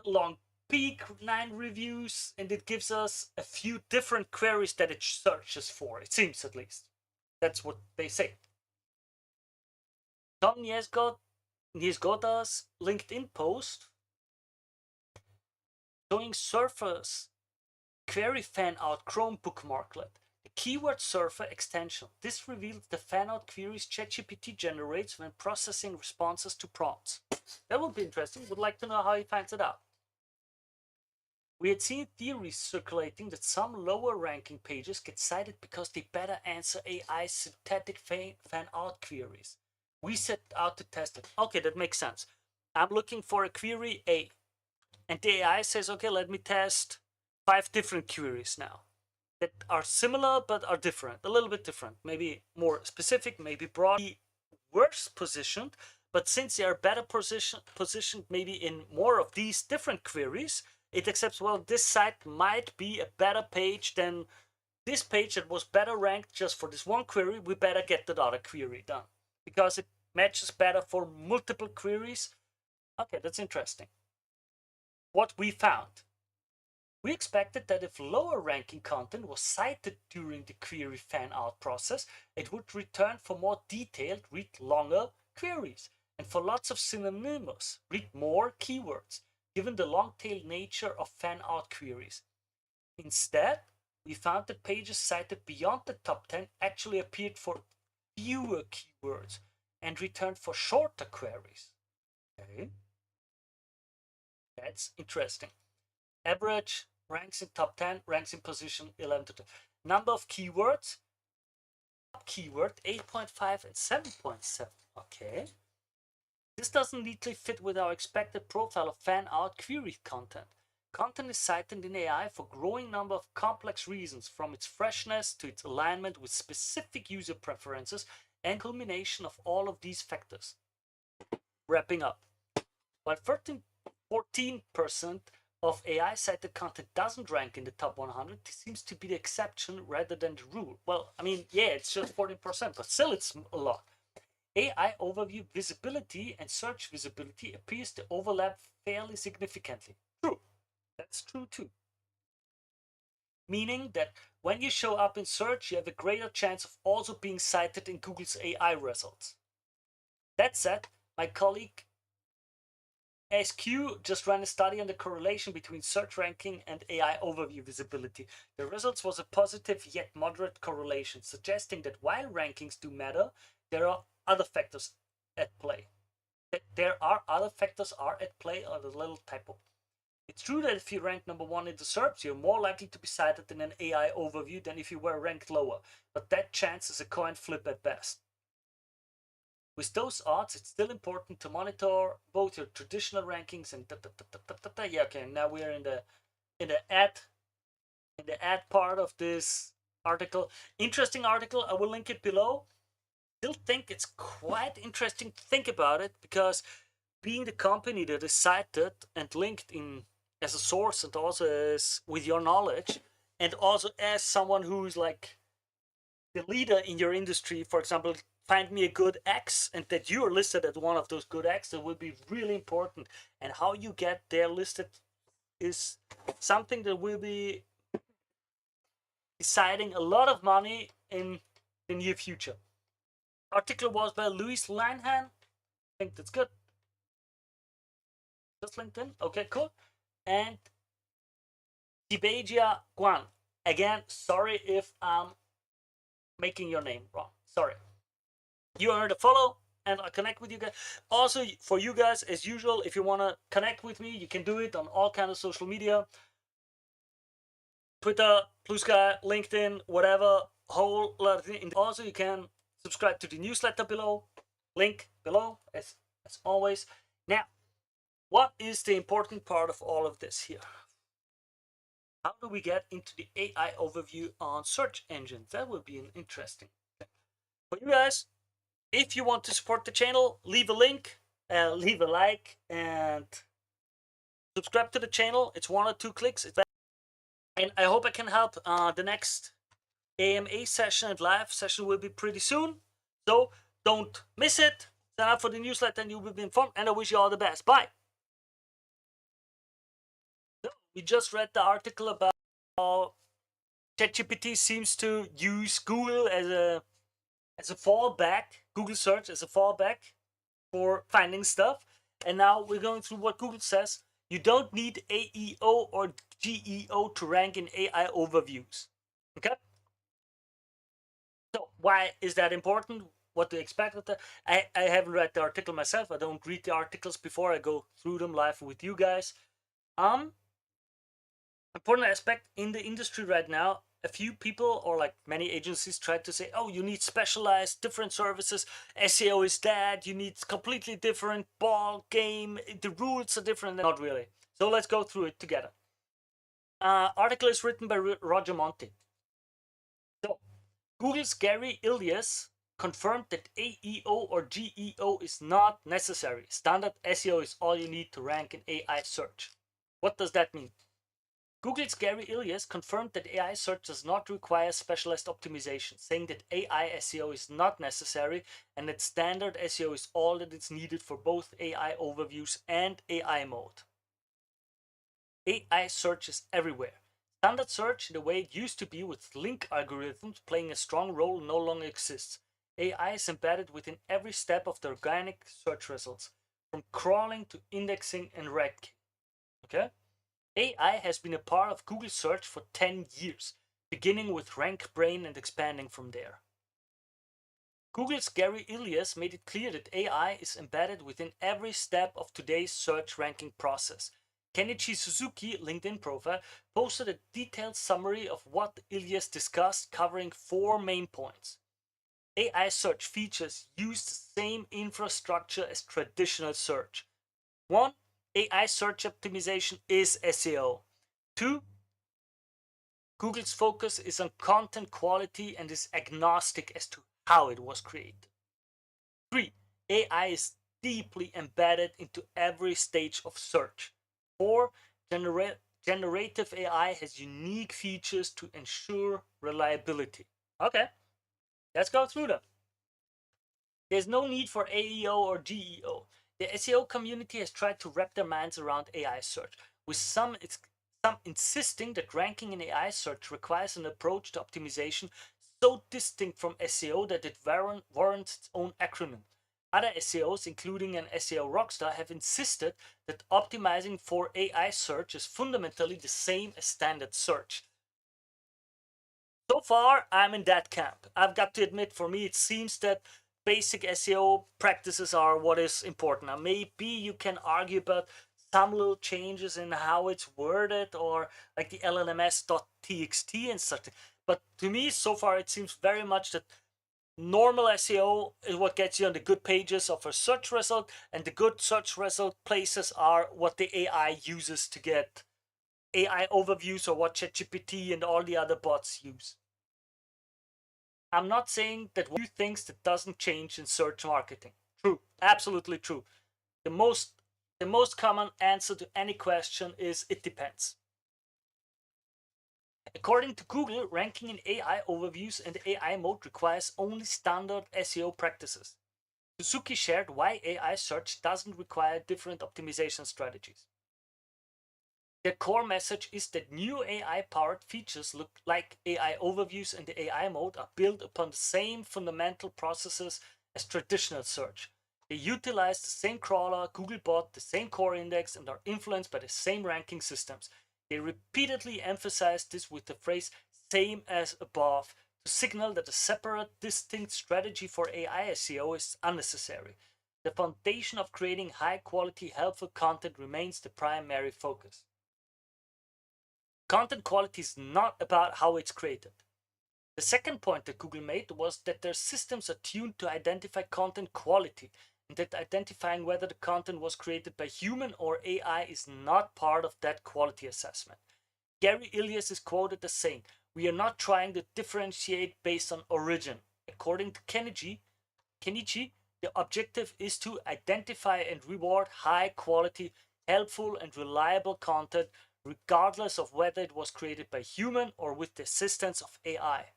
long peak 9 reviews, and it gives us a few different queries that it searches for, it seems at least. That's what they say. Tom Niezgoda's LinkedIn post showing Surfer's query fan-out Chrome bookmarklet, the keyword surfer extension. This reveals the fan-out queries ChatGPT generates when processing responses to prompts. That would be interesting. Would like to know how he finds it out. We had seen theories circulating that some lower ranking pages get cited because they better answer AI's synthetic fan-out queries. We set out to test it. Okay, that makes sense. I'm looking for a query A. And the AI says, okay, let me test 5 different queries now that are similar but are different, a little bit different, maybe more specific, maybe broad, worse positioned. But since they are better positioned maybe in more of these different queries, it accepts, well, this site might be a better page than this page that was better ranked just for this one query. We better get that other query done because it matches better for multiple queries. Okay, that's interesting. What we found. We expected that if lower ranking content was cited during the query fan-out process, it would return for more detailed, read longer queries, and for lots of synonymous, read more keywords, given the long-tail nature of fan-out queries. Instead, we found that pages cited beyond the top 10 actually appeared for fewer keywords and returned for shorter queries. Okay. That's interesting. Average ranks in top 10, ranks in position 11 to 12. Number of keywords, top keyword 8.5 and 7.7. Okay. This doesn't neatly fit with our expected profile of fan-out query content. Content is cited in AI for growing number of complex reasons, from its freshness to its alignment with specific user preferences and culmination of all of these factors. Wrapping up. While 14% of AI cited content doesn't rank in the top 100, this seems to be the exception rather than the rule. Well, I mean, yeah, it's just 14%, but still it's a lot. AI overview visibility and search visibility appears to overlap fairly significantly. True. That's true too. Meaning that when you show up in search, you have a greater chance of also being cited in Google's AI results. That said, my colleague SQ just ran a study on the correlation between search ranking and AI overview visibility. The results was a positive yet moderate correlation, suggesting that while rankings do matter, there are other factors at play. There are other factors at play, or the little typo. It's true that if you rank number 1 in the SERPs, you're more likely to be cited in an AI overview than if you were ranked lower, but that chance is a coin flip at best. With those odds, it's still important to monitor both your traditional rankings and yeah, okay, now we're in the ad part of this article. Interesting article, I will link it below. Still think it's quite interesting to think about it, because being the company that is cited and linked in as a source, and also as with your knowledge, and also as someone who's like the leader in your industry, for example, find me a good X, and that you're listed as one of those good X, that would be really important. And how you get there listed is something that will be deciding a lot of money in the near future. Article was by Louis Lanhan. I think that's good. Just LinkedIn. Okay, cool. And Tibeja Guan. Again, sorry if I'm making your name wrong. Sorry. You earned a follow, and I'll connect with you guys. Also, for you guys, as usual, if you want to connect with me, you can do it on all kinds of social media. Twitter, Blue Sky, LinkedIn, whatever, whole lot of things. Also, you can subscribe to the newsletter below. Link below, as always. Now, what is the important part of all of this here? How do we get into the AI overview on search engines? That would be an interesting thing. For you guys, if you want to support the channel, leave a link, leave a like, and subscribe to the channel. It's 1 or 2 clicks. And I hope I can help. The next AMA session and live session will be pretty soon. So don't miss it. Sign up for the newsletter and you will be informed. And I wish you all the best. Bye. So we just read the article about how ChatGPT seems to use Google as a fallback, Google search as a fallback for finding stuff. And now we're going through what Google says. You don't need AEO or GEO to rank in AI overviews. Okay? So why is that important? What to expect with that? I haven't read the article myself. I don't read the articles before I go through them live with you guys. Important aspect in the industry right now, a few people or like many agencies try to say, oh, you need specialized different services. SEO is dead. You need completely different ball game. The rules are different. Not really. So let's go through it together. Article is written by Roger Monti. So Google's Gary Ilias confirmed that AEO or GEO is not necessary. Standard SEO is all you need to rank in AI search. What does that mean? Google's Gary Ilias confirmed that AI search does not require specialized optimization, saying that AI SEO is not necessary and that standard SEO is all that is needed for both AI overviews and AI mode. AI search is everywhere. Standard search, the way it used to be with link algorithms playing a strong role, no longer exists. AI is embedded within every step of the organic search results, from crawling to indexing and ranking. Okay? AI has been a part of Google search for 10 years, beginning with RankBrain and expanding from there. Google's Gary Ilias made it clear that AI is embedded within every step of today's search ranking process. Kenichi Suzuki, LinkedIn profile, posted a detailed summary of what Ilias discussed, covering 4 main points. AI search features use the same infrastructure as traditional search. 1. AI search optimization is SEO. 2. Google's focus is on content quality and is agnostic as to how it was created. 3. AI is deeply embedded into every stage of search. 4. Generative AI has unique features to ensure reliability. Okay, let's go through them. There's no need for AEO or GEO. The SEO community has tried to wrap their minds around AI search, with some insisting that ranking in AI search requires an approach to optimization so distinct from SEO that it warrants its own acronym. Other SEOs, including an SEO rockstar, have insisted that optimizing for AI search is fundamentally the same as standard search. So far, I'm in that camp. I've got to admit, for me, it seems that basic SEO practices are what is important. Now, maybe you can argue about some little changes in how it's worded, or like the LLMS.txt and such. But to me, so far, it seems very much that normal SEO is what gets you on the good pages of a search result, and the good search result places are what the AI uses to get AI overviews, or what ChatGPT and all the other bots use. I'm not saying that one things that doesn't change in search marketing. True, absolutely true. The most common answer to any question is it depends. According to Google, ranking in AI overviews and AI mode requires only standard SEO practices. Suzuki shared why AI search doesn't require different optimization strategies. Their core message is that new AI-powered features like AI overviews and the AI mode are built upon the same fundamental processes as traditional search. They utilize the same crawler, Googlebot, the same core index, and are influenced by the same ranking systems. They repeatedly emphasize this with the phrase "same as above" to signal that a separate, distinct strategy for AI SEO is unnecessary. The foundation of creating high-quality, helpful content remains the primary focus. Content quality is not about how it's created. The second point that Google made was that their systems are tuned to identify content quality, and that identifying whether the content was created by human or AI is not part of that quality assessment. Gary Ilias is quoted as saying, "We are not trying to differentiate based on origin." According to Kenichi, the objective is to identify and reward high quality, helpful and reliable content, regardless of whether it was created by human or with the assistance of AI.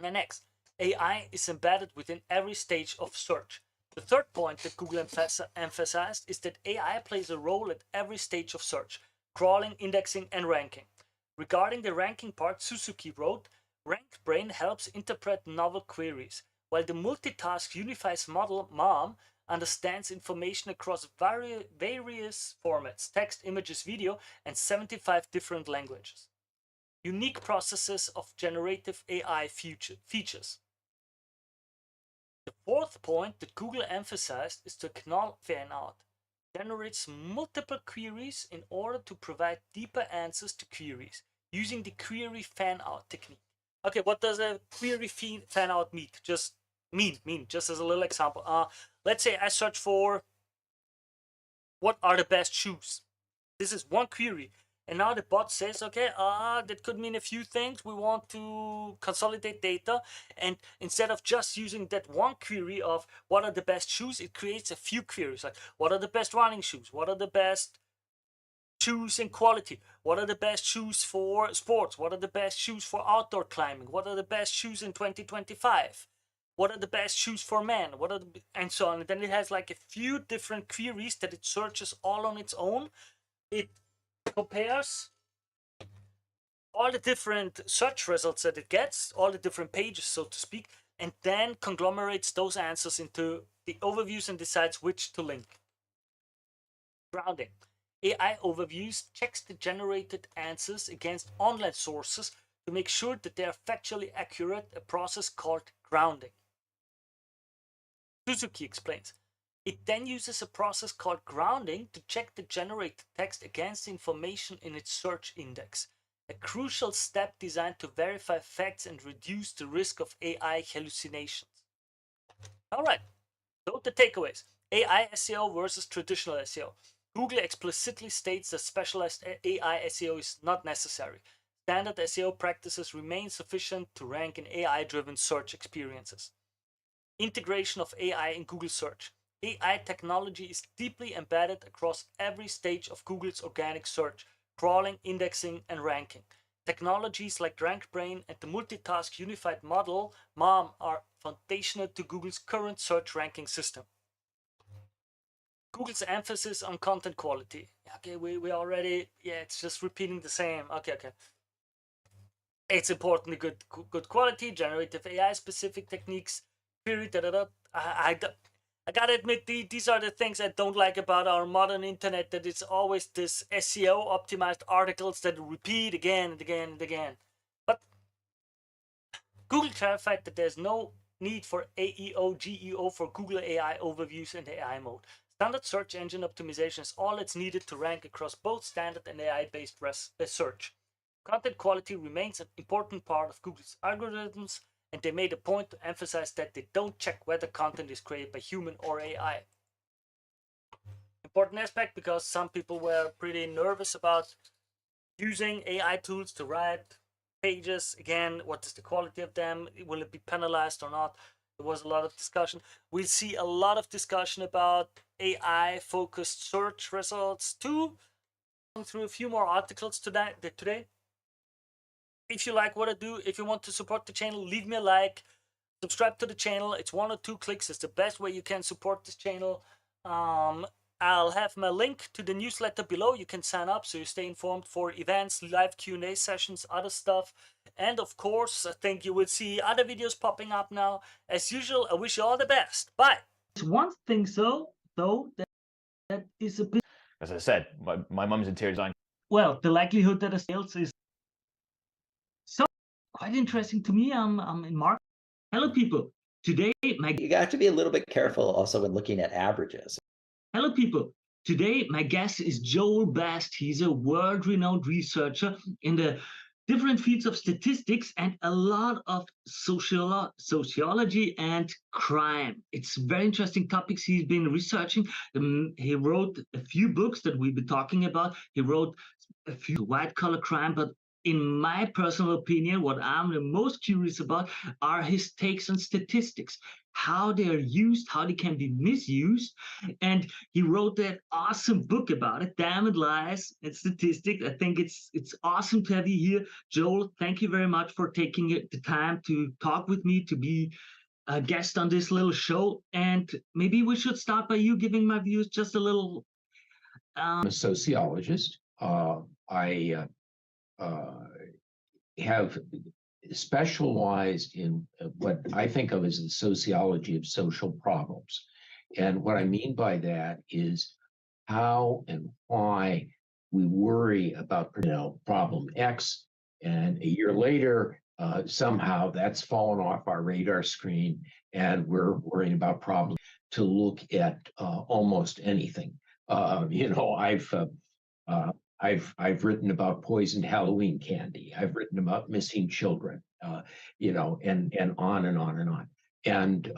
And next, AI is embedded within every stage of search. The third point that Google emphasized is that AI plays a role at every stage of search: crawling, indexing, and ranking. Regarding the ranking part, Suzuki wrote, "RankBrain helps interpret novel queries, while the multitask unifies model MOM understands information across various formats: text, images, video, and 75 different languages. Unique processes of generative AI features." The fourth point that Google emphasized is to acknowledge fan-out generates multiple queries in order to provide deeper answers to queries using the query fan-out technique. Okay, what does a query fan-out mean? Just as a little example. Let's say I search for what are the best shoes. This is one query. And now the bot says, okay, that could mean a few things. We want to consolidate data. And instead of just using that one query of what are the best shoes, it creates a few queries. Like, what are the best running shoes? What are the best shoes in quality? What are the best shoes for sports? What are the best shoes for outdoor climbing? What are the best shoes in 2025? What are the best shoes for men? And so on. And then it has like a few different queries that it searches all on its own. It compares all the different search results that it gets, all the different pages, so to speak, and then conglomerates those answers into the overviews and decides which to link. Grounding. AI overviews checks the generated answers against online sources to make sure that they are factually accurate, a process called grounding. Suzuki explains, it then uses a process called grounding to check the generated text against the information in its search index, a crucial step designed to verify facts and reduce the risk of AI hallucinations. All right, so the takeaways: AI SEO versus traditional SEO. Google explicitly states that specialized AI SEO is not necessary. Standard SEO practices remain sufficient to rank in AI-driven search experiences. Integration of AI in Google search. AI technology is deeply embedded across every stage of Google's organic search: crawling, indexing, and ranking. Technologies like RankBrain and the multitask unified model MOM are foundational to Google's current search ranking system. Google's emphasis on content quality. Okay, we already, it's just repeating the same. Okay. It's important, good quality, generative AI specific techniques, query, I gotta admit, these are the things I don't like about our modern internet, that it's always this SEO optimized articles that repeat again and again and again. But Google clarified that there's no need for AEO, GEO for Google AI overviews and AI mode. Standard search engine optimization is all that's needed to rank across both standard and AI-based search. Content quality remains an important part of Google's algorithms, and they made a point to emphasize that they don't check whether content is created by human or AI. Important aspect, because some people were pretty nervous about using AI tools to write pages. Again, what is the quality of them? Will it be penalized or not? There was a lot of discussion. We'll see a lot of discussion about AI-focused search results too. Going through a few more articles today. If you like what I do, if you want to support the channel, leave me a like, subscribe to the channel. It's 1 or 2 clicks. It's the best way you can support this channel. I'll have my link to the newsletter below. You can sign up so you stay informed for events, live Q&A sessions, other stuff. And of course, I think you will see other videos popping up now. As usual, I wish you all the best. Bye. There's one thing though, that is a bit... As I said, my mum's interior design. Well, the likelihood that a sales is so quite interesting to me. I'm in marketing. Hello, people. Today, you have to be a little bit careful also when looking at averages. Hello, people. Today, my guest is Joel Best. He's a world-renowned researcher in the different fields of statistics and a lot of sociology and crime. It's very interesting topics he's been researching. He wrote a few books that we've been talking about. He wrote a few white-collar crime, but in my personal opinion, what I'm the most curious about are his takes on statistics, how they are used, how they can be misused. And he wrote that awesome book about it, Damn It Lies and Statistics. I think it's awesome to have you here. Joel, thank you very much for taking the time to talk with me, to be a guest on this little show. And maybe we should start by you giving my viewers just a little... I'm a sociologist. I have specialized in what I think of as the sociology of social problems. And what I mean by that is how and why we worry about, problem X, and a year later, somehow that's fallen off our radar screen and we're worrying about problems. To look at almost anything. I've written about poisoned Halloween candy. I've written about missing children, and on and on and on. And,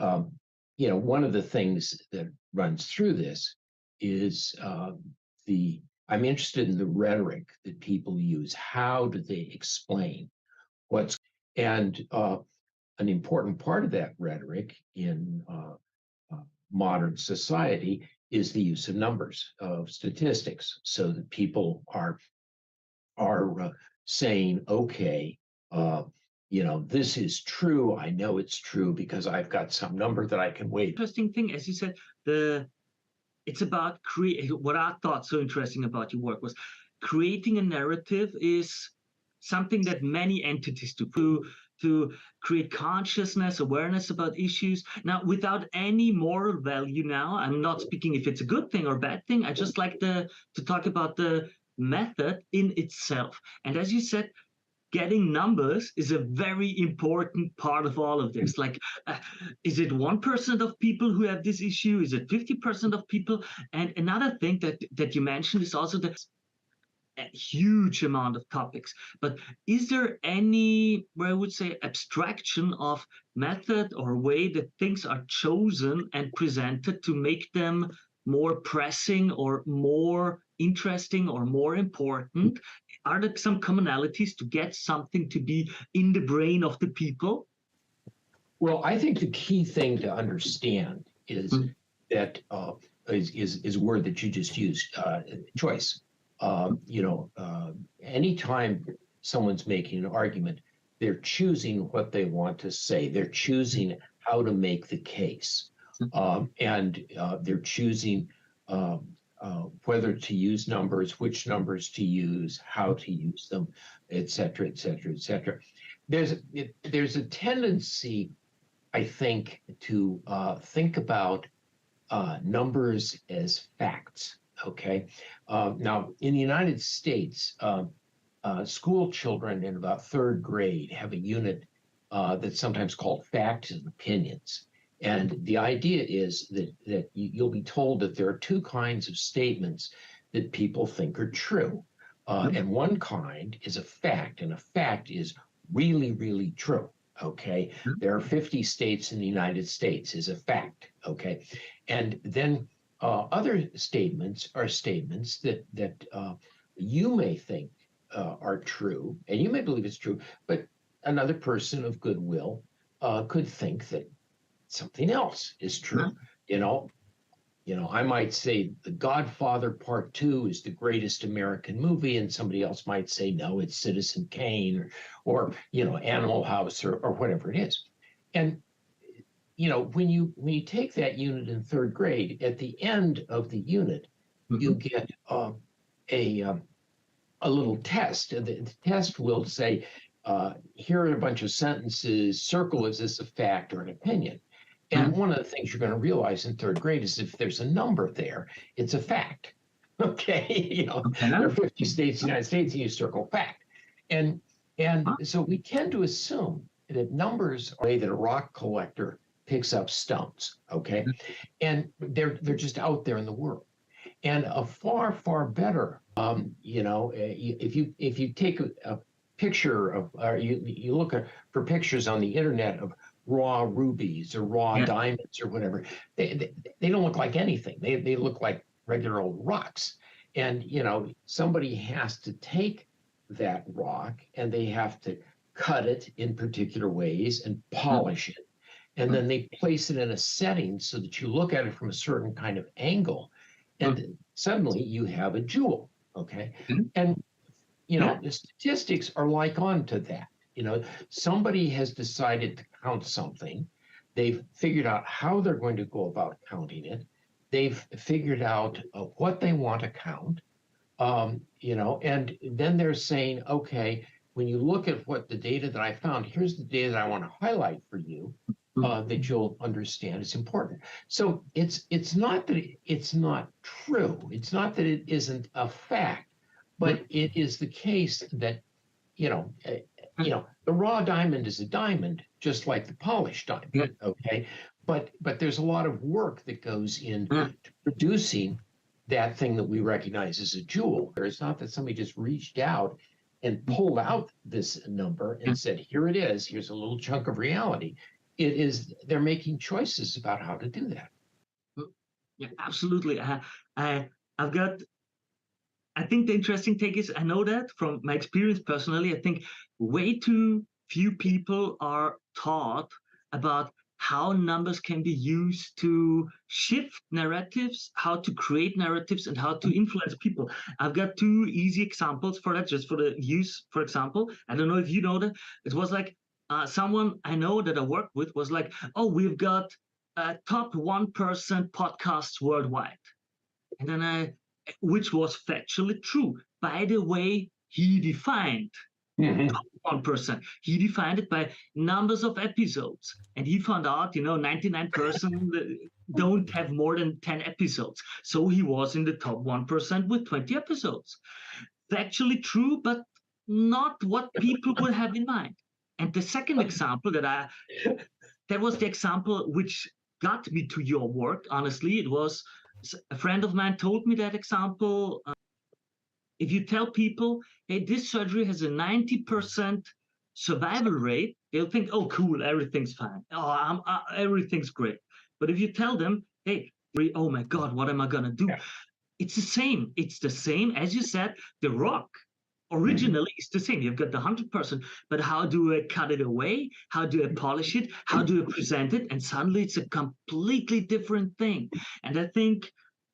one of the things that runs through this is I'm interested in the rhetoric that people use. How do they explain what's, and an important part of that rhetoric in modern society is the use of numbers, of statistics, so that people are saying, okay, this is true. I know it's true because I've got some number that I can wait. Interesting thing, as you said, it's about what I thought so interesting about your work was creating a narrative is something that many entities do to create consciousness, awareness about issues. Now, without any moral value now, I'm not speaking if it's a good thing or bad thing. I just like to talk about the method in itself. And as you said, getting numbers is a very important part of all of this. Like, is it 1% of people who have this issue? Is it 50% of people? And another thing that you mentioned is also the a huge amount of topics, but is there any, where I would say, abstraction of method or way that things are chosen and presented to make them more pressing or more interesting or more important? Are there some commonalities to get something to be in the brain of the people? Well, I think the key thing to understand is that is a word that you just used, choice. Anytime someone's making an argument, they're choosing what they want to say. They're choosing how to make the case. And they're choosing whether to use numbers, which numbers to use, how to use them, et cetera, et cetera, et cetera. There's a tendency, I think, to think about numbers as facts. Okay. Now, in the United States, school children in about 3rd grade have a unit that's sometimes called facts and opinions. And the idea is that you'll be told that there are two kinds of statements that people think are true. And one kind is a fact, and a fact is really, really true. Okay. There are 50 states in the United States is a fact. Okay. And then other statements are statements that you may think are true, and you may believe it's true, but another person of goodwill could think that something else is true. You know, I might say The Godfather Part 2 is the greatest American movie, and somebody else might say, no, it's Citizen Kane or Animal House or whatever it is. And, when you take that unit in third grade, at the end of the unit, you get a little test. The test will say, here are a bunch of sentences, circle, is this a fact or an opinion? And one of the things you're going to realize in third grade is if there's a number there, it's a fact. Okay. There are 50 states in the United States, and you circle fact. And so we tend to assume that numbers are the way that a rock collector picks up stones. Okay. And they're just out there in the world. And a far, far better, if you take a picture of, or you look for pictures on the internet of raw rubies or raw diamonds or whatever, they don't look like anything. They look like regular old rocks. And, somebody has to take that rock and they have to cut it in particular ways and polish it. And then they place it in a setting so that you look at it from a certain kind of angle. And suddenly you have a jewel. Okay. And, the statistics are like on to that. Somebody has decided to count something. They've figured out how they're going to go about counting it. They've figured out what they want to count, and then they're saying, okay, when you look at what the data that I found, here's the data that I want to highlight for you that you'll understand is important. So it's not that it's not true. It's not that it isn't a fact, but it is the case that, the raw diamond is a diamond, just like the polished diamond. Okay. But there's a lot of work that goes into producing that thing that we recognize as a jewel. It's not that somebody just reached out and pulled out this number and said, here it is, here's a little chunk of reality. It is, they're making choices about how to do that. Yeah, absolutely. I think the interesting take is, I know that from my experience personally, I think way too few people are taught about how numbers can be used to shift narratives, how to create narratives, and how to influence people. I've got two easy examples for that, just for the use. For example, I don't know if you know that. It was like someone I know that I worked with was like, oh, we've got top 1% podcasts worldwide. And then which was factually true. By the way, he defined top 1%. He defined it by numbers of episodes. And he found out, 99% don't have more than 10 episodes. So he was in the top 1% with 20 episodes. Factually true, but not what people would have in mind. And the second example that was the example which got me to your work, honestly. It was a friend of mine told me that example. If you tell people, hey, this surgery has a 90% survival rate, they'll think, oh, cool, everything's fine. Oh, everything's great. But if you tell them, hey, oh my God, what am I going to do? It's the same. It's the same. As you said, the rock originally is the same. You've got the 100%, but how do I cut it away? How do I polish it? How do I present it? And suddenly it's a completely different thing. And I think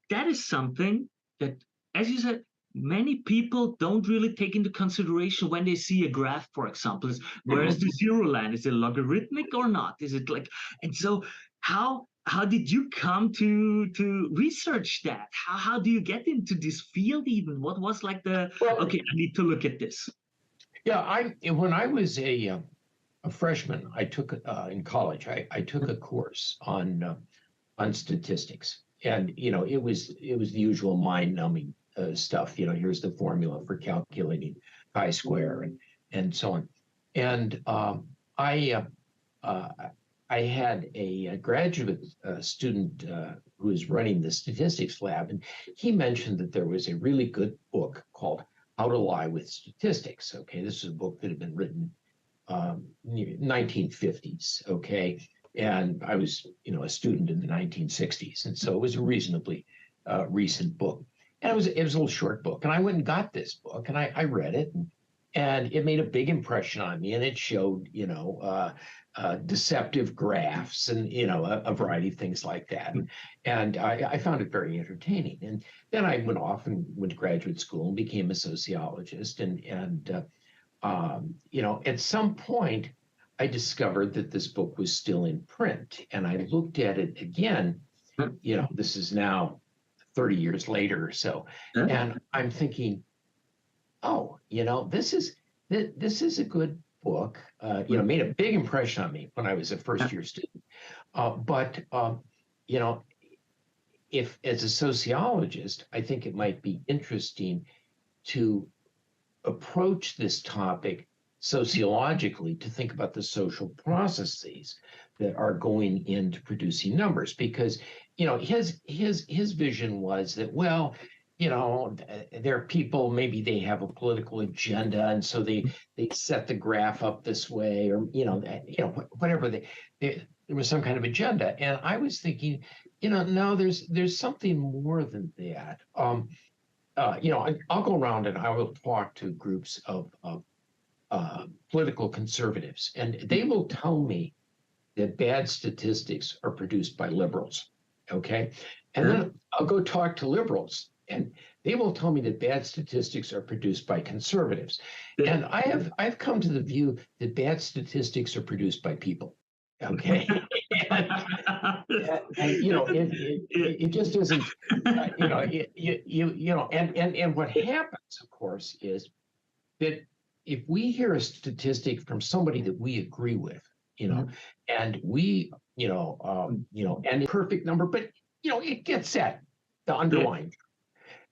that is something that, as you said, many people don't really take into consideration when they see a graph, for example. Where is the zero line? Is it logarithmic or not? Is it like, and so how did you come to research that? How do you get into this field even? What was like okay, I need to look at this. Yeah, when I was a freshman, I took in college, I took a course on statistics. And, it was the usual mind-numbing stuff. Here's the formula for calculating chi-square and so on. And I had a graduate student who was running the statistics lab, and he mentioned that there was a really good book called How to Lie with Statistics. Okay, this is a book that had been written 1950s. Okay, and I was, a student in the 1960s, and so it was a reasonably recent book. And it was a little short book, and I went and got this book, and I read it, and it made a big impression on me, and it showed, deceptive graphs and a variety of things like that, and I found it very entertaining. And then I went off and went to graduate school and became a sociologist, and at some point I discovered that this book was still in print, and I looked at it again. This is now 30 years later or so, and I'm thinking, oh, this is a good book. Made a big impression on me when I was a first-year student. But if as a sociologist, I think it might be interesting to approach this topic sociologically, to think about the social processes that are going into producing numbers, because his vision was that, well, there are people, maybe they have a political agenda, and so they set the graph up this way, or whatever, there was some kind of agenda. And I was thinking, no, there's something more than that. I'll go around and I will talk to groups of political conservatives, and they will tell me that bad statistics are produced by liberals. Okay. And then I'll go talk to liberals, and they will tell me that bad statistics are produced by conservatives. And I've come to the view that bad statistics are produced by people. Okay. and it just isn't, and what happens, of course, is that if we hear a statistic from somebody that we agree with, and we, and a perfect number, but, it gets at the underlying.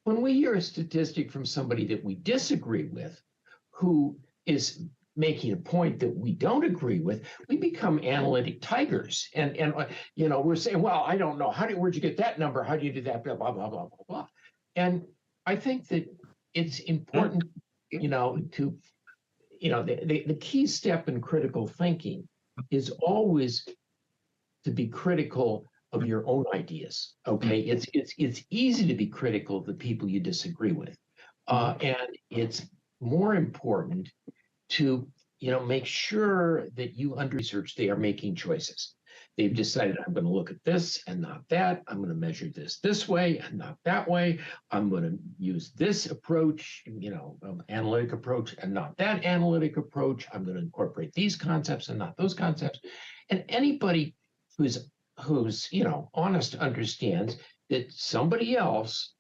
When we hear a statistic from somebody that we disagree with, who is making a point that we don't agree with, we become analytic tigers. And we're saying, well, I don't know. Where'd you get that number? How do you do that? Blah, blah, blah, blah, blah, blah. And I think that it's important, to, the key step in critical thinking is always to be critical of your own ideas. Okay. It's easy to be critical of the people you disagree with. And it's more important to make sure that you under research, they are making choices. They've decided, I'm going to look at this and not that. I'm going to measure this way and not that way. I'm going to use this approach, analytic approach, and not that analytic approach. I'm going to incorporate these concepts and not those concepts. And anybody who's honest understands that somebody else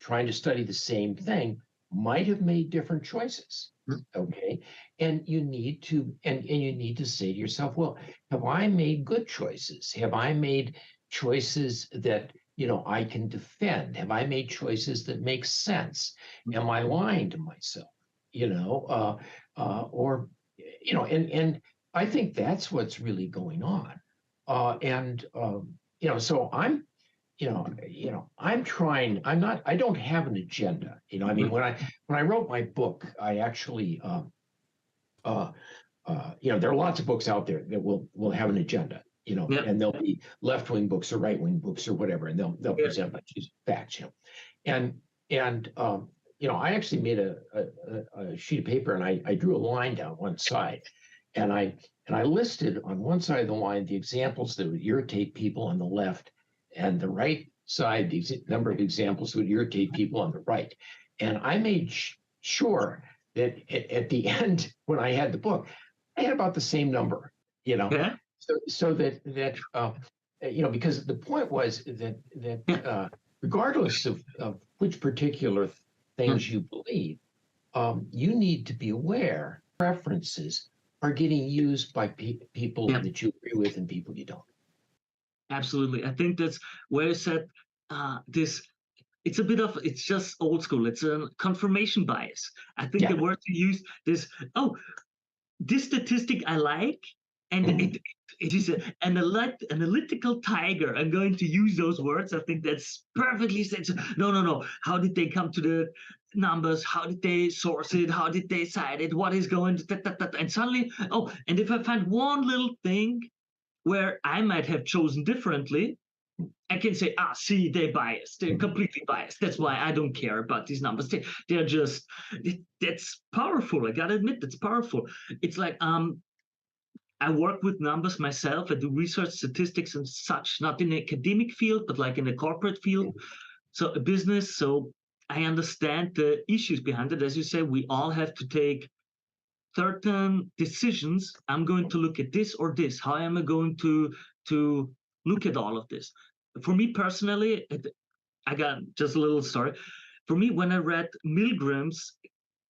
trying to study the same thing might have made different choices. Okay. And you need to, and you need to say to yourself, well, have I made good choices? Have I made choices that, I can defend? Have I made choices that make sense? Am I lying to myself? And I think that's what's really going on. So I'm trying, I don't have an agenda. When I wrote my book, I actually, there are lots of books out there that will have an agenda, and they'll be left-wing books or right-wing books or whatever, and they'll present facts, and I actually made a sheet of paper, and I drew a line down one side, and I listed on one side of the line the examples that would irritate people on the left, and the right side, the number of examples that would irritate people on the right. And I made sure that at the end, when I had the book, I had about the same number, so that because the point was that regardless of which particular things you believe, you need to be aware preferences are getting used by people that you agree with and people you don't. Absolutely. I think that's where you said it's just old school. It's a confirmation bias. I think the word you use, this statistic I like, And it is an analytical tiger. I'm going to use those words. I think that's perfectly said. So, no. How did they come to the numbers? How did they source it? How did they cite it? What is going to and suddenly, oh, and if I find one little thing where I might have chosen differently, I can say, see, they're biased. They're completely biased. That's why I don't care about these numbers. They're just, that's powerful. I gotta admit, that's powerful. It's like, I work with numbers myself. I do research, statistics, and such, not in the academic field, but like in the corporate field. So a business. So I understand the issues behind it. As you say, we all have to take certain decisions. I'm going to look at this or this. How am I going to look at all of this? For me personally, I got just a little story. For me, when I read Milgram's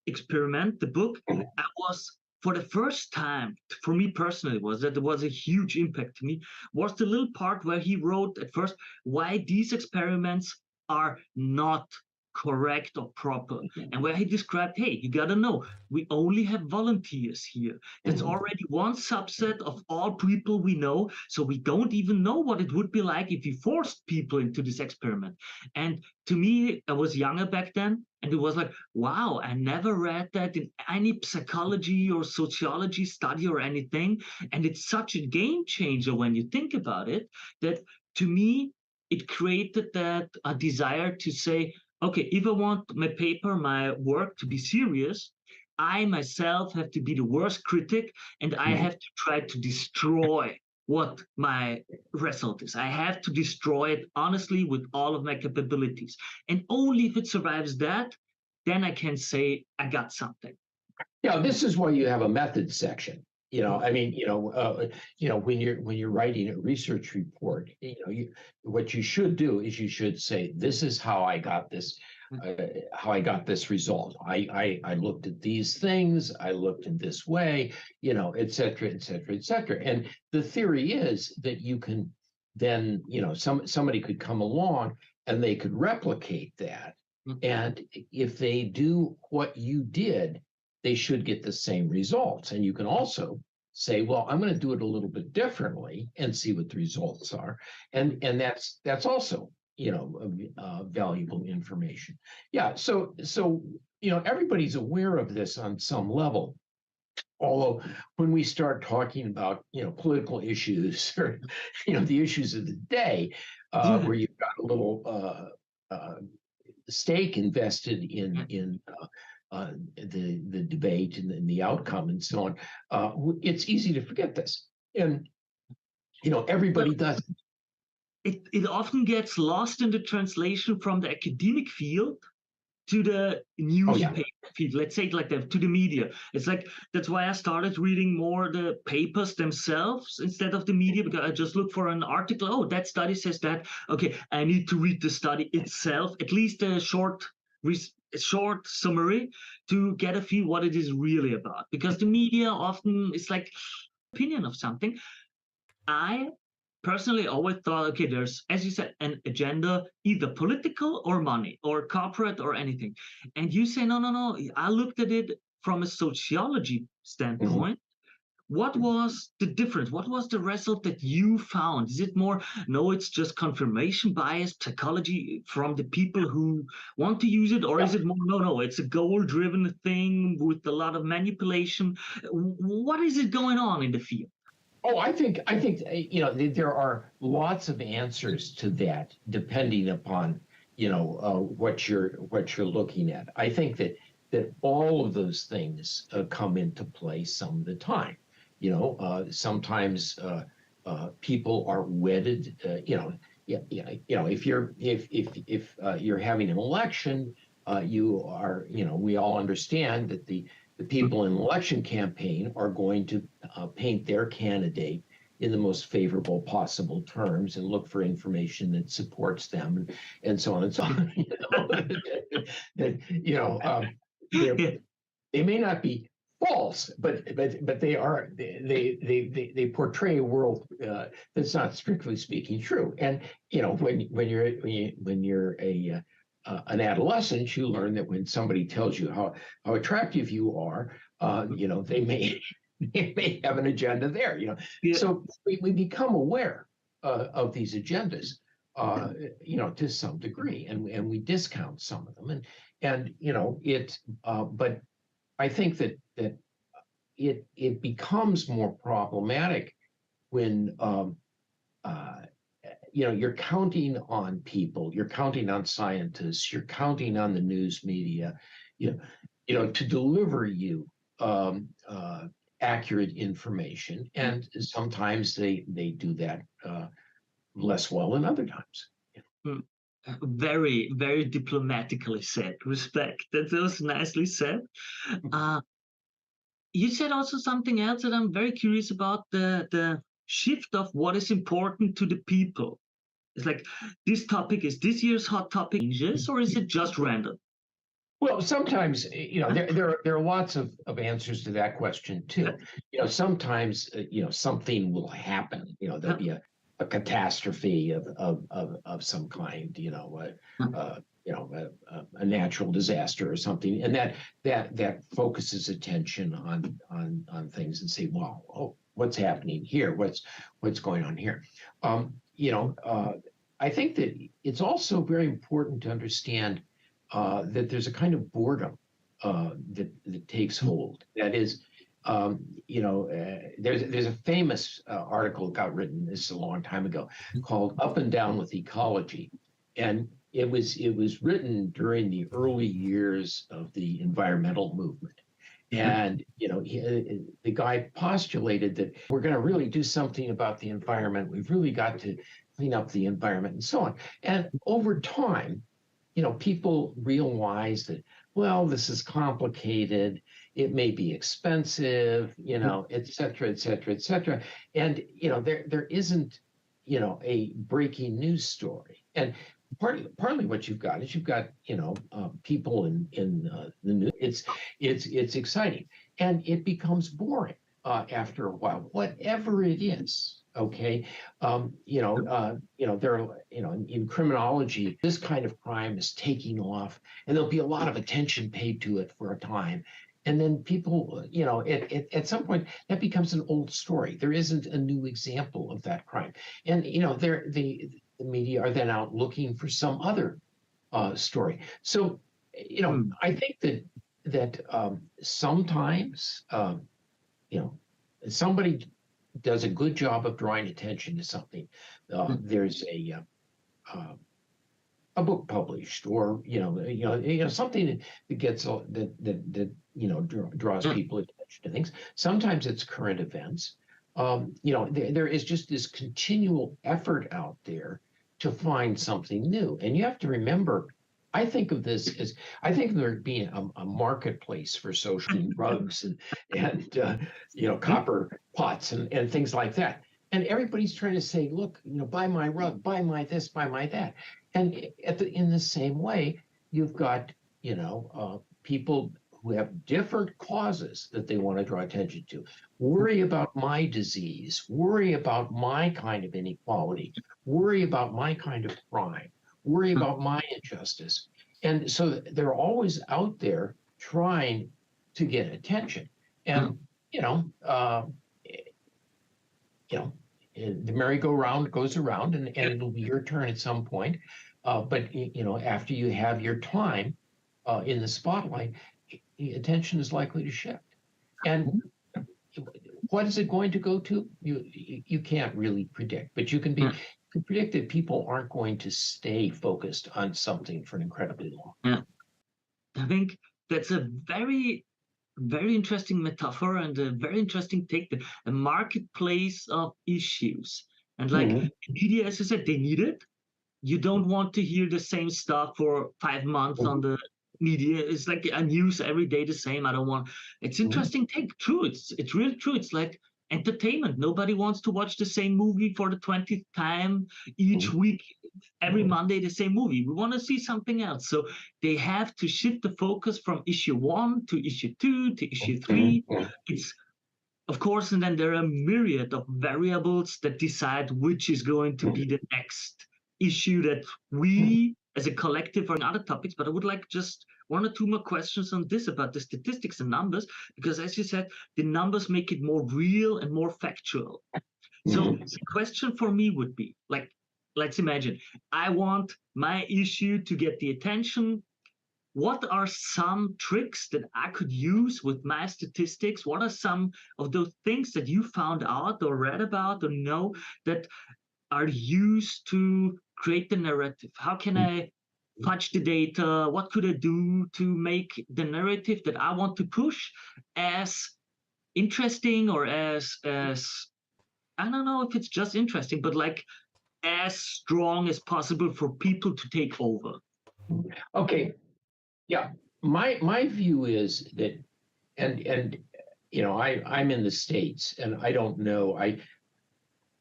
experiment, the book, I was, for the first time, for me personally, was that there was a huge impact to me, was the little part where he wrote at first why these experiments are not correct or proper, and where he described, hey, you got to know, we only have volunteers here. That's already one subset of all people we know, so we don't even know what it would be like if you forced people into this experiment. And to me, I was younger back then, and it was like, wow, I never read that in any psychology or sociology study or anything. And it's such a game changer when you think about it, that to me, it created that a desire to say, okay, if I want my paper, my work to be serious, I myself have to be the worst critic, and I have to try to destroy what my result is. I have to destroy it honestly with all of my capabilities. And only if it survives that, then I can say I got something. Yeah, this is why you have a methods section. I mean, when you're writing a research report, what you should do is you should say, this is how I got this, result. I looked at these things, I looked in this way, et cetera, et cetera, et cetera. And the theory is that you can then, somebody could come along and they could replicate that. And if they do what you did, they should get the same results. And you can also say, well, I'm going to do it a little bit differently and see what the results are. And that's also, valuable information. Yeah. So, everybody's aware of this on some level. Although when we start talking about, political issues or, the issues of the day, where you've got a little stake invested in the debate and the outcome and so on, it's easy to forget this. And, everybody does. It often gets lost in the translation from the academic field to the newspaper field, let's say it like that, to the media. It's like, that's why I started reading more the papers themselves instead of the media, because I just look for an article. Oh, that study says that. Okay, I need to read the study itself, at least a short summary, to get a feel what it is really about. Because the media often is like opinion of something. I personally always thought, okay, there's, as you said, an agenda, either political or money or corporate or anything. And you say, no. I looked at it from a sociology standpoint. What was the difference? What was the result that you found? Is it more, no, it's just confirmation bias, psychology from the people who want to use it? Or is it more, no, it's a goal-driven thing with a lot of manipulation? What is it going on in the field? Oh, I think there are lots of answers to that, depending upon what you're looking at. I think that all of those things come into play some of the time. Sometimes people are wedded. If you're having an election, you are. We all understand that the people in an election campaign are going to paint their candidate in the most favorable possible terms and look for information that supports them and so on and so on. They may not be false, but they are they portray a world that's not strictly speaking true. And when you're an adolescent, you learn that when somebody tells you how attractive you are, they they may have an agenda there, you know. Yeah. So we become aware of these agendas, you know, to some degree, and we discount some of them, and you know it. But I think that it becomes more problematic when you know, you're counting on people, you're counting on scientists, you're counting on the news media, you know, to deliver you accurate information, and sometimes they do that less well than other times. Mm. Very, very diplomatically said. Respect. That was nicely said. You said also something else that I'm very curious about, the shift of what is important to the people. It's like, this topic is this year's hot topic changes, or is it just random? Well, sometimes, you know, there are lots of answers to that question too. You know, sometimes, you know, something will happen. You know, there'll be a catastrophe of some kind. You know, a natural disaster or something, and that focuses attention on things and say, well, oh, what's happening here? What's going on here? You know, I think that it's also very important to understand that there's a kind of boredom that takes hold. That is, you know, there's a famous article that got written, this is a long time ago, called "Up and Down with Ecology," and it was written during the early years of the environmental movement. And you know, the guy postulated that we're going to really do something about the environment. We've really got to clean up the environment and so on. And over time, you know, people realize that, well, this is complicated, it may be expensive, you know, et cetera, et cetera, et cetera. And, you know, there isn't, you know, a breaking news story. And partly what you've got is you know, people in the news. It's exciting, and it becomes boring after a while, whatever it is. Okay, you know, there are, you know, in criminology, this kind of crime is taking off, and there'll be a lot of attention paid to it for a time, and then people, you know, at some point that becomes an old story. There isn't a new example of that crime, and you know, the media are then out looking for some other story. So, you know, I think that sometimes, you know, somebody does a good job of drawing attention to something. There's a book published, or you know something that gets that you know draws people attention to things. Sometimes it's current events. You know, there is just this continual effort out there to find something new, and you have to remember. I think of this as, I think there being a marketplace for social rugs and you know, copper pots and things like that. And everybody's trying to say, look, you know, buy my rug, buy my this, buy my that. And in the same way, you've got, you know, people who have different causes that they want to draw attention to. Worry about my disease, worry about my kind of inequality, worry about my kind of crime, worry about my injustice. And so they're always out there trying to get attention. And, you know, the merry-go-round goes around, and it'll be your turn at some point. But, you know, after you have your time in the spotlight, attention is likely to shift. And what is it going to go to? You can't really predict, but you can predict that people aren't going to stay focused on something for an incredibly long time. I think that's a very, very interesting metaphor and a very interesting take. A marketplace of issues, and like media, as I said, they need it. You don't want to hear the same stuff for 5 months on the media. It's like a news every day the same. I don't want. It's interesting take. True. It's really true. It's like entertainment. Nobody wants to watch the same movie for the 20th time each week, every Monday the same movie. We want to see something else. So they have to shift the focus from issue 1 to issue 2 to issue 3. It's, of course, and then there are a myriad of variables that decide which is going to be the next issue that we as a collective are in other topics. But I would like just one or two more questions on this about the statistics and numbers, because as you said, the numbers make it more real and more factual. So the question for me would be like, let's imagine I want my issue to get the attention. What are some tricks that I could use with my statistics? What are some of those things that you found out or read about or know that are used to create the narrative? How can I fudge the data? What could I do to make the narrative that I want to push as interesting or as I don't know if it's just interesting, but like as strong as possible for people to take over? Okay, yeah. My view is that, and you know, I'm in the States, and I don't know. I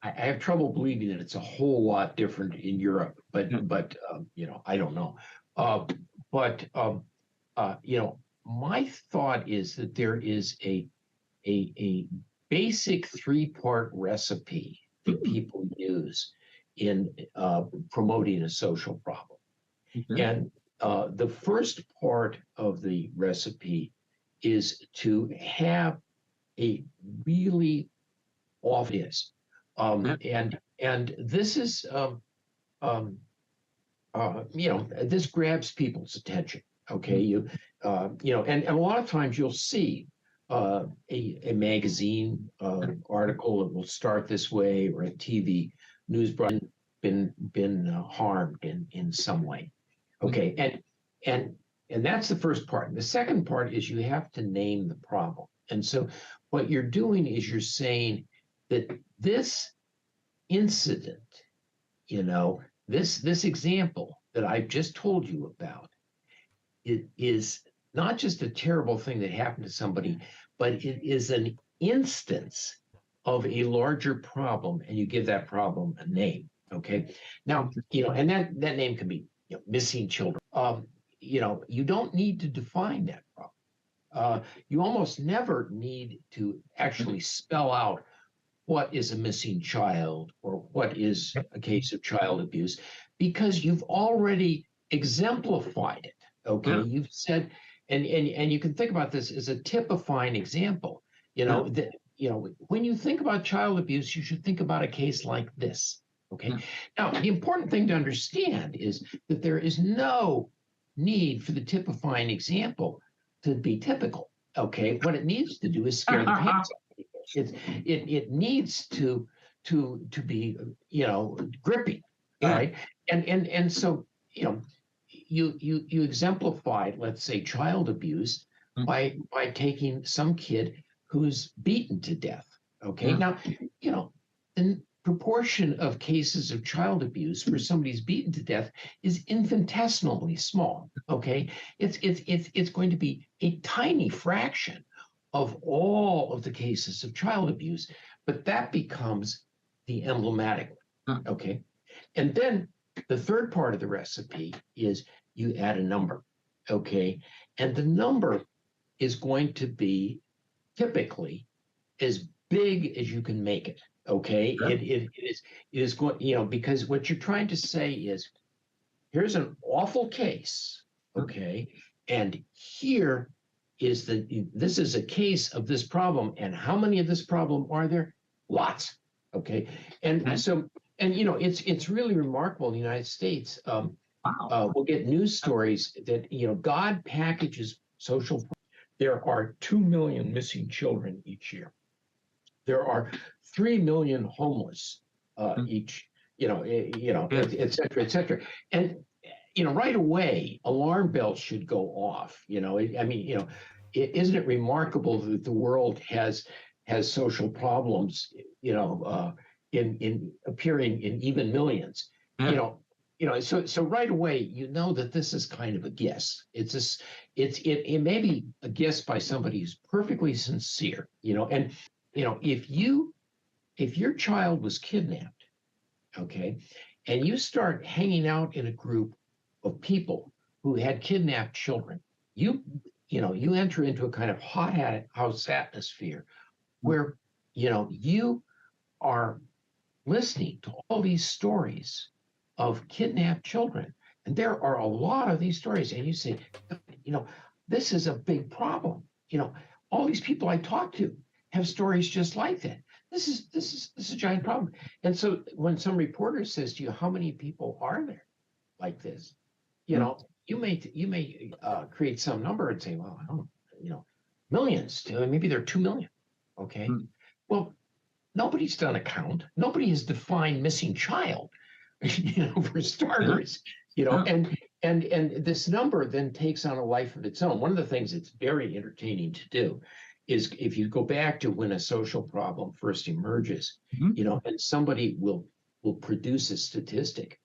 have trouble believing that it's a whole lot different in Europe, but you know, I don't know. But you know, my thought is that there is a basic three-part recipe that people use in promoting a social problem. And the first part of the recipe is to have a really obvious, and this is you know, this grabs people's attention. Okay, you know, and a lot of times you'll see a magazine article that will start this way, or a TV news broadcast been harmed in some way. Okay, and that's the first part. The second part is you have to name the problem. And so what you're doing is you're saying that this incident, you know, this example that I've just told you about, it is not just a terrible thing that happened to somebody, but it is an instance of a larger problem, and you give that problem a name. Okay. Now, you know, and that name can be, you know, missing children. You know, you don't need to define that problem. You almost never need to actually spell out what is a missing child or what is a case of child abuse, because you've already exemplified it. Okay, you've said, and you can think about this as a typifying example. You know, that, you know, when you think about child abuse, you should think about a case like this. Okay. Now, the important thing to understand is that there is no need for the typifying example to be typical. Okay. What it needs to do is scare the pants off people. It needs to be, you know, gripping. All right. And so, you know, you exemplified, let's say, child abuse by taking some kid who's beaten to death. Okay. Now, you know, the proportion of cases of child abuse where somebody's beaten to death is infinitesimally small. Okay. It's going to be a tiny fraction of all of the cases of child abuse, but that becomes the emblematic one. Okay. And then the third part of the recipe is you add a number. Okay. And the number is going to be typically as big as you can make it. Okay. It is going, you know, because what you're trying to say is, here's an awful case. Okay. And here is this is a case of this problem. And how many of this problem are there? Lots. Okay. And so, and you know, it's really remarkable in the United States. We'll get news stories that, you know, God packages social. There are 2 million missing children each year. There are 3 million homeless each, you know, et cetera, et cetera. And, you know, right away, alarm bells should go off. You know, I mean, you know, isn't it remarkable that the world has social problems, you know, in appearing in even millions, you know, so right away, you know that this is kind of a guess. It may be a guess by somebody who's perfectly sincere, you know, and, you know, if your child was kidnapped, okay, and you start hanging out in a group of people who had kidnapped children, you know, you enter into a kind of hothouse atmosphere where, you know, you are listening to all these stories of kidnapped children. And there are a lot of these stories. And you say, this is a big problem. All these people I talk to have stories just like that. This is a giant problem. And so when some reporter says to you, how many people are there like this? You may create some number and say, well, I don't millions, maybe there are 2 million. Okay. Well, nobody's done a count. Nobody has defined missing child, for starters, and this number then takes on a life of its own. One of the things that's very entertaining to do is if you go back to when a social problem first emerges, and somebody will produce a statistic,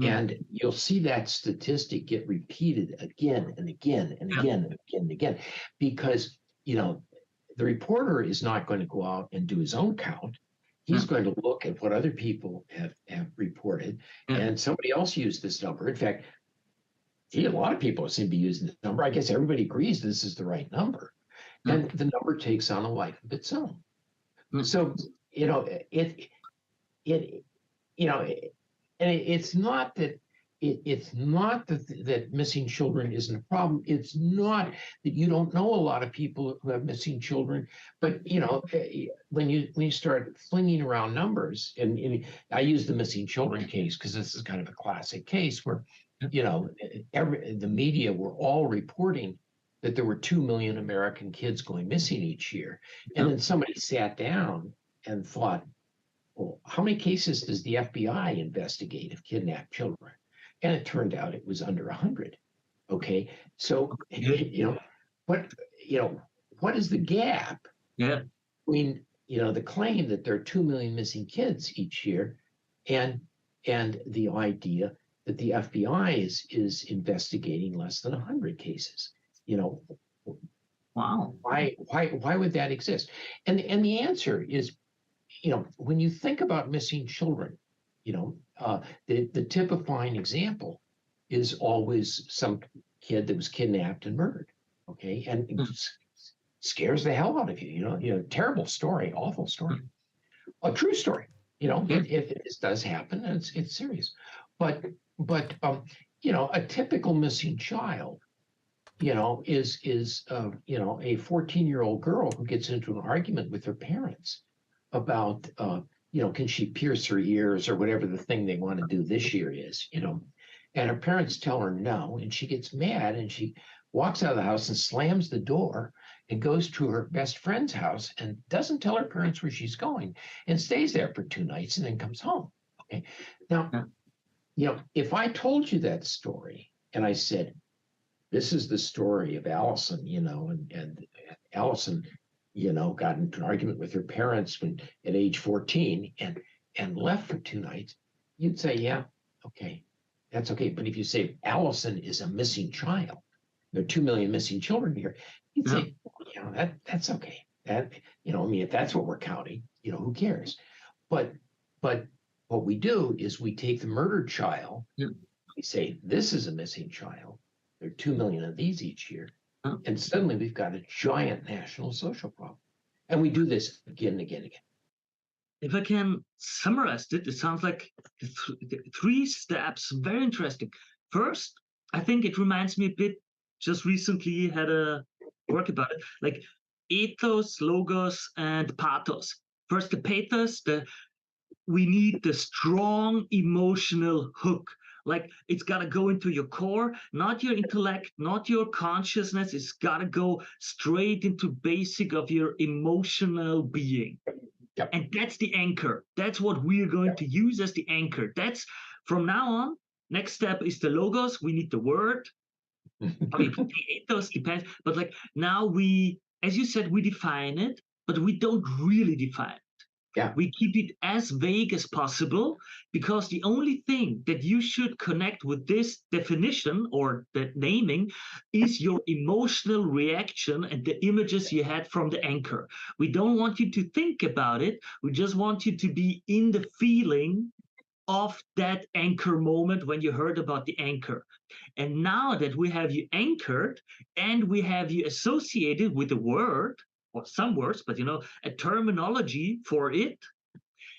and you'll see that statistic get repeated again and again and again and again and again, because the reporter is not going to go out and do his own count. He's going to look at what other people have reported, and somebody else used this number. In fact, a lot of people seem to be using this number. I guess everybody agrees this is the right number, and the number takes on a life of its own. So it's not that that missing children isn't a problem. It's not that you don't know a lot of people who have missing children, but when you start flinging around numbers, and I use the missing children case because this is kind of a classic case where the media were all reporting that there were 2 million American kids going missing each year, and then somebody sat down and thought, well, how many cases does the FBI investigate of kidnapped children? And it turned out it was under 100. Okay, so what is the gap between the claim that there are 2 million missing kids each year, and the idea that the FBI is investigating less than 100 cases? Wow. Why would that exist? And the answer is, when you think about missing children, the typifying example is always some kid that was kidnapped and murdered. Okay, and it scares the hell out of you. Terrible story, awful story, a true story. If this does happen, and it's serious. But a typical missing child, is a 14-year-old girl who gets into an argument with her parents about can she pierce her ears or whatever the thing they want to do this year is, and her parents tell her no, and she gets mad and she walks out of the house and slams the door and goes to her best friend's house and doesn't tell her parents where she's going and stays there for 2 nights and then comes home. Okay. Now, if I told you that story and I said, this is the story of Allison, and Allison, got into an argument with her parents at age 14 and left for 2 nights, you'd say, yeah, okay, that's okay. But if you say Allison is a missing child, there are 2 million missing children here, you'd say, that's okay. That, if that's what we're counting, who cares? But what we do is we take the murdered child, we say, this is a missing child. There are 2 million of these each year. And suddenly we've got a giant national social problem. And we do this again and again and again. If I can summarize it, it sounds like the 3 steps, very interesting. First, I think it reminds me a bit, just recently had a work about it, like ethos, logos, and pathos. First, the pathos, we need the strong emotional hook. Like it's got to go into your core, not your intellect, not your consciousness. It's got to go straight into basic of your emotional being. Yep. And that's the anchor. That's what we're going to use as the anchor. That's from now on. Next step is the logos. We need the word. Okay, the ethos depends. But like now we, as you said, we define it, but we don't really define it. Yeah. We keep it as vague as possible, because the only thing that you should connect with this definition or the naming is your emotional reaction and the images you had from the anchor. We don't want you to think about it. We just want you to be in the feeling of that anchor moment when you heard about the anchor. And now that we have you anchored and we have you associated with a word, or some words, but a terminology for it,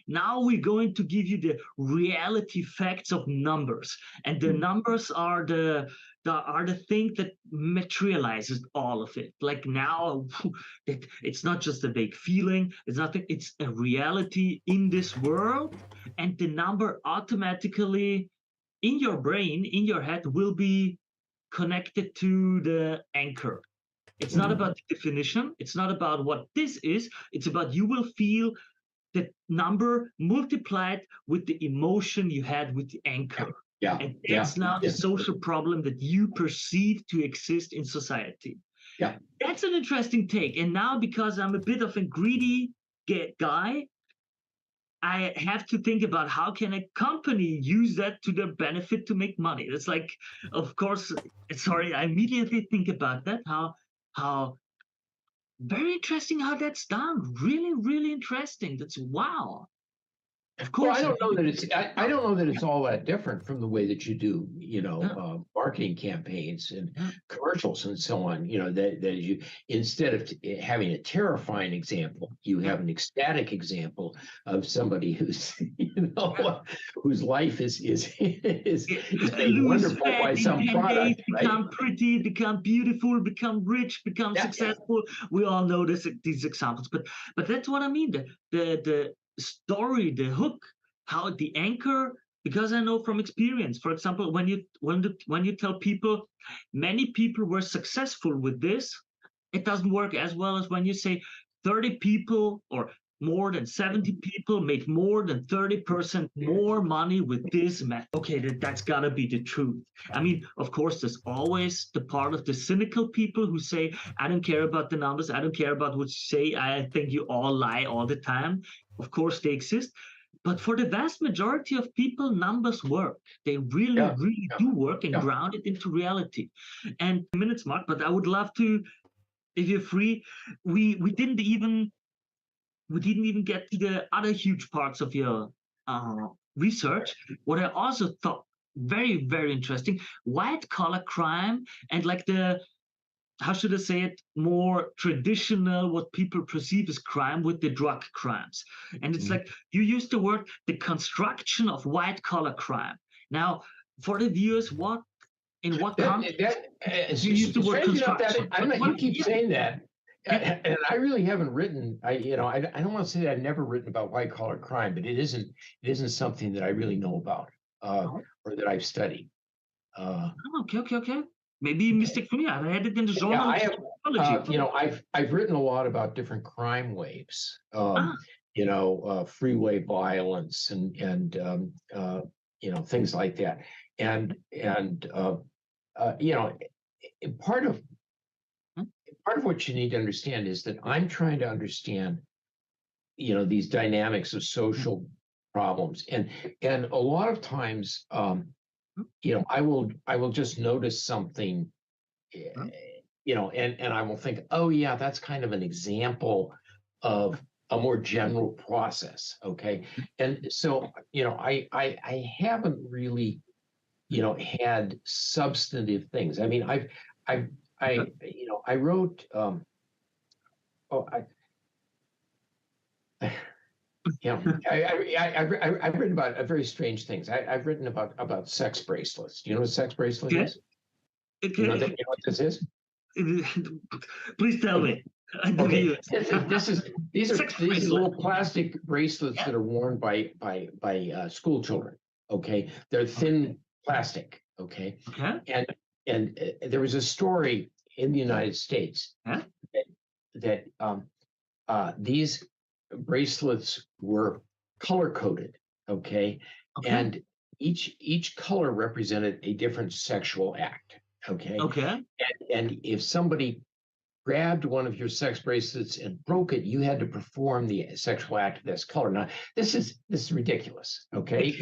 now we're going to give you the reality facts of numbers, and the numbers are the thing that materializes all of it. Like now, it's not just a vague feeling. It's nothing. It's a reality in this world, and the number automatically in your brain, in your head, will be connected to the anchor. It's not about the definition. It's not about what this is. It's about you will feel the number multiplied with the emotion you had with the anchor. Yeah. And that's now the social problem that you perceive to exist in society. Yeah. That's an interesting take. And now, because I'm a bit of a greedy guy, I have to think about how can a company use that to their benefit to make money. It's like, of course, sorry, I immediately think about that, how very interesting how that's done. Really, really interesting. That's wow. Of course. Well, I don't know that it's. I don't know that it's all that different from the way that you do, marketing campaigns and commercials and so on. That you, instead of having a terrifying example, you have an ecstatic example of somebody who's, whose life is made wonderful by some product. Become pretty, become beautiful, become rich, become successful. We all know these examples, but that's what I mean. The story, the hook, how the anchor, because I know from experience, for example, when you tell people many people were successful with this, it doesn't work as well as when you say 30 people or more than 70 people made more than 30% more money with this method. Okay, that's gotta be the truth. I mean, of course, there's always the part of the cynical people who say, I don't care about the numbers, I don't care about what you say, I think you all lie all the time. Of course, they exist. But for the vast majority of people, numbers work. They really do work and ground it into reality. And minutes mark, but I would love to, if you're free, we didn't even get to the other huge parts of your research. What I also thought very, very interesting, white collar crime and like the, how should I say it, more traditional, what people perceive as crime with the drug crimes. And it's like, you use the word, the construction of white collar crime. Now, for the viewers, in what context you use the word construction? You keep saying that. And I really haven't written. I don't want to say that I've never written about white collar crime, but it isn't something that I really know about or that I've studied. Okay. Maybe a mistake for me. I've had it in the genre. I've written a lot about different crime waves. Freeway violence and things like that. And part of what you need to understand is that I'm trying to understand, these dynamics of social problems, and a lot of times, I will just notice something, and I will think, oh yeah, that's kind of an example of a more general process. Okay, and so I haven't really had substantive things. I mean, I wrote I've written about very strange things. I've written about sex bracelets. Do you know what a sex bracelet is? Okay. You know what this is? Please tell me. Okay. These are little plastic bracelets that are worn by school children. Okay, they're thin plastic. Okay. And there was a story in the United States that these bracelets were color coded. Okay. And each color represented a different sexual act. Okay. And if somebody grabbed one of your sex bracelets and broke it, you had to perform the sexual act of this color. Now, this is ridiculous. Okay.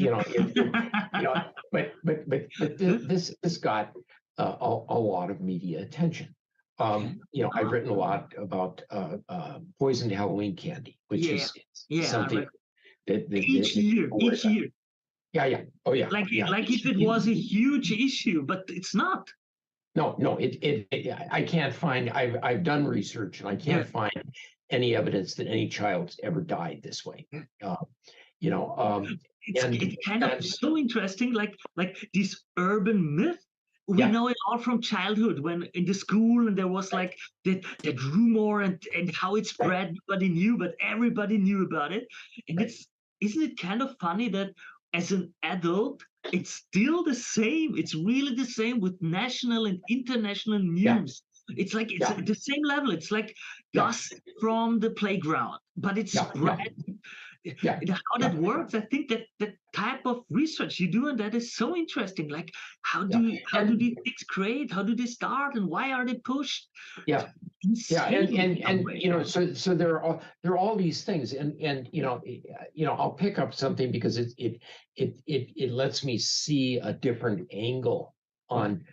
But this got a lot of media attention. I've written a lot about poisoned Halloween candy, which is something that each year. Yeah. Oh yeah. Like if it was a huge issue, but it's not. No. I can't find. I've done research and I can't find any evidence that any child's ever died this way. It's kind of so interesting, like this urban myth. We know it all from childhood when in the school and there was like that rumor and how it spread. Nobody knew, but everybody knew about it. And isn't it kind of funny that as an adult, it's still the same. It's really the same with national and international news. It's like it's at the same level. It's like gossip from the playground, but it's spread. How that works, I think that the type of research you do and that is so interesting. Like how do these things create? How do they start, and why are they pushed? And so there are all these things, and I'll pick up something because it lets me see a different angle on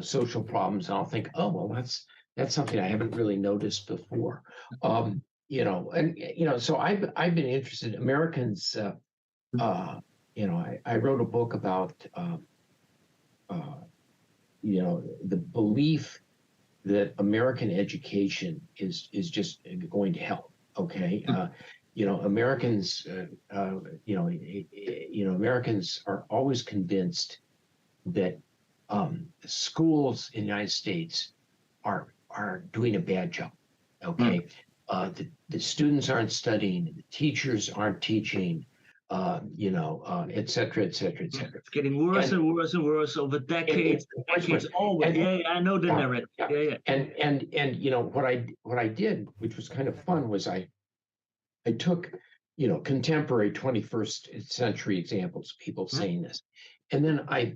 social problems, and I'll think, oh well, that's something I haven't really noticed before. So I've been interested. Americans, I wrote a book about the belief that American education is just going to hell. Okay, Americans, Americans are always convinced that schools in the United States are doing a bad job. Okay, the students aren't studying, the teachers aren't teaching, et cetera, et cetera, et cetera. It's getting worse and worse and worse over decades. Always. I know the narrative. And what I did, which was kind of fun, was I took contemporary 21st century examples, people saying this, and then I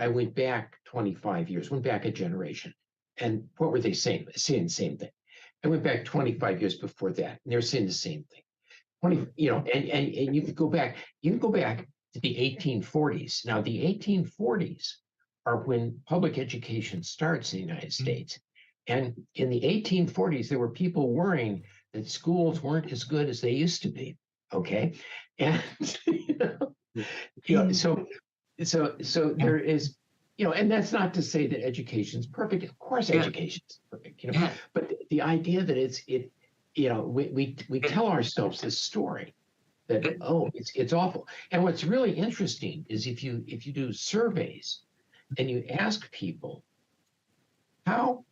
went back 25 years, went back a generation, and what were they saying? Saying the same thing. I went back 25 years before that, and they're saying the same thing. And you can go back to the 1840s. Now, the 1840s are when public education starts in the United States. And in the 1840s, there were people worrying that schools weren't as good as they used to be. Okay. And, so there is, and that's not to say that education's perfect. Of course, education's perfect, but the idea that we tell ourselves this story that, it's awful. And what's really interesting is if you do surveys and you ask people, how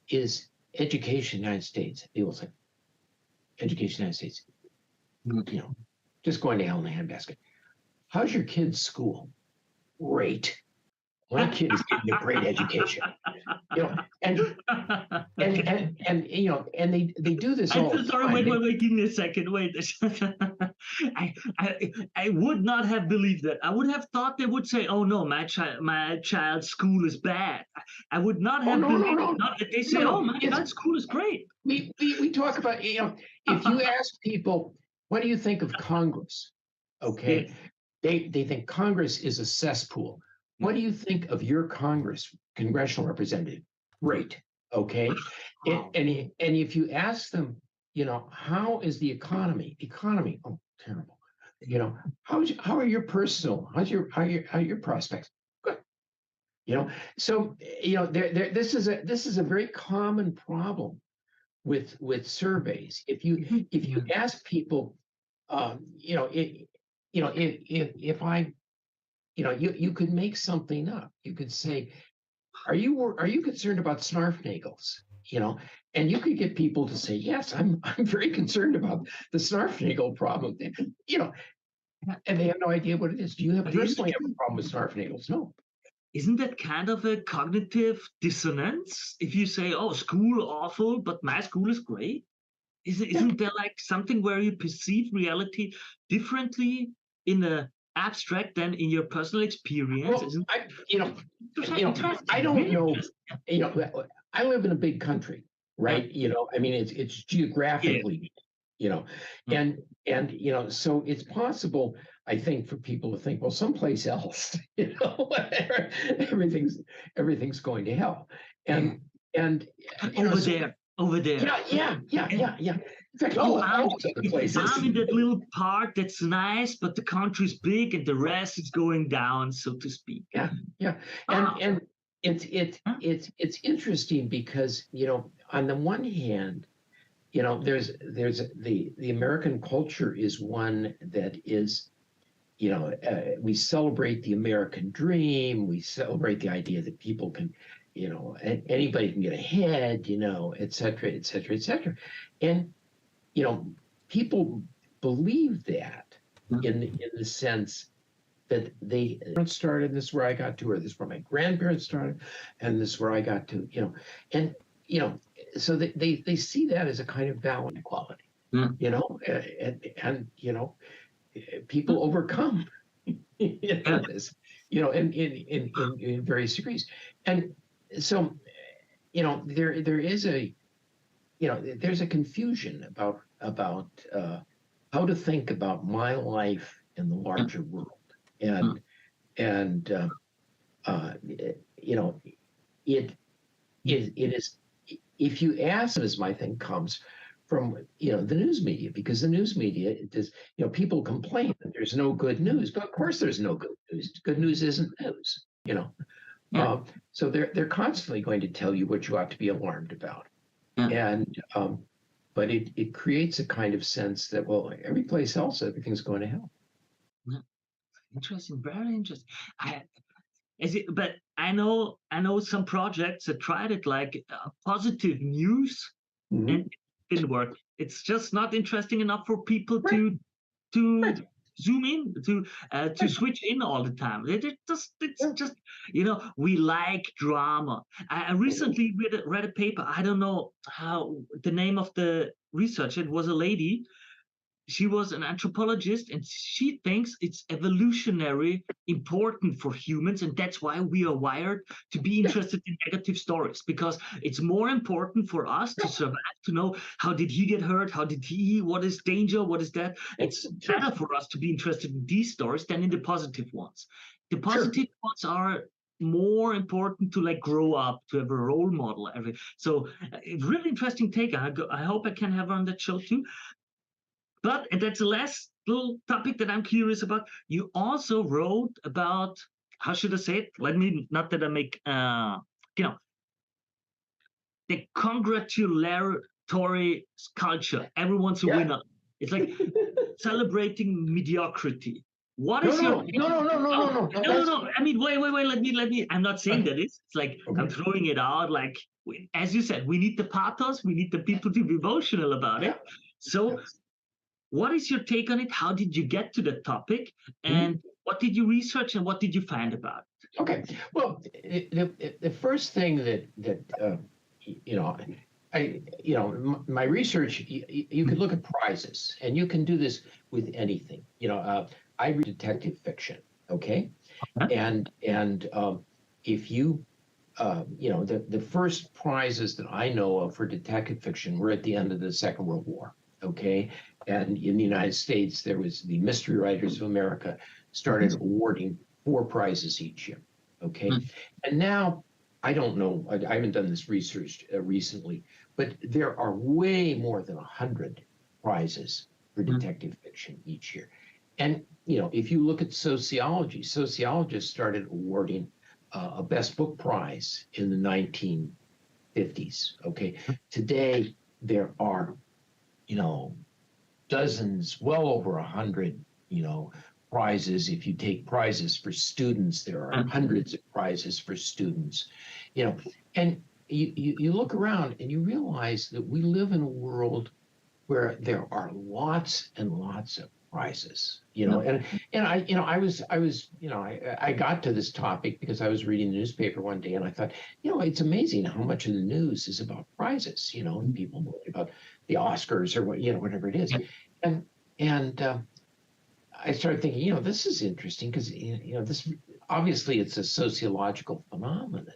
is education in the United States? They will say, education in the United States, just going to hell in a handbasket. How's your kid's school? Great. My kid is getting a great education. And they do this all the time. Sorry, wait, give me a second. Wait. I would not have believed that. I would have thought they would say, "Oh no, my child's school is bad." I would not have believed not that they say, "Oh, my child's school is great." We talk about if you ask people, what do you think of Congress? Okay, they think Congress is a cesspool. What do you think of your congressional representative? Great. Okay. And if you ask them, how is the economy? Oh, terrible. How are your personal? How are your prospects? Good. So this is a very common problem with surveys. If you ask people, if I you could make something up. You could say, are you concerned about snarfnagels? And you could get people to say, yes, I'm very concerned about the snarfnagel problem. And they have no idea what it is. Do you personally have a problem with snarfnagels? No. Isn't that kind of a cognitive dissonance? If you say, oh, school awful, but my school is great? Isn't there like something where you perceive reality differently in a abstract than in your personal experience? Well, I don't know. I live in a big country, right? I mean, it's geographically, and so it's possible, I think, for people to think, well, someplace else, everything's going to hell, and over there. Yeah. In fact, all other places. I'm in that little part that's nice, but the country's big and the rest is going down, so to speak. Yeah. And it's interesting because, on the one hand, you know, there's the American culture is one that is, you know, we celebrate the American dream. We celebrate the idea that people can, you know, anybody can get ahead, you know, et cetera, et cetera, et cetera. And, you know, people believe that in the sense that they started, and this is where I got to, or this is where my grandparents started, and this is where I got to, you know, and, you know, so they see that as a kind of balance quality, you know, and you know, people overcome you know, this, you know, in various degrees. And so, you know, there is a, you know, there's a confusion about how to think about my life in the larger world. And you know, it is, if you ask, as my thing comes from, you know, the news media, because the news media does, you know, people complain that there's no good news, but of course there's no good news. Good news isn't news, you know. So they're constantly going to tell you what you ought to be alarmed about. And but it creates a kind of sense that, well, every place else everything's going to hell. Interesting, very interesting. But I know some projects that tried it, like positive news, and it didn't work. It's just not interesting enough for people to zoom in, to switch in all the time. It's just, you know, we like drama. I recently read a paper. I don't know how the name of the research. It was a lady. She was an anthropologist, and she thinks it's evolutionary important for humans, and that's why we are wired to be interested in negative stories, because it's more important for us to survive, to know how did he get hurt, how did he, what is danger, what is that. It's better for us to be interested in these stories than in the positive ones. The positive ones are more important to like grow up, to have a role model. So really interesting take. I hope I can have her on that show too. But, and that's the last little topic that I'm curious about. You also wrote about, how should I say it? Let me, not that I make, you know, the congratulatory culture. Everyone's a winner. It's like celebrating mediocrity. What is your? No. I mean, wait. Let me. I'm not saying that it's like I'm throwing it out. Like, as you said, we need the pathos. We need the people to be emotional about it. So. What is your take on it? How did you get to the topic? And what did you research and what did you find about it? Okay. Well, the first thing that you know, my research, you could look at prizes, and you can do this with anything. You know, I read detective fiction, okay? And if you, you know, the first prizes that I know of for detective fiction were at the end of the Second World War, okay? And in the United States, there was the Mystery Writers of America started awarding 4 prizes each year, okay? And now, I don't know, I haven't done this research recently, but there are way more than 100 prizes for detective fiction each year. And, you know, if you look at sociology, sociologists started awarding a Best Book Prize in the 1950s, okay? Today, there are, you know, dozens, well over 100, you know, prizes. If you take prizes for students, there are hundreds of prizes for students, you know. And you look around and you realize that we live in a world where there are lots and lots of prizes, you know. And I, you know, I was, you know, I got to this topic because I was reading the newspaper one day and I thought, you know, it's amazing how much of the news is about prizes, you know, and people worry about the Oscars or what, you know, whatever it is. And I started thinking, you know, this is interesting because, you know, this, obviously it's a sociological phenomenon,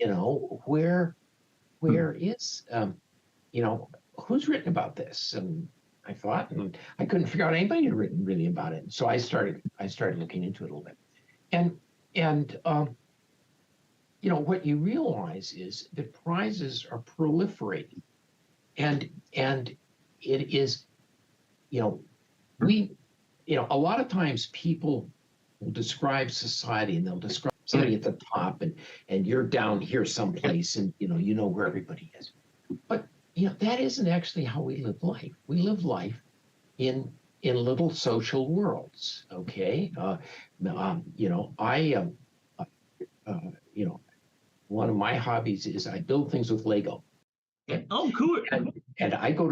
you know, where is, you know, who's written about this? And I thought, and I couldn't figure out anybody who'd written really about it. So I started looking into it a little bit. And you know, what you realize is that prizes are proliferating. And it is, you know, you know, a lot of times people will describe society and they'll describe somebody at the top and you're down here someplace and, you know where everybody is. But that isn't actually how we live life. We live life in little social worlds. Okay, one of my hobbies is I build things with Lego. Oh, cool. And I go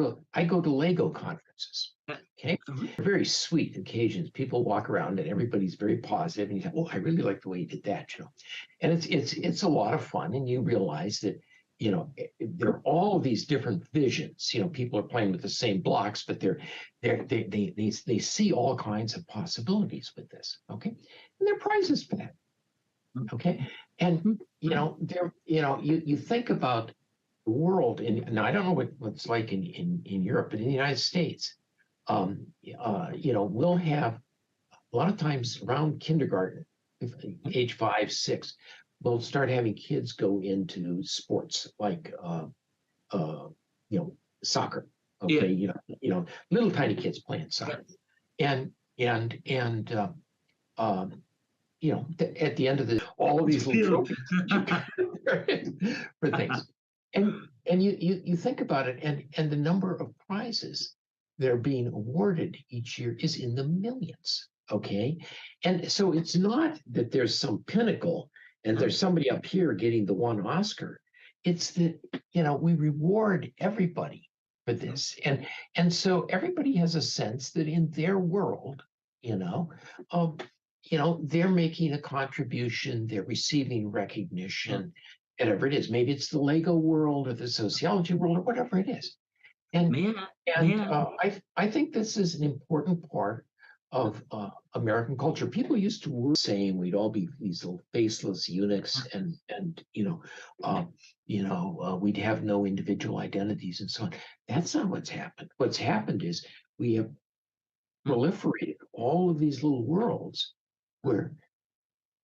to Lego conferences. Okay, they're very sweet occasions. People walk around and everybody's very positive, and you say, "Oh, I really like the way you did that," And it's a lot of fun, and you realize that there are all these different visions. People are playing with the same blocks, but they see all kinds of possibilities with this. Okay, and there are prizes for that. Okay, and you think about the world, and now I don't know what it's like in Europe, but in the United States, we'll have a lot of times around kindergarten, age 5, 6, we'll start having kids go into sports like soccer. Okay, little tiny kids playing soccer, and at the end of all of these little trophies for things, and you think about it, and the number of prizes that are being awarded each year is in the millions. Okay, and so it's not that there's some pinnacle and there's somebody up here getting the one Oscar. It's that we reward everybody for this, and so everybody has a sense that in their world, they're making a contribution, they're receiving recognition, whatever it is. Maybe it's the Lego world or the sociology world or whatever it is. And I think this is an important part of American culture. People used to saying we'd all be these little faceless eunuchs, and we'd have no individual identities and so on. That's not what's happened. What's happened is we have proliferated all of these little worlds where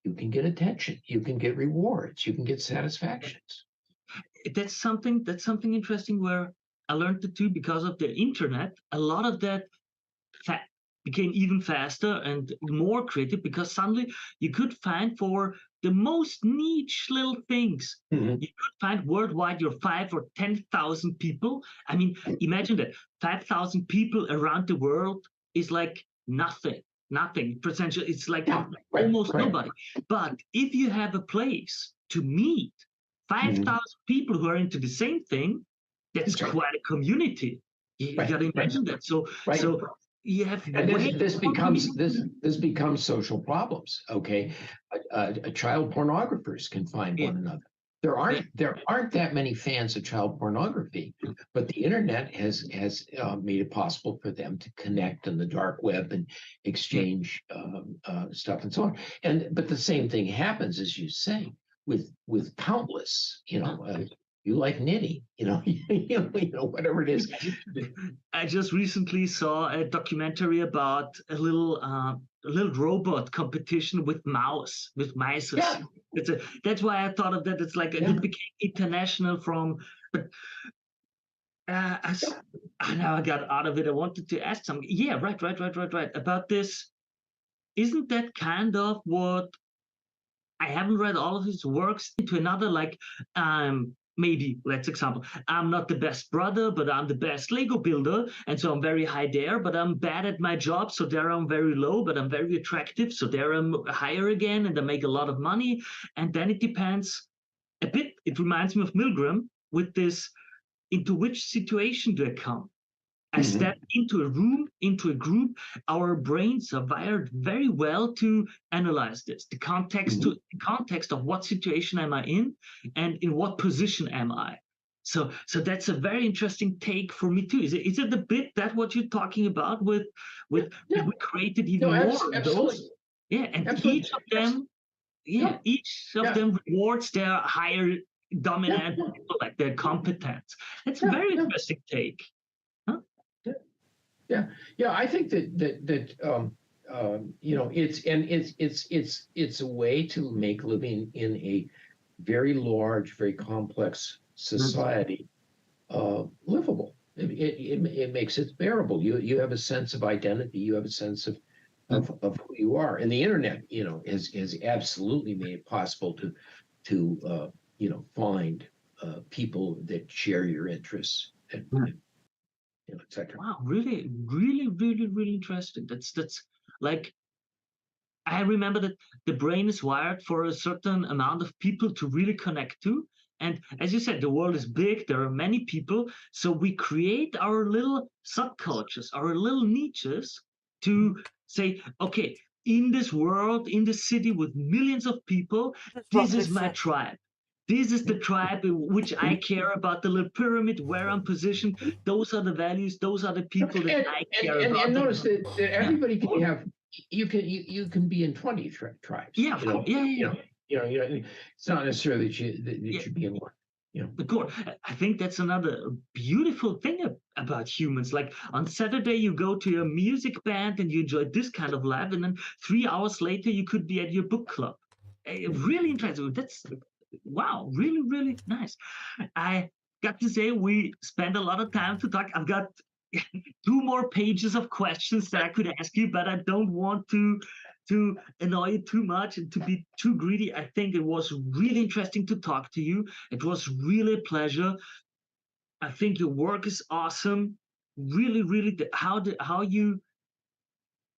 you can get attention, you can get rewards, you can get satisfactions. That's something interesting where I learned it too because of the internet. A lot of that became even faster and more creative because suddenly you could find for the most niche little things. You could find worldwide your 5 or 10,000 people. I mean, imagine that 5,000 people around the world is like nothing. Potentially, it's like almost nobody. But if you have a place to meet 5,000 people who are into the same thing, that's quite a community. You got to imagine that. So you have, and this becomes social problems. Okay, child pornographers can find one another. There aren't that many fans of child pornography, but the internet has made it possible for them to connect on the dark web and exchange stuff and so on. But the same thing happens, as you say, with countless, you like knitting, whatever it is. I just recently saw a documentary about a little robot competition with mice. Yeah. That's why I thought of that. It's like it became international from. But now I got out of it. I wanted to ask something. Yeah, right. About this. Isn't that kind of what? I haven't read all of his works into another, like maybe let's example, I'm not the best brother, but I'm the best Lego builder, and so I'm very high there, but I'm bad at my job, so there I'm very low, but I'm very attractive, so there I'm higher again, and I make a lot of money. And then it depends a bit. It reminds me of Milgram with this: into which situation do I come? I step into a room, into a group. Our brains are wired very well to analyze this. The context of what situation am I in, and in what position am I. So that's a very interesting take for me too. Is it a bit that what you're talking about with we created even more of those? Yeah, and each of them, each of them rewards their higher dominant, like their competence. That's a very interesting take. Yeah. I think that it's a way to make living in a very large, very complex society livable. It makes it bearable. You have a sense of identity. You have a sense of who you are. And the internet, has absolutely made it possible to find people that share your interests etc. Wow, really, really, really, really interesting. That's like, I remember that the brain is wired for a certain amount of people to really connect to. And as you said, the world is big, there are many people. So we create our little subcultures, our little niches to say, okay, in this world, in this city with millions of people, this is my tribe. This is the tribe in which I care about, the little pyramid where I'm positioned. Those are the values, those are the people that I care about. And notice that everybody can have, you can be in 20 tribes. Yeah, of course. Yeah. It's not necessarily that you should be in one. Of course, I think that's another beautiful thing about humans. Like on Saturday, you go to your music band and you enjoy this kind of life, and then 3 hours later, you could be at your book club. Really interesting. That's wow, really, really nice. I got to say, we spent a lot of time to talk. I've got 2 more pages of questions that I could ask you, but I don't want to annoy you too much and to be too greedy. I think it was really interesting to talk to you. It was really a pleasure. I think your work is awesome. Really, really, how you,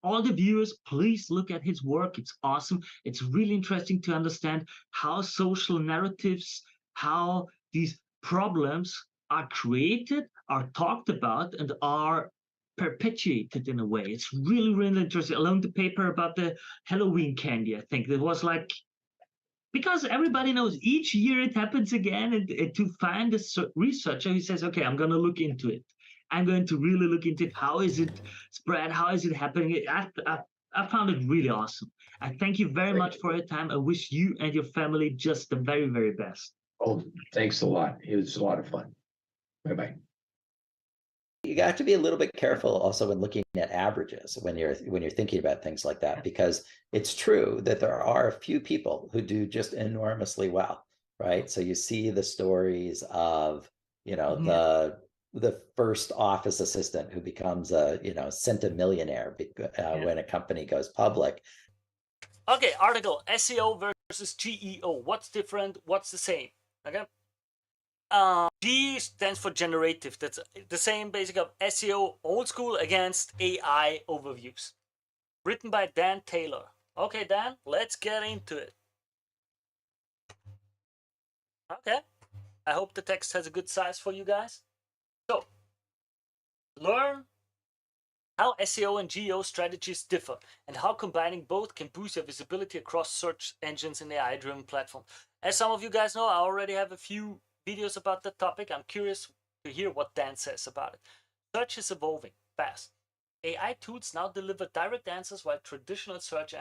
all the viewers, please look at his work. It's awesome. It's really interesting to understand how social narratives, how these problems are created, are talked about, and are perpetuated in a way. It's really, really interesting. Along the paper about the Halloween candy, I think it was like, because everybody knows each year it happens again, and to find a researcher who says, okay, I'm going to look into it. I'm going to really look into it. How is it spread? How is it happening? I found it really awesome. I thank you very much for your time. I wish you and your family just the very, very best. Oh, thanks a lot. It was a lot of fun. Bye-bye. You got to be a little bit careful also when looking at averages when you're thinking about things like that, because it's true that there are a few people who do just enormously well, right? So you see the stories of, the first office assistant who becomes a, centimillionaire when a company goes public. Okay, article SEO versus GEO. What's different? What's the same? Okay. G stands for generative. That's the same basic of SEO old school against AI overviews. Written by Dan Taylor. Okay, Dan, let's get into it. Okay. I hope the text has a good size for you guys. So, learn how SEO and GEO strategies differ and how combining both can boost your visibility across search engines and AI-driven platforms. As some of you guys know, I already have a few videos about the topic. I'm curious to hear what Dan says about it. Search is evolving fast. AI tools now deliver direct answers while traditional search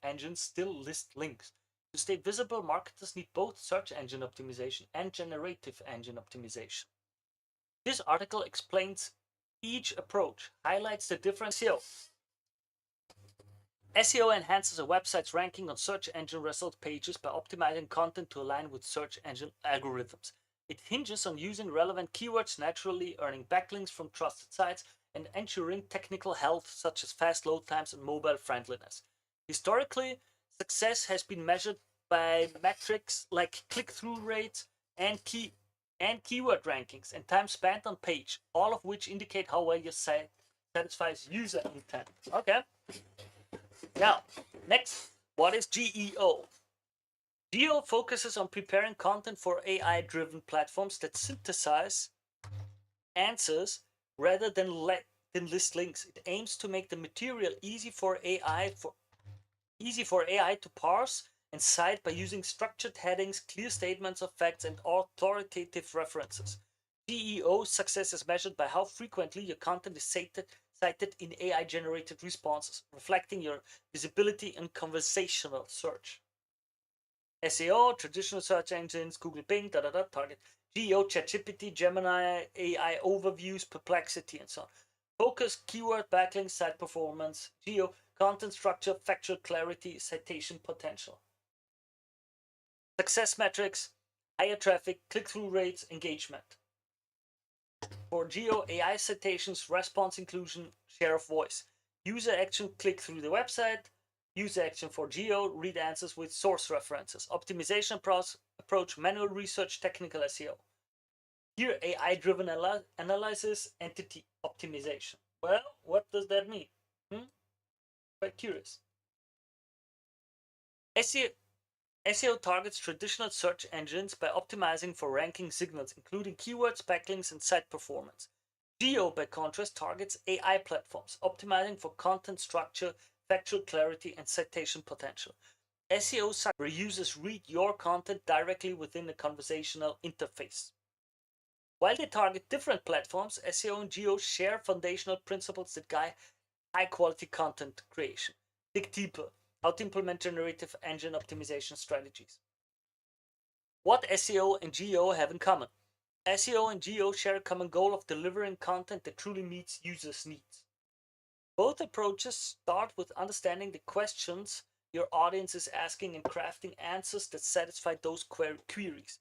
engines still list links. To stay visible, marketers need both search engine optimization and generative engine optimization. This article explains each approach, highlights the difference. SEO enhances a website's ranking on search engine result pages by optimizing content to align with search engine algorithms. It hinges on using relevant keywords naturally, earning backlinks from trusted sites, and ensuring technical health such as fast load times and mobile friendliness. Historically, success has been measured by metrics like click-through rates and keyword rankings and time spent on page, all of which indicate how well your site satisfies user intent. Okay. Now, next, what is GEO? GEO focuses on preparing content for AI-driven platforms that synthesize answers rather than list links. It aims to make the material easy for AI to parse and cite by using structured headings, clear statements of facts, and authoritative references. GEO success is measured by how frequently your content is cited in AI-generated responses, reflecting your visibility in conversational search. SEO, traditional search engines, Google, Bing, target. GEO, ChatGPT, Gemini, AI overviews, Perplexity, and so on. Focus, keyword, backlinks, site performance. GEO, content structure, factual clarity, citation potential. Success metrics, higher traffic, click-through rates, engagement. For GEO, AI citations, response inclusion, share of voice. User action, click through the website. User action for GEO, read answers with source references. Optimization approach, manual research, technical SEO. Here, AI-driven analysis, entity optimization. Well, what does that mean? Quite curious. SEO targets traditional search engines by optimizing for ranking signals, including keywords, backlinks, and site performance. Geo, by contrast, targets AI platforms, optimizing for content structure, factual clarity, and citation potential. SEO sites where users read your content directly within a conversational interface. While they target different platforms, SEO and Geo share foundational principles that guide high-quality content creation. Dig deeper. How to implement generative engine optimization strategies. What SEO and Geo have in common? SEO and Geo share a common goal of delivering content that truly meets users' needs. Both approaches start with understanding the questions your audience is asking and crafting answers that satisfy those queries.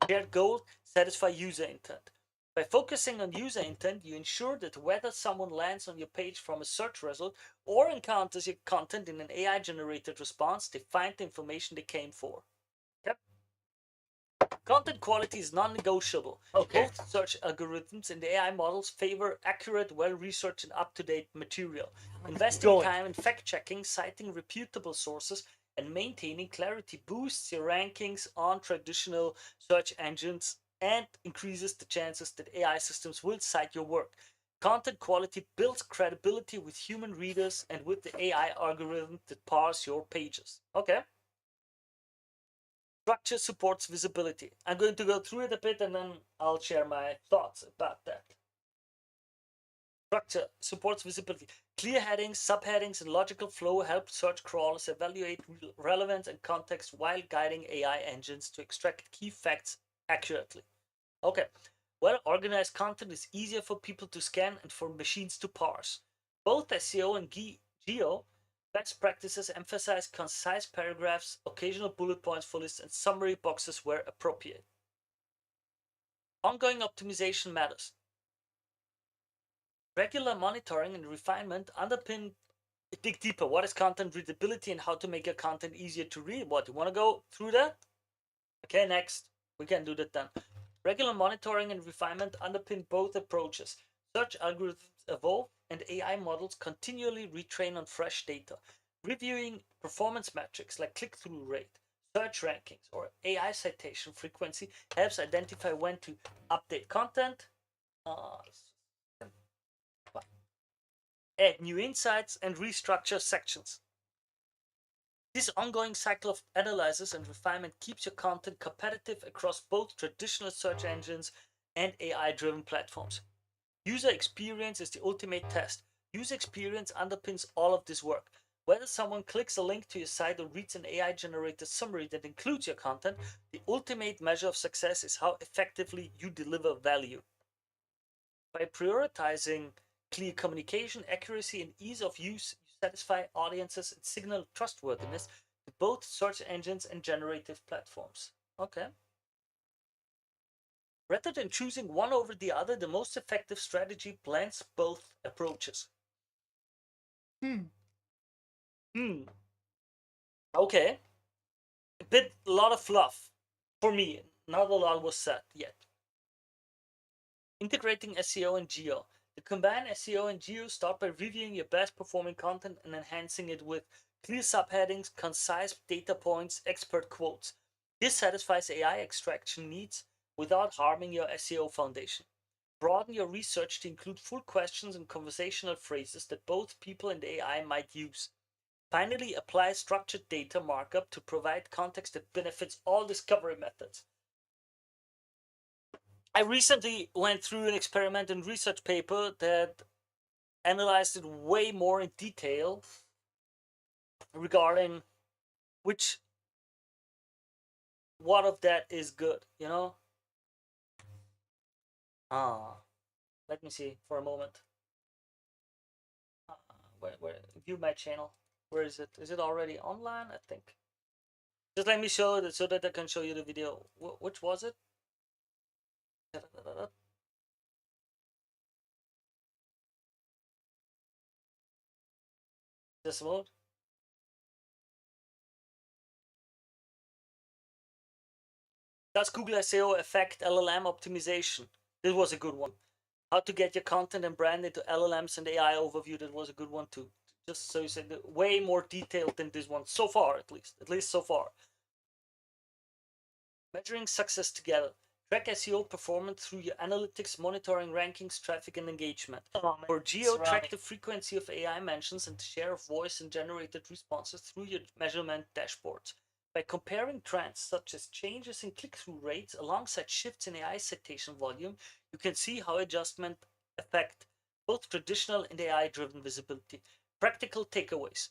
Shared goal, satisfy user intent. By focusing on user intent, you ensure that whether someone lands on your page from a search result or encounters your content in an AI-generated response, they find the information they came for. Yep. Content quality is non-negotiable. Okay. Both search algorithms and the AI models favor accurate, well-researched, and up-to-date material. Investing time in fact-checking, citing reputable sources, and maintaining clarity boosts your rankings on traditional search engines and increases the chances that AI systems will cite your work. Content quality builds credibility with human readers and with the AI algorithm that parse your pages. Okay. Structure supports visibility. I'm going to go through it a bit and then I'll share my thoughts about that. Structure supports visibility. Clear headings, subheadings, and logical flow help search crawlers evaluate relevance and context while guiding AI engines to extract key facts accurately. Okay, well, organized content is easier for people to scan and for machines to parse. Both SEO and Geo best practices emphasize concise paragraphs, occasional bullet points for lists, and summary boxes where appropriate. Ongoing optimization matters. Regular monitoring and refinement underpin. Dig deeper. What is content readability and how to make your content easier to read? What, you want to go through that? Okay, next. We can do that then. Regular monitoring and refinement underpin both approaches. Search algorithms evolve and AI models continually retrain on fresh data. Reviewing performance metrics like click-through rate, search rankings, or AI citation frequency helps identify when to update content, add new insights, and restructure sections. This ongoing cycle of analysis and refinement keeps your content competitive across both traditional search engines and AI-driven platforms. User experience is the ultimate test. User experience underpins all of this work. Whether someone clicks a link to your site or reads an AI-generated summary that includes your content, the ultimate measure of success is how effectively you deliver value. By prioritizing clear communication, accuracy, and ease of use, you satisfy audiences and signal trustworthiness to both search engines and generative platforms. Okay. Rather than choosing one over the other, the most effective strategy blends both approaches. Okay. A lot of fluff. For me, not a lot was said yet. Integrating SEO and Geo. To combine SEO and Geo, start by reviewing your best performing content and enhancing it with clear subheadings, concise data points, expert quotes. This satisfies AI extraction needs without harming your SEO foundation. Broaden your research to include full questions and conversational phrases that both people and AI might use. Finally, apply structured data markup to provide context that benefits all discovery methods. I recently went through an experiment and research paper that analyzed it way more in detail regarding what of that is good, you know? Let me see for a moment. Where view my channel. Where is it? Is it already online? I think. Just let me show it so that I can show you the video. Which was it? This mode. Does Google SEO affect LLM optimization? This was a good one. How to get your content and brand into LLMs and AI overview. That was a good one too. Just so you said, way more detailed than this one so far, at least so far. Measuring success together. Track SEO performance through your analytics, monitoring, rankings, traffic, and engagement. For geo, track the frequency of AI mentions and the share of voice and generated responses through your measurement dashboards. By comparing trends such as changes in click-through rates alongside shifts in AI citation volume, you can see how adjustment affect both traditional and AI-driven visibility. Practical takeaways.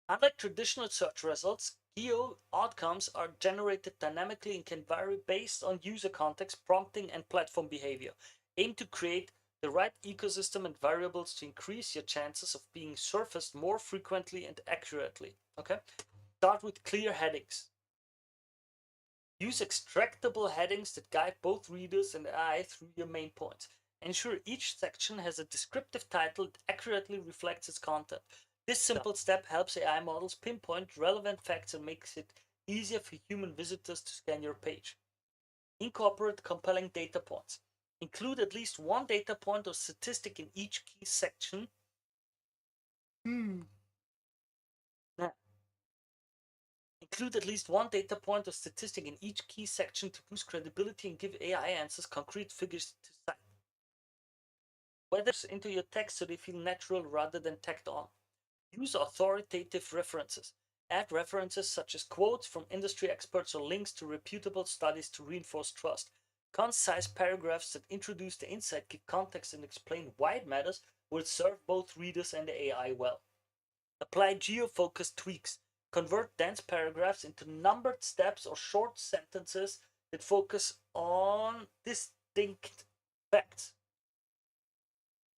Unlike traditional search results, geo outcomes are generated dynamically and can vary based on user context, prompting, and platform behavior. Aim to create the right ecosystem and variables to increase your chances of being surfaced more frequently and accurately. Okay? Start with clear headings. Use extractable headings that guide both readers and AI through your main points. Ensure each section has a descriptive title that accurately reflects its content. This simple step helps AI models pinpoint relevant facts and makes it easier for human visitors to scan your page. Incorporate compelling data points. Include at least one data point or statistic in each key section. Include at least one data point or statistic in each key section to boost credibility and give AI answers concrete figures to cite. Weather into your text so they feel natural rather than tacked on. Use authoritative references. Add references such as quotes from industry experts or links to reputable studies to reinforce trust. Concise paragraphs that introduce the insight, give context, and explain why it matters will serve both readers and the AI well. Apply geo-focused tweaks. Convert dense paragraphs into numbered steps or short sentences that focus on distinct facts.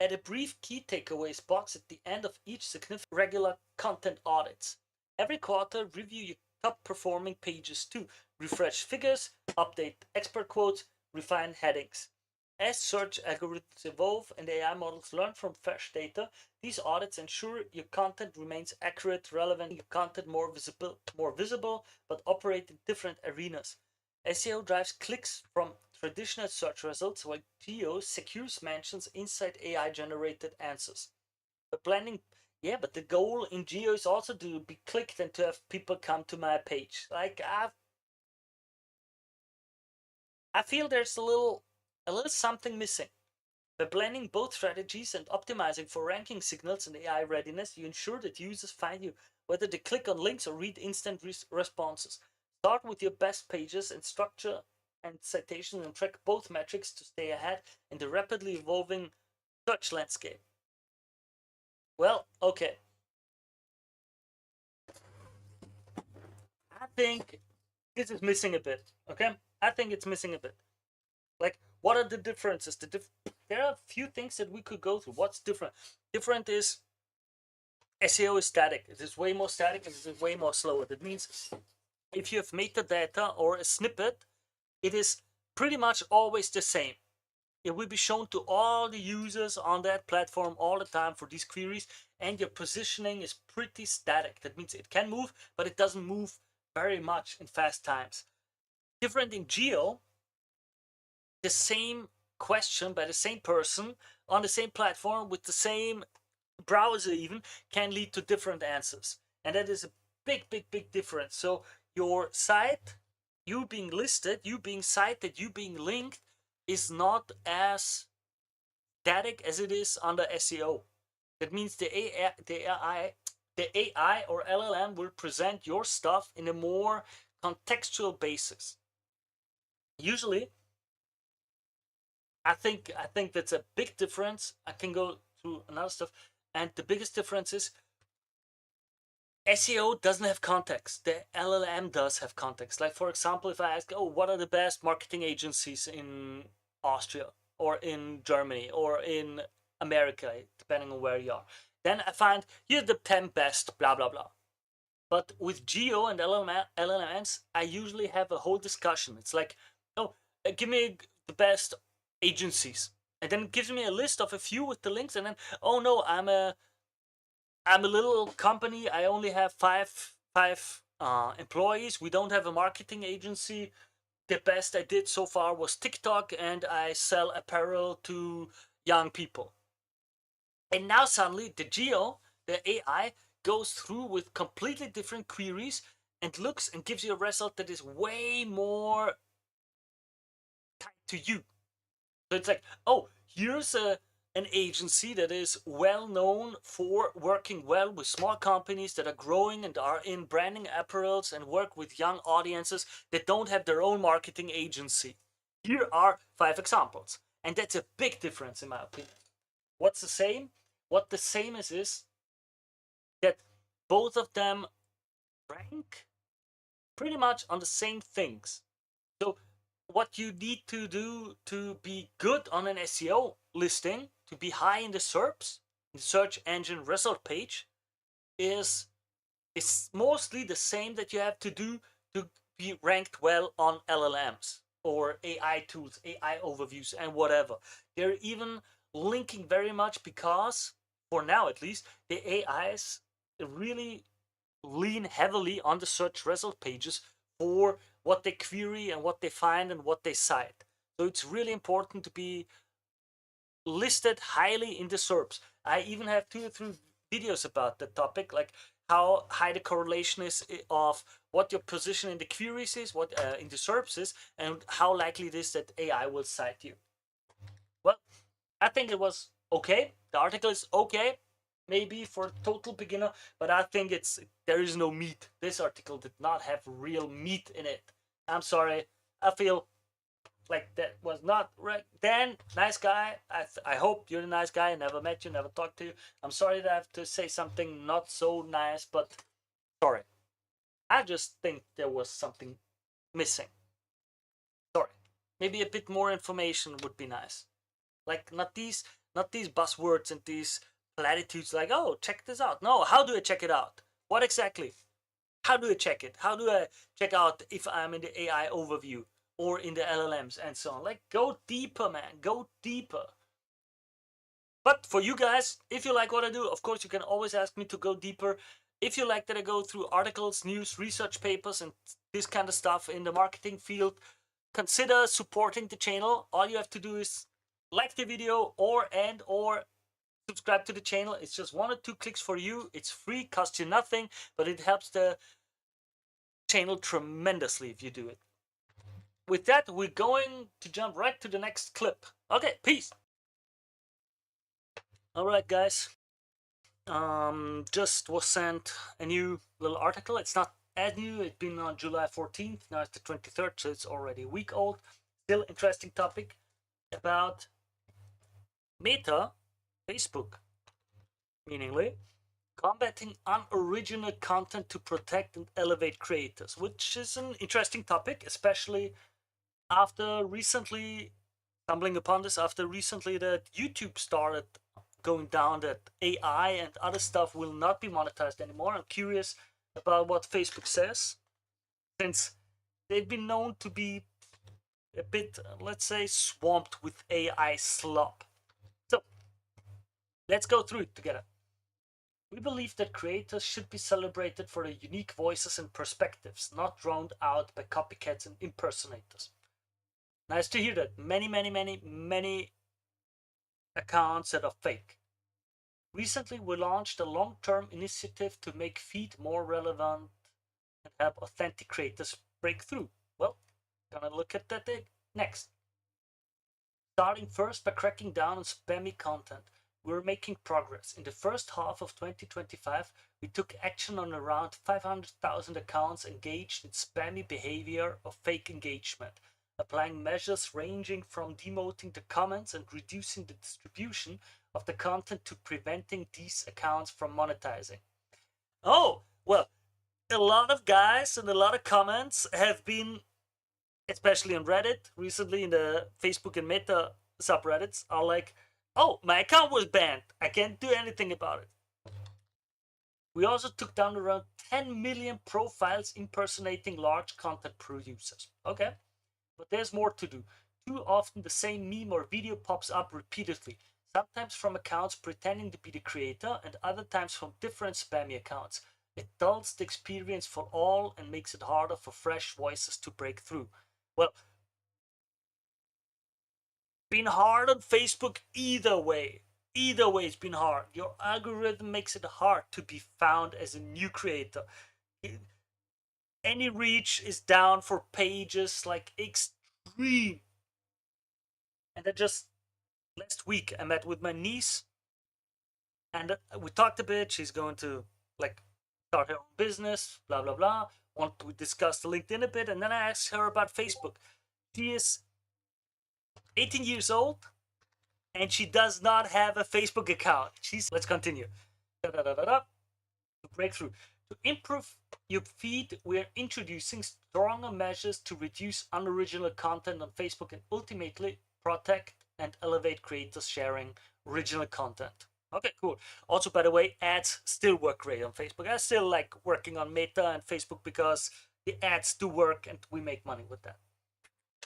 Add a brief key takeaways box at the end of each significant regular content audits. Every quarter, review your top performing pages too. Refresh figures, update expert quotes, refine headings. As search algorithms evolve and AI models learn from fresh data, these audits ensure your content remains accurate, relevant, your content more visible, but operate in different arenas. SEO drives clicks from traditional search results, while geo secures mentions inside AI-generated answers. But blending, yeah, but the goal in geo is also to be clicked and to have people come to my page. Like I feel there's a little something missing. By blending both strategies and optimizing for ranking signals and AI readiness, you ensure that users find you whether they click on links or read instant responses. Start with your best pages and structure and citations and track both metrics to stay ahead in the rapidly evolving search landscape. Well, okay. I think this is missing a bit, okay? I think it's missing a bit. Like, what are the differences? There are a few things that we could go through. What's different? Different is SEO is static. It is way more static and it is way more slower. That means if you have metadata or a snippet, it is pretty much always the same. It will be shown to all the users on that platform all the time for these queries, and your positioning is pretty static. That means it can move, but it doesn't move very much in fast times. Different in geo, the same question by the same person on the same platform with the same browser even can lead to different answers, and that is a big difference. So your site, you being listed, you being cited, you being linked, is not as static as it is under SEO. That means the AI or LLM will present your stuff in a more contextual basis. Usually, I think that's a big difference. I can go through another stuff, and the biggest difference is SEO doesn't have context. The LLM does have context. Like, for example, if I ask, oh, what are the best marketing agencies in Austria or in Germany or in America, depending on where you are, then I find here the 10 best, blah, blah, blah. But with Geo and LLMs, I usually have a whole discussion. It's like, oh, give me the best agencies. And then it gives me a list of a few with the links. And then, oh no, I'm a little company. I only have five employees. We don't have a marketing agency. the best I did so far was TikTok, and I sell apparel to young people. And now suddenly the AI, goes through with completely different queries and looks and gives you a result that is way more tied to you. So it's like, oh, here's an agency that is well known for working well with small companies that are growing and are in branding apparels and work with young audiences that don't have their own marketing agency. Here are 5 examples. And that's a big difference in my opinion. What's the same? What the same is that both of them rank pretty much on the same things. So what you need to do to be good on an SEO listing, to be high in the SERPs, the search engine result page, is mostly the same that you have to do to be ranked well on LLMs or AI tools, AI overviews, and whatever. They're even linking very much because, for now at least, the AIs really lean heavily on the search result pages for what they query and what they find and what they cite. So it's really important to be listed highly in the SERPs. I even have 2 or 3 videos about the topic, like how high the correlation is of what your position in the queries is, what in the SERPs is, and how likely it is that AI will cite you. Well, I think it was okay. The article is okay, maybe for a total beginner, but I think there is no meat. This article did not have real meat in it. I'm sorry. I feel like that was not right. Dan, nice guy. I hope you're a nice guy. I never met you, never talked to you. I'm sorry that I have to say something not so nice, but sorry. I just think there was something missing. Sorry. Maybe a bit more information would be nice. Like not these buzzwords and these platitudes like, oh, check this out. No, how do I check it out? What exactly? How do I check it? How do I check out if I'm in the AI overview or in the LLMs and so on? Like, go deeper, man. Go deeper. But for you guys, if you like what I do, of course, you can always ask me to go deeper. If you like that I go through articles, news, research papers, and this kind of stuff in the marketing field, consider supporting the channel. All you have to do is like the video or subscribe to the channel. It's just 1 or 2 clicks for you. It's free, costs you nothing, but it helps the channel tremendously if you do it. With that, we're going to jump right to the next clip. Okay, peace. All right, guys. Just was sent a new little article. It's not as new. It's been on July 14th. Now it's the 23rd, so it's already a week old. Still interesting topic about Meta, Facebook, meaningly combating unoriginal content to protect and elevate creators, which is an interesting topic, especially after recently stumbling upon this, after recently that YouTube started going down that AI and other stuff will not be monetized anymore. I'm curious about what Facebook says, since they've been known to be a bit, let's say, swamped with AI slop. So let's go through it together. We believe that creators should be celebrated for their unique voices and perspectives, not drowned out by copycats and impersonators. Nice to hear that. Many accounts that are fake. Recently, we launched a long-term initiative to make feed more relevant and help authentic creators break through. Well, gonna look at that next. Starting first by cracking down on spammy content. We're making progress. In the first half of 2025, we took action on around 500,000 accounts engaged in spammy behavior or fake engagement, applying measures ranging from demoting the comments and reducing the distribution of the content to preventing these accounts from monetizing. Oh, well, a lot of guys and a lot of comments have been, especially on Reddit, recently in the Facebook and Meta subreddits, are like, oh, my account was banned. I can't do anything about it. We also took down around 10 million profiles impersonating large content producers. Okay, but there's more to do. Too often the same meme or video pops up repeatedly, sometimes from accounts pretending to be the creator and other times from different spammy accounts. It dulls the experience for all and makes it harder for fresh voices to break through. Well, been hard on Facebook either way. Either way, it's been hard. Your algorithm makes it hard to be found as a new creator. Any reach is down for pages like extreme. And then just last week, I met with my niece, and we talked a bit. She's going to like start her own business, blah blah blah. We discussed LinkedIn a bit, and then I asked her about Facebook. She is 18 years old, and she does not have a Facebook account. Let's continue. Breakthrough. To improve your feed, we're introducing stronger measures to reduce unoriginal content on Facebook and ultimately protect and elevate creators sharing original content. Okay, cool. Also, by the way, ads still work great on Facebook. I still like working on Meta and Facebook because the ads do work and we make money with that.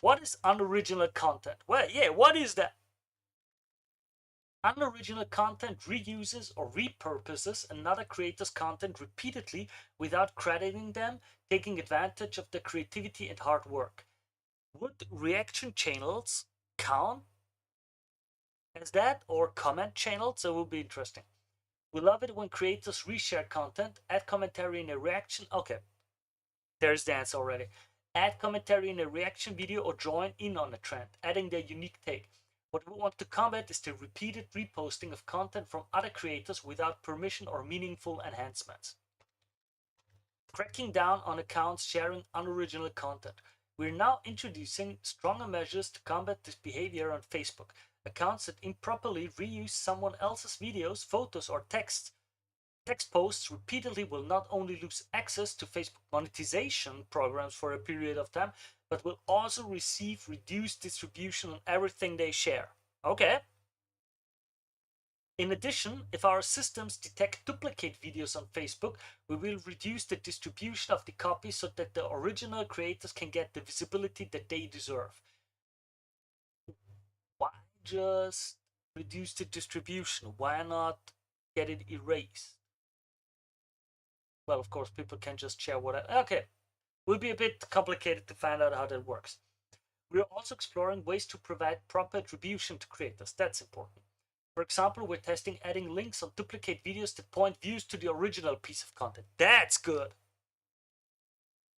What is unoriginal content? Well, yeah, what is that? Unoriginal content reuses or repurposes another creator's content repeatedly without crediting them, taking advantage of their creativity and hard work. Would reaction channels count as that, or comment channels? That would be interesting. We love it when creators reshare content, add commentary in a reaction. Okay, there's the answer already. Add commentary in a reaction video or join in on a trend, adding their unique take. What we want to combat is the repeated reposting of content from other creators without permission or meaningful enhancements. Cracking down on accounts sharing unoriginal content. We're now introducing stronger measures to combat this behavior on Facebook. Accounts that improperly reuse someone else's videos, photos, or text posts repeatedly will not only lose access to Facebook monetization programs for a period of time, but will also receive reduced distribution on everything they share. Okay. In addition, if our systems detect duplicate videos on Facebook, we will reduce the distribution of the copy so that the original creators can get the visibility that they deserve. Why just reduce the distribution? Why not get it erased? Well, of course, people can just share whatever. Okay, will be a bit complicated to find out how that works. We're also exploring ways to provide proper attribution to creators. That's important. For example, we're testing adding links on duplicate videos that point views to the original piece of content. That's good.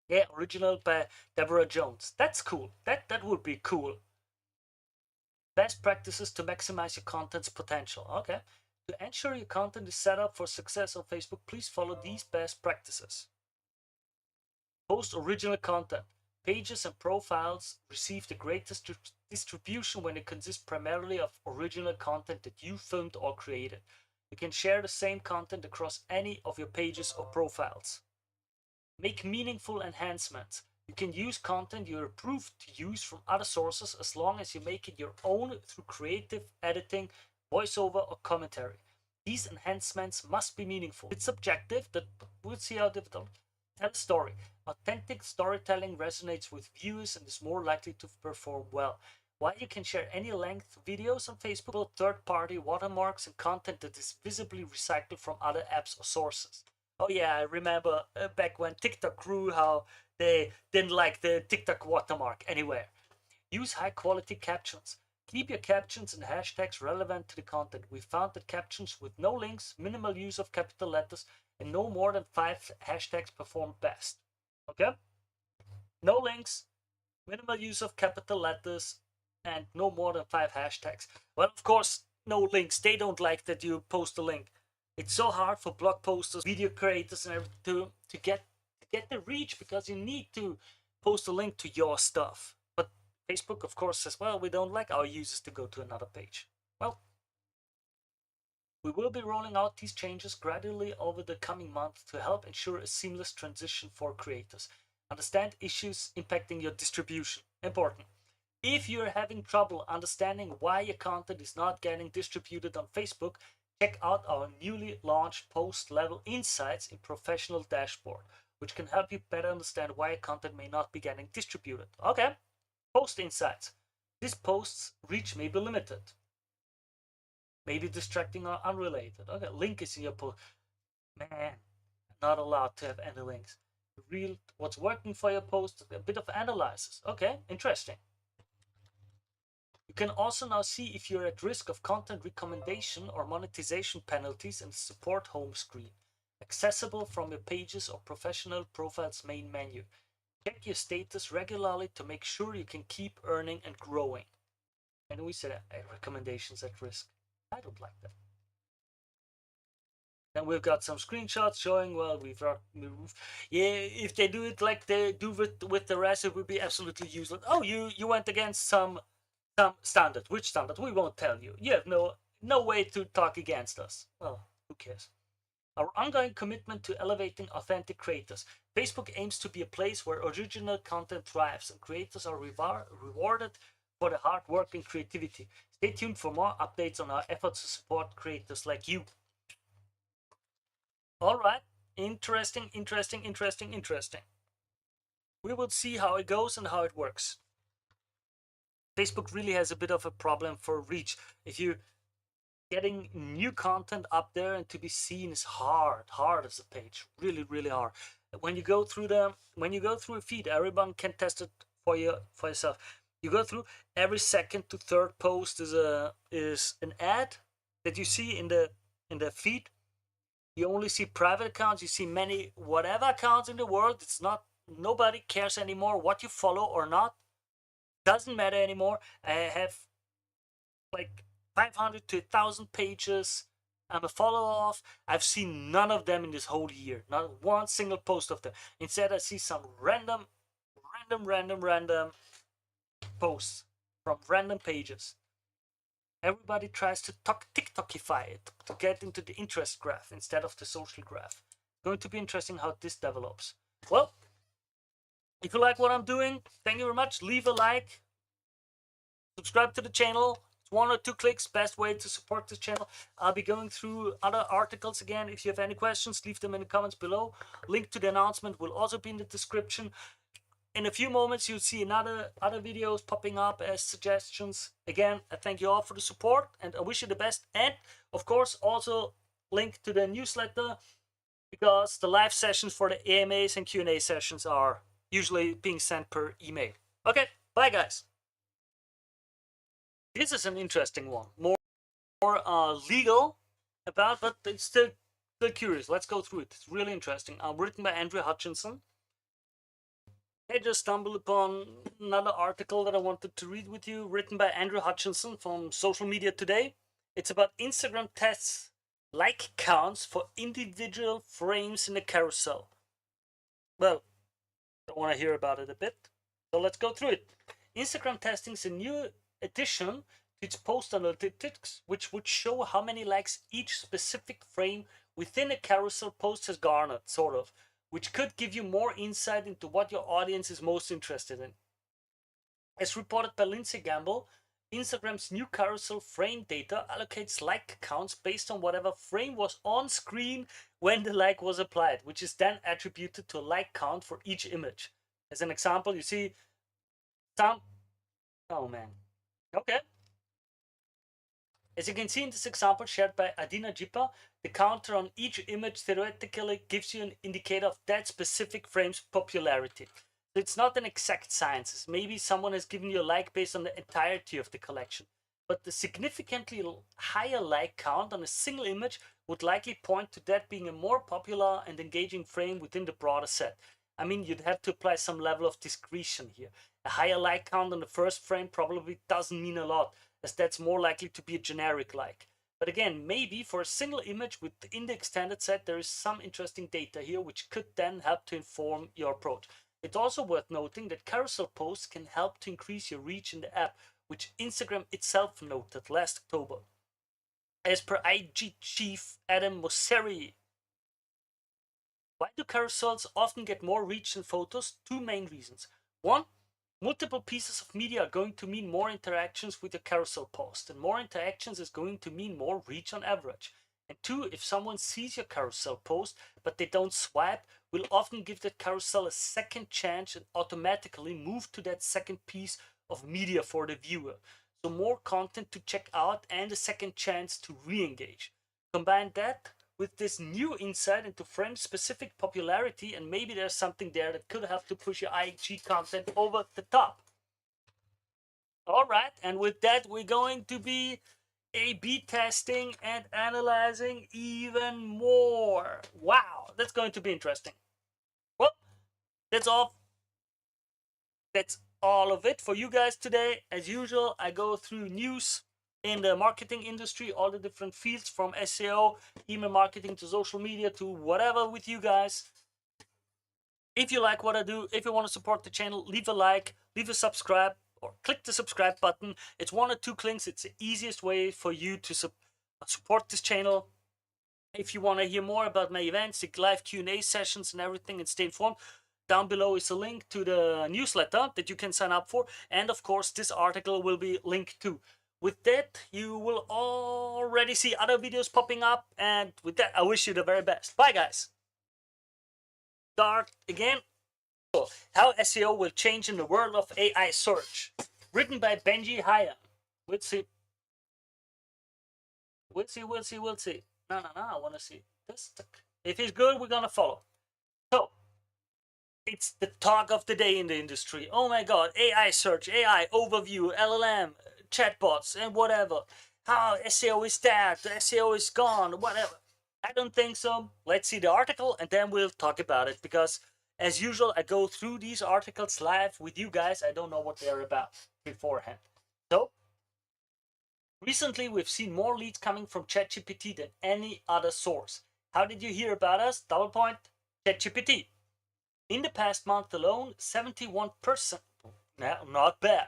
Yeah, original by Deborah Jones. That's cool. That would be cool. Best practices to maximize your content's potential. Okay. To ensure your content is set up for success on Facebook, please follow these best practices. Post original content. Pages and profiles receive the greatest distribution when it consists primarily of original content that you filmed or created. You can share the same content across any of your pages or profiles. Make meaningful enhancements. You can use content you're approved to use from other sources as long as you make it your own through creative editing, voiceover, or commentary. These enhancements must be meaningful. It's subjective, but we'll see how difficult. Tell a story. Authentic storytelling resonates with viewers and is more likely to perform well. While you can share any length videos on Facebook, third-party watermarks and content that is visibly recycled from other apps or sources. Oh yeah, I remember back when TikTok grew, how they didn't like the TikTok watermark anywhere. Use high-quality captions. Keep your captions and hashtags relevant to the content. We found that captions with no links, minimal use of capital letters, and no more than 5 hashtags perform best. Okay? No links, minimal use of capital letters, and no more than 5 hashtags. Well, of course, no links. They don't like that you post a link. It's so hard for blog posters, video creators, and everything to get the reach because you need to post a link to your stuff. But Facebook, of course, says, well, we don't like our users to go to another page. Well, we will be rolling out these changes gradually over the coming months to help ensure a seamless transition for creators. Understand issues impacting your distribution. Important. If you're having trouble understanding why your content is not getting distributed on Facebook, check out our newly launched post-level insights in professional dashboard, which can help you better understand why your content may not be getting distributed. Okay, post insights. These posts' reach may be limited, maybe distracting or unrelated. Okay, link is in your post. Man, not allowed to have any links. real what's working for your post, a bit of analysis. Okay, interesting. You can also now see if you're at risk of content recommendation or monetization penalties in the support home screen, accessible from your pages or professional profiles main menu. Check your status regularly to make sure you can keep earning and growing. And we said recommendations at risk. I don't like that. Then we've got some screenshots showing, well, yeah, if they do it like they do with the rest, it would be absolutely useless. Oh, you went against some standard. Which standard? We won't tell you. You have no way to talk against us. Well, who cares? Our ongoing commitment to elevating authentic creators. Facebook aims to be a place where original content thrives and creators are rewarded for the hard work and creativity. Stay tuned for more updates on our efforts to support creators like you. All right, interesting. We will see how it goes and how it works. Facebook really has a bit of a problem for reach. If you getting new content up there and to be seen is hard as a page, really hard. When you go through a feed, everyone can test it for yourself. You go through, every second to third post is an ad that you see in the feed. You only see private accounts. You see many whatever accounts in the world. It's not, nobody cares anymore what you follow or not. Doesn't matter anymore. I have like 500 to 1,000 pages I'm a follower of. I've seen none of them in this whole year. Not one single post of them. Instead, I see some random posts from random pages. Everybody tries to TikTokify it to get into the interest graph instead of the social graph. Going to be interesting how this develops. Well, if you like what I'm doing, thank you very much. Leave a like, subscribe to the channel. It's 1 or 2 clicks, best way to support this channel. I'll be going through other articles again. If you have any questions, leave them in the comments below. Link to the announcement will also be in the description. In a few moments, you'll see other videos popping up as suggestions. Again, I thank you all for the support and I wish you the best. And of course, also link to the newsletter, because the live sessions for the AMAs and Q&A sessions are usually being sent per email. Okay, bye guys. This is an interesting one, more legal about, but it's still curious. Let's go through it. It's really interesting. Written by Andrew Hutchinson. I just stumbled upon another article that I wanted to read with you, written by Andrew Hutchinson from Social Media Today. It's about Instagram tests like counts for individual frames in a carousel. Well, I want to hear about it a bit, so let's go through it. Instagram testing is a new addition to its post analytics, which would show how many likes each specific frame within a carousel post has garnered, sort of, which could give you more insight into what your audience is most interested in. As reported by Lindsay Gamble, Instagram's new carousel frame data allocates like counts based on whatever frame was on screen when the like was applied, which is then attributed to a like count for each image. As an example, you see some... Oh man. Okay. As you can see in this example shared by Adina Jipa, the counter on each image theoretically gives you an indicator of that specific frame's popularity. So it's not an exact science. Maybe someone has given you a like based on the entirety of the collection. But the significantly higher like count on a single image would likely point to that being a more popular and engaging frame within the broader set. I mean, you'd have to apply some level of discretion here. A higher like count on the first frame probably doesn't mean a lot, as that's more likely to be a generic like. But again, maybe for a single image within the extended set, there is some interesting data here which could then help to inform your approach. It's also worth noting that carousel posts can help to increase your reach in the app, which Instagram itself noted last October. As per IG chief Adam Mosseri, why do carousels often get more reach than photos? 2 main reasons. 1, multiple pieces of media are going to mean more interactions with your carousel post, and more interactions is going to mean more reach on average. And 2, if someone sees your carousel post but they don't swipe, we'll often give that carousel a second chance and automatically move to that second piece of media for the viewer. So more content to check out and a second chance to re-engage. Combine that with this new insight into friend-specific popularity, and maybe there's something there that could help to push your IG content over the top. All right, and with that, we're going to be A/B testing and analyzing even more. Wow, that's going to be interesting. Well, that's all. That's all of it for you guys today. As usual, I go through news in the marketing industry, all the different fields from SEO, email marketing to social media to whatever with you guys. If you like what I do, if you want to support the channel, leave a like, leave a subscribe, or click the subscribe button. It's 1 or 2 clicks. It's the easiest way for you to support this channel. If you want to hear more about my events, the live Q&A sessions and everything, and stay informed, down below is a link to the newsletter that you can sign up for. And of course, this article will be linked too. With that, you will already see other videos popping up. And with that, I wish you the very best. Bye, guys. Start again. How SEO will change in the world of AI search. Written by Benji Haya. We'll see. We'll see. No, I want to see this. If it's good, we're going to follow. So, it's the talk of the day in the industry. Oh my god, AI search, AI overview, LLM, chatbots, and whatever. How SEO is dead, SEO is gone, whatever. I don't think so. Let's see the article and then we'll talk about it, because as usual, I go through these articles live with you guys. I don't know what they're about beforehand. So, recently we've seen more leads coming from ChatGPT than any other source. How did you hear about us? Double point, ChatGPT. In the past month alone, 71%, not bad,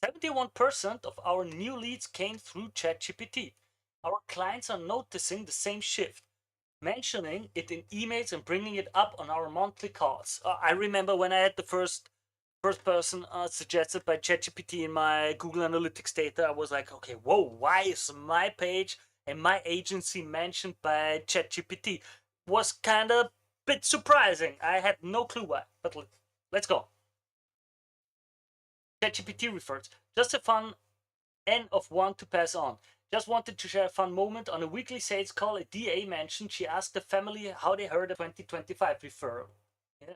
71% of our new leads came through ChatGPT. Our clients are noticing the same shift, mentioning it in emails and bringing it up on our monthly calls. I remember when I had the first person suggested by ChatGPT in my Google Analytics data, I was like, okay, whoa, why is my page and my agency mentioned by ChatGPT? Was kind of bit surprising. I had no clue why, but let's go. ChatGPT refers, just a fun N of 1 to pass on. Just wanted to share a fun moment. On a weekly sales call, a DA mentioned she asked the family how they heard of 2025 referral. Yeah.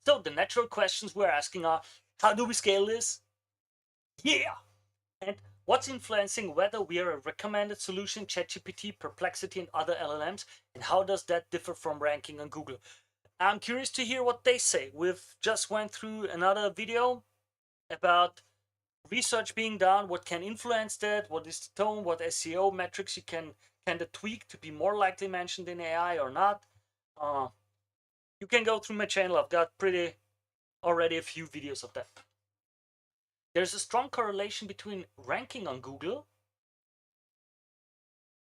So the natural questions we're asking are, how do we scale this? Yeah! And what's influencing whether we are a recommended solution, ChatGPT, Perplexity, and other LLMs, and how does that differ from ranking on Google? I'm curious to hear what they say. We've just went through another video about research being done, what can influence that, what is the tone, what SEO metrics you can tweak to be more likely mentioned in AI or not. You can go through my channel. I've got already a few videos of that. There's a strong correlation between ranking on Google.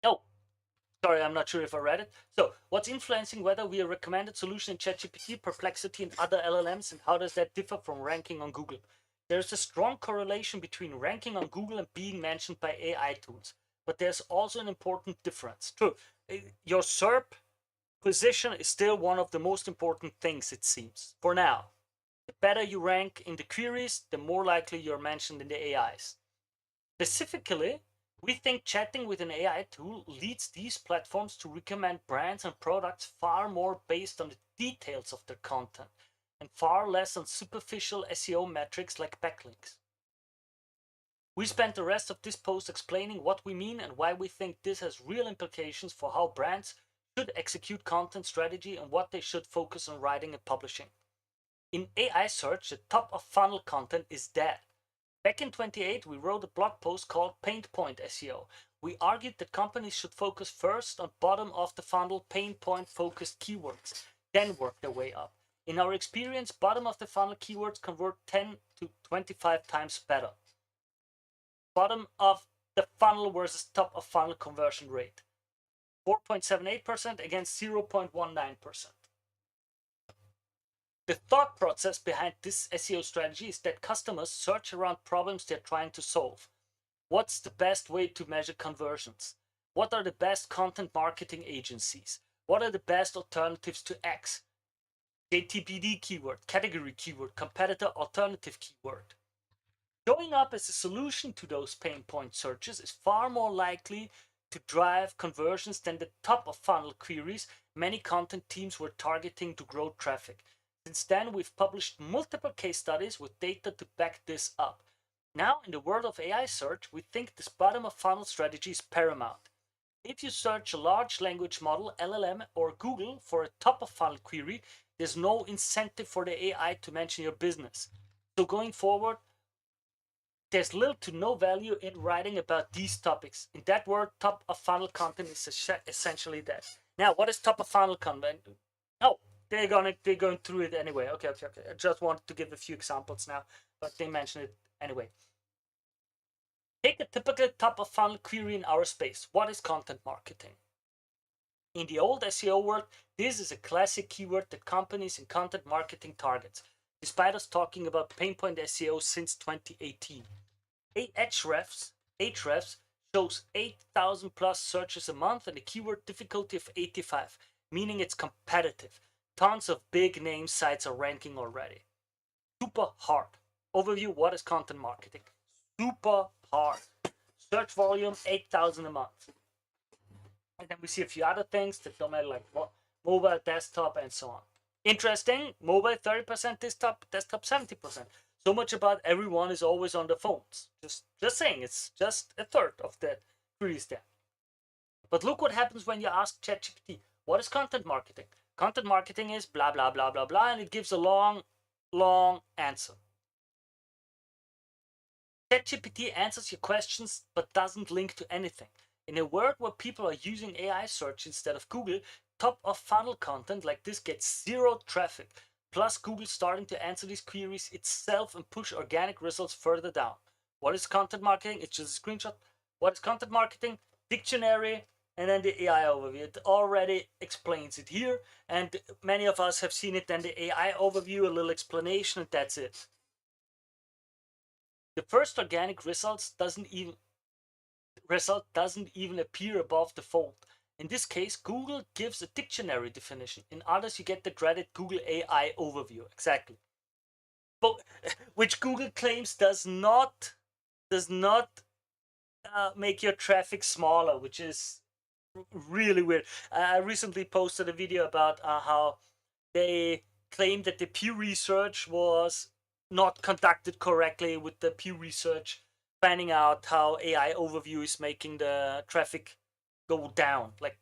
Oh, sorry, I'm not sure if I read it. So, what's influencing whether we are a recommended solution in ChatGPT, Perplexity, and other LLMs, and how does that differ from ranking on Google? There's a strong correlation between ranking on Google and being mentioned by AI tools. But there's also an important difference. True, your SERP position is still one of the most important things, it seems, for now. The better you rank in the queries, the more likely you're mentioned in the AIs. Specifically, we think chatting with an AI tool leads these platforms to recommend brands and products far more based on the details of their content and far less on superficial SEO metrics like backlinks. We spent the rest of this post explaining what we mean and why we think this has real implications for how brands should execute content strategy and what they should focus on writing and publishing. In AI search, the top of funnel content is dead. Back in 2018, we wrote a blog post called Pain Point SEO. We argued that companies should focus first on bottom of the funnel pain point focused keywords, then work their way up. In our experience, bottom of the funnel keywords convert 10 to 25 times better. Bottom of the funnel versus top of funnel conversion rate, 4.78% against 0.19%. The thought process behind this SEO strategy is that customers search around problems they're trying to solve. What's the best way to measure conversions? What are the best content marketing agencies? What are the best alternatives to X? JTBD keyword, category keyword, competitor alternative keyword. Showing up as a solution to those pain point searches is far more likely to drive conversions than the top of funnel queries many content teams were targeting to grow traffic. Since then, we've published multiple case studies with data to back this up. Now, in the world of AI search, we think this bottom of funnel strategy is paramount. If you search a large language model, LLM, or Google for a top of funnel query, there's no incentive for the AI to mention your business. So going forward, there's little to no value in writing about these topics. In that word, top of funnel content is essentially that. Now, what is top of funnel content? Oh, they're going through it anyway. Okay. I just wanted to give a few examples now, but they mention it anyway. Take a typical top of funnel query in our space. What is content marketing? In the old SEO world, this is a classic keyword that companies in content marketing targets, despite us talking about pain point SEO since 2018. Ahrefs shows 8,000 plus searches a month and a keyword difficulty of 85, meaning it's competitive. Tons of big name sites are ranking already. Super hard. Overview, what is content marketing? Super hard. Search volume, 8,000 a month. And then we see a few other things that don't matter, like mobile, desktop, and so on. Interesting, mobile 30%, desktop 70%. So much about everyone is always on the phones. Just saying, it's just a third of the queries there. But look what happens when you ask ChatGPT, what is content marketing? Content marketing is blah, blah, blah, blah, blah, and it gives a long, long answer. ChatGPT answers your questions but doesn't link to anything. In a world where people are using AI search instead of Google, top of funnel content like this gets zero traffic. Plus, Google starting to answer these queries itself and push organic results further down. What is content marketing? It's just a screenshot. What is content marketing? Dictionary, and then the AI overview. It already explains it here, and many of us have seen it. Then the AI overview, a little explanation, and that's it. The first organic result doesn't even appear above the fold. In this case, Google gives a dictionary definition. In others, you get the dreaded Google AI overview. Exactly. But which Google claims does not make your traffic smaller, which is really weird. I recently posted a video about how they claimed that the Pew Research was not conducted correctly, with the Pew Research finding out how AI overview is making the traffic go down. Like,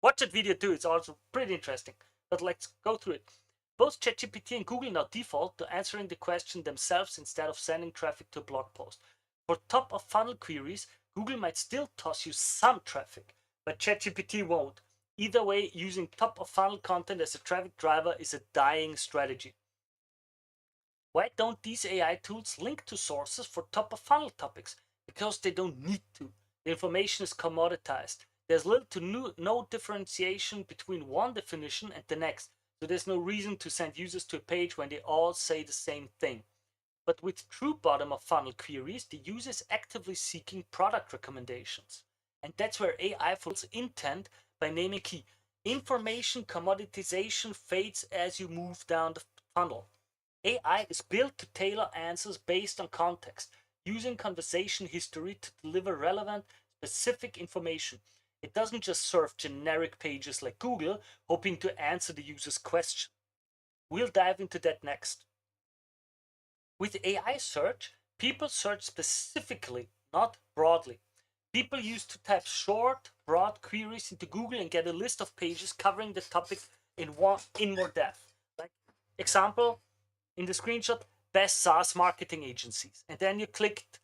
watch that video too, it's also pretty interesting. But let's go through it. Both ChatGPT and Google now default to answering the question themselves instead of sending traffic to a blog post. For top of funnel queries, Google might still toss you some traffic, but ChatGPT won't. Either way, using top of funnel content as a traffic driver is a dying strategy. Why don't these AI tools link to sources for top of funnel topics? Because they don't need to. The information is commoditized. There's little to no differentiation between one definition and the next, so there's no reason to send users to a page when they all say the same thing. But with true bottom of funnel queries, the user is actively seeking product recommendations. And that's where AI fulfills intent by naming key. Information commoditization fades as you move down the funnel. AI is built to tailor answers based on context, using conversation history to deliver relevant, specific information. It doesn't just serve generic pages like Google, hoping to answer the user's question. We'll dive into that next. With AI search, people search specifically, not broadly. People used to type short, broad queries into Google and get a list of pages covering the topic in more depth. Like, example, in the screenshot, best SaaS marketing agencies. And then you clicked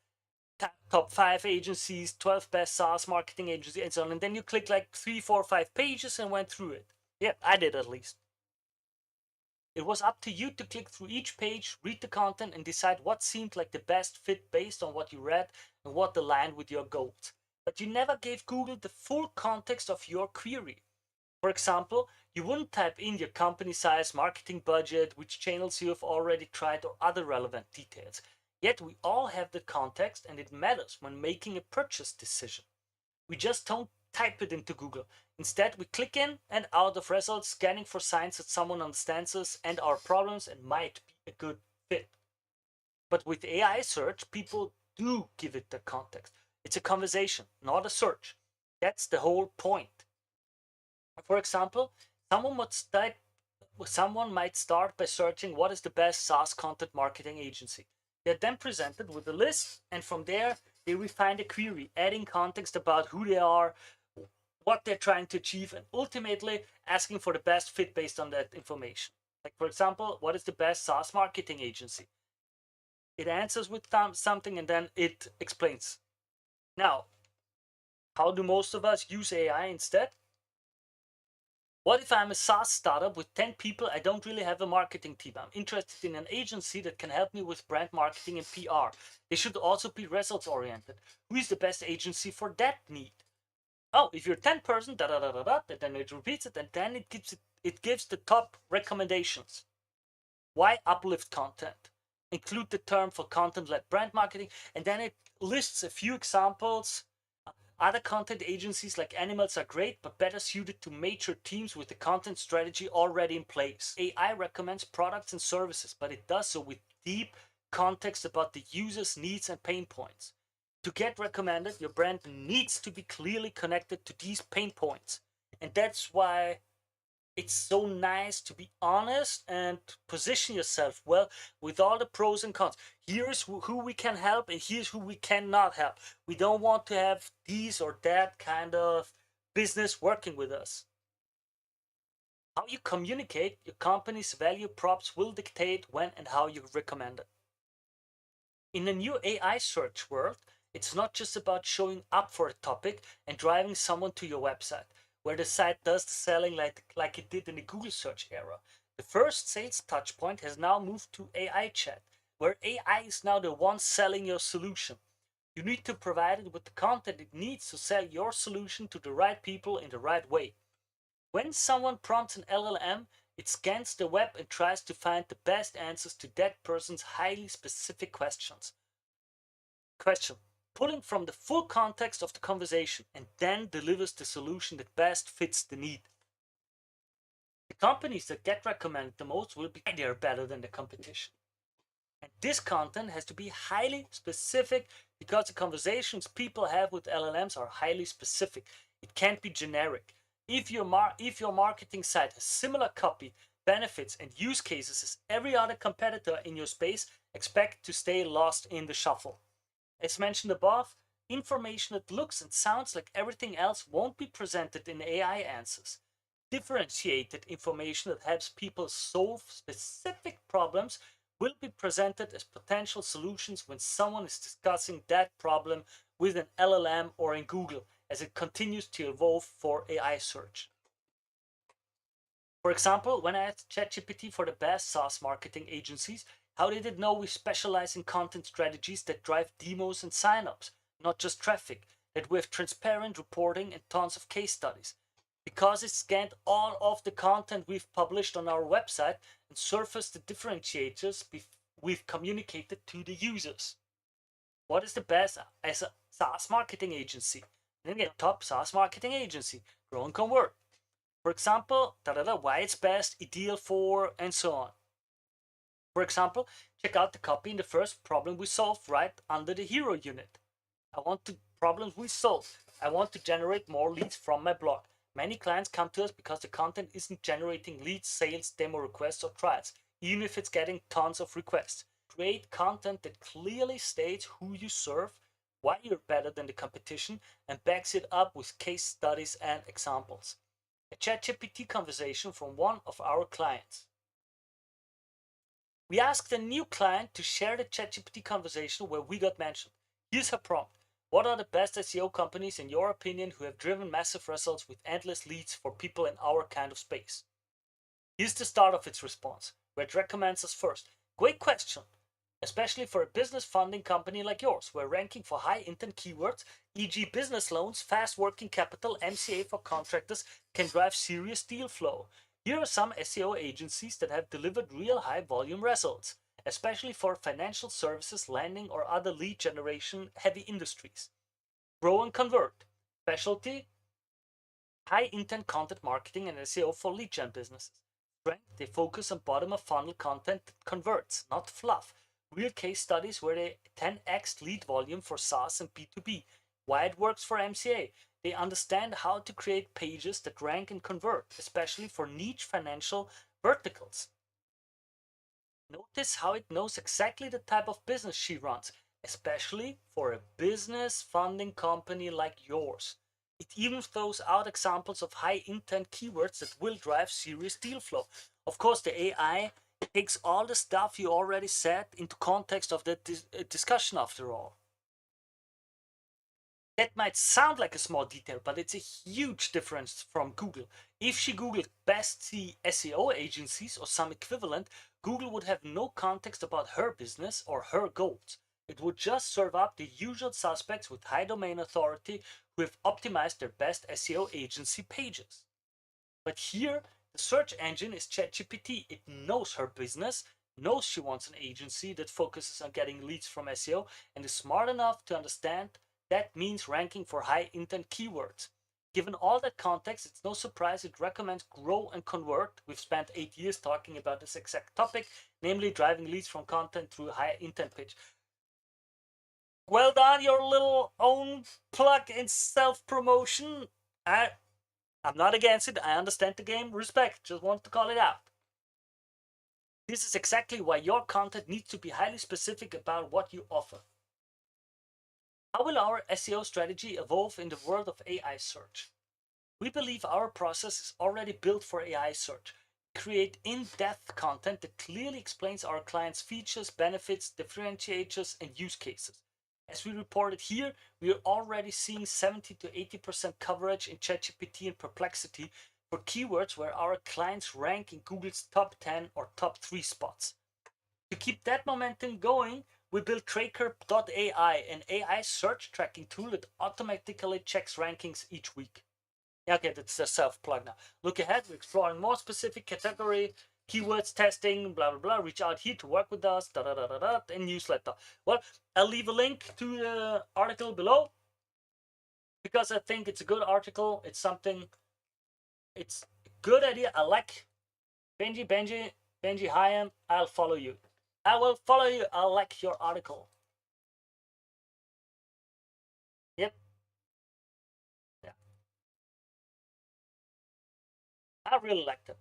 top 5 agencies, 12 best SaaS marketing agencies, and so on. And then you click like 3, 4, 5 pages and went through it. Yeah, I did at least. It was up to you to click through each page, read the content, and decide what seemed like the best fit based on what you read and what aligned with your goals. But you never gave Google the full context of your query. For example, you wouldn't type in your company size, marketing budget, which channels you have already tried, or other relevant details. Yet we all have the context, and it matters when making a purchase decision. We just don't type it into Google. Instead, we click in and out of results, scanning for signs that someone understands us and our problems and might be a good fit. But with AI search, people do give it the context. It's a conversation, not a search. That's the whole point. For example, someone might start by searching what is the best SaaS content marketing agency. They're then presented with a list, and from there they refine the query, adding context about who they are, what they're trying to achieve, and ultimately asking for the best fit based on that information. Like, for example, what is the best SaaS marketing agency? It answers with something and then it explains. Now, how do most of us use AI instead? What if I'm a SaaS startup with 10 people? I don't really have a marketing team. I'm interested in an agency that can help me with brand marketing and PR. They should also be results oriented. Who is the best agency for that need? Oh, if you're 10 person, then it repeats it, and then it gives the top recommendations. Why uplift content? Include the term for content-led brand marketing, and then it lists a few examples. Other content agencies like Animals are great, but better suited to major teams with the content strategy already in place. AI recommends products and services, but it does so with deep context about the user's needs and pain points. To get recommended, your brand needs to be clearly connected to these pain points. And that's why it's so nice to be honest and position yourself well with all the pros and cons. Here's who we can help and here's who we cannot help. We don't want to have these or that kind of business working with us. How you communicate your company's value props will dictate when and how you recommend it. In the new AI search world, it's not just about showing up for a topic and driving someone to your website, where the site does the selling like it did in the Google search era. The first sales touchpoint has now moved to AI chat, where AI is now the one selling your solution. You need to provide it with the content it needs to sell your solution to the right people in the right way. When someone prompts an LLM, it scans the web and tries to find the best answers to that person's highly specific questions. Pulling from the full context of the conversation, and then delivers the solution that best fits the need. The companies that get recommended the most will be they're better than the competition. And this content has to be highly specific because the conversations people have with LLMs are highly specific. It can't be generic. If your marketing site has similar copy, benefits, and use cases as every other competitor in your space, expect to stay lost in the shuffle. As mentioned above, information that looks and sounds like everything else won't be presented in AI answers. Differentiated information that helps people solve specific problems will be presented as potential solutions when someone is discussing that problem with an LLM or in Google as it continues to evolve for AI search. For example, when I asked ChatGPT for the best SaaS marketing agencies, how did it know we specialize in content strategies that drive demos and signups, not just traffic, that we have transparent reporting and tons of case studies? Because it scanned all of the content we've published on our website and surfaced the differentiators we've communicated to the users. What is the best as a SaaS marketing agency? Then get top SaaS marketing agency, grow and convert. For example, why it's best, ideal for, and so on. For example, check out the copy in the first problem we solved right under the hero unit. I want to problems we solve. I want to generate more leads from my blog. Many clients come to us because the content isn't generating leads, sales, demo requests, or trials, even if it's getting tons of requests. Create content that clearly states who you serve, why you're better than the competition, and backs it up with case studies and examples. A ChatGPT conversation from one of our clients. We asked a new client to share the ChatGPT conversation where we got mentioned. Here's her prompt. What are the best SEO companies in your opinion who have driven massive results with endless leads for people in our kind of space? Here's the start of its response, where it recommends us first. Great question, especially for a business funding company like yours, where ranking for high intent keywords, e.g. business loans, fast working capital, MCA for contractors, can drive serious deal flow. Here are some SEO agencies that have delivered real high volume results, especially for financial services, lending, or other lead generation heavy industries. Grow and convert. Specialty, high intent content marketing and SEO for lead gen businesses. Strength, they focus on bottom of funnel content that converts, not fluff. Real case studies where they 10x lead volume for SaaS and B2B. why it works for MCA. They understand how to create pages that rank and convert, especially for niche financial verticals. Notice how it knows exactly the type of business she runs, especially for a business funding company like yours. It even throws out examples of high intent keywords that will drive serious deal flow. Of course, the AI takes all the stuff you already said into context of the discussion after all. That might sound like a small detail, but it's a huge difference from Google. If she Googled best SEO agencies or some equivalent, Google would have no context about her business or her goals. It would just serve up the usual suspects with high domain authority who have optimized their best SEO agency pages. But here, the search engine is ChatGPT. It knows her business, knows she wants an agency that focuses on getting leads from SEO, and is smart enough to understand that means ranking for high intent keywords. Given all that context, it's no surprise it recommends grow and convert. We've spent 8 years talking about this exact topic, namely driving leads from content through high intent page. Well done, your little own plug in self-promotion. I'm not against it. I understand the game. Respect. Just want to call it out. This is exactly why your content needs to be highly specific about what you offer. How will our SEO strategy evolve in the world of AI search? We believe our process is already built for AI search. Create in-depth content that clearly explains our clients' features, benefits, differentiators, and use cases. As we reported here, we are already seeing 70 to 80% coverage in ChatGPT and Perplexity for keywords where our clients rank in Google's top 10 or top 3 spots. To keep that momentum going, we built Tracker.ai, an AI search tracking tool that automatically checks rankings each week. Okay, that's a self-plug now. Look ahead, we're exploring more specific category, keywords, testing, blah, blah, blah. Reach out here to work with us, and newsletter. Well, I'll leave a link to the article below because I think it's a good article. It's a good idea. I like Benji, hi, I'll follow you. I will follow you. I'll like your article. Yep. Yeah. I really liked it.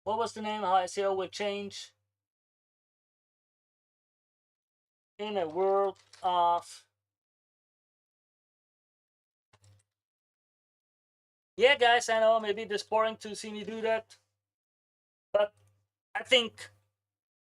What was the name? How SEO will change in a world of... Yeah, guys, I know maybe it's boring to see me do that, but I think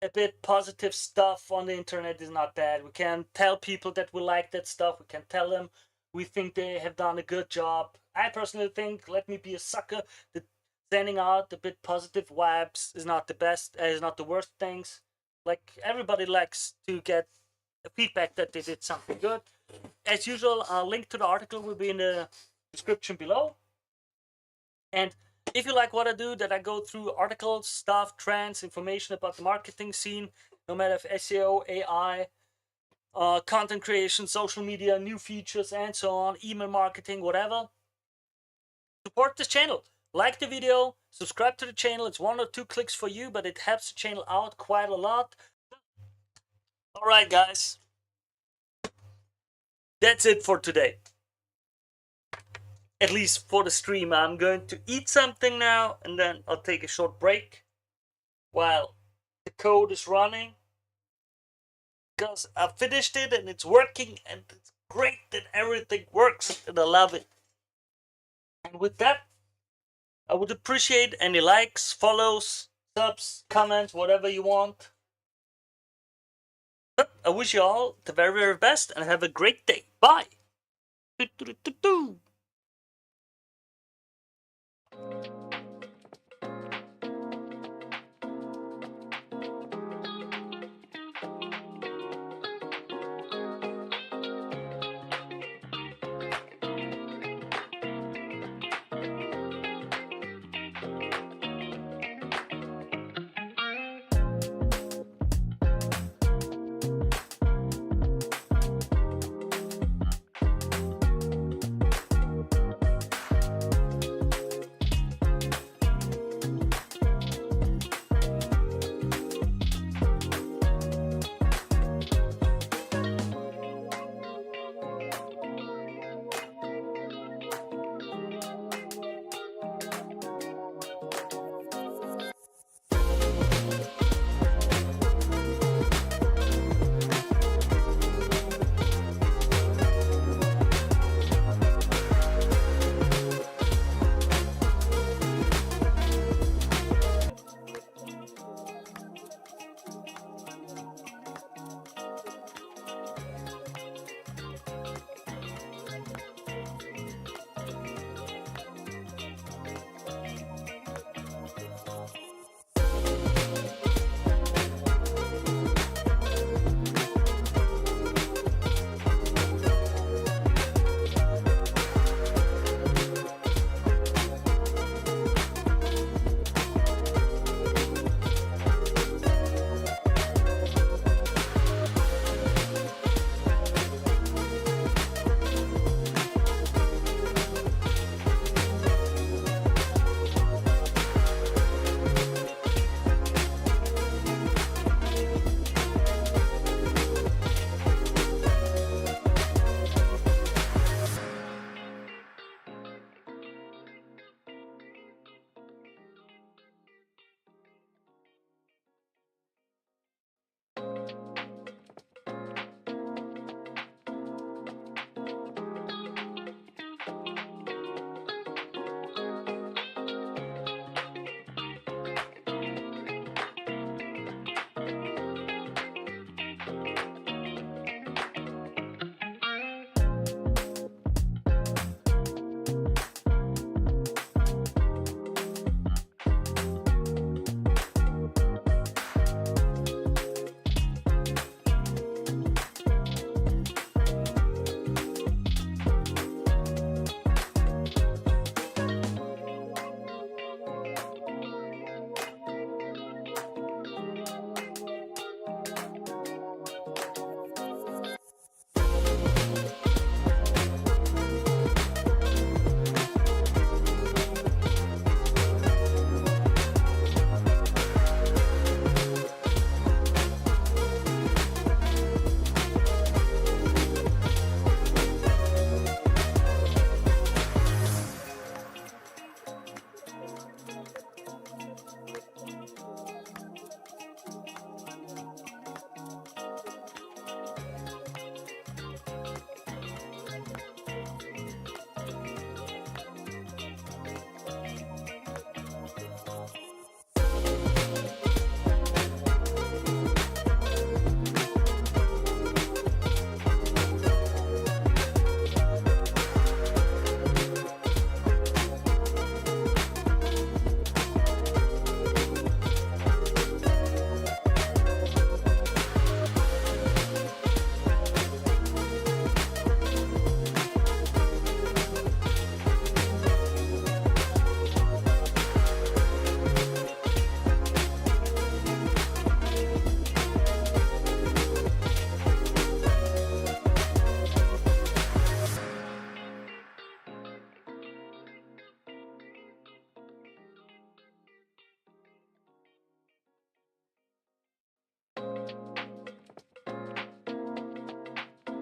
a bit positive stuff on the internet is not bad. We can tell people that we like that stuff. We can tell them we think they have done a good job. I personally think, let me be a sucker, that sending out a bit positive vibes is not the best, is not the worst things. Like, everybody likes to get feedback that they did something good. As usual, a link to the article will be in the description below. And if you like what I do, that I go through articles, stuff, trends, information about the marketing scene, no matter if SEO, AI, content creation, social media, new features, and so on, email marketing, whatever, support this channel. Like the video, subscribe to the channel. It's 1 or 2 clicks for you, but it helps the channel out quite a lot. All right, guys. That's it for today. At least for the stream. I'm going to eat something now, and then I'll take a short break while the code is running. Because I finished it and it's working, and it's great that everything works, and I love it. And with that, I would appreciate any likes, follows, subs, comments, whatever you want. But I wish you all the very, very best and have a great day. Bye.